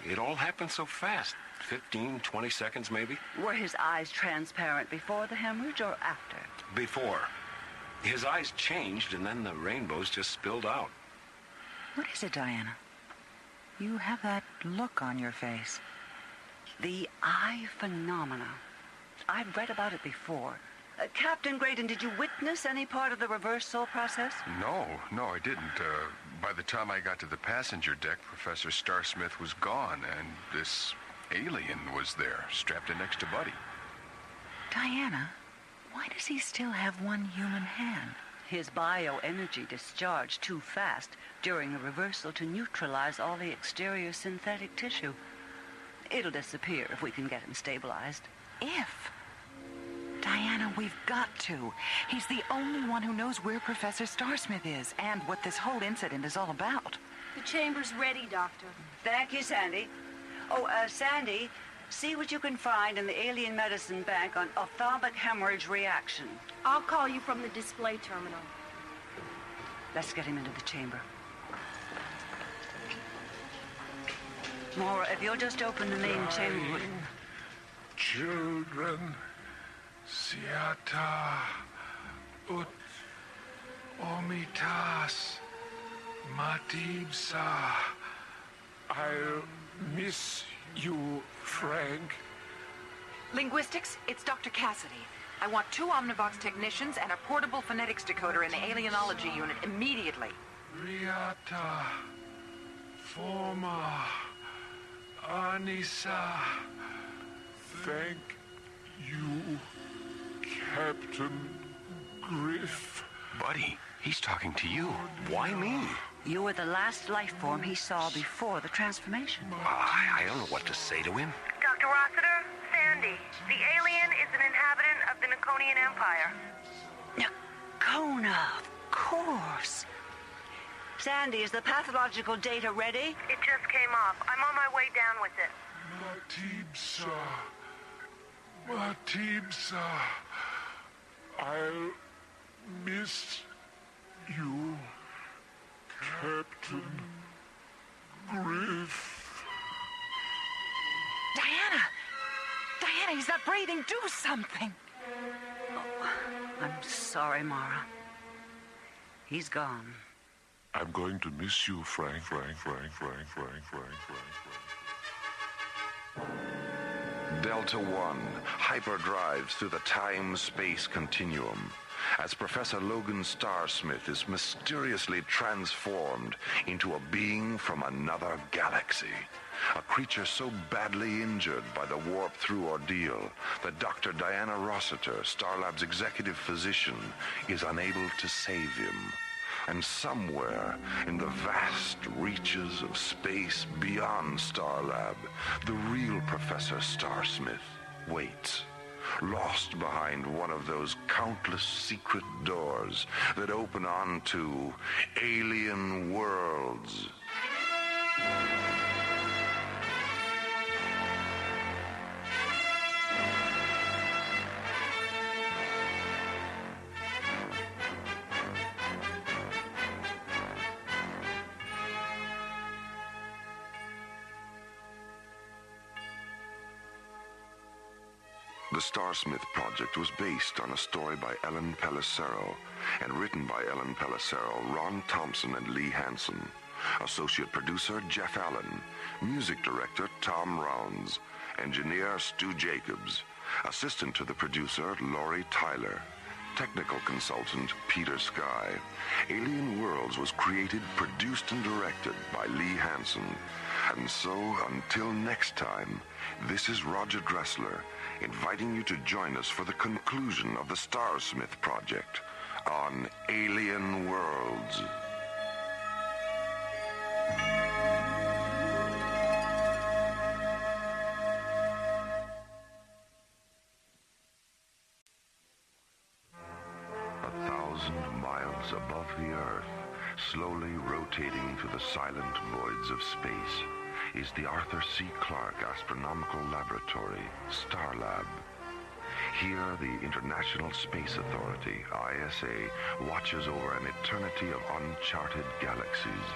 it all happened so fast. 15, 20 seconds, maybe? Were his eyes transparent before the hemorrhage or after? Before. His eyes changed, and then the rainbows just spilled out. What is it, Diana? You have that look on your face. The eye phenomena. I've read about it before. Captain Graydon, did you witness any part of the reversal process? No, I didn't. By the time I got to the passenger deck, Professor Starsmith was gone, and this alien was there, strapped in next to Buddy. Diana, why does he still have one human hand? His bioenergy discharged too fast during the reversal to neutralize all the exterior synthetic tissue. It'll disappear if we can get him stabilized. If? Diana, we've got to. He's the only one who knows where Professor Starsmith is and what this whole incident is all about. The chamber's ready, Doctor. Thank you, Sandy. Oh, Sandy, see what you can find in the Alien Medicine Bank on ophthalmic hemorrhage reaction. I'll call you from the display terminal. Let's get him into the chamber. Maura, if you'll just open the main chamber. Children, Siata, Ut, Omitas, Matibsa. I'll miss you, Frank. Linguistics, it's Dr. Cassidy. I want 2 Omnivox technicians and a portable phonetics decoder in the alienology unit immediately. Riata, Forma, Anissa. Thank you, Captain Griff. Buddy, he's talking to you. Why me? You were the last life form he saw before the transformation. I don't know what to say to him. Dr. Rossiter, Sandy, the alien is an inhabitant of the Nikonian Empire. Nikona, of course. Sandy, is the pathological data ready? It just came off. I'm on my way down with it. Matibsa, I'll miss you, Captain Griff. Diana, he's not breathing. Do something. Oh, I'm sorry, Mara. He's gone. I'm going to miss you, Frank. Delta One hyperdrives through the time-space continuum as Professor Logan Starsmith is mysteriously transformed into a being from another galaxy. A creature so badly injured by the warp-through ordeal that Dr. Diana Rossiter, Starlab's executive physician, is unable to save him. And somewhere in the vast reaches of space beyond Starlab, the real Professor Starsmith waits, lost behind one of those countless secret doors that open onto alien worlds. The Starsmith project was based on a story by Ellen Pellicero and written by Ellen Pellicero, Ron Thompson, and Lee Hansen. Associate producer Jeff Allen. Music director Tom Rounds. Engineer Stu Jacobs. Assistant to the producer Laurie Tyler. Technical consultant Peter Sky. Alien Worlds was created, produced, and directed by Lee Hansen. And so, until next time, this is Roger Dressler, inviting you to join us for the conclusion of the Starsmith project on Alien Worlds. Above the Earth, slowly rotating through the silent voids of space, is the Arthur C. Clarke Astronomical Laboratory, Starlab. Here, the International Space Authority, ISA, watches over an eternity of uncharted galaxies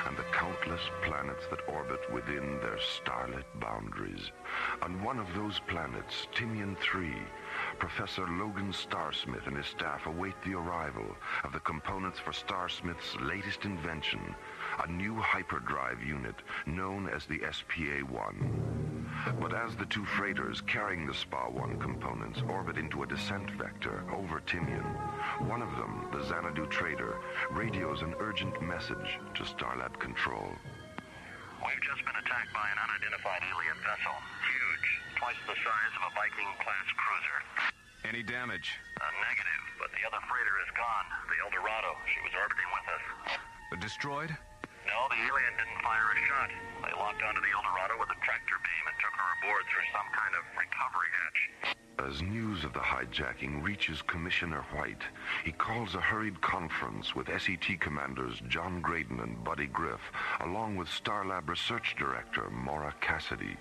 and the countless planets that orbit within their starlit boundaries. On one of those planets, Timian 3, Professor Logan Starsmith and his staff await the arrival of the components for Starsmith's latest invention, a new hyperdrive unit known as the SPA-1. But as the two freighters carrying the SPA-1 components orbit into a descent vector over Timian, one of them, the Xanadu trader, radios an urgent message to Starlab Control. We've just been attacked by an unidentified alien vessel. Huge. Twice the size of a Viking-class cruiser. Any damage? Negative, but the other freighter is gone. The El Dorado. She was orbiting with us. Destroyed? No, the alien didn't fire a shot. They locked onto the El Dorado with a tractor beam and took her aboard through some kind of recovery hatch. As news of the hijacking reaches Commissioner White, he calls a hurried conference with SET commanders John Graydon and Buddy Griff, along with Starlab Research Director Maura Cassidy.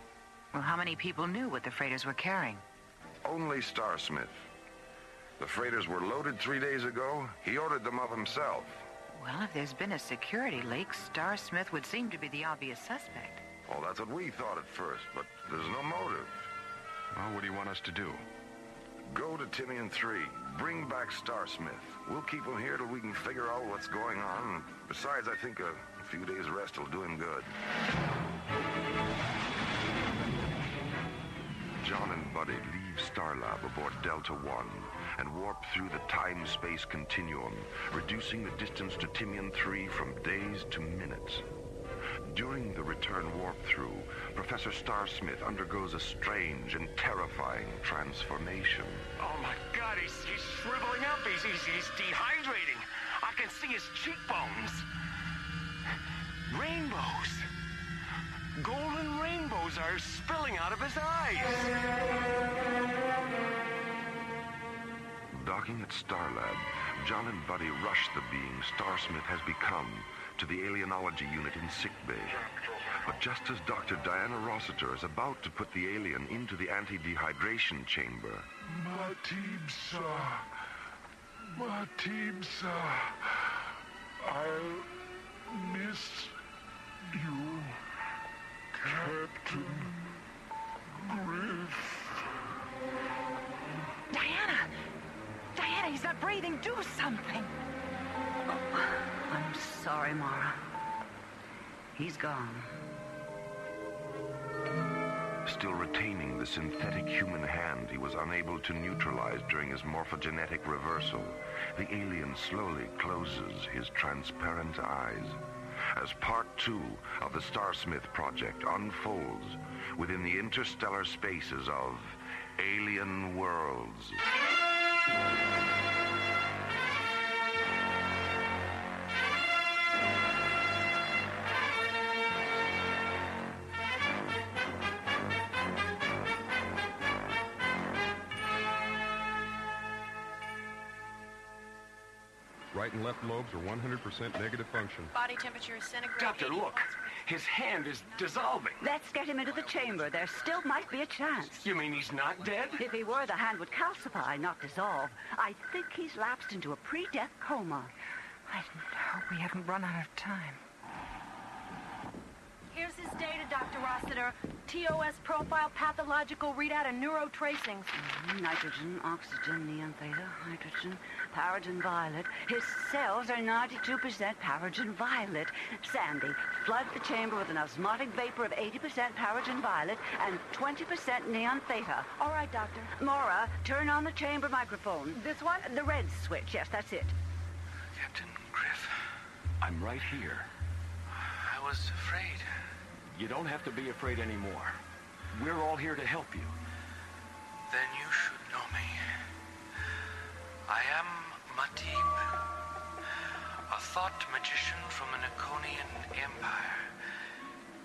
Well, how many people knew what the freighters were carrying? Only Starsmith. The freighters were loaded 3 days ago. He ordered them up himself. Well, if there's been a security leak, Starsmith would seem to be the obvious suspect. Well, that's what we thought at first, but there's no motive. Well, what do you want us to do? Go to Timian 3. Bring back Starsmith. We'll keep him here till we can figure out what's going on. Besides, I think a few days' rest will do him good. John and Buddy leave Starlab aboard Delta One and warp through the time-space continuum, reducing the distance to Timian 3 from days to minutes. During the return warp-through, Professor Starsmith undergoes a strange and terrifying transformation. Oh my God, he's shriveling up. He's dehydrating. I can see his cheekbones. Rainbows. Golden rainbows are spilling out of his eyes. Docking at Starlab, John and Buddy rush the being Starsmith has become to the alienology unit in sickbay. But just as Dr. Diana Rossiter is about to put the alien into the anti-dehydration chamber... Matibsa. I'll miss you, Captain Griff. Diana, he's not breathing. Do something. Oh, I'm sorry, Mara. He's gone. Still retaining the synthetic human hand he was unable to neutralize during his morphogenetic reversal, the alien slowly closes his transparent eyes. As Part 2 of the Starsmith project unfolds within the interstellar spaces of Alien Worlds. Right and left lobes are 100% negative function. Body temperature is centigrade. Doctor, look. His hand is dissolving. Let's get him into the chamber. There still might be a chance. You mean he's not dead? If he were, the hand would calcify, not dissolve. I think he's lapsed into a pre-death coma. I hope we haven't run out of time. Here's is data, Dr. Rossiter. TOS profile, pathological readout, and neurotracings. Nitrogen, oxygen, neon theta, hydrogen, paragen violet. His cells are 92% paragen violet. Sandy, flood the chamber with an osmotic vapor of 80% paragen violet and 20% neon theta. All right, Doctor. Mora, turn on the chamber microphone. This one? The red switch, yes, that's it. Captain Griff, I'm right here. I was afraid. You don't have to be afraid anymore. We're all here to help you. Then you should know me. I am Matib, a thought magician from an Iconian empire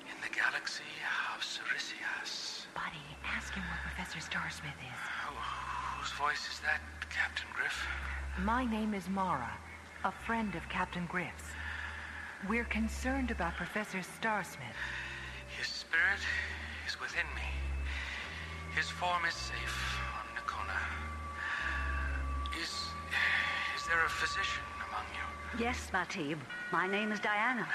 in the galaxy of Cerisias. Buddy, ask him what Professor Starsmith is. Whose voice is that, Captain Griff? My name is Mara, a friend of Captain Griff's. We're concerned about Professor Starsmith. His spirit is within me. His form is safe on Nikona. Is there a physician among you? Yes, Matib. My name is Diana.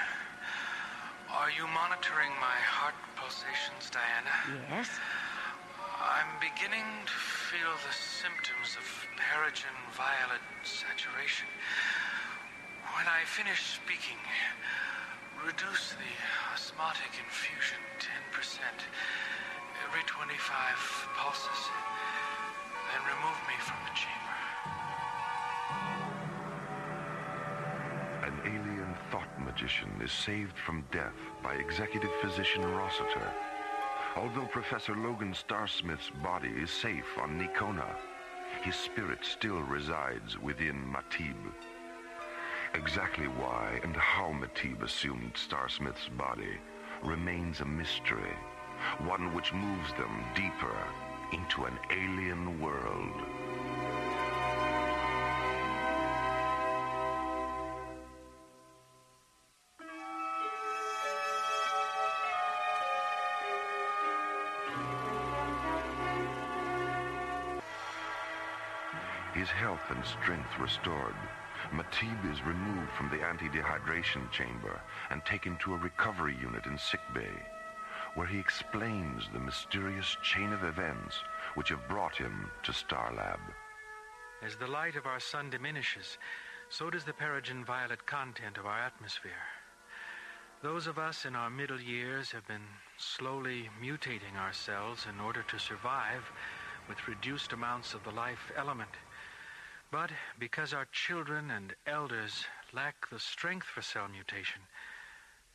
Are you monitoring my heart pulsations, Diana? Yes. I'm beginning to feel the symptoms of paragen violet saturation. When I finish speaking, reduce the osmotic infusion 10% every 25 pulses, then remove me from the chamber. An alien thought magician is saved from death by Executive Physician Rossiter. Although Professor Logan Starsmith's body is safe on Nikona, his spirit still resides within Matib. Exactly why and how Matib assumed Starsmith's body remains a mystery, one which moves them deeper into an alien world. His health and strength restored, Matib is removed from the anti-dehydration chamber and taken to a recovery unit in sickbay, where he explains the mysterious chain of events which have brought him to Starlab. As the light of our sun diminishes, so does the paragen violet content of our atmosphere. Those of us in our middle years have been slowly mutating ourselves in order to survive with reduced amounts of the life element. But because our children and elders lack the strength for cell mutation,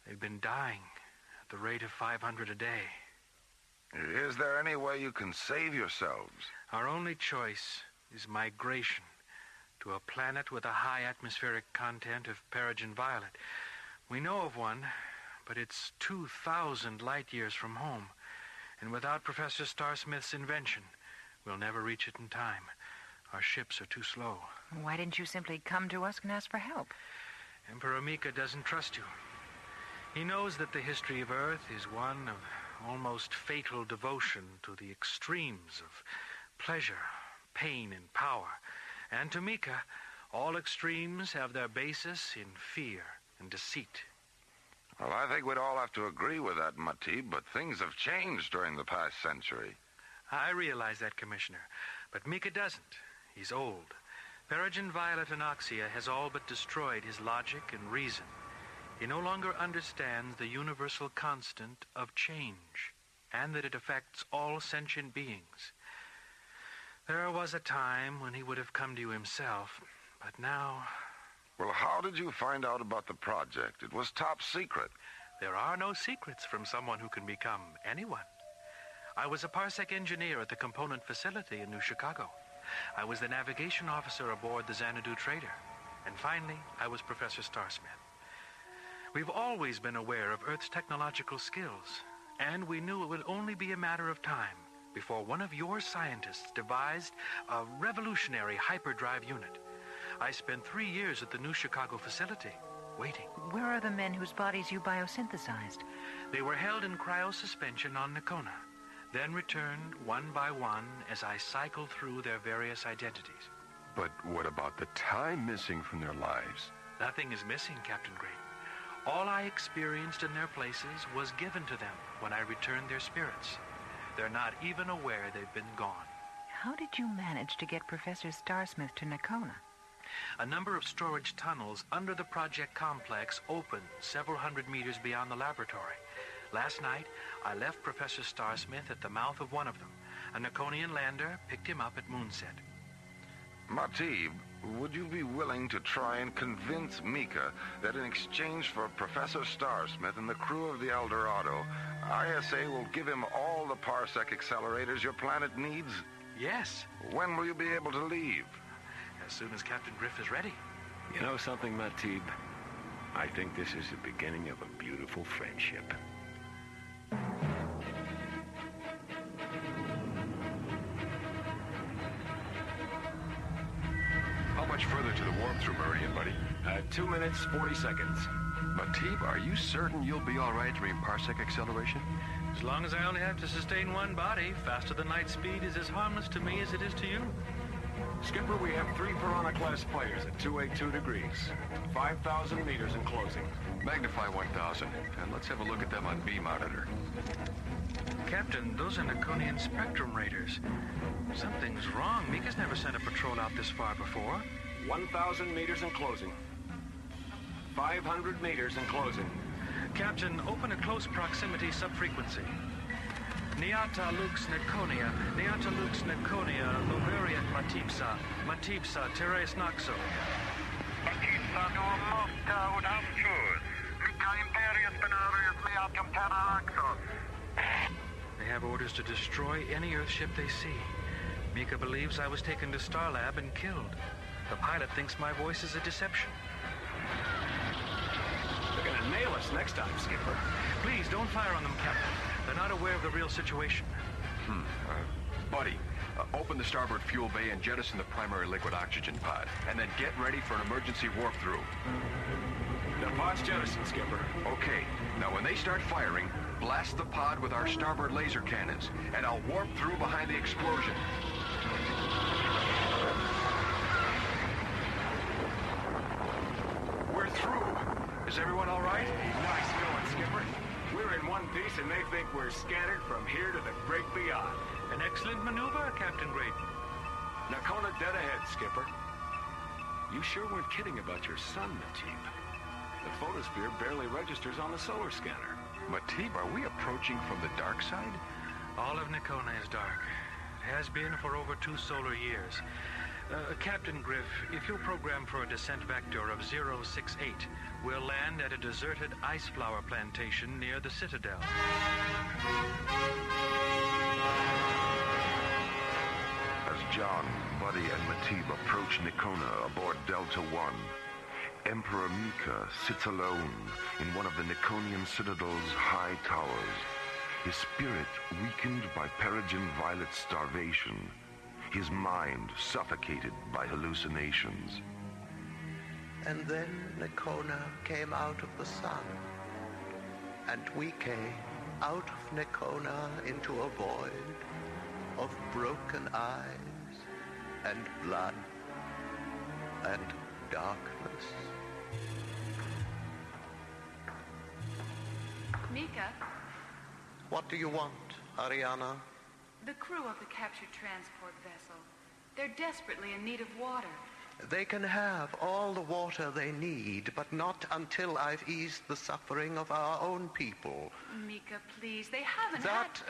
they've been dying at the rate of 500 a day. Is there any way you can save yourselves? Our only choice is migration to a planet with a high atmospheric content of paragen violet. We know of one, but it's 2,000 light years from home. And without Professor Starsmith's invention, we'll never reach it in time. Our ships are too slow. Why didn't you simply come to us and ask for help? Emperor Mika doesn't trust you. He knows that the history of Earth is one of almost fatal devotion to the extremes of pleasure, pain, and power. And to Mika, all extremes have their basis in fear and deceit. Well, I think we'd all have to agree with that, Matib, but things have changed during the past century. I realize that, Commissioner, but Mika doesn't. He's old. Paragen violet anoxia has all but destroyed his logic and reason. He no longer understands the universal constant of change, and that it affects all sentient beings. There was a time when he would have come to you himself, but now... Well, how did you find out about the project? It was top secret. There are no secrets from someone who can become anyone. I was a parsec engineer at the component facility in New Chicago. I was the navigation officer aboard the Xanadu Trader. And finally, I was Professor Starsmith. We've always been aware of Earth's technological skills, and we knew it would only be a matter of time before one of your scientists devised a revolutionary hyperdrive unit. I spent 3 years at the New Chicago facility, waiting. Where are the men whose bodies you biosynthesized? They were held in cryosuspension on Nikona, then returned one by one as I cycled through their various identities. But what about the time missing from their lives? Nothing is missing, Captain Green. All I experienced in their places was given to them when I returned their spirits. They're not even aware they've been gone. How did you manage to get Professor Starsmith to Nakona? A number of storage tunnels under the project complex opened several hundred meters beyond the laboratory. Last night, I left Professor Starsmith at the mouth of one of them. A Nakonian lander picked him up at moonset. Matib, would you be willing to try and convince Mika that in exchange for Professor Starsmith and the crew of the El Dorado, ISA will give him all the parsec accelerators your planet needs? Yes. When will you be able to leave? As soon as Captain Griff is ready. You know something, Matib? I think this is the beginning of a beautiful friendship. How much further to the warp-through meridian, buddy? 2 minutes, 40 seconds. Matib, are you certain you'll be all right during parsec acceleration? As long as I only have to sustain one body, faster than light speed is as harmless to me as it is to you. Skipper, we have 3 Piranha-class players at 282 degrees. 5,000 meters in closing. Magnify 1,000, and let's have a look at them on B monitor. Captain, those are Nakonian spectrum raiders. Something's wrong. Mika's never sent a patrol out this far before. 1,000 meters in closing. 500 meters in closing. Captain, open a close proximity subfrequency. Niata lux Nakonia, Niata lux Nakonia, Loveriat Matipsa, Matipsa, Teres Naxo. Matipsa no Mokta would have choose. Mika Imperius Benarius Liatum Terra Axos. They have orders to destroy any Earthship they see. Mika believes I was taken to Starlab and killed. The pilot thinks my voice is a deception. They're gonna nail us next time, Skipper. Please, don't fire on them, Captain. They're not aware of the real situation. Buddy, open the starboard fuel bay and jettison the primary liquid oxygen pod. And then get ready for an emergency warp-through. The pod's jettisoned, Skipper. Okay. Now, when they start firing, blast the pod with our starboard laser cannons, and I'll warp through behind the explosion. We're through. Is everyone all right? Nice going, Skipper. We're in one piece, and they think we're scattered from here to the great beyond. An excellent maneuver, Captain Grayton. Nakona dead ahead, Skipper. You sure weren't kidding about your son, Matib. The photosphere barely registers on the solar scanner. Matib, are we approaching from the dark side? All of Nakona is dark. It has been for over 2 solar years. Captain Griff, if you'll program for a descent vector of 068, we'll land at a deserted ice flower plantation near the Citadel. As John, Buddy, and Matib approach Nakona aboard Delta One, Emperor Mika sits alone in one of the Nakonian Citadel's high towers, his spirit weakened by Peregrine Violet's starvation, his mind suffocated by hallucinations. And then Nakona came out of the sun, and we came out of Nakona into a void of broken eyes and blood and darkness. Mika? What do you want, Ariana? The crew of the captured transport vessel. They're desperately in need of water. They can have all the water they need, but not until I've eased the suffering of our own people. Mika, please, they haven't That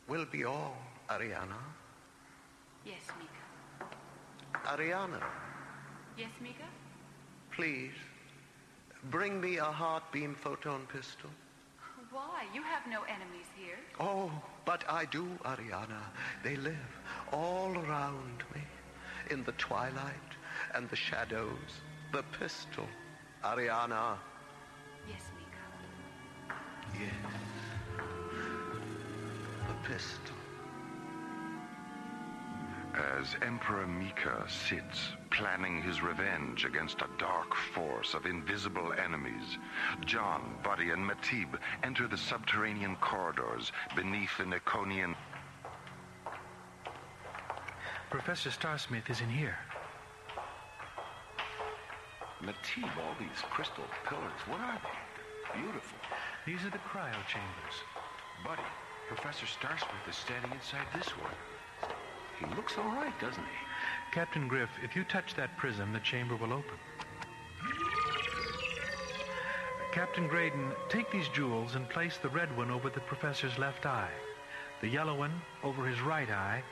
will be all, Ariana. Yes, Mika. Ariana, Yes, Mika? please, bring me a heart-beam photon pistol. Why? You have no enemies here. Oh, but I do, Ariana. They live all around me, in the twilight and the shadows. The pistol, Ariana. Yes, Mika. Yes. The pistol. As Emperor Mika sits, planning his revenge against a dark force of invisible enemies, John, Buddy, and Matib enter the subterranean corridors beneath the Nakonian... Professor Starsmith is in here. Matib, all these crystal pillars, what are they? Beautiful. These are the cryo chambers. Buddy, Professor Starsmith is standing inside this one. He looks all right, doesn't he? Captain Griff, if you touch that prism, the chamber will open. Captain Graydon, take these jewels and place the red one over the professor's left eye, the yellow one over his right eye,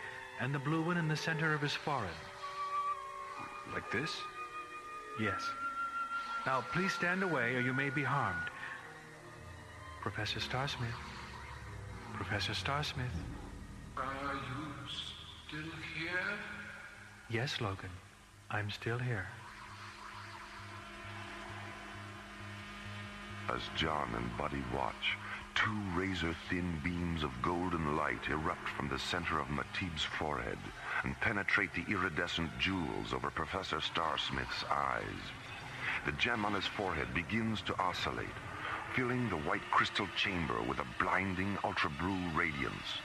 and the blue one in the center of his forehead. Like this? Yes. Now, please stand away or you may be harmed. Professor Starsmith. Professor Starsmith. Are you still here? Yes, Logan. I'm still here. As John and Buddy watch, two razor-thin beams of golden light erupt from the center of Matib's forehead and penetrate the iridescent jewels over Professor Starsmith's eyes. The gem on his forehead begins to oscillate, filling the white crystal chamber with a blinding ultra-blue radiance.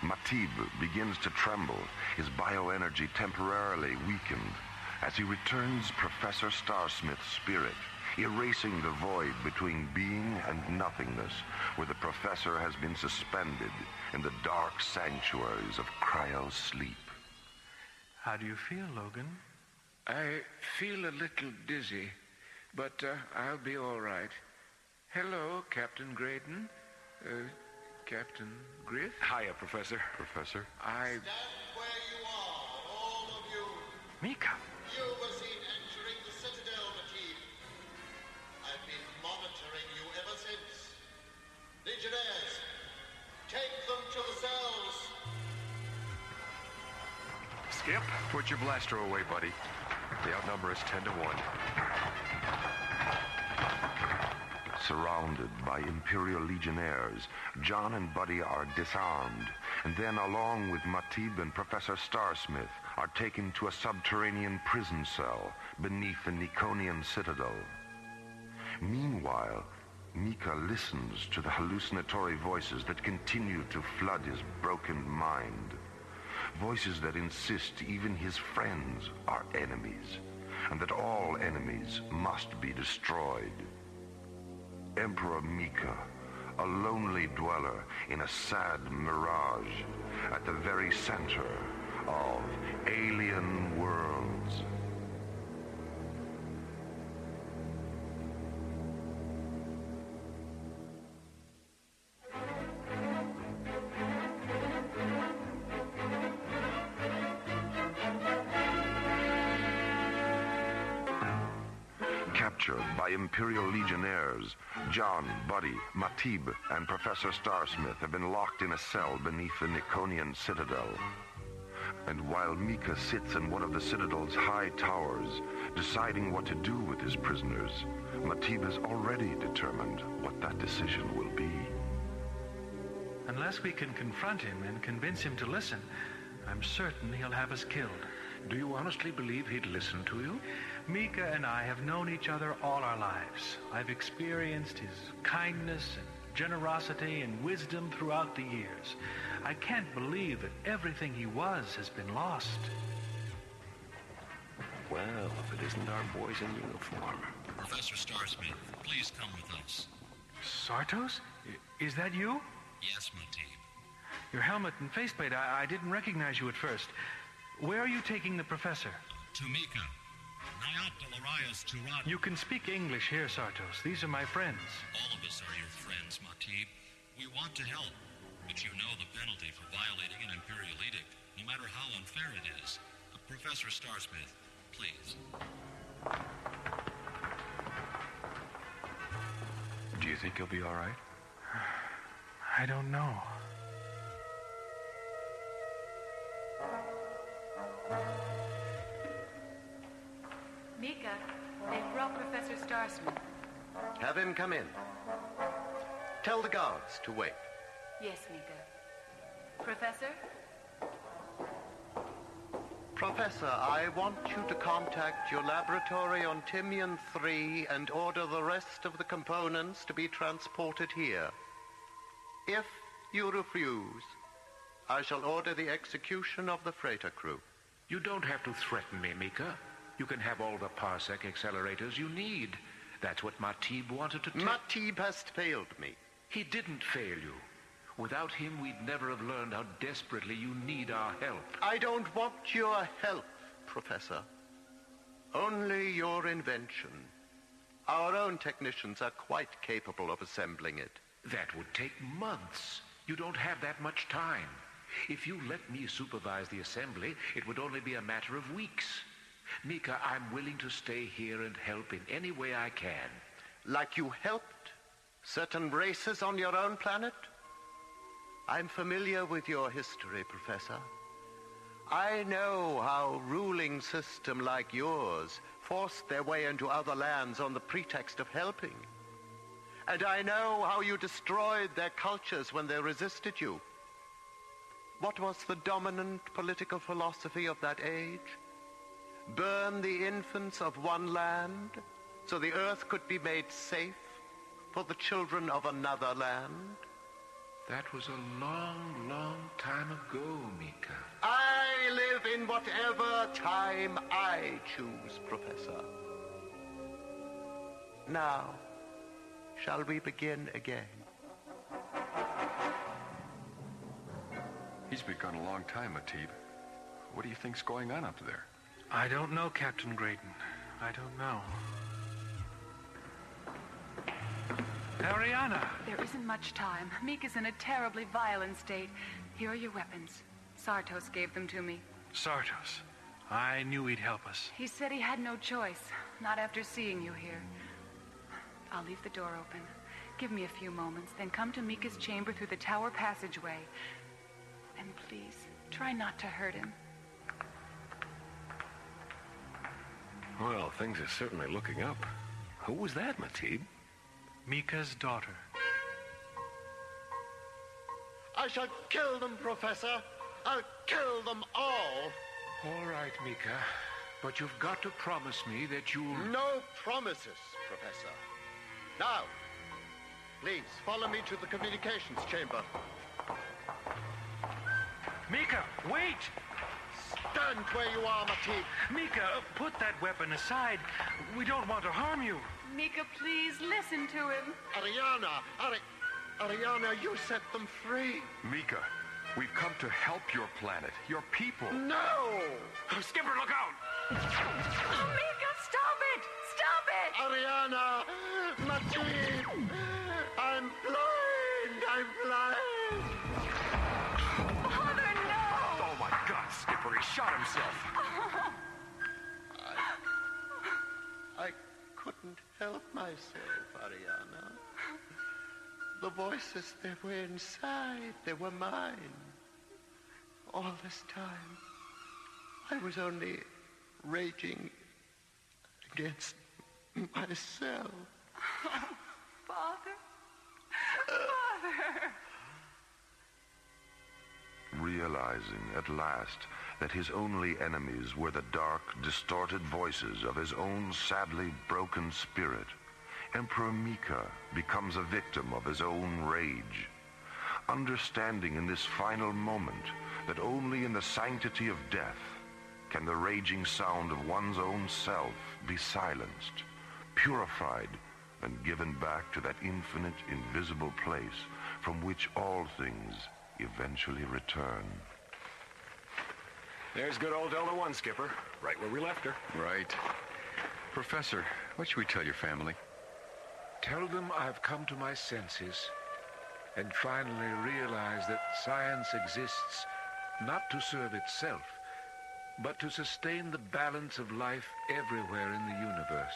Matib begins to tremble, his bioenergy temporarily weakened, as he returns Professor Starsmith's spirit, erasing the void between being and nothingness, where the professor has been suspended in the dark sanctuaries of cryo-sleep. How do you feel, Logan? I feel a little dizzy, but I'll be all right. Hello, Captain Graydon. Captain Griff? Hiya, Professor. Professor? I... Stand where you are, all of you. Mika. You were seen entering the Citadel, Matib. I've been monitoring you ever since. Legionnaires, take them to the cells. Skip, put your blaster away, buddy. The outnumber is 10 to 1. Surrounded by Imperial Legionnaires, John and Buddy are disarmed, and then, along with Matib and Professor Starsmith, are taken to a subterranean prison cell beneath the Nikonian citadel. Meanwhile, Mika listens to the hallucinatory voices that continue to flood his broken mind. Voices that insist even his friends are enemies, and that all enemies must be destroyed. Emperor Mika, a lonely dweller in a sad mirage at the very center of alien worlds. Captured by Imperial Legionnaires, John, Buddy, Matib, and Professor Starsmith have been locked in a cell beneath the Nikonian citadel. And while Mika sits in one of the citadel's high towers, deciding what to do with his prisoners, Matib has already determined what that decision will be. Unless we can confront him and convince him to listen, I'm certain he'll have us killed. Do you honestly believe he'd listen to you? Mika and I have known each other all our lives. I've experienced his kindness and generosity and wisdom throughout the years. I can't believe that everything he was has been lost. Well, if it isn't our boys in uniform. Professor Starsmith, please come with us. Sartos? Is that you? Yes, Matib. Your helmet and faceplate, I didn't recognize you at first. Where are you taking the professor? To Mika. Nayat Delarayas Turat. You can speak English here, Sartos. These are my friends. All of us are your friends, Matib. We want to help, but you know the penalty for violating an Imperial edict, no matter how unfair it is. Professor Starsmith, please. Do you think he'll be all right? I don't know. Mika, they've brought Professor Starsmith. Have him come in. Tell the guards to wait. Yes, Mika. Professor? Professor, I want you to contact your laboratory on Timian 3 and order the rest of the components to be transported here. If you refuse, I shall order the execution of the freighter crew. You don't have to threaten me, Mika. You can have all the parsec accelerators you need. That's what Matib wanted to take. Matib has failed me. He didn't fail you. Without him, we'd never have learned how desperately you need our help. I don't want your help, Professor. Only your invention. Our own technicians are quite capable of assembling it. That would take months. You don't have that much time. If you let me supervise the assembly, it would only be a matter of weeks. Mika, I'm willing to stay here and help in any way I can. Like you helped certain races on your own planet? I'm familiar with your history, Professor. I know how ruling system like yours forced their way into other lands on the pretext of helping. And I know how you destroyed their cultures when they resisted you. What was the dominant political philosophy of that age? Burn the infants of one land so the earth could be made safe for the children of another land? That was a long, long time ago, Mika. I live in whatever time I choose, Professor. Now, shall we begin again? He's been gone a long time, Matib. What do you think's going on up there? I don't know, Captain Graydon. I don't know. Ariana! There isn't much time. Mika's in a terribly violent state. Here are your weapons. Sartos gave them to me. Sartos. I knew he'd help us. He said he had no choice. Not after seeing you here. I'll leave the door open. Give me a few moments, then come to Mika's chamber through the tower passageway. And please, try not to hurt him. Well, things are certainly looking up. Who was that, Matib? Mika's daughter. I shall kill them, Professor. I'll kill them all. All right, Mika. But you've got to promise me that you'll... No promises, Professor. Now, please, follow me to the communications chamber. Mika, wait! Stand where you are, Matib. Mika, put that weapon aside. We don't want to harm you. Mika, please, listen to him. Ariana, you set them free. Mika, we've come to help your planet, your people. No! Oh, Skipper, look out! Mika, stop it! Stop it! Ariana! Matib! I'm blind! I'm blind! Father, no! Oh, my God, Skipper, he shot himself. I couldn't help myself, Ariana. The voices, they were inside. They were mine. All this time, I was only raging against myself. Father? Father! Realizing at last that his only enemies were the dark, distorted voices of his own sadly broken spirit, Emperor Mika becomes a victim of his own rage. Understanding in this final moment that only in the sanctity of death can the raging sound of one's own self be silenced, purified, and given back to that infinite, invisible place from which all things eventually return. There's good old Delta One, Skipper. Right where we left her. Right. Professor, what should we tell your family? Tell them I've come to my senses and finally realize that science exists not to serve itself, but to sustain the balance of life everywhere in the universe.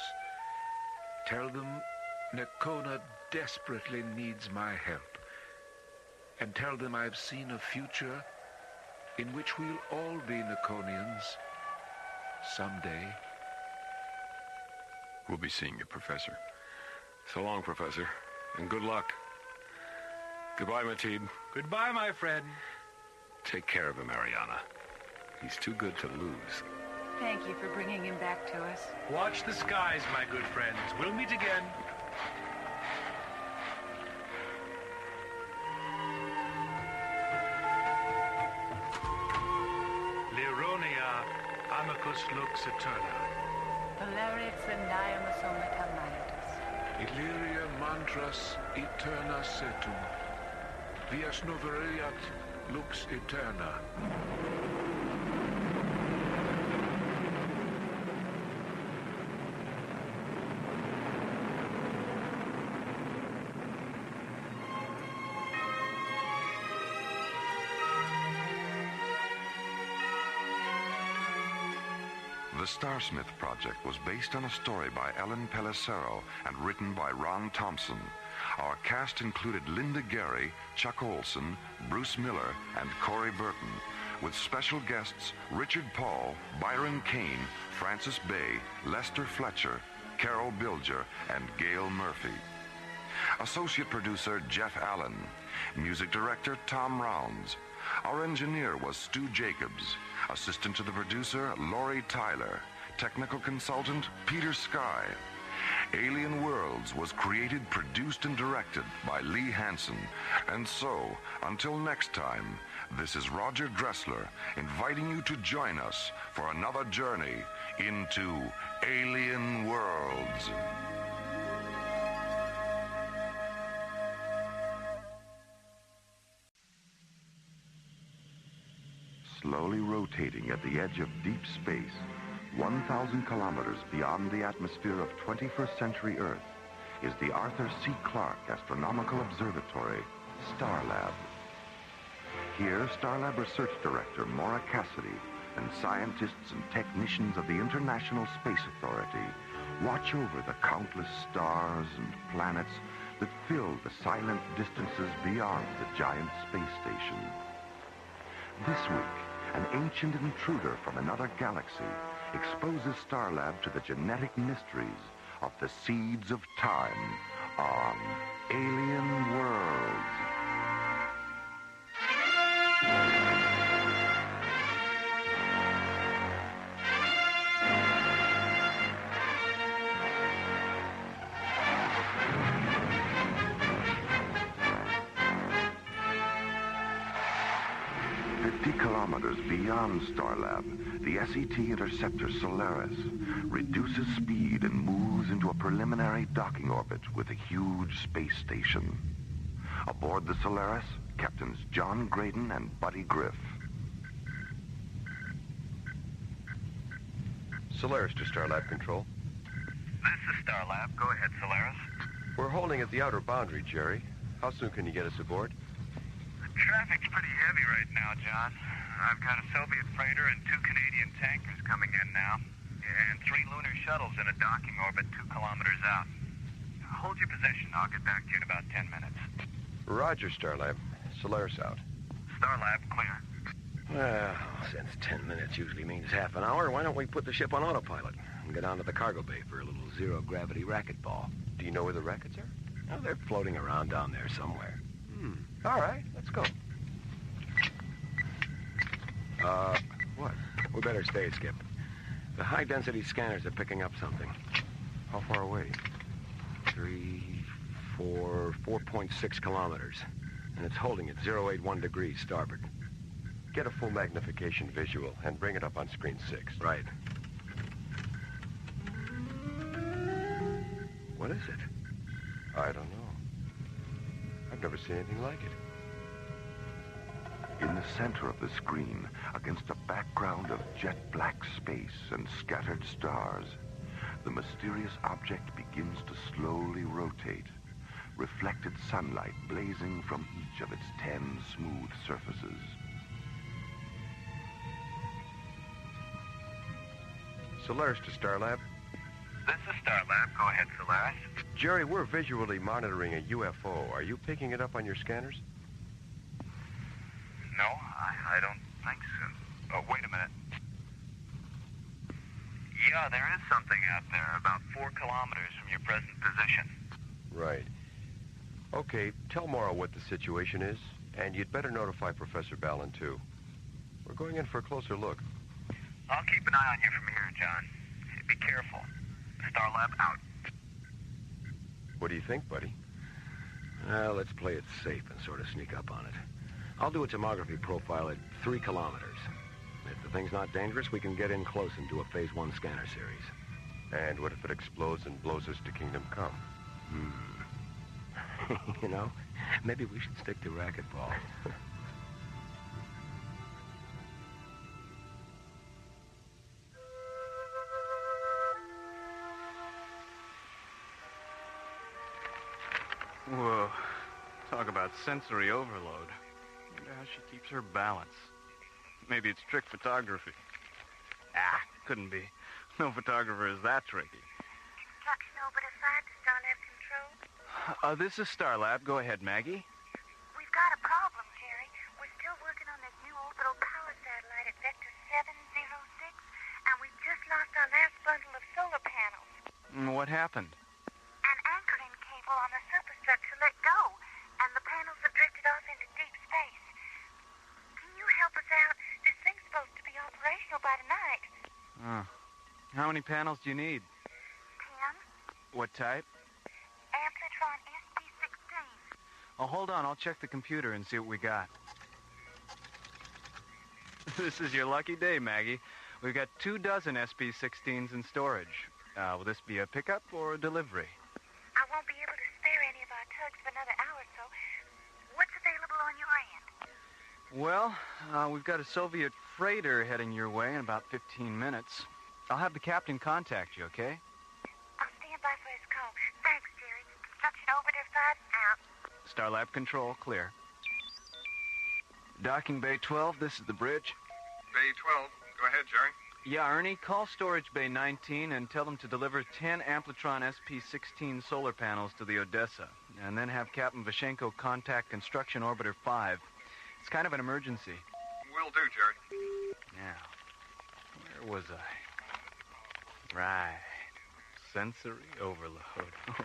Tell them Nakona desperately needs my help. And tell them I've seen a future in which we'll all be Nakonians someday. We'll be seeing you, Professor. So long, Professor, and good luck. Goodbye, Matib. Goodbye, my friend. Take care of him, Ariana. He's too good to lose. Thank you for bringing him back to us. Watch the skies, my good friends. We'll meet again. Lironia amicus lux eterna. Polaris and Niamosomata Manatus. Illyria mantras eterna setum. Vias noveriat lux eterna. The Starsmith project was based on a story by Ellen Pellicero and written by Ron Thompson. Our cast included Linda Gary, Chuck Olson, Bruce Miller, and Corey Burton, with special guests Richard Paul, Byron Kane, Francis Bay, Lester Fletcher, Carol Bilger, and Gail Murphy. Associate producer Jeff Allen. Music director Tom Rounds. Our engineer was Stu Jacobs. Assistant to the producer, Laurie Tyler. Technical consultant, Peter Sky. Alien Worlds was created, produced, and directed by Lee Hansen. And so, until next time, this is Roger Dressler inviting you to join us for another journey into Alien Worlds. Slowly rotating at the edge of deep space, 1,000 kilometers beyond the atmosphere of 21st century Earth, is the Arthur C. Clarke Astronomical Observatory, Starlab. Here, Starlab Research Director Maura Cassidy and scientists and technicians of the International Space Authority watch over the countless stars and planets that fill the silent distances beyond the giant space station. This week, an ancient intruder from another galaxy exposes Starlab to the genetic mysteries of the seeds of time on Alien Worlds. 50 kilometers beyond Starlab, the SET interceptor Solaris reduces speed and moves into a preliminary docking orbit with a huge space station. Aboard the Solaris, Captains John Graydon and Buddy Griff. Solaris to Starlab Control. This is Starlab. Go ahead, Solaris. We're holding at the outer boundary, Jerry. How soon can you get us aboard? The traffic's pretty heavy right now, John. I've got a Soviet freighter and 2 Canadian tankers coming in now, and 3 lunar shuttles in a docking orbit 2 kilometers out. Hold your position. I'll get back to you in about 10 minutes. Roger, Starlab. Solaris out. Starlab clear. Well, since 10 minutes usually means half an hour, why don't we put the ship on autopilot and get down to the cargo bay for a little zero-gravity racquetball? Do you know where the rackets are? Oh, they're floating around down there somewhere. All right, let's go. What? We better stay, Skip. The high-density scanners are picking up something. How far away? 4.6 kilometers. And it's holding at 081 degrees starboard. Get a full magnification visual and bring it up on screen 6. Right. What is it? I don't know. I've never seen anything like it. In the center of the screen, against a background of jet-black space and scattered stars, the mysterious object begins to slowly rotate, reflected sunlight blazing from each of its 10 smooth surfaces. Solaris to Starlab. This is Starlab. Go ahead, Solaris. Jerry, we're visually monitoring a UFO. Are you picking it up on your scanners? No, I don't think so. Oh, wait a minute. Yeah, there is something out there, about 4 kilometers from your present position. Right. Okay, tell Maura what the situation is, and you'd better notify Professor Ballin, too. We're going in for a closer look. I'll keep an eye on you from here, John. Be careful. Starlab out. What do you think, buddy? Well, let's play it safe and sort of sneak up on it. I'll do a tomography profile at 3 kilometers. If the thing's not dangerous, we can get in close and do a phase 1 scanner series. And what if it explodes and blows us to Kingdom Come? You know, maybe we should stick to racquetball. Whoa. Talk about sensory overload. I wonder how she keeps her balance. Maybe it's trick photography. Couldn't be. No photographer is that tricky. Instruction orbiter 5 to Starlab Control. This is Starlab. Go ahead, Maggie. We've got a problem, Jerry. We're still working on this new orbital power satellite at Vector 706, and we've just lost our last bundle of solar panels. What happened? An anchoring cable on the superstructure let go, and the panels have drifted off into deep space. Can you help us out? This thing's supposed to be operational by tonight. How many panels do you need? 10. What type? Amplitron SP16. Oh, hold on. I'll check the computer and see what we got. This is your lucky day, Maggie. We've got 24 SP16s in storage. Will this be a pickup or a delivery? I won't be able to spare any of our tugs for another hour or so. What's available on your end? Well, we've got a Soviet freighter heading your way in about 15 minutes. I'll have the captain contact you, okay? I'll stand by for his call. Thanks, Jerry. Construction orbiter 5 out. Starlab Control, clear. Docking Bay 12, this is the bridge. Bay 12. Go ahead, Jerry. Yeah, Ernie, call Storage Bay 19 and tell them to deliver 10 Amplitron SP16 solar panels to the Odessa, and then have Captain Vashenko contact Construction Orbiter 5. It's kind of an emergency. Will do, Jerry. Now, where was I? Right. Sensory overload.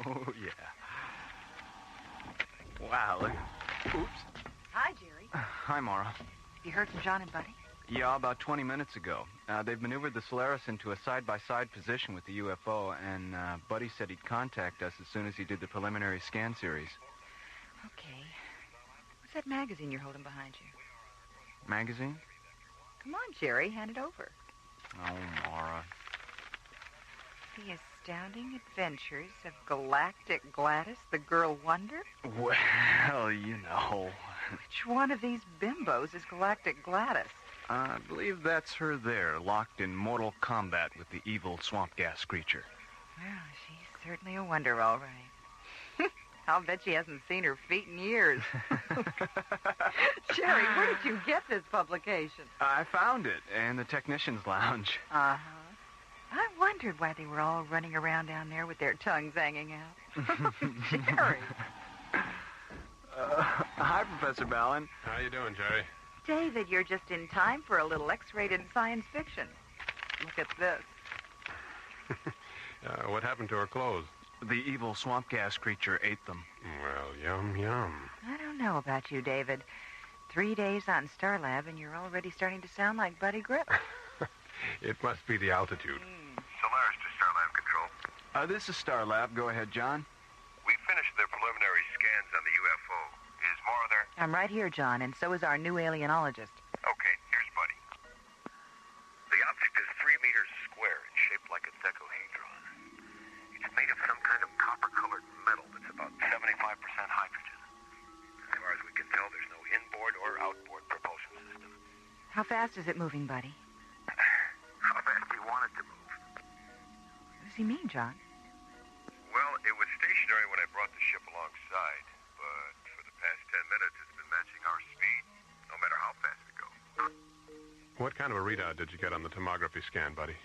Oh, yeah. Wow, look. Oops. Hi, Jerry. Hi, Mara. Have you heard from John and Buddy? Yeah, about 20 minutes ago. They've maneuvered the Solaris into a side-by-side position with the UFO, and Buddy said he'd contact us as soon as he did the preliminary scan series. Okay. What's that magazine you're holding behind you? Magazine? Come on, Jerry, hand it over. Oh, Mara. The Astounding Adventures of Galactic Gladys, the Girl Wonder? Well, you know. Which one of these bimbos is Galactic Gladys? I believe that's her there, locked in mortal combat with the evil swamp gas creature. Well, she's certainly a wonder, all right. I'll bet she hasn't seen her feet in years. Jerry, where did you get this publication? I found it in the technician's lounge. Uh-huh. I wondered why they were all running around down there with their tongues hanging out. Jerry. Hi, Professor Ballin. How you doing, Jerry? David, you're just in time for a little X-rated science fiction. Look at this. What happened to her clothes? The evil swamp gas creature ate them. Well, yum, yum. I don't know about you, David. 3 days on Starlab, and you're already starting to sound like Buddy Grip. It must be the altitude. Solaris to Starlab Control. This is Starlab. Go ahead, John. We finished the preliminary scans on the UFO. Is Mara there? I'm right here, John, and so is our new alienologist. Okay, here's Buddy. The object is 3 meters square and shaped like a dodecahedron. It's made of some kind of copper-colored metal that's about 75% hydrogen. As far as we can tell, there's no inboard or outboard propulsion system. How fast is it moving, Buddy? How fast do you want it to move? What does he mean, John? Well, it was stationary when I brought the ship alongside, but for the past 10 minutes, it's been matching our speed, no matter how fast we go. What kind of a readout did you get on the tomography scan, buddy?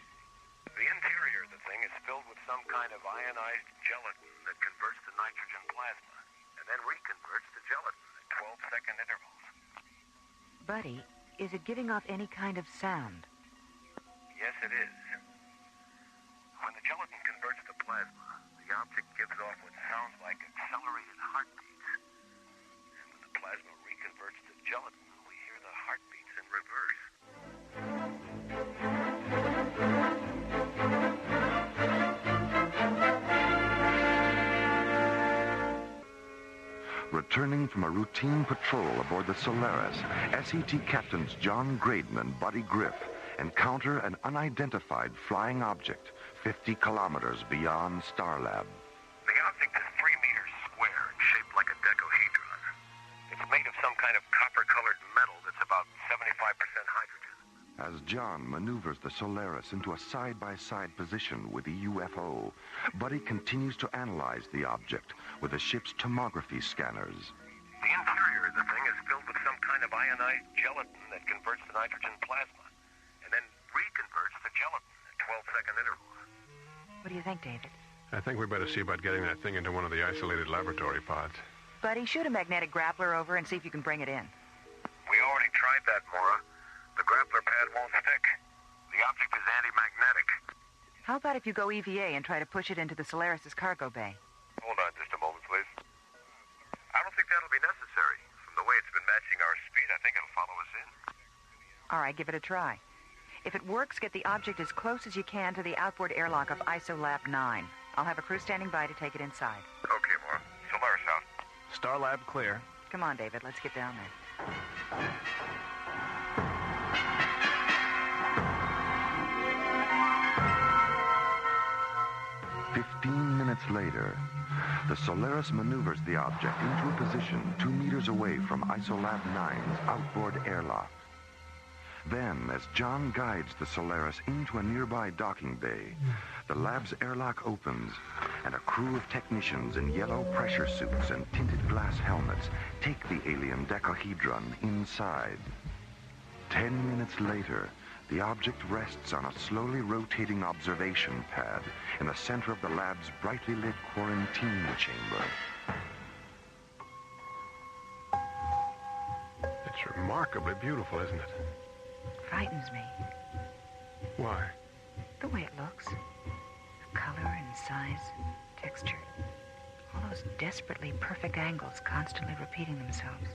The interior of the thing is filled with some kind of ionized gelatin that converts to nitrogen plasma, and then reconverts to gelatin at 12-second intervals. Buddy, is it giving off any kind of sound? Yes, it is. When the gelatin converts to plasma, the object gives off what sounds like accelerated heartbeats. And when the plasma reconverts to gelatin, we hear the heartbeats in reverse. Returning from a routine patrol aboard the Solaris, SET Captains John Graydon and Buddy Griff encounter an unidentified flying object 50 kilometers beyond Starlab. The object is 3 meters square and shaped like a decahedron. It's made of some kind of copper-colored metal that's about 75% hydrogen. As John maneuvers the Solaris into a side-by-side position with the UFO, Buddy continues to analyze the object with the ship's tomography scanners. The interior of the thing is filled with some kind of ionized gelatin that converts to nitrogen plasma, and then reconverts to gelatin at 12-second intervals. What do you think, David? I think we better see about getting that thing into one of the isolated laboratory pods. Buddy, shoot a magnetic grappler over and see if you can bring it in. We already tried that, Mora. The grappler pad won't stick. The object is anti-magnetic. How about if you go EVA and try to push it into the Solaris' cargo bay? Hold on just a moment, please. I don't think that'll be necessary. From the way it's been matching our speed, I think it'll follow us in. All right, give it a try. If it works, get the object as close as you can to the outboard airlock of ISOLAB 9. I'll have a crew standing by to take it inside. Okay, Mora. Solaris out. Starlab clear. Come on, David. Let's get down there. 15 minutes later, the Solaris maneuvers the object into a position 2 meters away from ISOLAB 9's outboard airlock. Then, as John guides the Solaris into a nearby docking bay, the lab's airlock opens, and a crew of technicians in yellow pressure suits and tinted glass helmets take the alien decahedron inside. 10 minutes later, the object rests on a slowly rotating observation pad in the center of the lab's brightly lit quarantine chamber. It's remarkably beautiful, isn't it? Frightens me. Why? The way it looks. The color and size, texture. All those desperately perfect angles constantly repeating themselves.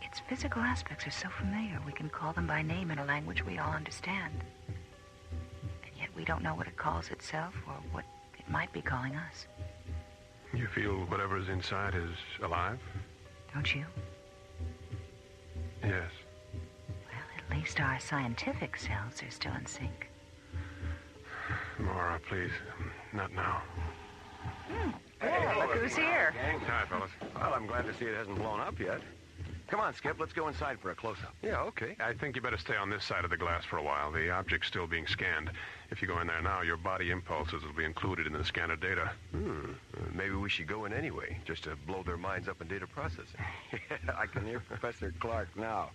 Its physical aspects are so familiar, we can call them by name in a language we all understand. And yet we don't know what it calls itself or what it might be calling us. You feel whatever's inside is alive? Don't you? Yes. Well, at least our scientific selves are still in sync. Mara, please. Not now. Yeah, look who's here. Hi, fellas. Well, I'm glad to see it hasn't blown up yet. Come on, Skip, let's go inside for a close-up. Yeah, okay. I think you better stay on this side of the glass for a while. The object's still being scanned. If you go in there now, your body impulses will be included in the scanner data. Maybe we should go in anyway, just to blow their minds up in data processing. Yeah, I can hear Professor Clark now.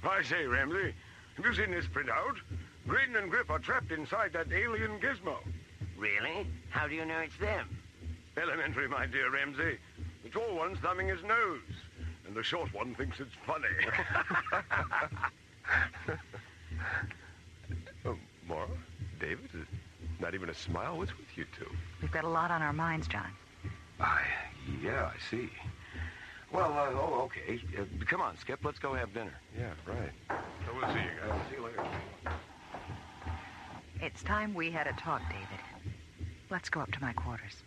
I say, Ramsey, have you seen this printout? Graydon and Grip are trapped inside that alien gizmo. Really? How do you know it's them? Elementary, my dear Ramsey. The tall one's thumbing his nose, and the short one thinks it's funny. Mara? David? Not even a smile? What's with you two? We've got a lot on our minds, John. Yeah, I see. Well, okay. Come on, Skip, let's go have dinner. Yeah, right. So we'll see you guys. See you later. It's time we had a talk, David. Let's go up to my quarters.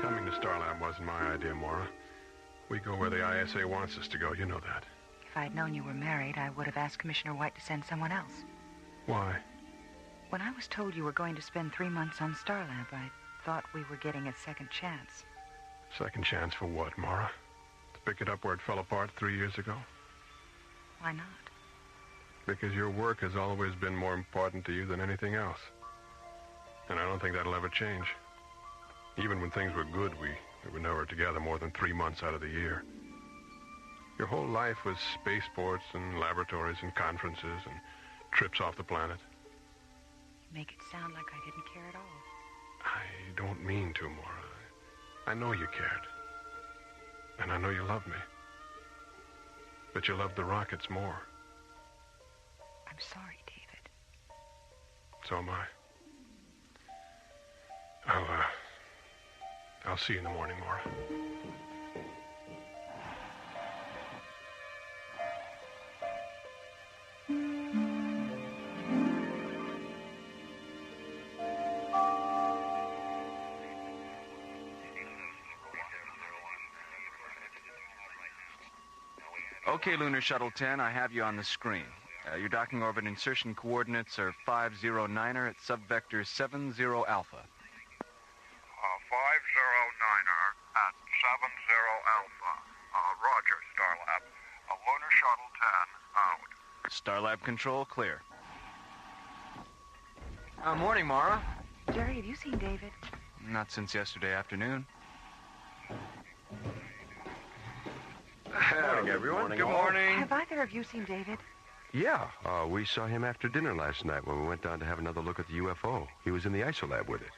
Coming to Starlab wasn't my idea, Mara. We go where the ISA wants us to go. You know that. If I'd known you were married, I would have asked Commissioner White to send someone else. Why? When I was told you were going to spend 3 months on Starlab, I thought we were getting a second chance. Second chance for what, Mara? To pick it up where it fell apart 3 years ago? Why not? Because your work has always been more important to you than anything else. And I don't think that'll ever change. Even when things were good, we were never together more than 3 months out of the year. Your whole life was spaceports and laboratories and conferences and trips off the planet. You make it sound like I didn't care at all. I don't mean to, Mara. I know you cared. And I know you love me. But you love the rockets more. I'm sorry, David. So am I. I'll see you in the morning, Mara. Okay, Lunar Shuttle 10, I have you on the screen. Your docking orbit insertion coordinates are 509er at subvector 70 alpha. 509er at 70 alpha. Roger, Starlab. Lunar Shuttle 10 out. Starlab control, clear. Morning, Mara. Jerry, have you seen David? Not since yesterday afternoon. Morning, everyone. Good morning. Have either of you seen David? Yeah, we saw him after dinner last night when we went down to have another look at the UFO. He was in the ISOLAB with it.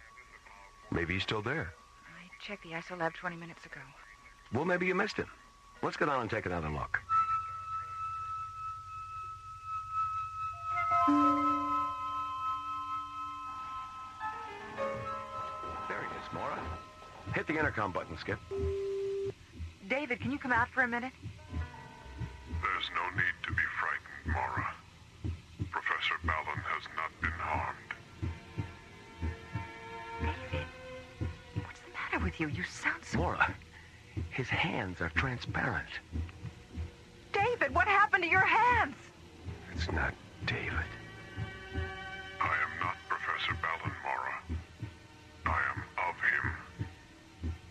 Maybe he's still there. I checked the ISOLAB 20 minutes ago. Well, maybe you missed him. Let's go down and take another look. There he is, Mora. Hit the intercom button, Skip. David, can you come out for a minute? There's no need to be frightened, Mora. Professor Ballon has not been harmed. David, what's the matter with you? You sound so... Mora, his hands are transparent. David, what happened to your hands? It's not David. I am not Professor Ballon, Mora. I am of him.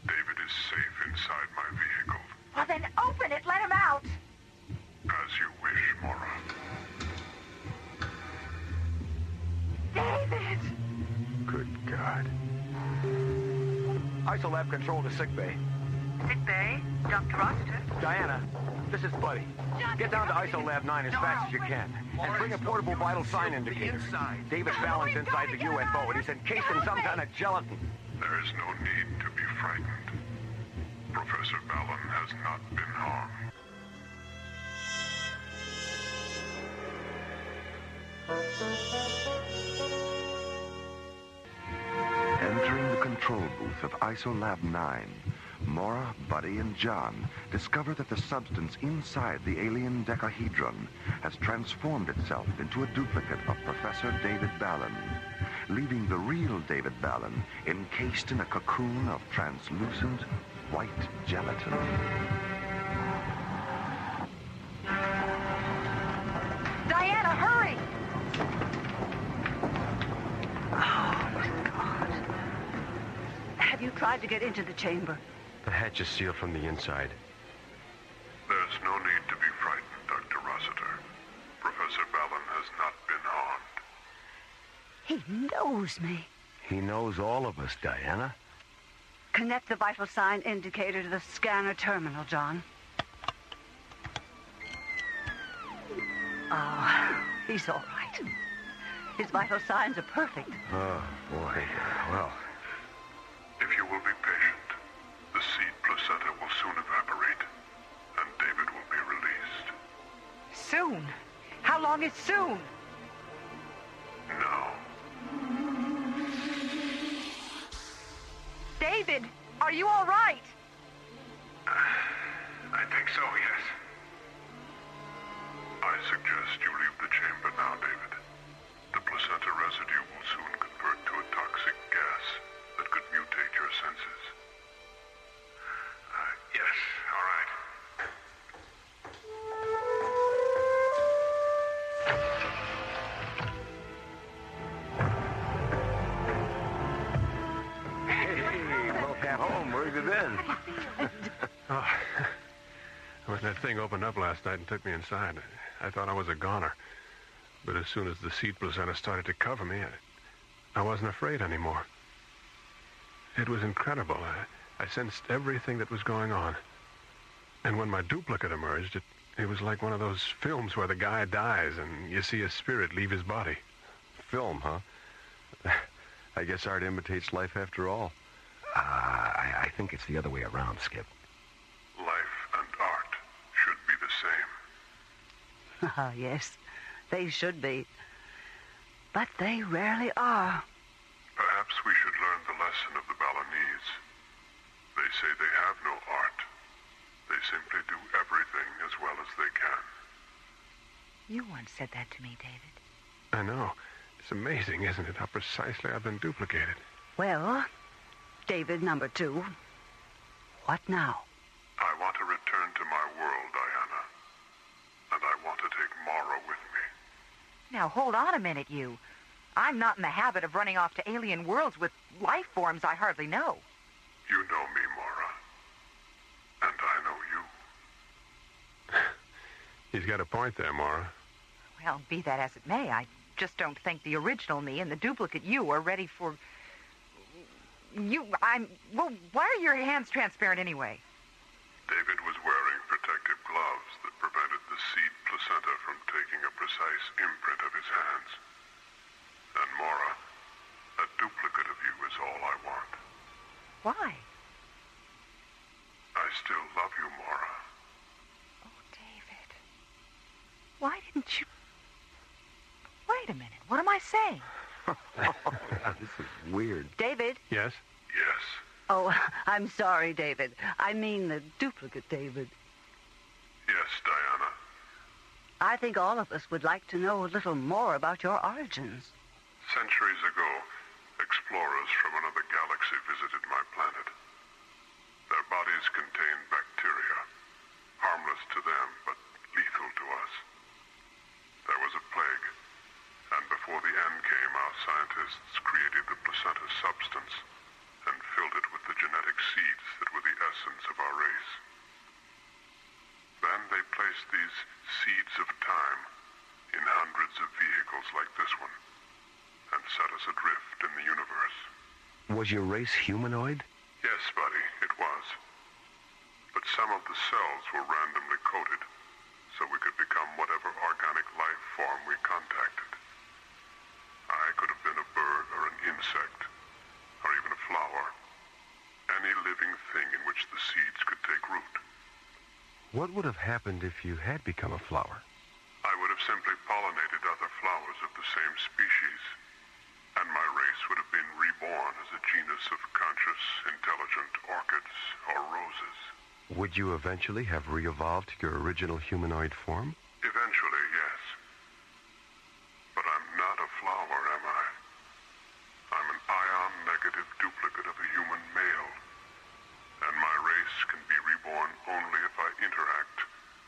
David is safe inside my vehicle. Well, then open it. Let him out. As you wish, Mora. David! Good God. ISOLAB control to sickbay. Sickbay? Dr. Rossiter? Diana, this is Buddy. Get down to ISOLAB 9 as fast as you can. And bring a portable vital sign indicator. David Fallon's inside the UFO, and he's encased in some kind of gelatin. There is no need to be frightened. Professor Ballon has not been harmed. Entering the control booth of ISOLAB 9, Mora, Buddy, and John discover that the substance inside the alien decahedron has transformed itself into a duplicate of Professor David Ballon, leaving the real David Ballon encased in a cocoon of translucent white gelatin. Diana, hurry! Oh, my God. Have you tried to get into the chamber? The hatch is sealed from the inside. There's no need to be frightened, Dr. Rossiter. Professor Ballon has not been harmed. He knows me. He knows all of us, Diana. Connect the vital sign indicator to the scanner terminal, John. Oh, he's all right. His vital signs are perfect. Oh, boy. Well, If you will be patient, the seed placenta will soon evaporate, and David will be released. Soon? How long is soon? Now. David, are you all right? I think so, yes. I suggest you leave the chamber now, David. The placenta residue will soon convert to a toxic gas that could mutate your senses. Yes, all right. Hey, welcome home. Where have you been? Oh, when that thing opened up last night and took me inside, I thought I was a goner. But as soon as the seed placenta started to cover me, I wasn't afraid anymore. It was incredible. I sensed everything that was going on. And when my duplicate emerged, it was like one of those films where the guy dies and you see his spirit leave his body. film, huh? I guess art imitates life after all. I think it's the other way around, Skip. Life and art should be the same. Ah, yes, they should be. But they rarely are. Perhaps we should learn the lesson of the Balinese. They say they have no art. They simply do everything as well as they can. You once said that to me, David. I know. It's amazing, isn't it, how precisely I've been duplicated. Well, David number 2, what now? I want to return to my world, Diana. Now, hold on a minute, you. I'm not in the habit of running off to alien worlds with life forms I hardly know. You know me, Mara. And I know you. He's got a point there, Mara. Well, be that as it may, I just don't think the original me and the duplicate you are ready for... Well, why are your hands transparent anyway? David was wearing protective gloves that prevented the seed placenta from taking a precise imprint of his hands. And Mara, a duplicate of you is all I want. Why? I still love you, Mara. Oh, David. Why didn't you... Wait a minute. What am I saying? This is weird. David? Yes? Yes. Oh, I'm sorry, David. I mean the duplicate David. Yes, Diana. I think all of us would like to know a little more about your origins. Centuries ago, explorers from another galaxy visited my planet. Their bodies contained bacteria, harmless to them, but lethal to us. There was a plague, and before the end came, our scientists created the placenta substance and filled it with the genetic seeds that were the essence of our race. Then they placed these seeds of time in hundreds of vehicles like this one and set us adrift in the universe. Was your race humanoid? Yes, buddy, it was. But some of the cells were randomly coated so we could become whatever organic life form we contacted. I could have been a bird or an insect, or even a flower. Any living thing in which the seeds could take root. What would have happened if you had become a flower? I would have simply pollinated other flowers of the same species, and my race would have been reborn as a genus of conscious, intelligent orchids or roses. Would you eventually have re-evolved to your original humanoid form? Eventually, yes. But I'm not a flower, am I? I'm an ion-negative duplicate of a human male. And my race can be reborn only if I interact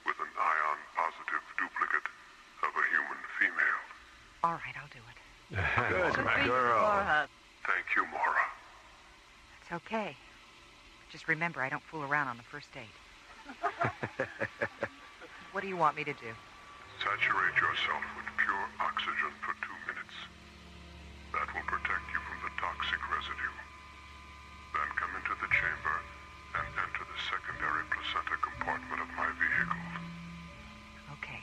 with an ion-positive duplicate of a human female. All right, I'll do it. Good girl. Thank you, Mara. It's okay. Just remember, I don't fool around on the first date. What do you want me to do? Saturate yourself with pure oxygen for 2 minutes. That will protect you from the toxic residue. Then come into the chamber and enter the secondary placenta compartment of my vehicle. Okay.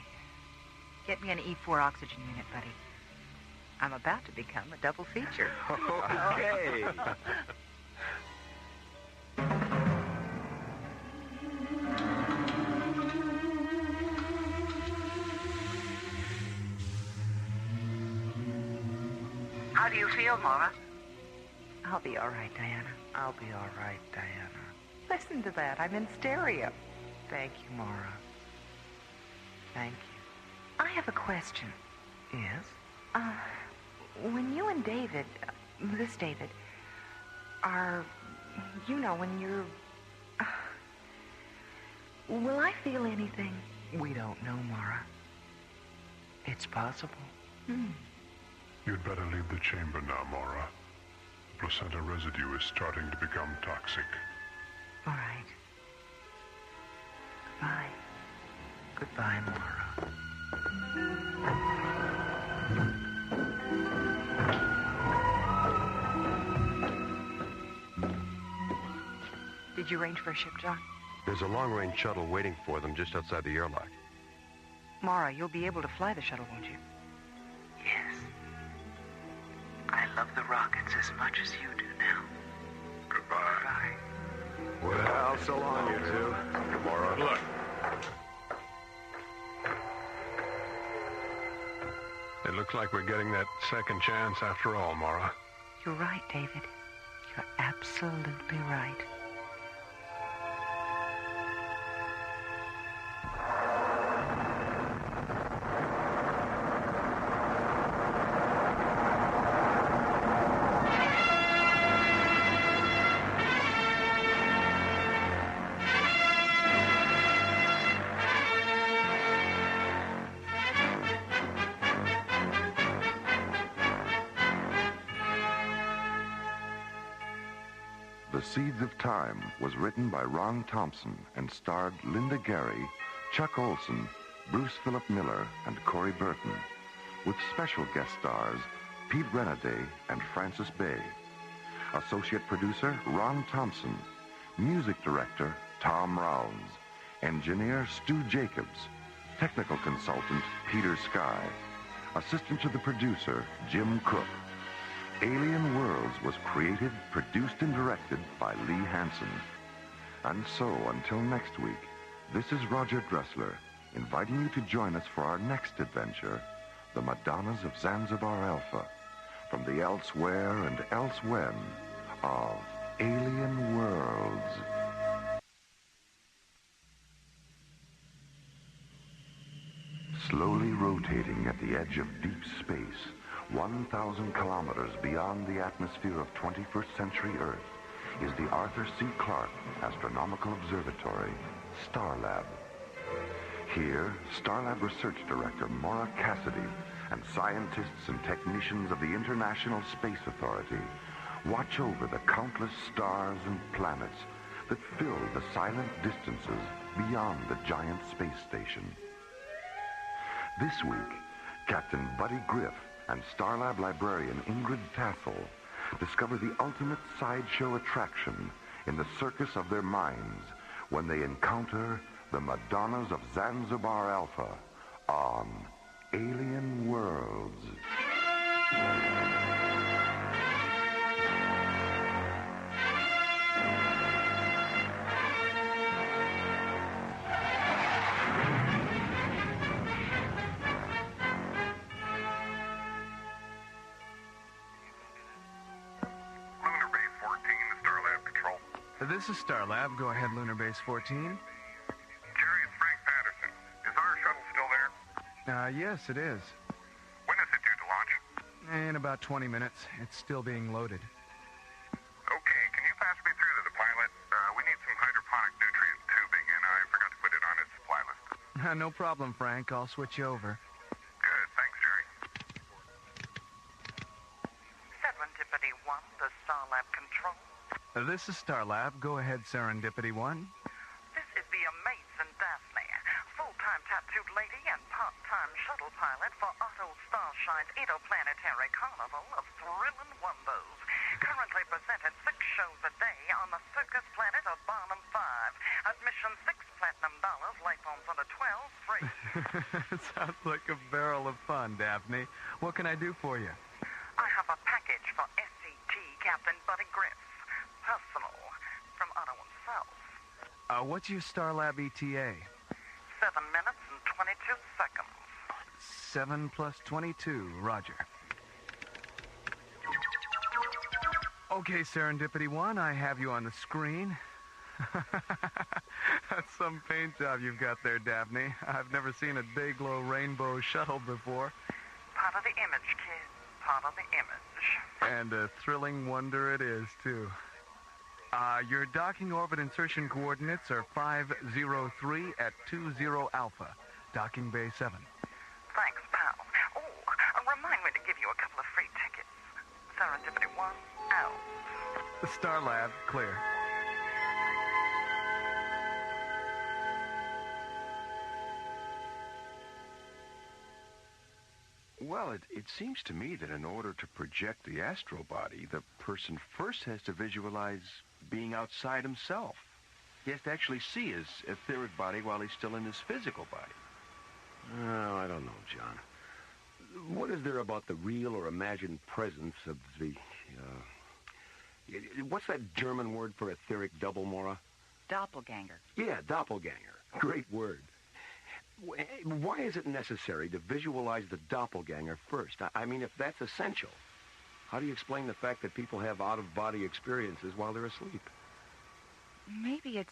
Get me an E4 oxygen unit, buddy. I'm about to become a double feature. Okay. How do you feel, Mara? I'll be all right, Diana. I'll be all right, Diana. Listen to that. I'm in stereo. Thank you, Mara. Thank you. I have a question. Yes? When you and David, this David, are, you know, when you're... will I feel anything? We don't know, Mara. It's possible. You'd better leave the chamber now, Mara. The placenta residue is starting to become toxic. All right. Goodbye. Goodbye, Mara. Did you arrange for a ship, John? There's a long-range shuttle waiting for them just outside the airlock. Mara, you'll be able to fly the shuttle, won't you? Yes. I love the rockets as much as you do now. Goodbye. Well, so long, you two. Mara. Look. It looks like we're getting that second chance after all, Mara. You're right, David. You're absolutely right. Seeds of Time was written by Ron Thompson and starred Linda Gary, Chuck Olson, Bruce Philip Miller, and Corey Burton, with special guest stars Pete Renaday and Francis Bay. Associate producer Ron Thompson. Music director Tom Rounds. Engineer Stu Jacobs. Technical consultant Peter Sky. Assistant to the producer Jim Cook. Alien Worlds was created, produced, and directed by Lee Hansen. And so, until next week, this is Roger Dressler, inviting you to join us for our next adventure, The Madonnas of Zanzibar Alpha, from the elsewhere and elsewhen of Alien Worlds. Slowly rotating at the edge of deep space, 1,000 kilometers beyond the atmosphere of 21st century Earth, is the Arthur C. Clarke Astronomical Observatory, Starlab. Here, Starlab Research Director Maura Cassidy and scientists and technicians of the International Space Authority watch over the countless stars and planets that fill the silent distances beyond the giant space station. This week, Captain Buddy Griff and Starlab librarian Ingrid Tassel discover the ultimate sideshow attraction in the circus of their minds when they encounter the Madonnas of Zanzibar Alpha on Alien Worlds. This is Starlab. Go ahead, Lunar Base 14. Jerry, it's Frank Patterson. Is our shuttle still there? Yes, it is. When is it due to launch? In about 20 minutes. It's still being loaded. Okay, can you pass me through to the pilot? We need some hydroponic nutrient tubing, and I forgot to put it on its supply list. No problem, Frank. I'll switch you over. Good. Thanks, Jerry. Serendipity 1, the Starlab control. This is Starlab. Go ahead, Serendipity 1. This is the amazing Daphne, full-time tattooed lady and part-time shuttle pilot for Otto Starshine's interplanetary carnival of thrilling wonders. Currently presenting 6 shows a day on the circus planet of Barnum 5. Admission $6 platinum, light forms under 12, free. Sounds like a barrel of fun, Daphne. What can I do for you? I have a package for SCT Captain Buddy Griff. Personal, from Otto himself. What's your Starlab ETA? 7 minutes and 22 seconds. 7 plus 22, Roger. Okay, Serendipity 1, I have you on the screen. That's some paint job you've got there, Daphne. I've never seen a day-glow rainbow shuttle before. Part of the image, kid. Part of the image. And a thrilling wonder it is, too. Your docking orbit insertion coordinates are 503 at 20 Alpha, docking bay 7. Thanks, pal. Oh, remind me to give you a couple of free tickets. Serendipity 1, out. The Starlab, clear. Well, it seems to me that in order to project the astral body, the person first has to visualize being outside himself. He has to actually see his etheric body while he's still in his physical body. Oh, I don't know, John. What is there about the real or imagined presence of the, what's that German word for etheric double, Maura? Doppelganger. Yeah, doppelganger. Great word. Why is it necessary to visualize the doppelganger first? I mean, if that's essential, how do you explain the fact that people have out-of-body experiences while they're asleep? Maybe it's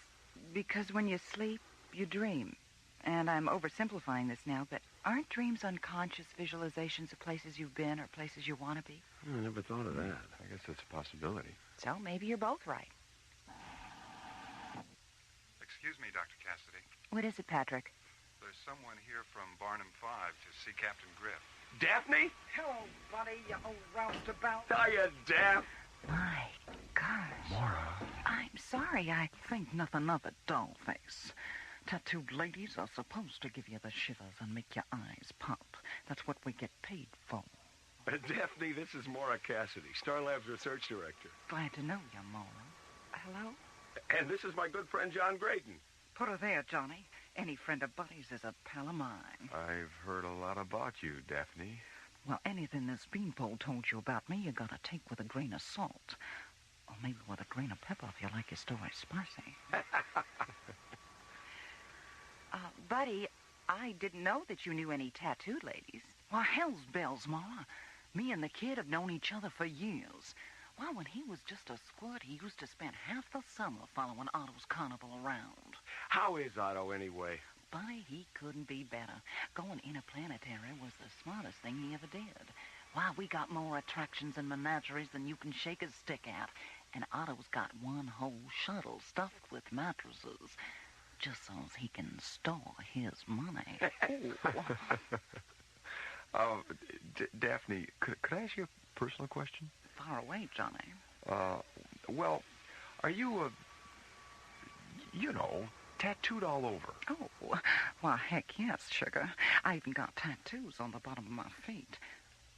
because when you sleep, you dream. And I'm oversimplifying this now, but aren't dreams unconscious visualizations of places you've been or places you want to be? I never thought of that. I guess that's a possibility. So maybe you're both right. Excuse me, Dr. Cassidy. What is it, Patrick? There's someone here from Barnum 5 to see Captain Griff. Daphne? Hello, buddy, you old roustabout. Hiya, Daph. My gosh. Mora. I'm sorry, I think nothing of it, dollface. Tattooed ladies are supposed to give you the shivers and make your eyes pop. That's what we get paid for. Daphne, this is Mora Cassidy, Starlab's research director. Glad to know you, Mora. Hello? And this is my good friend John Graydon. Put her there, Johnny. Any friend of Buddy's is a pal of mine. I've heard a lot about you, Daphne. Well, anything this beanpole told you about me, you gotta take with a grain of salt. Or maybe with a grain of pepper if you like your story spicy. Buddy, I didn't know that you knew any tattooed ladies. Why, hell's bells, Mara. Me and the kid have known each other for years. Why, when he was just a squirt, he used to spend half the summer following Otto's carnival around. How is Otto, anyway? Buddy, he couldn't be better. Going interplanetary was the smartest thing he ever did. Why, we got more attractions and menageries than you can shake a stick at. And Otto's got one whole shuttle stuffed with mattresses, just so he can store his money. Daphne, could I ask you a personal question? Far away, Johnny. Well, are you, tattooed all over? Oh, well, heck yes, sugar. I even got tattoos on the bottom of my feet.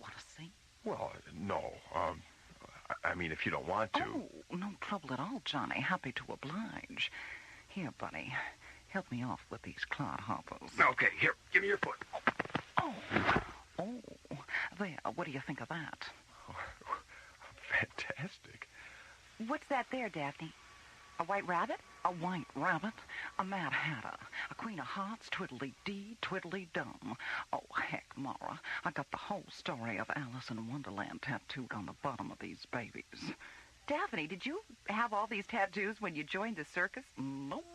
Want to see? Well, no. I mean, if you don't want to. Oh, no trouble at all, Johnny. Happy to oblige. Here, buddy. Help me off with these clodhoppers. Okay, here. Give me your foot. Oh, there. What do you think of that? Fantastic. What's that there, Daphne? A white rabbit? A white rabbit? A Mad Hatter? A Queen of Hearts? Twiddly-dee, twiddly-dum. Oh, heck, Mara. I got the whole story of Alice in Wonderland tattooed on the bottom of these babies. Daphne, did you have all these tattoos when you joined the circus? Nope.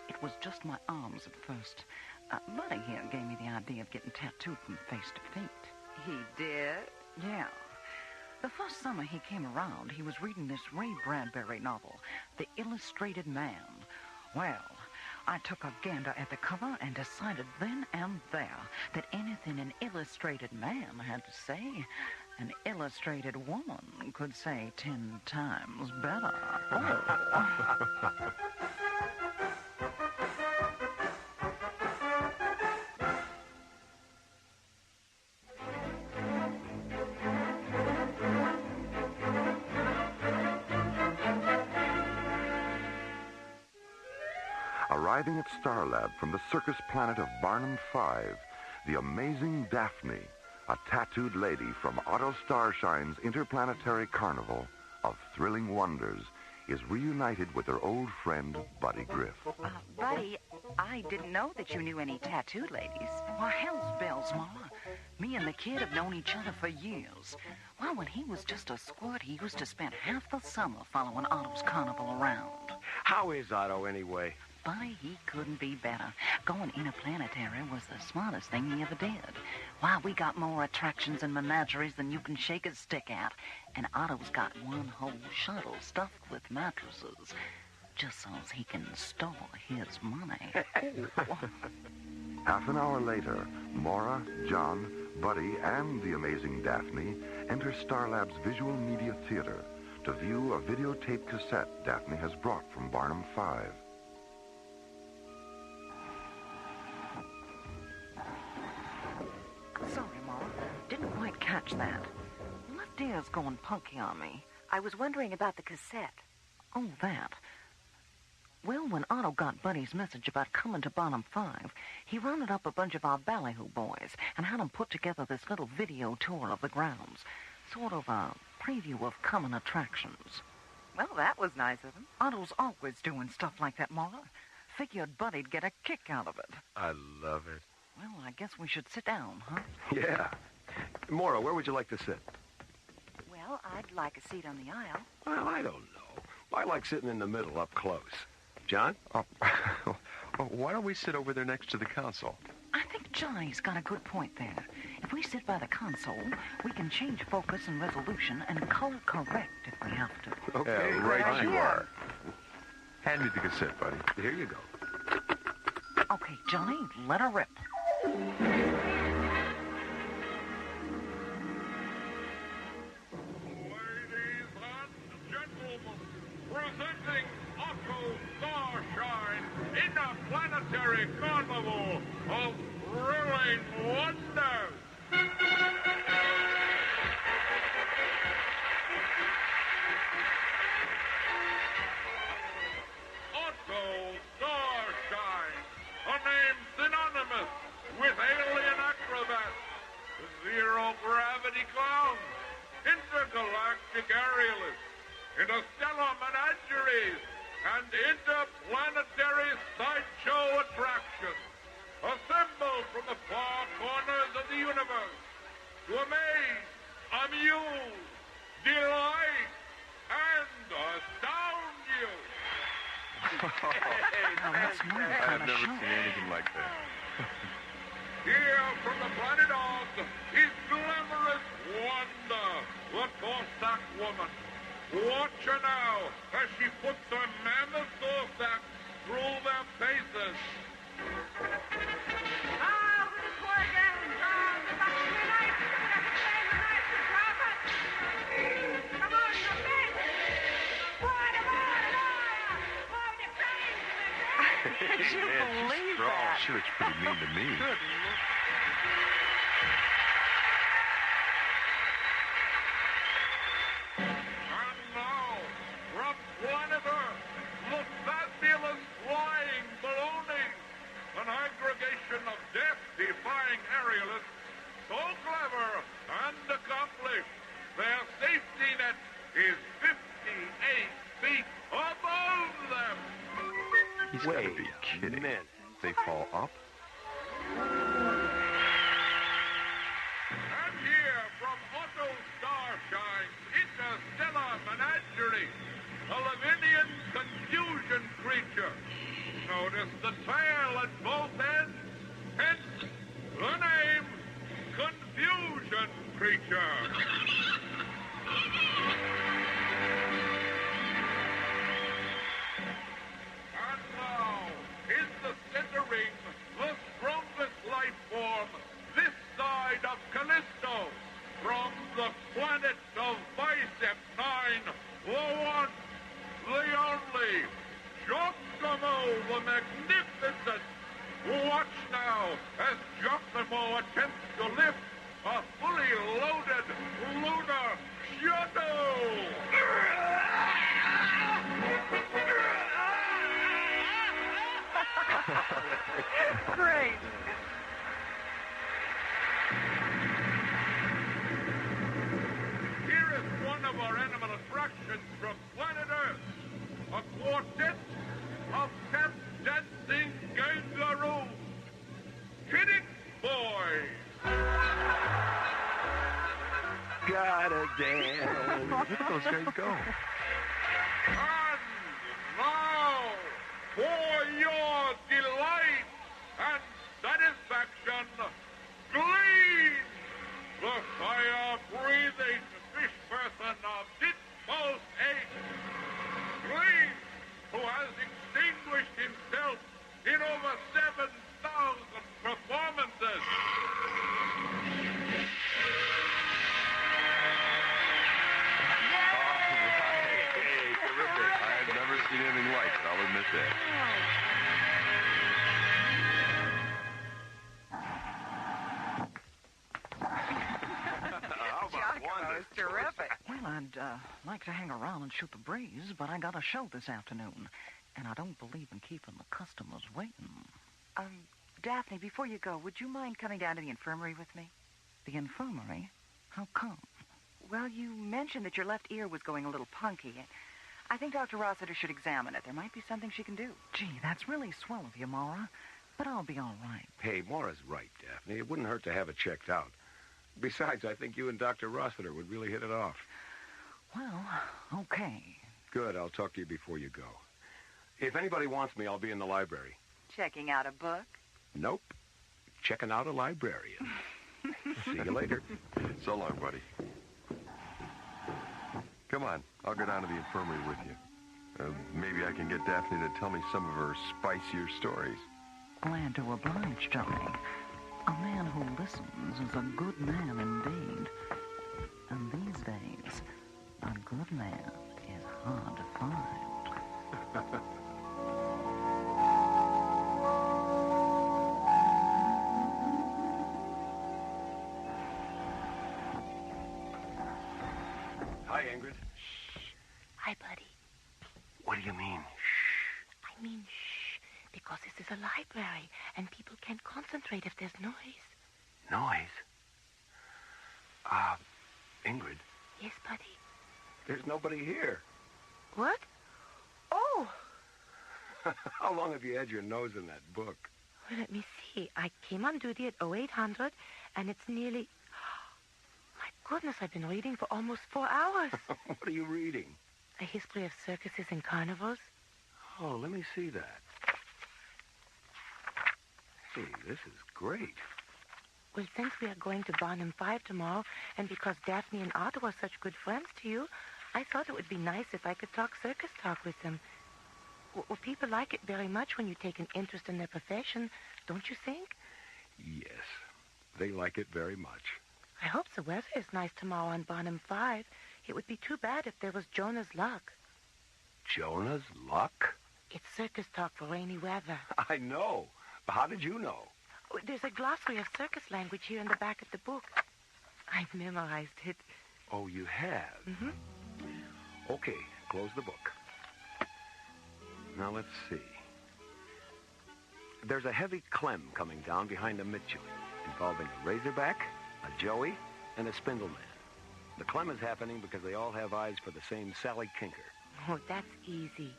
It was just my arms at first. Buddy here gave me the idea of getting tattooed from face to feet. He did? Yeah. The first summer he came around, he was reading this Ray Bradbury novel, The Illustrated Man. Well, I took a gander at the cover and decided then and there that anything an illustrated man had to say, an illustrated woman could say 10 times better. Oh. Arriving at Starlab from the circus planet of Barnum 5, the amazing Daphne, a tattooed lady from Otto Starshine's interplanetary carnival of thrilling wonders, is reunited with her old friend, Buddy Griff. Buddy, I didn't know that you knew any tattooed ladies. Why, hell's bells, Mama. Me and the kid have known each other for years. Why, when he was just a squirt, he used to spend half the summer following Otto's carnival around. How is Otto, anyway? Buddy, he couldn't be better. Going interplanetary was the smartest thing he ever did. Why, we got more attractions and menageries than you can shake a stick at. And Otto's got one whole shuttle stuffed with mattresses, just so he can store his money. Half an hour later, Mora, John, Buddy, and the amazing Daphne enter Starlab's Visual Media Theater to view a videotape cassette Daphne has brought from Barnum 5. Sorry, Mom. Didn't quite catch that. Left ear's going punky on me. I was wondering about the cassette. Oh, that. Well, when Otto got Buddy's message about coming to Barnum 5, he rounded up a bunch of our ballyhoo boys and had them put together this little video tour of the grounds. Sort of a preview of coming attractions. Well, that was nice of him. Otto's always doing stuff like that, Mara. Figured Buddy'd get a kick out of it. I love it. Well, I guess we should sit down, huh? Yeah. Mora, where would you like to sit? Well, I'd like a seat on the aisle. Well, I don't know. I like sitting in the middle, up close. John? Why don't we sit over there next to the console? I think Johnny's got a good point there. If we sit by the console, we can change focus and resolution and color correct if we have to. Okay, right you are. Hand me the cassette, buddy. Here you go. Okay, Johnny, let her rip. Ladies and planetary carnival of thrilling wonders. Otto Starshine, a name synonymous with alien acrobats, zero-gravity clowns, intergalactic aerialists, interstellar menageries, and interplanetary sideshow attractions, assembled from the far corners of the universe to amaze, amuse, delight, and astound you. I've never seen anything like that. Here from the planet Oz is glamorous Wanda, the Corsac woman. Watch her now as she puts her mammoth Corsac through their paces. Could you believe that? She looks pretty mean to me. Good. And now, from planet Earth, the fabulous flying balloonies, an aggregation of death-defying aerialists, so clever and accomplished, their safety net is 58 feet above them. He's got to be kidding. They fall up? And here from Otto Starshine's interstellar menagerie, a Lavinian confusion creature. Notice the tail at both ends, hence the name Confusion Creature. And now, in the center ring, the strongest life form this side of Callisto, from the planet of Bicep 9, the one, the only, Giacomo the Magnificent. Watch now as Giacomo attempts to lift a fully loaded lunar shuttle. Great. Here is one of our animal attractions from planet Earth. A quartet of tap-dancing kangaroos. Kidding boys. Gotta dance. Look at those guys go. And now, for your delight and satisfaction, Glean, the fire-breathing fish person of Ditmo's age. Glean, who has extinguished himself in over 7,000 performances. I've never seen anything like it, I'll admit that. How about Wanda? Terrific. Well, I'd like to hang around and shoot the breeze, but I got a show this afternoon, and I don't believe in keeping the customers waiting. Daphne, before you go, would you mind coming down to the infirmary with me? The infirmary? How come? Well, you mentioned that your left ear was going a little punky. I think Dr. Rossiter should examine it. There might be something she can do. Gee, that's really swell of you, Maura. But I'll be all right. Hey, Maura's right, Daphne. It wouldn't hurt to have it checked out. Besides, I think you and Dr. Rossiter would really hit it off. Well, okay. Good. I'll talk to you before you go. If anybody wants me, I'll be in the library. Checking out a book? Nope. Checking out a librarian. See you later. So long, buddy. Come on, I'll go down to the infirmary with you. Maybe I can get Daphne to tell me some of her spicier stories. Glad to oblige, Johnny. A man who listens is a good man indeed. And these days, a good man is hard to find. Ingrid. Hi, buddy. What do you mean? I mean, shh, because this is a library, and people can't concentrate if there's noise. Noise? Ingrid. Yes, buddy. There's nobody here. What? Oh! How long have you had your nose in that book? Well, let me see. I came on duty at 0800, and it's nearly... My goodness, I've been reading for almost 4 hours. What are you reading? A history of circuses and carnivals. Oh, let me see that. Hey, this is great. Well, since we are going to Barnum 5 tomorrow, and because Daphne and Otto are such good friends to you, I thought it would be nice if I could talk circus talk with them. Well, people like it very much when you take an interest in their profession, don't you think? Yes, they like it very much. I hope the weather is nice tomorrow on Barnum 5. It would be too bad if there was Jonah's luck. Jonah's luck? It's circus talk for rainy weather. I know. How did you know? Oh, there's a glossary of circus language here in the back of the book. I've memorized it. Oh, you have? Mm-hmm. Okay, close the book. Now, let's see. There's a heavy clem coming down behind a Mitchell, involving a razorback, a joey, and a spindleman. The clem is happening because they all have eyes for the same Sally Kinker. Oh, that's easy.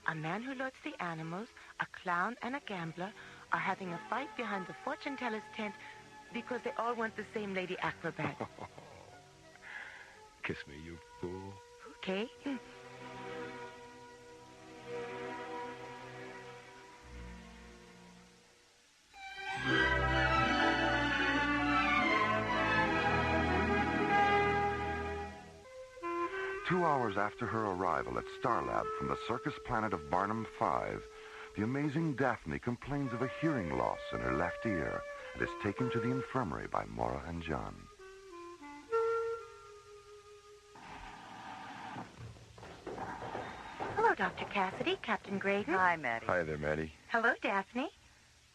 A man who loads the animals, a clown, and a gambler are having a fight behind the fortune teller's tent because they all want the same lady acrobat. Kiss me, you fool. Okay. 2 hours after her arrival at Starlab from the circus planet of Barnum 5, the amazing Daphne complains of a hearing loss in her left ear and is taken to the infirmary by Maura and John. Hello, Dr. Cassidy, Captain Graydon. Hi, Maddie. Hi there, Maddie. Hello, Daphne.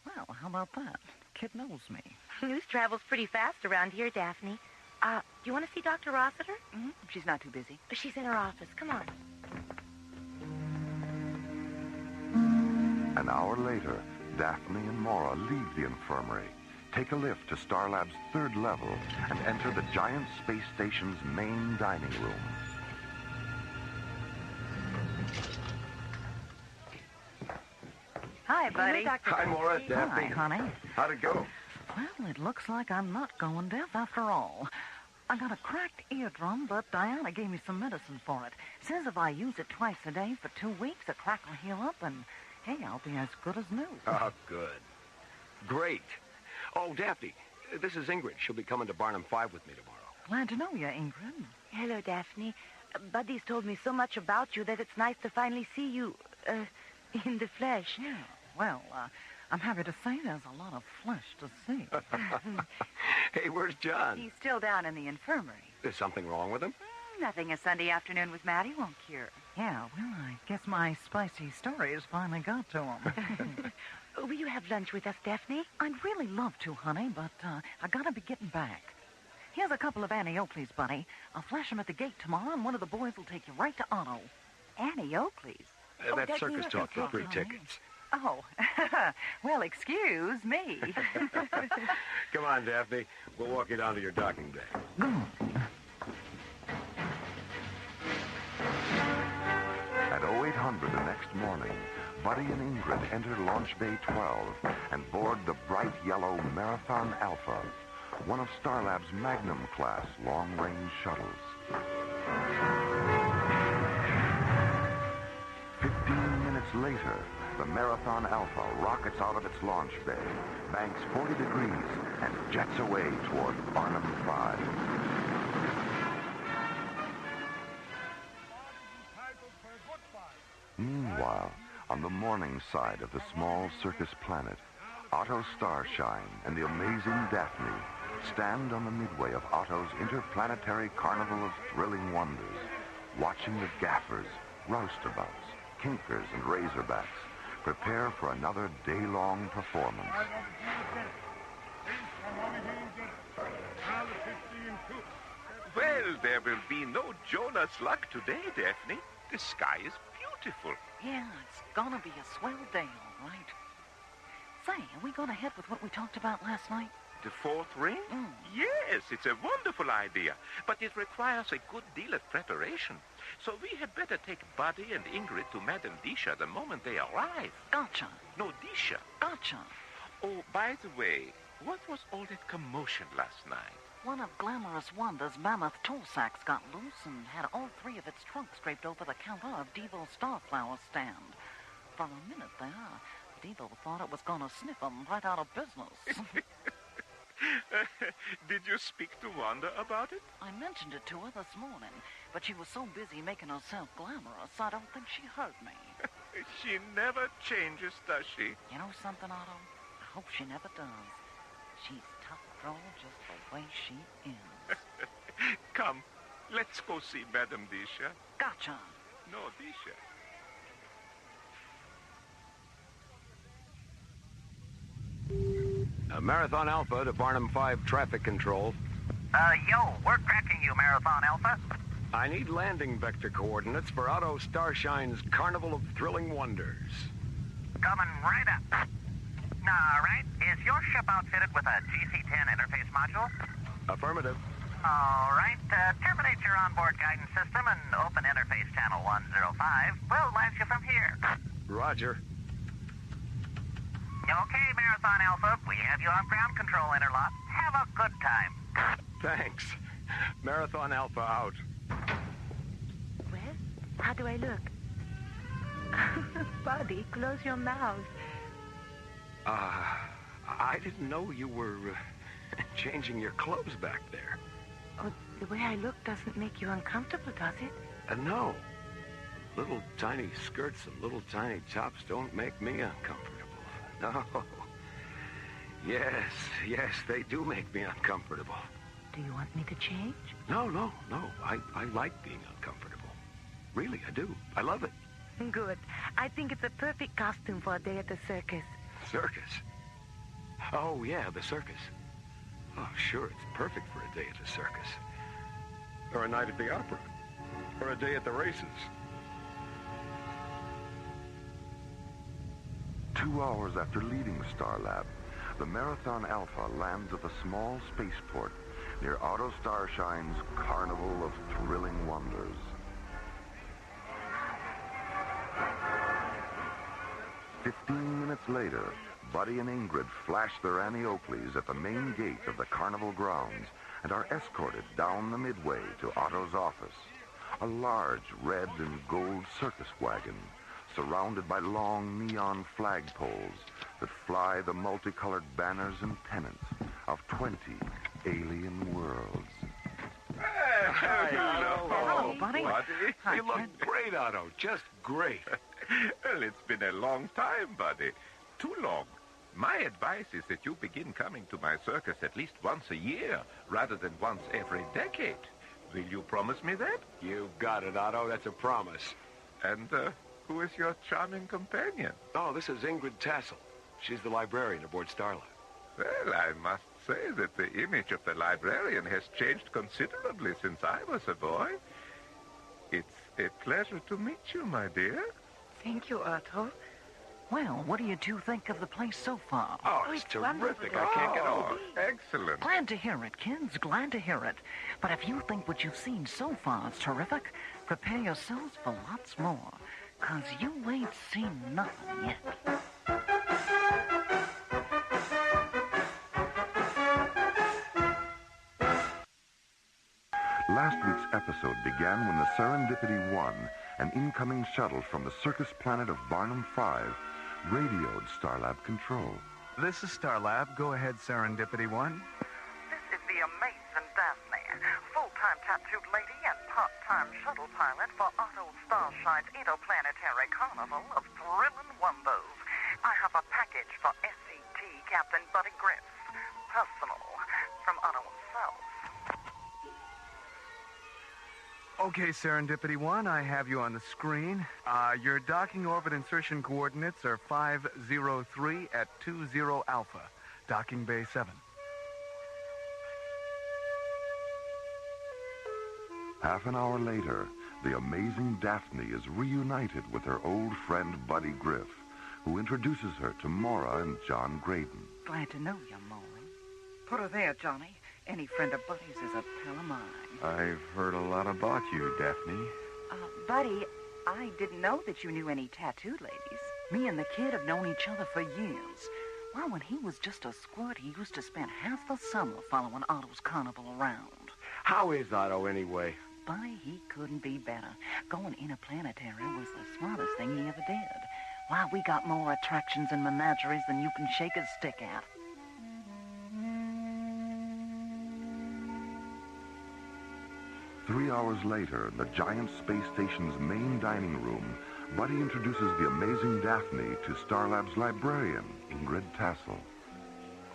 Well, how about that? Kid knows me. News travels pretty fast around here, Daphne. Do you want to see Dr. Rossiter? Mm-hmm. She's not too busy. She's in her office. Come on. An hour later, Daphne and Maura leave the infirmary, take a lift to Starlab's 3rd level, and enter the giant space station's main dining room. Hi, buddy. Hello, Dr. Hi, Maura. Cassidy. Daphne. Hi, honey. How'd it go? Well, it looks like I'm not going deaf after all. I got a cracked eardrum, but Diana gave me some medicine for it. Says if I use it twice a day for 2 weeks, the crack will heal up, and, hey, I'll be as good as new. Oh, good. Great. Oh, Daphne, this is Ingrid. She'll be coming to Barnum 5 with me tomorrow. Glad to know you, Ingrid. Hello, Daphne. Buddy's told me so much about you that it's nice to finally see you, in the flesh. Yeah, well, I'm happy to say there's a lot of flesh to see. Hey, where's John? He's still down in the infirmary. Is something wrong with him? Nothing a Sunday afternoon with Maddie won't cure. Yeah, well, I guess my spicy stories finally got to him. Will you have lunch with us, Daphne? I'd really love to, honey, but I gotta be getting back. Here's a couple of Annie Oakley's, buddy. I'll flash them at the gate tomorrow, and one of the boys will take you right to Otto. Annie Oakley's? That's circus talk for free tickets. Oh, well, excuse me. Come on, Daphne. We'll walk you down to your docking bay. At 0800 the next morning, Buddy and Ingrid enter Launch Bay 12 and board the bright yellow Marathon Alpha, one of Starlab's Magnum-class long-range shuttles. 15 minutes later, the Marathon Alpha rockets out of its launch bay, banks 40 degrees, and jets away toward Barnum 5. Meanwhile, on the morning side of the small circus planet, Otto Starshine and the amazing Daphne stand on the midway of Otto's interplanetary carnival of thrilling wonders, watching the gaffers, roustabouts, kinkers, and razorbacks prepare for another day-long performance. Well, there will be no Jonas luck today, Daphne. The sky is beautiful. Yeah, it's gonna be a swell day, all right. Say, are we going ahead with what we talked about last night? The fourth ring? Yes, it's a wonderful idea, but it requires a good deal of preparation. So we had better take Buddy and Ingrid to Madame Disha the moment they arrive. Gotcha. No, Disha. Gotcha. Oh, by the way, what was all that commotion last night? One of Glamorous Wanda's mammoth tool sacks got loose and had all three of its trunks draped over the counter of Devo's Starflower stand. For a minute there, Devo thought it was going to sniff them right out of business. Did you speak to Wanda about it? I mentioned it to her this morning, but she was so busy making herself glamorous, I don't think she heard me. She never changes, does she? You know something, Otto? I hope she never does. She's tough girl just the way she is. Come, let's go see Madame Disha. Gotcha. No, Disha. Marathon Alpha to Barnum 5 traffic control. Yo, we're tracking you, Marathon Alpha. I need landing vector coordinates for Otto Starshine's Carnival of Thrilling Wonders. Coming right up. All right, is your ship outfitted with a GC-10 interface module? Affirmative. All right, terminate your onboard guidance system and open interface channel 105. We'll launch you from here. Roger. Okay, Marathon Alpha, we have you on ground control interlock. Have a good time. Thanks. Marathon Alpha out. Well, how do I look? Buddy, close your mouth. I didn't know you were changing your clothes back there. Oh, the way I look doesn't make you uncomfortable, does it? No. Little tiny skirts and little tiny tops don't make me uncomfortable. No. Yes, they do make me uncomfortable. Do you want me to change? No. I like being uncomfortable. Really, I do. I love it. Good. I think it's a perfect costume for a day at the circus. Circus? Oh, yeah, the circus. Oh, sure, it's perfect for a day at the circus. Or a night at the opera. Or a day at the races. 2 hours after leaving Starlab, the Marathon Alpha lands at the small spaceport near Otto Starshine's Carnival of Thrilling Wonders. "15 minutes later, Buddy and Ingrid flash their Annie Oakleys at the main gate of the carnival grounds and are escorted down the midway to Otto's office. A large red and gold circus wagon surrounded by long neon flagpoles that fly the multicolored banners and pennants of 20 alien worlds. Hello, Buddy. Buddy. You look great, Otto. Just great. Well, it's been a long time, Buddy. Too long. My advice is that you begin coming to my circus at least once a year, rather than once every decade. Will you promise me that? You've got it, Otto. That's a promise. And, who is your charming companion? Oh, this is Ingrid Tassel. She's the librarian aboard Starlight. Well, I must say that the image of the librarian has changed considerably since I was a boy. It's a pleasure to meet you, my dear. Thank you, Otto. Well, what do you two think of the place so far? Oh, it's terrific. I can't get over it. Excellent. Glad to hear it, kids. Glad to hear it. But if you think what you've seen so far is terrific, prepare yourselves for lots more. 'Cause you ain't seen nothing yet. Last week's episode began when the Serendipity 1, an incoming shuttle from the circus planet of Barnum 5, radioed Starlab Control. This is Starlab. Go ahead, Serendipity 1. This is the amazing Daphne, full-time tattooed lady and part-time shuttle pilot for Otto Starshine's interplanetary carnival of thrilling wonders. I have a package for SET Captain Buddy Griff, personal, from Otto himself. Okay, Serendipity 1, I have you on the screen. Your docking orbit insertion coordinates are 503 at 20 Alpha, docking bay 7. Half an hour later, the amazing Daphne is reunited with her old friend Buddy Griff, who introduces her to Maura and John Graydon. Glad to know you, Maura. Put her there, Johnny. Any friend of Buddy's is a pal of mine. I've heard a lot about you, Daphne. Buddy, I didn't know that you knew any tattooed ladies. Me and the kid have known each other for years. Well, when he was just a squirt, he used to spend half the summer following Otto's carnival around. How is Otto, anyway? Buddy, he couldn't be better. Going interplanetary was the smartest thing he ever did. Why, we got more attractions and menageries than you can shake a stick at. Three hours later, in the giant space station's main dining room, Buddy introduces the amazing Daphne to Starlab's librarian, Ingrid Tassel.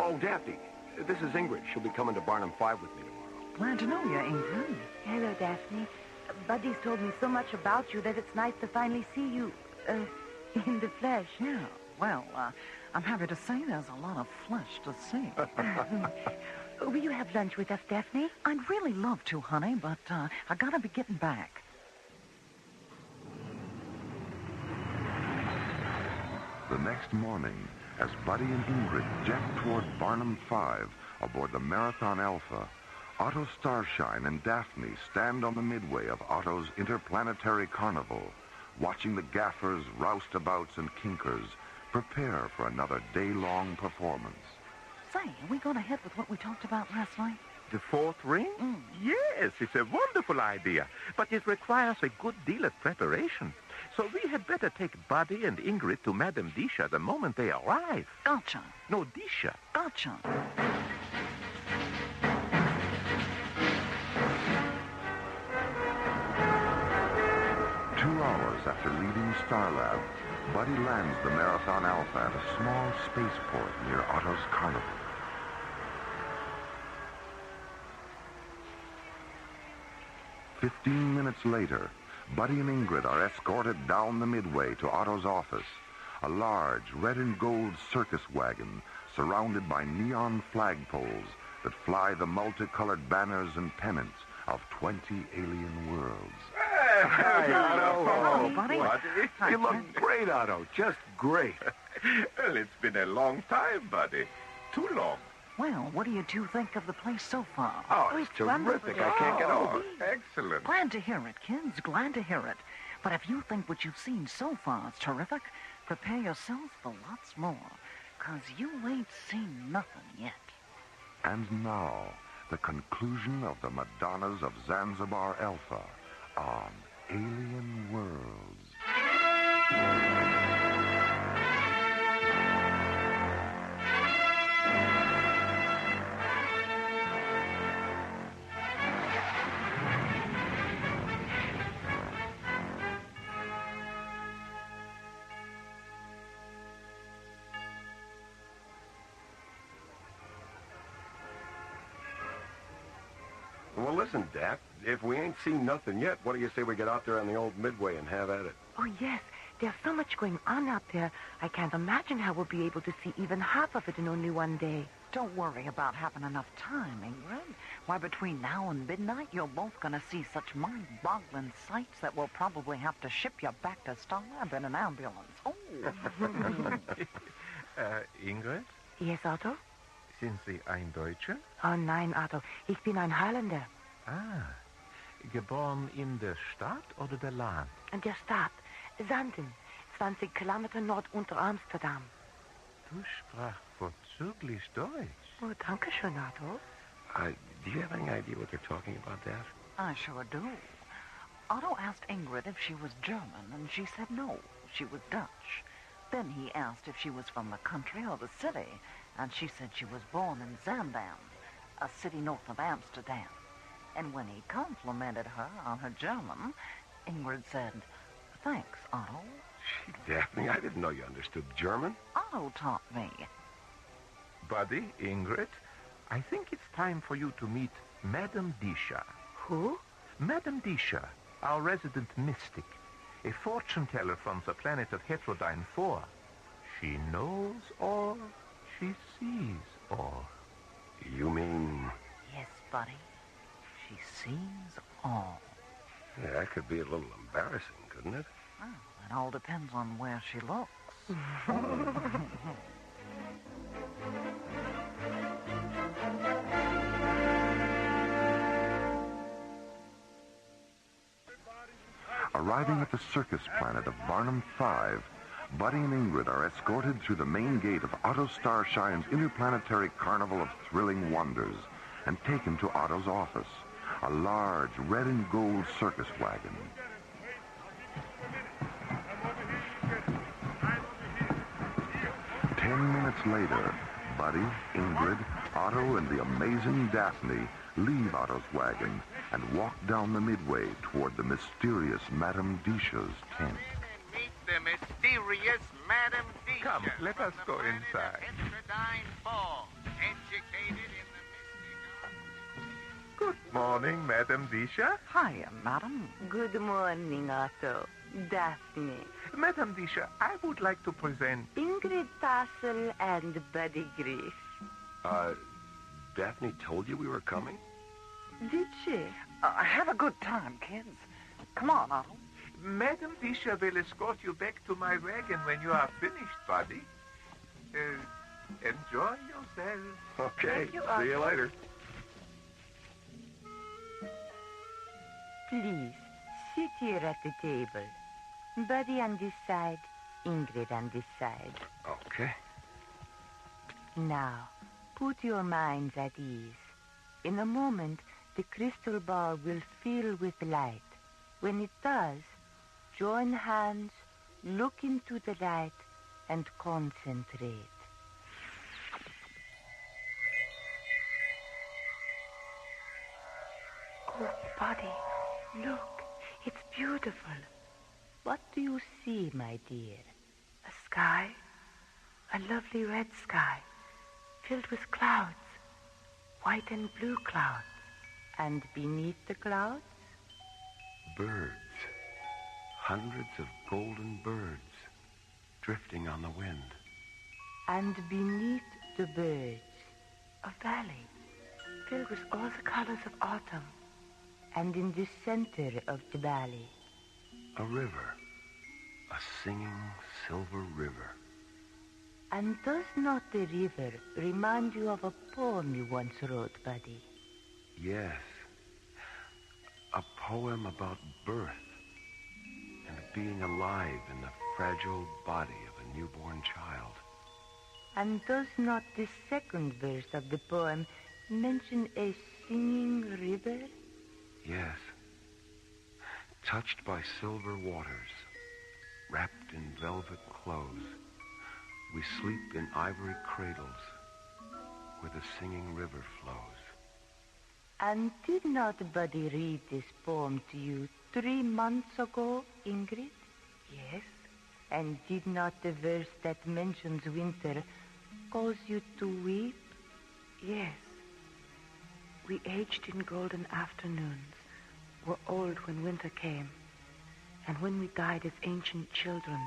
Oh, Daphne, this is Ingrid. She'll be coming to Barnum 5 with me tomorrow. Glad to know you, Ingrid. Hello, Daphne. Buddy's told me so much about you that it's nice to finally see you, in the flesh. Yeah, well, I'm happy to say there's a lot of flesh to see. Will you have lunch with us, Daphne? I'd really love to, honey, but I gotta be getting back. The next morning, as Buddy and Ingrid jet toward Barnum 5 aboard the Marathon Alpha, Otto Starshine and Daphne stand on the midway of Otto's interplanetary carnival, watching the gaffers, roustabouts, and kinkers prepare for another day-long performance. Say, are we going ahead with what we talked about last night? The fourth ring? Yes, it's a wonderful idea, but it requires a good deal of preparation. So we had better take Buddy and Ingrid to Madame Disha the moment they arrive. Gotcha. No, Disha. Gotcha. After leaving Starlab, Buddy lands the Marathon Alpha at a small spaceport near Otto's carnival. "15 minutes later, Buddy and Ingrid are escorted down the midway to Otto's office, a large red and gold circus wagon surrounded by neon flagpoles that fly the multicolored banners and pennants of 20 alien worlds. Hi, Otto. Hello, Buddy. You look great, Otto. Just great. Well, it's been a long time, Buddy. Too long. Well, what do you two think of the place so far? Oh, it's terrific. I can't get over. Excellent. Glad to hear it, kids. Glad to hear it. But if you think what you've seen so far is terrific, prepare yourselves for lots more, 'cause you ain't seen nothing yet. And now, the conclusion of the Madonnas of Zanzibar Alpha on Alien Worlds. Well, listen, Dap, if we ain't seen nothing yet, what do you say we get out there on the old Midway and have at it? Oh, yes. There's so much going on out there. I can't imagine how we'll be able to see even half of it in only one day. Don't worry about having enough time, Ingrid. Why, between now and midnight, you're both going to see such mind-boggling sights that we'll probably have to ship you back to Starlab in an ambulance. Oh. Ingrid? Yes, Otto? Sind Sie ein Deutscher? Oh, nein, Otto. Ich bin ein Holländer. Ah. Geboren in der Stadt oder der Land? In der Stadt. Sanden. 20 Kilometer nord unter Amsterdam. Du sprachst vorzüglich Deutsch. Oh, danke schön, Otto. Do you have any idea what they're talking about, Dad? I sure do. Otto asked Ingrid if she was German, and she said no, she was Dutch. Then he asked if she was from the country or the city, and she said she was born in Zaandam, a city north of Amsterdam. And when he complimented her on her German, Ingrid said, "Thanks, Otto." Daphne, I didn't know you understood German. Otto taught me. Buddy, Ingrid, I think it's time for you to meet Madame Disha. Who? Madame Disha, our resident mystic, a fortune teller from the planet of Heterodyne 4. She knows all, she sees all. You mean? Yes, buddy. She sees all. Yeah, that could be a little embarrassing, couldn't it? Oh, it all depends on where she looks. Arriving at the circus planet of Barnum 5, Buddy and Ingrid are escorted through the main gate of Otto Starshine's interplanetary carnival of thrilling wonders and taken to Otto's office, a large red and gold circus wagon. Minutes later, Buddy, Ingrid, Otto, and the amazing Daphne leave Otto's wagon and walk down the midway toward the mysterious Madame Disha's tent. Meet the mysterious Madame Disha. Come, let us go inside. Petrodine 4, educated in the Good morning, Madame Disha. Hiya, madam. Good morning, Otto. Daphne. Madame Disha, I would like to present... Ingrid Tassel and Buddy Griff. Daphne told you we were coming? Did she? Have a good time, kids. Come on, Otto. Madame Disha will escort you back to my wagon when you are finished, Buddy. Enjoy yourself. Okay, you, see you later. Please, sit here at the table. Buddy on this side, Ingrid on this side. Okay. Now, put your minds at ease. In a moment, the crystal ball will fill with light. When it does, join hands, look into the light, and concentrate. Oh, Buddy, look, it's beautiful. What do you see, my dear? A sky, a lovely red sky, filled with clouds, white and blue clouds. And beneath the clouds? Birds. Hundreds of golden birds drifting on the wind. And beneath the birds? A valley filled with all the colors of autumn. And in the center of the valley? A river. A singing silver river. And does not the river remind you of a poem you once wrote, Buddy? Yes. A poem about birth and being alive in the fragile body of a newborn child. And does not the second verse of the poem mention a singing river? Yes. Touched by silver waters, wrapped in velvet clothes, we sleep in ivory cradles where the singing river flows. And did not Buddy read this poem to you 3 months ago, Ingrid? Yes. And did not the verse that mentions winter cause you to weep? Yes. We aged in golden afternoons, were old when winter came, and when we died as ancient children,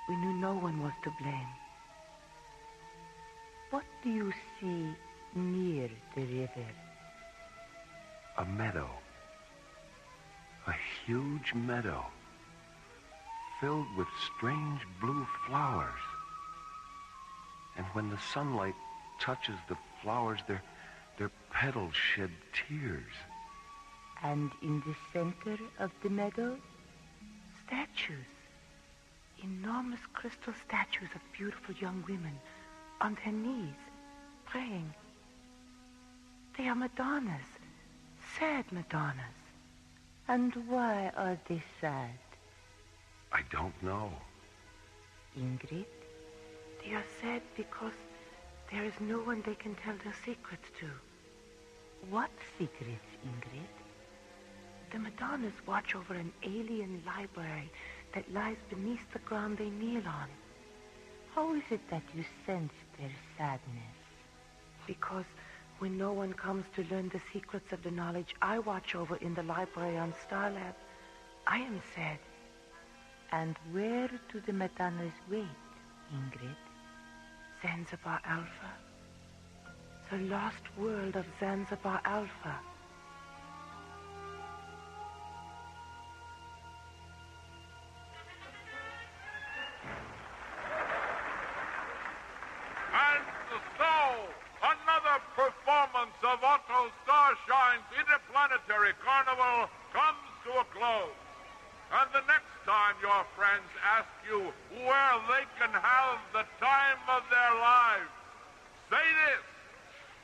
we knew no one was to blame. What do you see near the river? A meadow. A huge meadow filled with strange blue flowers. And when the sunlight touches the flowers, their petals shed tears. And in the center of the meadow? Statues. Enormous crystal statues of beautiful young women on their knees, praying. They are Madonnas, sad Madonnas. And why are they sad? I don't know. Ingrid? They are sad because there is no one they can tell their secrets to. What secrets, Ingrid? The Madonnas watch over an alien library that lies beneath the ground they kneel on. How is it that you sense their sadness? Because when no one comes to learn the secrets of the knowledge I watch over in the library on Starlab, I am sad. And where do the Madonnas wait, Ingrid? Zanzibar Alpha. The lost world of Zanzibar Alpha. another performance of Otto Starshine's Interplanetary Carnival comes to a close. And the next time your friends ask you where they can have the time of their lives, say this: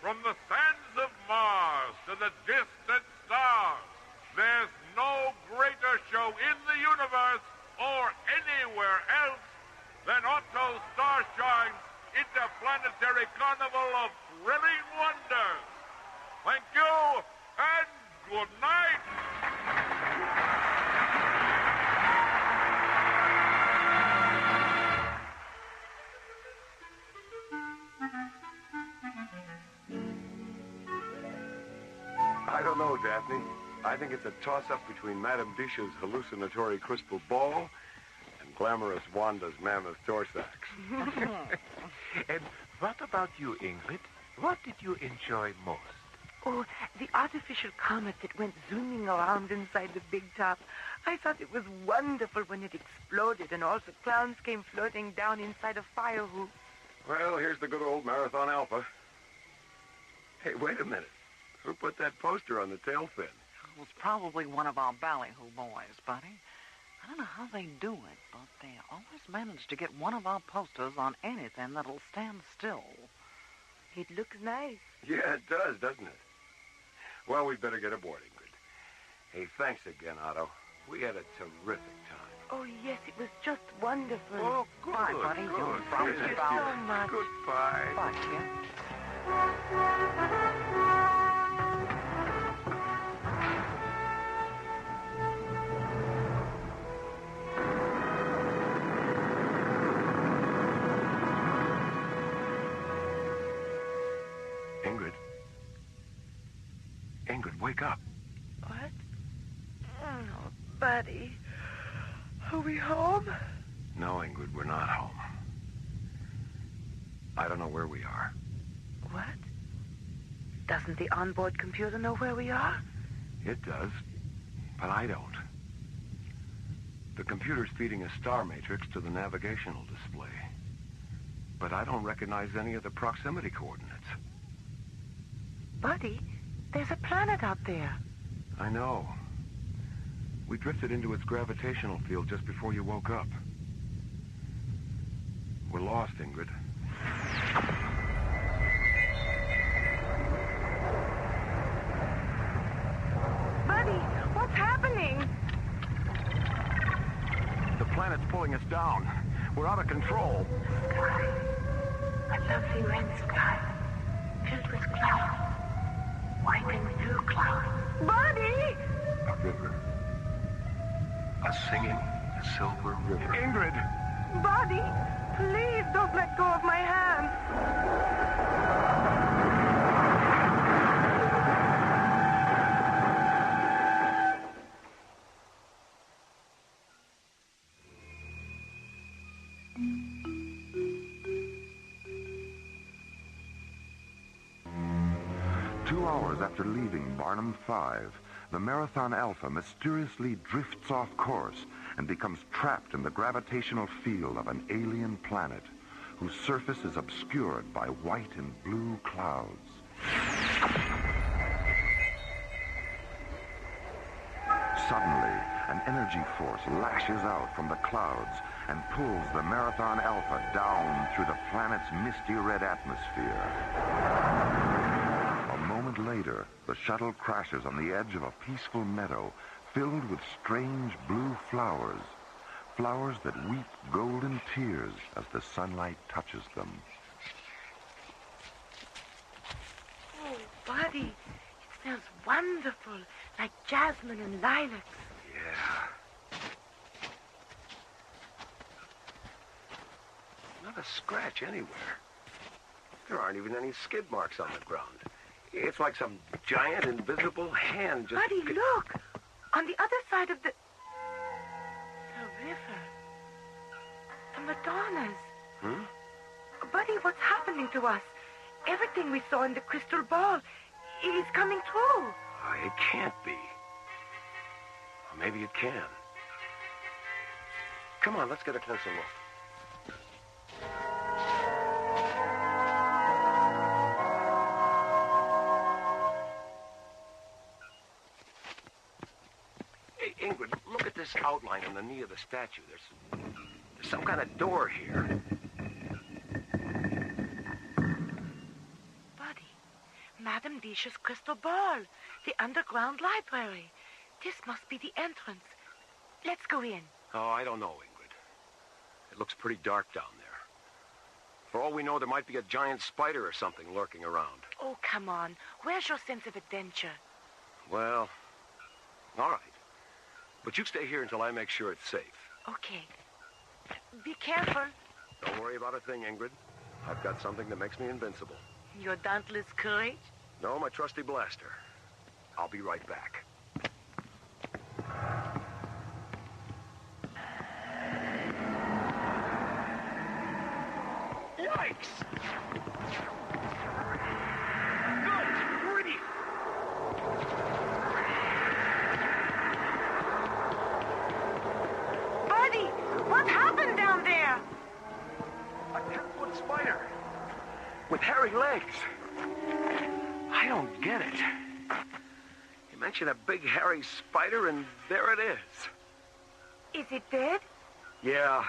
from the sands of Mars to the distant stars, there's no greater show in the universe or anywhere else than Otto Starshine's Interplanetary Carnival of Thrilling Wonders. Thank you, and good night. I don't know, Daphne. I think it's a toss-up between Madame Disha's hallucinatory crystal ball and glamorous Wanda's mammoth torsax. And what about you, Ingrid? What did you enjoy most? Oh, the artificial comet that went zooming around inside the big top. I thought it was wonderful when it exploded and all the clowns came floating down inside a fire hoop. Well, here's the good old Marathon Alpha. Hey, wait a minute. Who put that poster on the tail fin? It was probably one of our ballyhoo boys, buddy. I don't know how they do it, but they always manage to get one of our posters on anything that'll stand still. It looks nice. Yeah, it does, doesn't it? Well, we'd better get aboard, Ingrid. Hey, thanks again, Otto. We had a terrific time. Oh, yes, it was just wonderful. Oh, good. Bye, buddy. Good. Thank you so much. Goodbye. Bye, kid. Ingrid, wake up. What? Oh, buddy. Are we home? No, Ingrid, we're not home. I don't know where we are. What? Doesn't the onboard computer know where we are? It does, but I don't. The computer's feeding a star matrix to the navigational display. But I don't recognize any of the proximity coordinates. Buddy, there's a planet out there. I know. We drifted into its gravitational field just before you woke up. We're lost, Ingrid. Buddy, what's happening? The planet's pulling us down. We're out of control. Sky. A lovely red sky. Filled with clouds. White and blue clouds. Buddy! A river. A singing silver river. Ingrid! Buddy, please don't let go of my hand. 2 hours after leaving Barnum 5, the Marathon Alpha mysteriously drifts off course and becomes trapped in the gravitational field of an alien planet whose surface is obscured by white and blue clouds. Suddenly, an energy force lashes out from the clouds and pulls the Marathon Alpha down through the planet's misty red atmosphere. A moment later, the shuttle crashes on the edge of a peaceful meadow filled with strange blue flowers, flowers that weep golden tears as the sunlight touches them. Oh, buddy, it smells wonderful, like jasmine and lilacs. Yeah. Not a scratch anywhere. There aren't even any skid marks on the ground. It's like some giant invisible hand just... Buddy, look! On the other side of the river. The Madonnas. Hmm? Buddy, what's happening to us? Everything we saw in the crystal ball is coming true. Oh, it can't be. Or maybe it can. Come on, let's get a closer look. Ingrid, look at this outline on the knee of the statue. There's some kind of door here. Buddy, Madame Dish's crystal ball, the underground library. This must be the entrance. Let's go in. Oh, I don't know, Ingrid. It looks pretty dark down there. For all we know, there might be a giant spider or something lurking around. Oh, come on. Where's your sense of adventure? Well, all right. But you stay here until I make sure it's safe. Okay. Be careful. Don't worry about a thing, Ingrid. I've got something that makes me invincible. Your dauntless courage? No, my trusty blaster. I'll be right back. Yikes! Good grief! Buddy, what happened down there? A 10-foot spider with hairy legs. I don't get it. You mentioned a big hairy spider, and there it is. Is it dead? Yeah.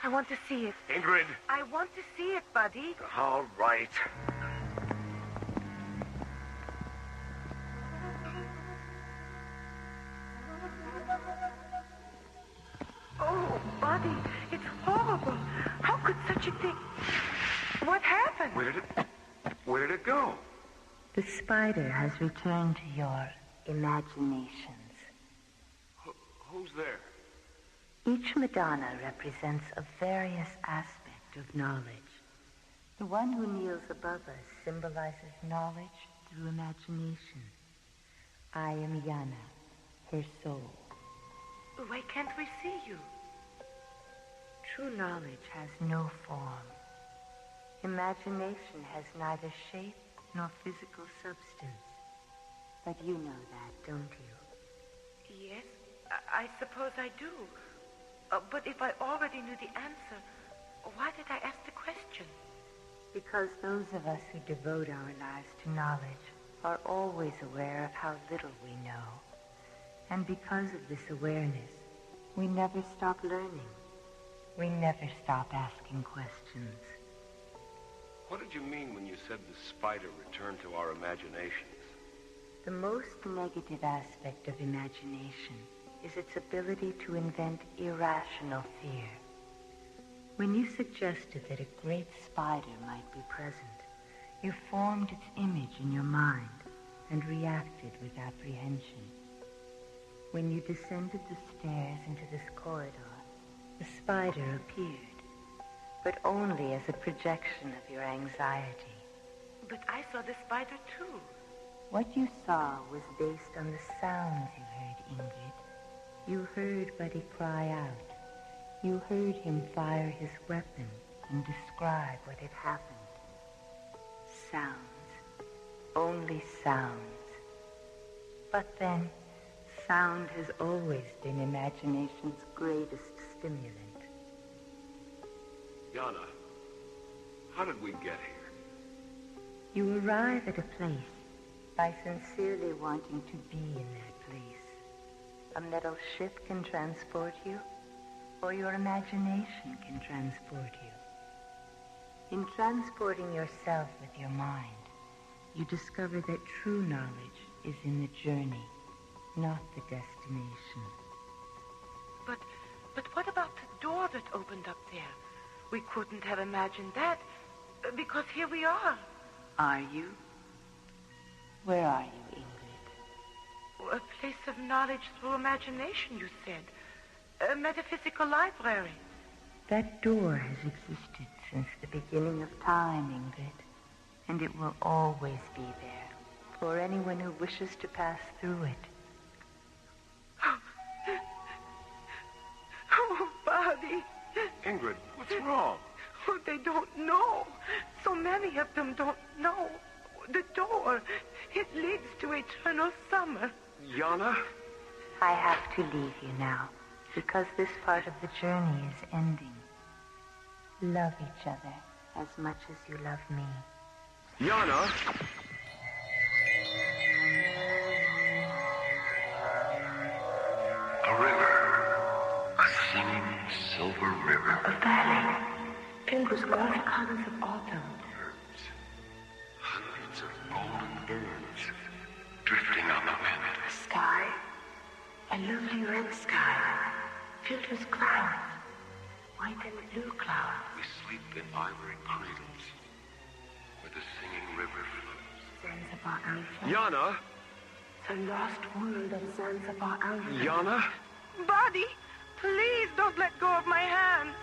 I want to see it. Ingrid. I want to see it, buddy. All right. Oh, buddy, it's horrible. How could such a thing... What happened? Where did it go? The spider has returned to your imaginations. Who's there? Each Madonna represents a various aspect of knowledge. The one who kneels above us symbolizes knowledge through imagination. I am Yana, her soul. Why can't we see you? True knowledge has no form. Imagination has neither shape nor physical substance. But you know that, don't you? Yes, I suppose I do. But if I already knew the answer, why did I ask the question? Because those of us who devote our lives to knowledge are always aware of how little we know. And because of this awareness, we never stop learning. We never stop asking questions. What did you mean when you said the spider returned to our imaginations? The most negative aspect of imagination is its ability to invent irrational fear. When you suggested that a great spider might be present, you formed its image in your mind and reacted with apprehension. When you descended the stairs into this corridor, the spider appeared, but only as a projection of your anxiety. But I saw the spider too. What you saw was based on the sounds you heard, Ingrid. You heard Buddy cry out. You heard him fire his weapon and describe what had happened. Sounds. Only sounds. But then, sound has always been imagination's greatest stimulant. Yana, how did we get here? You arrive at a place by sincerely wanting to be in that place. A metal ship can transport you, or your imagination can transport you. In transporting yourself with your mind, you discover that true knowledge is in the journey, not the destination. But what about the door that opened up there? We couldn't have imagined that, because here we are. Are you? Where are you, Ingrid? A place of knowledge through imagination, you said. A metaphysical library. That door has existed since the beginning of time, Ingrid. And it will always be there for anyone who wishes to pass through it. Oh, Buddy. Ingrid, what's wrong? Oh, they don't know. So many of them don't know. The door, it leads to eternal summer. Yana? I have to leave you now, because this part of the journey is ending. Love each other as much as you love me. Yana? The crystal mirror. A valley filled with all the colors of autumn. Hundreds of golden birds drifting on the wind. A sky, a lovely red sky, filled with clouds, white and blue clouds. We sleep in ivory cradles where the singing river flows. Zanzibar Alpha. Yana? The lost world of Zanzibar Alpha. Yana? Buddy, please don't let go of my hands.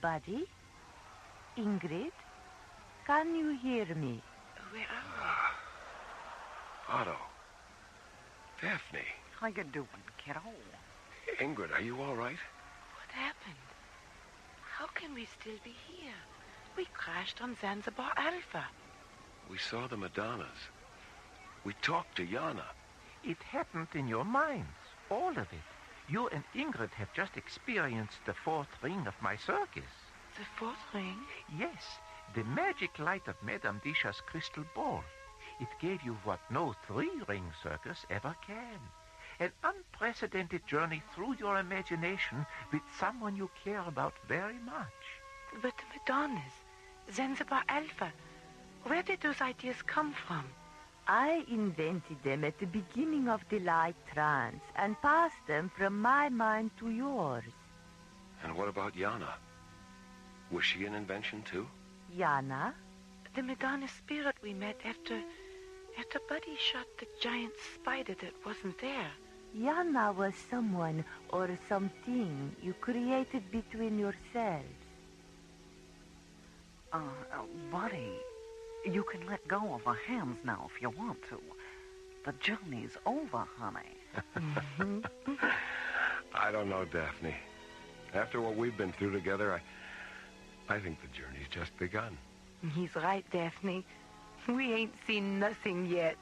Buddy? Ingrid? Can you hear me? Where are Otto. Daphne. How you doing, kiddo? Ingrid, are you all right? What happened? How can we still be here? We crashed on Zanzibar Alpha. We saw the Madonnas. We talked to Yana. It happened in your minds, all of it. You and Ingrid have just experienced the fourth ring of my circus. The fourth ring? Yes, the magic light of Madame Disha's crystal ball. It gave you what no three-ring circus ever can. An unprecedented journey through your imagination with someone you care about very much. But the Madonnas, Zanzibar Alpha, where did those ideas come from? I invented them at the beginning of the light trance and passed them from my mind to yours. And what about Yana? Was she an invention, too? Yana? The Madonna spirit we met after Buddy shot the giant spider that wasn't there. Yana was someone or something you created between yourselves. Buddy, you can let go of our hands now if you want to. The journey's over, honey. I don't know, Daphne. After what we've been through together, I think the journey's just begun. He's right, Daphne. We ain't seen nothing yet.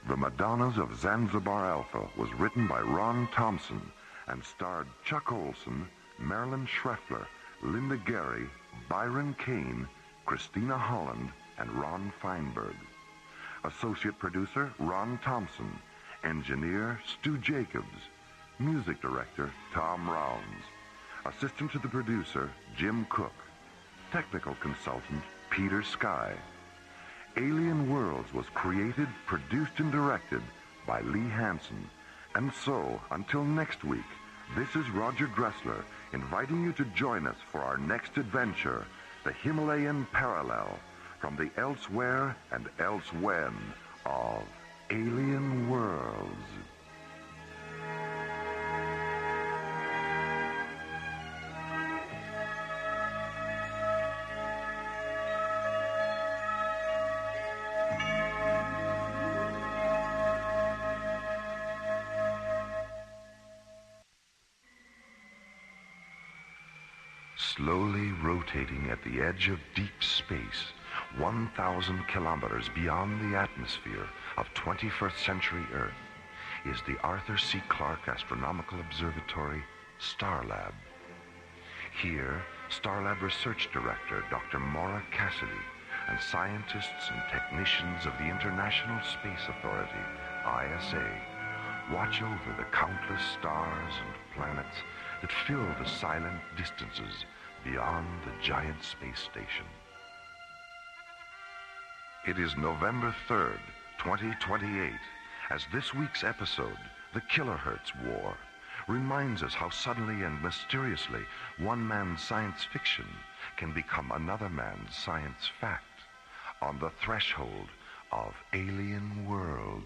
The Madonnas of Zanzibar Alpha was written by Ron Thompson and starred Chuck Olson, Marilyn Schreffler, Linda Gary, Byron Kane, Christina Holland, and Ron Feinberg. Associate producer, Ron Thompson. Engineer, Stu Jacobs. Music director, Tom Rounds. Assistant to the producer, Jim Cook. Technical consultant, Peter Sky. Alien Worlds was created, produced, and directed by Lee Hansen. And so, until next week, this is Roger Dressler inviting you to join us for our next adventure, the Himalayan Parallel, from the elsewhere and elsewhen of Alien Worlds. Slowly rotating at the edge of deep space, 1,000 kilometers beyond the atmosphere of 21st century Earth, is the Arthur C. Clarke Astronomical Observatory, Starlab. Here, Starlab Research Director Dr. Maura Cassidy and scientists and technicians of the International Space Authority, ISA, watch over the countless stars and planets that fill the silent distances beyond the giant space station. It is November 3rd, 2028, as this week's episode, The Kilohertz War, reminds us how suddenly and mysteriously one man's science fiction can become another man's science fact on the threshold of Alien Worlds.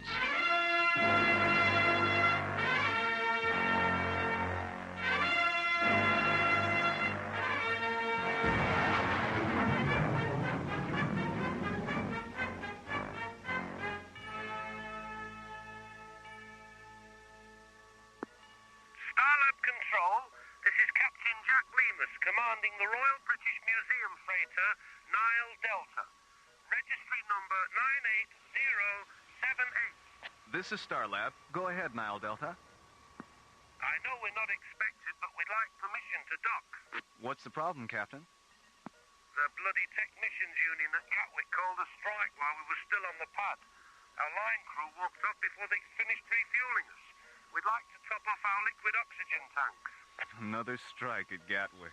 Jack Lemus, commanding the Royal British Museum freighter Nile Delta. Registry number 98078. This is Starlab. Go ahead, Nile Delta. I know we're not expected, but we'd like permission to dock. What's the problem, Captain? The bloody technicians union at Gatwick called a strike while we were still on the pad. Our line crew walked off before they finished refueling us. We'd like to top off our liquid oxygen tanks. Another strike at Gatwick.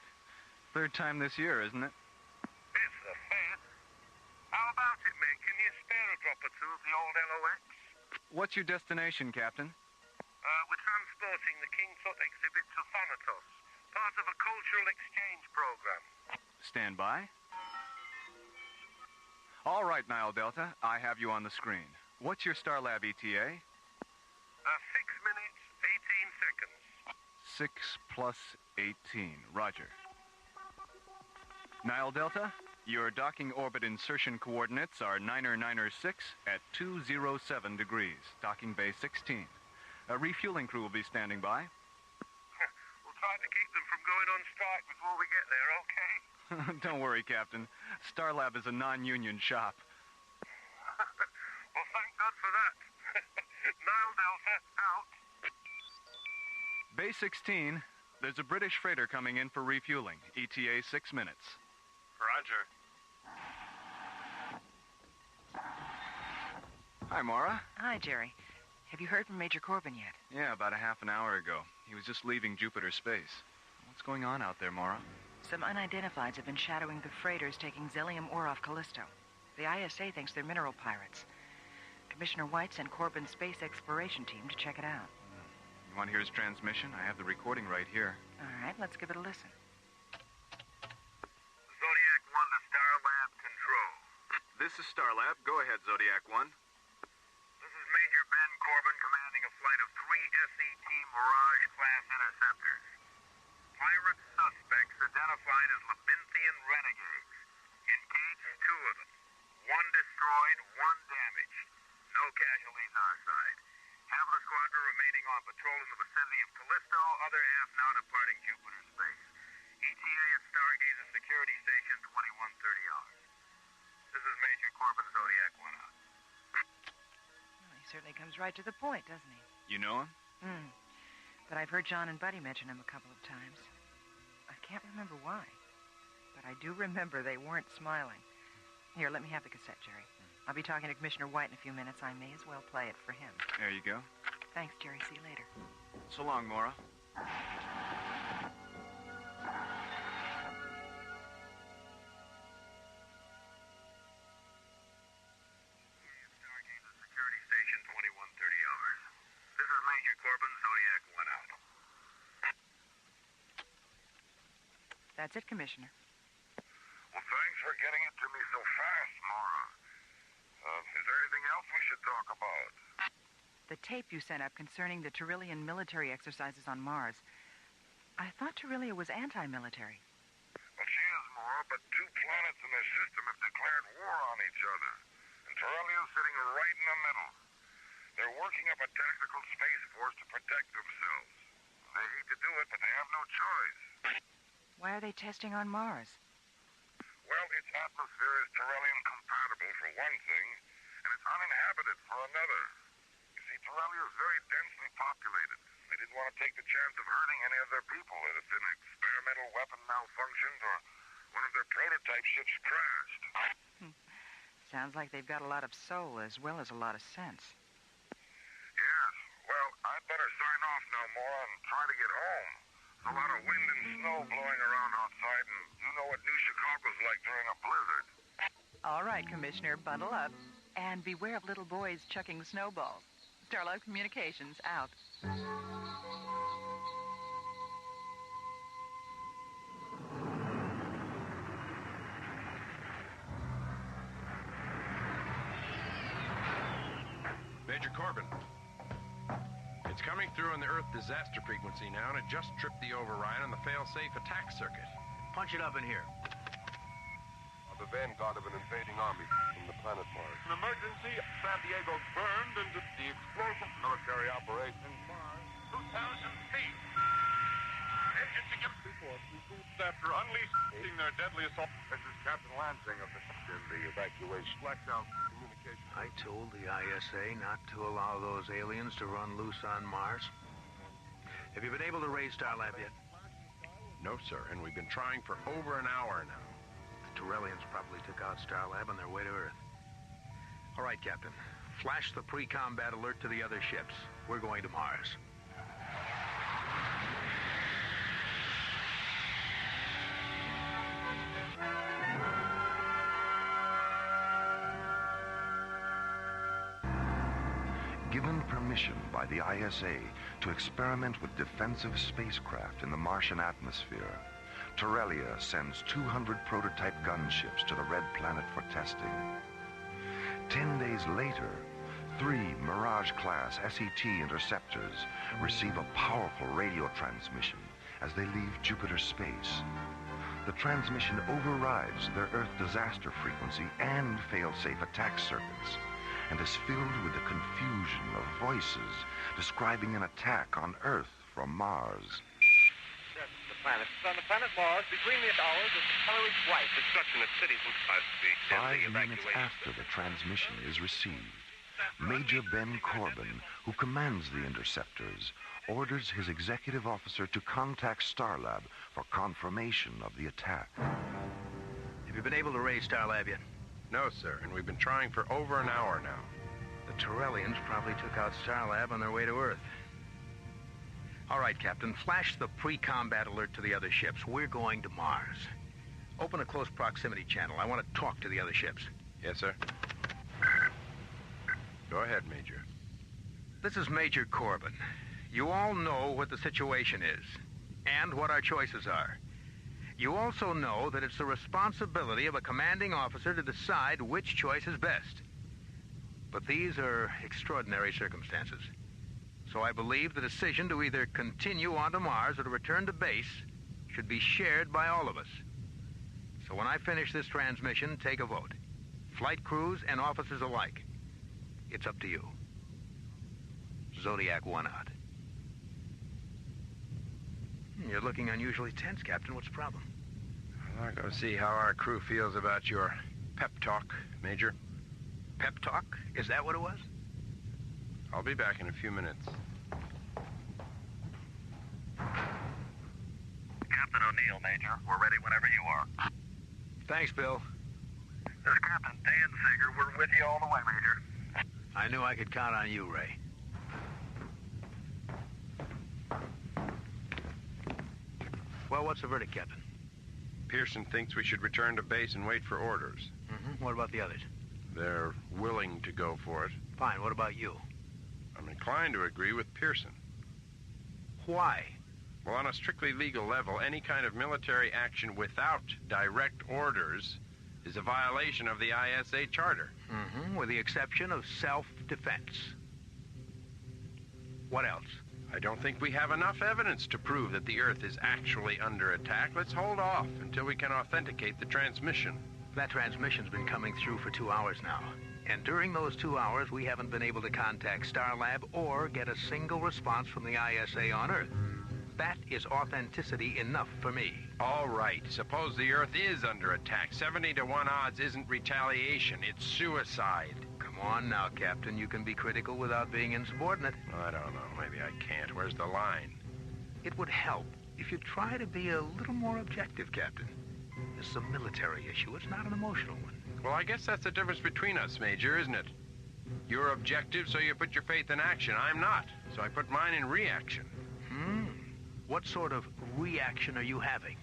Third time this year, isn't it? It's the fifth. How about it, mate? Can you spare a drop or two of the old LOX? What's your destination, Captain? We're transporting the King Tut exhibit to Thanatos, part of a cultural exchange program. Stand by. All right, Nile Delta. I have you on the screen. What's your Starlab ETA? 6 minutes, 18 seconds. 6 plus 18. Roger. Nile Delta, your docking orbit insertion coordinates are 9er 6 at 207 degrees, docking bay 16. A refueling crew will be standing by. We'll try to keep them from going on strike before we get there, okay? Don't worry, Captain. Starlab is a non-union shop. Well, thank God for that. Nile Delta, out. Bay 16, there's a British freighter coming in for refueling. ETA 6 minutes. Roger. Hi, Maura. Hi, Jerry. Have you heard from Major Corbin yet? Yeah, about a half an hour ago. He was just leaving Jupiter space. What's going on out there, Maura? Some unidentifieds have been shadowing the freighters taking Zelium ore off Callisto. The ISA thinks they're mineral pirates. Commissioner White sent Corbin's space exploration team to check it out. You want to hear his transmission? I have the recording right here. All right, let's give it a listen. Zodiac 1 to Starlab Control. This is Starlab. Go ahead, Zodiac 1. This is Major Ben Corbin commanding a flight of 3 SET Mirage-class interceptors. Pirate suspects identified as Labinthian renegades. Engaged 2 of them. 1 destroyed, 1 damaged. No casualties our side. Half of the squadron remaining on patrol in the vicinity of Callisto, other half now departing Jupiter space. ETA at Stargazer Security Station 2130 hours. This is Major Corbin, Zodiac 1 out. Well, he certainly comes right to the point, doesn't he? You know him? But I've heard John and Buddy mention him a couple of times. I can't remember why. But I do remember they weren't smiling. Here, let me have the cassette, Jerry. I'll be talking to Commissioner White in a few minutes. I may as well play it for him. There you go. Thanks, Jerry. See you later. So long, Maura. Stargazer Security Station 2130 hours. This is Major Corbin, Zodiac 1 out. That's it, Commissioner. Well, thanks for getting it to me so fast, Maura. Is there anything else we should talk about? The tape you sent up concerning the Tyrillian military exercises on Mars. I thought Tyrillia was anti-military. Well, she is, Maura, but 2 planets in their system have declared war on each other. And Tyrellia's sitting right in the middle. They're working up a tactical space force to protect themselves. They hate to do it, but they have no choice. Why are they testing on Mars? Well, its atmosphere is Tyrellian compatible for one thing, and it's uninhabited for another. You see, Tyrellia is very densely populated. They didn't want to take the chance of hurting any of their people if an experimental weapon malfunctioned or one of their prototype ships crashed. Sounds like they've got a lot of soul as well as a lot of sense. Yes. Well, I'd better sign off now, Maura, and try to get home. There's a lot of wind and snow blowing around outside, and you know what New Chicago's like during a blizzard. All right, Commissioner, bundle up. And beware of little boys chucking snowballs. Starlab Communications, out. Major Corbin. It's coming through on the Earth disaster frequency now, and it just tripped the override on the fail-safe attack circuit. Punch it up in here. The vanguard of an invading army from the planet Mars. An emergency. San Diego burned into the explosive military operation. Mars. 2,000 feet. Engine to get... Report. unleashing their deadly assault. This is Captain Lansing of the evacuation. Blackout communication. I told the ISA not to allow those aliens to run loose on Mars. Have you been able to raise Starlab yet? No, sir, and we've been trying for over an hour now. The Torellians probably took out Starlab on their way to Earth. All right, Captain. Flash the pre-combat alert to the other ships. We're going to Mars. Given permission by the ISA to experiment with defensive spacecraft in the Martian atmosphere, Torellia sends 200 prototype gunships to the Red Planet for testing. 10 days later, 3 Mirage-class SET interceptors receive a powerful radio transmission as they leave Jupiter space. The transmission overrides their Earth disaster frequency and fail-safe attack circuits, and is filled with the confusion of voices describing an attack on Earth from Mars. Yes, the planet. It's on the planet Mars, between the hours of colored white. Destruction of cities and the 5 minutes after the transmission is received, Major Ben Corbin, who commands the interceptors, orders his executive officer to contact Starlab for confirmation of the attack. Have you been able to raise Starlab yet? No, sir, and we've been trying for over an hour now. The Torellians probably took out Starlab on their way to Earth. All right, Captain, flash the pre-combat alert to the other ships. We're going to Mars. Open a close proximity channel. I want to talk to the other ships. Yes, sir. Go ahead, Major. This is Major Corbin. You all know what the situation is, and what our choices are. You also know that it's the responsibility of a commanding officer to decide which choice is best. But these are extraordinary circumstances. So I believe the decision to either continue on to Mars or to return to base should be shared by all of us. So when I finish this transmission, take a vote. Flight crews and officers alike. It's up to you. Zodiac 1 out. You're looking unusually tense, Captain. What's the problem? I'll go see how our crew feels about your pep talk, Major. Pep talk? Is that what it was? I'll be back in a few minutes. Captain O'Neill, Major. We're ready whenever you are. Thanks, Bill. This is Captain Dan Sager. We're with you all the way, Major. I knew I could count on you, Ray. Well, what's the verdict, Captain? Pearson thinks we should return to base and wait for orders. Mm-hmm. What about the others? They're willing to go for it. Fine. What about you? I'm inclined to agree with Pearson. Why? Well, on a strictly legal level, any kind of military action without direct orders is a violation of the ISA charter. Mm-hmm. With the exception of self-defense. What else? I don't think we have enough evidence to prove that the Earth is actually under attack. Let's hold off until we can authenticate the transmission. That transmission's been coming through for 2 hours now. And during those 2 hours, we haven't been able to contact Starlab or get a single response from the ISA on Earth. That is authenticity enough for me. All right. Suppose the Earth is under attack. 70 to 1 odds isn't retaliation. It's suicide. Come on now, Captain. You can be critical without being insubordinate. I don't know. Maybe I can't. Where's the line? It would help if you try to be a little more objective, Captain. This is a military issue. It's not an emotional one. Well, I guess that's the difference between us, Major, isn't it? You're objective, so you put your faith in action. I'm not, so I put mine in reaction. What sort of reaction are you having?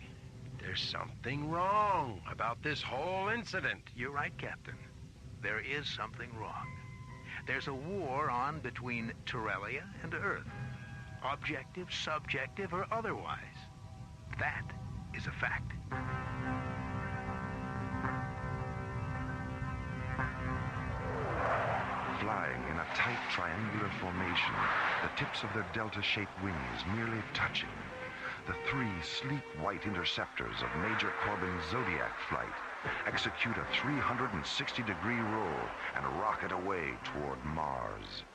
There's something wrong about this whole incident. You're right, Captain. There is something wrong. There's a war on between Torellia and Earth. Objective, subjective, or otherwise. That is a fact. Flying in a tight triangular formation, the tips of their delta-shaped wings nearly touching, the 3 sleek white interceptors of Major Corbin's Zodiac flight execute a 360-degree roll and rocket away toward Mars.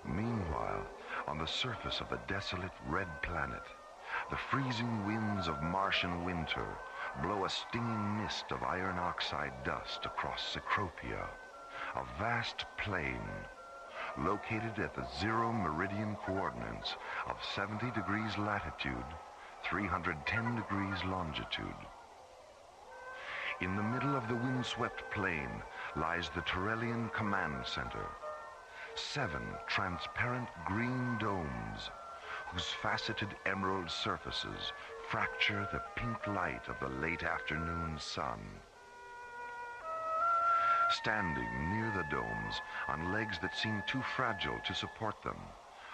Meanwhile, On the surface of the desolate red planet, the freezing winds of Martian winter blow a stinging mist of iron oxide dust across Cecropia, a vast plain located at the zero meridian coordinates of 70 degrees latitude, 310 degrees longitude. In the middle of the windswept plain lies the Torellian Command Center. 7 transparent green domes whose faceted emerald surfaces fracture the pink light of the late afternoon sun. Standing near the domes on legs that seem too fragile to support them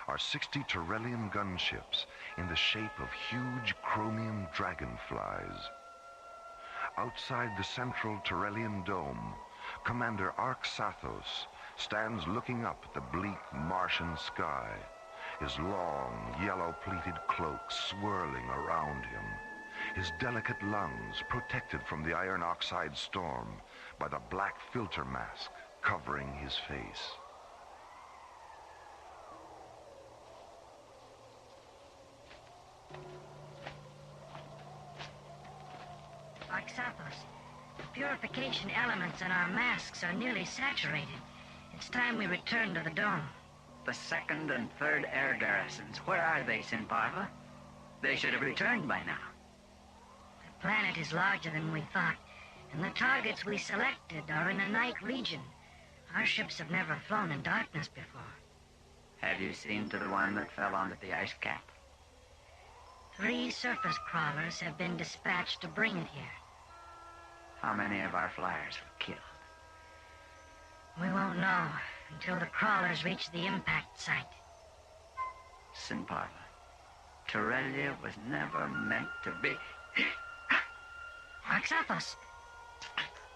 are 60 Torellian gunships in the shape of huge chromium dragonflies. Outside the central Torellian dome, Commander Arxathos stands looking up at the bleak Martian sky, his long, yellow-pleated cloak swirling around him, his delicate lungs protected from the iron oxide storm by the black filter mask covering his face. Arxathos, the purification elements in our masks are nearly saturated. It's time we return to the dome. The 2nd and 3rd air garrisons, where are they, Sinparva? They should have returned by now. The planet is larger than we thought, and the targets we selected are in a night region. Our ships have never flown in darkness before. Have you seen to the one that fell onto the ice cap? 3 surface crawlers have been dispatched to bring it here. How many of our flyers were killed? We won't know until the crawlers reach the impact site. Sinparva, Torellia was never meant to be... Arxathos!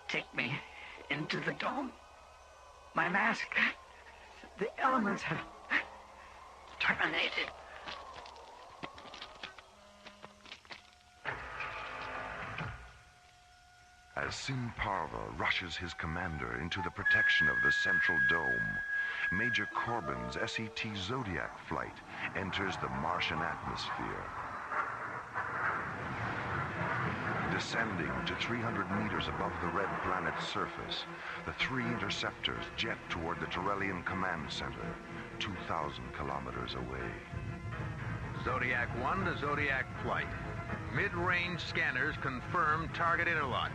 Take me into the dome. My mask. The elements have terminated. As Sinparva rushes his commander into the protection of the central dome, Major Corbin's SET Zodiac flight enters the Martian atmosphere. Descending to 300 meters above the red planet's surface, the 3 interceptors jet toward the Torellian Command Center, 2,000 kilometers away. Zodiac 1 to Zodiac flight. Mid-range scanners confirm target interlock.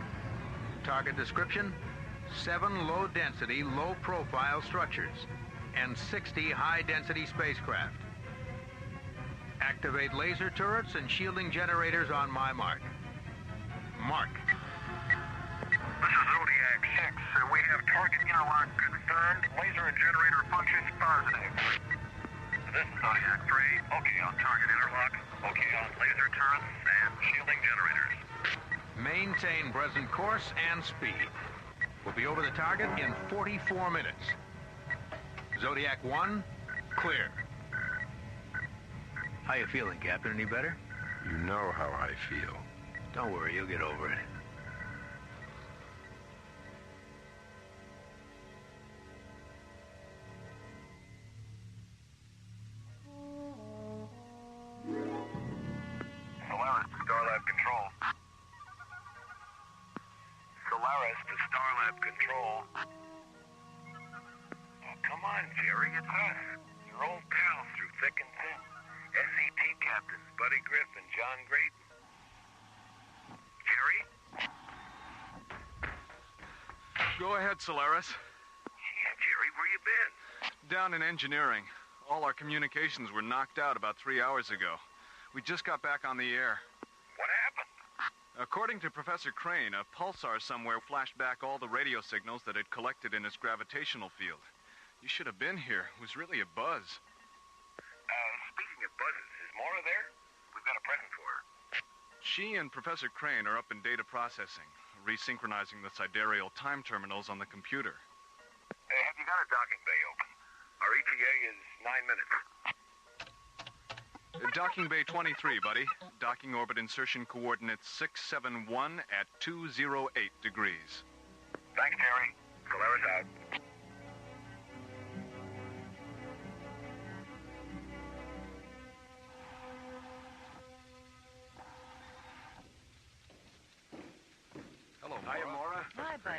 Target description: 7 low-density, low-profile structures and 60 high-density spacecraft. Activate laser turrets and shielding generators on my mark. Mark. This is Zodiac 6. We have target interlock confirmed. Laser and generator functions positive. This is Zodiac 3. Okay on target interlock. Okay on laser turrets and shielding generators. Maintain present course and speed. We'll be over the target in 44 minutes. Zodiac 1, clear. How you feeling, Captain? Any better? You know how I feel. Don't worry, you'll get over it. Solaris to Starlab Control. Solaris to Starlab Control. Oh, come on, Jerry, it's us. Your old pals through thick and thin. SET captains Buddy Griff and John Grayton. Jerry? Go ahead, Solaris. Yeah, Jerry, where you been? Down in engineering. All our communications were knocked out about 3 hours ago. We just got back on the air. What happened? According to Professor Crane, a pulsar somewhere flashed back all the radio signals that it collected in its gravitational field. You should have been here. It was really a buzz. Speaking of buzzes, is Maura there? We've got a present for her. She and Professor Crane are up in data processing, resynchronizing the sidereal time terminals on the computer. Hey, have you got a docking bay open? Our ETA is 9 minutes. Docking bay 23, buddy. Docking orbit insertion coordinates 671 at 208 degrees. Thanks, Jerry. Solaris out.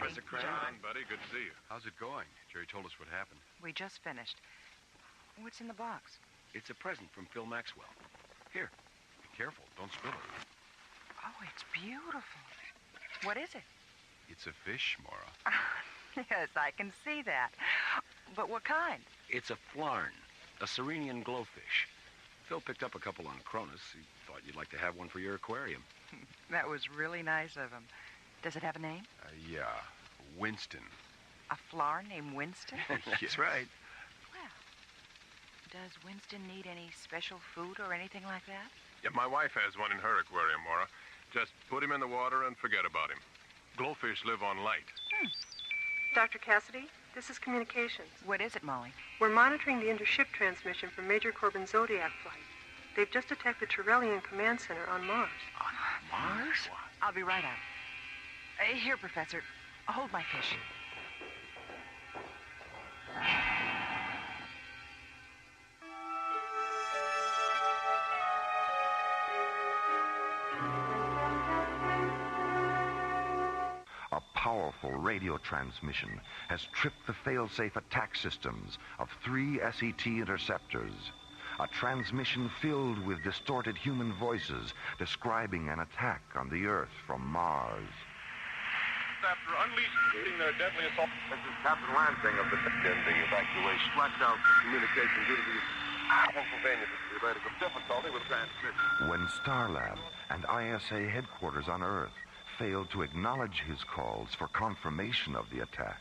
Professor Crane. John, buddy, good to see you. How's it going? Jerry told us what happened. We just finished. What's in the box? It's a present from Phil Maxwell. Here. Be careful. Don't spill it. Oh, it's beautiful. What is it? It's a fish, Maura. Yes, I can see that. But what kind? It's a flarn, a Serenian glowfish. Phil picked up a couple on Cronus. He thought you'd like to have one for your aquarium. That was really nice of him. Does it have a name? Yeah, Winston. A flower named Winston? That's right. Well, does Winston need any special food or anything like that? Yeah, my wife has one in her aquarium, Maura. Just put him in the water and forget about him. Glowfish live on light. Dr. Cassidy, this is communications. What is it, Molly? We're monitoring the intership transmission from Major Corbin's Zodiac flight. They've just attacked the Turellian command center on Mars. On Mars? I'll be right out. Here, Professor. Hold my fish. A powerful radio transmission has tripped the fail-safe attack systems of 3 SET interceptors. A transmission filled with distorted human voices describing an attack on the Earth from Mars. After unleashing their deadly assault... This is Captain Lansing of the ending evacuation. Flashed out communication due to the Pennsylvania difficulty with transmission. When Starlab and ISA headquarters on Earth failed to acknowledge his calls for confirmation of the attack,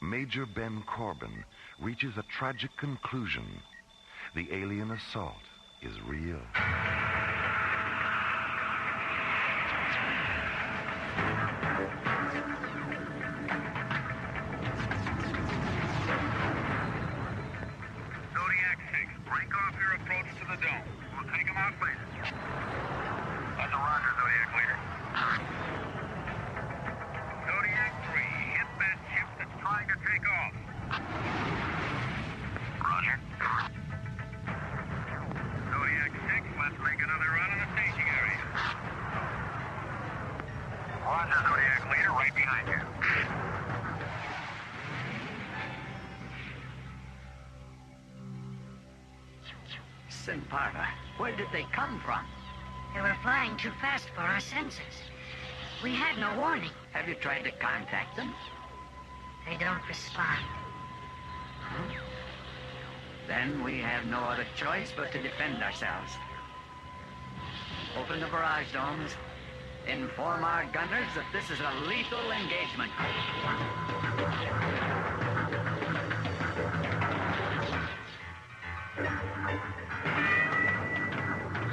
Major Ben Corbin reaches a tragic conclusion. The alien assault is real. Zodiac 6, break off your approach to the dome. We'll take them out later. That's a roger, Zodiac leader. Zodiac 3, hit that ship that's trying to take off. Roger. Zodiac 6, let's make another run on the staging area. Roger, Zodiac leader, right behind you. Simparva, where did they come from? They were flying too fast for our senses. We had no warning. Have you tried to contact them? They don't respond. Then we have no other choice but to defend ourselves. Open the barrage domes. Inform our gunners that this is a lethal engagement.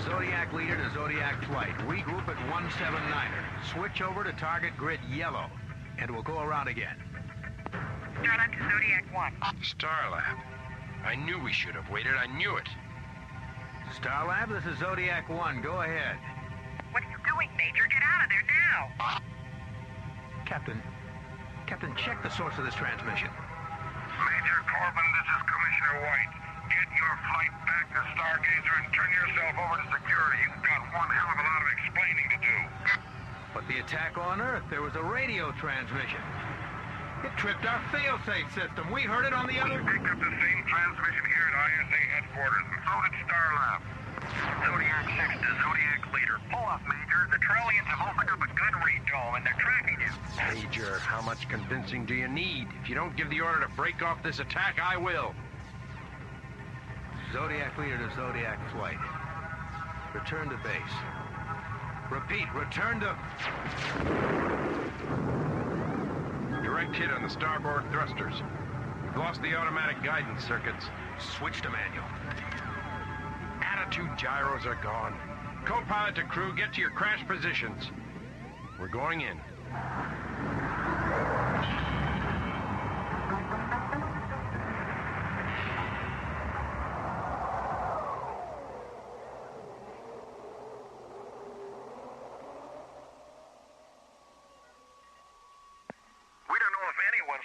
Zodiac leader to Zodiac flight. Regroup at 179er. Switch over to target grid yellow. And we'll go around again. Starlab to Zodiac 1. Starlab. I knew we should have waited. I knew it. Starlab, this is Zodiac 1. Go ahead. What are you doing, Major? Get out of there now! Captain, check the source of this transmission. Major Corbin, this is Commissioner White. Get your flight back to Stargazer and turn yourself over to security. You've got one hell of a lot of explaining to do. But the attack on Earth, there was a radio transmission. It tripped our fail-safe system. We heard it on the other... We picked up the same transmission here at ISA headquarters, and so did Starlab. Zodiac 6 to Zodiac leader. Pull up, Major. The Trellians have opened up a gun read dome, and they're tracking you. Major, how much convincing do you need? If you don't give the order to break off this attack, I will. Zodiac leader to Zodiac flight. Return to base. Repeat, return to... Direct hit on the starboard thrusters. We've lost the automatic guidance circuits. Switch to manual. Attitude gyros are gone. Co-pilot to crew, get to your crash positions. We're going in.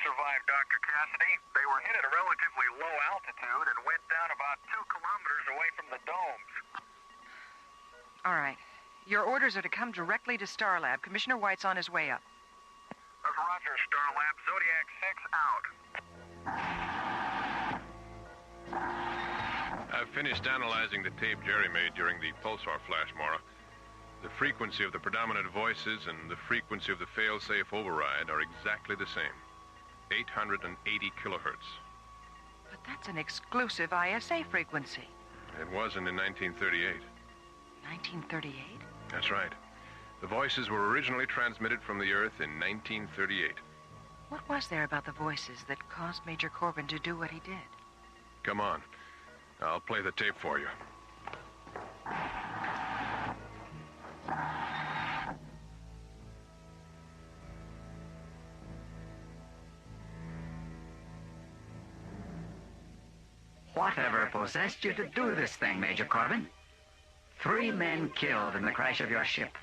Survived, Dr. Cassidy. They were hit at a relatively low altitude and went down about 2 kilometers away from the domes. All right. Your orders are to come directly to Starlab. Commissioner White's on his way up. That's Roger, Starlab. finished analyzing the tape Jerry made during the pulsar flash, Mara. The frequency of the predominant voices and the frequency of the fail-safe override are exactly the same. 880 kilohertz. But that's an exclusive ISA frequency. It wasn't in 1938. 1938? That's right. The voices were originally transmitted from the Earth in 1938. What was there about the voices that caused Major Corbin to do what he did? Come on. I'll play the tape for you. Whatever possessed you to do this thing, Major Corbin? 3 men killed in the crash of your ship.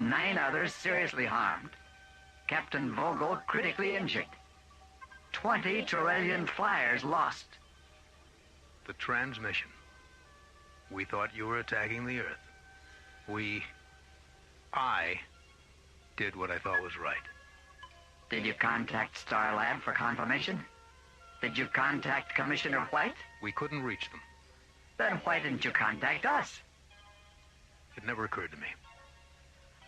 9 others seriously harmed. Captain Vogel critically injured. 20 Turellian flyers lost. The transmission. We thought you were attacking the Earth. I did what I thought was right. Did you contact Starlab for confirmation? Did you contact Commissioner White? We couldn't reach them. Then why didn't you contact us? It never occurred to me.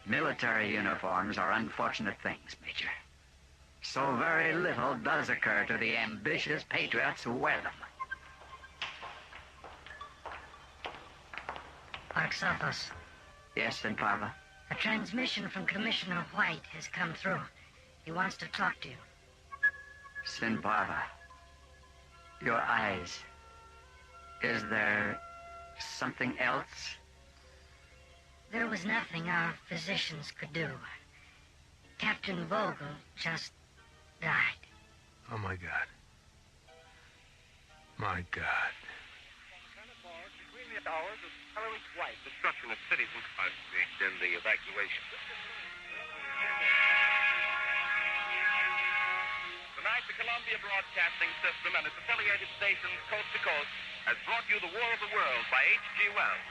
Military uniforms are unfortunate things, Major. So very little does occur to the ambitious patriots who wear them. Arxathos. Yes, Sinparva? A transmission from Commissioner White has come through. He wants to talk to you. Sinparva. Your eyes. Is there something else? There was nothing our physicians could do. Captain Vogel just died. Oh, my God. My God. Between the hours of coloring white, destruction of cities and cars in the evacuation. Tonight, the Columbia Broadcasting System and its affiliated stations coast to coast has brought you The War of the Worlds by H.G. Wells,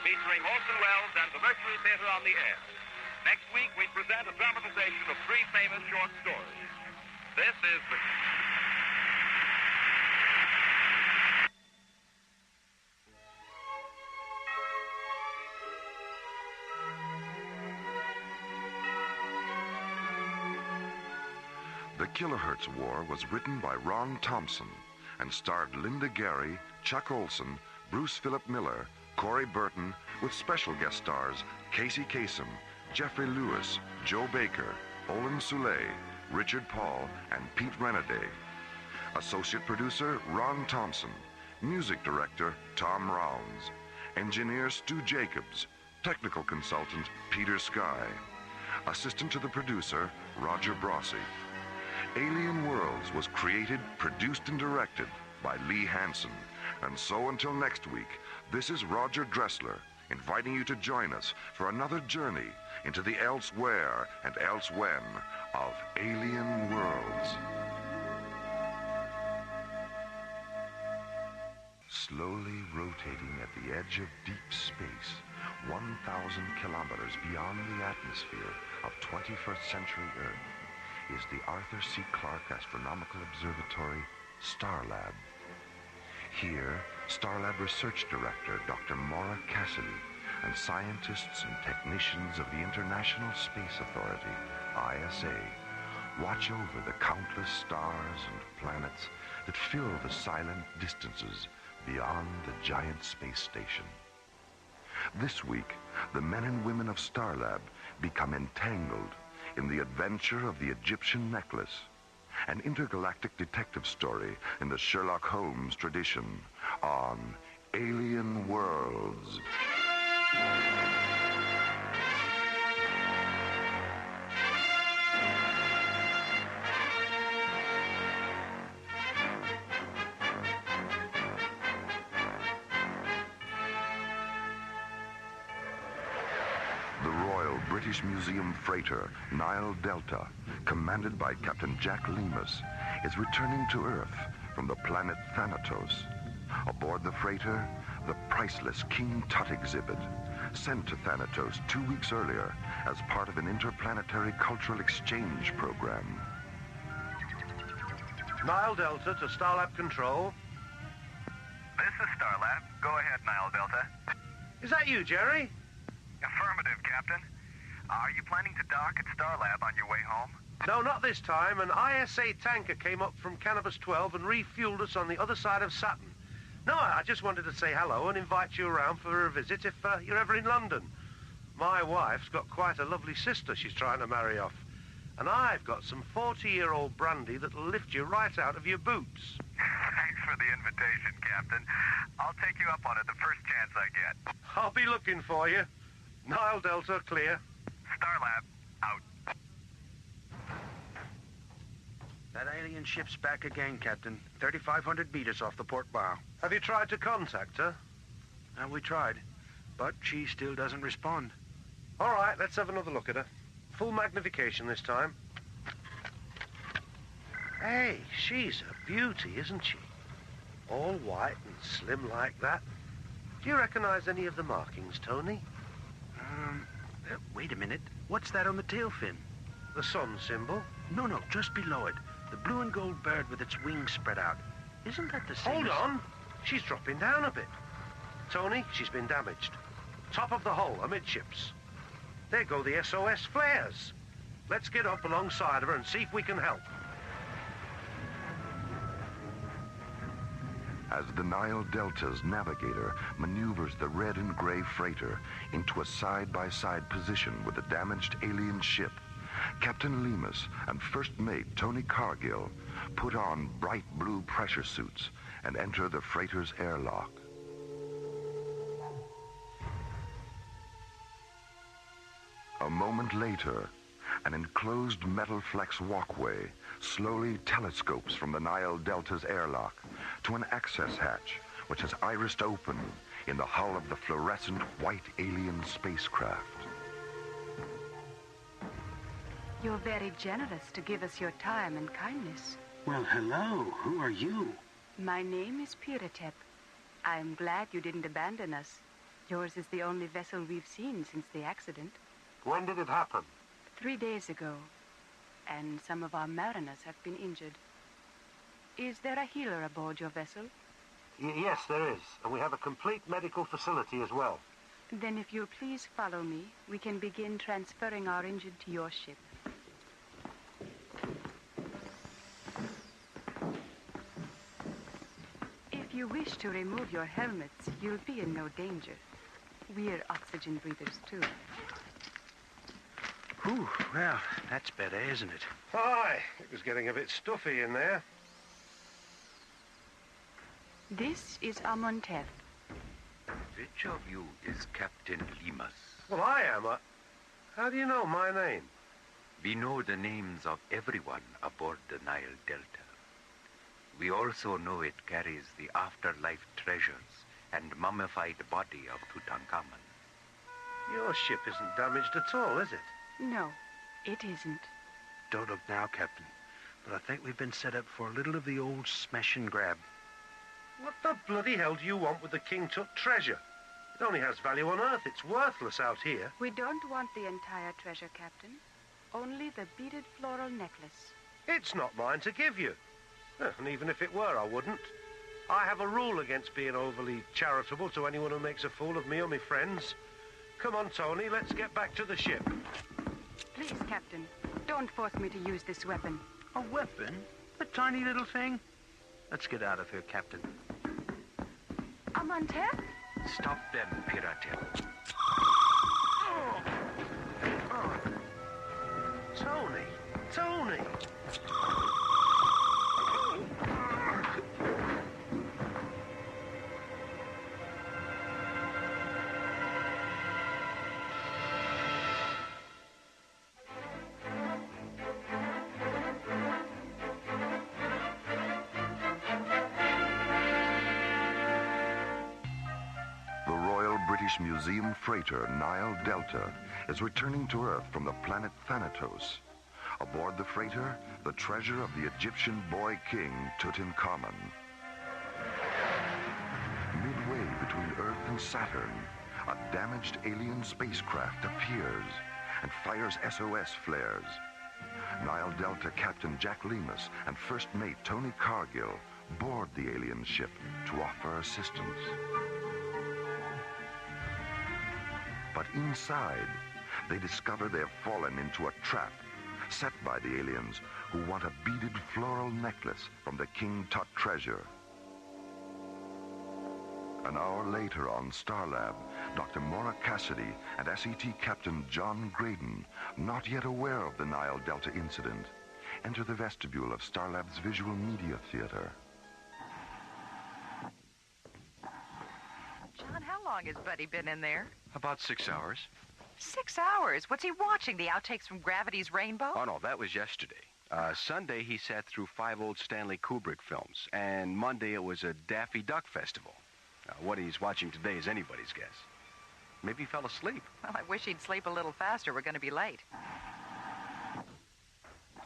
featuring Orson Welles and the Mercury Theater on the air. Next week, we present a dramatization of 3 famous short stories. This is the... The Kilohertz War was written by Ron Thompson and starred Linda Gary, Chuck Olson, Bruce Philip Miller, Corey Burton, with special guest stars Casey Kasem, Jeffrey Lewis, Joe Baker, Olin Soule, Richard Paul, and Pete Renaday. Associate producer Ron Thompson. Music director Tom Rounds. Engineer Stu Jacobs. Technical consultant Peter Sky. Assistant to the producer Roger Brossi. Alien Worlds was created, produced, and directed by Lee Hansen. And so until next week, this is Roger Dressler, inviting you to join us for another journey into the elsewhere and elsewhen of Alien Worlds. Slowly rotating at the edge of deep space, 1,000 kilometers beyond the atmosphere of 21st century Earth, is the Arthur C. Clarke Astronomical Observatory, Starlab. Here, Starlab Research Director Dr. Maura Cassidy and scientists and technicians of the International Space Authority, ISA, watch over the countless stars and planets that fill the silent distances beyond the giant space station. This week, the men and women of Starlab become entangled in the adventure of the Egyptian necklace, an intergalactic detective story in the Sherlock Holmes tradition on Alien Worlds. The Royal British Museum freighter Nile Delta, commanded by Captain Jack Lemus, is returning to Earth from the planet Thanatos. Aboard the freighter, the priceless King Tut exhibit, sent to Thanatos 2 weeks earlier as part of an interplanetary cultural exchange program. Nile Delta to Starlab Control. This is Starlab. Go ahead, Nile Delta. Is that you, Jerry? Affirmative, Captain. Are you planning to dock at Starlab on your way home? No, not this time. An ISA tanker came up from Cannabis 12 and refueled us on the other side of Saturn. No, I just wanted to say hello and invite you around for a visit if you're ever in London. My wife's got quite a lovely sister she's trying to marry off. And I've got some 40-year-old brandy that'll lift you right out of your boots. Thanks for the invitation, Captain. I'll take you up on it the first chance I get. I'll be looking for you. Nile Delta, clear. Starlab, out. That alien ship's back again, Captain. 3,500 meters off the port bow. Have you tried to contact her? We tried, but she still doesn't respond. All right, let's have another look at her. Full magnification this time. Hey, she's a beauty, isn't she? All white and slim like that. Do you recognize any of the markings, Tony? Wait a minute. What's that on the tail fin? The sun symbol? No, just below it. The blue and gold bird with its wings spread out. Isn't that the same? Hold on. She's dropping down a bit. Tony, she's been damaged. Top of the hull, amidships. There go the SOS flares. Let's get up alongside of her and see if we can help. As the Nile Delta's navigator maneuvers the red and gray freighter into a side-by-side position with the damaged alien ship, Captain Lemus and First Mate Tony Cargill put on bright blue pressure suits and enter the freighter's airlock. A moment later, an enclosed metal flex walkway slowly telescopes from the Nile Delta's airlock to an access hatch which is irised open in the hull of the fluorescent white alien spacecraft. You're very generous to give us your time and kindness. Well, hello. Who are you? My name is Piratep. I'm glad you didn't abandon us. Yours is the only vessel we've seen since the accident. When did it happen? 3 days ago. And some of our mariners have been injured. Is there a healer aboard your vessel? Yes, there is. And we have a complete medical facility as well. Then if you'll please follow me, we can begin transferring our injured to your ship. If you wish to remove your helmets, you'll be in no danger. We're oxygen breathers, too. Ooh, well, that's better, isn't it? Aye, it was getting a bit stuffy in there. This is Amontef. Which of you is Captain Lemus? Well, I am. How do you know my name? We know the names of everyone aboard the Nile Delta. We also know it carries the afterlife treasures and mummified body of Tutankhamun. Your ship isn't damaged at all, is it? No, it isn't. Don't look now, Captain, but I think we've been set up for a little of the old smash and grab. What the bloody hell do you want with the King Tut treasure? It only has value on Earth. It's worthless out here. We don't want the entire treasure, Captain. Only the beaded floral necklace. It's not mine to give you. And even if it were, I wouldn't. I have a rule against being overly charitable to anyone who makes a fool of me or my friends. Come on, Tony, let's get back to the ship. Please, Captain, don't force me to use this weapon. A weapon? A tiny little thing? Let's get out of here, Captain. Amontef? Stop them, Piratep. Tony! Tony! British Museum freighter Nile Delta is returning to Earth from the planet Thanatos. Aboard the freighter, the treasure of the Egyptian boy king Tutankhamun. Midway between Earth and Saturn, a damaged alien spacecraft appears and fires SOS flares. Nile Delta Captain Jack Lemus and First Mate Tony Cargill board the alien ship to offer assistance. But inside, they discover they have fallen into a trap set by the aliens who want a beaded floral necklace from the King Tut treasure. An hour later on Starlab, Dr. Maura Cassidy and SET Captain John Graydon, not yet aware of the Nile Delta incident, enter the vestibule of Starlab's Visual Media Theater. John, how long has Buddy been in there? About 6 hours. 6 hours? What's he watching? The outtakes from Gravity's Rainbow? Oh, no, that was yesterday. Sunday, he sat through 5 old Stanley Kubrick films. And Monday, it was a Daffy Duck festival. What he's watching today is anybody's guess. Maybe he fell asleep. Well, I wish he'd sleep a little faster. We're going to be late. Hi,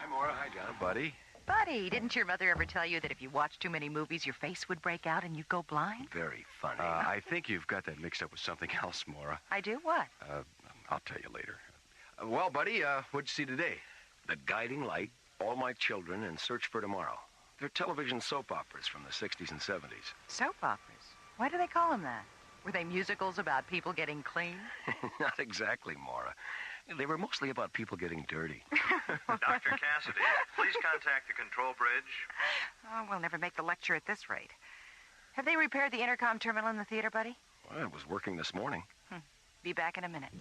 Maura. Hi, John. Buddy. Buddy, didn't your mother ever tell you that if you watched too many movies, your face would break out and you'd go blind? Very funny. I think you've got that mixed up with something else, Maura. I do? What? I'll tell you later. Well, buddy, what'd you see today? The Guiding Light, All My Children, and Search for Tomorrow. They're television soap operas from the 60s and 70s. Soap operas? Why do they call them that? Were they musicals about people getting clean? Not exactly, Maura. They were mostly about people getting dirty. Dr. Cassidy, please contact the control bridge. Oh, we'll never make the lecture at this rate. Have they repaired the intercom terminal in the theater, Buddy? Well, it was working this morning. Be back in a minute.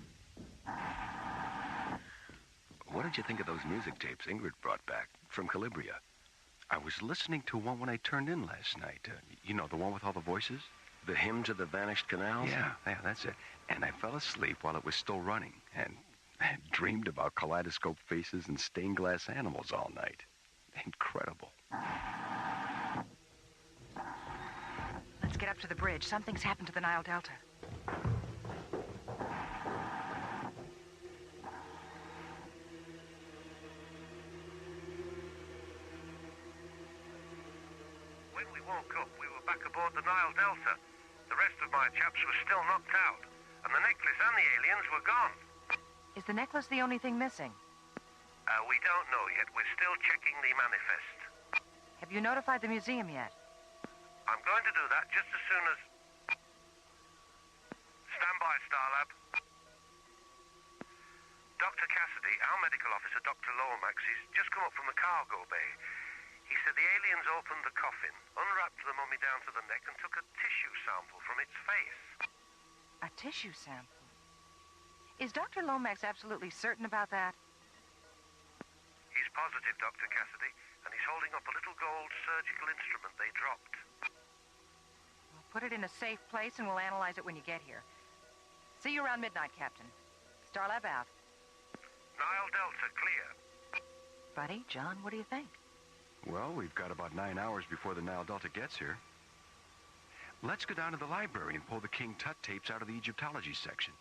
What did you think of those music tapes Ingrid brought back from Calabria? I was listening to one when I turned in last night. You know, the one with all the voices? The Hymn to the Vanished Canals? Yeah, that's it. And I fell asleep while it was still running. And I dreamed about kaleidoscope faces and stained glass animals all night. Incredible. Let's get up to the bridge. Something's happened to the Nile Delta. When we woke up, we were back aboard the Nile Delta. The rest of my chaps were still knocked out, and the necklace and the aliens were gone. Is the necklace the only thing missing? We don't know yet. We're still checking the manifest. Have you notified the museum yet? I'm going to do that just as soon as... Stand by, Starlab. Dr. Cassidy, our medical officer, Dr. Lomax, he's just come up from the cargo bay. He said the aliens opened the coffin, unwrapped the mummy down to the neck, and took a tissue sample from its face. A tissue sample? Is Dr. Lomax absolutely certain about that? He's positive, Dr. Cassidy, and he's holding up a little gold surgical instrument they dropped. We'll put it in a safe place and we'll analyze it when you get here. See you around midnight, Captain. Starlab out. Nile Delta, clear. Buddy, John, what do you think? Well, we've got about 9 hours before the Nile Delta gets here. Let's go down to the library and pull the King Tut tapes out of the Egyptology section.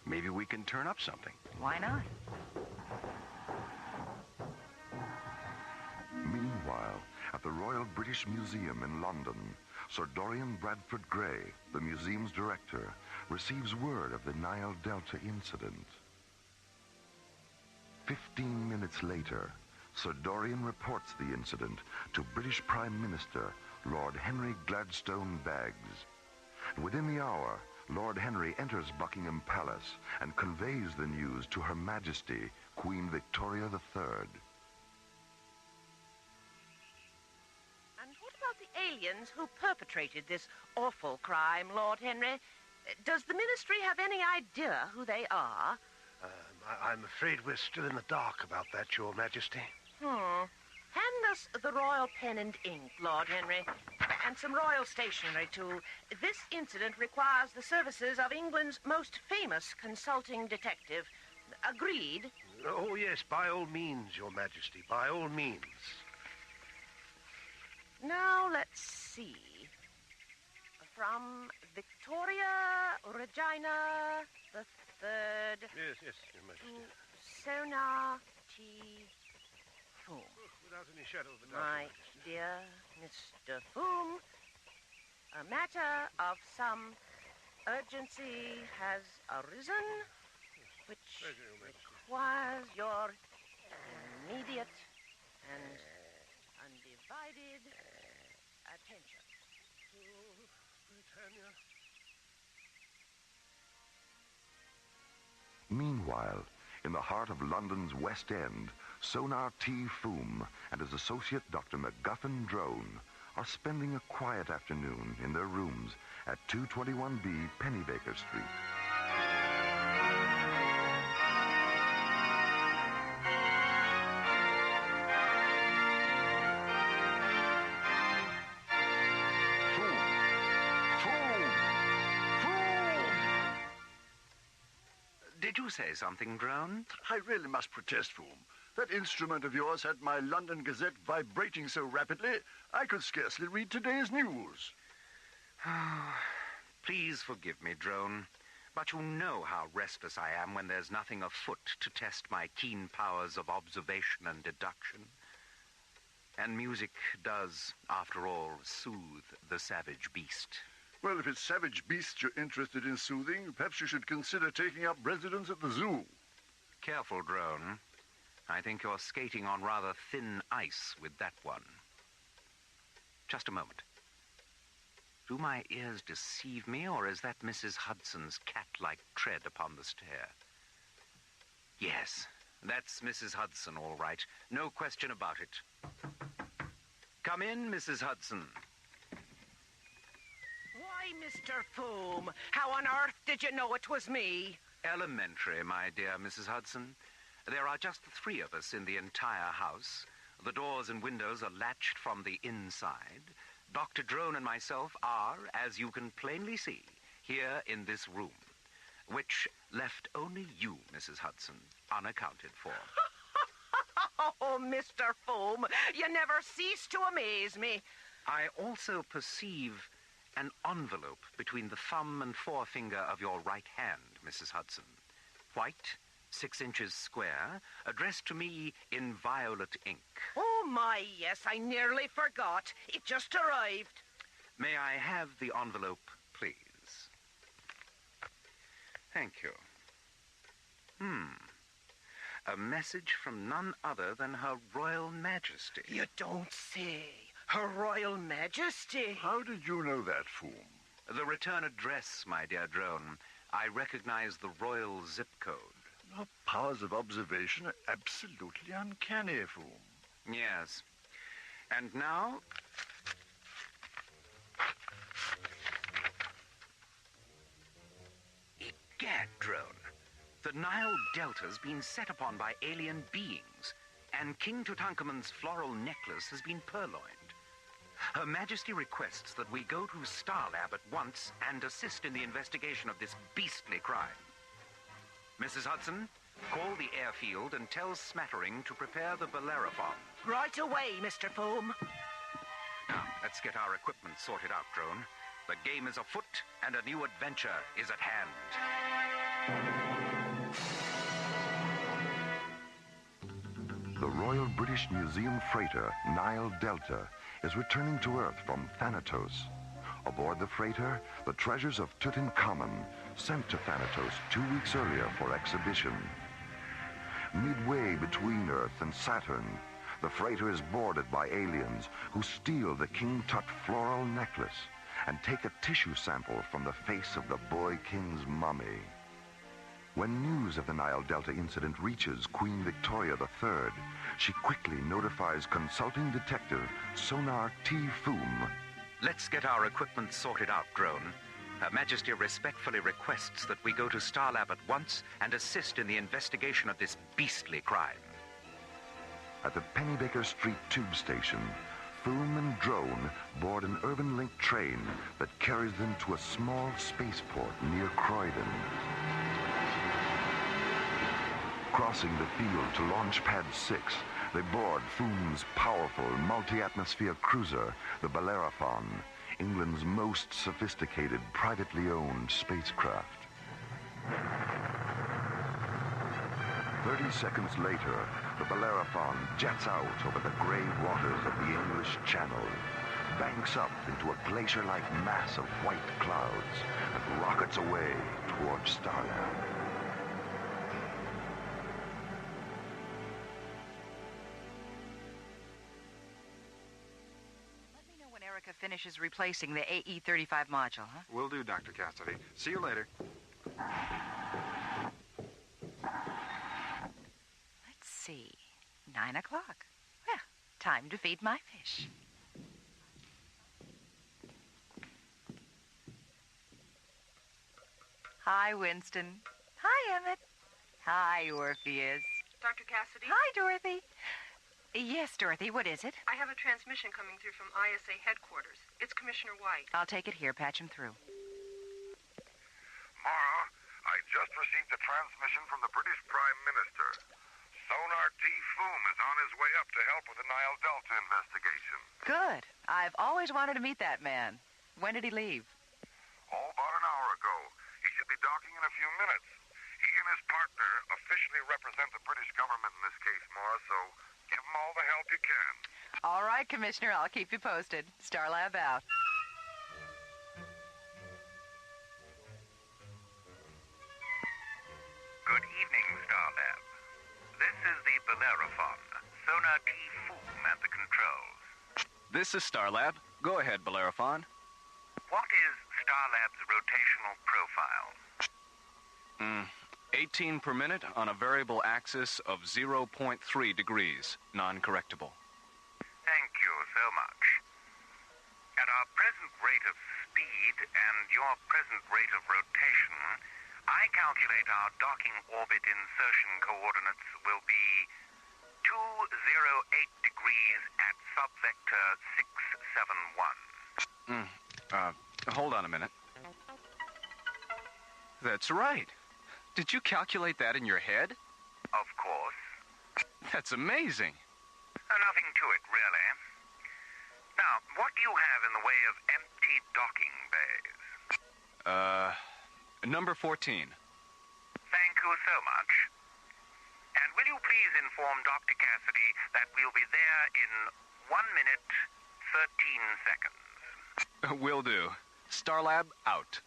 Maybe we can turn up something. Why not? Meanwhile, at the Royal British Museum in London, Sir Dorian Bradford Gray, the museum's director, receives word of the Nile Delta incident. 15 minutes later, Sir Dorian reports the incident to British Prime Minister Lord Henry Gladstone Baggs. Within the hour, Lord Henry enters Buckingham Palace and conveys the news to Her Majesty, Queen Victoria III. And what about the aliens who perpetrated this awful crime, Lord Henry? Does the Ministry have any idea who they are? I'm afraid we're still in the dark about that, Your Majesty. Hand us the royal pen and ink, Lord Henry, and some royal stationery, too. This incident requires the services of England's most famous consulting detective. Agreed? Oh, yes, by all means, Your Majesty, by all means. Now, let's see. From Victoria Regina the Third. Yes, Your Majesty. To Sona T. Foom. Without any shadow of a doubt. My dear Mr. Foom, a matter of some urgency has arisen, which requires your immediate and undivided Tanya. Meanwhile, in the heart of London's West End, Sonar T. Foom and his associate Dr. MacGuffin Drone are spending a quiet afternoon in their rooms at 221B Pennybaker Street. Did you say something, Drone? I really must protest, Foom. That instrument of yours had my London Gazette vibrating so rapidly, I could scarcely read today's news. Please forgive me, Drone, but you know how restless I am when there's nothing afoot to test my keen powers of observation and deduction. And music does, after all, soothe the savage beast. Well, if it's savage beasts you're interested in soothing, perhaps you should consider taking up residence at the zoo. Careful, Drone. I think you're skating on rather thin ice with that one. Just a moment. Do my ears deceive me, or is that Mrs. Hudson's cat-like tread upon the stair? Yes, that's Mrs. Hudson, all right. No question about it. Come in, Mrs. Hudson. Why, Mr. Foom, how on earth did you know it was me? Elementary, my dear Mrs. Hudson. There are just the three of us in the entire house. The doors and windows are latched from the inside. Dr. Drone and myself are, as you can plainly see, here in this room, which left only you, Mrs. Hudson, unaccounted for. Oh, Mr. Foom, you never cease to amaze me. I also perceive an envelope between the thumb and forefinger of your right hand, Mrs. Hudson. White, 6 inches square, addressed to me in violet ink. Oh, my, yes, I nearly forgot. It just arrived. May I have the envelope, please? Thank you. A message from none other than Her Royal Majesty. You don't say. Her Royal Majesty? How did you know that, Foom? The return address, my dear Drone. I recognize the royal zip code. Your powers of observation are absolutely uncanny, Foom. Yes. And now... Egad, Drone. The Nile Delta's been set upon by alien beings, and King Tutankhamun's floral necklace has been purloined. Her Majesty requests that we go to Star Lab at once and assist in the investigation of this beastly crime. Mrs. Hudson, call the airfield and tell Smattering to prepare the Bellerophon. Right away, Mr. Foom. Now, let's get our equipment sorted out, Drone. The game is afoot, and a new adventure is at hand. The Royal British Museum freighter Nile Delta is returning to Earth from Thanatos. Aboard the freighter, the treasures of Tutankhamun, sent to Thanatos 2 weeks earlier for exhibition. Midway between Earth and Saturn, the freighter is boarded by aliens who steal the King Tut floral necklace and take a tissue sample from the face of the boy king's mummy. When news of the Nile Delta incident reaches Queen Victoria III, she quickly notifies consulting detective Sonar T. Foom. Let's get our equipment sorted out, Drone. Her Majesty respectfully requests that we go to Star Lab at once and assist in the investigation of this beastly crime. At the Pennybaker Street tube station, Foom and Drone board an urban link train that carries them to a small spaceport near Croydon. Crossing the field to Launch Pad 6, they board Foom's powerful multi-atmosphere cruiser, the Bellerophon, England's most sophisticated privately owned spacecraft. 30 seconds later, the Bellerophon jets out over the gray waters of the English Channel, banks up into a glacier-like mass of white clouds, and rockets away towards Starland. finishes replacing the AE-35 module, huh? Will do, Dr. Cassidy. See you later. Let's see. 9 o'clock. Well, time to feed my fish. Hi, Winston. Hi, Emmett. Hi, Orpheus. Dr. Cassidy? Hi, Dorothy. Yes, Dorothy, what is it? I have a transmission coming through from ISA headquarters. It's Commissioner White. I'll take it here. Patch him through. Mara, I just received a transmission from the British Prime Minister. Sonar T. Foom is on his way up to help with the Nile Delta investigation. Good. I've always wanted to meet that man. When did he leave? Oh, about an hour ago. He should be docking in a few minutes. He and his partner officially represent the British government in this case, Mara, so give them all the help you can. All right, Commissioner. I'll keep you posted. Starlab out. Good evening, Starlab. This is the Bellerophon. Sonar T. Foom at the controls. This is Starlab. Go ahead, Bellerophon. What is Starlab's rotational profile? 18 per minute on a variable axis of 0.3 degrees, non-correctable. Thank you so much. At our present rate of speed and your present rate of rotation, I calculate our docking orbit insertion coordinates will be 208 degrees at subvector 671. Hold on a minute. That's right. Did you calculate that in your head? Of course. That's amazing. Nothing to it, really. Now, what do you have in the way of empty docking bays? Number 14. Thank you so much. And will you please inform Dr. Cassidy that we'll be there in 1 minute, 13 seconds? Will do. Starlab out.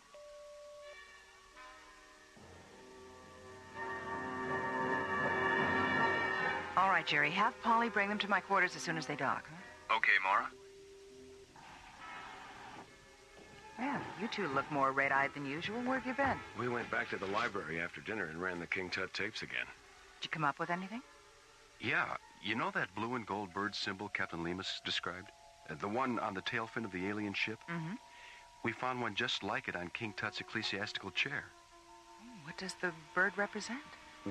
All right, Jerry. Have Polly bring them to my quarters as soon as they dock, huh? Okay, Mara. Well, you two look more red-eyed than usual. Where have you been? We went back to the library after dinner and ran the King Tut tapes again. Did you come up with anything? Yeah. You know that blue and gold bird symbol Captain Lemus described? The one on the tail fin of the alien ship? Mm-hmm. We found one just like it on King Tut's ecclesiastical chair. What does the bird represent?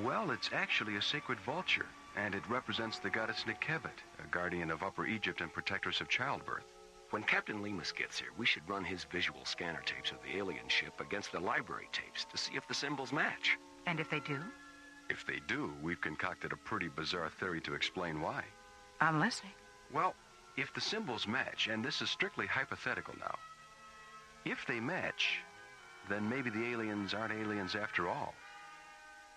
Well, it's actually a sacred vulture, and it represents the goddess Nekebet, a guardian of Upper Egypt and protectress of childbirth. When Captain Lemus gets here, we should run his visual scanner tapes of the alien ship against the library tapes to see if the symbols match. And if they do? If they do, we've concocted a pretty bizarre theory to explain why. I'm listening. Well, if the symbols match, and this is strictly hypothetical now, if they match, then maybe the aliens aren't aliens after all.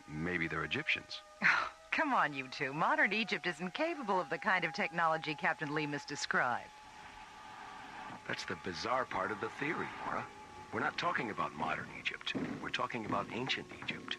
Maybe they're Egyptians. Oh, come on, you two. Modern Egypt isn't capable of the kind of technology Captain Lemus described. That's the bizarre part of the theory, Mara. We're not talking about modern Egypt. We're talking about ancient Egypt.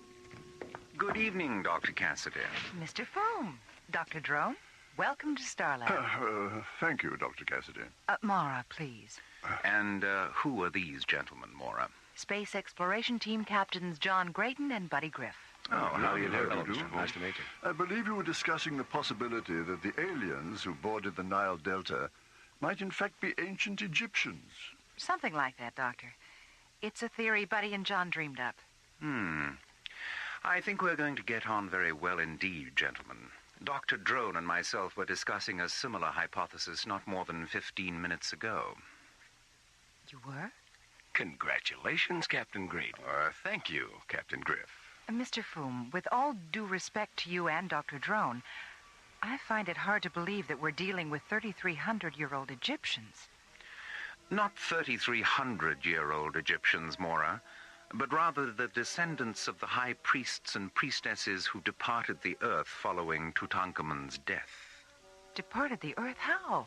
Good evening, Dr. Cassidy. Mr. Foom. Dr. Drone, welcome to Starlab. Thank you, Dr. Cassidy. Mara, please. And who are these gentlemen, Mara? Space Exploration Team Captains John Grayton and Buddy Griff. Oh, how do you do? Nice to meet you. I believe you were discussing the possibility that the aliens who boarded the Nile Delta might in fact be ancient Egyptians. Something like that, Doctor. It's a theory Buddy and John dreamed up. I think we're going to get on very well indeed, gentlemen. Dr. Drone and myself were discussing a similar hypothesis not more than 15 minutes ago. You were? Congratulations, Captain Grayton. Thank you, Captain Griff. Mr. Foom, with all due respect to you and Dr. Drone, I find it hard to believe that we're dealing with 3,300-year-old Egyptians. Not 3,300-year-old Egyptians, Mora, but rather the descendants of the high priests and priestesses who departed the earth following Tutankhamun's death. Departed the earth? How?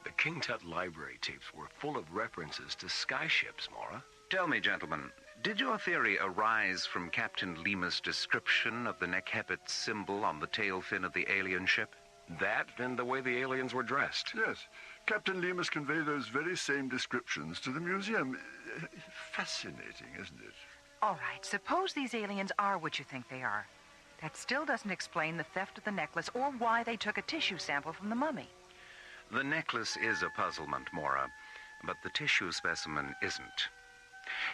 The King Tut library tapes were full of references to skyships, Mora. Tell me, gentlemen, did your theory arise from Captain Lemus' description of the Nekebet symbol on the tail fin of the alien ship? That and the way the aliens were dressed. Yes. Captain Lee must convey those very same descriptions to the museum. Fascinating, isn't it? All right, suppose these aliens are what you think they are. That still doesn't explain the theft of the necklace or why they took a tissue sample from the mummy. The necklace is a puzzlement, Mora, but the tissue specimen isn't.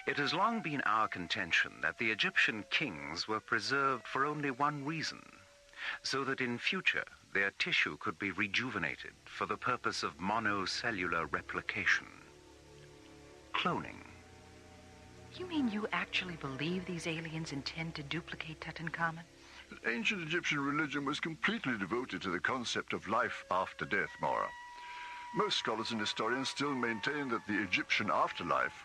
It has long been our contention that the Egyptian kings were preserved for only one reason, so that in future their tissue could be rejuvenated for the purpose of monocellular replication. Cloning. You mean you actually believe these aliens intend to duplicate Tutankhamun? Ancient Egyptian religion was completely devoted to the concept of life after death, Mora. Most scholars and historians still maintain that the Egyptian afterlife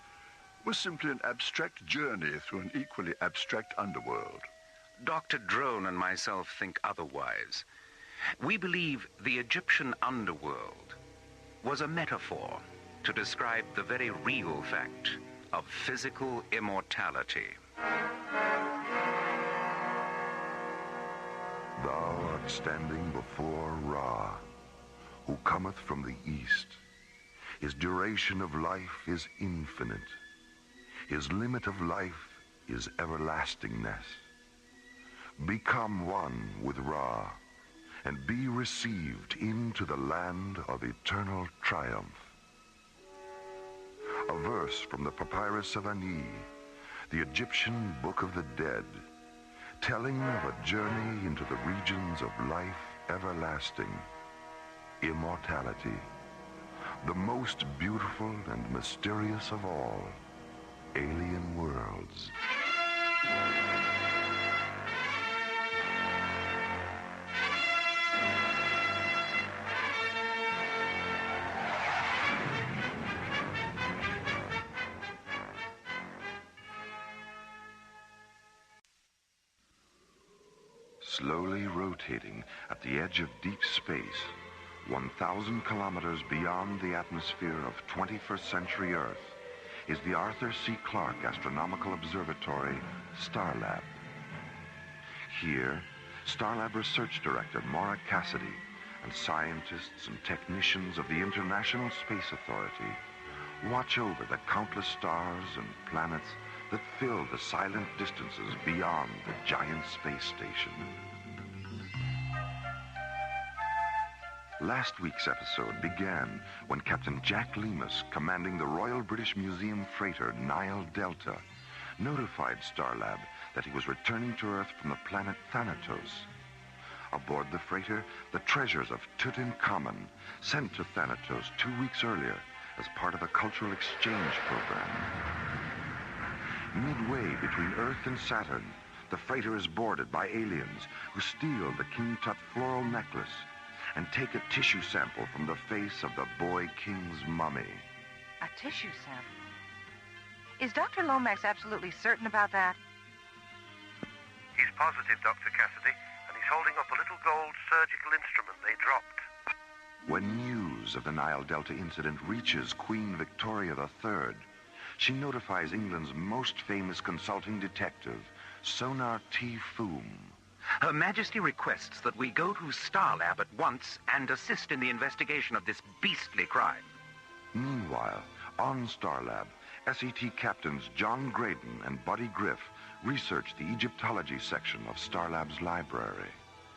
was simply an abstract journey through an equally abstract underworld. Dr. Drone and myself think otherwise. We believe the Egyptian underworld was a metaphor to describe the very real fact of physical immortality. Thou art standing before Ra, who cometh from the east. His duration of life is infinite. His limit of life is everlastingness. Become one with Ra, and be received into the land of eternal triumph. A verse from the Papyrus of Ani, the Egyptian Book of the Dead, telling of a journey into the regions of life everlasting, immortality, the most beautiful and mysterious of all, alien worlds. Slowly rotating at the edge of deep space, 1,000 kilometers beyond the atmosphere of 21st century Earth, is the Arthur C. Clarke Astronomical Observatory, Starlab. Here, Starlab Research Director Maura Cassidy and scientists and technicians of the International Space Authority watch over the countless stars and planets that fill the silent distances beyond the giant space station. Last week's episode began when Captain Jack Lemus, commanding the Royal British Museum freighter Nile Delta, notified Starlab that he was returning to Earth from the planet Thanatos. Aboard the freighter, the treasures of Tutankhamun, sent to Thanatos 2 weeks earlier as part of a cultural exchange program. Midway between Earth and Saturn, the freighter is boarded by aliens who steal the King Tut floral necklace and take a tissue sample from the face of the boy king's mummy. A tissue sample? Is Dr. Lomax absolutely certain about that? He's positive, Dr. Cassidy, and he's holding up a little gold surgical instrument they dropped. When news of the Nile Delta incident reaches Queen Victoria III, she notifies England's most famous consulting detective, Sonar T. Foom. Her Majesty requests that we go to Starlab at once and assist in the investigation of this beastly crime. Meanwhile, on Starlab, SET captains John Graydon and Buddy Griff research the Egyptology section of Starlab's library.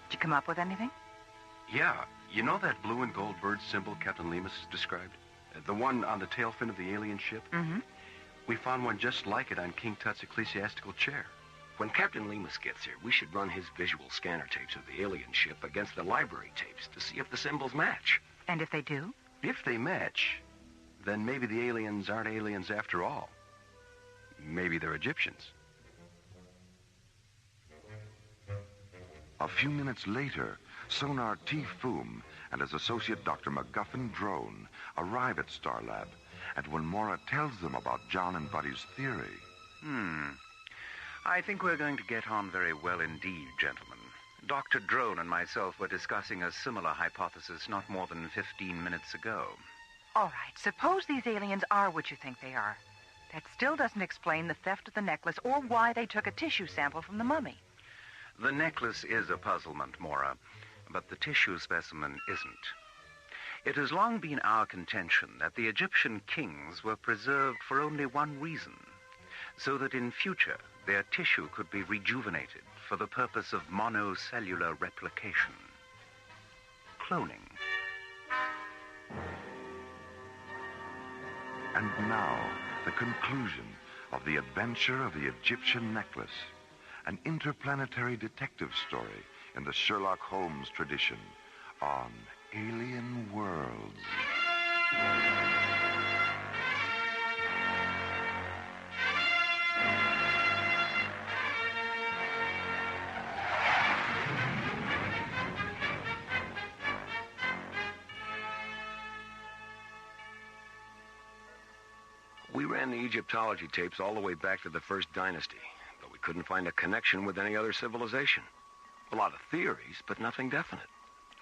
Did you come up with anything? Yeah. You know that blue and gold bird symbol Captain Lemus described? The one on the tail fin of the alien ship? Mm-hmm. We found one just like it on King Tut's ecclesiastical chair. When Captain Lemus gets here, we should run his visual scanner tapes of the alien ship against the library tapes to see if the symbols match. And if they do? If they match, then maybe the aliens aren't aliens after all. Maybe they're Egyptians. A few minutes later, Sonar T. Foom and his associate Dr. McGuffin Drone arrive at Starlab, and when Maura tells them about John and Buddy's theory... I think we're going to get on very well indeed, gentlemen. Dr. Drone and myself were discussing a similar hypothesis not more than 15 minutes ago. All right, suppose these aliens are what you think they are. That still doesn't explain the theft of the necklace or why they took a tissue sample from the mummy. The necklace is a puzzlement, Maura, but the tissue specimen isn't. It has long been our contention that the Egyptian kings were preserved for only one reason, so that in future their tissue could be rejuvenated for the purpose of monocellular replication. Cloning. And now, the conclusion of the adventure of the Egyptian necklace, an interplanetary detective story in the Sherlock Holmes tradition on Alien Worlds. We ran the Egyptology tapes all the way back to the First Dynasty, but we couldn't find a connection with any other civilization. A lot of theories, but nothing definite.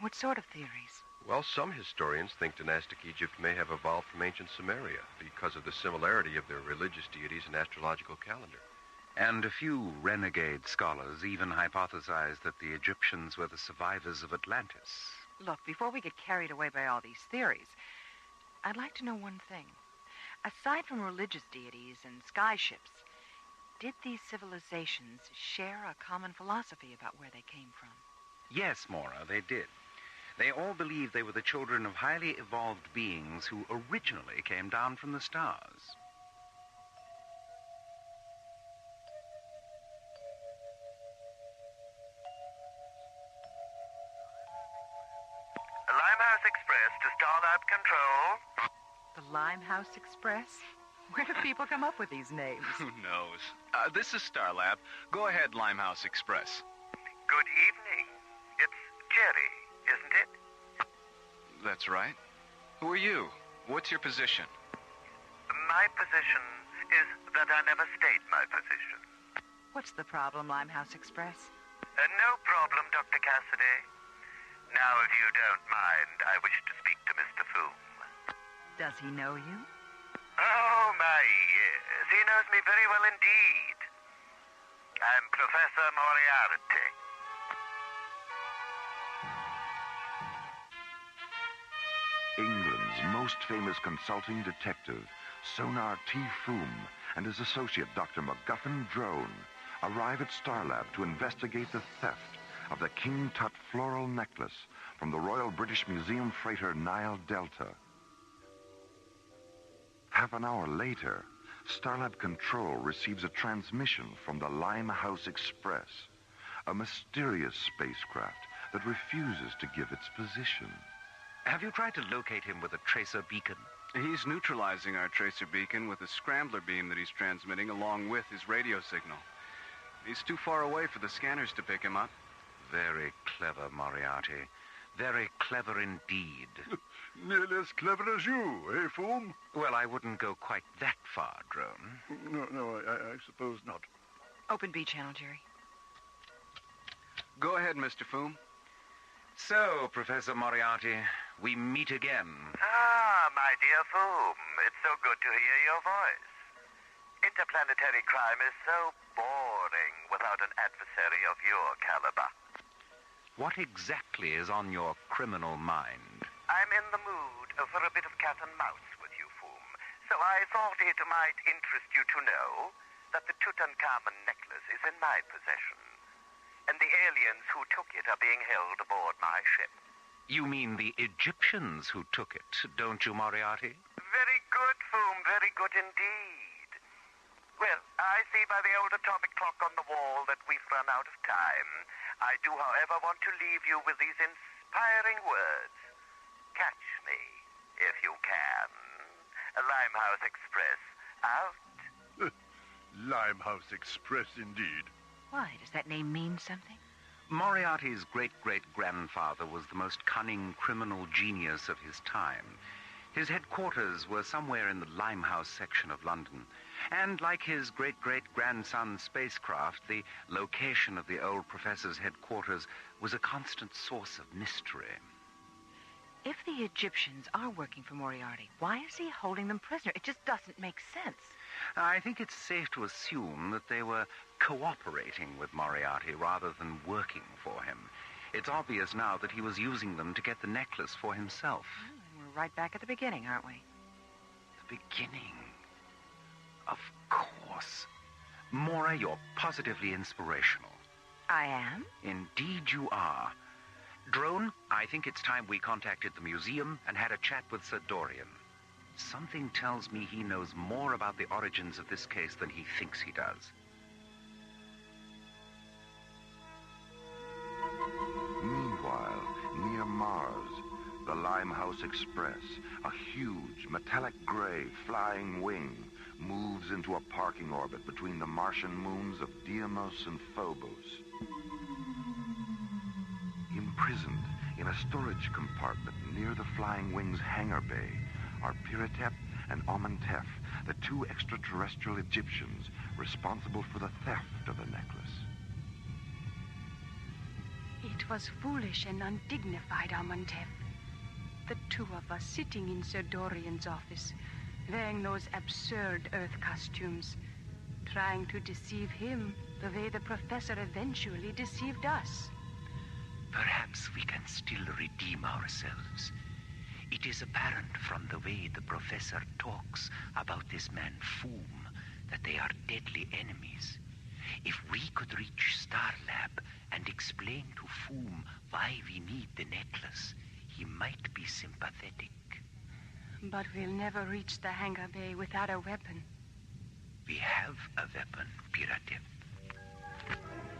What sort of theories? Well, some historians think dynastic Egypt may have evolved from ancient Sumeria because of the similarity of their religious deities and astrological calendar. And a few renegade scholars even hypothesize that the Egyptians were the survivors of Atlantis. Look, before we get carried away by all these theories, I'd like to know one thing. Aside from religious deities and sky ships, did these civilizations share a common philosophy about where they came from? Yes, Maura, they did. They all believed they were the children of highly evolved beings who originally came down from the stars. Limehouse Express to Starlab Control. The Limehouse Express? Where do people come up with these names? Who knows? This is Starlab. Go ahead, Limehouse Express. Good evening. It's Jerry, isn't it? That's right. Who are you? What's your position? My position is that I never state my position. What's the problem, Limehouse Express? No problem, Dr. Cassidy. Now, if you don't mind, I wish to speak to Mr. Foom. Does he know you? Oh, my, yes. He knows me very well indeed. I'm Professor Moriarty. England's most famous consulting detective, Sonar T. Foom, and his associate, Dr. MacGuffin Drone, arrive at Starlab to investigate the theft of the King Tut floral necklace from the Royal British Museum freighter Nile Delta. Half an hour later, Starlab Control receives a transmission from the Limehouse Express, a mysterious spacecraft that refuses to give its position. Have you tried to locate him with a tracer beacon? He's neutralizing our tracer beacon with a scrambler beam that he's transmitting along with his radio signal. He's too far away for the scanners to pick him up. Very clever, Moriarty. Very clever indeed. Nearly as clever as you, eh, Foom? Well, I wouldn't go quite that far, Drone. No, I suppose not. Open B channel, Jerry. Go ahead, Mr. Foom. So, Professor Moriarty, we meet again. Ah, my dear Foom, it's so good to hear your voice. Interplanetary crime is so boring without an adversary of your caliber. What exactly is on your criminal mind? I'm in the mood for a bit of cat and mouse with you, Foom. So I thought it might interest you to know that the Tutankhamun necklace is in my possession. And the aliens who took it are being held aboard my ship. You mean the Egyptians who took it, don't you, Moriarty? Very good, Foom, very good indeed. Well, I see by the old atomic clock on the wall that we've run out of time. I do, however, want to leave you with these inspiring words. Catch me, if you can. Limehouse Express, out. Limehouse Express, indeed. Why, does that name mean something? Moriarty's great-great-grandfather was the most cunning criminal genius of his time. His headquarters were somewhere in the Limehouse section of London. And like his great-great-grandson's spacecraft, the location of the old professor's headquarters was a constant source of mystery. If the Egyptians are working for Moriarty, why is he holding them prisoner? It just doesn't make sense. I think it's safe to assume that they were cooperating with Moriarty rather than working for him. It's obvious now that he was using them to get the necklace for himself. right back at the beginning, aren't we? The beginning? Of course. Mora, you're positively inspirational. I am? Indeed you are. Drone, I think it's time we contacted the museum and had a chat with Sir Dorian. Something tells me he knows more about the origins of this case than he thinks he does. Meanwhile, near Mars, the Limehouse Express, a huge metallic gray flying wing, moves into a parking orbit between the Martian moons of Deimos and Phobos. Imprisoned in a storage compartment near the flying wing's hangar bay are Piratep and Amenhotep, the two extraterrestrial Egyptians responsible for the theft of the necklace. It was foolish and undignified, Amenhotep. The two of us sitting in Sir Dorian's office, wearing those absurd Earth costumes, trying to deceive him the way the professor eventually deceived us. Perhaps we can still redeem ourselves. It is apparent from the way the professor talks about this man Foom that they are deadly enemies. If we could reach Starlab and explain to Foom why we need the necklace, he might be sympathetic. But we'll never reach the hangar bay without a weapon. We have a weapon, Piratep.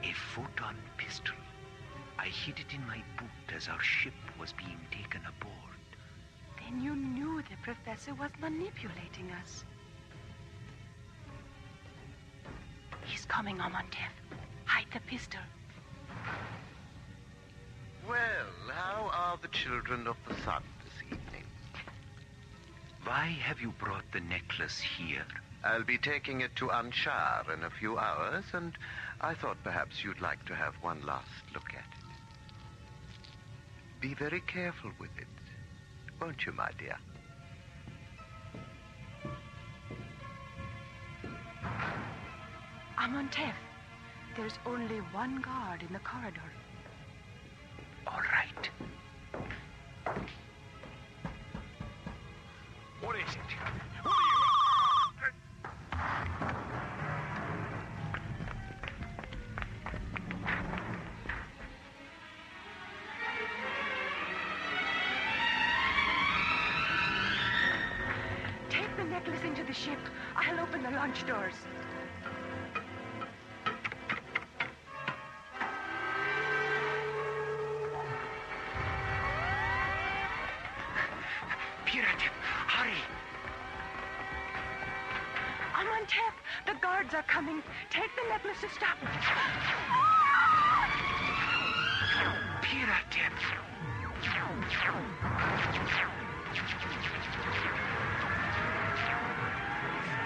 A photon pistol. I hid it in my boot as our ship was being taken aboard. Then you knew the professor was manipulating us. He's coming, Amenhotep. Hide the pistol. Well, how are the children of the sun this evening? Why have you brought the necklace here? I'll be taking it to Anshar in a few hours, and I thought perhaps you'd like to have one last look at it. Be very careful with it, won't you, my dear? Amenhotep, there's only one guard in the corridor. All right. What is it? Take the necklace into the ship. I'll open the launch doors. Piratep, hurry! Amenhotep, the guards are coming. Take the necklace to stop them. Piratep!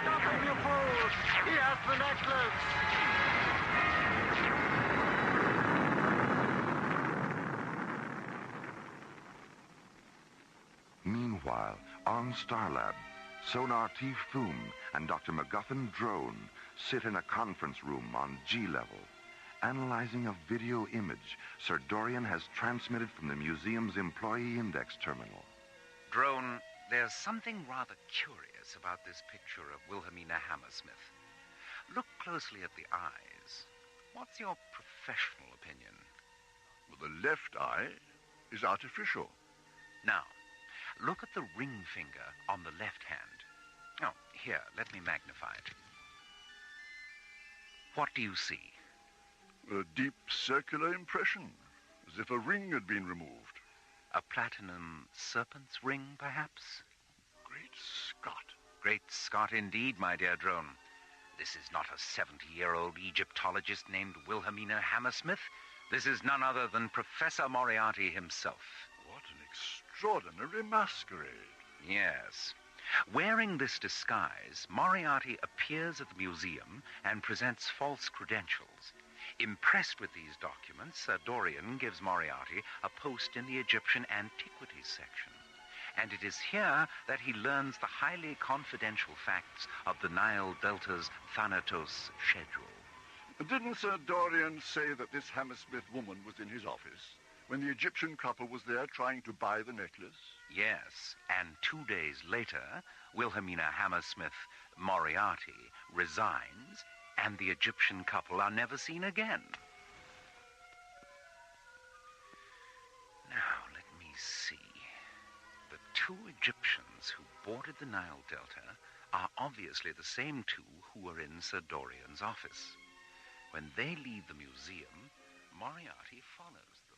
Stop him, you fools! He has the necklace! Meanwhile, on Starlab, Sonar T. Foom and Dr. MacGuffin Drone sit in a conference room on G-level, analyzing a video image Sir Dorian has transmitted from the museum's employee index terminal. Drone, there's something rather curious about this picture of Wilhelmina Hammersmith. Look closely at the eyes. What's your professional opinion? Well, the left eye is artificial. Now, look at the ring finger on the left hand. Oh, here, let me magnify it. What do you see? A deep circular impression, as if a ring had been removed. A platinum serpent's ring, perhaps? Great Scott. Great Scott indeed, my dear Drone. This is not a 70-year-old Egyptologist named Wilhelmina Hammersmith. This is none other than Professor Moriarty himself. What an extraordinary masquerade. Yes. Wearing this disguise, Moriarty appears at the museum and presents false credentials. Impressed with these documents, Sir Dorian gives Moriarty a post in the Egyptian Antiquities section. And it is here that he learns the highly confidential facts of the Nile Delta's Thanatos schedule. Didn't Sir Dorian say that this Hammersmith woman was in his office when the Egyptian couple was there trying to buy the necklace? Yes, and 2 days later, Wilhelmina Hammersmith Moriarty resigns, and the Egyptian couple are never seen again. Now, let me see. The 2 Egyptians who boarded the Nile Delta are obviously the same 2 who were in Sir Dorian's office. When they leave the museum, Moriarty follows them.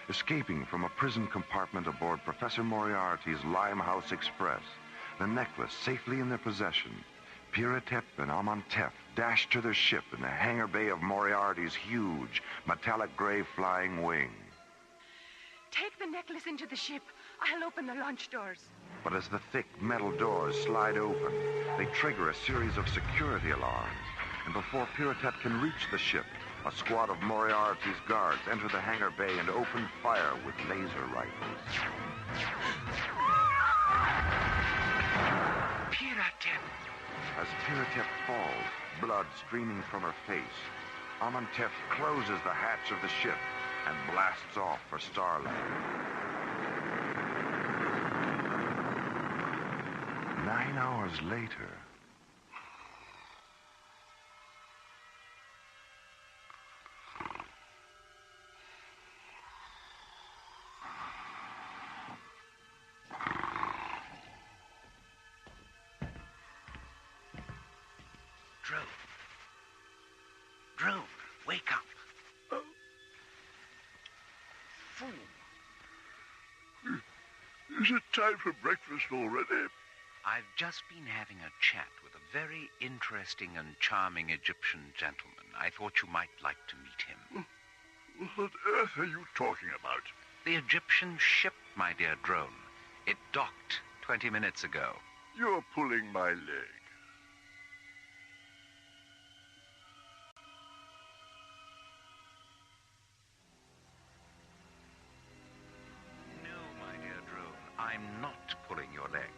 Escaping from a prison compartment aboard Professor Moriarty's Limehouse Express, the necklace safely in their possession, Piratep and Amantef dashed to their ship in the hangar bay of Moriarty's huge, metallic gray flying wing. Take the necklace into the ship. I'll open the launch doors. But as the thick metal doors slide open, they trigger a series of security alarms. And before Piratep can reach the ship, a squad of Moriarty's guards enter the hangar bay and open fire with laser rifles. Piratep! As Piratep falls, blood streaming from her face, Amantef closes the hatch of the ship and blasts off for Starland. 9 hours later... Drone, wake up. Fool. Is it time for breakfast already? I've just been having a chat with a very interesting and charming Egyptian gentleman. I thought you might like to meet him. What on earth are you talking about? The Egyptian ship, my dear Drone. It docked 20 minutes ago. You're pulling my leg. I'm not pulling your leg.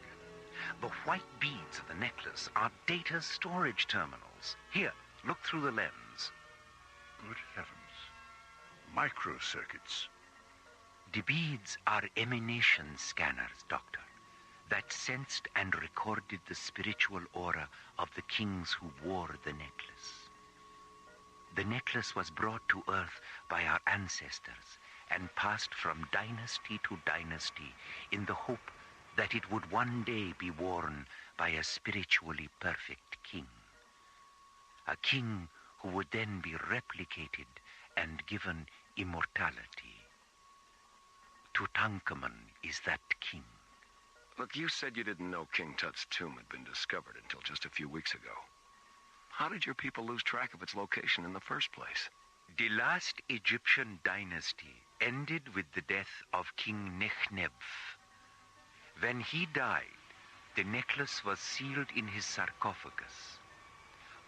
The white beads of the necklace are data storage terminals. Here, look through the lens. Good heavens. Microcircuits. The beads are emanation scanners, Doctor, that sensed and recorded the spiritual aura of the kings who wore the necklace. The necklace was brought to Earth by our ancestors and passed from dynasty to dynasty in the hope that it would one day be worn by a spiritually perfect king. A king who would then be replicated and given immortality. Tutankhamun is that king. Look, you said you didn't know King Tut's tomb had been discovered until just a few weeks ago. How did your people lose track of its location in the first place? The last Egyptian dynasty ended with the death of King Nechneb. When he died, the necklace was sealed in his sarcophagus.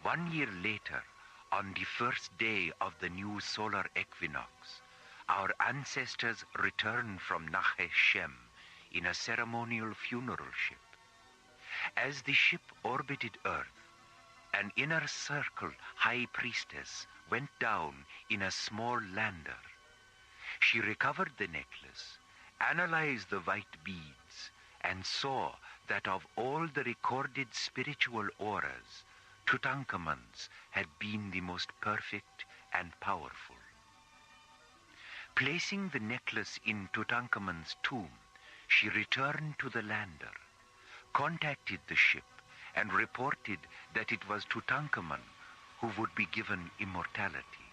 1 year later, on the first day of the new solar equinox, our ancestors returned from Nahe Shem in a ceremonial funeral ship. As the ship orbited Earth, an inner circle high priestess went down in a small lander. She recovered the necklace, analyzed the white beads, and saw that of all the recorded spiritual auras, Tutankhamun's had been the most perfect and powerful. Placing the necklace in Tutankhamun's tomb, she returned to the lander, contacted the ship, and reported that it was Tutankhamun who would be given immortality.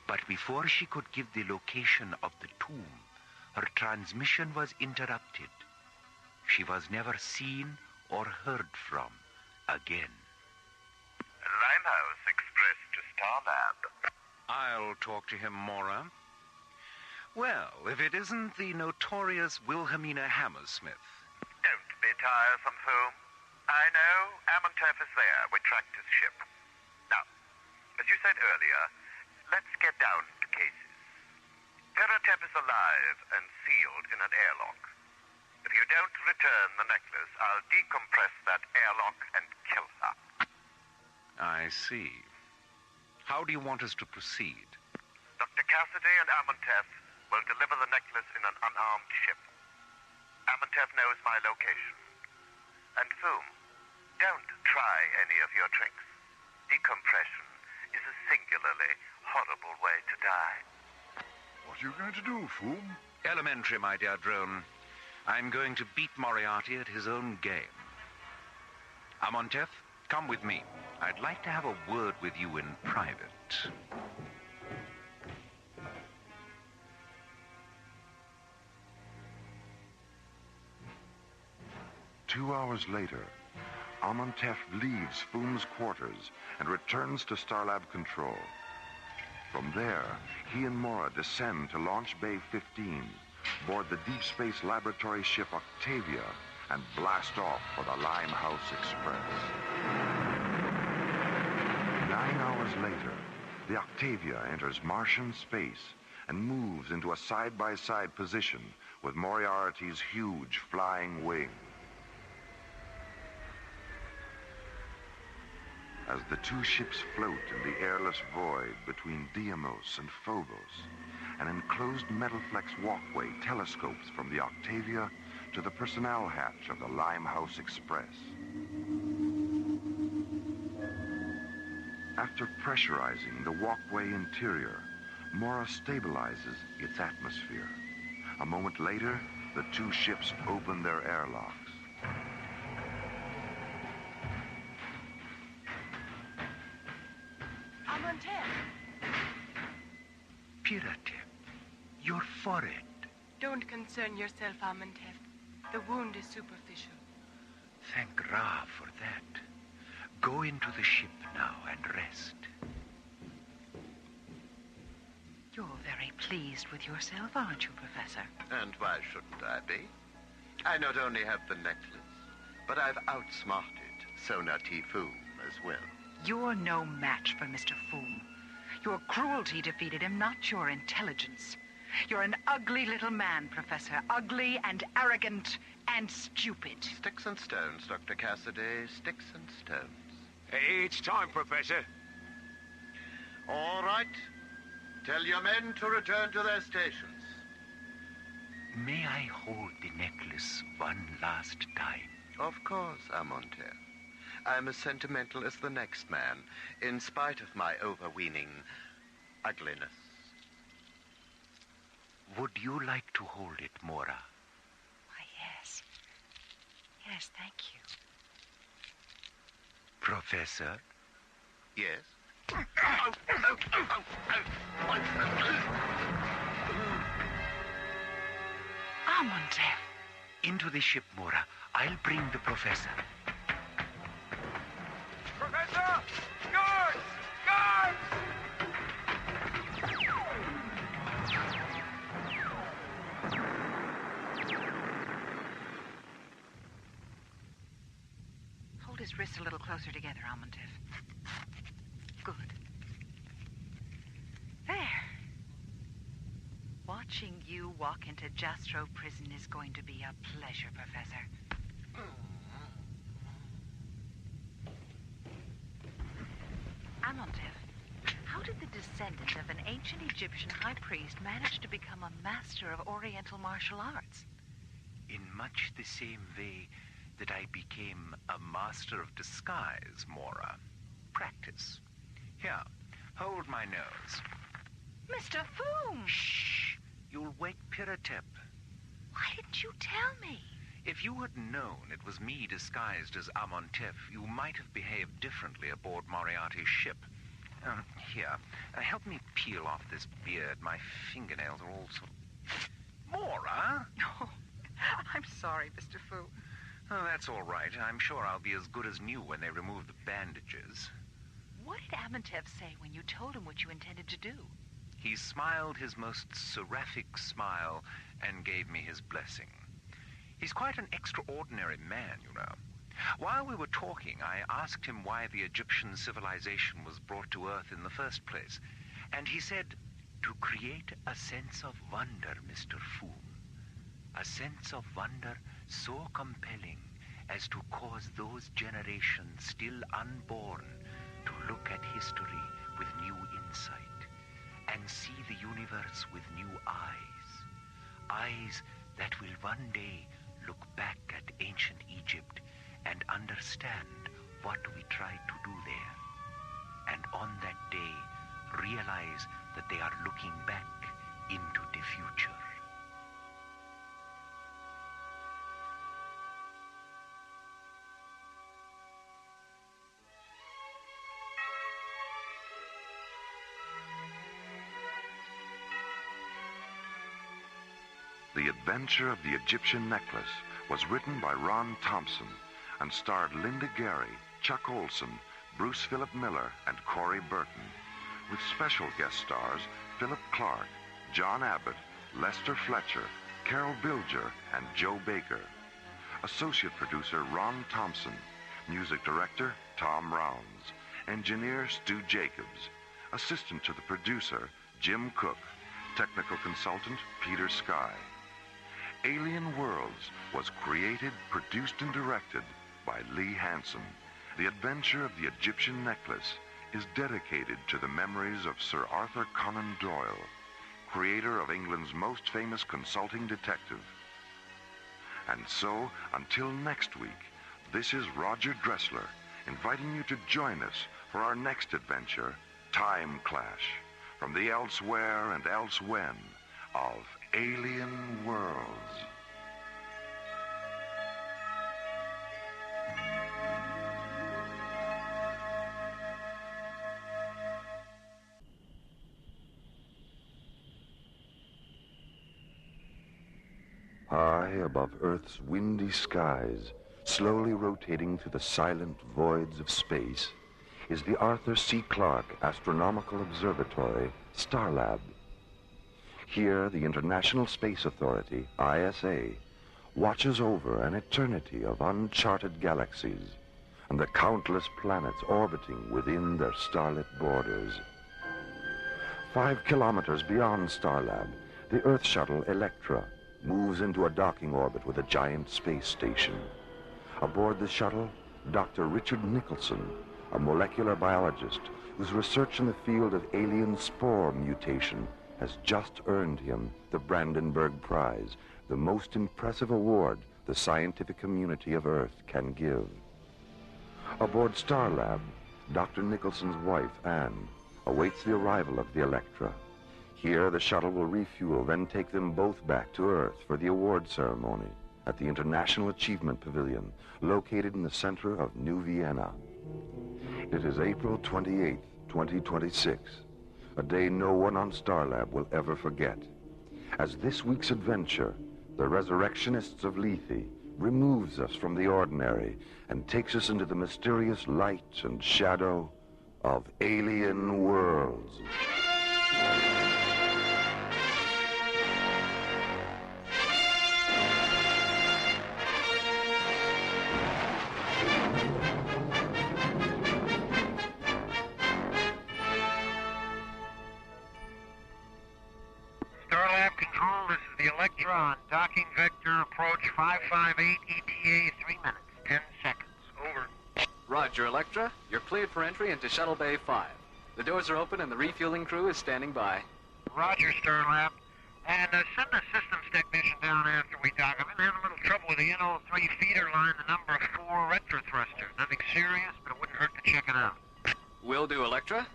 But before she could give the location of the tomb, her transmission was interrupted. She was never seen or heard from again. Limehouse Express to Starlab. I'll talk to him, Mora. Well, if it isn't the notorious Wilhelmina Hammersmith. Don't be tiresome, Holmes. I know Amantef is there. We tracked his ship. Now, as you said earlier, let's get down to cases. Piratep is alive and sealed in an airlock. If you don't return the necklace, I'll decompress that airlock and kill her. I see. How do you want us to proceed? Dr. Cassidy and Amontef will deliver the necklace in an unarmed ship. Amontef knows my location. And Foom, don't try any of your tricks. Decompression is a singularly horrible way to die. What are you going to do, Foom? Elementary, my dear drone. I'm going to beat Moriarty at his own game. Amontef, come with me. I'd like to have a word with you in private. Two hours later, Amontef leaves Foom's quarters and returns to Starlab Control. From there, he and Mora descend to Launch Bay 15, board the Deep Space Laboratory ship Octavia, and blast off for the Limehouse Express. 9 hours later, the Octavia enters Martian space and moves into a side-by-side position with Moriarty's huge flying wing. As the two ships float in the airless void between Deimos and Phobos, an enclosed metal flex walkway telescopes from the Octavia to the personnel hatch of the Limehouse Express. After pressurizing the walkway interior, Mora stabilizes its atmosphere. A moment later, the two ships open their airlocks. Piratep, your forehead. Don't concern yourself, Amontef. The wound is superficial. Thank Ra for that. Go into the ship now and rest. You're very pleased with yourself, aren't you, Professor? And why shouldn't I be? I not only have the necklace, but I've outsmarted Sona Foom as well. You're no match for Mr. Foom. Your cruelty defeated him, not your intelligence. You're an ugly little man, Professor. Ugly and arrogant and stupid. Sticks and stones, Dr. Cassidy. Sticks and stones. Hey, it's time, Professor. All right. Tell your men to return to their stations. May I hold the necklace one last time? Of course, Amontef. I'm as sentimental as the next man, in spite of my overweening ugliness. Would you like to hold it, Mora? Why, yes. Yes, thank you. Professor? Yes? Amontef. Into the ship, Mora. I'll bring the professor. Professor! Guards! Guards! Hold his wrists a little closer together, Amontef. Good. There. Watching you walk into Jastro prison is going to be a pleasure, Professor. Amontef, how did the descendant of an ancient Egyptian high priest manage to become a master of Oriental martial arts? In much the same way that I became a master of disguise, Mora. Practice. Here, hold my nose. Mr. Foom! Shh! You'll wake Piratep. Why didn't you tell me? If you had known it was me disguised as Amontef, you might have behaved differently aboard Moriarty's ship. Here, help me peel off this beard. My fingernails are all sort of... Mora? Oh, I'm sorry, Mr. Foom. Oh, that's all right. I'm sure I'll be as good as new when they remove the bandages. What did Amontef say when you told him what you intended to do? He smiled his most seraphic smile and gave me his blessing. He's quite an extraordinary man, you know. While we were talking, I asked him why the Egyptian civilization was brought to Earth in the first place. And he said, to create a sense of wonder, Mr. Foom. A sense of wonder so compelling as to cause those generations still unborn to look at history with new insight and see the universe with new eyes. Eyes that will one day look back at ancient Egypt and understand what we tried to do there. And on that day, realize that they are looking back into the future. The Adventure of the Egyptian Necklace was written by Ron Thompson and starred Linda Gary, Chuck Olson, Bruce Philip Miller, and Corey Burton, with special guest stars Philip Clark, John Abbott, Lester Fletcher, Carol Bilger, and Joe Baker. Associate producer Ron Thompson, music director Tom Rounds, engineer Stu Jacobs, assistant to the producer Jim Cook, technical consultant Peter Sky. Alien Worlds was created, produced, and directed by Lee Hansen. The Adventure of the Egyptian Necklace is dedicated to the memories of Sir Arthur Conan Doyle, creator of England's most famous consulting detective. And so, until next week, this is Roger Dressler, inviting you to join us for our next adventure, Time Clash, from the elsewhere and elsewhen of Alien Worlds. High above Earth's windy skies, slowly rotating through the silent voids of space, is the Arthur C. Clarke Astronomical Observatory, Starlab. Here, the International Space Authority, ISA, watches over an eternity of uncharted galaxies and the countless planets orbiting within their starlit borders. 5 kilometers beyond Starlab, the Earth shuttle Electra moves into a docking orbit with a giant space station. Aboard the shuttle, Dr. Richard Nicholson, a molecular biologist whose research in the field of alien spore mutation has just earned him the Brandenburg Prize, the most impressive award the scientific community of Earth can give. Aboard Starlab, Dr. Nicholson's wife, Anne, awaits the arrival of the Electra. Here, the shuttle will refuel, then take them both back to Earth for the award ceremony at the International Achievement Pavilion, located in the center of New Vienna. It is April 28th, 2026, a day no one on Starlab will ever forget, as this week's adventure, the Resurrectionists of Lethe, removes us from the ordinary and takes us into the mysterious light and shadow of Alien Worlds. On docking vector approach 558 ETA 3 minutes, 10 seconds. Over. Roger, Electra. You're cleared for entry into Shuttle Bay 5. The doors are open and the refueling crew is standing by. Roger, Starlab. And send a systems technician down after we dock. I've been having a little trouble with the NO3 feeder line, the number 4 retro thruster. Nothing serious, but it wouldn't hurt to check it out. Will do, Electra.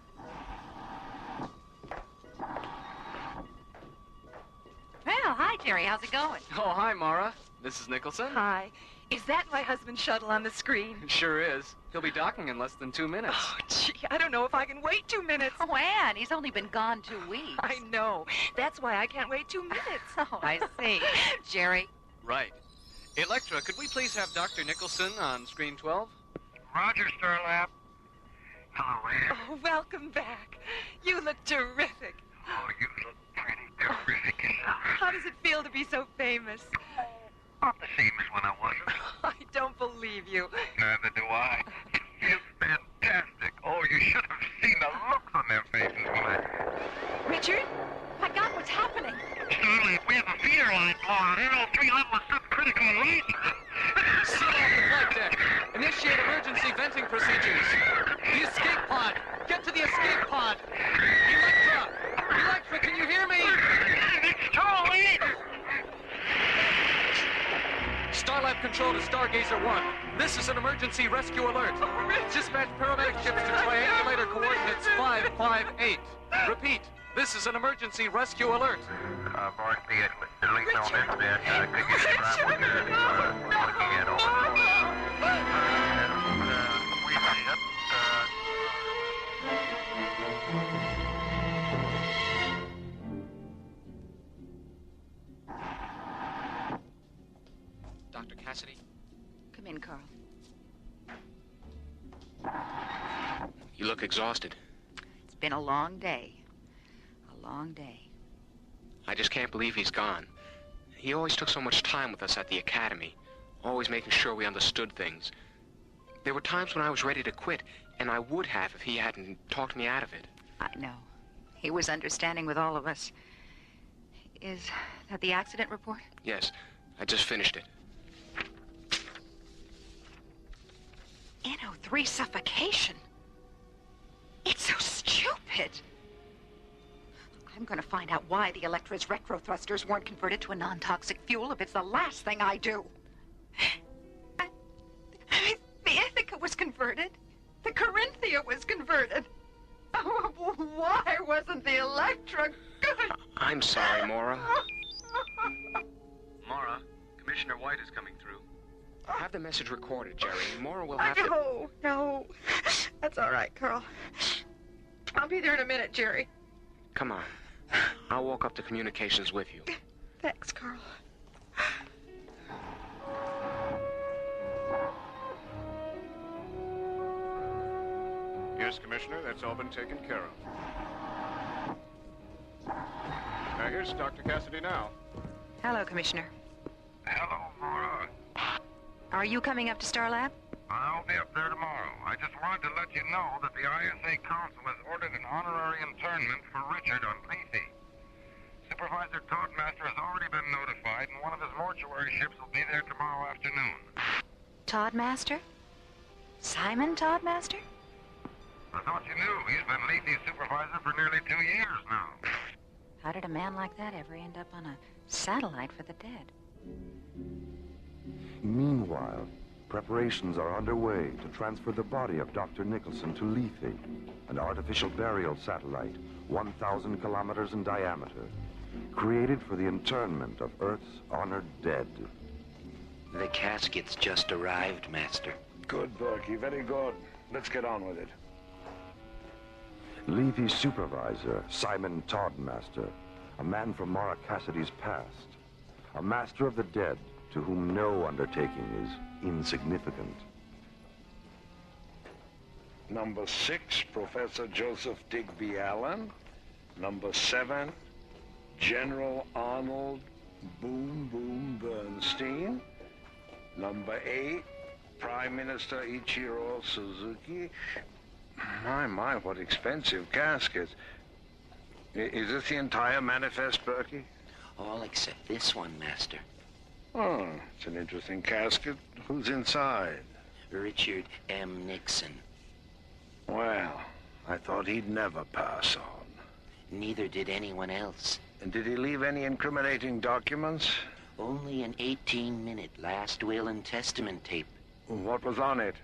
Well, hi, Jerry. How's it going? Oh, hi, Mara. This is Nicholson. Hi. Is that my husband's shuttle on the screen? Sure is. He'll be docking in less than 2 minutes. Oh, gee, I don't know if I can wait 2 minutes. Oh, Anne, he's only been gone 2 weeks. I know. That's why I can't wait 2 minutes. Oh, I see. Jerry? Right. Electra, could we please have Dr. Nicholson on screen 12? Roger, Starlab. Hello, Anne. Oh, welcome back. You look terrific. Oh, you look pretty terrific yourself. How does it feel to be so famous? Not the same as when I wasn't. I don't believe you. Neither do I. It feels fantastic. Oh, you should have seen the looks on their faces when I... Richard? My God, what's happening? Starlab, we have a feeder line 3 level subcritical rate. Seal off the flight deck. Initiate emergency venting procedures. The escape pod. Get to the escape pod. Electra, can you hear me? It's too late. Starlab control to Stargazer 1. This is an emergency rescue alert. Dispatch paramedic ships to triangulator coordinates 558. Repeat, this is an emergency rescue alert. Board B, at least on this bit, could you describe what you're looking at over? We see it. Dr. Cassidy? Come in, Carl. You look exhausted. It's been a long day. A long day. I just can't believe he's gone. He always took so much time with us at the academy, always making sure we understood things. There were times when I was ready to quit, and I would have if he hadn't talked me out of it. I know. He was understanding with all of us. Is that the accident report? Yes, I just finished it. NO3 suffocation. It's so stupid. I'm going to find out why the Electra's retro-thrusters weren't converted to a non-toxic fuel if it's the last thing I do. The Ithaca was converted. The Corinthia was converted. Oh, why wasn't the Electra good? I'm sorry, Mora. Mara, Commissioner White is coming through. Have the message recorded, Jerry. Mora will have to... No. That's all right, Carl. I'll be there in a minute, Jerry. Come on. I'll walk up to communications with you. Thanks, Carl. Yes, Commissioner, that's all been taken care of. Here's Dr. Cassidy now. Hello, Commissioner. Hello, Mora. Are you coming up to Starlab? I'll be up there tomorrow. I just wanted to let you know that the ISA Council has ordered an honorary internment for Richard on Lethe. Supervisor Toddmaster has already been notified, and one of his mortuary ships will be there tomorrow afternoon. Toddmaster? Simon Toddmaster? I thought you knew. He's been Lethe's supervisor for nearly 2 years now. How did a man like that ever end up on a satellite for the dead? Meanwhile, preparations are underway to transfer the body of Dr. Nicholson to Lethe, an artificial burial satellite 1,000 kilometers in diameter, created for the internment of Earth's honored dead. The casket's just arrived, Master. Good, Berkey. Very good. Let's get on with it. Lethe's supervisor, Simon Toddmaster, a man from Mara Cassidy's past, a master of the dead to whom no undertaking is insignificant. Number 6, Professor Joseph Digby Allen. Number 7, General Arnold Boom Boom Bernstein. Number 8, Prime Minister Ichiro Suzuki. My, what expensive caskets. Is this the entire manifest, Berkey? All except this one, Master. Oh, it's an interesting casket. Who's inside? Richard M. Nixon. Well, I thought he'd never pass on. Neither did anyone else. And did he leave any incriminating documents? Only an 18-minute last will and testament tape. What was on it?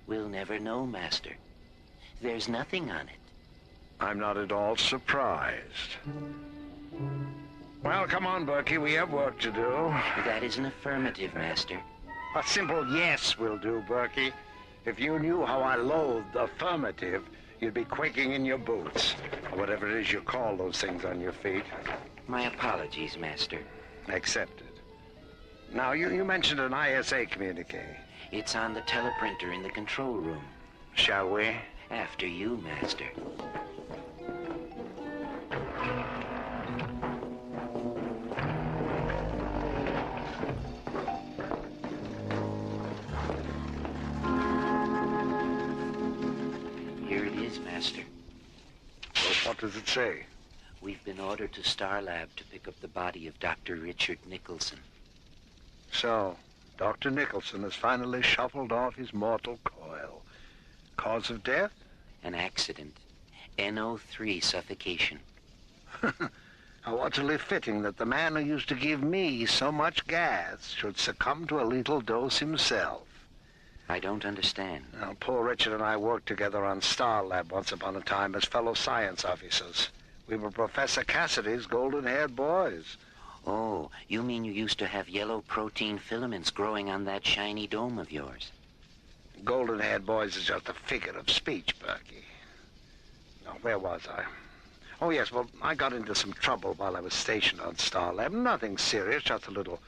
We'll never know, Master. There's nothing on it. I'm not at all surprised. Well, come on, Berkey. We have work to do. That is an affirmative, Master. A simple yes will do, Berkey. If you knew how I loathed affirmative, you'd be quaking in your boots. Or whatever it is you call those things on your feet. My apologies, Master. Accepted. Now, you mentioned an ISA communique. It's on the teleprinter in the control room. Shall we? After you, Master. Here it is, Master. Well, what does it say? We've been ordered to Star Lab to pick up the body of Dr. Richard Nicholson. So, Dr. Nicholson has finally shuffled off his mortal coil. Cause of death? An accident. NO3 suffocation. How utterly fitting that the man who used to give me so much gas should succumb to a lethal dose himself. I don't understand. Now, poor Richard and I worked together on Star Lab once upon a time as fellow science officers. We were Professor Cassidy's golden-haired boys. Oh, you mean you used to have yellow protein filaments growing on that shiny dome of yours? Golden-haired boys is just a figure of speech, Berkey. Now, where was I? Oh, yes, well, I got into some trouble while I was stationed on Star Lab. Nothing serious, just a little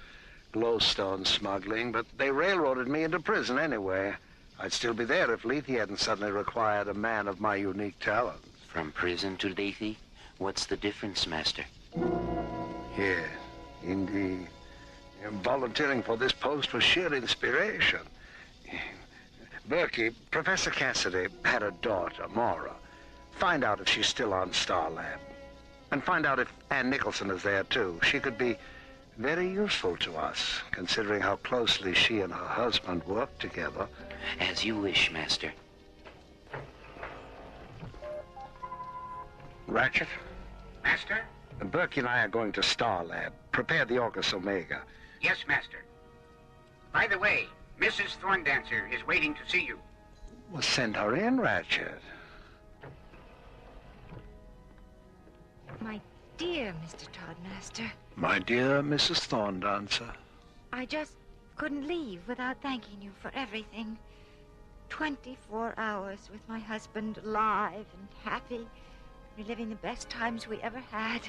glowstone smuggling, but they railroaded me into prison anyway. I'd still be there if Lethe hadn't suddenly required a man of my unique talent. From prison to Lethe? What's the difference, Master? Yes, indeed. Volunteering for this post was sheer inspiration. Berkey, Professor Cassidy had a daughter, Maura. Find out if she's still on Star Lab. And find out if Ann Nicholson is there, too. She could be very useful to us, considering how closely she and her husband work together. As you wish, Master. Ratchet? Master? Berkey and I are going to Star Lab. Prepare the Orcus Omega. Yes, Master. By the way, Mrs. Thorndancer is waiting to see you. Well, send her in, Ratchet. My dear Mr. Toddmaster. My dear Mrs. Thorndancer. I just couldn't leave without thanking you for everything. 24 hours with my husband, alive and happy, reliving the best times we ever had.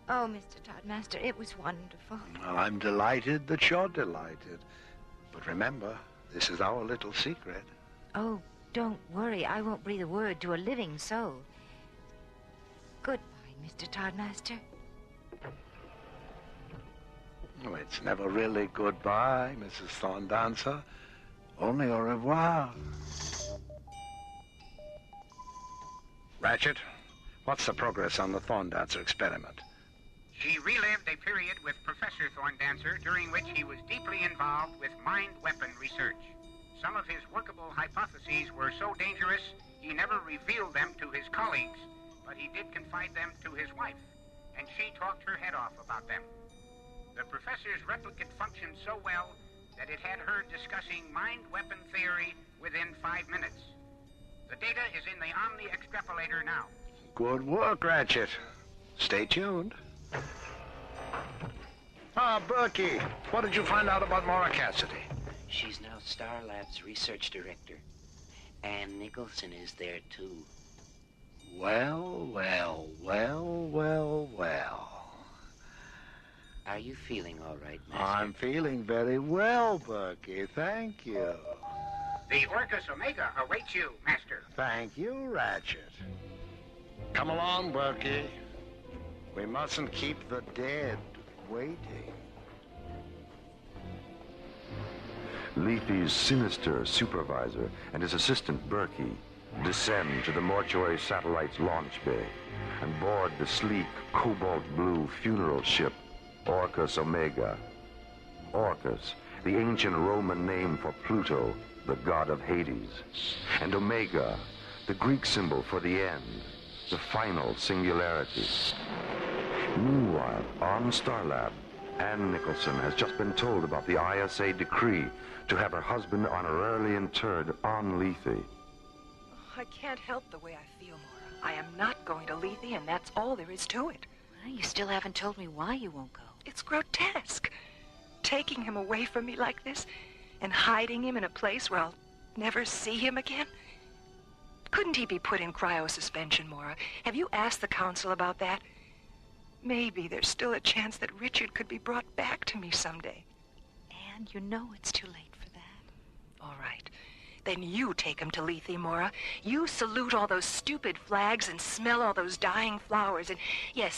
Oh, Mr. Toddmaster, it was wonderful. Well, I'm delighted that you're delighted. But remember, this is our little secret. Oh, don't worry. I won't breathe a word to a living soul. Goodbye, Mr. Toddmaster. Oh, it's never really goodbye, Mrs. Thorndancer. Only au revoir. Ratchet, what's the progress on the Thorndancer experiment? She relived a period with Professor Thorndancer during which he was deeply involved with mind weapon research. Some of his workable hypotheses were so dangerous, he never revealed them to his colleagues, but he did confide them to his wife, and she talked her head off about them. The professor's replicant functioned so well that it had her discussing mind weapon theory within 5 minutes. The data is in the Omni extrapolator now. Good work, Ratchet. Stay tuned. Ah, Berkey, what did you find out about Maura Cassidy? She's now Star Lab's research director. Ann Nicholson is there, too. Well, well, well, well, well. Are you feeling all right, Master? I'm feeling very well, Berkey. Thank you. The Orcus Omega awaits you, Master. Thank you, Ratchet. Come along, Berkey. We mustn't keep the dead waiting. Lethe's sinister supervisor and his assistant Berkey descend to the mortuary satellite's launch bay and board the sleek cobalt blue funeral ship Orcus Omega. Orcus, the ancient Roman name for Pluto, the god of Hades, and Omega, the Greek symbol for the end, the final singularity. Meanwhile, on Starlab, Ann Nicholson has just been told about the ISA decree to have her husband honorarily interred on Lethe. I can't help the way I feel, Maura. I am not going to Lethe, and that's all there is to it. Well, you still haven't told me why you won't go. It's grotesque. Taking him away from me like this and hiding him in a place where I'll never see him again. Couldn't he be put in cryosuspension, Maura? Have you asked the council about that? Maybe there's still a chance that Richard could be brought back to me someday. And you know it's too late for that. All right. Then you take him to Lethe, Maura. You salute all those stupid flags and smell all those dying flowers. And yes,